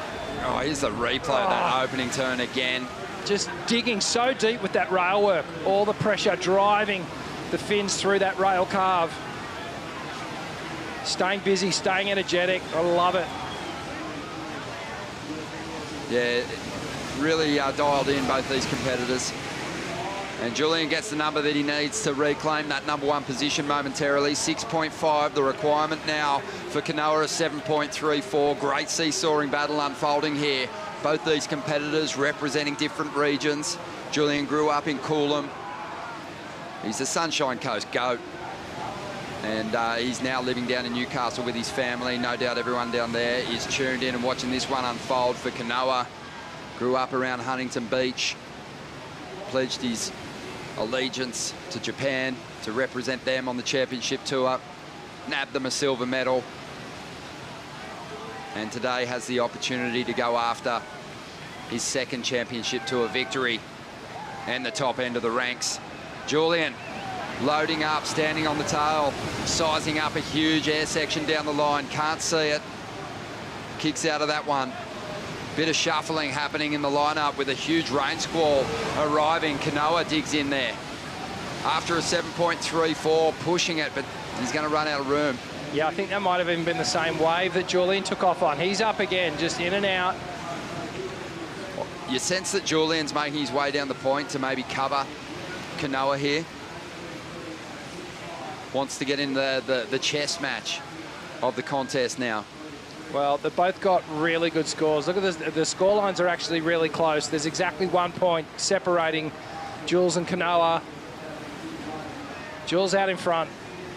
here's the replay of that opening turn again. Just digging so deep with that rail work. All the pressure driving the fins through that rail carve. Staying busy, staying energetic. I love it. Yeah, really dialed in, both these competitors. And Julian gets the number that he needs to reclaim that #1 position momentarily. 6.5, the requirement now for Kanoa, a 7.34. Great seesawing battle unfolding here. Both these competitors representing different regions. Julian grew up in Coolum. He's a Sunshine Coast goat. And he's now living down in Newcastle with his family. No doubt everyone down there is tuned in and watching this one unfold for Kanoa. Grew up around Huntington Beach. Pledged his allegiance to Japan to represent them on the championship tour. Nabbed them a silver medal. And today has the opportunity to go after his second championship tour victory and the top end of the ranks. Julian loading up, standing on the tail, sizing up a huge air section down the line. Can't see it. Kicks out of that one. Bit of shuffling happening in the lineup with a huge rain squall arriving. Kanoa digs in there. After a 7.34, pushing it, but he's going to run out of room. Yeah, I think that might have even been the same wave that Julian took off on. He's up again, just in and out. You sense that Julian's making his way down the point to maybe cover Kanoa here. Wants to get in the chess match of the contest now. Well, they've both got really good scores. Look at this, the score lines are actually really close. There's exactly 1 point separating Jules and Kanoa. Jules out in front.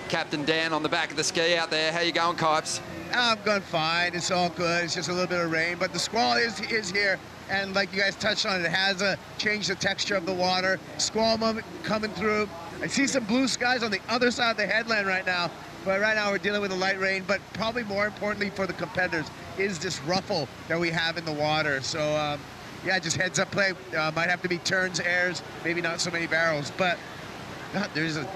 Captain Dan on the back of the ski out there. How you going, Kipes? I'm going fine. It's all good. It's just a little bit of rain, but the squall is here. And like you guys touched on, it has changed the texture of the water. Squall moment coming through. I see some blue skies on the other side of the headland right now. But right now we're dealing with a light rain. But probably more importantly for the competitors is this ruffle that we have in the water. So yeah, just heads up play. Might have to be turns, airs, maybe not so many barrels. But there's a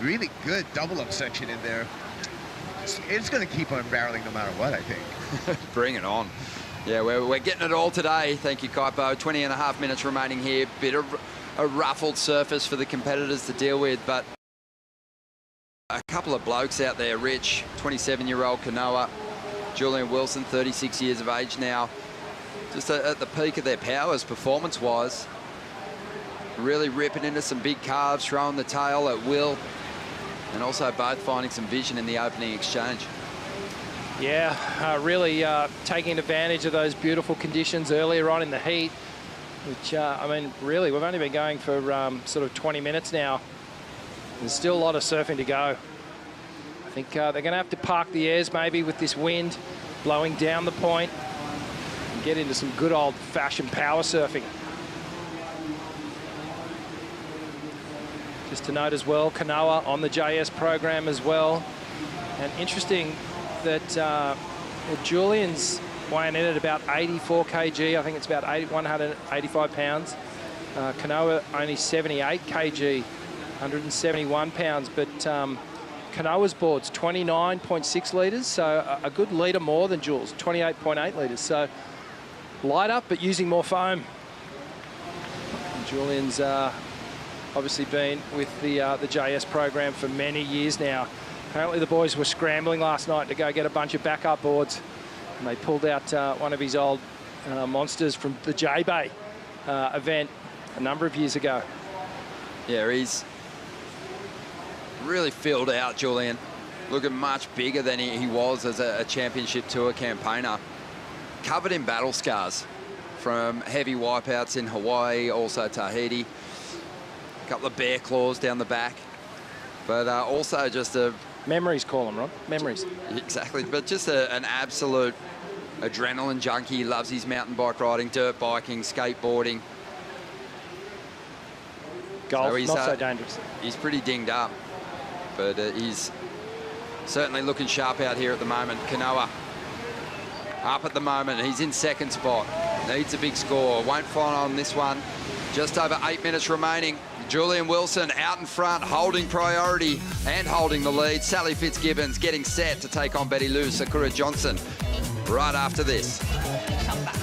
really good double up section in there. It's going to keep on barreling no matter what, I think. Bring it on. Yeah, we're getting it all today. Thank you, Kaipo. 20.5 minutes remaining here. Bit of a ruffled surface for the competitors to deal with, but a couple of blokes out there. Rich, 27-year-old Kanoa. Julian Wilson, 36 years of age now. Just at the peak of their powers, performance-wise. Really ripping into some big calves, throwing the tail at will. And also both finding some vision in the opening exchange. Yeah, really taking advantage of those beautiful conditions earlier on in the heat, which, I mean, really, we've only been going for sort of 20 minutes now. There's still a lot of surfing to go. I think they're going to have to park the airs maybe with this wind blowing down the point and get into some good old-fashioned power surfing. Just to note as well, Kanoa on the JS program as well. And interesting that Julian's weighing in at about 84 kg. I think it's about 185 pounds. Kanoa only 78 kg, 171 pounds. But Kanoa's board's 29.6 litres, so a good litre more than Jules, 28.8 litres. So light up, but using more foam. And Julian's obviously been with the JS program for many years now. Apparently the boys were scrambling last night to go get a bunch of backup boards, and they pulled out one of his old monsters from the J-Bay event a number of years ago. Yeah, he's really filled out, Julian. Looking much bigger than he was as a championship tour campaigner. Covered in battle scars from heavy wipeouts in Hawaii, also Tahiti. A couple of bear claws down the back, but also just a... Memories, call them, Ron. Memories. Exactly, but just an absolute adrenaline junkie. Loves his mountain bike riding, dirt biking, skateboarding. Golf, so not so dangerous. He's pretty dinged up, but he's certainly looking sharp out here at the moment. Kanoa up at the moment. He's in second spot. Needs a big score. Won't find on this one. Just over 8 minutes remaining. Julian Wilson out in front, holding priority and holding the lead. Sally Fitzgibbons getting set to take on Betty Lou Sakura Johnson right after this. Come back.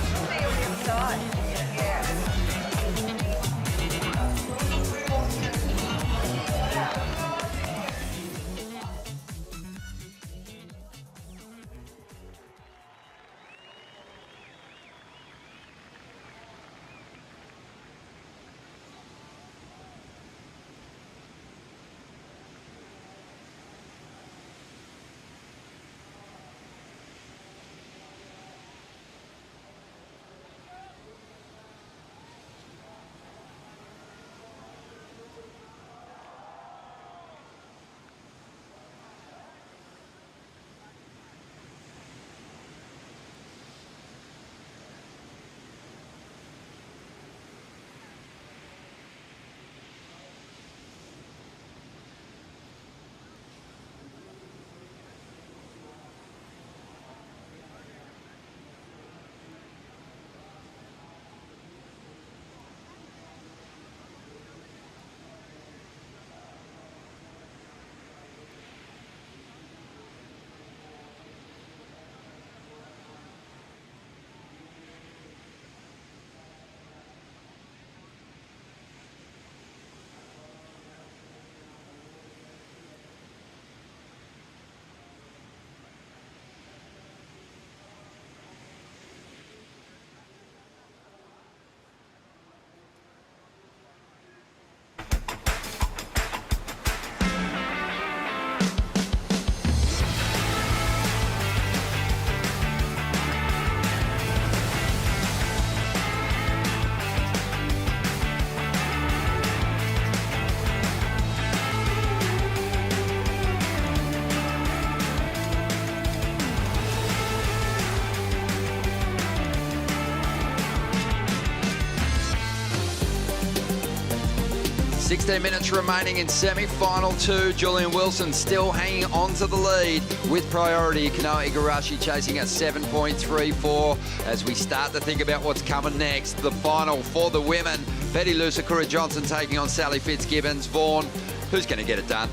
16 minutes remaining in semi-final 2. Julian Wilson still hanging on to the lead with priority. Kanoa Igarashi chasing at 7.34 as we start to think about what's coming next. The final for the women. Betty Lou Sakura-Johnson taking on Sally Fitzgibbons. Vaughan, who's going to get it done?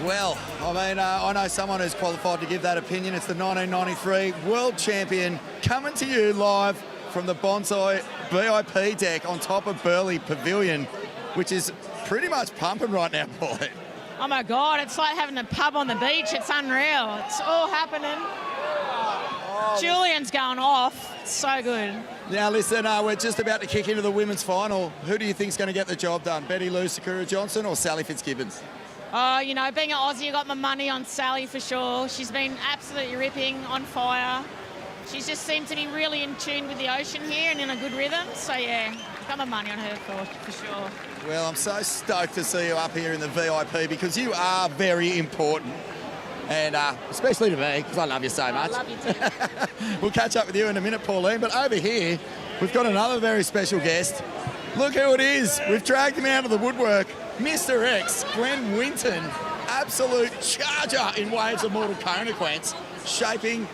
Well, I mean, I know someone who's qualified to give that opinion. It's the 1993 world champion coming to you live from the Bonsoy VIP deck on top of Burleigh Pavilion, which is pretty much pumping right now, boy. Oh my God, it's like having a pub on the beach. It's unreal. It's all happening. Julian's going off. It's so good. Now listen, we're just about to kick into the women's final. Who do you think's going to get the job done? Betty Lou Sakura-Johnson or Sally Fitzgibbons? You know, being an Aussie, I got my money on Sally for sure. She's been absolutely ripping, on fire. She's just seemed to be really in tune with the ocean here and in a good rhythm. So yeah, got my money on her for sure. Well, I'm so stoked to see you up here in the VIP because you are very important. And especially to me, because I love you so much. I love you too. We'll catch up with you in a minute, Pauline. But over here, we've got another very special guest. Look who it is. We've dragged him out of the woodwork. Mr. X, Glenn Winton, absolute charger in waves of Mortal Consequence, shaping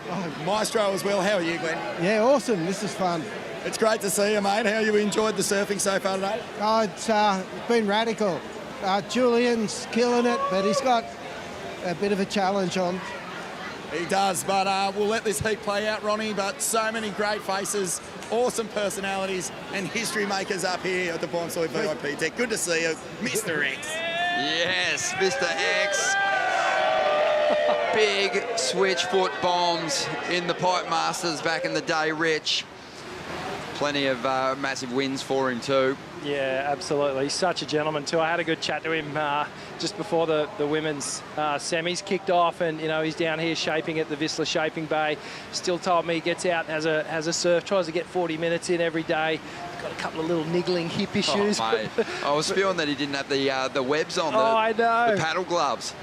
Maestro as well. How are you, Glenn? Yeah, awesome. This is fun. It's great to see you, mate. How you enjoyed the surfing so far today? Oh, it's been radical. Julian's killing it, but he's got a bit of a challenge on. He does, but we'll let this heat play out, Ronnie. But so many great faces, awesome personalities, and history makers up here at the Bonsoy VIP deck. Good to see you, Mr. X. Yes, Mr. X. Big switchfoot bombs in the Pipe Masters back in the day, Rich. Plenty of massive wins for him too. Yeah, absolutely. He's such a gentleman too. I had a good chat to him just before the women's semis kicked off, and you know he's down here shaping at the Whistler Shaping Bay. Still told me he gets out and has a surf, tries to get 40 minutes in every day. Got a couple of little niggling hip issues. Oh, mate. I was spewing that he didn't have the webs on, I know. The paddle gloves.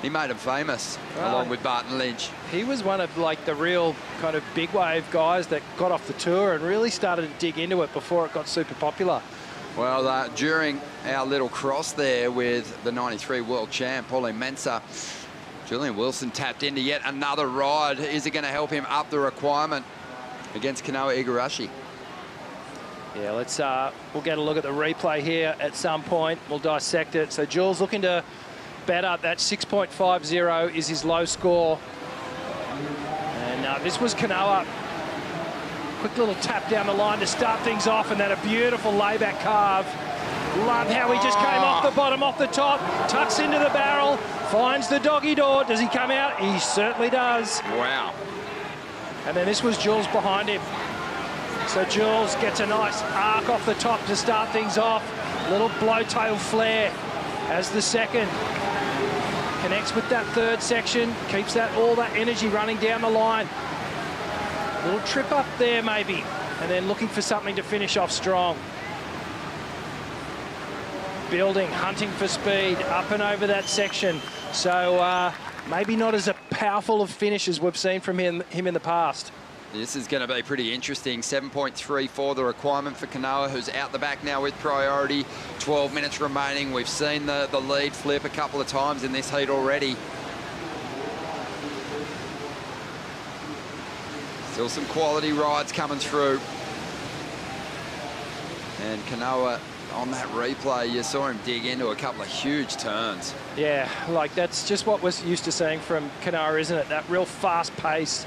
He made him famous, along with Barton Lynch. He was one of like the real kind of big wave guys that got off the tour and really started to dig into it before it got super popular. Well, during our little cross there with the 93 world champ, Pauline Mensah, Julian Wilson tapped into yet another ride. Is it going to help him up the requirement against Kanoa Igarashi? Yeah, let's we'll get a look at the replay here at some point. We'll dissect it. So Jules looking to better. That 6.50 is his low score. And this was Kanoa. Quick little tap down the line to start things off, and then a beautiful layback carve. Love how he just came off the bottom, off the top, tucks into the barrel, finds the doggy door. Does he come out? He certainly does. Wow. And then this was Jules behind him. So Jules gets a nice arc off the top to start things off. Little blowtail flare as the second. Connects with that third section, keeps all that energy running down the line. Little trip up there maybe, and then looking for something to finish off strong. Building, hunting for speed, up and over that section. So maybe not as a powerful of finish as we've seen from him in the past. This is going to be pretty interesting. 7.34 the requirement for Kanoa, who's out the back now with priority. 12 minutes remaining. We've seen the lead flip a couple of times in this heat already. Still some quality rides coming through. And Kanoa, on that replay, you saw him dig into a couple of huge turns. Yeah, like that's just what we're used to seeing from Kanoa, isn't it? That real fast pace.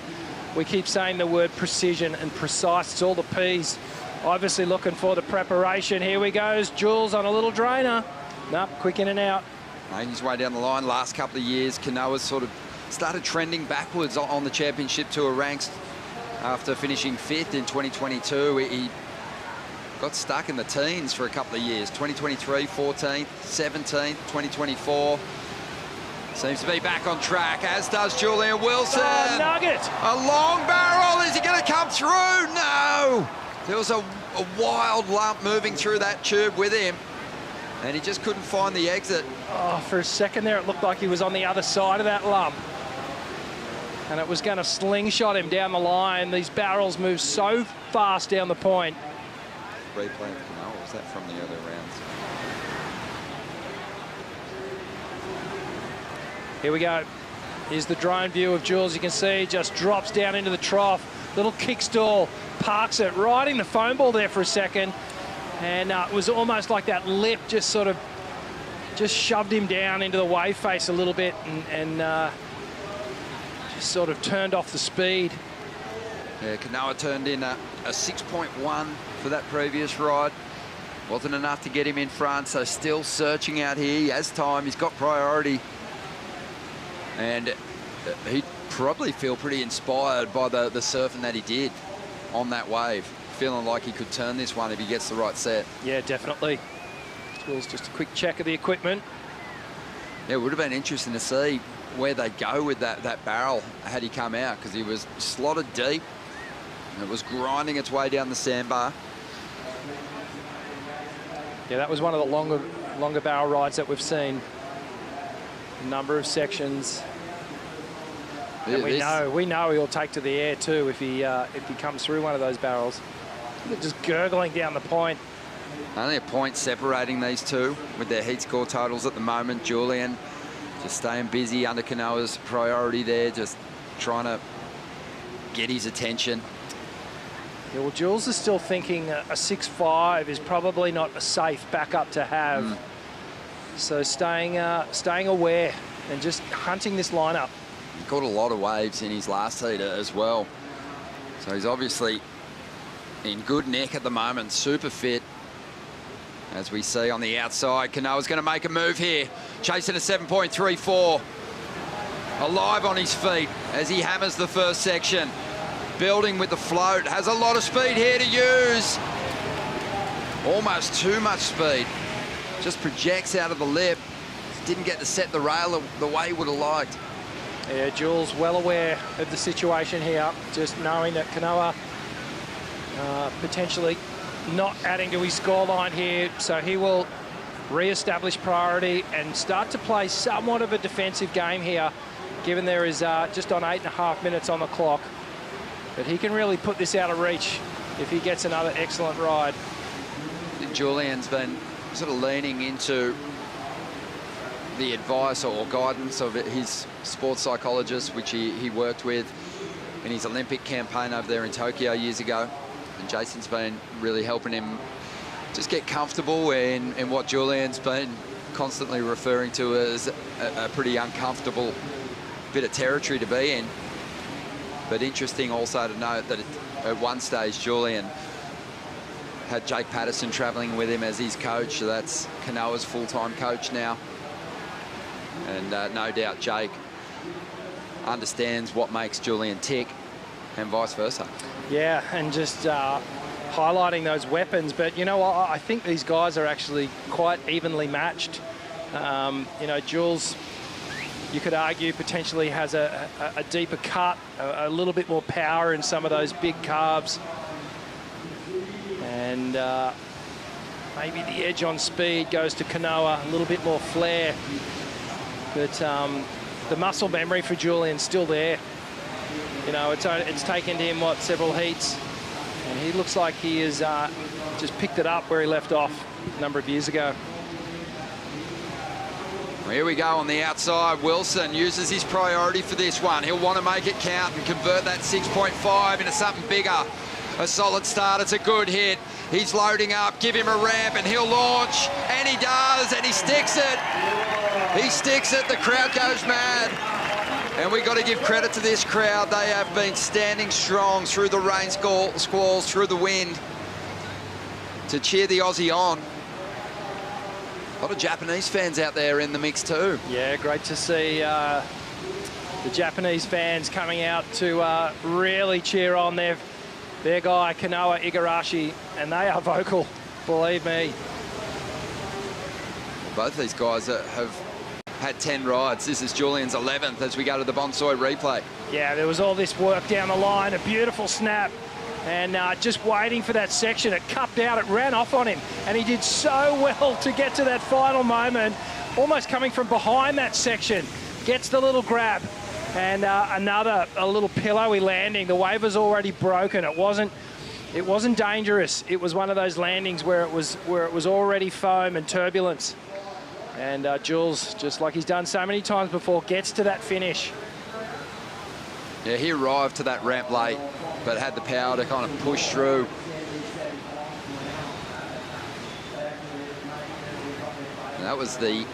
We keep saying the word precision and precise. It's all the P's. Obviously looking for the preparation. Here we goes. Jules on a little drainer. Nope, quick in and out. Making his way down the line. Last couple of years, Kanoa's sort of started trending backwards on the championship tour ranks after finishing 5th in 2022. He got stuck in the teens for a couple of years. 2023, 14th, 17th, 2024. Seems to be back on track, as does Julian Wilson. Oh, nugget! A long barrel. Is he going to come through? No! There was a wild lump moving through that tube with him, and he just couldn't find the exit. Oh, for a second there, it looked like he was on the other side of that lump. And it was going to slingshot him down the line. These barrels move so fast down the point. Replay of Kanoa, was that from the earlier rounds? Here we go. Here's the drone view of Jules. You can see just drops down into the trough. Little kick stall, parks it, riding the foam ball there for a second. And it was almost like that lip just sort of just shoved him down into the wave face a little bit and just sort of turned off the speed. Yeah, Kanoa turned in a 6.1 for that previous ride. Wasn't enough to get him in front, so still searching out here. He has time, he's got priority. And he'd probably feel pretty inspired by the surfing that he did on that wave. Feeling like he could turn this one if he gets the right set. Yeah, definitely. Jules, just a quick check of the equipment. Yeah, it would have been interesting to see where they go with that barrel had he come out, because he was slotted deep. And it was grinding its way down the sandbar. Yeah, that was one of the longer barrel rides that we've seen. A number of sections. And we know he'll take to the air too if he comes through one of those barrels. They're just gurgling down the point. Only a point separating these two with their heat score totals at the moment. Julian just staying busy under Kanoa's priority there, just trying to get his attention. Yeah, well, Jules is still thinking a 6.5 is probably not a safe backup to have. So staying aware and just hunting this lineup. He caught a lot of waves in his last heater as well. So he's obviously in good nick at the moment, super fit. As we see on the outside, Kanoa's going to make a move here. Chasing a 7.34. Alive on his feet as he hammers the first section. Building with the float. Has a lot of speed here to use. Almost too much speed. Just projects out of the lip. Didn't get to set the rail the way he would have liked. Yeah, Jules well aware of the situation here, just knowing that Kanoa potentially not adding to his scoreline here, so he will re-establish priority and start to play somewhat of a defensive game here, given there is just on 8.5 minutes on the clock. But he can really put this out of reach if he gets another excellent ride. Julian's been sort of leaning into the advice or guidance of his sports psychologist, which he worked with in his Olympic campaign over there in Tokyo years ago. And Jason's been really helping him just get comfortable in what Julian's been constantly referring to as a pretty uncomfortable bit of territory to be in. But interesting also to note that at one stage Julian had Jake Patterson travelling with him as his coach, so that's Kanoa's full-time coach now. And no doubt Jake understands what makes Julian tick and vice versa. Yeah, and just highlighting those weapons. But, you know, I think these guys are actually quite evenly matched. You know, Jules, you could argue, potentially has a deeper cut, a little bit more power in some of those big carbs. And maybe the edge on speed goes to Kanoa, a little bit more flair. But the muscle memory for Julian's still there. You know, it's taken him, what, several heats. And he looks like he has just picked it up where he left off a number of years ago. Here we go on the outside. Wilson uses his priority for this one. He'll want to make it count and convert that 6.5 into something bigger. A solid start. It's a good hit. He's loading up. Give him a ramp and he'll launch. And he does, and he sticks it. He sticks it. The crowd goes mad. And we've got to give credit to this crowd. They have been standing strong through the rain squalls, through the wind, to cheer the Aussie on. A lot of Japanese fans out there in the mix too. Yeah, great to see the Japanese fans coming out to really cheer on their guy, Kanoa Igarashi, and they are vocal, believe me. Both these guys have had 10 rides. This is Julian's 11th as we go to the Bonsoy replay. Yeah, there was all this work down the line, a beautiful snap, and just waiting for that section. It cupped out, it ran off on him, and he did so well to get to that final moment, almost coming from behind that section. Gets the little grab, and a little pillowy landing. The wave was already broken. It wasn't dangerous. It was one of those landings where it was already foam and turbulence. And Jules, just like he's done so many times before, gets to that finish. Yeah, he arrived to that ramp late, but had the power to kind of push through. And that was the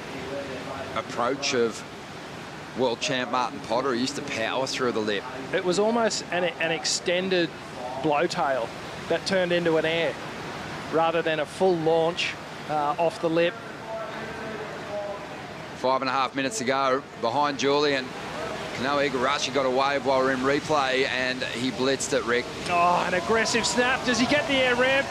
approach of world champ Martin Potter. He used to power through the lip. It was almost an extended blowtail that turned into an air rather than a full launch off the lip. 5.5 minutes to go behind Julian. Kanoa Igarashi got a wave while we're in replay, and he blitzed it, Rick. Oh, an aggressive snap. Does he get the air ramp?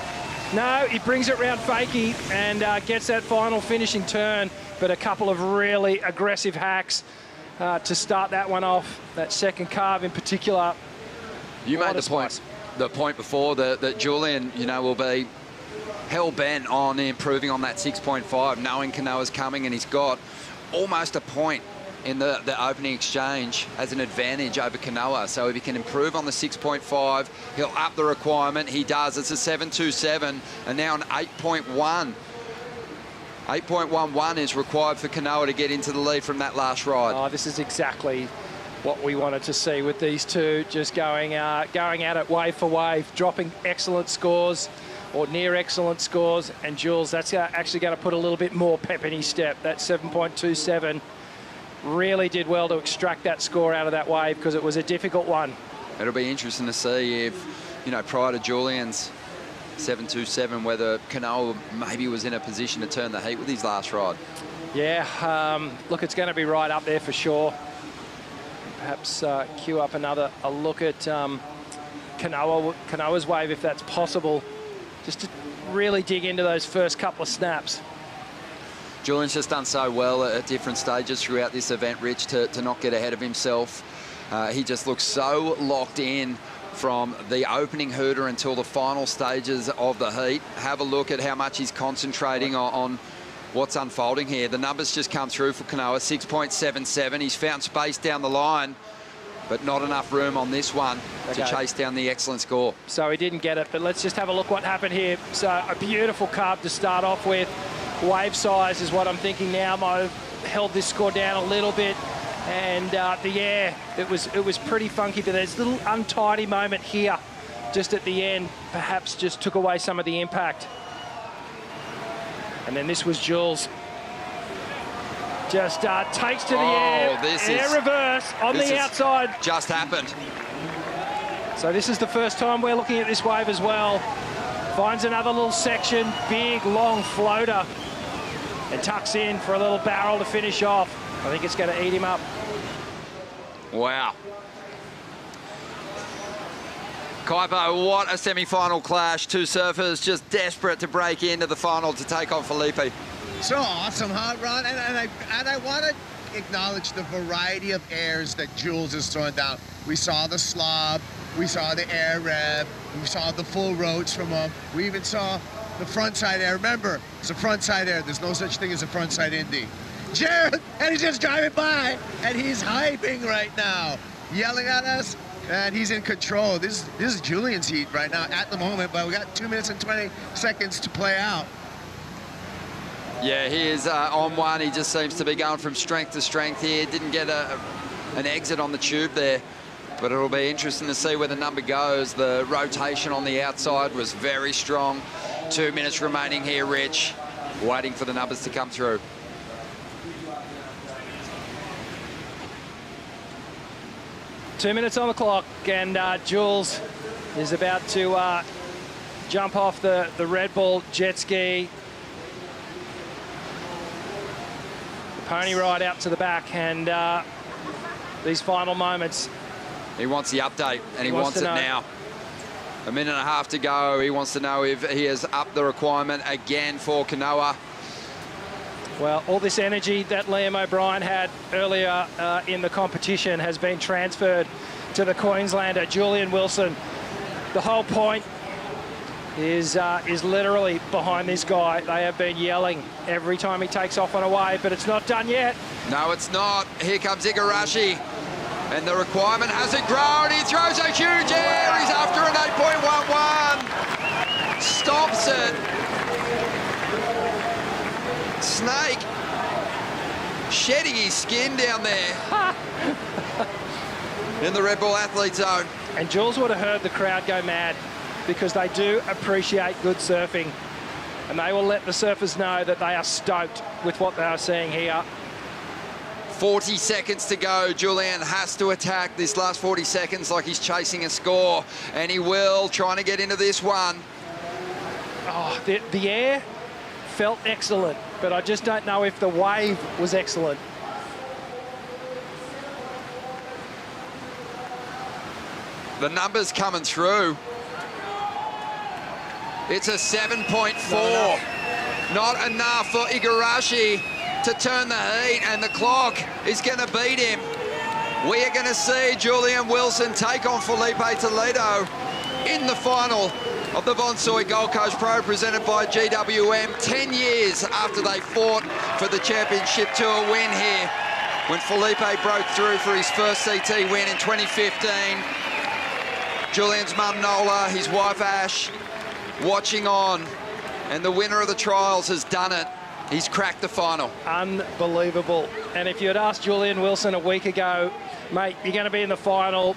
No, he brings it round fakie and gets that final finishing turn, but a couple of really aggressive hacks to start that one off, that second carve in particular. You made the point before that Julian, you know, will be hell-bent on improving on that 6.5, knowing Kanoa's coming, and he's got almost a point in the opening exchange as an advantage over Kanoa. So if he can improve on the 6.5, he'll up the requirement. He does. It's a 7.27 and now an 8.1. 8.11 is required for Kanoa to get into the lead from that last ride. Oh, this is exactly what we wanted to see with these two, just going at it wave for wave, dropping excellent scores or near excellent scores. And Jules, that's actually going to put a little bit more pep in his step. That 7.27 really did well to extract that score out of that wave because it was a difficult one. It'll be interesting to see if, you know, prior to Julian's 7.27, whether Kanoa maybe was in a position to turn the heat with his last ride. Yeah, look, it's going to be right up there for sure. Perhaps queue up a look at Kanoa's wave if that's possible, just to really dig into those first couple of snaps. Julian's just done so well at different stages throughout this event, Rich, to not get ahead of himself. He just looks so locked in from the opening hooter until the final stages of the heat. Have a look at how much he's concentrating on what's unfolding here. The numbers just come through for Kanoa, 6.77. He's found space down the line, but not enough room on this one to chase down the excellent score. So he didn't get it, but let's just have a look what happened here. So a beautiful carve to start off with. Wave size is what I'm thinking now. Might have held this score down a little bit, and the air, it was pretty funky, but there's a little untidy moment here just at the end, perhaps just took away some of the impact. And then this was Jules. Just takes to the air, air reverse on the outside. Just happened. So this is the first time we're looking at this wave as well. Finds another little section, big, long floater, and tucks in for a little barrel to finish off. I think it's going to eat him up. Wow. Kaipo, what a semi-final clash. Two surfers just desperate to break into the final to take on Felipe. So awesome, huh, Ron? And I want to acknowledge the variety of airs that Jules is throwing down. We saw the slob, we saw the air rev, we saw the full roads from him. We even saw the frontside air. Remember, it's a frontside air. There's no such thing as a frontside Indy. Jared, and he's just driving by, and he's hyping right now, yelling at us, and he's in control. This is Julian's heat right now at the moment, but we got 2 minutes and 20 seconds to play out. Yeah, he is on one. He just seems to be going from strength to strength here. Didn't get an exit on the tube there, but it'll be interesting to see where the number goes. The rotation on the outside was very strong. 2 minutes remaining here, Rich, waiting for the numbers to come through. Two minutes on the clock, and Jules is about to jump off the Red Bull jet ski. The pony ride out to the back, and these final moments. He wants the update, and he wants it now. A minute and a half to go. He wants to know if he has upped the requirement again for Kanoa. Well, all this energy that Liam O'Brien had earlier in the competition has been transferred to the Queenslander, Julian Wilson. The whole point is literally behind this guy. They have been yelling every time he takes off on a wave, but it's not done yet. No, it's not. Here comes Igarashi. And the requirement hasn't grown. He throws a huge air. He's after an 8.11. Stops it. Snake skin down there in the Red Bull Athlete Zone. And Jules would have heard the crowd go mad because they do appreciate good surfing. And they will let the surfers know that they are stoked with what they are seeing here. 40 seconds to go. Julian has to attack this last 40 seconds like he's chasing a score. And he will, trying to get into this one. Oh, the air felt excellent, but I just don't know if the wave was excellent. The numbers coming through. It's a 7.4. Not enough for Igarashi to turn the heat, and the clock is going to beat him. We are going to see Julian Wilson take on Felipe Toledo in the final of the Bonsoy Gold Coast Pro, presented by GWM, 10 years after they fought for the Championship Tour win here, when Felipe broke through for his first CT win in 2015. Julian's mum, Nola, his wife, Ash, watching on, and the winner of the trials has done it. He's cracked the final. Unbelievable. And if you had asked Julian Wilson a week ago, mate, you're going to be in the final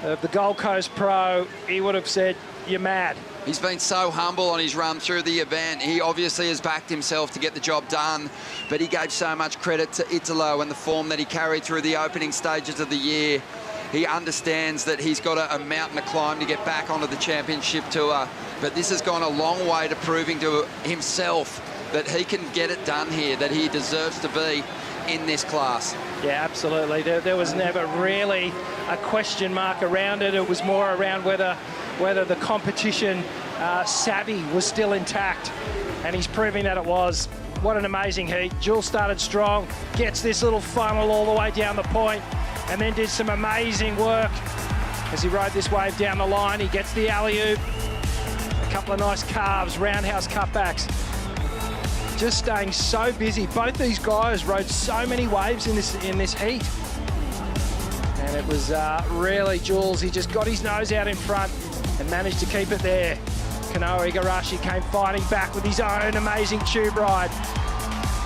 of the Gold Coast Pro, he would have said, you're mad. He's been so humble on his run through the event. He obviously has backed himself to get the job done, but he gave so much credit to Italo and the form that he carried through the opening stages of the year. He understands that he's got a mountain to climb to get back onto the Championship Tour, but this has gone a long way to proving to himself that he can get it done here, that he deserves to be in this class. Yeah, absolutely. There was never really a question mark around it. It was more around whether the competition savvy was still intact, and he's proving that it was. What an amazing heat. Jules started strong, gets this little funnel all the way down the point, and then did some amazing work as he rode this wave down the line. He gets the alley-oop, a couple of nice carves, roundhouse cutbacks. Just staying so busy. Both these guys rode so many waves in this heat. And it was really Jules. He just got his nose out in front and managed to keep it there. Kanoa Igarashi came fighting back with his own amazing tube ride.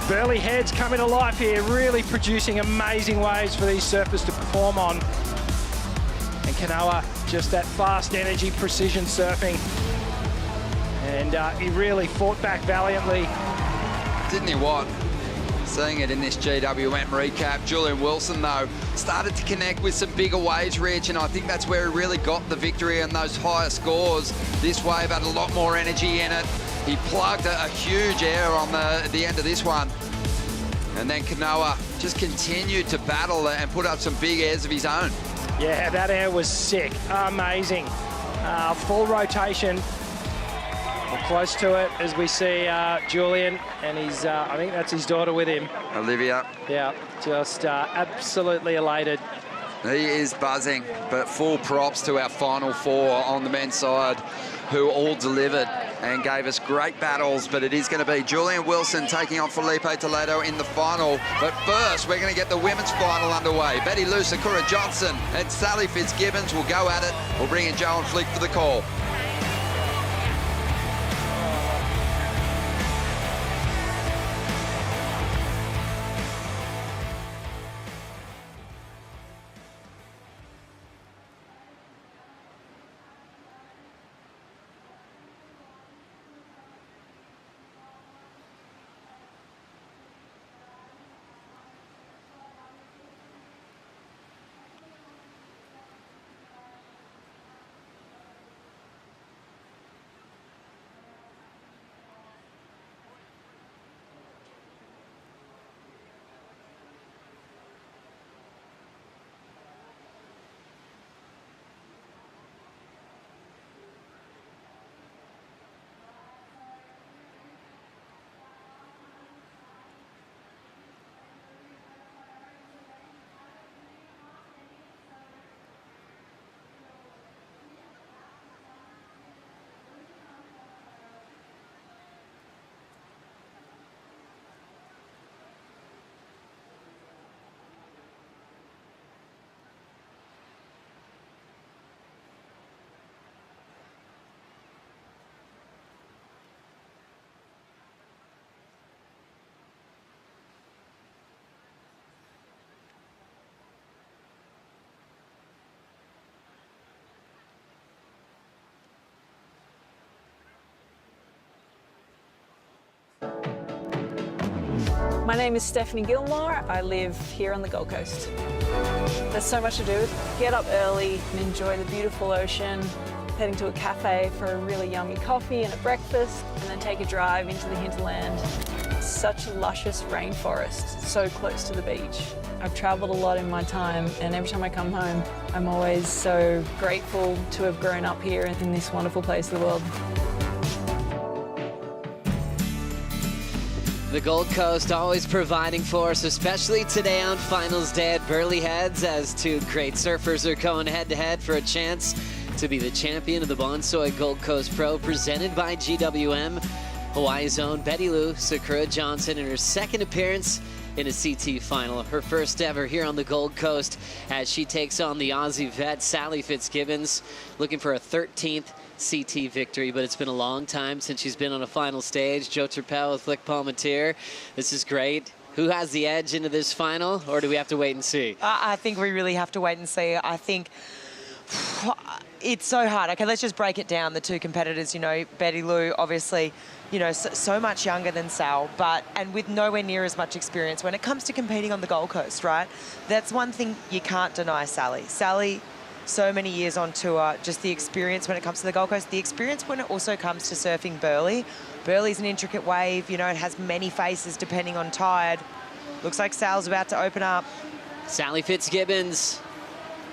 Burleigh Heads coming to life here, really producing amazing waves for these surfers to perform on. And Kanoa, just that fast energy, precision surfing. And he really fought back valiantly. Didn't he what? Seeing it in this GWM recap. Julian Wilson, though, started to connect with some bigger waves, Rich, and I think that's where he really got the victory and those higher scores. This wave had a lot more energy in it. He plugged a huge air on the end of this one. And then Kanoa just continued to battle and put up some big airs of his own. Yeah, that air was sick. Amazing. Full rotation. We're close to it as we see Julian and his, I think that's his daughter with him. Olivia. Yeah, just absolutely elated. He is buzzing, but full props to our final four on the men's side, who all delivered and gave us great battles. But it is going to be Julian Wilson taking on Felipe Toledo in the final. But first, we're going to get the women's final underway. Betty Lou, Sakura Johnson and Sally Fitzgibbons will go at it. We'll bring in Joe and Flick for the call. My name is Stephanie Gilmore. I live here on the Gold Coast. There's so much to do. Get up early and enjoy the beautiful ocean, heading to a cafe for a really yummy coffee and a breakfast, and then take a drive into the hinterland. Such a luscious rainforest, so close to the beach. I've traveled a lot in my time, and every time I come home, I'm always so grateful to have grown up here in this wonderful place of the world. The Gold Coast always providing for us, especially today on Finals Day at Burleigh Heads, as two great surfers are going head-to-head for a chance to be the champion of the Bonsoy Gold Coast Pro, presented by GWM. Hawaii's own Betty Lou Sakura Johnson in her second appearance in a CT final, her first ever here on the Gold Coast, as she takes on the Aussie vet Sally Fitzgibbons, looking for a 13th CT victory, but it's been a long time since she's been on a final stage. Joe Turpel with Flick Palmatier. This is great. Who has the edge into this final, or do we have to wait and see? I think we really have to wait and see. I think it's so hard. Okay, let's just break it down. The two competitors, you know, Betty Lou, obviously, you know, so much younger than Sal, and with nowhere near as much experience when it comes to competing on the Gold Coast, right? That's one thing you can't deny Sally. Sally, so many years on tour, just the experience when it comes to the Gold Coast, the experience when it also comes to surfing Burleigh. Burleigh's an intricate wave, you know, it has many faces depending on tide. Looks like Sal's about to open up. Sally Fitzgibbons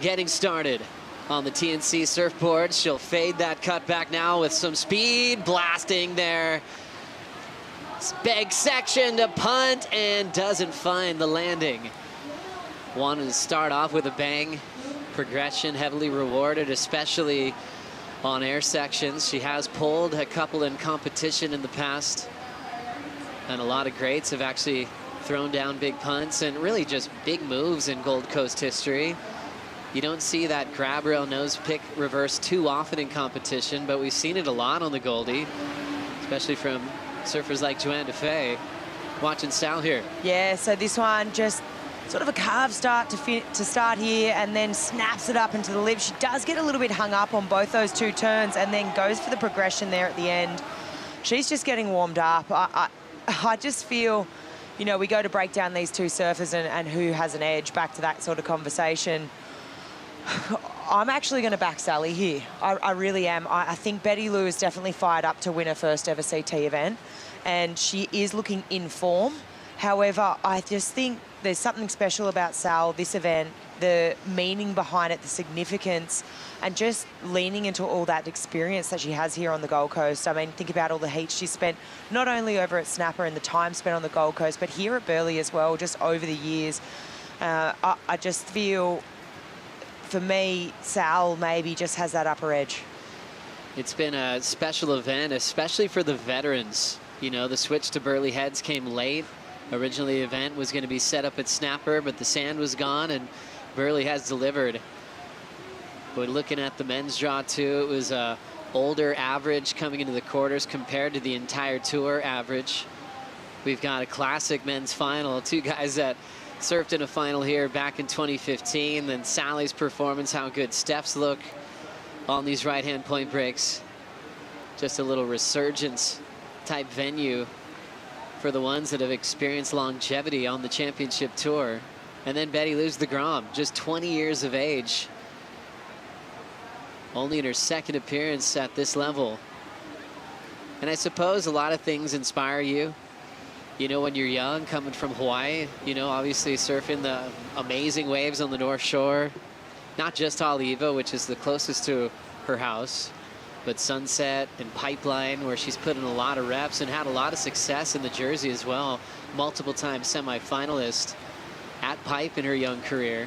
getting started on the TNC surfboard. She'll fade that cut back now with some speed, blasting there. Big section to punt and doesn't find the landing. Wanted to start off with a bang. Progression heavily rewarded, especially on air sections. She has pulled a couple in competition in the past, and a lot of greats have actually thrown down big punts and really just big moves in Gold Coast history. You don't see that grab rail nose pick reverse too often in competition, but we've seen it a lot on the Goldie, especially from surfers like Joanne DeFay. Watching Sal here. Yeah, so this one just sort of a carved start to start here, and then snaps it up into the lip. She does get a little bit hung up on both those two turns and then goes for the progression there at the end. She's just getting warmed up. I just feel, you know, we go to break down these two surfers and who has an edge, back to that sort of conversation. I'm actually going to back Sally here. I really am. I think Betty Lou is definitely fired up to win her first ever CT event, and she is looking in form. However, I just think there's something special about Sal, this event, the meaning behind it, the significance, and just leaning into all that experience that she has here on the Gold Coast. I mean, think about all the heat she spent, not only over at Snapper and the time spent on the Gold Coast, but here at Burleigh as well, just over the years. I just feel, for me, Sal maybe just has that upper edge. It's been a special event, especially for the veterans. You know, the switch to Burleigh Heads came late. Originally, the event was going to be set up at Snapper, but the sand was gone, and Burleigh has delivered. But looking at the men's draw, too, it was a older average coming into the quarters compared to the entire tour average. We've got a classic men's final, two guys that surfed in a final here back in 2015. Then Sally's performance, how good Steph's look on these right-hand point breaks. Just a little resurgence type venue for the ones that have experienced longevity on the championship tour. And then Betty Lou's the Grom, just 20 years of age. Only in her second appearance at this level. And I suppose a lot of things inspire you. You know, when you're young, coming from Hawaii, you know, obviously surfing the amazing waves on the North Shore. Not just Haleiwa, which is the closest to her house, but Sunset and Pipeline, where she's put in a lot of reps and had a lot of success in the Jersey as well. Multiple time semi-finalist at Pipe in her young career.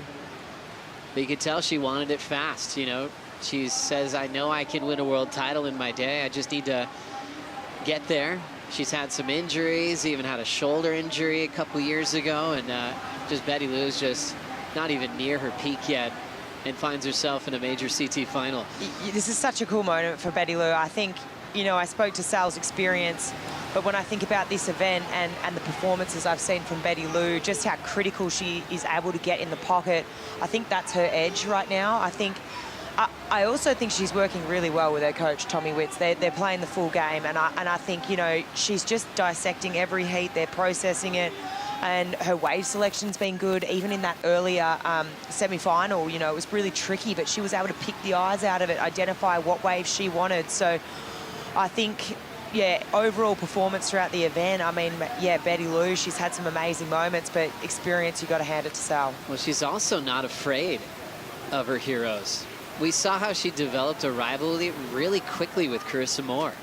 But you could tell she wanted it fast, you know. She says, I know I can win a world title in my day. I just need to get there. She's had some injuries, even had a shoulder injury a couple years ago, and just Betty Lou's just not even near her peak yet, and finds herself in a major CT final. This is such a cool moment for Betty Lou. I think, you know, I spoke to Sal's experience, but when I think about this event and the performances I've seen from Betty Lou, just how critical she is able to get in the pocket, I think that's her edge right now. I also think she's working really well with her coach, Tommy Witts. They're playing the full game, and I think, you know, she's just dissecting every heat. They're processing it. and her wave selection's been good. Even in that earlier semi-final, you know, it was really tricky, but she was able to pick the eyes out of it, identify what wave she wanted. So I think, yeah, overall performance throughout the event, I mean, yeah, Betty Lou, she's had some amazing moments, but experience, you got to hand it to Sal. Well, she's also not afraid of her heroes. We saw how she developed a rivalry really quickly with Carissa Moore.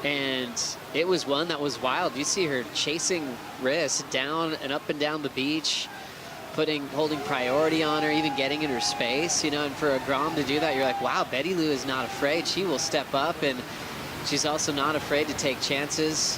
And it was one that was wild. You see her chasing Riss down and up and down the beach, holding priority on her, even getting in her space, you know, and for a Grom to do that, you're like, wow, Betty Lou is not afraid. She will step up, and she's also not afraid to take chances.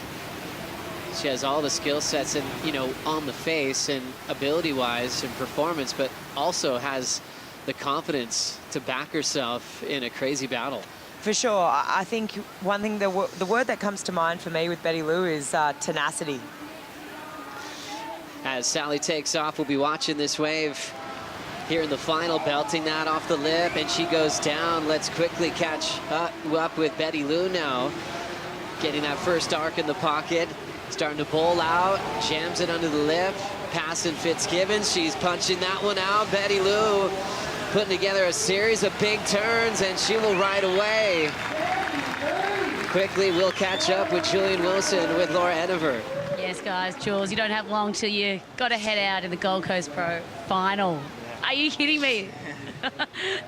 She has all the skill sets and, you know, on the face and ability-wise and performance, but also has the confidence to back herself in a crazy battle. For sure. I think one thing, the word that comes to mind for me with Betty Lou is tenacity. As Sally takes off, we'll be watching this wave here in the final, belting that off the lip, and she goes down. Let's quickly catch up with Betty Lou now. Getting that first arc in the pocket, starting to bowl out, jams it under the lip, passing Fitzgibbons. She's punching that one out. Betty Lou putting together a series of big turns, and she will ride away. Quickly, we'll catch up with Julian Wilson with Laura Enever. Yes, guys, Jules, you don't have long till you got to head out in the Gold Coast Pro final. Are you kidding me?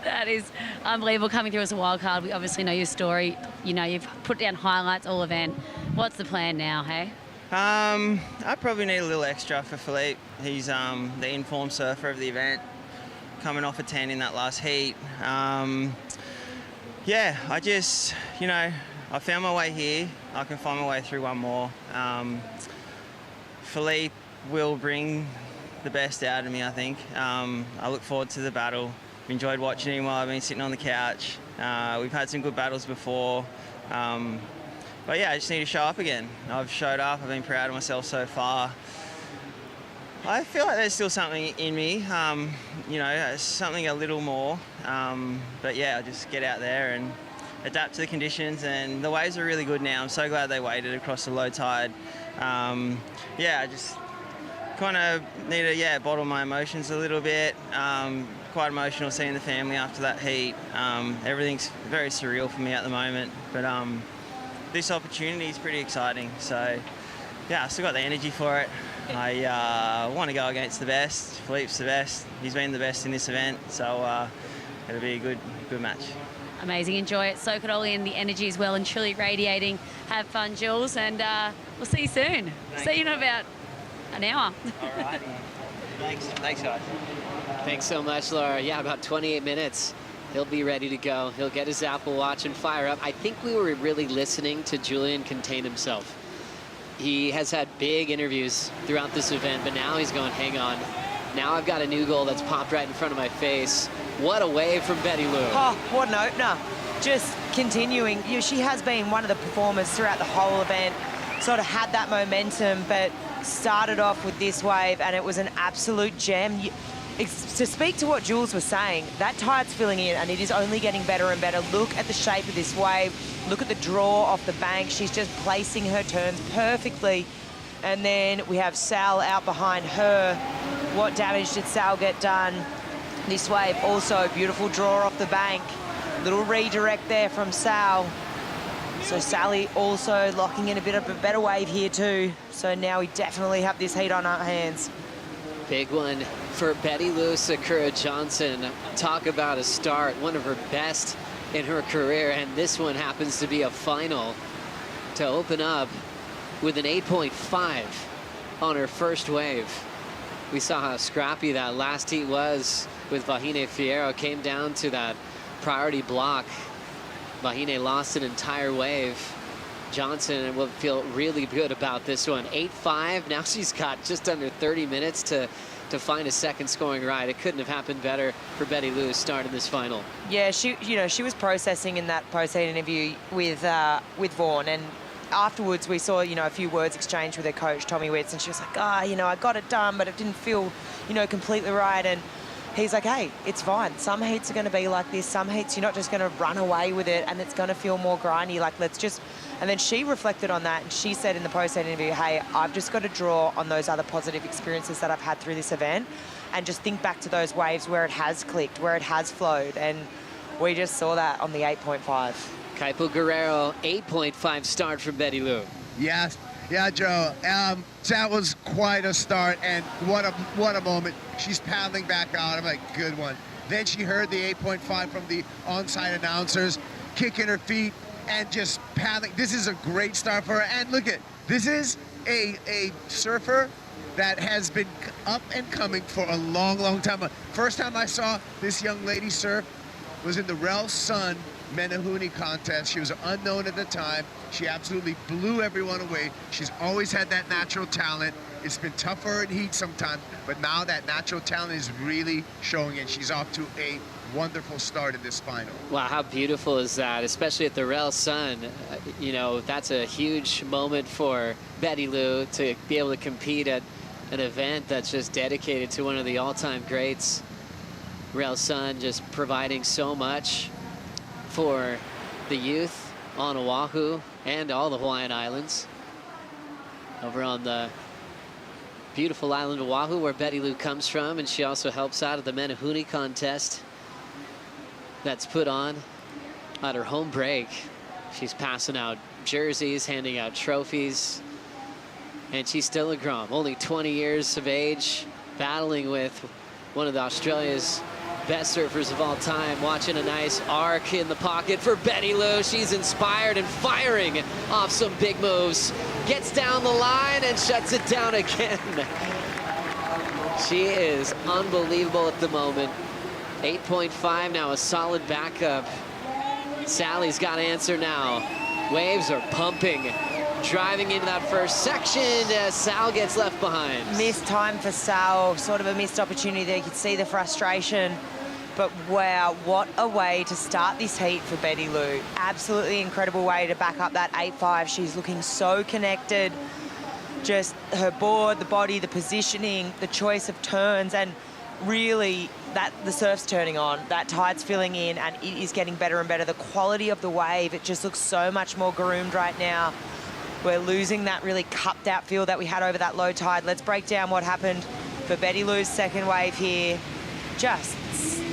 That is unbelievable, coming through as a wild card. We obviously know your story. You know, you've put down highlights all event. What's the plan now, hey? I probably need a little extra for Philippe. He's the informed surfer of the event, coming off a 10 in that last heat. Yeah, I just, you know, I found my way here. I can find my way through one more. Philippe will bring the best out of me, I think. I look forward to the battle. I've enjoyed watching him while I've been sitting on the couch. We've had some good battles before. But yeah, I just need to show up again. I've showed up. I've been proud of myself so far. I feel like there's still something in me, you know, something a little more. But yeah, I'll just get out there and adapt to the conditions, and the waves are really good now. I'm so glad they waited across the low tide. Yeah, I just kind of need to, bottle my emotions a little bit. Quite emotional seeing the family after that heat. Everything's very surreal for me at the moment, but this opportunity is pretty exciting. So yeah, I still got the energy for it. I want to go against the best. Philippe's the best. He's been the best in this event, so it'll be a good match. Amazing, enjoy it, soak it all in. The energy is well and truly radiating. Have fun, Jules, and we'll see you soon. See you in about an hour. All right. Thanks, guys. Thanks so much, Laura. Yeah, about 28 minutes. He'll be ready to go. He'll get his Apple Watch and fire up. I think we were really listening to Julian contain himself. He has had big interviews throughout this event, but now he's going, hang on. Now I've got a new goal that's popped right in front of my face. What a wave from Betty Lou. Oh, what an opener. Just continuing. You know, she has been one of the performers throughout the whole event, sort of had that momentum, but started off with this wave, and it was an absolute gem. To speak to what Jules was saying, that tide's filling in, and it is only getting better and better. Look at the shape of this wave. Look at the draw off the bank. She's just placing her turns perfectly. And then we have Sal out behind her. What damage did Sal get done? This wave also beautiful draw off the bank. Little redirect there from Sal. So Sally also locking in a bit of a better wave here too. So now we definitely have this heat on our hands. Big one for Betty Lou Sakura Johnson. Talk about a start, one of her best in her career, and this one happens to be a final to open up with an 8.5 on her first wave. We saw how scrappy that last heat was with Vahine Fierro. Came down to that priority block. Vahine lost an entire wave. Johnson will feel really good about this one. 8.5. Now she's got just under 30 minutes to find a second scoring ride. It couldn't have happened better for Betty Lou starting this final. Yeah, she was processing in that post-heat interview with Vaughan, and afterwards we saw, a few words exchanged with her coach, Tommy Witts, and she was like, I got it done, but it didn't feel, completely right. And he's like, hey, it's fine. Some heats are going to be like this. Some heats you're not just going to run away with it and it's going to feel more grindy. Like, let's just... And then she reflected on that and she said in the post-event interview, hey, I've just got to draw on those other positive experiences that I've had through this event and just think back to those waves where it has clicked, where it has flowed. And we just saw that on the 8.5. Kaipo Guerrero, 8.5 start from Betty Lou. Yes. Yeah, Joe. That was quite a start, and what a moment. She's paddling back out. I'm like, good one. Then she heard the 8.5 from the on-site announcers, kicking her feet and just paddling. This is a great start for her. And look at, this is a surfer that has been up and coming for a long, long time. First time I saw this young lady surf was in the Rel Sun Menahuni contest. She was an unknown at the time. She absolutely blew everyone away. She's always had that natural talent. It's been tougher in heat sometimes, but now that natural talent is really showing it. She's off to a wonderful start in this final. Wow, how beautiful is that, especially at the Rel Sun. You know, that's a huge moment for Betty Lou to be able to compete at an event that's just dedicated to one of the all-time greats. Rel Sun just providing so much for the youth on Oahu and all the Hawaiian Islands. Over on the beautiful island of Oahu, where Betty Lou comes from, and she also helps out at the Menahuni contest that's put on at her home break. She's passing out jerseys, handing out trophies, and she's still a Grom, only 20 years of age, battling with one of the Australia's best surfers of all time. Watching a nice arc in the pocket for Betty Lou. She's inspired and firing off some big moves. Gets down the line and shuts it down again. She is unbelievable at the moment. 8.5 now, a solid backup. Sally's got to answer now. Waves are pumping. Driving into that first section, Sal gets left behind. Missed time for Sal, sort of a missed opportunity there. You could see the frustration. But wow, what a way to start this heat for Betty Lou. Absolutely incredible way to back up that 8.5. She's looking so connected. Just her board, the body, the positioning, the choice of turns, and really that the surf's turning on, that tide's filling in, and it is getting better and better. The quality of the wave, it just looks so much more groomed right now. We're losing that really cupped out feel that we had over that low tide. Let's break down what happened for Betty Lou's second wave here. Just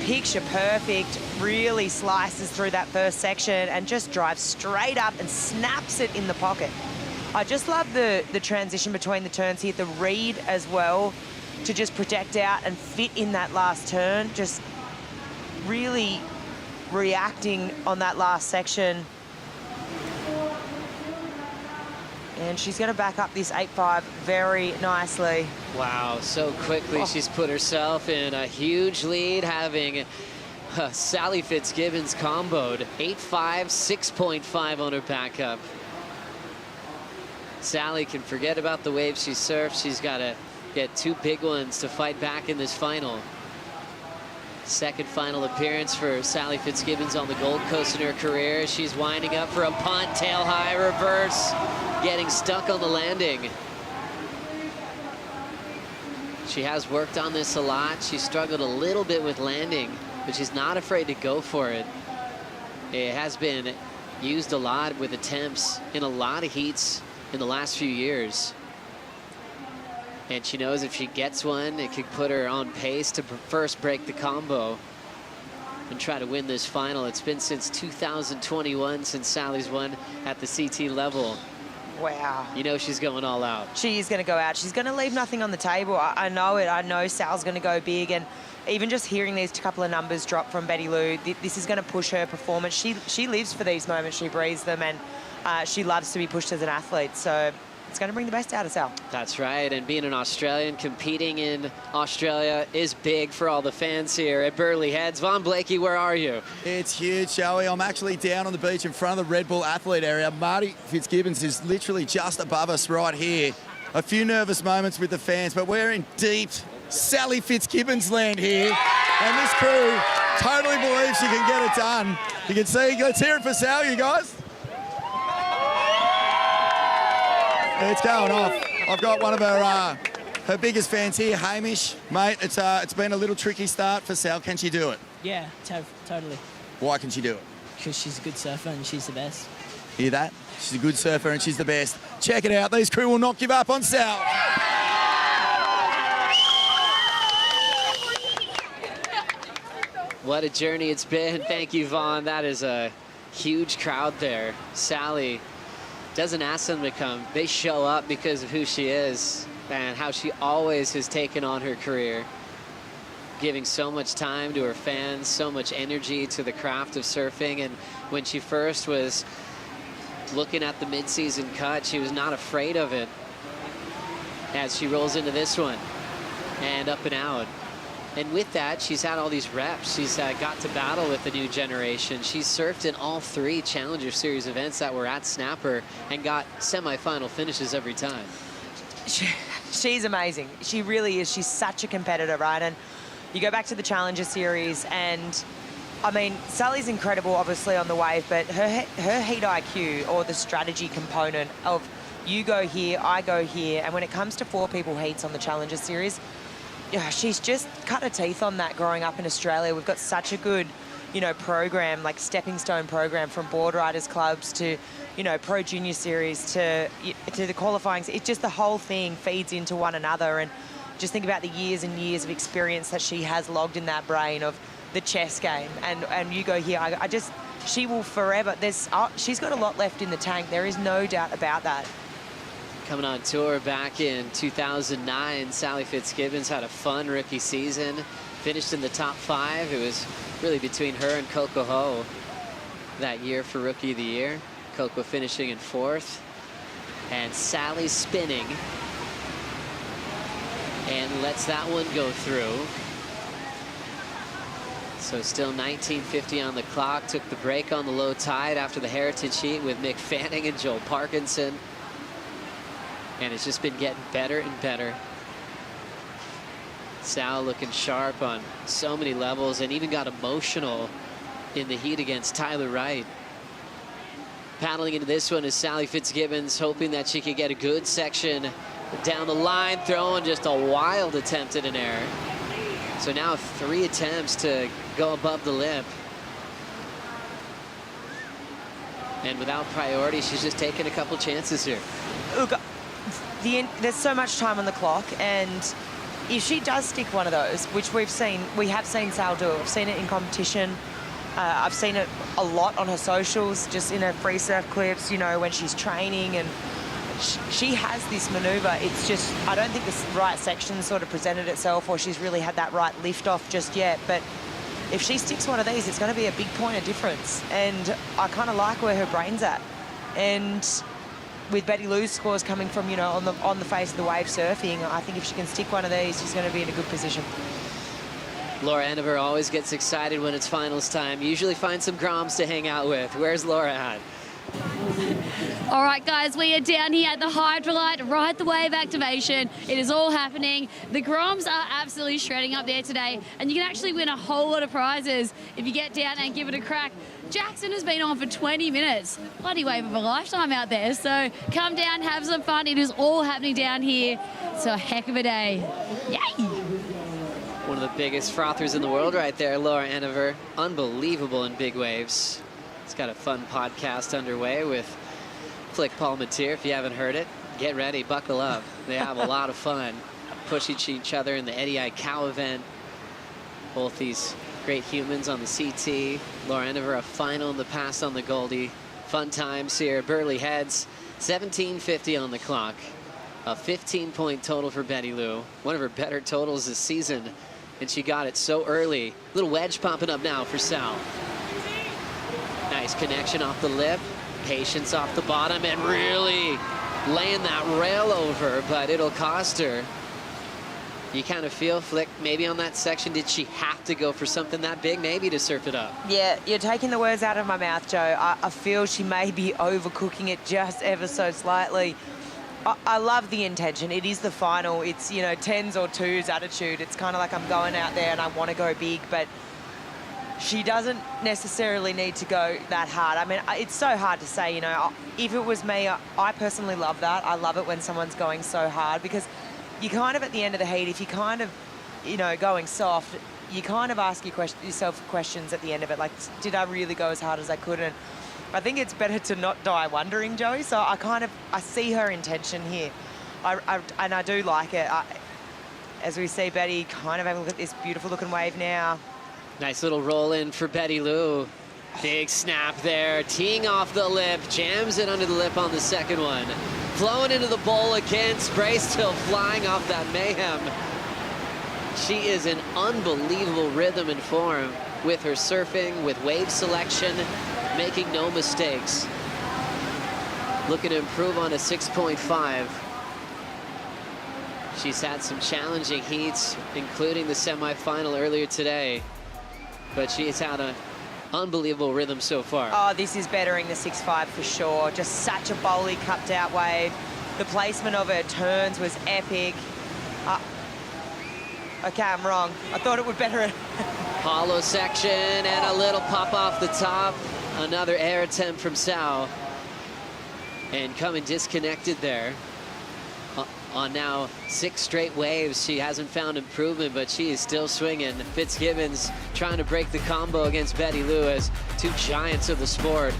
picture perfect, really slices through that first section and just drives straight up and snaps it in the pocket. I just love the transition between the turns here, the read as well, to just project out and fit in that last turn, just really reacting on that last section. And she's going to back up this 8.5 very nicely. Wow, so quickly she's put herself in a huge lead, having Sally Fitzgibbons comboed. 8.5, 6.5 on her backup. Sally can forget about the waves she surfs. She's got to get two big ones to fight back in this final. Second final appearance for Sally Fitzgibbons on the Gold Coast in her career. She's winding up for a punt, tail high reverse, getting stuck on the landing. She has worked on this a lot. She struggled a little bit with landing, but she's not afraid to go for it. It has been used a lot with attempts in a lot of heats in the last few years. And she knows if she gets one, it could put her on pace to first break the combo and try to win this final. It's been since 2021 since Sally's won at the CT level. Wow. You know she's going all out. She is going to go out. She's going to leave nothing on the table. I know it. I know Sal's going to go big. And even just hearing these couple of numbers drop from Betty Lou, this is going to push her performance. She lives for these moments. She breathes them, and she loves to be pushed as an athlete. So it's going to bring the best out of Sal. That's right, and being an Australian, competing in Australia is big for all the fans here at Burleigh Heads. Von Blakey, where are you? It's huge, Joey. I'm actually down on the beach in front of the Red Bull athlete area. Marty Fitzgibbons is literally just above us right here. A few nervous moments with the fans, but we're in deep Sally Fitzgibbons land here, and this crew totally believes she can get it done. You can see, let's hear it for Sal, you guys. It's going off. I've got one of her her biggest fans here. Hamish, mate, it's been a little tricky start for Sal. Can she do it? Yeah, totally. Why can she do it? Because she's a good surfer and she's the best. Hear that? She's a good surfer and she's the best. Check it out. These crew will not give up on Sal. What a journey it's been. Thank you, Vaughn. That is a huge crowd there. Sally doesn't ask them to come. They show up because of who she is and how she always has taken on her career, giving so much time to her fans, so much energy to the craft of surfing. And when she first was looking at the mid-season cut, she was not afraid of it as she rolls into this one and up and out. And with that, she's had all these reps. She's got to battle with the new generation. She's surfed in all 3 Challenger Series events that were at Snapper and got semifinal finishes every time. She's amazing. She really is. She's such a competitor, right? And you go back to the Challenger Series and, I mean, Sally's incredible, obviously, on the wave, but her heat IQ, or the strategy component of you go here, I go here, and when it comes to 4 people heats on the Challenger Series, yeah, she's just cut her teeth on that growing up in Australia. We've got such a good, you know, program, like stepping stone program, from board riders clubs to, you know, Pro Junior Series to the qualifying. It's just the whole thing feeds into one another. And just think about the years and years of experience that she has logged in that brain of the chess game. And you go here, I just, she will forever, she's got a lot left in the tank. There is no doubt about that. Coming on tour back in 2009, Sally Fitzgibbons had a fun rookie season, finished in the top 5. It was really between her and Coco Ho that year for Rookie of the Year. Coco finishing in 4th, and Sally spinning and lets that one go through. So still 19:50 on the clock. Took the break on the low tide after the Heritage Heat with Mick Fanning and Joel Parkinson. And it's just been getting better and better. Sal looking sharp on so many levels, and even got emotional in the heat against Tyler Wright. Paddling into this one is Sally Fitzgibbons, hoping that she could get a good section down the line, throwing just a wild attempt at an error. So now 3 attempts to go above the lip. And without priority, she's just taking a couple chances here. Look, there's so much time on the clock, and if she does stick one of those, which we have seen Sal do, I've seen it in competition, I've seen it a lot on her socials, just in her free surf clips, you know, when she's training, and she has this maneuver. It's just, I don't think the right section sort of presented itself, or she's really had that right lift off just yet, but if she sticks one of these, it's going to be a big point of difference, and I kind of like where her brain's at. And with Betty Lou's scores coming from, you know, on the face of the wave surfing, I think if she can stick one of these, she's going to be in a good position. Laura Enever always gets excited when it's finals time. Usually finds some groms to hang out with. Where's Laura at? All right, guys, we are down here at the Hydrolite, Ride the Wave activation. It is all happening. The groms are absolutely shredding up there today, and you can actually win a whole lot of prizes if you get down and give it a crack. Jackson has been on for 20 minutes. Bloody wave of a lifetime out there. So come down, have some fun. It is all happening down here. It's a heck of a day. Yay! One of the biggest frothers in the world right there, Laura Enever. Unbelievable in big waves. It's got a fun podcast underway with Flick Palmatier. If you haven't heard it, get ready, buckle up. They have a lot of fun pushing each other in the Eddie Cow event. Both these great humans on the CT. Laura Enever, a final in the past on the Goldie. Fun times here. Burleigh Heads, 17:50 on the clock. A 15-point total for Betty Lou. One of her better totals this season, and she got it so early. Little wedge popping up now for Sal. Nice connection off the lip. Patience off the bottom, and really laying that rail over, but it'll cost her. You kind of feel, Flick, maybe on that section, did she have to go for something that big, maybe, to surf it up? Yeah, you're taking the words out of my mouth, Joe. I feel she may be overcooking it just ever so slightly. I love the intention. It is the final. It's, you know, 10s or 2s attitude. It's kind of like I'm going out there and I want to go big, but she doesn't necessarily need to go that hard. I mean, it's so hard to say, you know. If it was me, I personally love that. I love it when someone's going so hard, because you kind of at the end of the heat, if you kind of, you know, going soft, you kind of ask yourself questions at the end of it, like, did I really go as hard as I could? And I think it's better to not die wondering, Joey. So I see her intention here. And I do like it. As we see Betty kind of have a look at this beautiful looking wave now. Nice little roll in for Betty Lou. Big snap there, teeing off the lip, jams it under the lip on the second one. Flowing into the bowl again, spray still flying off that mayhem. She is in unbelievable rhythm and form with her surfing, with wave selection, making no mistakes. Looking to improve on a 6.5. She's had some challenging heats, including the semifinal earlier today, but she has had an unbelievable rhythm so far. Oh, this is bettering the 6.5 for sure. Just such a bowly cupped out wave. The placement of her turns was epic. Okay, I'm wrong. I thought it would better it. Hollow section and a little pop off the top. Another air attempt from Sao. And coming disconnected there. On now 6 straight waves, she hasn't found improvement, but she is still swinging. Fitzgibbons trying to break the combo against Betty Lou as two giants of the sport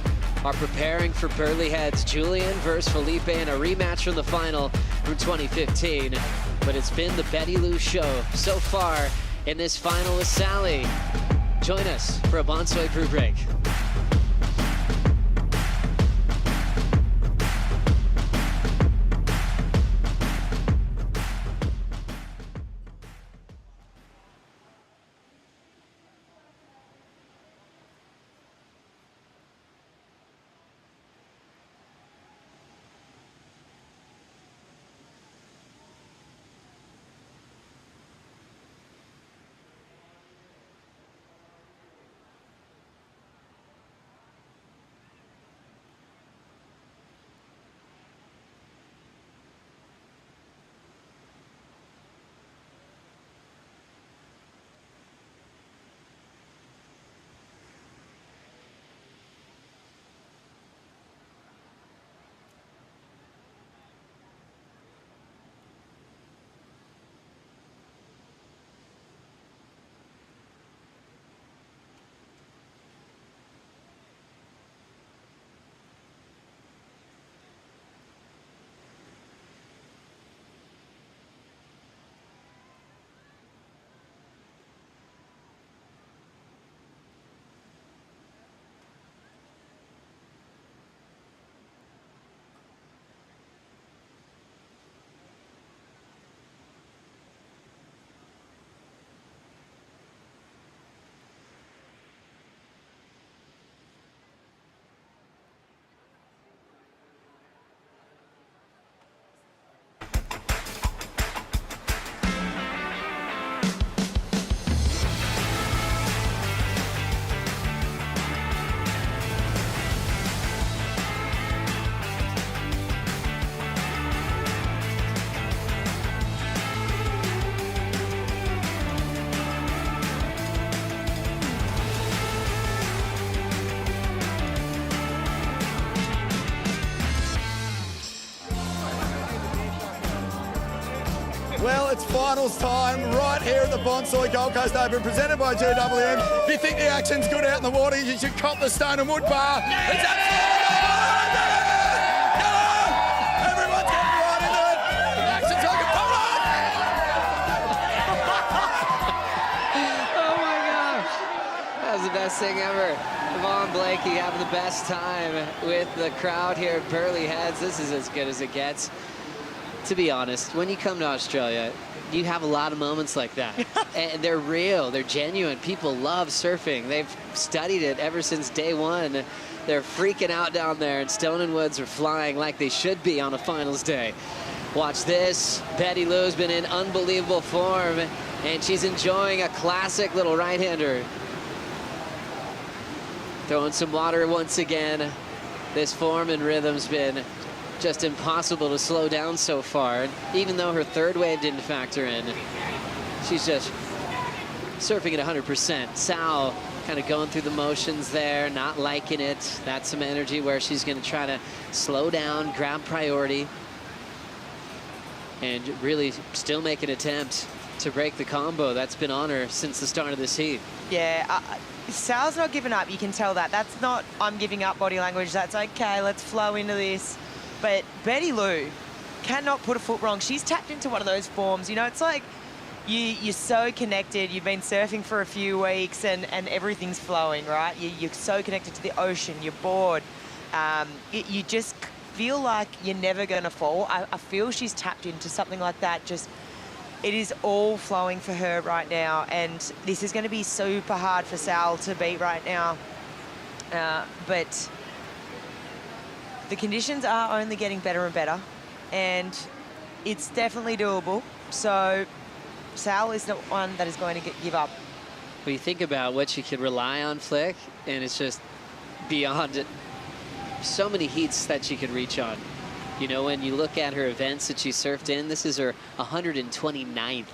are preparing for Burleigh Heads. Julian versus Felipe in a rematch from the final from 2015. But it's been the Betty Lou show so far in this final with Sally. Join us for a Bonsoy Brew break. Well, it's finals time right here at the Bonsoy Gold Coast Open, presented by GWM. If you think the action's good out in the water, you should cop the stone and wood bar. It's absolutely everyone's getting right into it. The action's like a Oh my gosh, that was the best thing ever. Yvonne Blakey having the best time with the crowd here at Burleigh Heads. This is as good as it gets. To be honest, when you come to Australia, you have a lot of moments like that. And they're real, they're genuine. People love surfing. They've studied it ever since day one. They're freaking out down there, and Stone and Woods are flying like they should be on a finals day. Watch this. Betty Lou's been in unbelievable form, and she's enjoying a classic little right-hander. Throwing some water once again. This form and rhythm's been just impossible to slow down so far. Even though her third wave didn't factor in, she's just surfing at 100%. Sal kind of going through the motions there, not liking it. That's some energy where she's going to try to slow down, grab priority. and really still make an attempt to break the combo that's been on her since the start of this heat. Yeah, Sal's not giving up. You can tell that. That's not I'm giving up body language. That's okay, let's flow into this. But Betty Lou cannot put a foot wrong. She's tapped into one of those forms. You know, it's like you're so connected. You've been surfing for a few weeks and everything's flowing, right? You're so connected to the ocean. You're bored. You just feel like you're never going to fall. I feel she's tapped into something like that. Just, it is all flowing for her right now, and this is going to be super hard for Sal to beat right now. But the conditions are only getting better and better, and it's definitely doable. So Sal is not one that is going to give up. When you think about what she could rely on, Flick, and it's just beyond it. So many heats that she could reach on. You know, when you look at her events that she surfed in, this is her 129th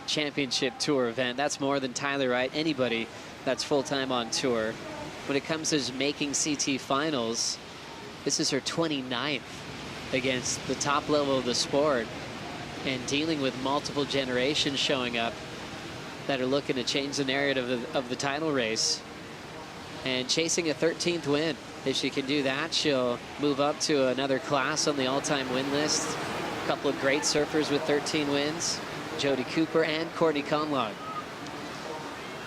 championship tour event. That's more than Tyler Wright, anybody that's full-time on tour. When it comes to making CT finals, this is her 29th against the top level of the sport, and dealing with multiple generations showing up that are looking to change the narrative of the title race, and chasing a 13th win. If she can do that, she'll move up to another class on the all-time win list. A couple of great surfers with 13 wins, Jody Cooper and Courtney Conlon.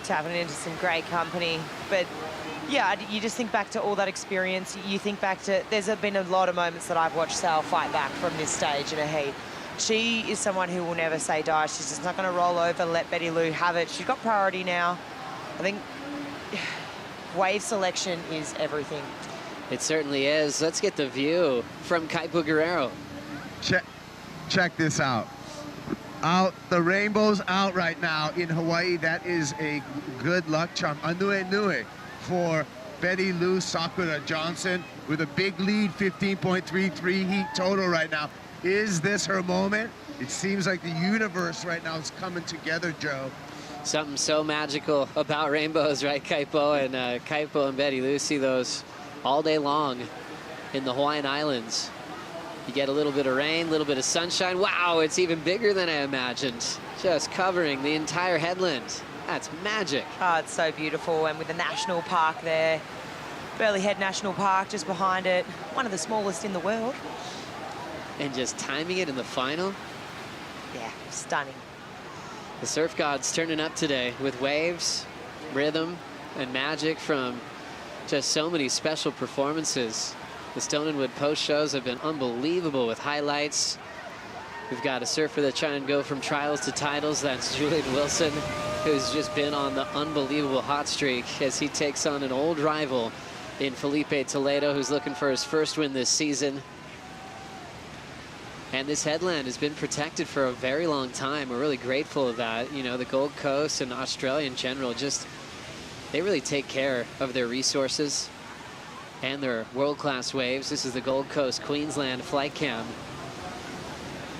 Tapping into some great company. But yeah, you just think back to all that experience. You think back to, there's been a lot of moments that I've watched Sal fight back from this stage in a heat. She is someone who will never say die. She's just not going to roll over, let Betty Lou have it. She's got priority now. I think wave selection is everything. It certainly is. Let's get the view from Kaipo Guerrero. Check this out. The rainbow's out right now in Hawaii. That is a good luck charm. Anue nui for Betty Lou Sakura Johnson with a big lead, 15.33 heat total right now. Is this her moment? It seems like the universe right now is coming together, Joe. Something so magical about rainbows, right, Kaipo? And Kaipo and Betty Lou see those all day long in the Hawaiian Islands. You get a little bit of rain, a little bit of sunshine. Wow, it's even bigger than I imagined. Just covering the entire headland. That's magic. Oh, it's so beautiful. And with the national park there, Burleigh Head National Park just behind it, one of the smallest in the world. And just timing it in the final. Yeah, stunning. The surf gods turning up today with waves, rhythm, and magic from just so many special performances. The Stone and Wood post shows have been unbelievable with highlights. We've got a surfer that's trying to go from trials to titles. That's Julian Wilson, who's just been on the unbelievable hot streak as he takes on an old rival in Felipe Toledo, who's looking for his first win this season. And this headland has been protected for a very long time. We're really grateful of that. You know, the Gold Coast and Australia in general, just, they really take care of their resources and their world-class waves. This is the Gold Coast Queensland flight cam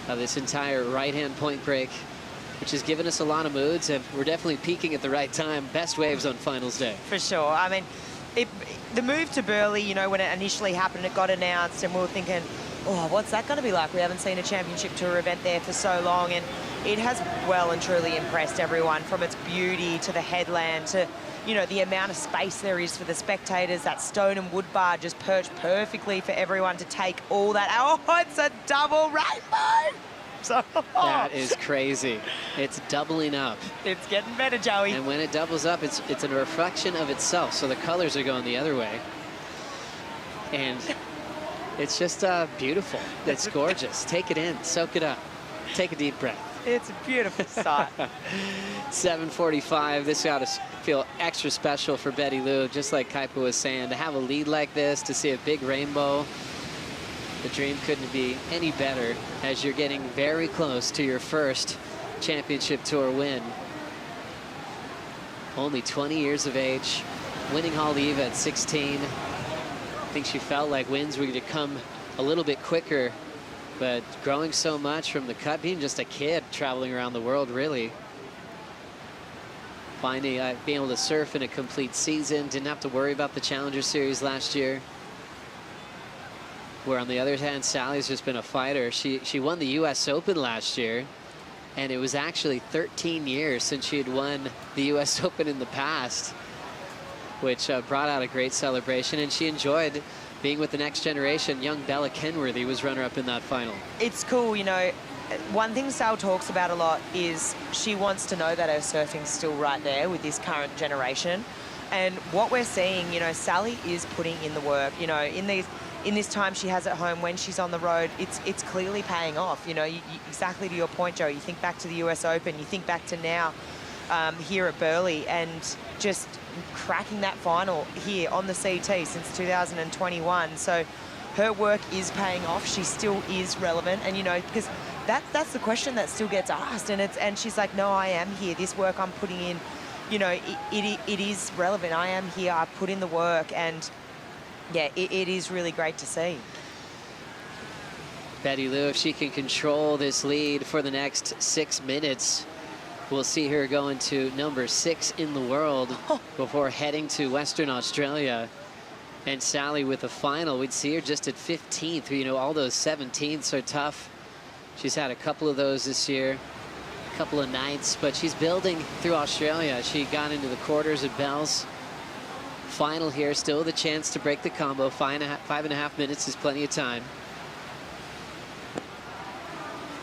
of this entire right-hand point break, which has given us a lot of moods, and we're definitely peaking at the right time. Best waves on finals day. For sure. I mean, the move to Burleigh, you know, when it initially happened, it got announced, and we were thinking, oh, what's that going to be like? We haven't seen a championship tour event there for so long, and it has well and truly impressed everyone, from its beauty to the headland to, you know, the amount of space there is for the spectators. That stone and wood bar just perched perfectly for everyone to take all that. Oh, it's a double rainbow! So, that is crazy. It's doubling up. It's getting better, Joey. And when it doubles up, it's a reflection of itself. So the colors are going the other way. And it's just beautiful. It's gorgeous. Take it in, soak it up. Take a deep breath. It's a beautiful sight. 7:45. This got to feel extra special for Betty Lou, just like Kaipo was saying, to have a lead like this, to see a big rainbow. The dream couldn't be any better as you're getting very close to your first championship tour win. Only 20 years of age, winning Haleiwa at 16. I think she felt like wins were going to come a little bit quicker, but growing so much from the cut, being just a kid traveling around the world, really. Finally being able to surf in a complete season, didn't have to worry about the Challenger Series last year. Where on the other hand, Sally's just been a fighter. She won the US Open last year, and it was actually 13 years since she had won the US Open in the past, which brought out a great celebration, and she enjoyed being with the next generation. Young Bella Kenworthy was runner-up in that final. It's cool, you know. One thing Sal talks about a lot is she wants to know that her surfing's still right there with this current generation. And what we're seeing, you know, Sally is putting in the work, you know, in this time she has at home when she's on the road, it's clearly paying off. You know, exactly to your point, Joe, you think back to the US Open, you think back to now here at Burleigh, and just cracking that final here on the CT since 2021. So her work is paying off. She still is relevant, and you know, because that's the question that still gets asked, and she's like, no, I am here. This work I'm putting in, you know, it is relevant. I am here. I put in the work, and yeah, it is really great to see. Betty Lou, if she can control this lead for the next 6 minutes, we'll see her going to number 6 in the world before heading to Western Australia. And Sally with a final, we'd see her just at 15th. You know, all those 17ths are tough. She's had a couple of those this year, a couple of 9ths, but she's building through Australia. She got into the quarters at Bell's. Final here, still with a chance to break the combo. 5.5 minutes is plenty of time.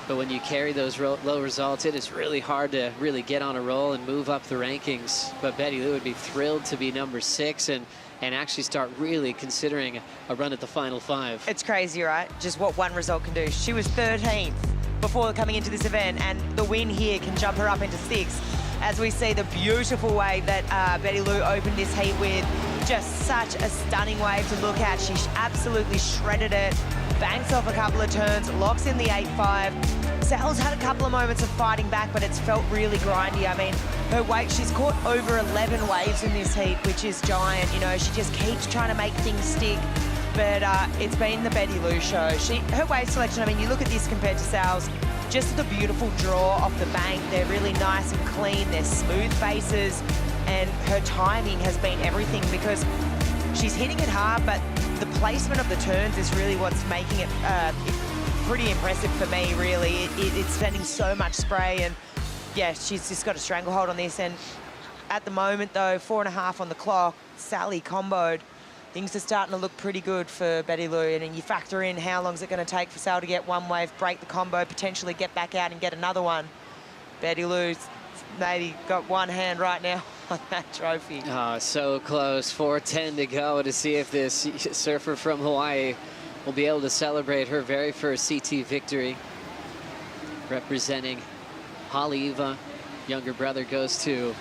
But when you carry those low results, it is really hard to really get on a roll and move up the rankings. But Betty Lou would be thrilled to be number 6 and actually start really considering a run at the final 5. It's crazy, right? Just what one result can do. She was 13th before coming into this event, and the win here can jump her up into 6th. As we see the beautiful wave that Betty Lou opened this heat with. Just such a stunning wave to look at. She absolutely shredded it, banks off a couple of turns, locks in the 8-5. Sal's had a couple of moments of fighting back, but it's felt really grindy. I mean, her weight, she's caught over 11 waves in this heat, which is giant. You know, she just keeps trying to make things stick. But it's been the Betty Lou show. Her wave selection, I mean, you look at this compared to Sal's, just the beautiful draw off the bank. They're really nice and clean. They're smooth faces. And her timing has been everything because she's hitting it hard, but the placement of the turns is really what's making it pretty impressive for me, really. It's sending so much spray, and yeah, she's just got a stranglehold on this. And at the moment, though, 4.5 on the clock, Sally comboed. Things are starting to look pretty good for Betty Lou, and then you factor in how long is it going to take for Sal to get one wave, break the combo, potentially get back out and get another one. Betty Lou's maybe got one hand right now on that trophy. Oh, so close. 4:10 to go to see if this surfer from Hawaii will be able to celebrate her very first CT victory. Representing Haleiwa, younger brother goes to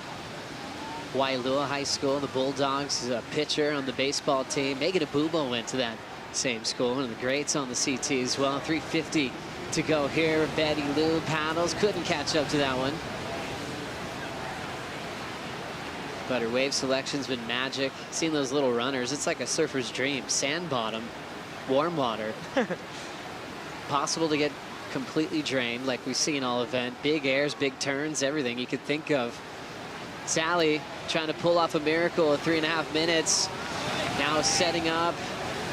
Wailua High School. The Bulldogs is a pitcher on the baseball team. Megan Abubo went to that same school. One of the greats on the CT as well. 3:50 to go here. Betty Lou paddles. Couldn't catch up to that one. But her wave selection's been magic. Seen those little runners. It's like a surfer's dream. Sand bottom, warm water. Possible to get completely drained like we've seen all event. Big airs, big turns, everything you could think of. Sally trying to pull off a miracle at 3.5 minutes. Now setting up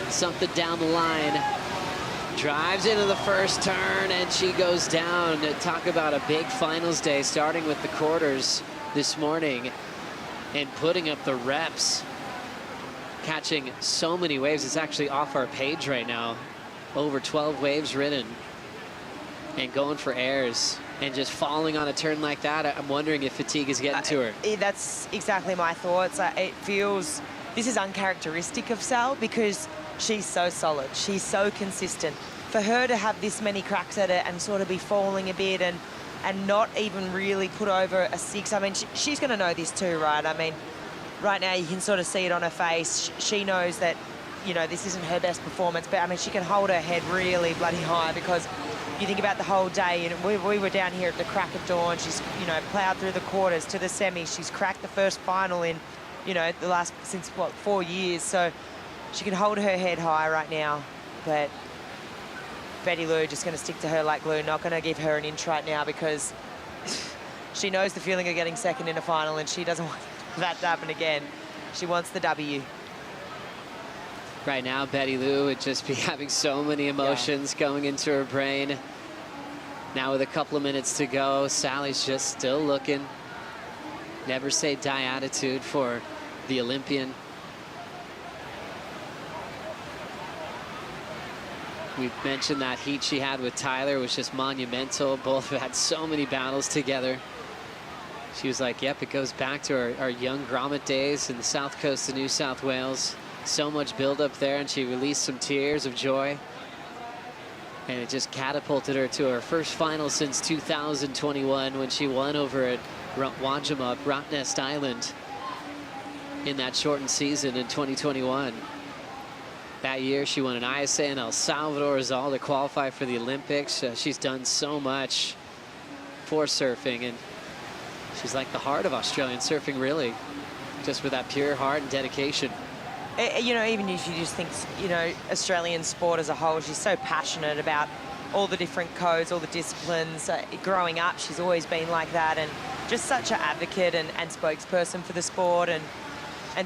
something down the line. Drives into the first turn and she goes down. Talk about a big finals day, starting with the quarters this morning and putting up the reps. Catching so many waves. It's actually off our page right now. Over 12 waves ridden and going for airs. And just falling on a turn like that, I'm wondering if fatigue is getting to her. That's exactly my thoughts. It feels, this is uncharacteristic of Sal because she's so solid. She's so consistent. For her to have this many cracks at it and sort of be falling a bit and not even really put over a 6, I mean, she's going to know this too, right? I mean, right now you can sort of see it on her face. She knows that, you know, this isn't her best performance, but I mean, she can hold her head really bloody high because you think about the whole day, and we were down here at the crack of dawn. She's, you know, ploughed through the quarters to the semis. She's cracked the first final in, you know, the last, since what, 4 years. So she can hold her head high right now. But Betty Lou just going to stick to her like glue, not going to give her an inch right now because she knows the feeling of getting second in a final and she doesn't want that to happen again. She wants the W. Right now, Betty Lou would just be having so many emotions going into her brain. Now with a couple of minutes to go, Sally's just still looking. Never say die attitude for the Olympian. We've mentioned that heat she had with Tyler was just monumental. Both have had so many battles together. She was like, yep, it goes back to our young grommet days in the south coast of New South Wales. So much buildup there, and she released some tears of joy. And it just catapulted her to her first final since 2021 when she won over at Wandjama, Rottnest Island, in that shortened season in 2021. That year, she won an ISA in El Salvador as all to qualify for the Olympics. She's done so much for surfing, and she's like the heart of Australian surfing, really, just with that pure heart and dedication. You know, even if you just think, you know, Australian sport as a whole, she's so passionate about all the different codes, all the disciplines. Growing up, she's always been like that, and just such an advocate and spokesperson for the sport, and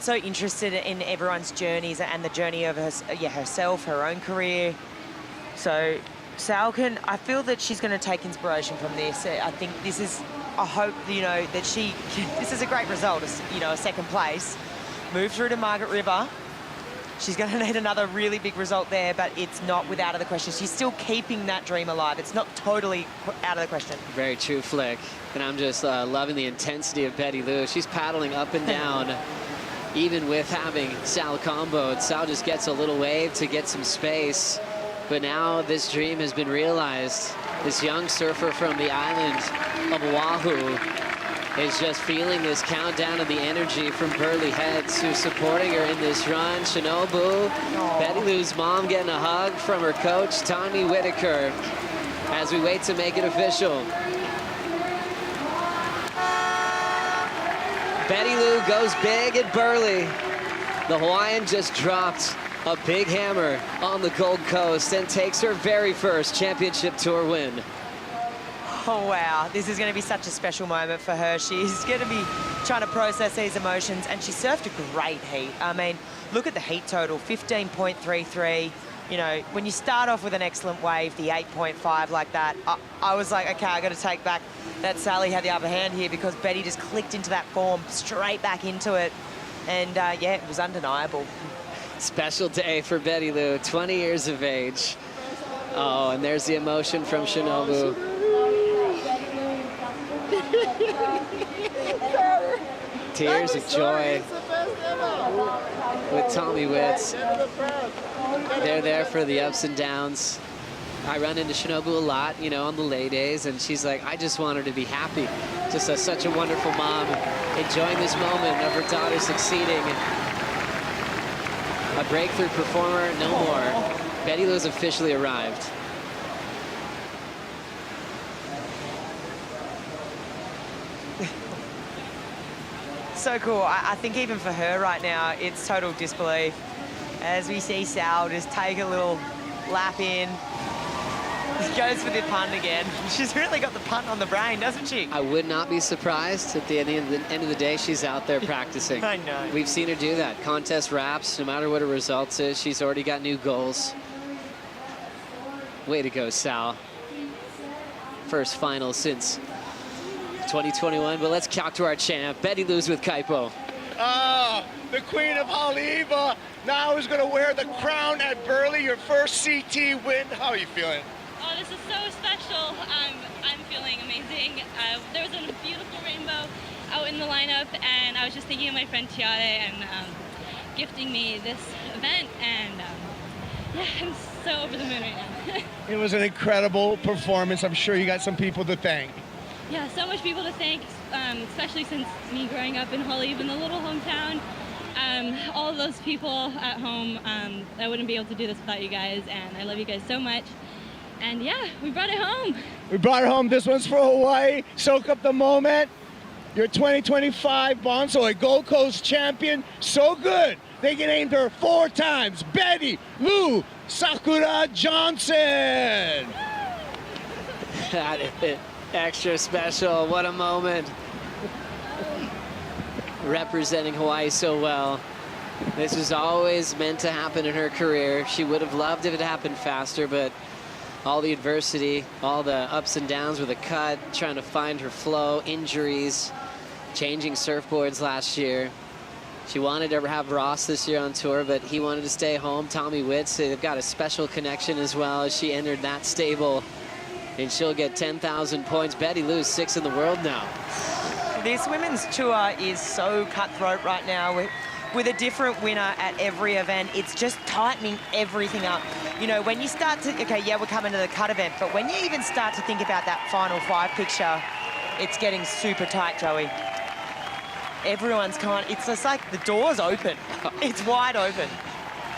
so interested in everyone's journeys and the journey of herself, her own career. So Sal I feel that she's going to take inspiration from this. I think this is, I hope, you know, that this is a great result, you know, a second place. Move through to Margaret River. She's going to need another really big result there, but it's not without of the question. She's still keeping that dream alive. It's not totally out of the question. Very true, Flick. And I'm just loving the intensity of Betty Lou. She's paddling up and down, even with having Sal comboed. Sal just gets a little wave to get some space. But now this dream has been realized. This young surfer from the island of Oahu is just feeling this countdown and the energy from Burleigh Heads, who's supporting her in this run. Shinobu, Betty Lou's mom, getting a hug from her coach, Tommy Whitaker, as we wait to make it official. Betty Lou goes big at Burleigh. The Hawaiian just dropped a big hammer on the Gold Coast and takes her very first championship tour win. Oh, wow. This is going to be such a special moment for her. She's going to be trying to process these emotions, and she surfed a great heat. I mean, look at the heat total, 15.33. You know, when you start off with an excellent wave, the 8.5 like that, I was like, okay, I got to take back that Sally had the upper hand here, because Betty just clicked into that form, straight back into it. And, yeah, it was undeniable. Special day for Betty Lou, 20 years of age. Oh, and there's the emotion from Shinobu. Tears of joy with Tommy Witz. They're there for the ups and downs. I run into Shinobu a lot, you know, on the lay days, and she's like, I just want her to be happy. Just such a wonderful mom, enjoying this moment of her daughter succeeding. A breakthrough performer, no more. Betty Lou's officially arrived. So cool. I think even for her right now, it's total disbelief. As we see Sal just take a little lap in. Goes for the punt again. She's really got the punt on the brain, doesn't she? I would not be surprised at the end of the day she's out there practicing. I know. We've seen her do that. Contest wraps, no matter what her results is, she's already got new goals. Way to go, Sal. First final since 2021, but let's count to our champ, Betty Lou's with Kaipo. The Queen of Haleiwa now is going to wear the crown at Burleigh, your first CT win. How are you feeling? Oh, this is so special. I'm feeling amazing. There was a beautiful rainbow out in the lineup, and I was just thinking of my friend Tiare and gifting me this event, and yeah, I'm so over the moon right now. It was an incredible performance. I'm sure you got some people to thank. Yeah, so much people to thank, especially since me growing up in Haleiwa, in the little hometown. All of those people at home, I wouldn't be able to do this without you guys, and I love you guys so much. And yeah, we brought it home. We brought it home. This one's for Hawaii. Soak up the moment. Your 2025 Bonsoy Gold Coast champion. So good. They get named her 4 times. Betty Lou Sakura Johnson. That is extra special. What a moment. Representing Hawaii so well. This was always meant to happen in her career. She would have loved if it happened faster, but all the adversity, all the ups and downs with a cut, trying to find her flow, injuries, changing surfboards last year. She wanted to have Ross this year on tour, but he wanted to stay home. Tommy Witz, they've got a special connection as well as she entered that stable, and she'll get 10,000 points. Betty Lou's 6th in the world now. This women's tour is so cutthroat right now. With a different winner at every event, it's just tightening everything up. You know, when you start to, okay, yeah, we're coming to the cut event, but when you even start to think about that final 5 picture, it's getting super tight, Joey. Everyone's it's just like the door's open. It's wide open.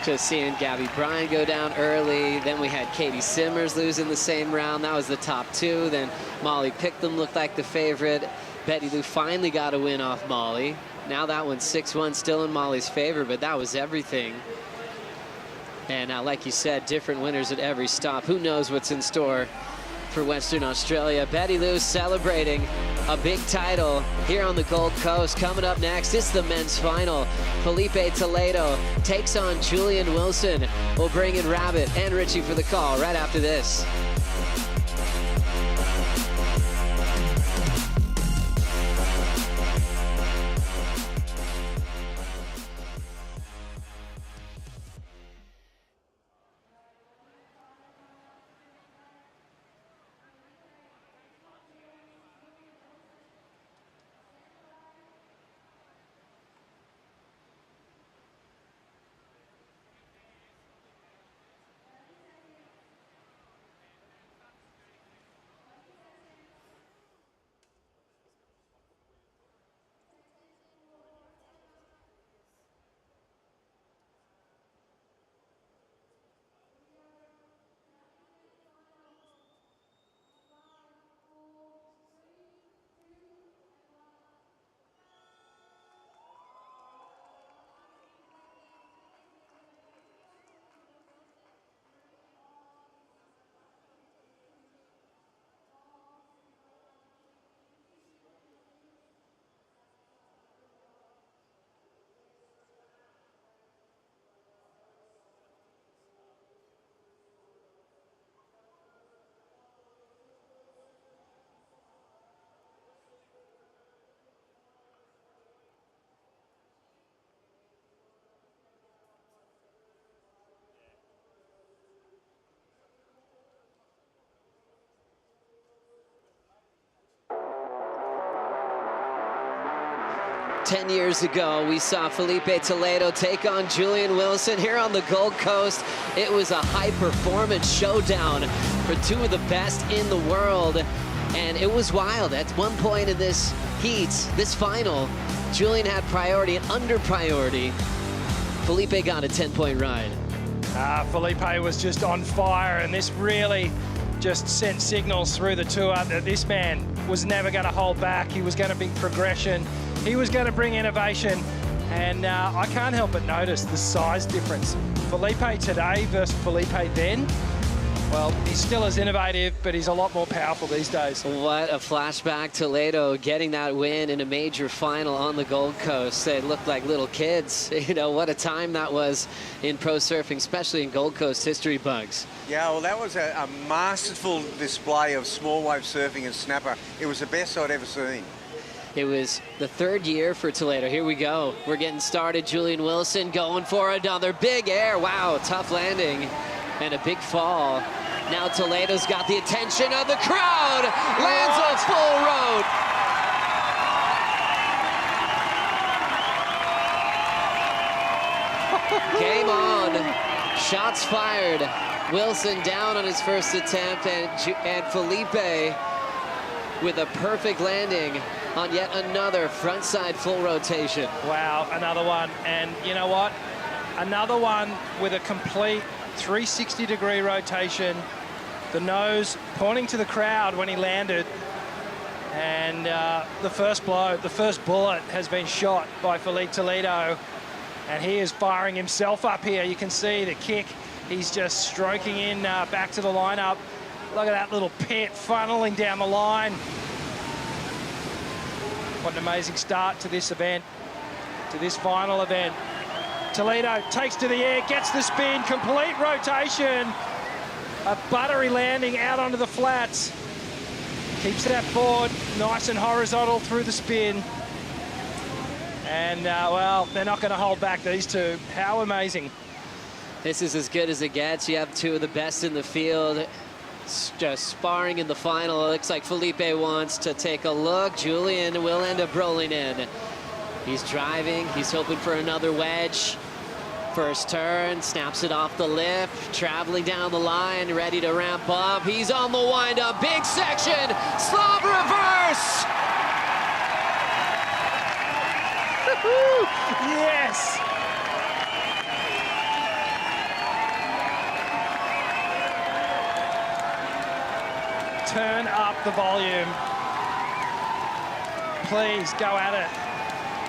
Just seeing Gabby Bryan go down early. Then we had Katie Simmers lose in the same round. That was the top 2. Then Molly Picklum looked like the favorite. Betty Lou finally got a win off Molly. Now that one's 6-1, still in Molly's favor, but that was everything. And like you said, different winners at every stop. Who knows what's in store for Western Australia. Betty Lou celebrating a big title here on the Gold Coast. Coming up next, it's the men's final. Felipe Toledo takes on Julian Wilson. We'll bring in Rabbit and Richie for the call right after this. Ten years ago, we saw Felipe Toledo take on Julian Wilson here on the Gold Coast. It was a high-performance showdown for 2 of the best in the world, and it was wild. At one point in this heat, this final, Julian had priority and under priority. Felipe got a 10-point ride. Felipe was just on fire, and this really just sent signals through the tour that this man was never going to hold back. He was going to bring progression. He was going to bring innovation, and I can't help but notice the size difference. Felipe today versus Felipe then, well, he's still as innovative, but he's a lot more powerful these days. What a flashback. Toledo getting that win in a major final on the Gold Coast. They looked like little kids. You know, what a time that was in pro surfing, especially in Gold Coast history bugs. Yeah, well, that was a masterful display of small wave surfing and snapper. It was the best I'd ever seen. It was the 3rd year for Toledo. Here we go. We're getting started. Julian Wilson going for another big air. Wow, tough landing and a big fall. Now Toledo's got the attention of the crowd. Lands a full road. Game on. Shots fired. Wilson down on his first attempt, and Felipe with a perfect landing on yet another frontside full rotation. Wow, another one. And you know what? Another one with a complete 360-degree rotation. The nose pointing to the crowd when he landed. And the first bullet has been shot by Felipe Toledo. And he is firing himself up here. You can see the kick. He's just stroking in back to the lineup. Look at that little pit funneling down the line. What an amazing start to this event, to this final event. Toledo takes to the air, gets the spin, complete rotation. A buttery landing out onto the flats. Keeps that forward, nice and horizontal through the spin. And, well, they're not going to hold back, these two. How amazing. This is as good as it gets. You have two of the best in the field just sparring in the final. It looks like Felipe wants to take a look. Julian will end up rolling in. He's driving. He's hoping for another wedge. First turn, snaps it off the lip, traveling down the line, ready to ramp up. He's on the wind-up, big section, slob reverse! Yes! Turn up the volume. Please, go at it.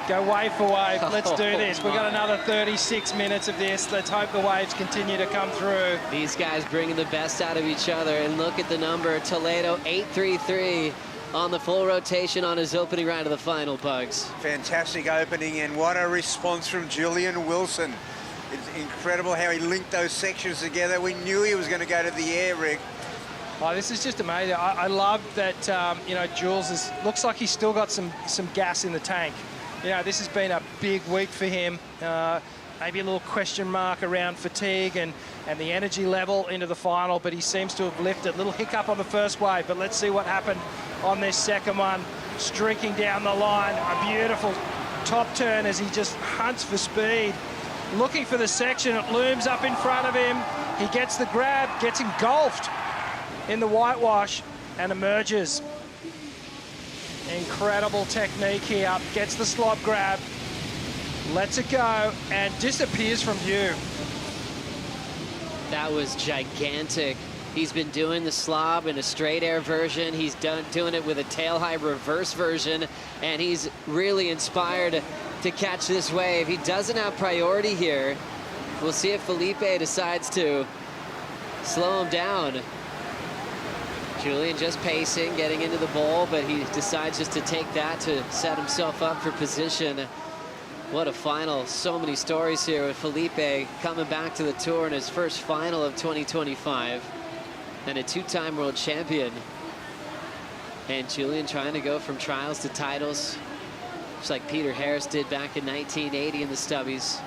Go wave for wave. Let's do this. We've got another 36 minutes of this. Let's hope the waves continue to come through. These guys bringing the best out of each other. And look at the number. Toledo 8-3-3 on the full rotation on his opening round of the final, Bugs. Fantastic opening, and what a response from Julian Wilson. It's incredible how he linked those sections together. We knew he was going to go to the air, Rick. Oh, this is just amazing. I love that, you know, Jules looks like he's still got some gas in the tank. You know, this has been a big week for him. Maybe a little question mark around fatigue and the energy level into the final, but he seems to have lifted. A little hiccup on the first wave, but let's see what happened on this second one. Streaking down the line, a beautiful top turn as he just hunts for speed. Looking for the section, it looms up in front of him. He gets the grab, gets engulfed in the whitewash and emerges. Incredible technique here, gets the slob grab, lets it go, and disappears from view. That was gigantic. He's been doing the slob in a straight air version. He's doing it with a tail high reverse version, and he's really inspired to catch this wave. He doesn't have priority here. We'll see if Felipe decides to slow him down. Julian just pacing, getting into the bowl, but he decides just to take that to set himself up for position. What a final. So many stories here with Felipe coming back to the tour in his first final of 2025 and a two-time world champion. And Julian trying to go from trials to titles, just like Peter Harris did back in 1980 in the Stubbies.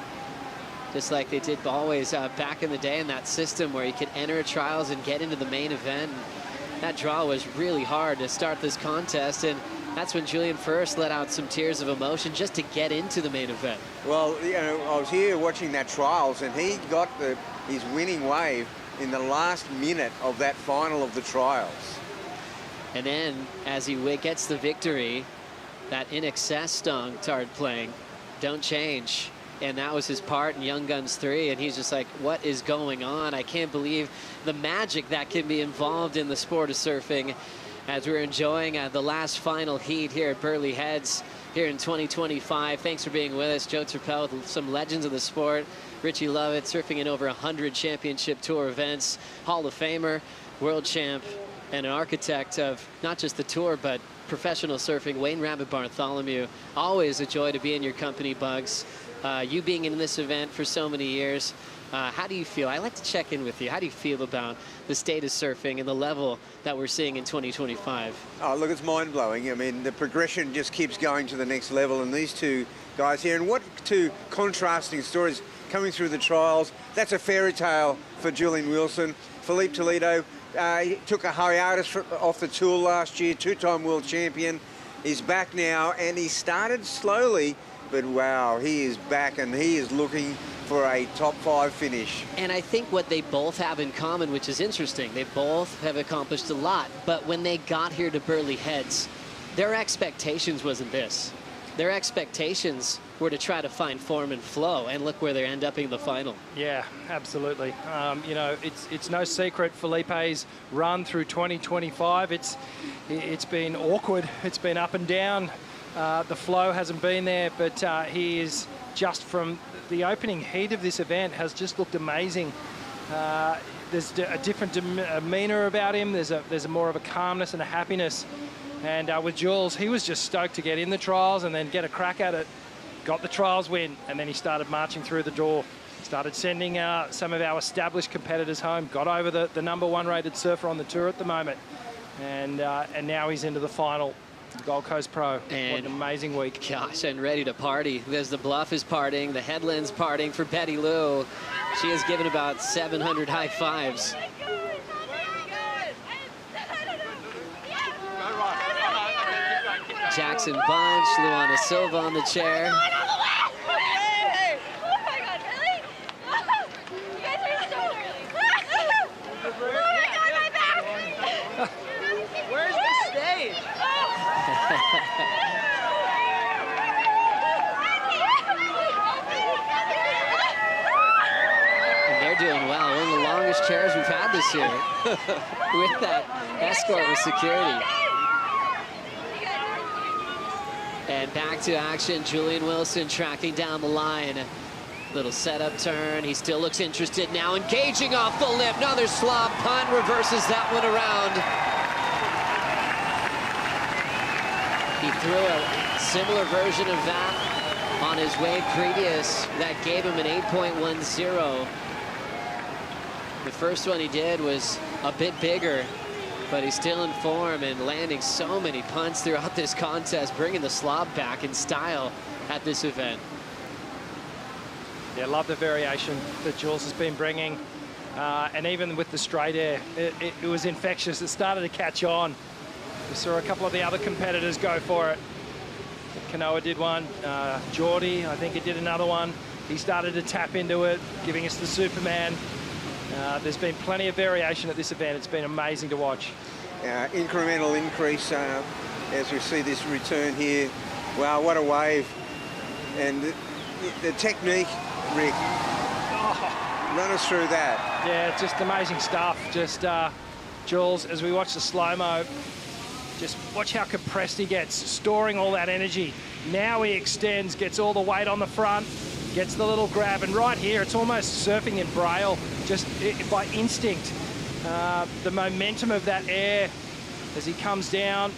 Just like they did always back in the day in that system where you could enter trials and get into the main event. That draw was really hard to start this contest, and that's when Julian first let out some tears of emotion just to get into the main event. Well, you know, I was here watching that trials, and he got his winning wave in the last minute of that final of the trials. And then, as he gets the victory, that In Excess song started playing, Don't Change. And that was his part in Young Guns 3, and he's just like, what is going on? I can't believe the magic that can be involved in the sport of surfing as we're enjoying the last final heat here at Burleigh Heads here in 2025. Thanks for being with us. Joe Turpel with some legends of the sport. Richie Lovett surfing in over 100 championship tour events. Hall of Famer, world champ, and an architect of not just the tour, but professional surfing. Wayne Rabbit Bartholomew, always a joy to be in your company, Bugs. You being in this event for so many years, how do you feel? I like to check in with you. How do you feel about the state of surfing and the level that we're seeing in 2025? Oh, look, it's mind-blowing. I mean, the progression just keeps going to the next level, and these two guys here, and what two contrasting stories coming through the trials. That's a fairy tale for Julian Wilson. Felipe Toledo, he took a hiatus off the tour last year, two-time world champion. He's back now, and he started slowly, but wow, he is back and he is looking for a top 5 finish. And I think what they both have in common, which is interesting, they both have accomplished a lot, but when they got here to Burleigh Heads, their expectations wasn't this. Their expectations were to try to find form and flow, and look where they end up in the final. Yeah, absolutely. You know, it's no secret Felipe's run through 2025. It's been awkward. It's been up and down. The flow hasn't been there, but he is just from the opening heat of this event has just looked amazing. There's a different demeanor about him. There's a more of a calmness and a happiness. And with Jules, he was just stoked to get in the trials and then get a crack at it. got the trials win, and then he started marching through the door. Started sending some of our established competitors home. Got over the #1 rated surfer on the tour at the moment, and now he's into the final. Gold Coast Pro. And what an amazing week. Gosh, and ready to party. There's the bluff is partying, the headland's partying for Betty Lou. She has given about 700 high fives. Jackson Bunch, Luana Silva on the chair. Where's the stage? And they're doing well. One of the longest chairs we've had this year with that escort with security. And back to action, Julian Wilson tracking down the line. Little setup turn. He still looks interested now, engaging off the lip. Another slop punt, reverses that one around. He threw a similar version of that on his wave previous. That gave him an 8.10. The first one he did was a bit bigger, but he's still in form and landing so many punts throughout this contest, bringing the slop back in style at this event. Yeah, love the variation that Jules has been bringing. And even with the straight air, it was infectious. It started to catch on. We saw a couple of the other competitors go for it. Kanoa did one. Jordy, I think he did another one. He started to tap into it, giving us the Superman. There's been plenty of variation at this event. It's been amazing to watch. Incremental increase as we see this return here. Wow, what a wave. And the technique, Rick, run us through that. Yeah, just amazing stuff. Just Jules, as we watch the slow-mo, just watch how compressed he gets, storing all that energy. Now he extends, gets all the weight on the front, gets the little grab, and right here, it's almost surfing in braille, just by instinct. The momentum of that air as he comes down.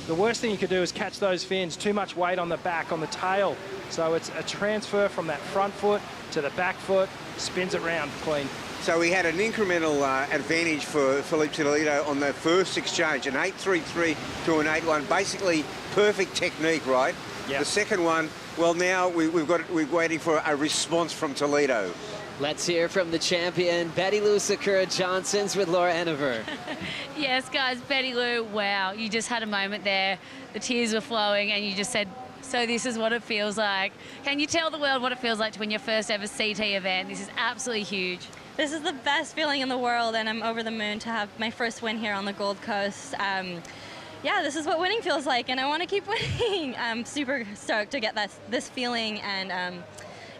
The worst thing you could do is catch those fins, too much weight on the back, on the tail. So it's a transfer from that front foot to the back foot, spins it round clean. So we had an incremental advantage for Felipe Toledo on the first exchange, an 8.33 to an 8.1, basically perfect technique, right? Yep. The second one, well, now we're waiting for a response from Toledo. Let's hear from the champion, Betty Lou Sakura-Johnsons with Laura Enever. Yes, guys, Betty Lou, wow, you just had a moment there. The tears were flowing and you just said, so this is what it feels like. Can you tell the world what it feels like to win your first ever CT event? This is absolutely huge. This is the best feeling in the world, and I'm over the moon to have my first win here on the Gold Coast. Yeah, this is what winning feels like, and I want to keep winning. I'm super stoked to get this feeling, and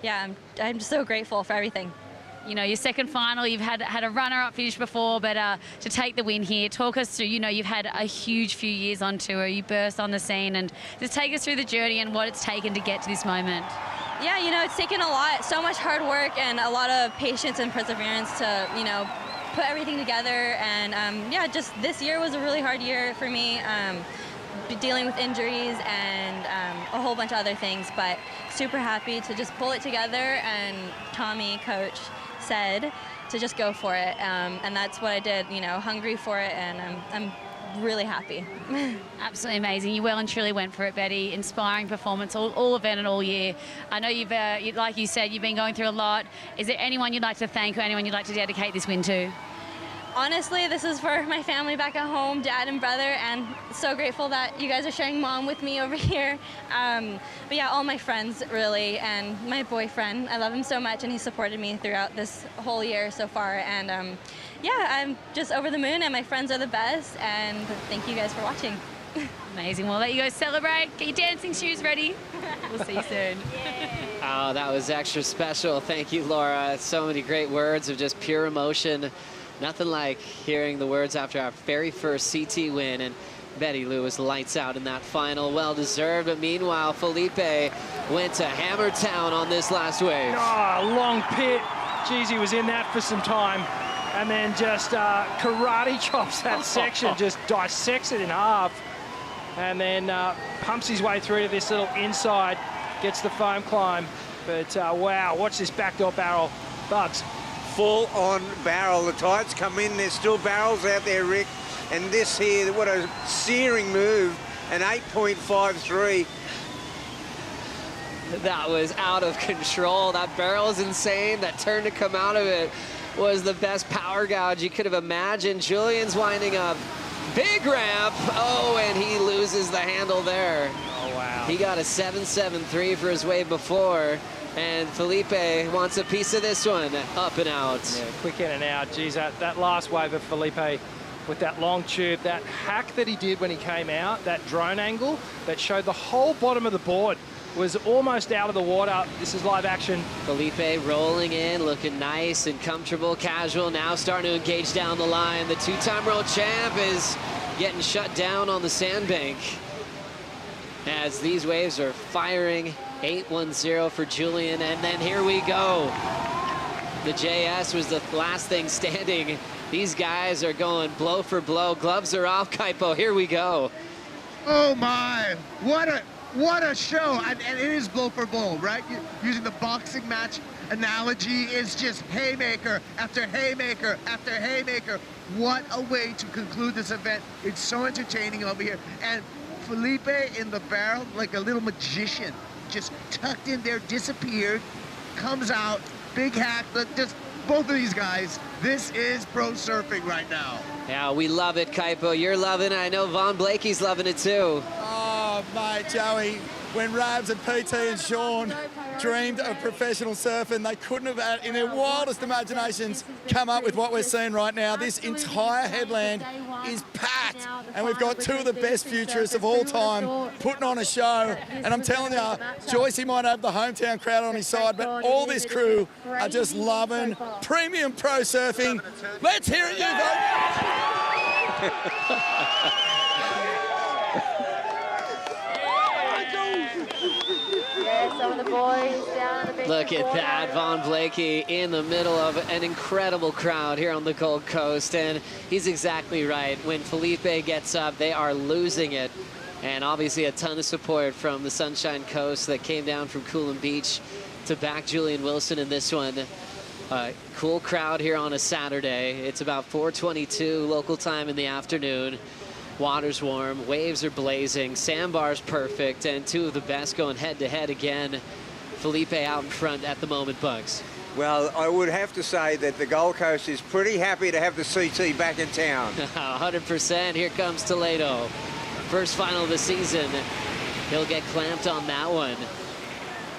yeah, I'm just so grateful for everything. You know, your second final, you've had a runner-up finish before, but to take the win here, talk us through, you know, you've had a huge few years on tour, you burst on the scene, and just take us through the journey and what it's taken to get to this moment. Yeah, you know, it's taken a lot, so much hard work and a lot of patience and perseverance to, you know, put everything together. And yeah, just this year was a really hard year for me, dealing with injuries and a whole bunch of other things, but super happy to just pull it together. And Tommy, coach, said to just go for it. And that's what I did, you know, hungry for it, and I'm really happy. Absolutely amazing. You well and truly went for it, Betty. Inspiring performance all event and all year. I know you've, like you said, you've been going through a lot. Is there anyone you'd like to thank or anyone you'd like to dedicate this win to? Honestly, this is for my family back at home, dad and brother, and so grateful that you guys are sharing mom with me over here. But yeah, all my friends, really, and my boyfriend. I love him so much, and he supported me throughout this whole year so far. And yeah, I'm just over the moon, and my friends are the best, and thank you guys for watching. Amazing. We'll let you go celebrate. Get your dancing shoes ready. We'll see you soon. Oh, that was extra special. Thank you, Laura. So many great words of just pure emotion. Nothing like hearing the words after our very first CT win, and Betty Lou was lights out in that final. Well deserved, but meanwhile, Felipe went to Hammer Town on this last wave. Oh, long pit. Jeez, he was in that for some time. And then just karate chops that section, just dissects it in half. And then pumps his way through to this little inside gets the foam climb. But wow, watch this backdoor barrel. Bugs. Full on barrel. The tides come in. There's still barrels out there, Rick. And this here, what a searing move. An 8.53. That was out of control. That barrel is insane. That turn to come out of it was the best power gouge you could have imagined. Julian's winding up. Big ramp. Oh, and he loses the handle there. Oh, wow. He got a 7.73 for his wave before. And Felipe wants a piece of this one. Up and out. Yeah, quick in and out. Geez, that last wave of Felipe with that long tube, that hack that he did when he came out, that drone angle that showed the whole bottom of the board was almost out of the water. This is live action. Felipe rolling in, looking nice and comfortable, casual, now starting to engage down the line. The two-time world champ is getting shut down on the sandbank as these waves are firing. 8-1-0 for Julian, and then here we go. The JS was the last thing standing. These guys are going blow for blow. Gloves are off, Kaipo. Here we go. Oh my, what a show. And it is blow for blow, right? Using the boxing match analogy, is just haymaker after haymaker after haymaker. What a way to conclude this event. It's so entertaining over here. And Felipe in the barrel, like a little magician, just tucked in there, disappeared, comes out, big hack. Just both of these guys, this is pro surfing right now. Yeah, we love it, Kaipo. You're loving it. I know Von Blakey's loving it too. Oh, mate, Joey, when Rabs and PT and Sean dreamed of professional surfing, they couldn't have, in their wildest imaginations, come up with what we're seeing right now. This entire headland is packed, and we've got two of the best futurists of all time putting on a show. And I'm telling you, Joycey might have the hometown crowd on his side, but all this crew are just loving premium pro surfing. Let's hear it, you guys. Some of the boys down on the big Look at that, Von Blakey in the middle of an incredible crowd here on the Gold Coast, and he's exactly right. When Felipe gets up, they are losing it, and obviously a ton of support from the Sunshine Coast that came down from Coolum Beach to back Julian Wilson in this one. Cool crowd here on a Saturday. It's about 4:22 local time in the afternoon. Water's warm, waves are blazing, sandbar's perfect, and two of the best going head-to-head again. Felipe out in front at the moment, Bugs. Well, I would have to say that the Gold Coast is pretty happy to have the CT back in town. 100%. Here comes Toledo. First final of the season. He'll get clamped on that one.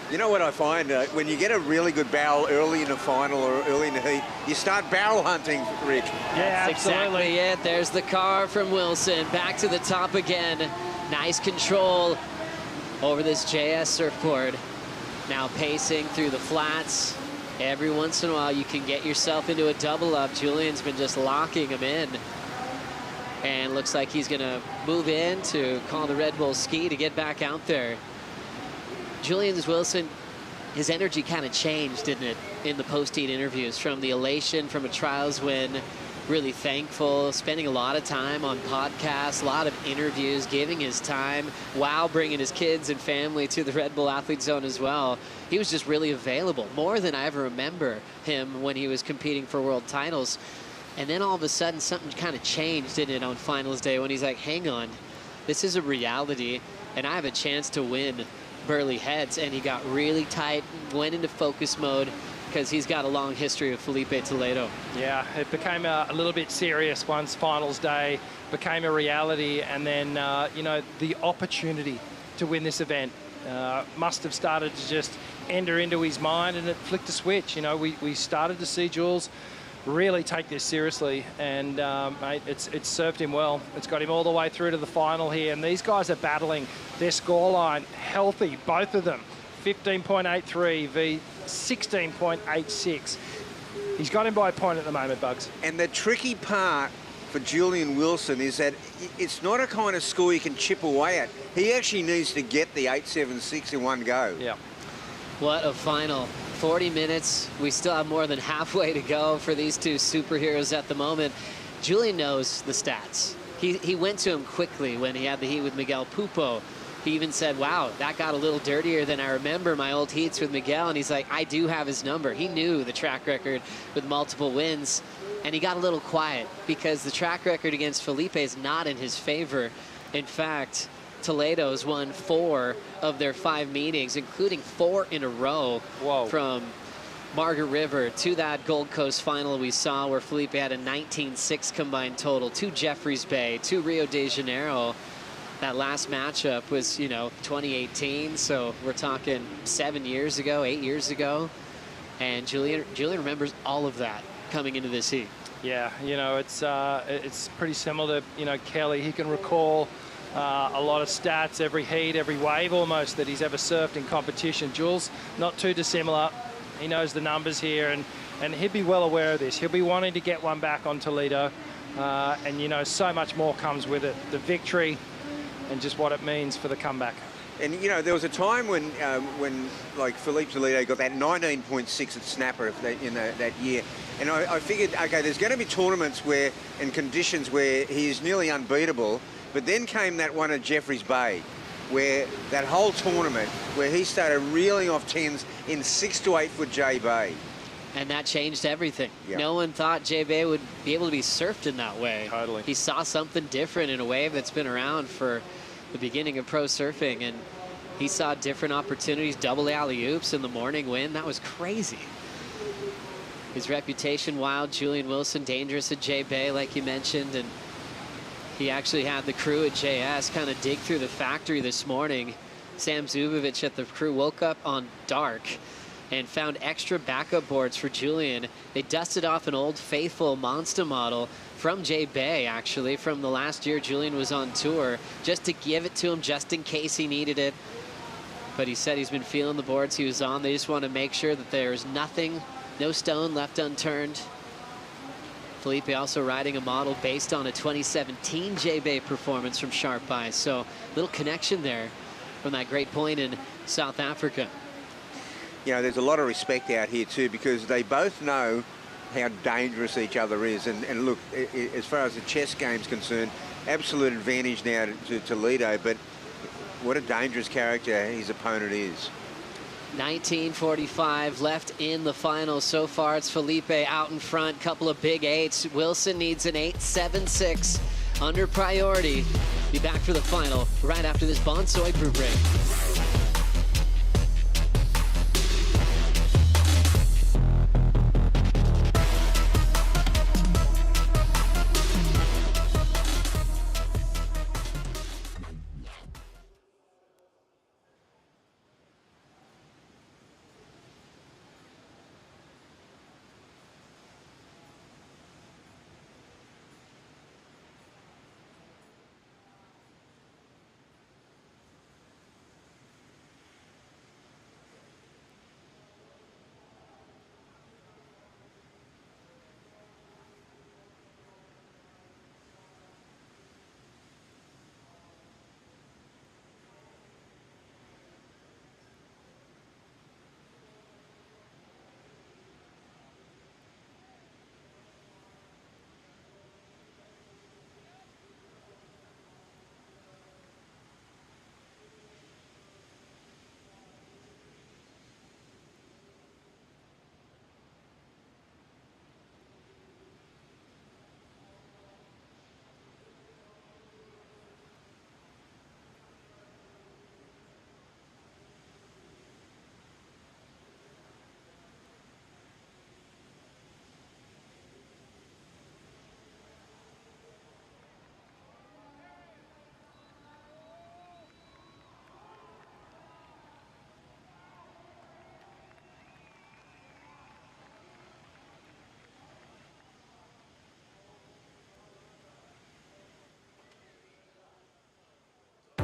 You know what I find? When you get a really good barrel early in the final or early in the heat, you start barrel hunting, Rick. Yeah, that's exactly it. There's the car from Wilson. Back to the top again. Nice control over this JS surfboard. Now pacing through the flats. Every once in a while, you can get yourself into a double up. Julian's been just locking him in. And looks like he's going to move in to call the Red Bull ski to get back out there. Julian Wilson, his energy kind of changed, didn't it, in the post-heat interviews, from the elation from a trials win, really thankful, spending a lot of time on podcasts, a lot of interviews, giving his time, while bringing his kids and family to the Red Bull Athlete Zone as well. He was just really available, more than I ever remember him when he was competing for world titles. And then all of a sudden, something kind of changed, didn't it, on finals day, when he's like, hang on, this is a reality, and I have a chance to win Burleigh Heads. And he got really tight, went into focus mode, because he's got a long history of Felipe Toledo. Yeah, it became a little bit serious once finals day became a reality, and then, you know, the opportunity to win this event must have started to just enter into his mind, and it flicked a switch. You know, we started to see Jules really take this seriously, and mate, it's served him well. It's got him all the way through to the final here, and these guys are battling their scoreline healthy, both of them. 15.83 v 16.86. He's got him by a point at the moment, Bugs. And the tricky part for Julian Wilson is that it's not a kind of score you can chip away at. He actually needs to get the 8.76 in one go. Yeah. What a final. 40 minutes. We still have more than halfway to go for these two superheroes at the moment. Julian knows the stats. He went to him quickly when he had the heat with Miguel Pupo. He even said, wow, that got a little dirtier than I remember my old heats with Miguel. And he's like, I do have his number. He knew the track record with multiple wins. And he got a little quiet because the track record against Felipe is not in his favor. In fact, Toledo's won 4 of their 5 meetings, including 4 in a row. Whoa. From Margaret River to that Gold Coast final we saw where Felipe had a 19-6 combined total, to Jeffreys Bay, to Rio de Janeiro. That last matchup was, you know, 2018, so we're talking 7 years ago, 8 years ago. And Julian remembers all of that coming into this heat. Yeah, you know, it's pretty similar to, you know, Kelly. He can recall a lot of stats, every heat, every wave almost that he's ever surfed in competition. Jules, not too dissimilar. He knows the numbers here, and he'd be well aware of this. He'll be wanting to get one back on Toledo, and, you know, so much more comes with it. The victory and just what it means for the comeback. And, you know, there was a time when like, Felipe Toledo got that 19.6 at Snapper in that year. And I figured, okay, there's going to be tournaments where, and conditions where he is nearly unbeatable. But then came that one at Jeffreys Bay, where that whole tournament, where he started reeling off 10s in 6 to 8 foot J Bay. And that changed everything. Yep. No one thought J Bay would be able to be surfed in that way. Totally. He saw something different in a wave that's been around for the beginning of pro surfing, and he saw different opportunities, double alley-oops in the morning wind. That was crazy. His reputation wild, Julian Wilson dangerous at J Bay, like you mentioned, and he actually had the crew at JS kind of dig through the factory this morning. Sam Zubovich at the crew woke up on dark and found extra backup boards for Julian. They dusted off an old faithful Monster model from J Bay, actually, from the last year Julian was on tour, just to give it to him just in case he needed it. But he said he's been feeling the boards he was on. They just want to make sure that there's nothing, no stone left unturned. Felipe also riding a model based on a 2017 J Bay performance from Sharp Eyes. So little connection there from that great point in South Africa. You know, there's a lot of respect out here too, because they both know how dangerous each other is. And look, as far as the chess game's concerned, absolute advantage now to Toledo, but what a dangerous character his opponent is. 19:45 left in the final. So far, it's Felipe out in front, couple of big 8s. Wilson needs an 8.76 under priority. Be back for the final right after this Bonsoy group break.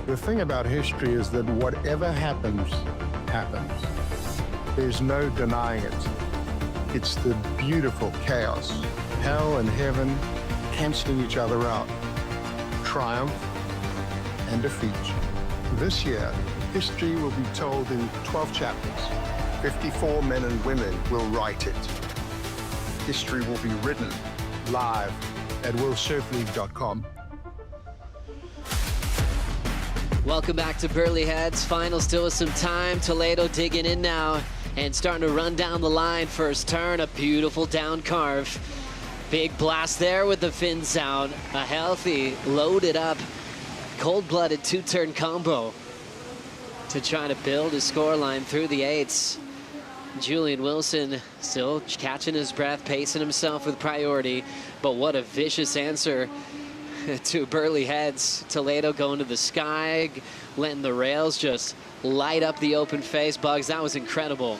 The thing about history is that whatever happens, happens. There's no denying it. It's the beautiful chaos. Hell and heaven cancelling each other out. Triumph and defeat. This year, history will be told in 12 chapters. 54 men and women will write it. History will be written live at willsurfleague.com. Welcome back to Burleigh Heads. Final still with some time. Toledo digging in now and starting to run down the line. First turn, a beautiful down carve. Big blast there with the fins out. A healthy, loaded up, cold-blooded two-turn combo to try to build a scoreline through the eights. Julian Wilson still catching his breath, pacing himself with priority, but what a vicious answer to Burleigh Heads. Toledo going to the sky, letting the rails just light up the open face. Bugs, that was incredible.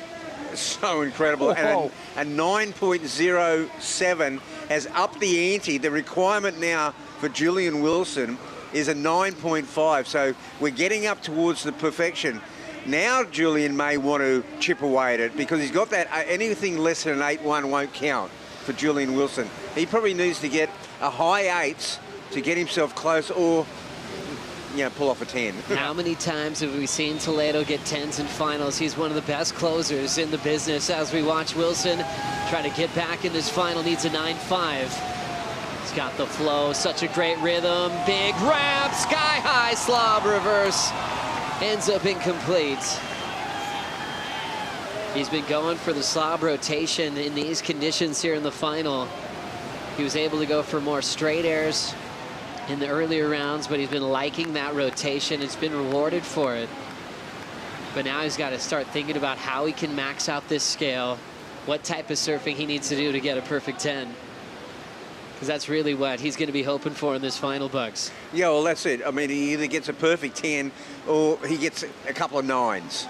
So incredible. And a 9.07 has upped the ante. The requirement now for Julian Wilson is a 9.5, so we're getting up towards the perfection. Now Julian may want to chip away at it because he's got that, anything less than an 8.1 won't count for Julian Wilson. He probably needs to get a high 8s to get himself close, or pull off a 10. How many times have we seen Toledo get 10s in finals? He's one of the best closers in the business. As we watch Wilson try to get back in this final, needs a 9.5. He's got the flow, such a great rhythm. Big ramp, sky high slob reverse. Ends up incomplete. He's been going for the slob rotation in these conditions here in the final. He was able to go for more straight airs in the earlier rounds, but he's been liking that rotation. It's been rewarded for it. But now he's got to start thinking about how he can max out this scale, what type of surfing he needs to do to get a perfect 10. Because that's really what he's going to be hoping for in this final, Bugs. Yeah, well, that's it. I mean, he either gets a perfect 10 or he gets a couple of 9s.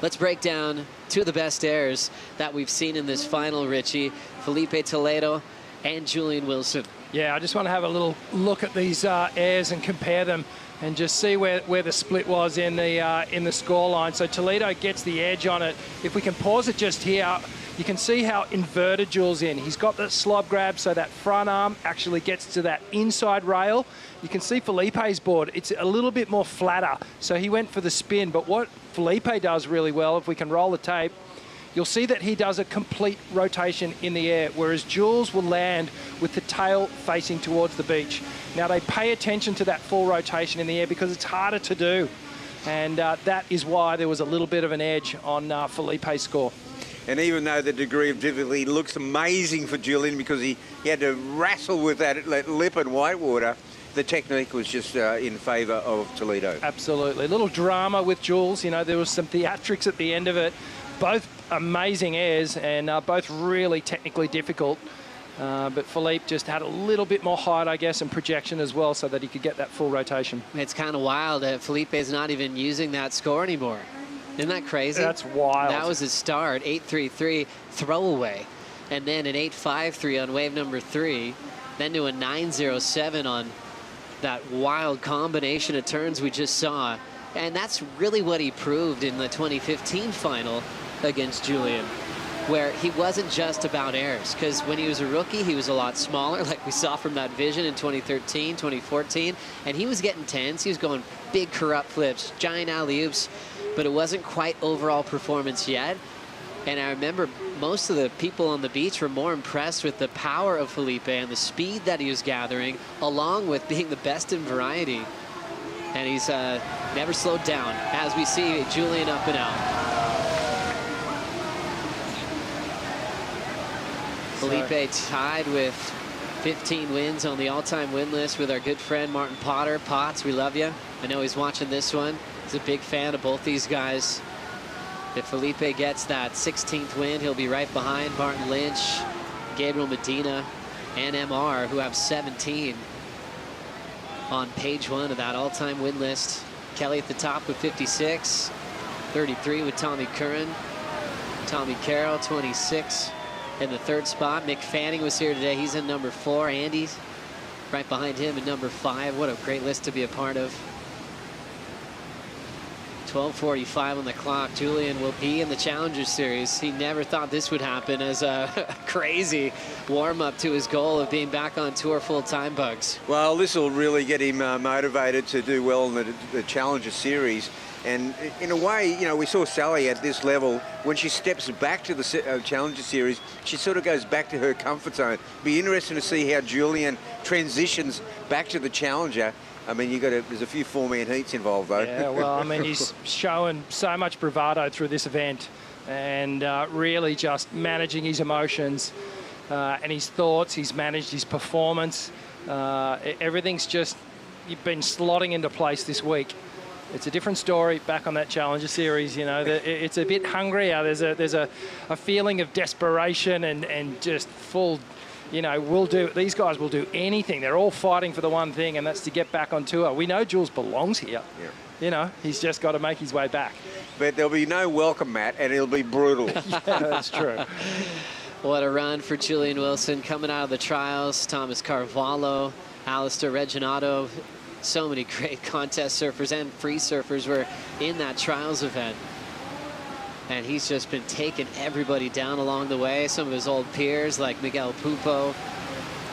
Let's break down two of the best airs that we've seen in this final, Richie. Felipe Toledo and Julian Wilson. Yeah, I just want to have a little look at these airs and compare them and just see where the split was in the scoreline. So Toledo gets the edge on it. If we can pause it just here, you can see how inverted Jules in. He's got the slob grab, so that front arm actually gets to that inside rail. You can see Felipe's board. It's a little bit more flatter, so he went for the spin. But what Felipe does really well, if we can roll the tape, you'll see that he does a complete rotation in the air, whereas Jules will land with the tail facing towards the beach. Now, they pay attention to that full rotation in the air because it's harder to do. And that is why there was a little bit of an edge on Felipe's score. And even though the degree of difficulty looks amazing for Julian because he had to wrestle with that lip and whitewater, the technique was just in favour of Toledo. Absolutely. A little drama with Jules. You know, there was some theatrics at the end of it. Both amazing airs and both really technically difficult. But Philippe just had a little bit more height, I guess, and projection as well so that he could get that full rotation. It's kind of wild that Felipe's not even using that score anymore. Isn't that crazy? That's wild. That was his start, 8.33 throwaway, and then an 8.53 on wave number 3, then to a 9.07 on that wild combination of turns we just saw. And that's really what he proved in the 2015 final against Julian, where he wasn't just about airs, because when he was a rookie, he was a lot smaller, like we saw from that vision in 2013, 2014, and he was getting 10s. He was going big corrupt flips, giant alley-oops, but it wasn't quite overall performance yet. And I remember most of the people on the beach were more impressed with the power of Felipe and the speed that he was gathering, along with being the best in variety. And he's never slowed down, as we see Julian up and out. Felipe tied with 15 wins on the all-time win list with our good friend Martin Potter. Potts, we love you. I know he's watching this one. He's a big fan of both these guys. If Felipe gets that 16th win, he'll be right behind Martin Lynch, Gabriel Medina, and MR, who have 17 on page 1 of that all-time win list. Kelly at the top with 56, 33 with Tommy Curran, Tommy Carroll, 26 in the 3rd spot. Mick Fanning was here today. He's in number 4. Andy's right behind him in number 5. What a great list to be a part of. 12:45 on the clock. Julian will be in the Challenger Series. He never thought this would happen as a crazy warm-up to his goal of being back on tour full-time, Bugs. Well, this will really get him motivated to do well in the Challenger Series. And in a way, you know, we saw Sally at this level. When she steps back to the Challenger Series, she sort of goes back to her comfort zone. Be interesting to see how Julian transitions back to the Challenger. I mean, there's a few four-man heats involved, though. Yeah, well, I mean, he's showing so much bravado through this event and really just managing his emotions and his thoughts. He's managed his performance. Everything's just been slotting into place this week. It's a different story back on that Challenger Series. You know, it's a bit hungrier. There's a feeling of desperation and just full, you know, these guys will do anything. They're all fighting for the one thing, and that's to get back on tour. We know Jules belongs here. Yeah. You know, he's just got to make his way back. But there'll be no welcome mat, and it'll be brutal. Yeah, that's true. What a run for Julian Wilson coming out of the trials. Thomas Carvalho, Alistair Reginato. So many great contest surfers and free surfers were in that trials event. And he's just been taking everybody down along the way. Some of his old peers like Miguel Pupo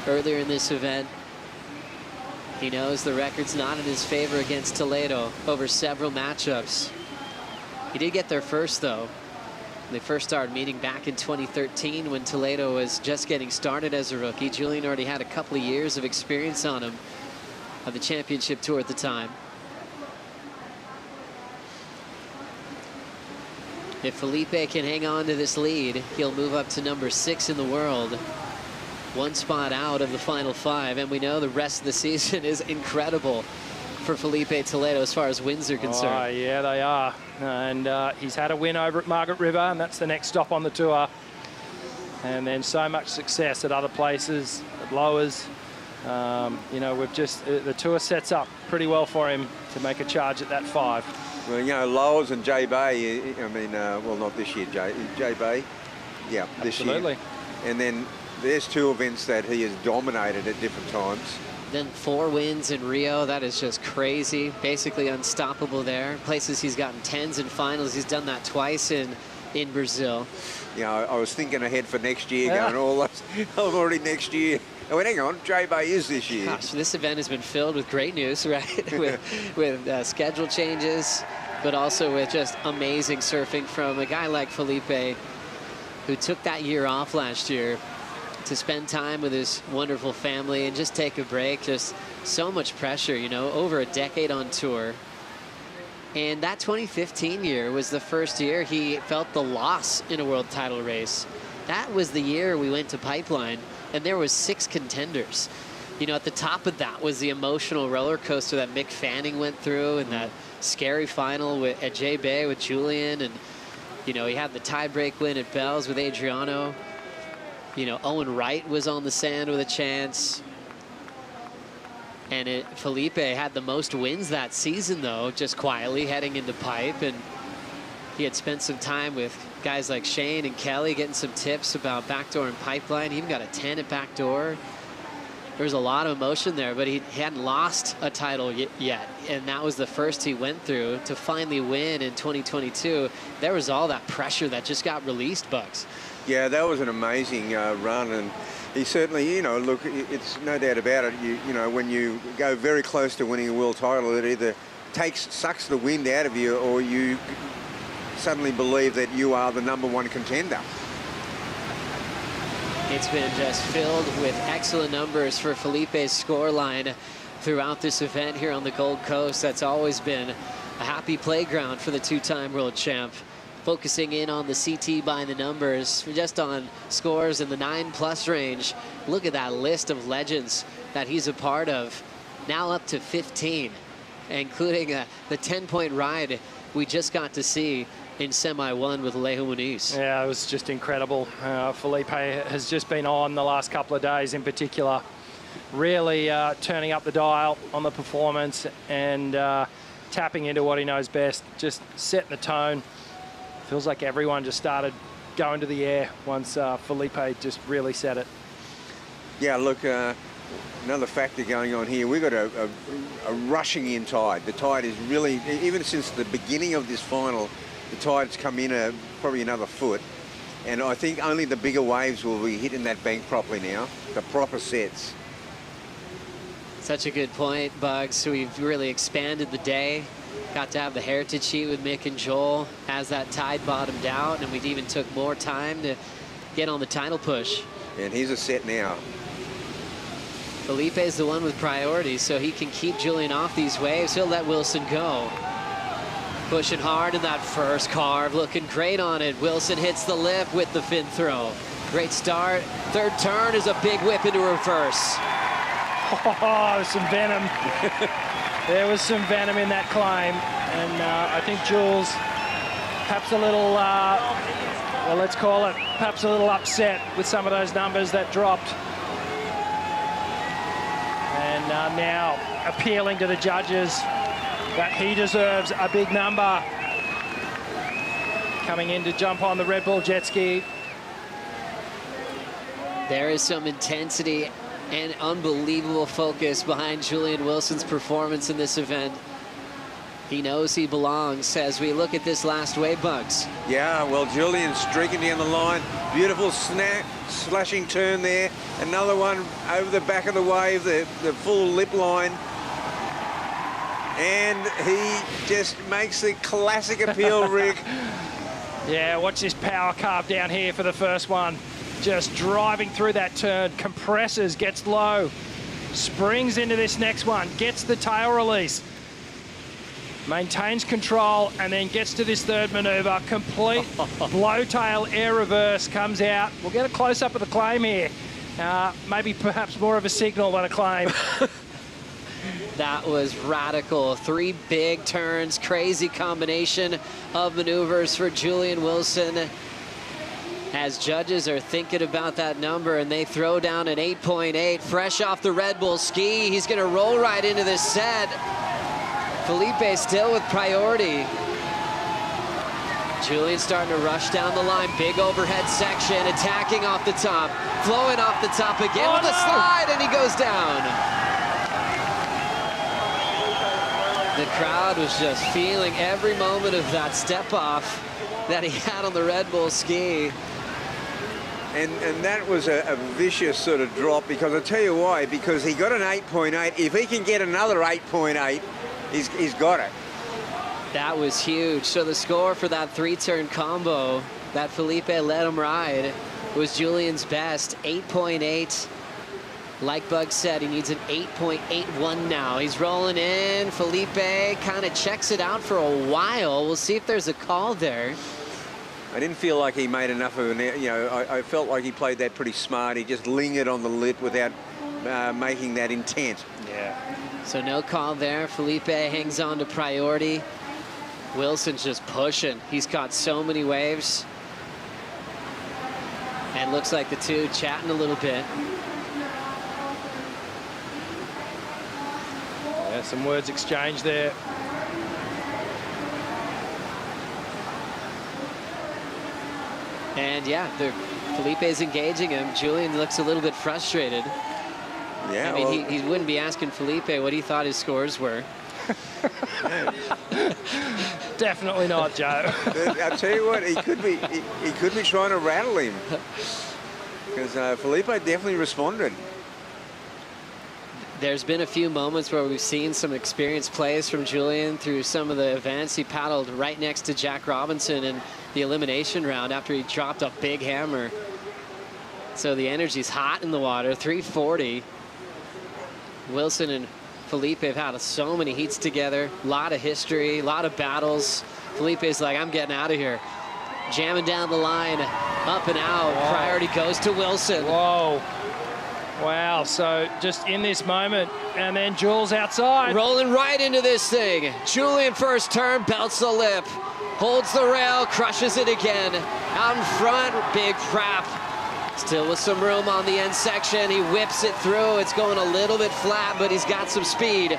earlier in this event. He knows the record's not in his favor against Toledo over several matchups. He did get there first, though. They first started meeting back in 2013 when Toledo was just getting started as a rookie. Julian already had a couple of years of experience on him of the championship tour at the time. If Felipe can hang on to this lead, he'll move up to number 6 in the world. One spot out of the final 5, and we know the rest of the season is incredible for Felipe Toledo as far as wins are concerned. Oh, yeah, they are. And he's had a win over at Margaret River, and that's the next stop on the tour. And then so much success at other places, at Lowers. You know, the tour sets up pretty well for him to make a charge at that 5. Well, you know, Lowers and J Bay, I mean, well, not this year, J Bay. Yeah, this year. Absolutely. And then there's 2 events that he has dominated at different times. Then 4 wins in Rio. That is just crazy. Basically unstoppable there. Places he's gotten 10s in finals. He's done that twice in Brazil. You know, I was thinking ahead for next year, going all those, I'm already next year. I went, hang on, J Bay is this year. Gosh, this event has been filled with great news, right? with schedule changes, but also with just amazing surfing from a guy like Felipe, who took that year off last year to spend time with his wonderful family and just take a break. Just so much pressure, you know, over a decade on tour. And that 2015 year was the first year he felt the loss in a world title race. That was the year we went to Pipeline, and there was 6 contenders. You know, at the top of that was the emotional roller coaster that Mick Fanning went through, and that scary final at J Bay with Julian. And, you know, he had the tiebreak win at Bells with Adriano. You know, Owen Wright was on the sand with a chance. And Felipe had the most wins that season, though, just quietly heading into Pipe. And he had spent some time with guys like Shane and Kelly getting some tips about backdoor and Pipeline. He even got a 10 at backdoor. There was a lot of emotion there, but he hadn't lost a title yet. And that was the first he went through to finally win in 2022. There was all that pressure that just got released, Bugs. Yeah, that was an amazing run. And he certainly, you know, look, it's no doubt about it. You know, when you go very close to winning a world title, it either sucks the wind out of you, or you suddenly believe that you are the #1 contender. It's been just filled with excellent numbers for Felipe's scoreline throughout this event here on the Gold Coast. That's always been a happy playground for the 2-time world champ. Focusing in on the CT by the numbers, just on scores in the 9+ range. Look at that list of legends that he's a part of. Now up to 15, including the 10-point ride we just got to see in Semi 1 with Alejo Muniz. Yeah, it was just incredible. Felipe has just been on the last couple of days in particular, really turning up the dial on the performance and tapping into what he knows best, just setting the tone. Feels like everyone just started going to the air once Felipe just really set it. Yeah, look, another factor going on here. We've got a rushing in tide. The tide is really, even since the beginning of this final, the tide's come in probably another foot. And I think only the bigger waves will be hitting that bank properly now, the proper sets. Such a good point, Bugs. So we've really expanded the day Got to have the heritage heat with Mick and Joel as that tide bottomed out, and we even took more time to get on the title push. And he's a set now. Felipe's the one with priority, so he can keep Julian off these waves. He'll let Wilson go. Pushing hard in that first carve, looking great on it. Wilson hits the lip with the fin throw. Great start. Third turn is a big whip into reverse. Oh, some venom. There was some venom in that climb. And I think Jules perhaps a little, well, let's call it, perhaps a little upset with some of those numbers that dropped. And now appealing to the judges that he deserves a big number. Coming in to jump on the Red Bull jet ski. There is some intensity and unbelievable focus behind Julian Wilson's performance in this event. He knows he belongs as we look at this last wave, Bugs. Yeah, well, Julian streaking down the line. Beautiful slashing turn there. Another one over the back of the wave, the full lip line. And he just makes the classic appeal, Rick. Yeah, watch this power carve down here for the first one. Just driving through that turn, compresses, gets low, springs into this next one, gets the tail release, maintains control, and then gets to this third maneuver. Complete blowtail air reverse comes out. We'll get a close-up of the claim here. Maybe perhaps more of a signal than a claim. That was radical. 3 big turns, crazy combination of maneuvers for Julian Wilson. As judges are thinking about that number, and they throw down an 8.8, fresh off the Red Bull ski. He's gonna roll right into this set. Felipe still with priority. Julian starting to rush down the line. Big overhead section, attacking off the top, flowing off the top again with a slide, and he goes down. The crowd was just feeling every moment of that step off that he had on the Red Bull ski. And that was a vicious sort of drop, because I'll tell you why, because he got an 8.8. If he can get another 8.8, he's got it. That was huge. So the score for that 3-turn combo that Felipe let him ride was Julian's best, 8.8. Like Bug said, he needs an 8.81 now. He's rolling in. Felipe kind of checks it out for a while. We'll see if there's a call there. I didn't feel like he made enough of an, I felt like he played that pretty smart. He just lingered on the lip without making that intent. Yeah. So no call there. Felipe hangs on to priority. Wilson's just pushing. He's caught so many waves. And looks like the two chatting a little bit. Yeah, some words exchanged there. And yeah, Felipe's engaging him. Julian looks a little bit frustrated. Yeah, I mean, he wouldn't be asking Felipe what he thought his scores were. Definitely not, Joe. I'll tell you what, he could be trying to rattle him, because Felipe definitely responded. There's been a few moments where we've seen some experienced plays from Julian through some of the events. He paddled right next to Jack Robinson in the elimination round after he dropped a big hammer. So the energy's hot in the water, 340. Wilson and Felipe have had so many heats together, a lot of history, a lot of battles. Felipe's like, I'm getting out of here. Jamming down the line, up and out. Whoa. Priority goes to Wilson. Whoa. Wow, so just in this moment, and then Jules outside. Rolling right into this thing. Julian first turn, belts the lip. Holds the rail, crushes it again. Out in front, big crap. Still with some room on the end section. He whips it through. It's going a little bit flat, but he's got some speed.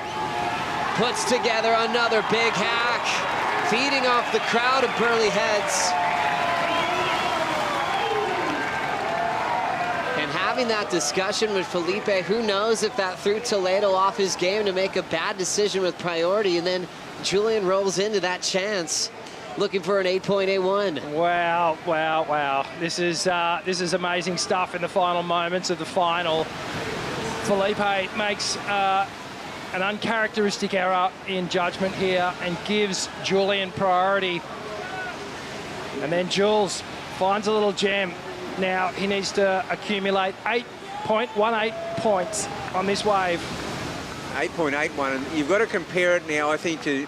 Puts together another big hack. Feeding off the crowd of Burleigh Heads. And having that discussion with Felipe, who knows if that threw Toledo off his game to make a bad decision with priority, and then Julian rolls into that chance, looking for an 8.81. Wow, wow, wow. This is amazing stuff in the final moments of the final. Felipe makes an uncharacteristic error in judgment here and gives Julian priority. And then Jules finds a little gem. Now he needs to accumulate 8.18 points on this wave. 8.81, and you've got to compare it now, I think, to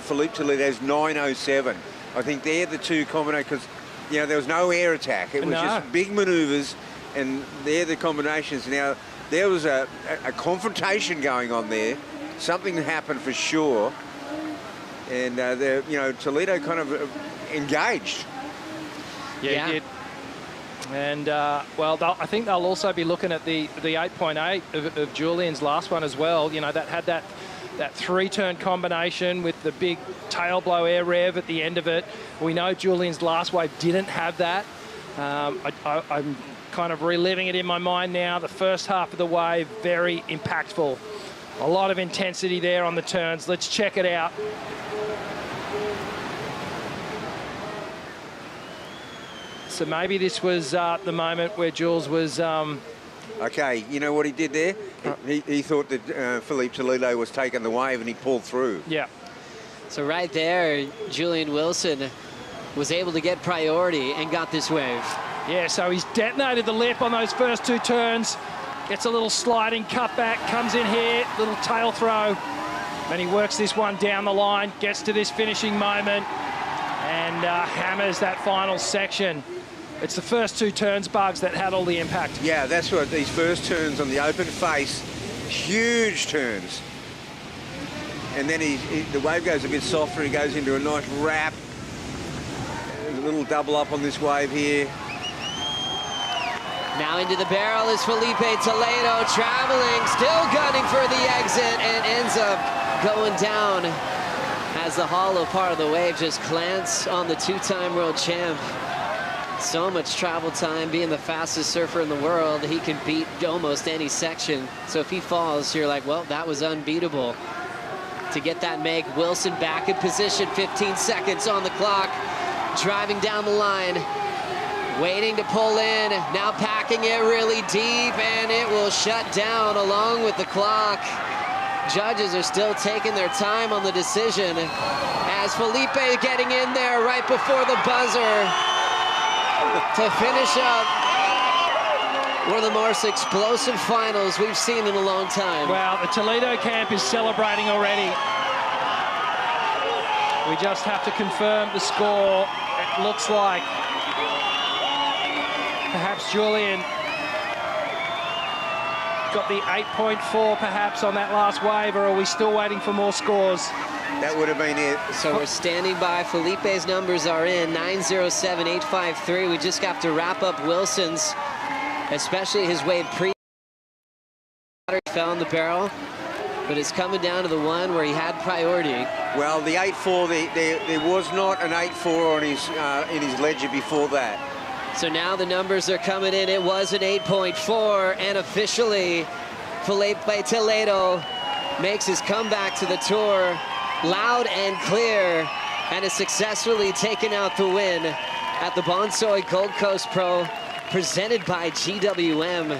Philippe Toledo's 9.07. I think they're the two combinations, because, you know, there was no air attack. It was just big manoeuvres, and they're the combinations. Now, there was a confrontation going on there. Something happened for sure. And, you know, Toledo kind of engaged. Yeah, he did. And, well, I think they'll also be looking at the 8.8 of Julian's last one as well. You know, that had that three-turn combination with the big tail blow air rev at the end of it. We know Julian's last wave didn't have that. I'm kind of reliving it in my mind now. The first half of the wave, very impactful. A lot of intensity there on the turns. Let's check it out. So maybe this was the moment where Jules was... Okay, you know what he did there? He thought that Philippe Toledo was taking the wave and he pulled through. Yeah. So right there, Julian Wilson was able to get priority and got this wave. Yeah, so he's detonated the lip on those first two turns. Gets a little sliding cutback, comes in here, little tail throw. And he works this one down the line, gets to this finishing moment and hammers that final section. It's the first two turns, Bugs, that had all the impact. Yeah, that's what these first turns on the open face, huge turns. And then the wave goes a bit softer, he goes into a nice wrap. There's a little double up on this wave here. Now into the barrel is Felipe Toledo, traveling, still gunning for the exit, and ends up going down as the hollow part of the wave just clants on the two-time world champ. So much travel time, being the fastest surfer in the world, he can beat almost any section. So if he falls, you're like, well, that was unbeatable. To get that make, Wilson back in position, 15 seconds on the clock, driving down the line, waiting to pull in, now packing it really deep, and it will shut down along with the clock. Judges are still taking their time on the decision as Felipe getting in there right before the buzzer to finish up one of the most explosive finals we've seen in a long time. Well, the Toledo camp is celebrating already. We just have to confirm the score. It looks like perhaps Julian got the 8.4 perhaps on that last wave, or are we still waiting for more scores? That would have been it. So we're standing by. Felipe's numbers are in, 907.853. We just have to wrap up Wilson's, especially his wave pre. Fell in the barrel, but it's coming down to the one where he had priority. Well, the 8.4, there was not an 8.4 on his in his ledger before that. So now the numbers are coming in. It was an 8.4, and officially Felipe Toledo makes his comeback to the tour loud and clear, and has successfully taken out the win at the Bonsoy Gold Coast Pro, presented by GWM.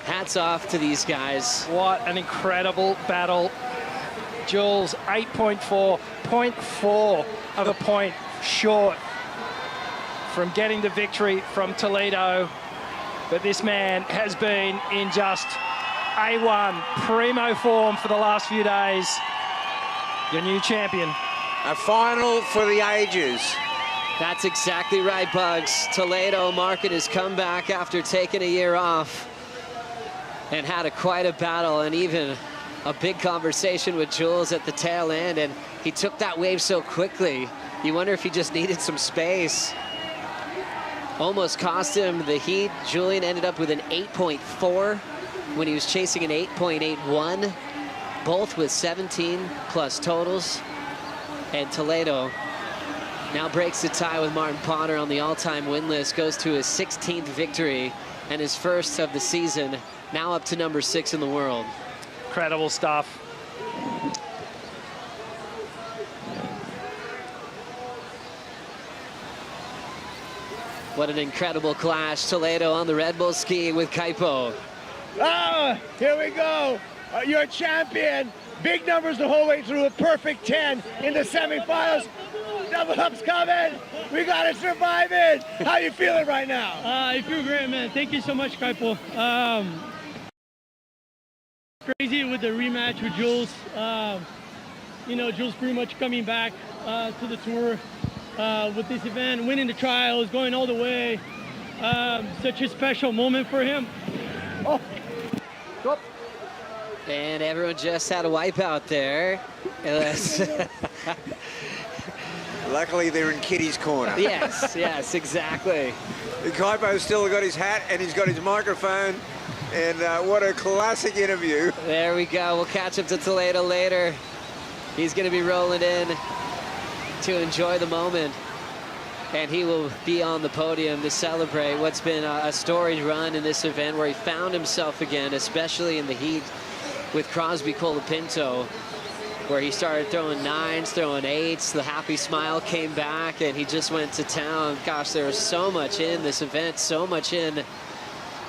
Hats off to these guys. What an incredible battle. Jules, 8.4, 0.4 of a point short from getting the victory from Toledo. But this man has been in just A1 primo form for the last few days. Your new champion. A final for the ages. That's exactly right, Bugs. Toledo marking his comeback after taking a year off, and had quite a battle, and even a big conversation with Jules at the tail end, and he took that wave so quickly. You wonder if he just needed some space. Almost cost him the heat. Julian ended up with an 8.4 when he was chasing an 8.81, both with 17 plus totals. And Toledo now breaks the tie with Martin Potter on the all-time win list, goes to his 16th victory and his first of the season, now up to number 6 in the world. Incredible stuff. What an incredible clash. Toledo on the Red Bull ski with Kaipo. Ah, here we go. You're a champion. Big numbers the whole way through, a perfect 10 in the semifinals. Double up's coming. We gotta survive it. How you feeling right now? I feel great, man. Thank you so much, Kaipo. Crazy with the rematch with Jules. You know, Jules pretty much coming back to the tour with this event, winning the trials, going all the way. Such a special moment for him. Oh. And everyone just had a wipeout there. Luckily, they're in Kitty's corner. Yes, yes, exactly. Kaipo's still got his hat and he's got his microphone. And what a classic interview. There we go. We'll catch up to Toledo later. He's going to be rolling in to enjoy the moment. And he will be on the podium to celebrate what's been a storied run in this event where he found himself again, especially in the heat with Crosby Colapinto, where he started throwing 9s, throwing 8s. The happy smile came back, and he just went to town. Gosh, there was so much in this event, so much in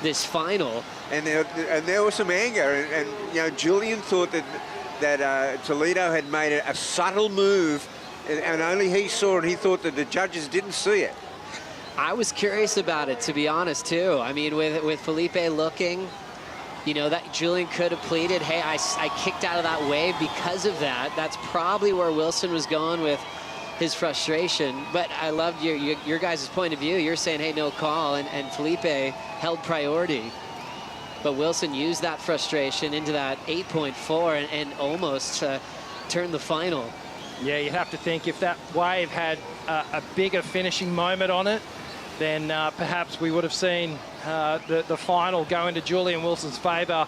this final. And there was some anger, and you know, Julian thought that Toledo had made a subtle move, and only he saw it. He thought that the judges didn't see it. I was curious about it, to be honest, too. I mean, with Felipe looking, you know, that Julian could have pleaded, hey, I kicked out of that wave because of that. That's probably where Wilson was going with his frustration. But I loved your guys' point of view. You're saying, hey, no call, and Felipe held priority. But Wilson used that frustration into that 8.4 and almost turned the final. Yeah, you'd have to think if that wave had a bigger finishing moment on it, then perhaps we would have seen the final go into Julian Wilson's favour.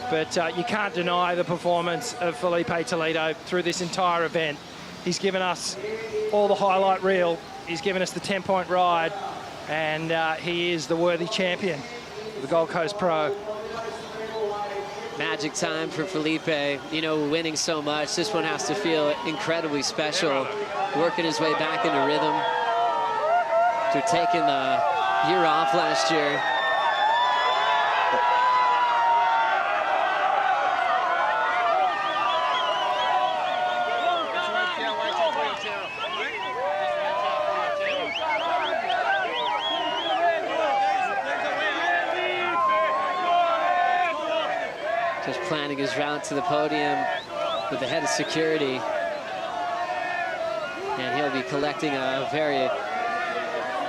But you can't deny the performance of Felipe Toledo through this entire event. He's given us all the highlight reel. He's given us the 10-point ride. And he is the worthy champion of the Gold Coast Pro. Magic time for Felipe. You know, winning so much, this one has to feel incredibly special. Working his way back into rhythm after taking the year off last year. Just planning his route to the podium with the head of security. And he'll be collecting a very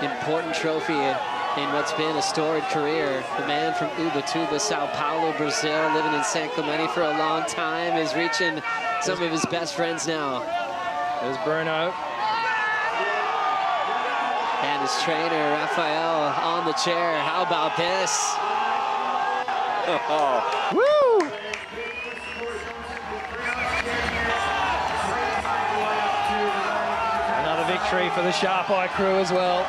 important trophy in what's been a storied career. The man from Ubatuba, Sao Paulo, Brazil, living in San Clemente for a long time, is reaching some of his best friends now. There's Bruno. And his trainer, Rafael, on the chair. How about this? Oh. Woo! Another victory for the Sharp Eye crew as well.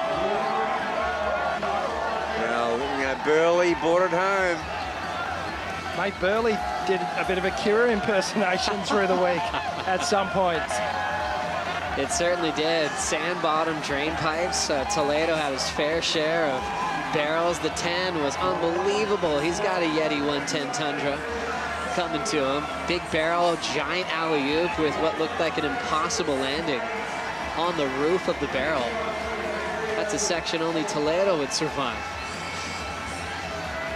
Well, you know, Burleigh brought it home. Mate, Burleigh did a bit of a Kira impersonation through the week at some points. It certainly did. Sand bottom drain pipes. Toledo had his fair share of barrels. The 10 was unbelievable. He's got a Yeti 110 Tundra coming to him. Big barrel, giant alley-oop with what looked like an impossible landing on the roof of the barrel. That's a section only Toledo would survive.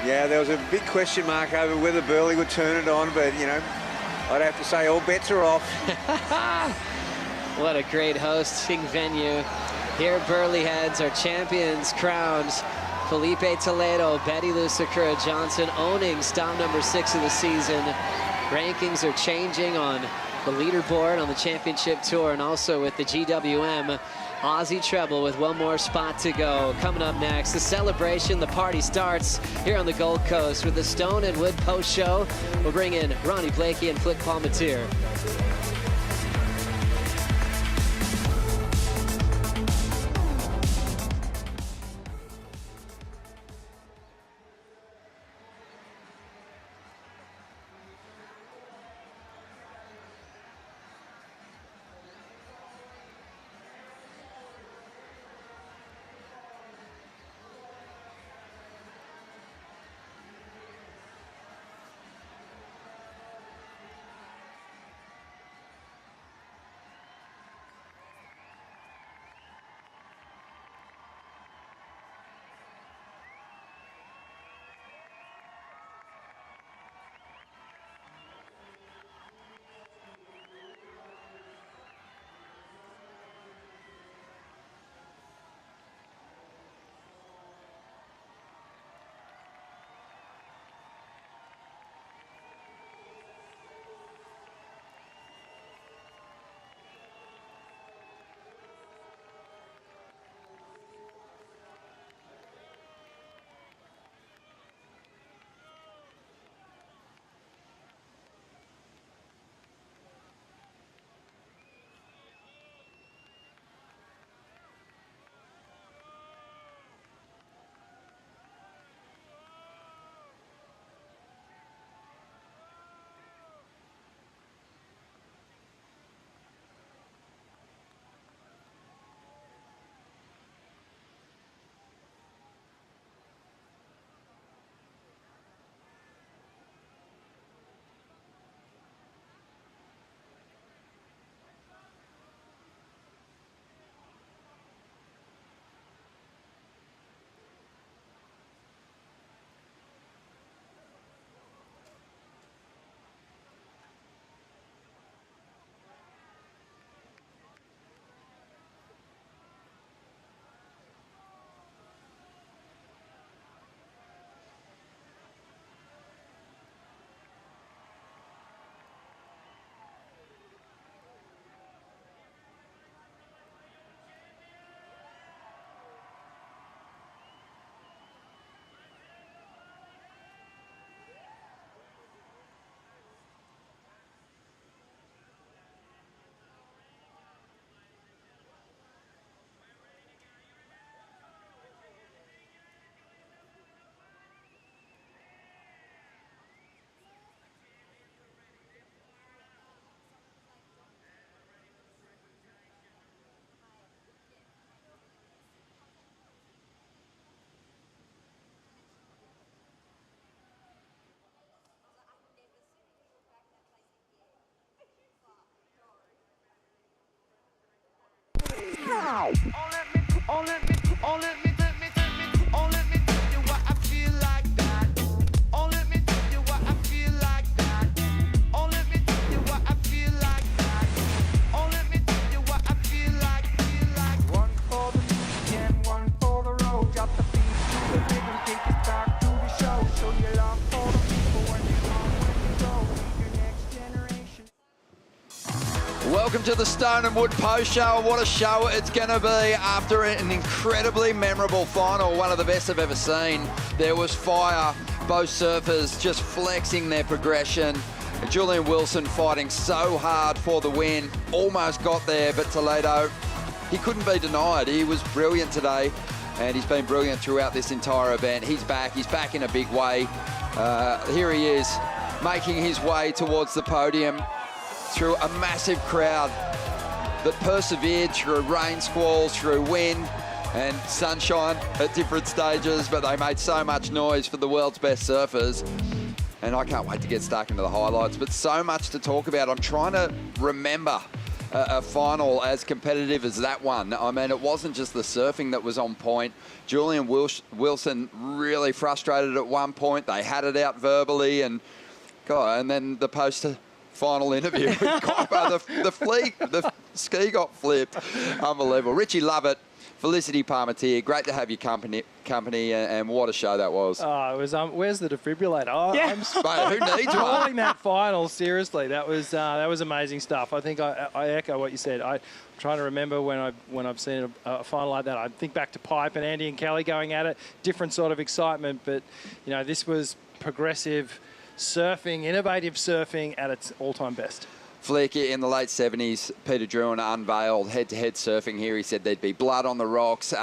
Yeah, there was a big question mark over whether Burleigh would turn it on, but, you know, I'd have to say all bets are off. What a great hosting venue. Here at Burleigh Heads, our champions crowned. Felipe Toledo, Betty Lou Sakura Johnson owning stop number 6 of the season. Rankings are changing on the leaderboard on the championship tour and also with the GWM Aussie treble with one more spot to go. Coming up next, the celebration, the party starts here on the Gold Coast with the Stone and Wood post show. We'll bring in Ronnie Blakey and Flick Palmatier. Welcome to the Stone and Wood Post Show. What a show it's going to be after an incredibly memorable final, one of the best I've ever seen. There was fire, both surfers just flexing their progression. Julian Wilson fighting so hard for the win, almost got there, but Toledo, he couldn't be denied. He was brilliant today, and he's been brilliant throughout this entire event. He's back in a big way. Here he is, making his way towards the podium through a massive crowd that persevered through rain squalls, through wind and sunshine at different stages, but they made so much noise for the world's best surfers. And I can't wait to get stuck into the highlights, but so much to talk about. I'm trying to remember a final as competitive as that one. I mean, it wasn't just the surfing that was on point. Julian Wilson really frustrated at one point. They had it out verbally, and then the post-final interview with Kuiper, the ski got flipped. Unbelievable. Richie Lovett, Felicity Parmentier, great to have your company, and what a show that was. Oh, it was. Where's the defibrillator? Yeah. Mate, who needs one? Calling that final, seriously, that was amazing stuff. I think I echo what you said. I'm trying to remember when I've seen a final like that. I think back to Pipe and Andy and Kelly going at it, different sort of excitement, but this was progressive surfing, innovative surfing at its all-time best. Flick, in the late 70s, Peter Druin unveiled head-to-head surfing here. He said there'd be blood on the rocks.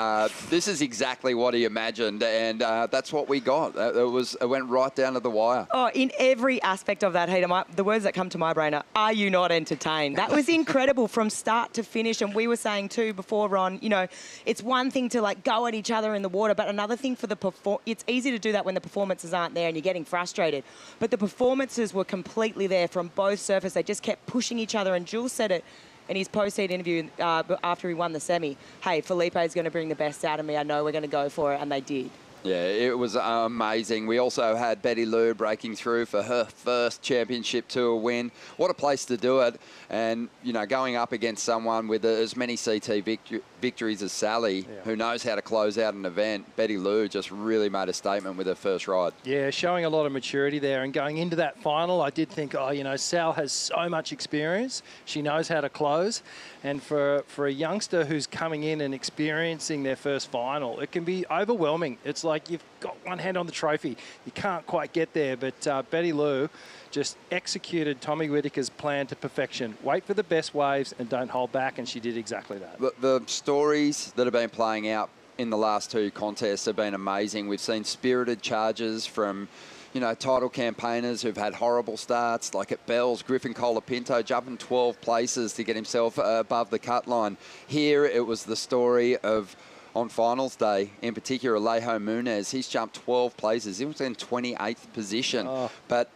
This is exactly what he imagined, and that's what we got. It went right down to the wire. Oh, in every aspect of that heat, the words that come to my brain are you not entertained? That was incredible from start to finish, and we were saying too before, Ron, it's one thing to go at each other in the water, but another thing for it's easy to do that when the performances aren't there and you're getting frustrated. But the performances were completely there from both surfers. They just kept pushing each other, and Jules said it in his post-heat interview after he won the semi. Hey, Felipe is going to bring the best out of me. I know we're going to go for it, and they did. Yeah, it was amazing. We also had Betty Lou breaking through for her first championship tour win. What a place to do it. And, going up against someone with as many CT victories as Sally, who knows how to close out an event, Betty Lou just really made a statement with her first ride. Yeah, showing a lot of maturity there. And going into that final, I did think, Sal has so much experience. She knows how to close. And for a youngster who's coming in and experiencing their first final, it can be overwhelming. It's like you've got one hand on the trophy. You can't quite get there. But Betty Lou just executed Tommy Whitaker's plan to perfection. Wait for the best waves and don't hold back, and she did exactly that. The stories that have been playing out in the last two contests have been amazing. We've seen spirited charges from title campaigners who've had horrible starts, like at Bell's, Griffin Colapinto jumping 12 places to get himself above the cut line. Here it was the story of, on finals day, in particular, Alejo Muniz. He's jumped 12 places. He was in 28th position. But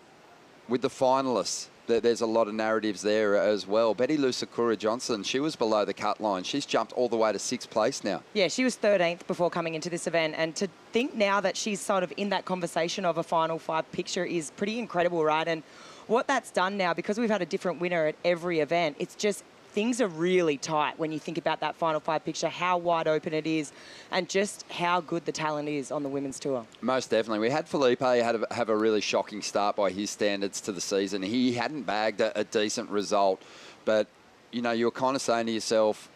with the finalists, there's a lot of narratives there as well. Betty Lou Sakura-Johnson, she was below the cut line. She's jumped all the way to 6th place now. Yeah, she was 13th before coming into this event. And to think now that she's sort of in that conversation of a Final Five picture is pretty incredible, right? And what that's done now, because we've had a different winner at every event, it's just things are really tight when you think about that Final Five picture, how wide open it is, and just how good the talent is on the women's tour. Most definitely. We had Felipe have a really shocking start by his standards to the season. He hadn't bagged a decent result, but, you were kind of saying to yourself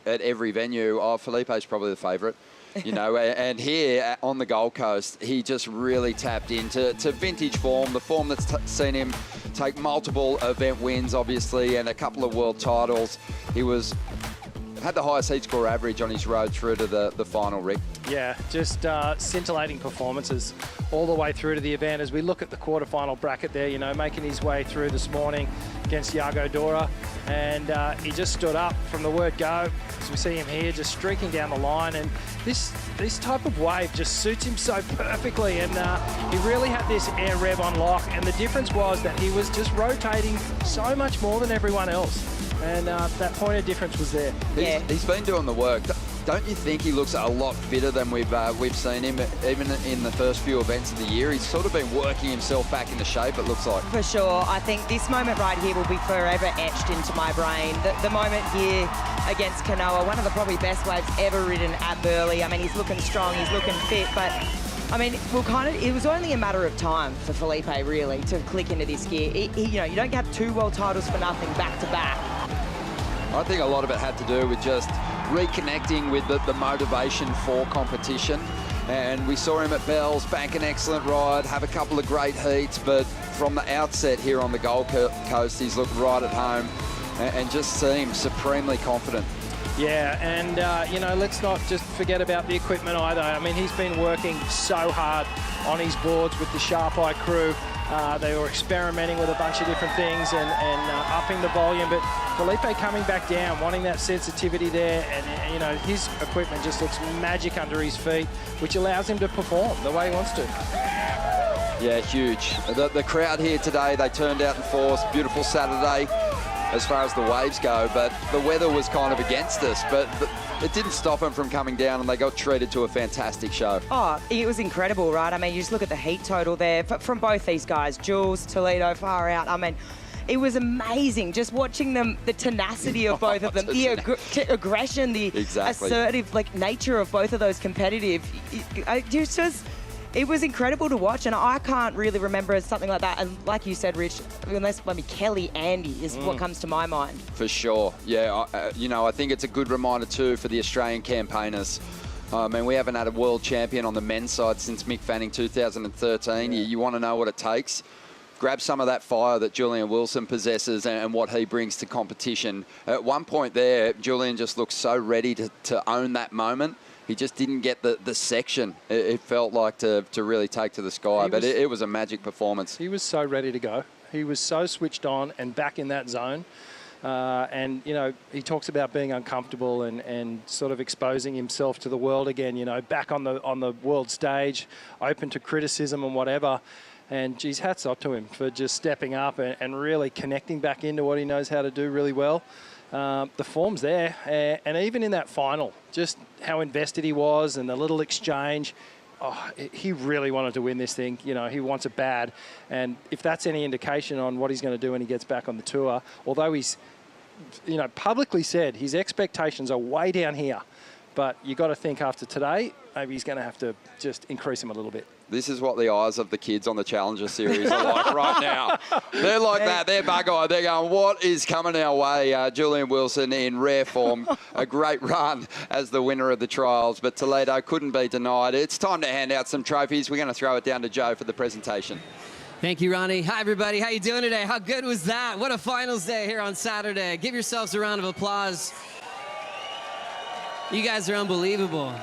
at every venue, Felipe's probably the favourite. And here on the Gold Coast, he just really tapped into vintage form, the form that's seen him take multiple event wins, obviously, and a couple of world titles. He had the highest heat score average on his road through to the final, Rick. Yeah, just scintillating performances all the way through to the event. As we look at the quarterfinal bracket there, making his way through this morning against Iago Dora, and he just stood up from the word go. As we see him here, just streaking down the line, and this type of wave just suits him so perfectly, and he really had this air rev on lock, and the difference was that he was just rotating so much more than everyone else. and that point of difference was there. He's been doing the work. Don't you think he looks a lot fitter than we've seen him, even in the first few events of the year? He's sort of been working himself back into shape, it looks like. For sure. I think this moment right here will be forever etched into my brain. The moment here against Kanoa, one of the probably best waves ever ridden at Burleigh. I mean, he's looking strong, he's looking fit, but I mean, it was only a matter of time for Felipe, really, to click into this gear. You know, you don't have 2 world titles for nothing back to back. I think a lot of it had to do with just reconnecting with the motivation for competition. And we saw him at Bells, bank an excellent ride, have a couple of great heats, but from the outset here on the Gold Coast, he's looked right at home and just seemed supremely confident. Yeah, and, you know, let's not just forget about the equipment either. I mean, he's been working so hard on his boards with the Sharp Eye crew. They were experimenting with a bunch of different things and upping the volume, but Felipe coming back down, wanting that sensitivity there, and, you know, his equipment just looks magic under his feet, which allows him to perform the way he wants to. Yeah, huge. The crowd here today, they turned out in force. Beautiful Saturday as far as the waves go, but the weather was kind of against us, but it didn't stop them from coming down, and they got treated to a fantastic show. Oh, it was incredible, right? I mean, you just look at the heat total there from both these guys, Jules, Toledo, far out. I mean, it was amazing just watching them, the tenacity of both of them, the aggression, the assertive nature of both of those competitive. It was incredible to watch, and I can't really remember something like that. And like you said, Rich, unless maybe Kelly Andy is what comes to my mind. For sure, yeah. You know, I think it's a good reminder too for the Australian campaigners. I mean, we haven't had a world champion on the men's side since Mick Fanning 2013. You want to know what it takes? Grab some of that fire that Julian Wilson possesses and what he brings to competition. At one point there, Julian just looked so ready to own that moment. He just didn't get the section, it felt like, to really take to the sky. But it was a magic performance. He was so ready to go. He was so switched on and back in that zone. And, you know, he talks about being uncomfortable and sort of exposing himself to the world again, you know, back on the world stage, open to criticism and whatever. And, geez, hats off to him for just stepping up and really connecting back into what he knows how to do really well. The form's there, and even in that final, just how invested he was and the little exchange. Oh, he really wanted to win this thing. You know, he wants it bad. And if that's any indication on what he's going to do when he gets back on the tour, although he's, you know, publicly said his expectations are way down here, but you got to think after today, maybe he's going to have to just increase him a little bit. This is what the eyes of the kids on the Challenger Series are like right now. They're like that. They're bug-eyed. They're going, what is coming our way? Julian Wilson in rare form. A great run as the winner of the trials, but Toledo couldn't be denied. It's time to hand out some trophies. We're going to throw it down to Joe for the presentation. Thank you, Ronnie. Hi, everybody. How you doing today? How good was that? What a finals day here on Saturday. Give yourselves a round of applause. You guys are unbelievable.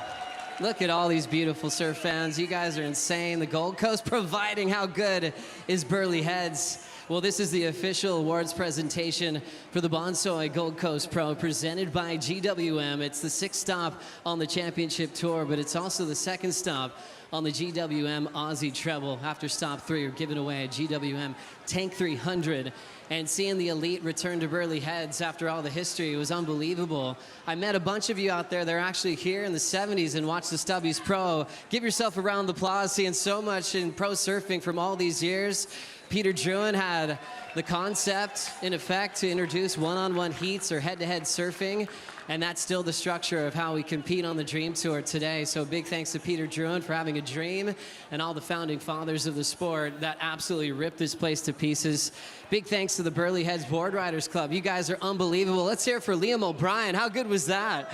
Look at all these beautiful surf fans. You guys are insane. The Gold Coast providing. How good is Burleigh Heads? Well, this is the official awards presentation for the Bonsoy Gold Coast Pro presented by GWM. It's the 6th stop on the championship tour, but it's also the 2nd stop on the GWM Aussie Treble. After stop 3, are given away a GWM Tank 300. And seeing the elite return to Burleigh Heads after all the history was unbelievable. I met a bunch of you out there that are actually here in the 70s and watched the Stubbies Pro. Give yourself a round of applause, seeing so much in pro surfing from all these years. Peter Druin had the concept, in effect, to introduce one-on-one heats or head-to-head surfing. And that's still the structure of how we compete on the Dream Tour today. So big thanks to Peter Druin for having a dream and all the founding fathers of the sport that absolutely ripped this place to pieces. Big thanks to the Burleigh Heads Board Riders Club. You guys are unbelievable. Let's hear it for Liam O'Brien. How good was that?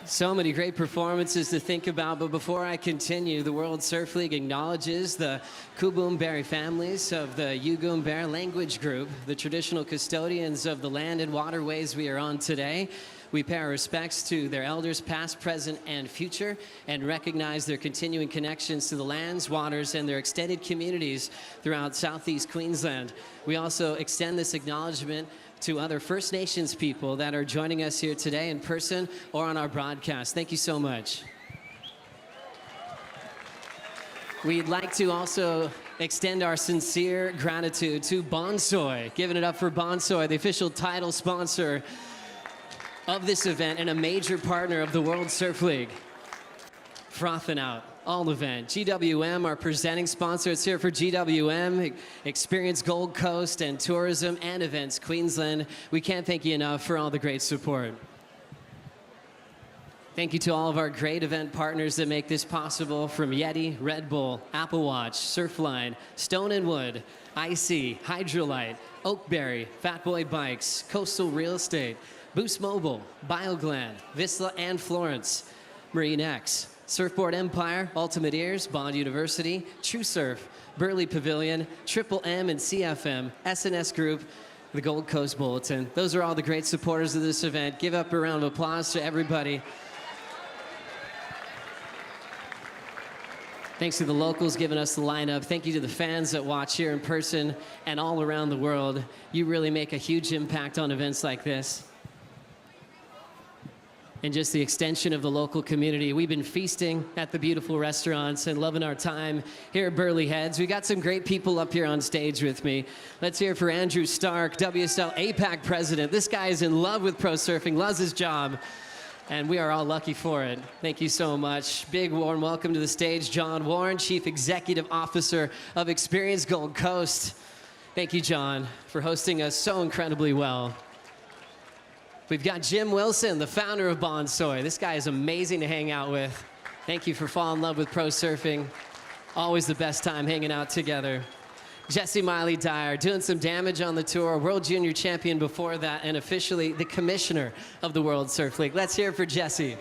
So many great performances to think about, but before I continue, the World Surf League acknowledges the Kuboomberry families of the Yugoombear language group, the traditional custodians of the land and waterways we are on today. We pay our respects to their elders past, present, and future, and recognize their continuing connections to the lands, waters, and their extended communities throughout Southeast Queensland. We also extend this acknowledgement to other First Nations people that are joining us here today in person or on our broadcast. Thank you so much. We'd like to also extend our sincere gratitude to Bonsoy. Giving it up for Bonsoy, the official title sponsor of this event and a major partner of the World Surf League. Frothing out all event. GWM, our presenting sponsor. It's here for GWM, Experience Gold Coast and Tourism and Events Queensland. We can't thank you enough for all the great support. Thank you to all of our great event partners that make this possible, from Yeti, Red Bull, Apple Watch, Surfline, Stone and Wood, Icy, Hydrolite, Oakberry, Fat Boy Bikes, Coastal Real Estate, Boost Mobile, BioGland, Vistla and Florence, Marine X, Surfboard Empire, Ultimate Ears, Bond University, True Surf, Burleigh Pavilion, Triple M and CFM, SNS Group, the Gold Coast Bulletin. Those are all the great supporters of this event. Give up a round of applause to everybody. Thanks to the locals giving us the lineup. Thank you to the fans that watch here in person and all around the world. You really make a huge impact on events like this. And just the extension of the local community. We've been feasting at the beautiful restaurants and loving our time here at Burleigh Heads. We got some great people up here on stage with me. Let's hear for Andrew Stark, WSL APAC president. This guy is in love with pro surfing, loves his job, and we are all lucky for it. Thank you so much. Big warm welcome to the stage, John Warren, Chief Executive Officer of Experience Gold Coast. Thank you, John, for hosting us so incredibly well. We've got Jim Wilson, the founder of Bonsoy. This guy is amazing to hang out with. Thank you for falling in love with pro surfing. Always the best time hanging out together. Jesse Miley Dyer, doing some damage on the tour, World Junior Champion before that, and officially the commissioner of the World Surf League. Let's hear it for Jesse.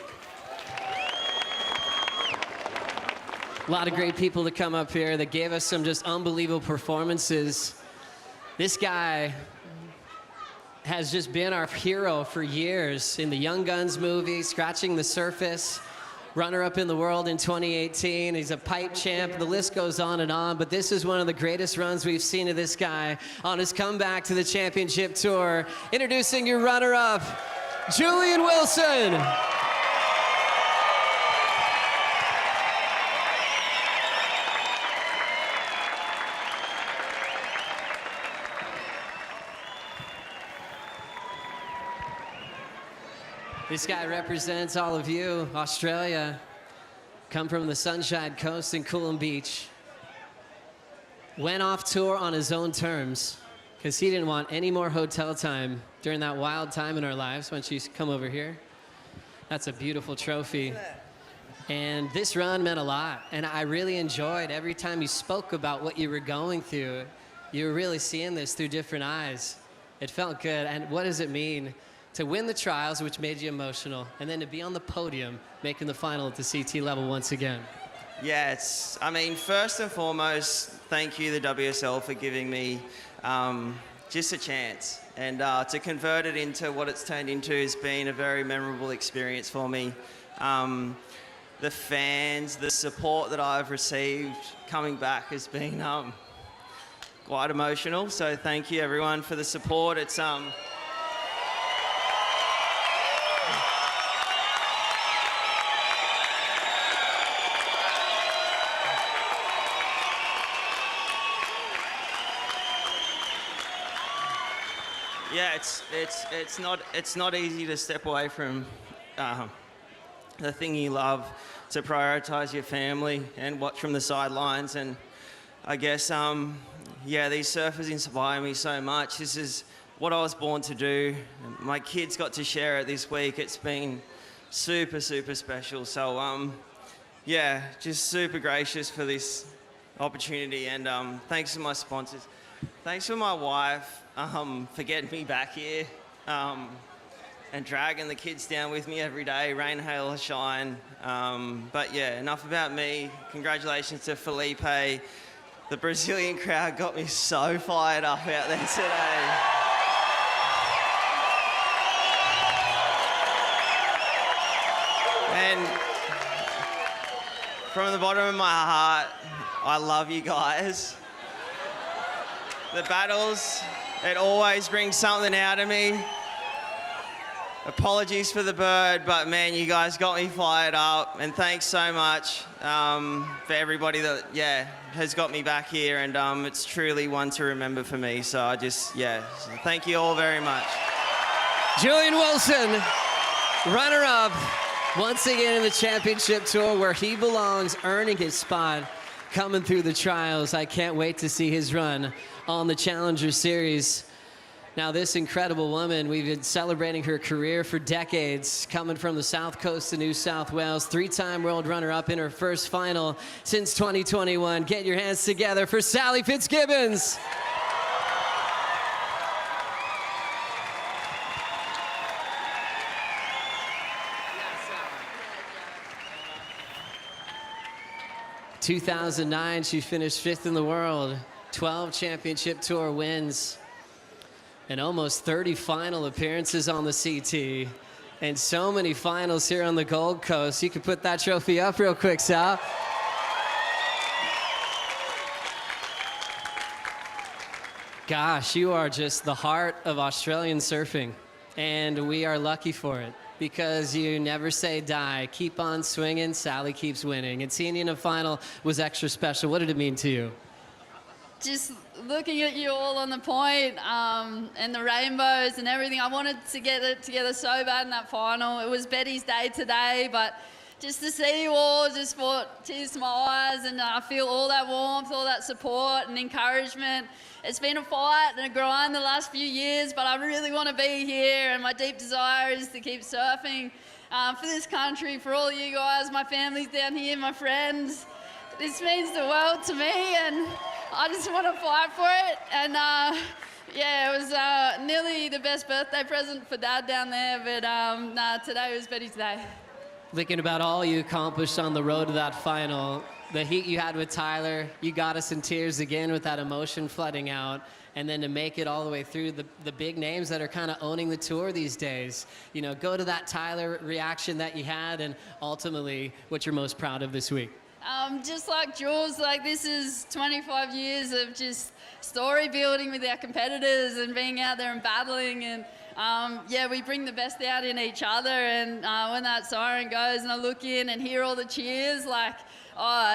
A lot of great people to come up here that gave us some just unbelievable performances. This guy has just been our hero for years in the Young Guns movie, Scratching the Surface, runner-up in the world in 2018. He's a pipe champ. The list goes on, but this is one of the greatest runs we've seen of this guy on his comeback to the championship tour. Introducing your runner-up, Julian Wilson. This guy represents all of you, Australia, come from the Sunshine Coast in Coolum Beach. Went off tour on his own terms because he didn't want any more hotel time during that wild time in our lives. Why don't you come over here? That's a beautiful trophy. And this run meant a lot. And I really enjoyed every time you spoke about what you were going through. You were really seeing this through different eyes. It felt good. And what does it mean to win the trials, which made you emotional, and then to be on the podium, making the final at the CT level once again? Yeah, I mean, first and foremost, thank you, the WSL, for giving me just a chance. And to convert it into what it's turned into has been a very memorable experience for me. The fans, the support that I've received coming back has been quite emotional. So thank you, everyone, for the support. It's yeah, it's not easy to step away from the thing you love, to prioritize your family and watch from the sidelines. And I guess yeah, these surfers inspire me so much. This is what I was born to do. My kids got to share it this week. It's been super, super special. So yeah, just super gracious for this opportunity. And thanks to my sponsors. Thanks for my wife for getting me back here and dragging the kids down with me every day, rain, hail, or shine. But yeah, enough about me. Congratulations to Felipe. The Brazilian crowd got me so fired up out there today. And from the bottom of my heart, I love you guys. The battles, it always brings something out of me. Apologies for the bird, but man, you guys got me fired up, and thanks so much for everybody that, has got me back here, and it's truly one to remember for me. So I just, so thank you all very much. Julian Wilson, runner-up, once again in the championship tour where he belongs, earning his spot, coming through the trials. I can't wait to see his run on the Challenger Series. Now, this incredible woman, we've been celebrating her career for decades, coming from the South Coast of New South Wales, three-time world runner-up in her first final since 2021. Get your hands together for Sally Fitzgibbons. In 2009, she finished 5th in the world, 12 championship tour wins, and almost 30 final appearances on the CT, and so many finals here on the Gold Coast. You can put that trophy up real quick, Sal. Gosh, you are just the heart of Australian surfing, and we are lucky for it because you never say die. Keep on swinging, Sally keeps winning. And seeing you in a final was extra special. What did it mean to you? Just looking at you all on the point and the rainbows and everything, I wanted to get it together so bad in that final. It was Betty's day today, but just to see you all just brought tears to my eyes, and I feel all that warmth, all that support and encouragement. It's been a fight and a grind the last few years, but I really want to be here, and my deep desire is to keep surfing for this country, for all you guys, my family's down here, my friends. This means the world to me, and I just want to fight for it. And it was nearly the best birthday present for Dad down there, but today was Betty's day. Thinking about all you accomplished on the road to that final, the heat you had with Tyler, you got us in tears again with that emotion flooding out, and then to make it all the way through the big names that are kind of owning the tour these days. You know, go to that Tyler reaction that you had, and ultimately what you're most proud of this week. Just like Jules, like this is 25 years of just story building with our competitors and being out there and battling, and we bring the best out in each other, and when that siren goes and I look in and hear all the cheers,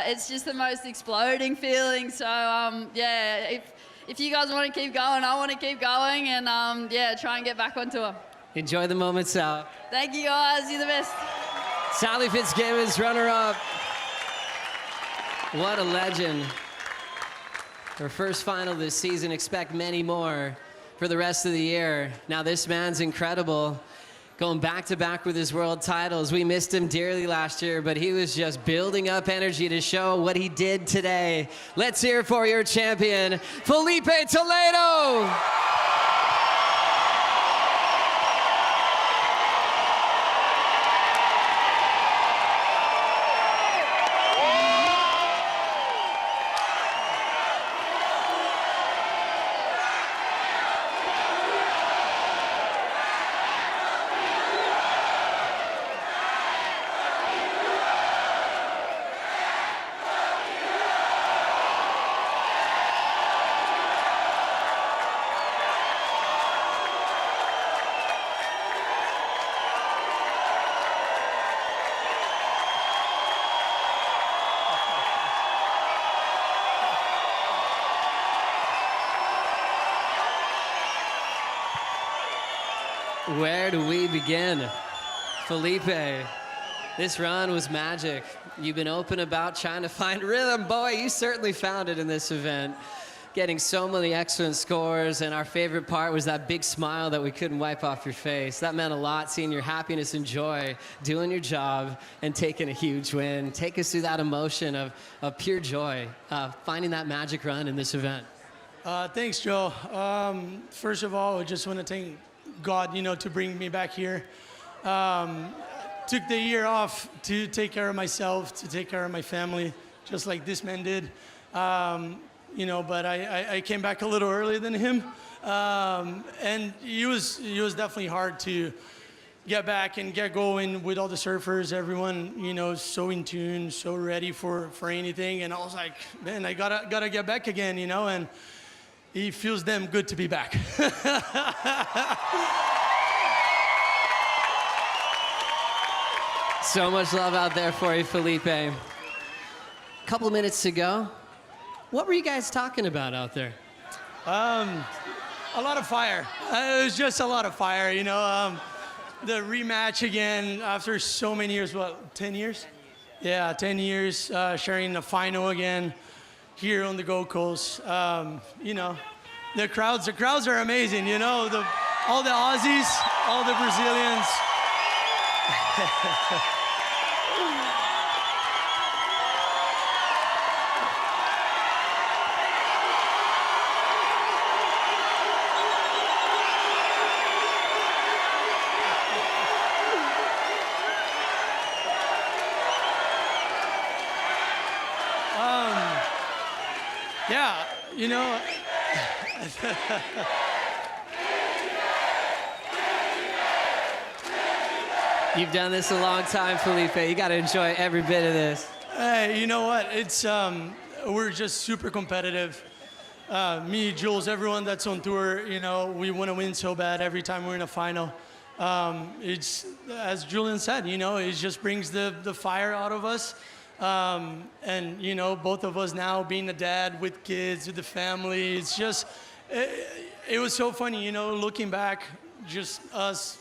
it's just the most exploding feeling. So if you guys want to keep going, I want to keep going, and try and get back on tour. Enjoy the moment, Sal. Thank you guys, you're the best. Sally Fitzgibbons, runner-up. What a legend. Her first final this season, expect many more for the rest of the year. Now this man's incredible, going back-to-back with his world titles. We missed him dearly last year, but he was just building up energy to show what he did today. Let's hear it for your champion, Felipe Toledo. Where do we begin? Felipe, this run was magic. You've been open about trying to find rhythm. Boy, you certainly found it in this event. Getting so many excellent scores, and our favorite part was that big smile that we couldn't wipe off your face. That meant a lot, seeing your happiness and joy, doing your job, and taking a huge win. Take us through that emotion of pure joy, finding that magic run in this event. Thanks, Joe. First of all, I just want to thank God, to bring me back here. Took the year off to take care of myself, to take care of my family, just like this man did. But I came back a little earlier than him. And it was definitely hard to get back and get going with all the surfers, everyone, so in tune, so ready for anything. And I was like, man, I gotta get back again, and it feels damn good to be back. So much love out there for you, Felipe. A couple of minutes to go. What were you guys talking about out there? A lot of fire. It was just a lot of fire, you know. The rematch again after so many years, what, 10 years? Yeah, 10 years, sharing the final again here on the Gold Coast. You know, the crowds are amazing, you know. All the Aussies, all the Brazilians. Yeah, you know. You've done this a long time, Felipe. You got to enjoy every bit of this. Hey, you know what? It's we're just super competitive. Me, Jules, everyone that's on tour, you know, we want to win so bad every time we're in a final. It's, as Julian said, you know, it just brings the fire out of us. And, you know, both of us now being a dad with kids, with the family, it's just, it was so funny, you know, looking back, just us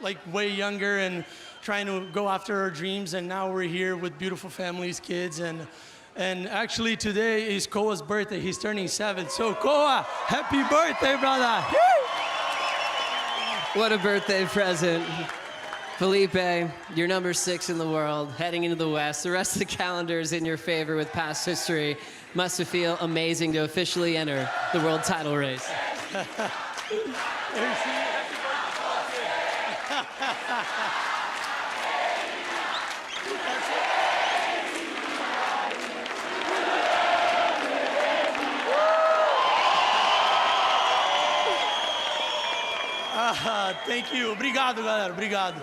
like way younger and trying to go after our dreams. And now we're here with beautiful families, kids. And actually today is Koa's birthday. He's turning 7. So Koa, happy birthday, brother. What a birthday present. Felipe, you're number 6 in the world, heading into the West. The rest of the calendar is in your favor with past history. Must feel amazing to officially enter the world title race. Thank you. Obrigado, galera. Obrigado.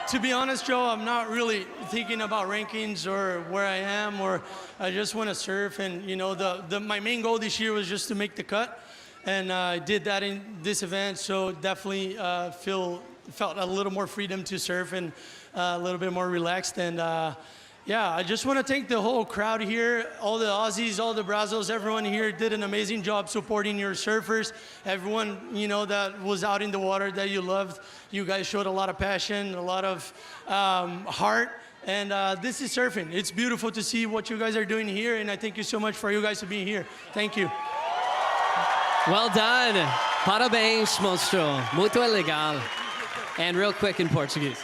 To be honest, Joe, I'm not really thinking about rankings or where I am, or I just want to surf. And, you know, my main goal this year was just to make the cut. And I did that in this event, so definitely felt a little more freedom to surf and a little bit more relaxed. And yeah, I just want to thank the whole crowd here, all the Aussies, all the Brazils, everyone here did an amazing job supporting your surfers. Everyone, you know, that was out in the water that you loved. You guys showed a lot of passion, a lot of heart. And this is surfing. It's beautiful to see what you guys are doing here, and I thank you so much for you guys to be here. Thank you. Well done. Parabéns, monstro. Muito legal. And real quick in Portuguese.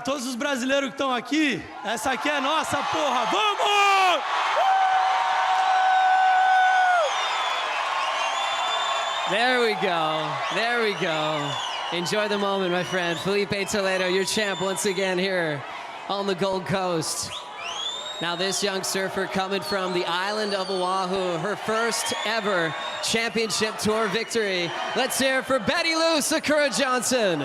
Todos os brasileiros que estão aqui, essa aqui é nossa, porra. Vamos! There we go. There we go. Enjoy the moment, my friend. Felipe Toledo, your champ once again here on the Gold Coast. Now this young surfer coming from the island of Oahu, her first ever championship tour victory. Let's hear it for Betty Lou Sakura Johnson.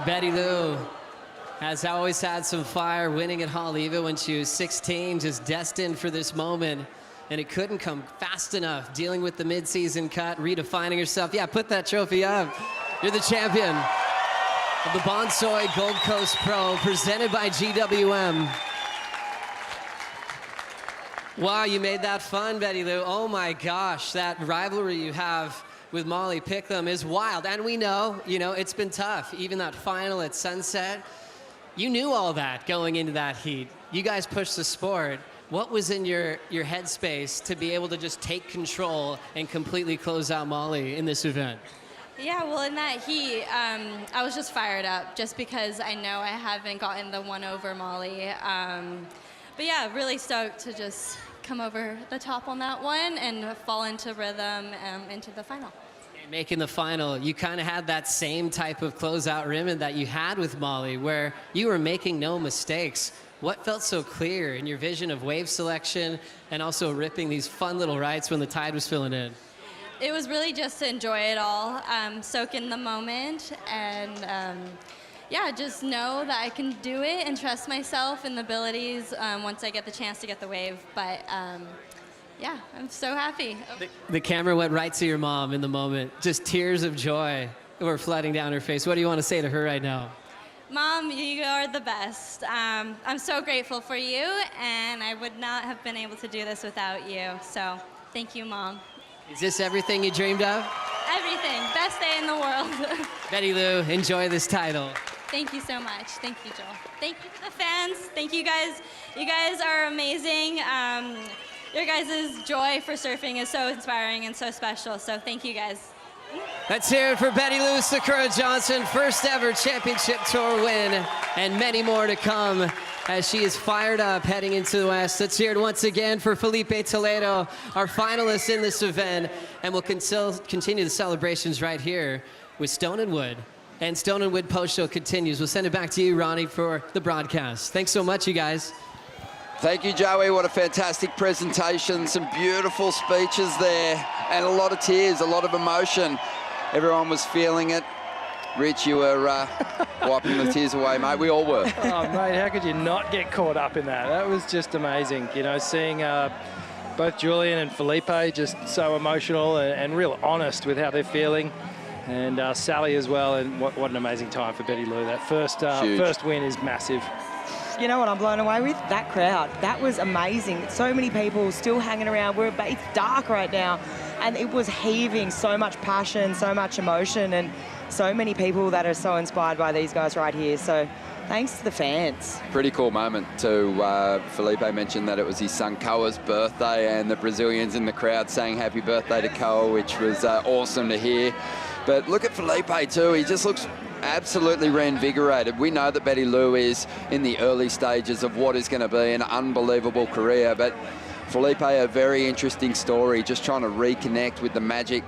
Betty Lou has always had some fire, winning at Haleiwa when she was 16, just destined for this moment. And it couldn't come fast enough, dealing with the mid-season cut, redefining herself. Yeah, put that trophy up. You're the champion of the Bonsoy Gold Coast Pro, presented by GWM. Wow, you made that fun, Betty Lou. Oh my gosh, that rivalry you have with Molly Picklum is wild. And we know, you know, it's been tough. Even that final at Sunset, you knew all that going into that heat. You guys pushed the sport. What was in your headspace to be able to just take control and completely close out Molly in this event? Yeah, well, in that heat, I was just fired up just because I know I haven't gotten the one over Molly. But yeah, really stoked to just come over the top on that one and fall into rhythm into the final. Making the final, you kind of had that same type of closeout rim that you had with Molly, where you were making no mistakes. What felt so clear in your vision of wave selection and also ripping these fun little rights when the tide was filling in? It was really just to enjoy it all, soak in the moment, and yeah, just know that I can do it and trust myself and the abilities once I get the chance to get the wave. But yeah, I'm so happy. The camera went right to your mom in the moment. Just tears of joy were flooding down her face. What do you want to say to her right now? Mom, you are the best. I'm so grateful for you, and I would not have been able to do this without you. So thank you, Mom. Is this everything you dreamed of? Everything. Best day in the world. Betty Lou, enjoy this title. Thank you so much. Thank you, Joel. Thank you to the fans. Thank you guys. You guys are amazing. Your guys' joy for surfing is so inspiring and so special. So thank you guys. Let's hear it for Betty Lou Sakura-Johnson, first ever championship tour win, and many more to come as she is fired up heading into the West. Let's hear it once again for Felipe Toledo, our finalist in this event, and we'll continue the celebrations right here with Stone and Wood. And Stone and Wood post show continues. We'll send it back to you, Ronnie, for the broadcast. Thanks so much, you guys. Thank you, Joey. What a fantastic presentation. Some beautiful speeches there and a lot of tears, a lot of emotion. Everyone was feeling it. Rich, you were wiping the tears away, mate. We all were. Oh, mate, how could you not get caught up in that? That was just amazing. You know, seeing both Julian and Felipe just so emotional and real honest with how they're feeling. And Sally as well. And what an amazing time for Betty Lou. That first win is massive. You know what I'm blown away with? That crowd. That was amazing. So many people still hanging around. It's dark right now, and it was heaving. So much passion, so much emotion, and so many people that are so inspired by these guys right here. So thanks to the fans. Pretty cool moment too. Felipe mentioned that it was his son Koa's birthday, and the Brazilians in the crowd saying happy birthday to Koa, which was awesome to hear. But look at Felipe too. He just looks absolutely reinvigorated. We know that Betty Lou is in the early stages of what is going to be an unbelievable career, but Felipe, a very interesting story, just trying to reconnect with the magic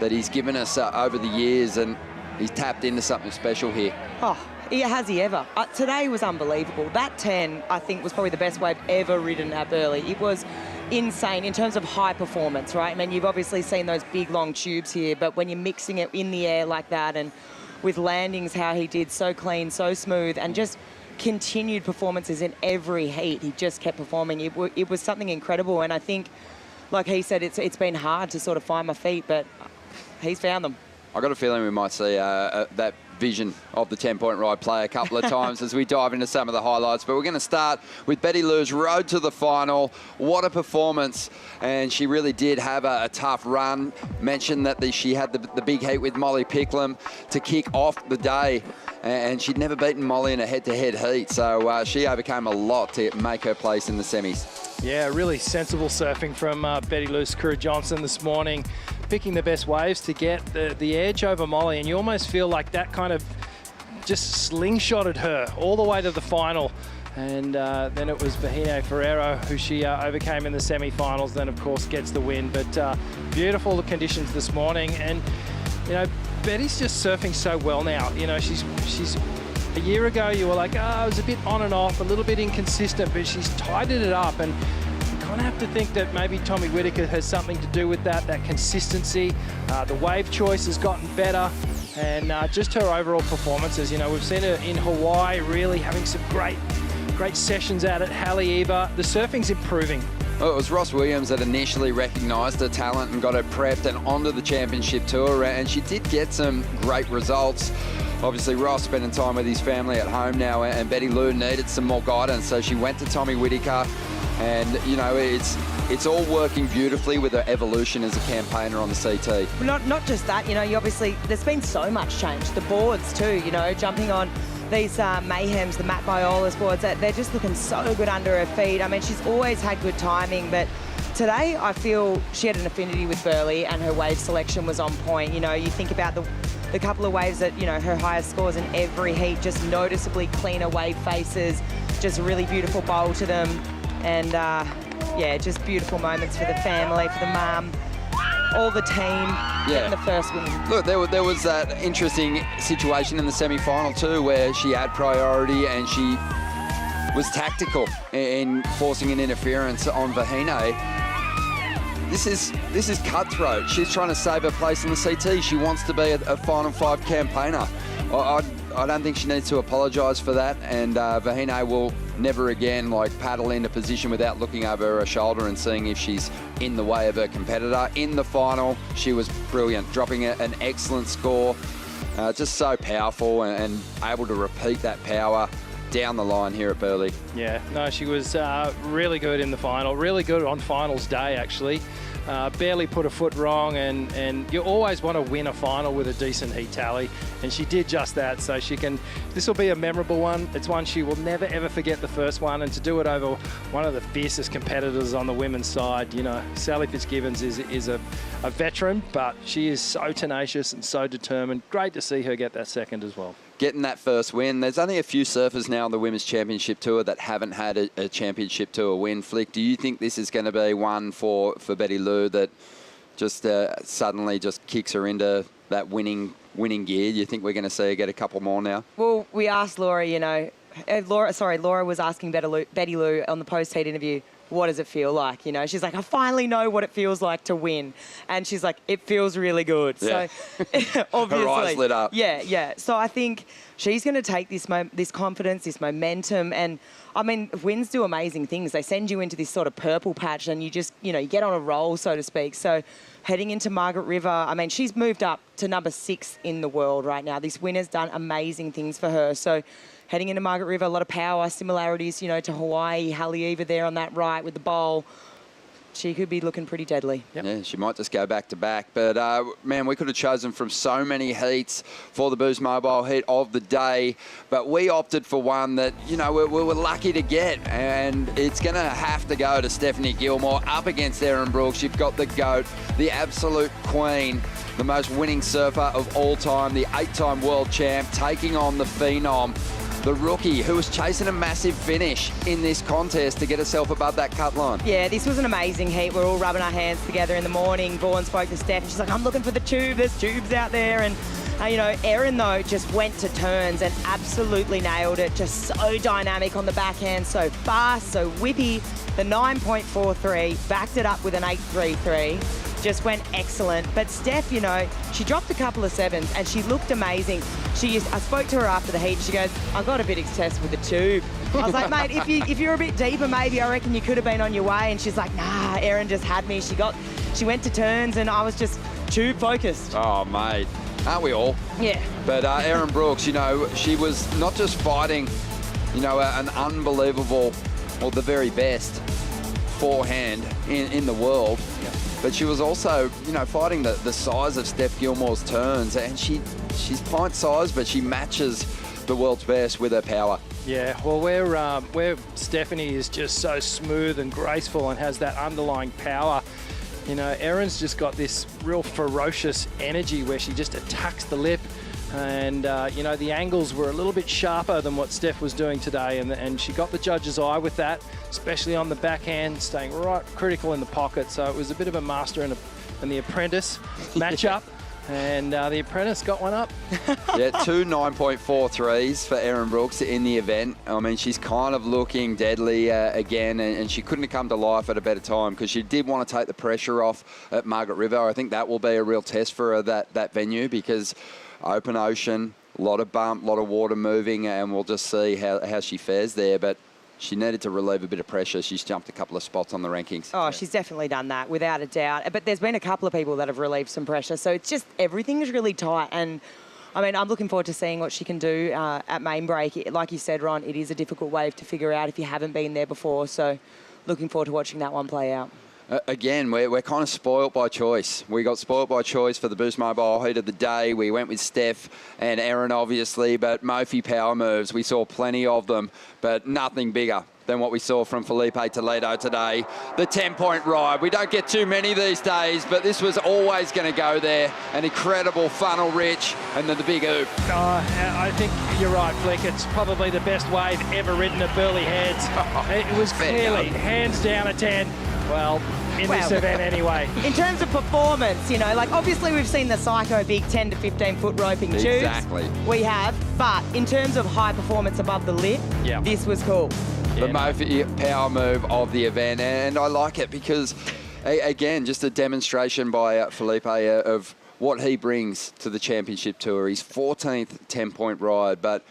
that he's given us over the years, and he's tapped into something special here. Oh, has he ever? Today was unbelievable. That 10, I think, was probably the best wave ever ridden at Burleigh. It was insane in terms of high performance, right? I mean, you've obviously seen those big, long tubes here, but when you're mixing it in the air like that, and with landings, how he did, so clean, so smooth, and just continued performances in every heat. He just kept performing. It was something incredible, and I think, like he said, it's been hard to sort of find my feet, but he's found them. I got a feeling we might see that vision of the 10-point ride play a couple of times as we dive into some of the highlights. But we're going to start with Betty Lou's road to the final. What a performance. And she really did have a tough run. Mentioned that she had the big heat with Molly Picklum to kick off the day. And she'd never beaten Molly in a head-to-head heat. So she overcame a lot to make her place in the semis. Yeah, really sensible surfing from Betty Lou Sakura-Johnson this morning, picking the best waves to get the edge over Molly, and you almost feel like that kind of just slingshotted her all the way to the final. And then it was Vahine Fierro who she overcame in the semi-finals, then of course gets the win. But beautiful conditions this morning, and you know, Betty's just surfing so well now. You know, she's a year ago you were like, oh, it was a bit on and off, a little bit inconsistent, but she's tightened it up, and you kind of have to think that maybe Tommy Whitaker has something to do with that consistency. The wave choice has gotten better, and just her overall performances. You know, we've seen her in Hawaii really having some great sessions out at Haleiwa. The surfing's improving. Well, it was Ross Williams that initially recognised her talent and got her prepped and onto the championship tour, and she did get some great results. Obviously, Ross spending time with his family at home now, and Betty Lou needed some more guidance, so she went to Tommy Whitaker, and you know, it's all working beautifully with her evolution as a campaigner on the CT. Not just that, you know, you obviously, there's been so much change. The boards too, you know, jumping on these Mayhems, the Matt Biola's boards, they're just looking so good under her feet. I mean, she's always had good timing, but today I feel she had an affinity with Burleigh, and her wave selection was on point. You know, you think about the couple of waves that, you know, her highest scores in every heat, just noticeably cleaner wave faces, just really beautiful bowl to them, and yeah, just beautiful moments for the family, for the mum, all the team, getting the first win. Look, there was that interesting situation in the semi-final too, where she had priority and she was tactical in forcing an interference on Vahine. This is cutthroat. She's trying to save her place in the CT. She wants to be a Final Five campaigner. I don't think she needs to apologise for that, and Vahine will never again paddle into position without looking over her shoulder and seeing if she's in the way of her competitor. In the final, she was brilliant, dropping an excellent score. Just so powerful and able to repeat that power down the line here at Burleigh. Yeah, no, she was really good in the final, really good on finals day, actually. Barely put a foot wrong, and you always want to win a final with a decent heat tally, and she did just that. So this will be a memorable one. It's one she will never ever forget, the first one, and to do it over one of the fiercest competitors on the women's side. You know, Sally Fitzgibbons is a veteran, but she is so tenacious and so determined. Great to see her get that second as well. Getting that first win. There's only a few surfers now on the Women's Championship Tour that haven't had a Championship Tour win. Flick, do you think this is going to be one for Betty Lou that just suddenly just kicks her into that winning gear? Do you think we're going to see her get a couple more now? Well, we asked Laura, Laura was asking Betty Lou on the post-heat interview, what does it feel like? You know, she's like, I finally know what it feels like to win. And she's like, it feels really good. Yeah. So obviously. Her eyes lit up. Yeah. So I think she's going to take this confidence, this momentum. And I mean, wins do amazing things. They send you into this sort of purple patch and you just, you get on a roll, so to speak. So heading into Margaret River, I mean, she's moved up to number 6 in the world right now. This winner's done amazing things for her. So heading into Margaret River, a lot of power, similarities, to Hawaii, Haleiwa there on that right with the bowl. She could be looking pretty deadly. Yep. Yeah, she might just go back to back. But, man, we could have chosen from so many heats for the Boost Mobile heat of the day. But we opted for one that, we were lucky to get. And it's going to have to go to Stephanie Gilmore up against Erin Brooks. You've got the GOAT, the absolute queen, the most winning surfer of all time, the 8-time world champ, taking on the phenom, the rookie who was chasing a massive finish in this contest to get herself above that cut line. Yeah, this was an amazing heat. We're all rubbing our hands together in the morning. Vaughan spoke to Steph and she's like, I'm looking for the tube. There's tubes out there. And, Erin, though, just went to turns and absolutely nailed it. Just so dynamic on the backhand, so fast, so whippy. The 9.43, backed it up with an 8.33. Just went excellent. But Steph, she dropped a couple of 7s and she looked amazing. I spoke to her after the heat. She goes, I got a bit obsessed with the tube. I was like, mate, if you're a bit deeper, maybe I reckon you could have been on your way. And she's like, nah, Erin just had me. She went to turns and I was just tube focused. Oh, mate. Aren't we all? Yeah. But Erin Brooks, she was not just fighting, an unbelievable, or the very best forehand in the world. Yep. But she was also, fighting the size of Steph Gilmore's turns. And she's pint size, but she matches the world's best with her power. Yeah, well, where Stephanie is just so smooth and graceful and has that underlying power, Erin's just got this real ferocious energy where she just attacks the lip. And, the angles were a little bit sharper than what Steph was doing today. And she got the judge's eye with that, especially on the backhand, staying right critical in the pocket. So it was a bit of a master and the apprentice matchup. And the apprentice got one up. Yeah, 2 9.43s for Erin Brooks in the event. I mean, she's kind of looking deadly again, and she couldn't have come to life at a better time because she did want to take the pressure off at Margaret River. I think that will be a real test for her, that venue, because open ocean, a lot of bump, a lot of water moving, and we'll just see how she fares there. But she needed to relieve a bit of pressure. She's jumped a couple of spots on the rankings. Oh, she's definitely done that, without a doubt. But there's been a couple of people that have relieved some pressure. So it's just, everything's really tight. And, I mean, I'm looking forward to seeing what she can do at main break. Like you said, Ron, it is a difficult wave to figure out if you haven't been there before. So looking forward to watching that one play out. Again, we're kind of spoilt by choice. We got spoilt by choice for the Boost Mobile heat of the day. We went with Steph and Erin, obviously, but Mophie power moves. We saw plenty of them, but nothing bigger than what we saw from Felipe Toledo today. The 10-point ride. We don't get too many these days, but this was always going to go there. An incredible funnel rich, and then the big oop. I think you're right, Flick. It's probably the best wave ever ridden at Burleigh Heads. It was clearly hands down a 10. Well, in this event anyway. In terms of performance, obviously we've seen the psycho big 10 to 15 foot roping tubes. Exactly. We have, but in terms of high performance above the lip, this was cool. The Mophie power move of the event, and I like it because, again, just a demonstration by Felipe of what he brings to the championship tour. He's 14th 10-point ride, but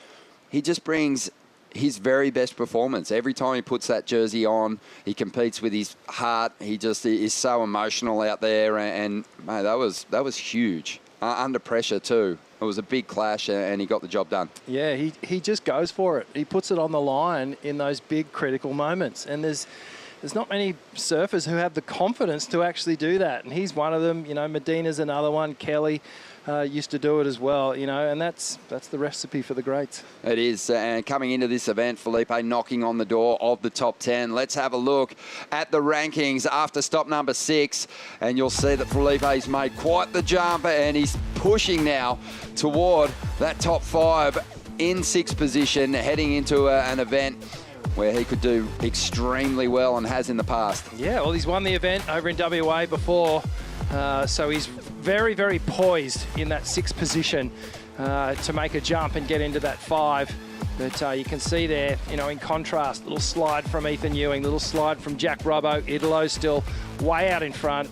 he just brings his very best performance. Every time he puts that jersey on, he competes with his heart. He just is so emotional out there, and mate, that was huge. Under pressure too. It was a big clash, and he got the job done. Yeah, he just goes for it. He puts it on the line in those big critical moments, and there's not many surfers who have the confidence to actually do that, and he's one of them. You know, Medina's another one. Kelly used to do it as well, you know, and that's the recipe for the greats. It is, and coming into this event, Felipe knocking on the door of the top 10. Let's have a look at the rankings after stop number 6, and you'll see that Felipe's made quite the jump, and he's pushing now toward that top 5 in 6th position, heading into an event where he could do extremely well and has in the past. Yeah, well, he's won the event over in WA before, so he's very, very poised in that 6th position to make a jump and get into that 5. But you can see there, you know, in contrast, little slide from Ethan Ewing, little slide from Jack Robbo. Italo's still way out in front.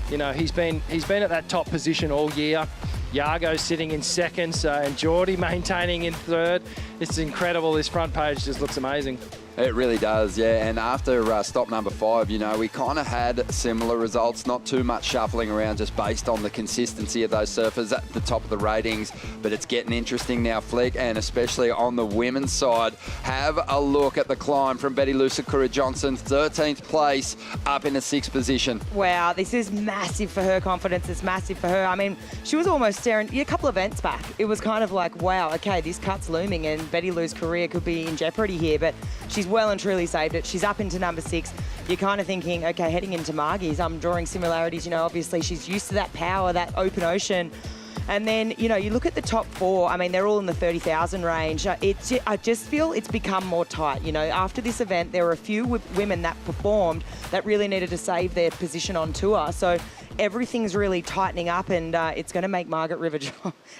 You know, he's been at that top position all year. Yago's sitting in 2nd, and Jordy maintaining in 3rd. It's incredible. This front page just looks amazing. It really does, yeah. And after stop number 5, you know, we kind of had similar results, not too much shuffling around just based on the consistency of those surfers at the top of the ratings. But it's getting interesting now, Flick, and especially on the women's side. Have a look at the climb from Betty Lou Sakura-Johnson, 13th place, up in a 6th position. Wow, this is massive for her confidence. It's massive for her. I mean, she was almost staring a couple of events back. It was kind of like, wow, okay, this cut's looming and Betty Lou's career could be in jeopardy here, but she's well and truly saved it. She's up into number 6. You're kind of thinking, okay, heading into Margie's, I'm drawing similarities. You know, obviously she's used to that power, that open ocean. And then, you know, you look at the top 4, I mean, they're all in the 30,000 range. I just feel it's become more tight. You know, after this event, there were a few women that performed that really needed to save their position on tour. So everything's really tightening up, and it's going to make Margaret River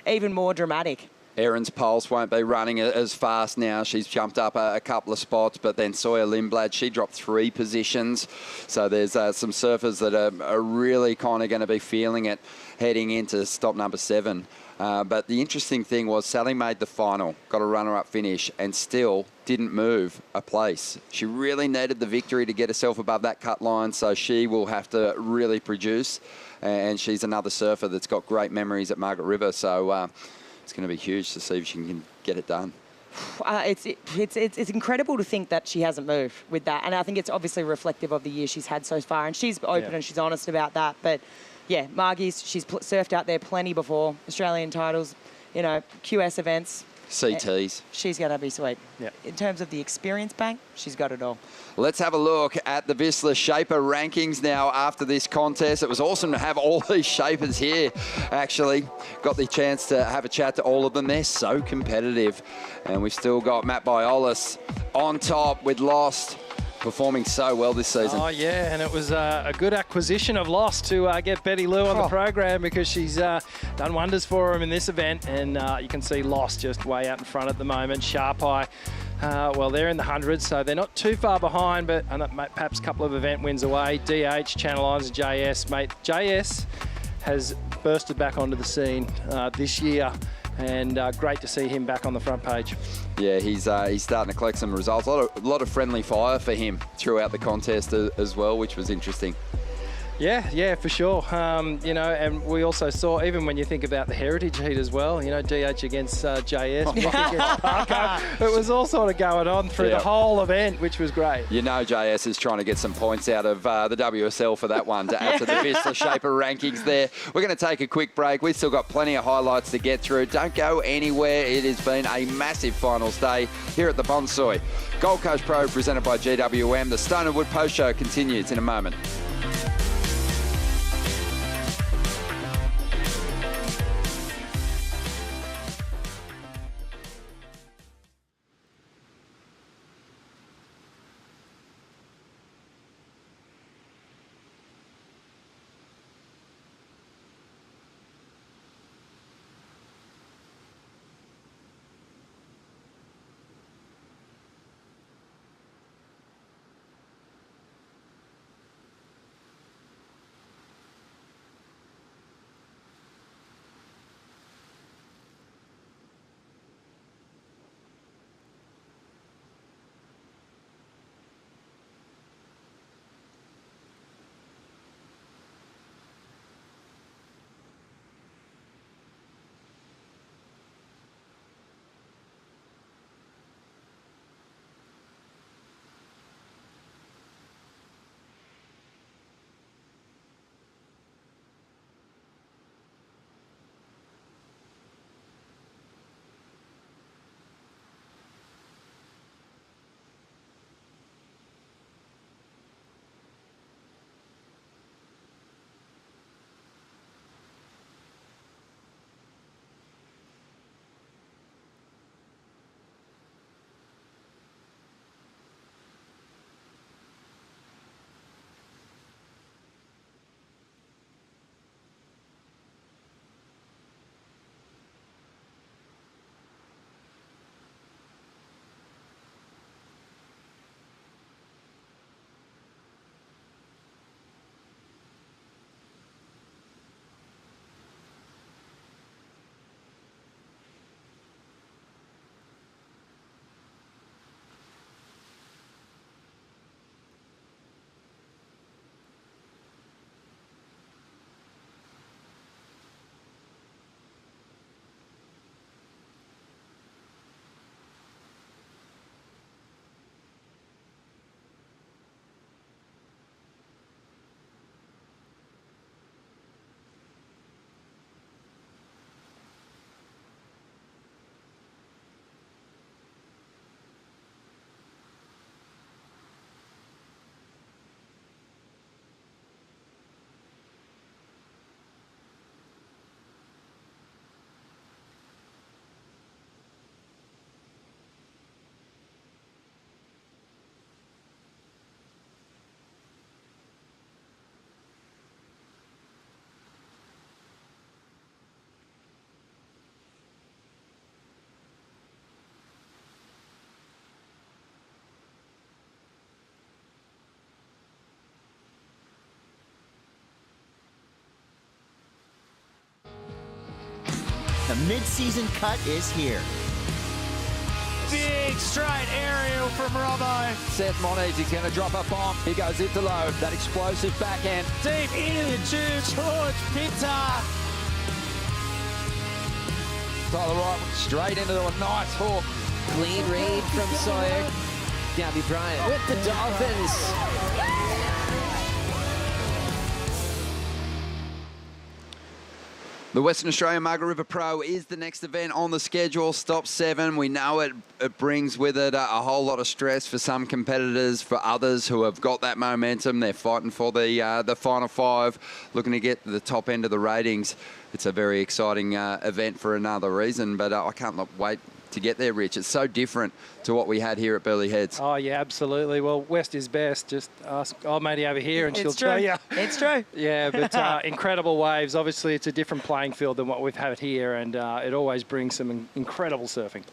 even more dramatic. Erin's Pulse won't be running as fast now. She's jumped up a couple of spots, but then Sawyer Lindblad, she dropped 3 positions. So there's some surfers that are really kind of going to be feeling it heading into stop number 7. But the interesting thing was Sally made the final, got a runner-up finish, and still didn't move a place. She really needed the victory to get herself above that cut line, so she will have to really produce. And she's another surfer that's got great memories at Margaret River. So it's going to be huge to see if she can get it done. It's incredible to think that she hasn't moved with that. And I think it's obviously reflective of the year she's had so far. And she's open and she's honest about that. But yeah, Margie's, she's surfed out there plenty before. Australian titles, you know, QS events. CTs. She's going to be sweet. Yeah. In terms of the experience bank, she's got it all. Let's have a look at the Whistler Shaper rankings now after this contest. It was awesome to have all these Shapers here, actually. Got the chance to have a chat to all of them. They're so competitive. And we've still got Matt Biolis on top with Lost, performing so well this season. Oh, yeah, and it was a good acquisition of Lost to get Betty Lou on the program, because she's done wonders for him in this event, and you can see Lost just way out in front at the moment. Sharp Eye, well, they're in the hundreds, so they're not too far behind, but perhaps a couple of event wins away. DH, Channel Islands, JS. Mate, JS has bursted back onto the scene this year, and great to see him back on the front page. Yeah, he's starting to collect some results. A lot of friendly fire for him throughout the contest as well, which was interesting. Yeah, for sure. You know, and we also saw, even when you think about the Heritage Heat as well, you know, DH against JS, against Parko, it was all sort of going on through the whole event, which was great. You know, JS is trying to get some points out of the WSL for that one to add to the Whistler Shaper rankings there. We're going to take a quick break. We've still got plenty of highlights to get through. Don't go anywhere. It has been a massive finals day here at the Bonsoy Gold Coast Pro, presented by GWM. The Stone and Wood Post Show continues in a moment. The mid-season cut is here. Big straight aerial from Robbo. Seth Muniz, he's going to drop a bomb. He goes into load. That explosive backhand. Deep into the tube, George Pintar. Tyler Wright straight into a nice hook. Clean read from Sawyer. Gabby Bryant with the Dolphins. The Western Australian Margaret River Pro is the next event on the schedule. Stop 7. We know it brings with it a whole lot of stress for some competitors, for others who have got that momentum. They're fighting for the final 5, looking to get to the top end of the ratings. It's a very exciting event for another reason, but I can't wait to get there, Rich. It's so different to what we had here at Burleigh Heads. Oh, yeah, absolutely. Well, West is best. Just ask old matey over here and she'll tell you. It's true. Yeah, but incredible waves. Obviously, it's a different playing field than what we've had here, and it always brings some incredible surfing.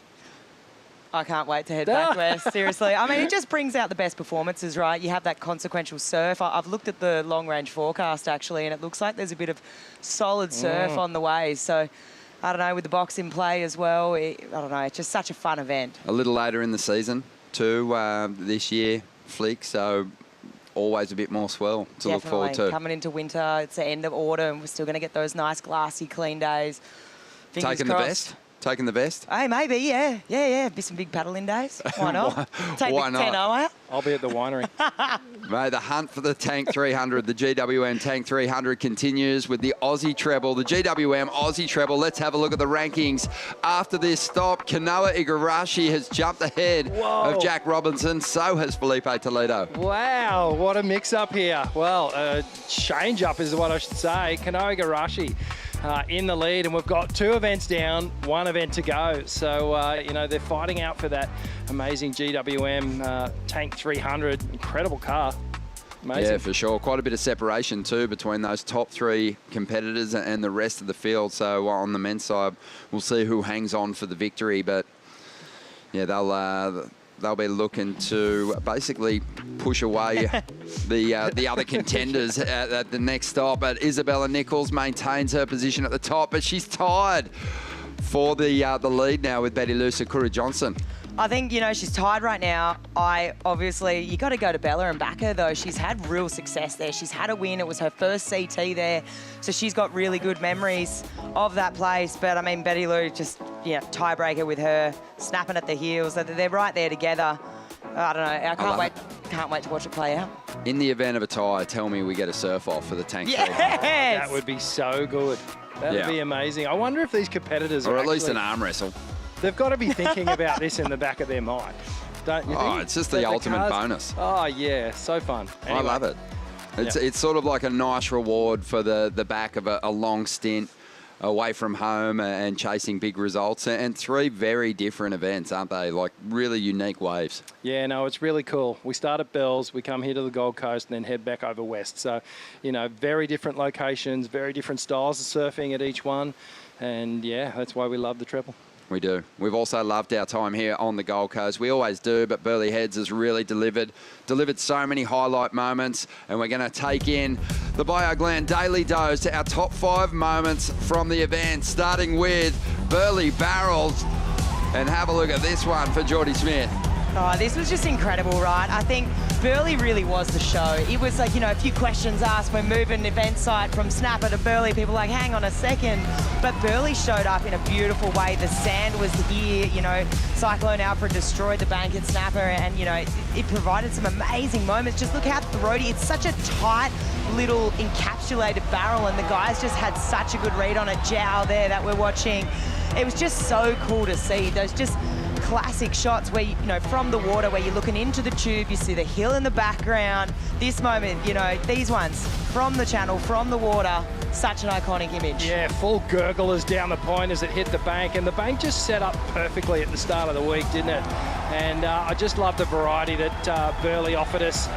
I can't wait to head back west, seriously. I mean, it just brings out the best performances, right? You have that consequential surf. I've looked at the long-range forecast, actually, and it looks like there's a bit of solid surf on the waves. So, I don't know, with the box in play as well, I don't know, it's just such a fun event. A little later in the season, too, this year, Flick, so always a bit more swell to look forward to. Coming into winter, it's the end of autumn, we're still going to get those nice, glassy, clean days. Fingers Taking crossed. the best? Taking the best? Hey, maybe, yeah. Be some big paddling days. Why not? Take Why the not? 10 out. I'll be at the winery. Mate, the hunt for the Tank 300, the GWM Tank 300 continues with the Aussie treble, the GWM Aussie treble. Let's have a look at the rankings. After this stop, Kanoa Igarashi has jumped ahead of Jack Robinson. So has Felipe Toledo. Wow, what a mix-up here. Well, change-up is what I should say. Kanoa Igarashi in the lead, and we've got 2 events down, 1 event to go. So, you know, they're fighting out for that amazing GWM Tank 300. Incredible car. Amazing. Yeah, for sure. Quite a bit of separation, too, between those top 3 competitors and the rest of the field. So, on the men's side, we'll see who hangs on for the victory. But, yeah, they'll be looking to basically push away the other contenders at the next stop. But Isabella Nicholls maintains her position at the top, but she's tied for the lead now with Betty Lou Sakura-Johnson. I think, you know, she's tied right now. You got to go to Bella and back her, though. She's had real success there. She's had a win. It was her first CT there. So she's got really good memories of that place. But, I mean, Betty Lou just, tiebreaker with her, snapping at the heels. They're right there together. I don't know. I can't wait to watch it play out. In the event of a tie, tell me we get a surf-off for the Tank 300. That would be so good. That would be amazing. I wonder if these competitors or at least an arm wrestle. They've got to be thinking about this in the back of their mind, don't you think? Oh, it's just the ultimate bonus. Oh, yeah, so fun. Anyway. I love it. It's sort of like a nice reward for the back of a long stint away from home and chasing big results. And 3 very different events, aren't they? Like really unique waves. Yeah, no, it's really cool. We start at Bells, we come here to the Gold Coast and then head back over west. So, very different locations, very different styles of surfing at each one. And yeah, that's why we love the treble. We do. We've also loved our time here on the Gold Coast. We always do, but Burleigh Heads has really delivered so many highlight moments, and we're going to take in the BioGlen Daily Dose to our top 5 moments from the event, starting with Burleigh Barrels. And have a look at this one for Jordy Smith. Oh, this was just incredible, right? I think Burleigh really was the show. It was like, a few questions asked. We're moving event site from Snapper to Burleigh. People were like, hang on a second. But Burleigh showed up in a beautiful way. The sand was here, Cyclone Alfred destroyed the bank at Snapper, and, it provided some amazing moments. Just look how throaty. It's such a tight little encapsulated barrel, and the guys just had such a good read on it. Jow there that we're watching. It was just so cool to see. Those just classic shots where, from the water, where you're looking into the tube, you see the hill in the background. This moment, these ones from the channel, from the water, such an iconic image. Yeah, full gurglers down the point as it hit the bank, and the bank just set up perfectly at the start of the week, didn't it? And I just love the variety that Burleigh offered us.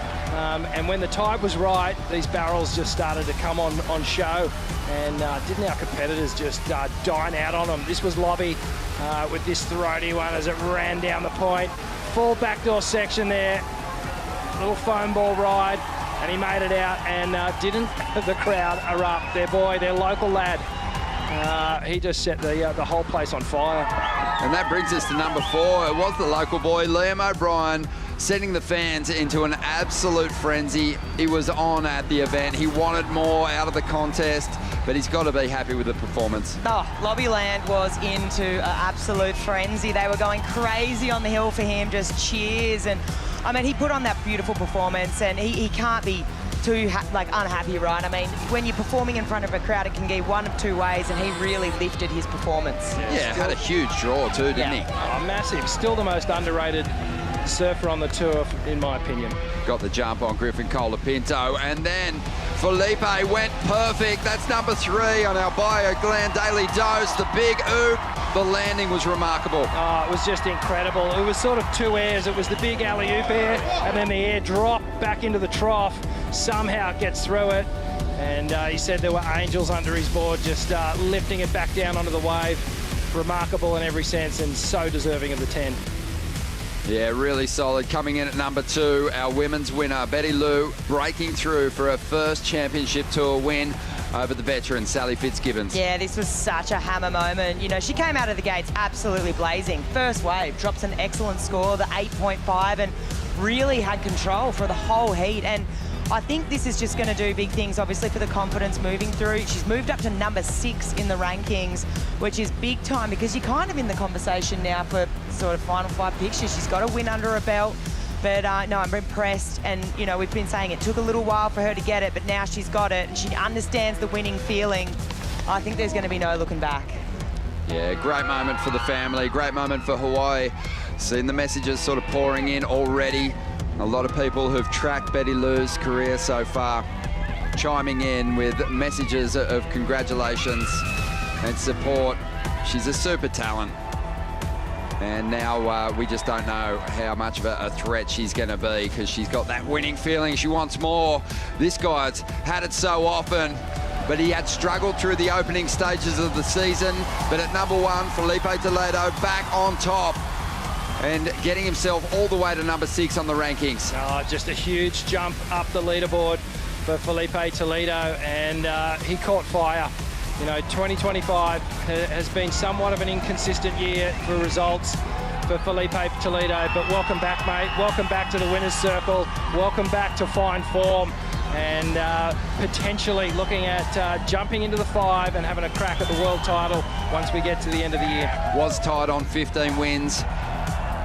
And when the tide was right, these barrels just started to come on show. And didn't our competitors just dine out on them? This was Lobby with this throaty one as it ran down the point. Full backdoor section there. Little foam ball ride. And he made it out, and didn't the crowd erupt? Their boy, their local lad, he just set the whole place on fire. And that brings us to number 4. It was the local boy, Liam O'Brien, setting the fans into an absolute frenzy. He was on at the event. He wanted more out of the contest, but he's got to be happy with the performance. Oh, Lobbyland was into an absolute frenzy. They were going crazy on the hill for him, just cheers. And I mean, he put on that beautiful performance, and he can't be too unhappy, right? I mean, when you're performing in front of a crowd, it can go one of two ways, and he really lifted his performance. Yeah, had a huge draw too, didn't he? Oh, massive. Still the most underrated surfer on the tour, in my opinion. Got the jump on Griffin Colapinto, and then Felipe went perfect. That's number 3 on our Bio Glen Daily Dose. The big oop. The landing was remarkable. Oh, it was just incredible. It was sort of 2 airs. It was the big alley-oop air, and then the air drop back into the trough. Somehow gets through it, and he said there were angels under his board, just lifting it back down onto the wave. Remarkable in every sense, and so deserving of the 10. Yeah, really solid. Coming in at number 2, our women's winner, Betty Lou, breaking through for her first championship tour win over the veteran Sally Fitzgibbons. Yeah, this was such a hammer moment. You know, she came out of the gates absolutely blazing. First wave, drops an excellent score, the 8.5, and really had control for the whole heat. And I think this is just going to do big things, obviously, for the confidence moving through. She's moved up to number 6 in the rankings, which is big time because you're kind of in the conversation now for sort of final 5 pictures. She's got a win under her belt. But no, I'm impressed. And, you know, we've been saying it took a little while for her to get it, but now she's got it and she understands the winning feeling. I think there's going to be no looking back. Yeah, great moment for the family, great moment for Hawaii. Seeing the messages sort of pouring in already. A lot of people who've tracked Betty Lou's career so far chiming in with messages of congratulations and support. She's a super talent. And now we just don't know how much of a threat she's going to be because she's got that winning feeling. She wants more. This guy's had it so often, but he had struggled through the opening stages of the season. But at number 1, Felipe Toledo back on top and getting himself all the way to number 6 on the rankings. Oh, just a huge jump up the leaderboard for Felipe Toledo, and he caught fire. You know, 2025 has been somewhat of an inconsistent year for results for Felipe Toledo, but welcome back, mate. Welcome back to the winner's circle. Welcome back to fine form, and potentially looking at jumping into the 5 and having a crack at the world title once we get to the end of the year. Was tied on 15 wins.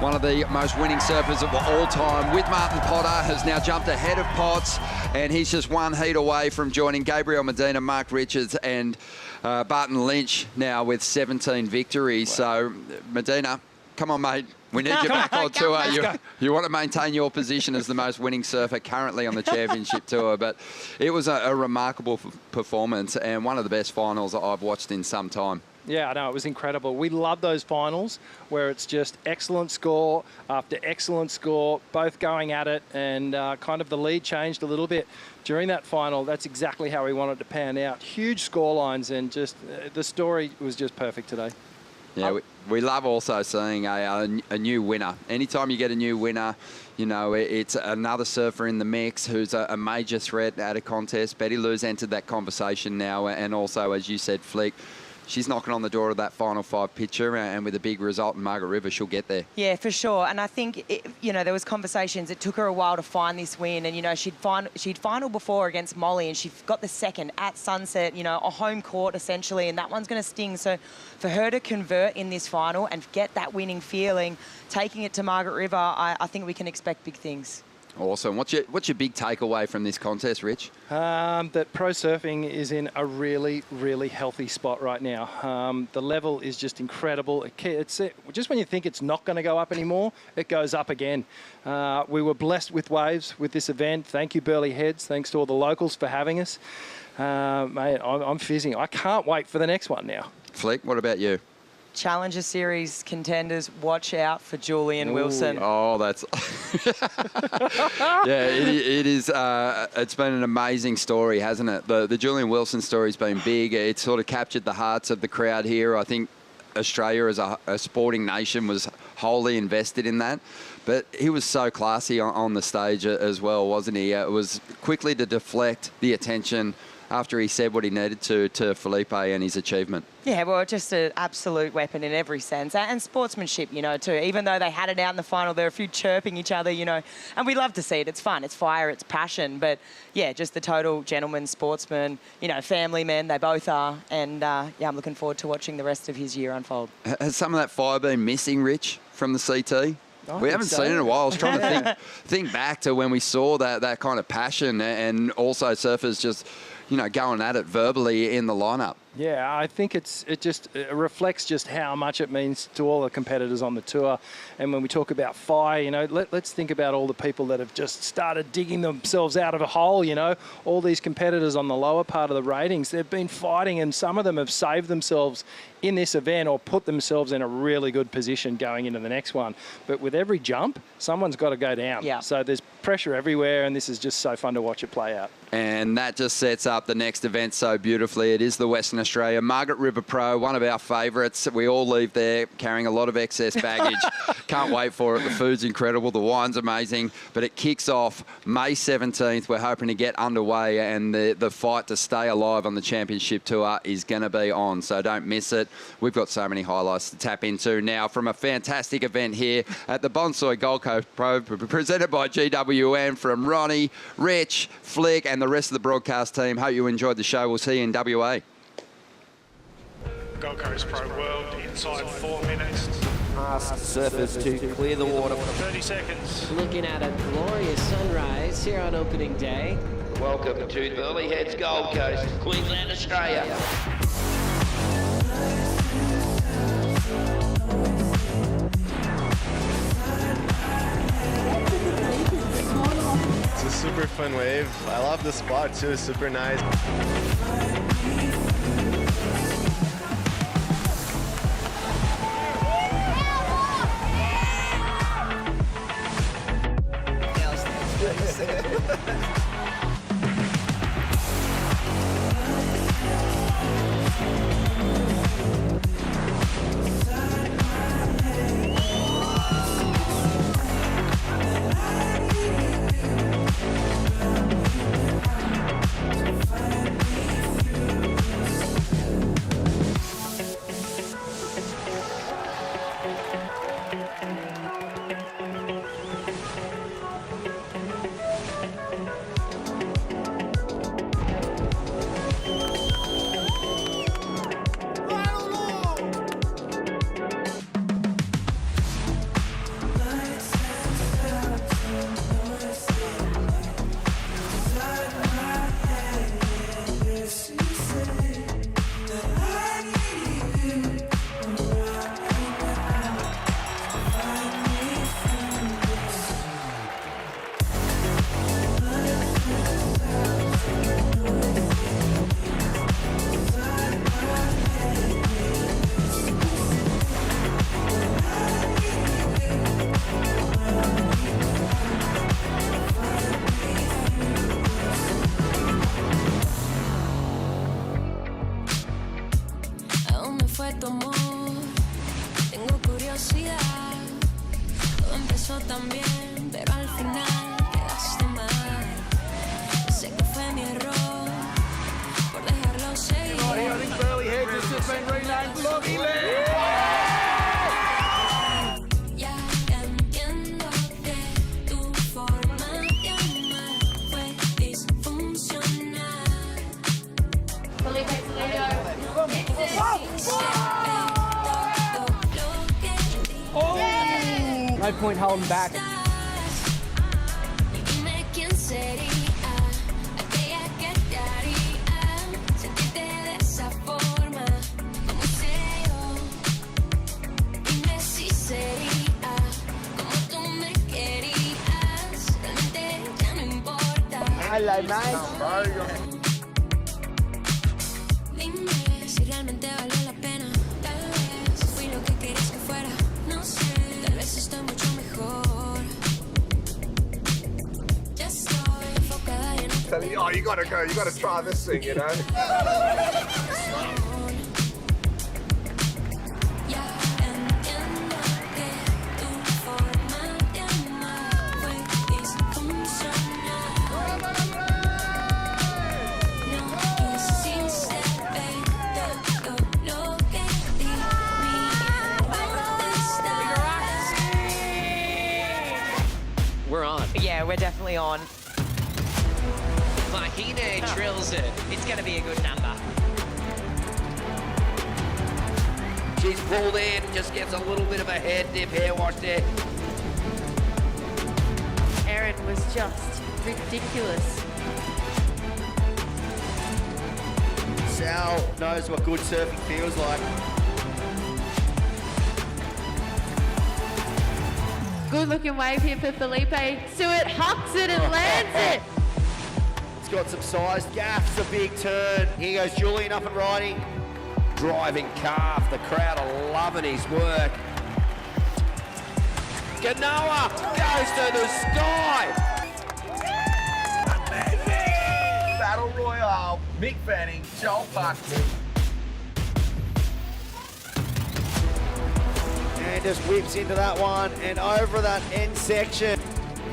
One of the most winning surfers of all time with Martin Potter has now jumped ahead of Potts, and he's just 1 heat away from joining Gabriel Medina, Mark Richards and Barton Lynch now with 17 victories. Wow. So Medina, come on, mate. We need you back on tour. You want to maintain your position as the most winning surfer currently on the championship tour, but it was a remarkable performance and one of the best finals that I've watched in some time. Yeah, I know, it was incredible. We love those finals where it's just excellent score after excellent score, both going at it, and kind of the lead changed a little bit during that final. That's exactly how we wanted to pan out. Huge score lines, and just the story was just perfect today. Yeah, we love also seeing a new winner. Anytime you get a new winner, you know, it's another surfer in the mix who's a major threat at a contest. Betty Lou's entered that conversation now, and also, as you said, Flick, she's knocking on the door of that final 5 picture, and with a big result in Margaret River, she'll get there. Yeah, for sure. And I think, you know, there was conversations. It took her a while to find this win. And, you know, she'd final before against Molly, and she got the second at Sunset, you know, a home court essentially, and that one's going to sting. So for her to convert in this final and get that winning feeling, taking it to Margaret River, I think we can expect big things. Awesome. What's your big takeaway from this contest, Rich? That pro surfing is in a really, really healthy spot right now. The level is just incredible. It's just when you think it's not going to go up anymore, it goes up again. We were blessed with waves with this event. Thank you, Burleigh Heads. Thanks to all the locals for having us. Mate, I'm fizzing. I can't wait for the next one now. Flick, what about you? Challenger Series contenders, watch out for Julian Wilson. Oh, that's... yeah, it is. It's been an amazing story, hasn't it? The Julian Wilson story's been big. It's sort of captured the hearts of the crowd here. I think Australia as a sporting nation was wholly invested in that. But he was so classy on the stage as well, wasn't he? It was quickly to deflect the attention after he said what he needed to Felipe and his achievement. Yeah, well, just an absolute weapon in every sense. And sportsmanship, you know, too. Even though they had it out in the final, there were a few chirping each other, you know. And we love to see it. It's fun. It's fire. It's passion. But, yeah, just the total gentleman, sportsman, you know, family men. They both are. And, yeah, I'm looking forward to watching the rest of his year unfold. Has some of that fire been missing, Rich, from the CT? We haven't seen it in a while. I was trying to think back to when we saw that kind of passion and also surfers just, you know, going at it verbally in the lineup. Yeah, I think it reflects just how much it means to all the competitors on the tour. And when we talk about fire, you know, let's think about all the people that have just started digging themselves out of a hole, you know. All these competitors on the lower part of the ratings, they've been fighting, and some of them have saved themselves in this event or put themselves in a really good position going into the next one. But with every jump, someone's got to go down. Yeah. So there's pressure everywhere, and this is just so fun to watch it play out. And that just sets up the next event so beautifully. It is the Western Australia Margaret River Pro, one of our favourites. We all leave there carrying a lot of excess baggage. Can't wait for it. The food's incredible. The wine's amazing. But it kicks off May 17th. We're hoping to get underway, and the fight to stay alive on the championship tour is going to be on. So don't miss it. We've got so many highlights to tap into now from a fantastic event here at the Bonsoy Gold Coast Pro, presented by GWM, from Ronnie, Rich, Flick, and the rest of the broadcast team. Hope you enjoyed the show. We'll see you in WA. Gold Coast Pro World inside 4 minutes. Ask surfers to clear the water. 30 seconds. Looking at a glorious sunrise here on opening day. Welcome to Burleigh Heads, Gold Coast, Queensland, Australia. It's a super fun wave. I love the spot too, it's super nice. No point holding back. Hello, mate. Oh, you gotta go, you gotta try this thing, you know? definitely on. Vahine drills it. It's going to be a good number. She's pulled in, just gets a little bit of a head dip hair wash there. Erin was just ridiculous. Sal knows what good surfing feels like. Good looking wave here for Felipe. Stewart hucks it and lands it. It's got some size, gaffs a big turn. Here goes Julian up and riding. Driving calf, the crowd are loving his work. Ganoa goes to the sky. Battle Royale, Mick Fanning, Joel Parkinson. And just whips into that one and over that end section.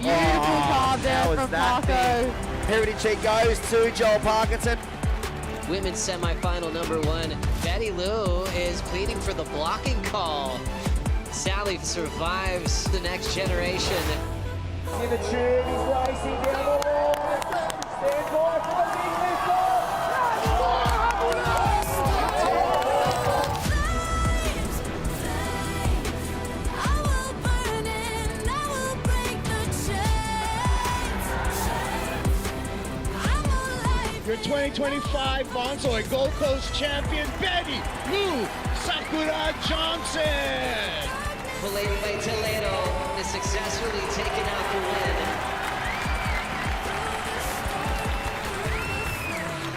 Beautiful carve there from Parko. Heritage Heat goes to Joel Parkinson. Women's semifinal number 1. Betty Lou is pleading for the blocking call. Sally survives the next generation. See the tube, he's racing down the wall. Stand by for the big lift. Your 2025 Bonsoy Gold Coast champion, Betty Lou Sakura Johnson. Felipe Toledo is successfully taken out the win.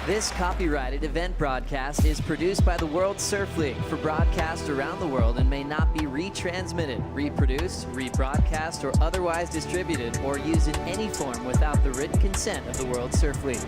This copyrighted event broadcast is produced by the World Surf League for broadcast around the world and may not be retransmitted, reproduced, rebroadcast, or otherwise distributed or used in any form without the written consent of the World Surf League.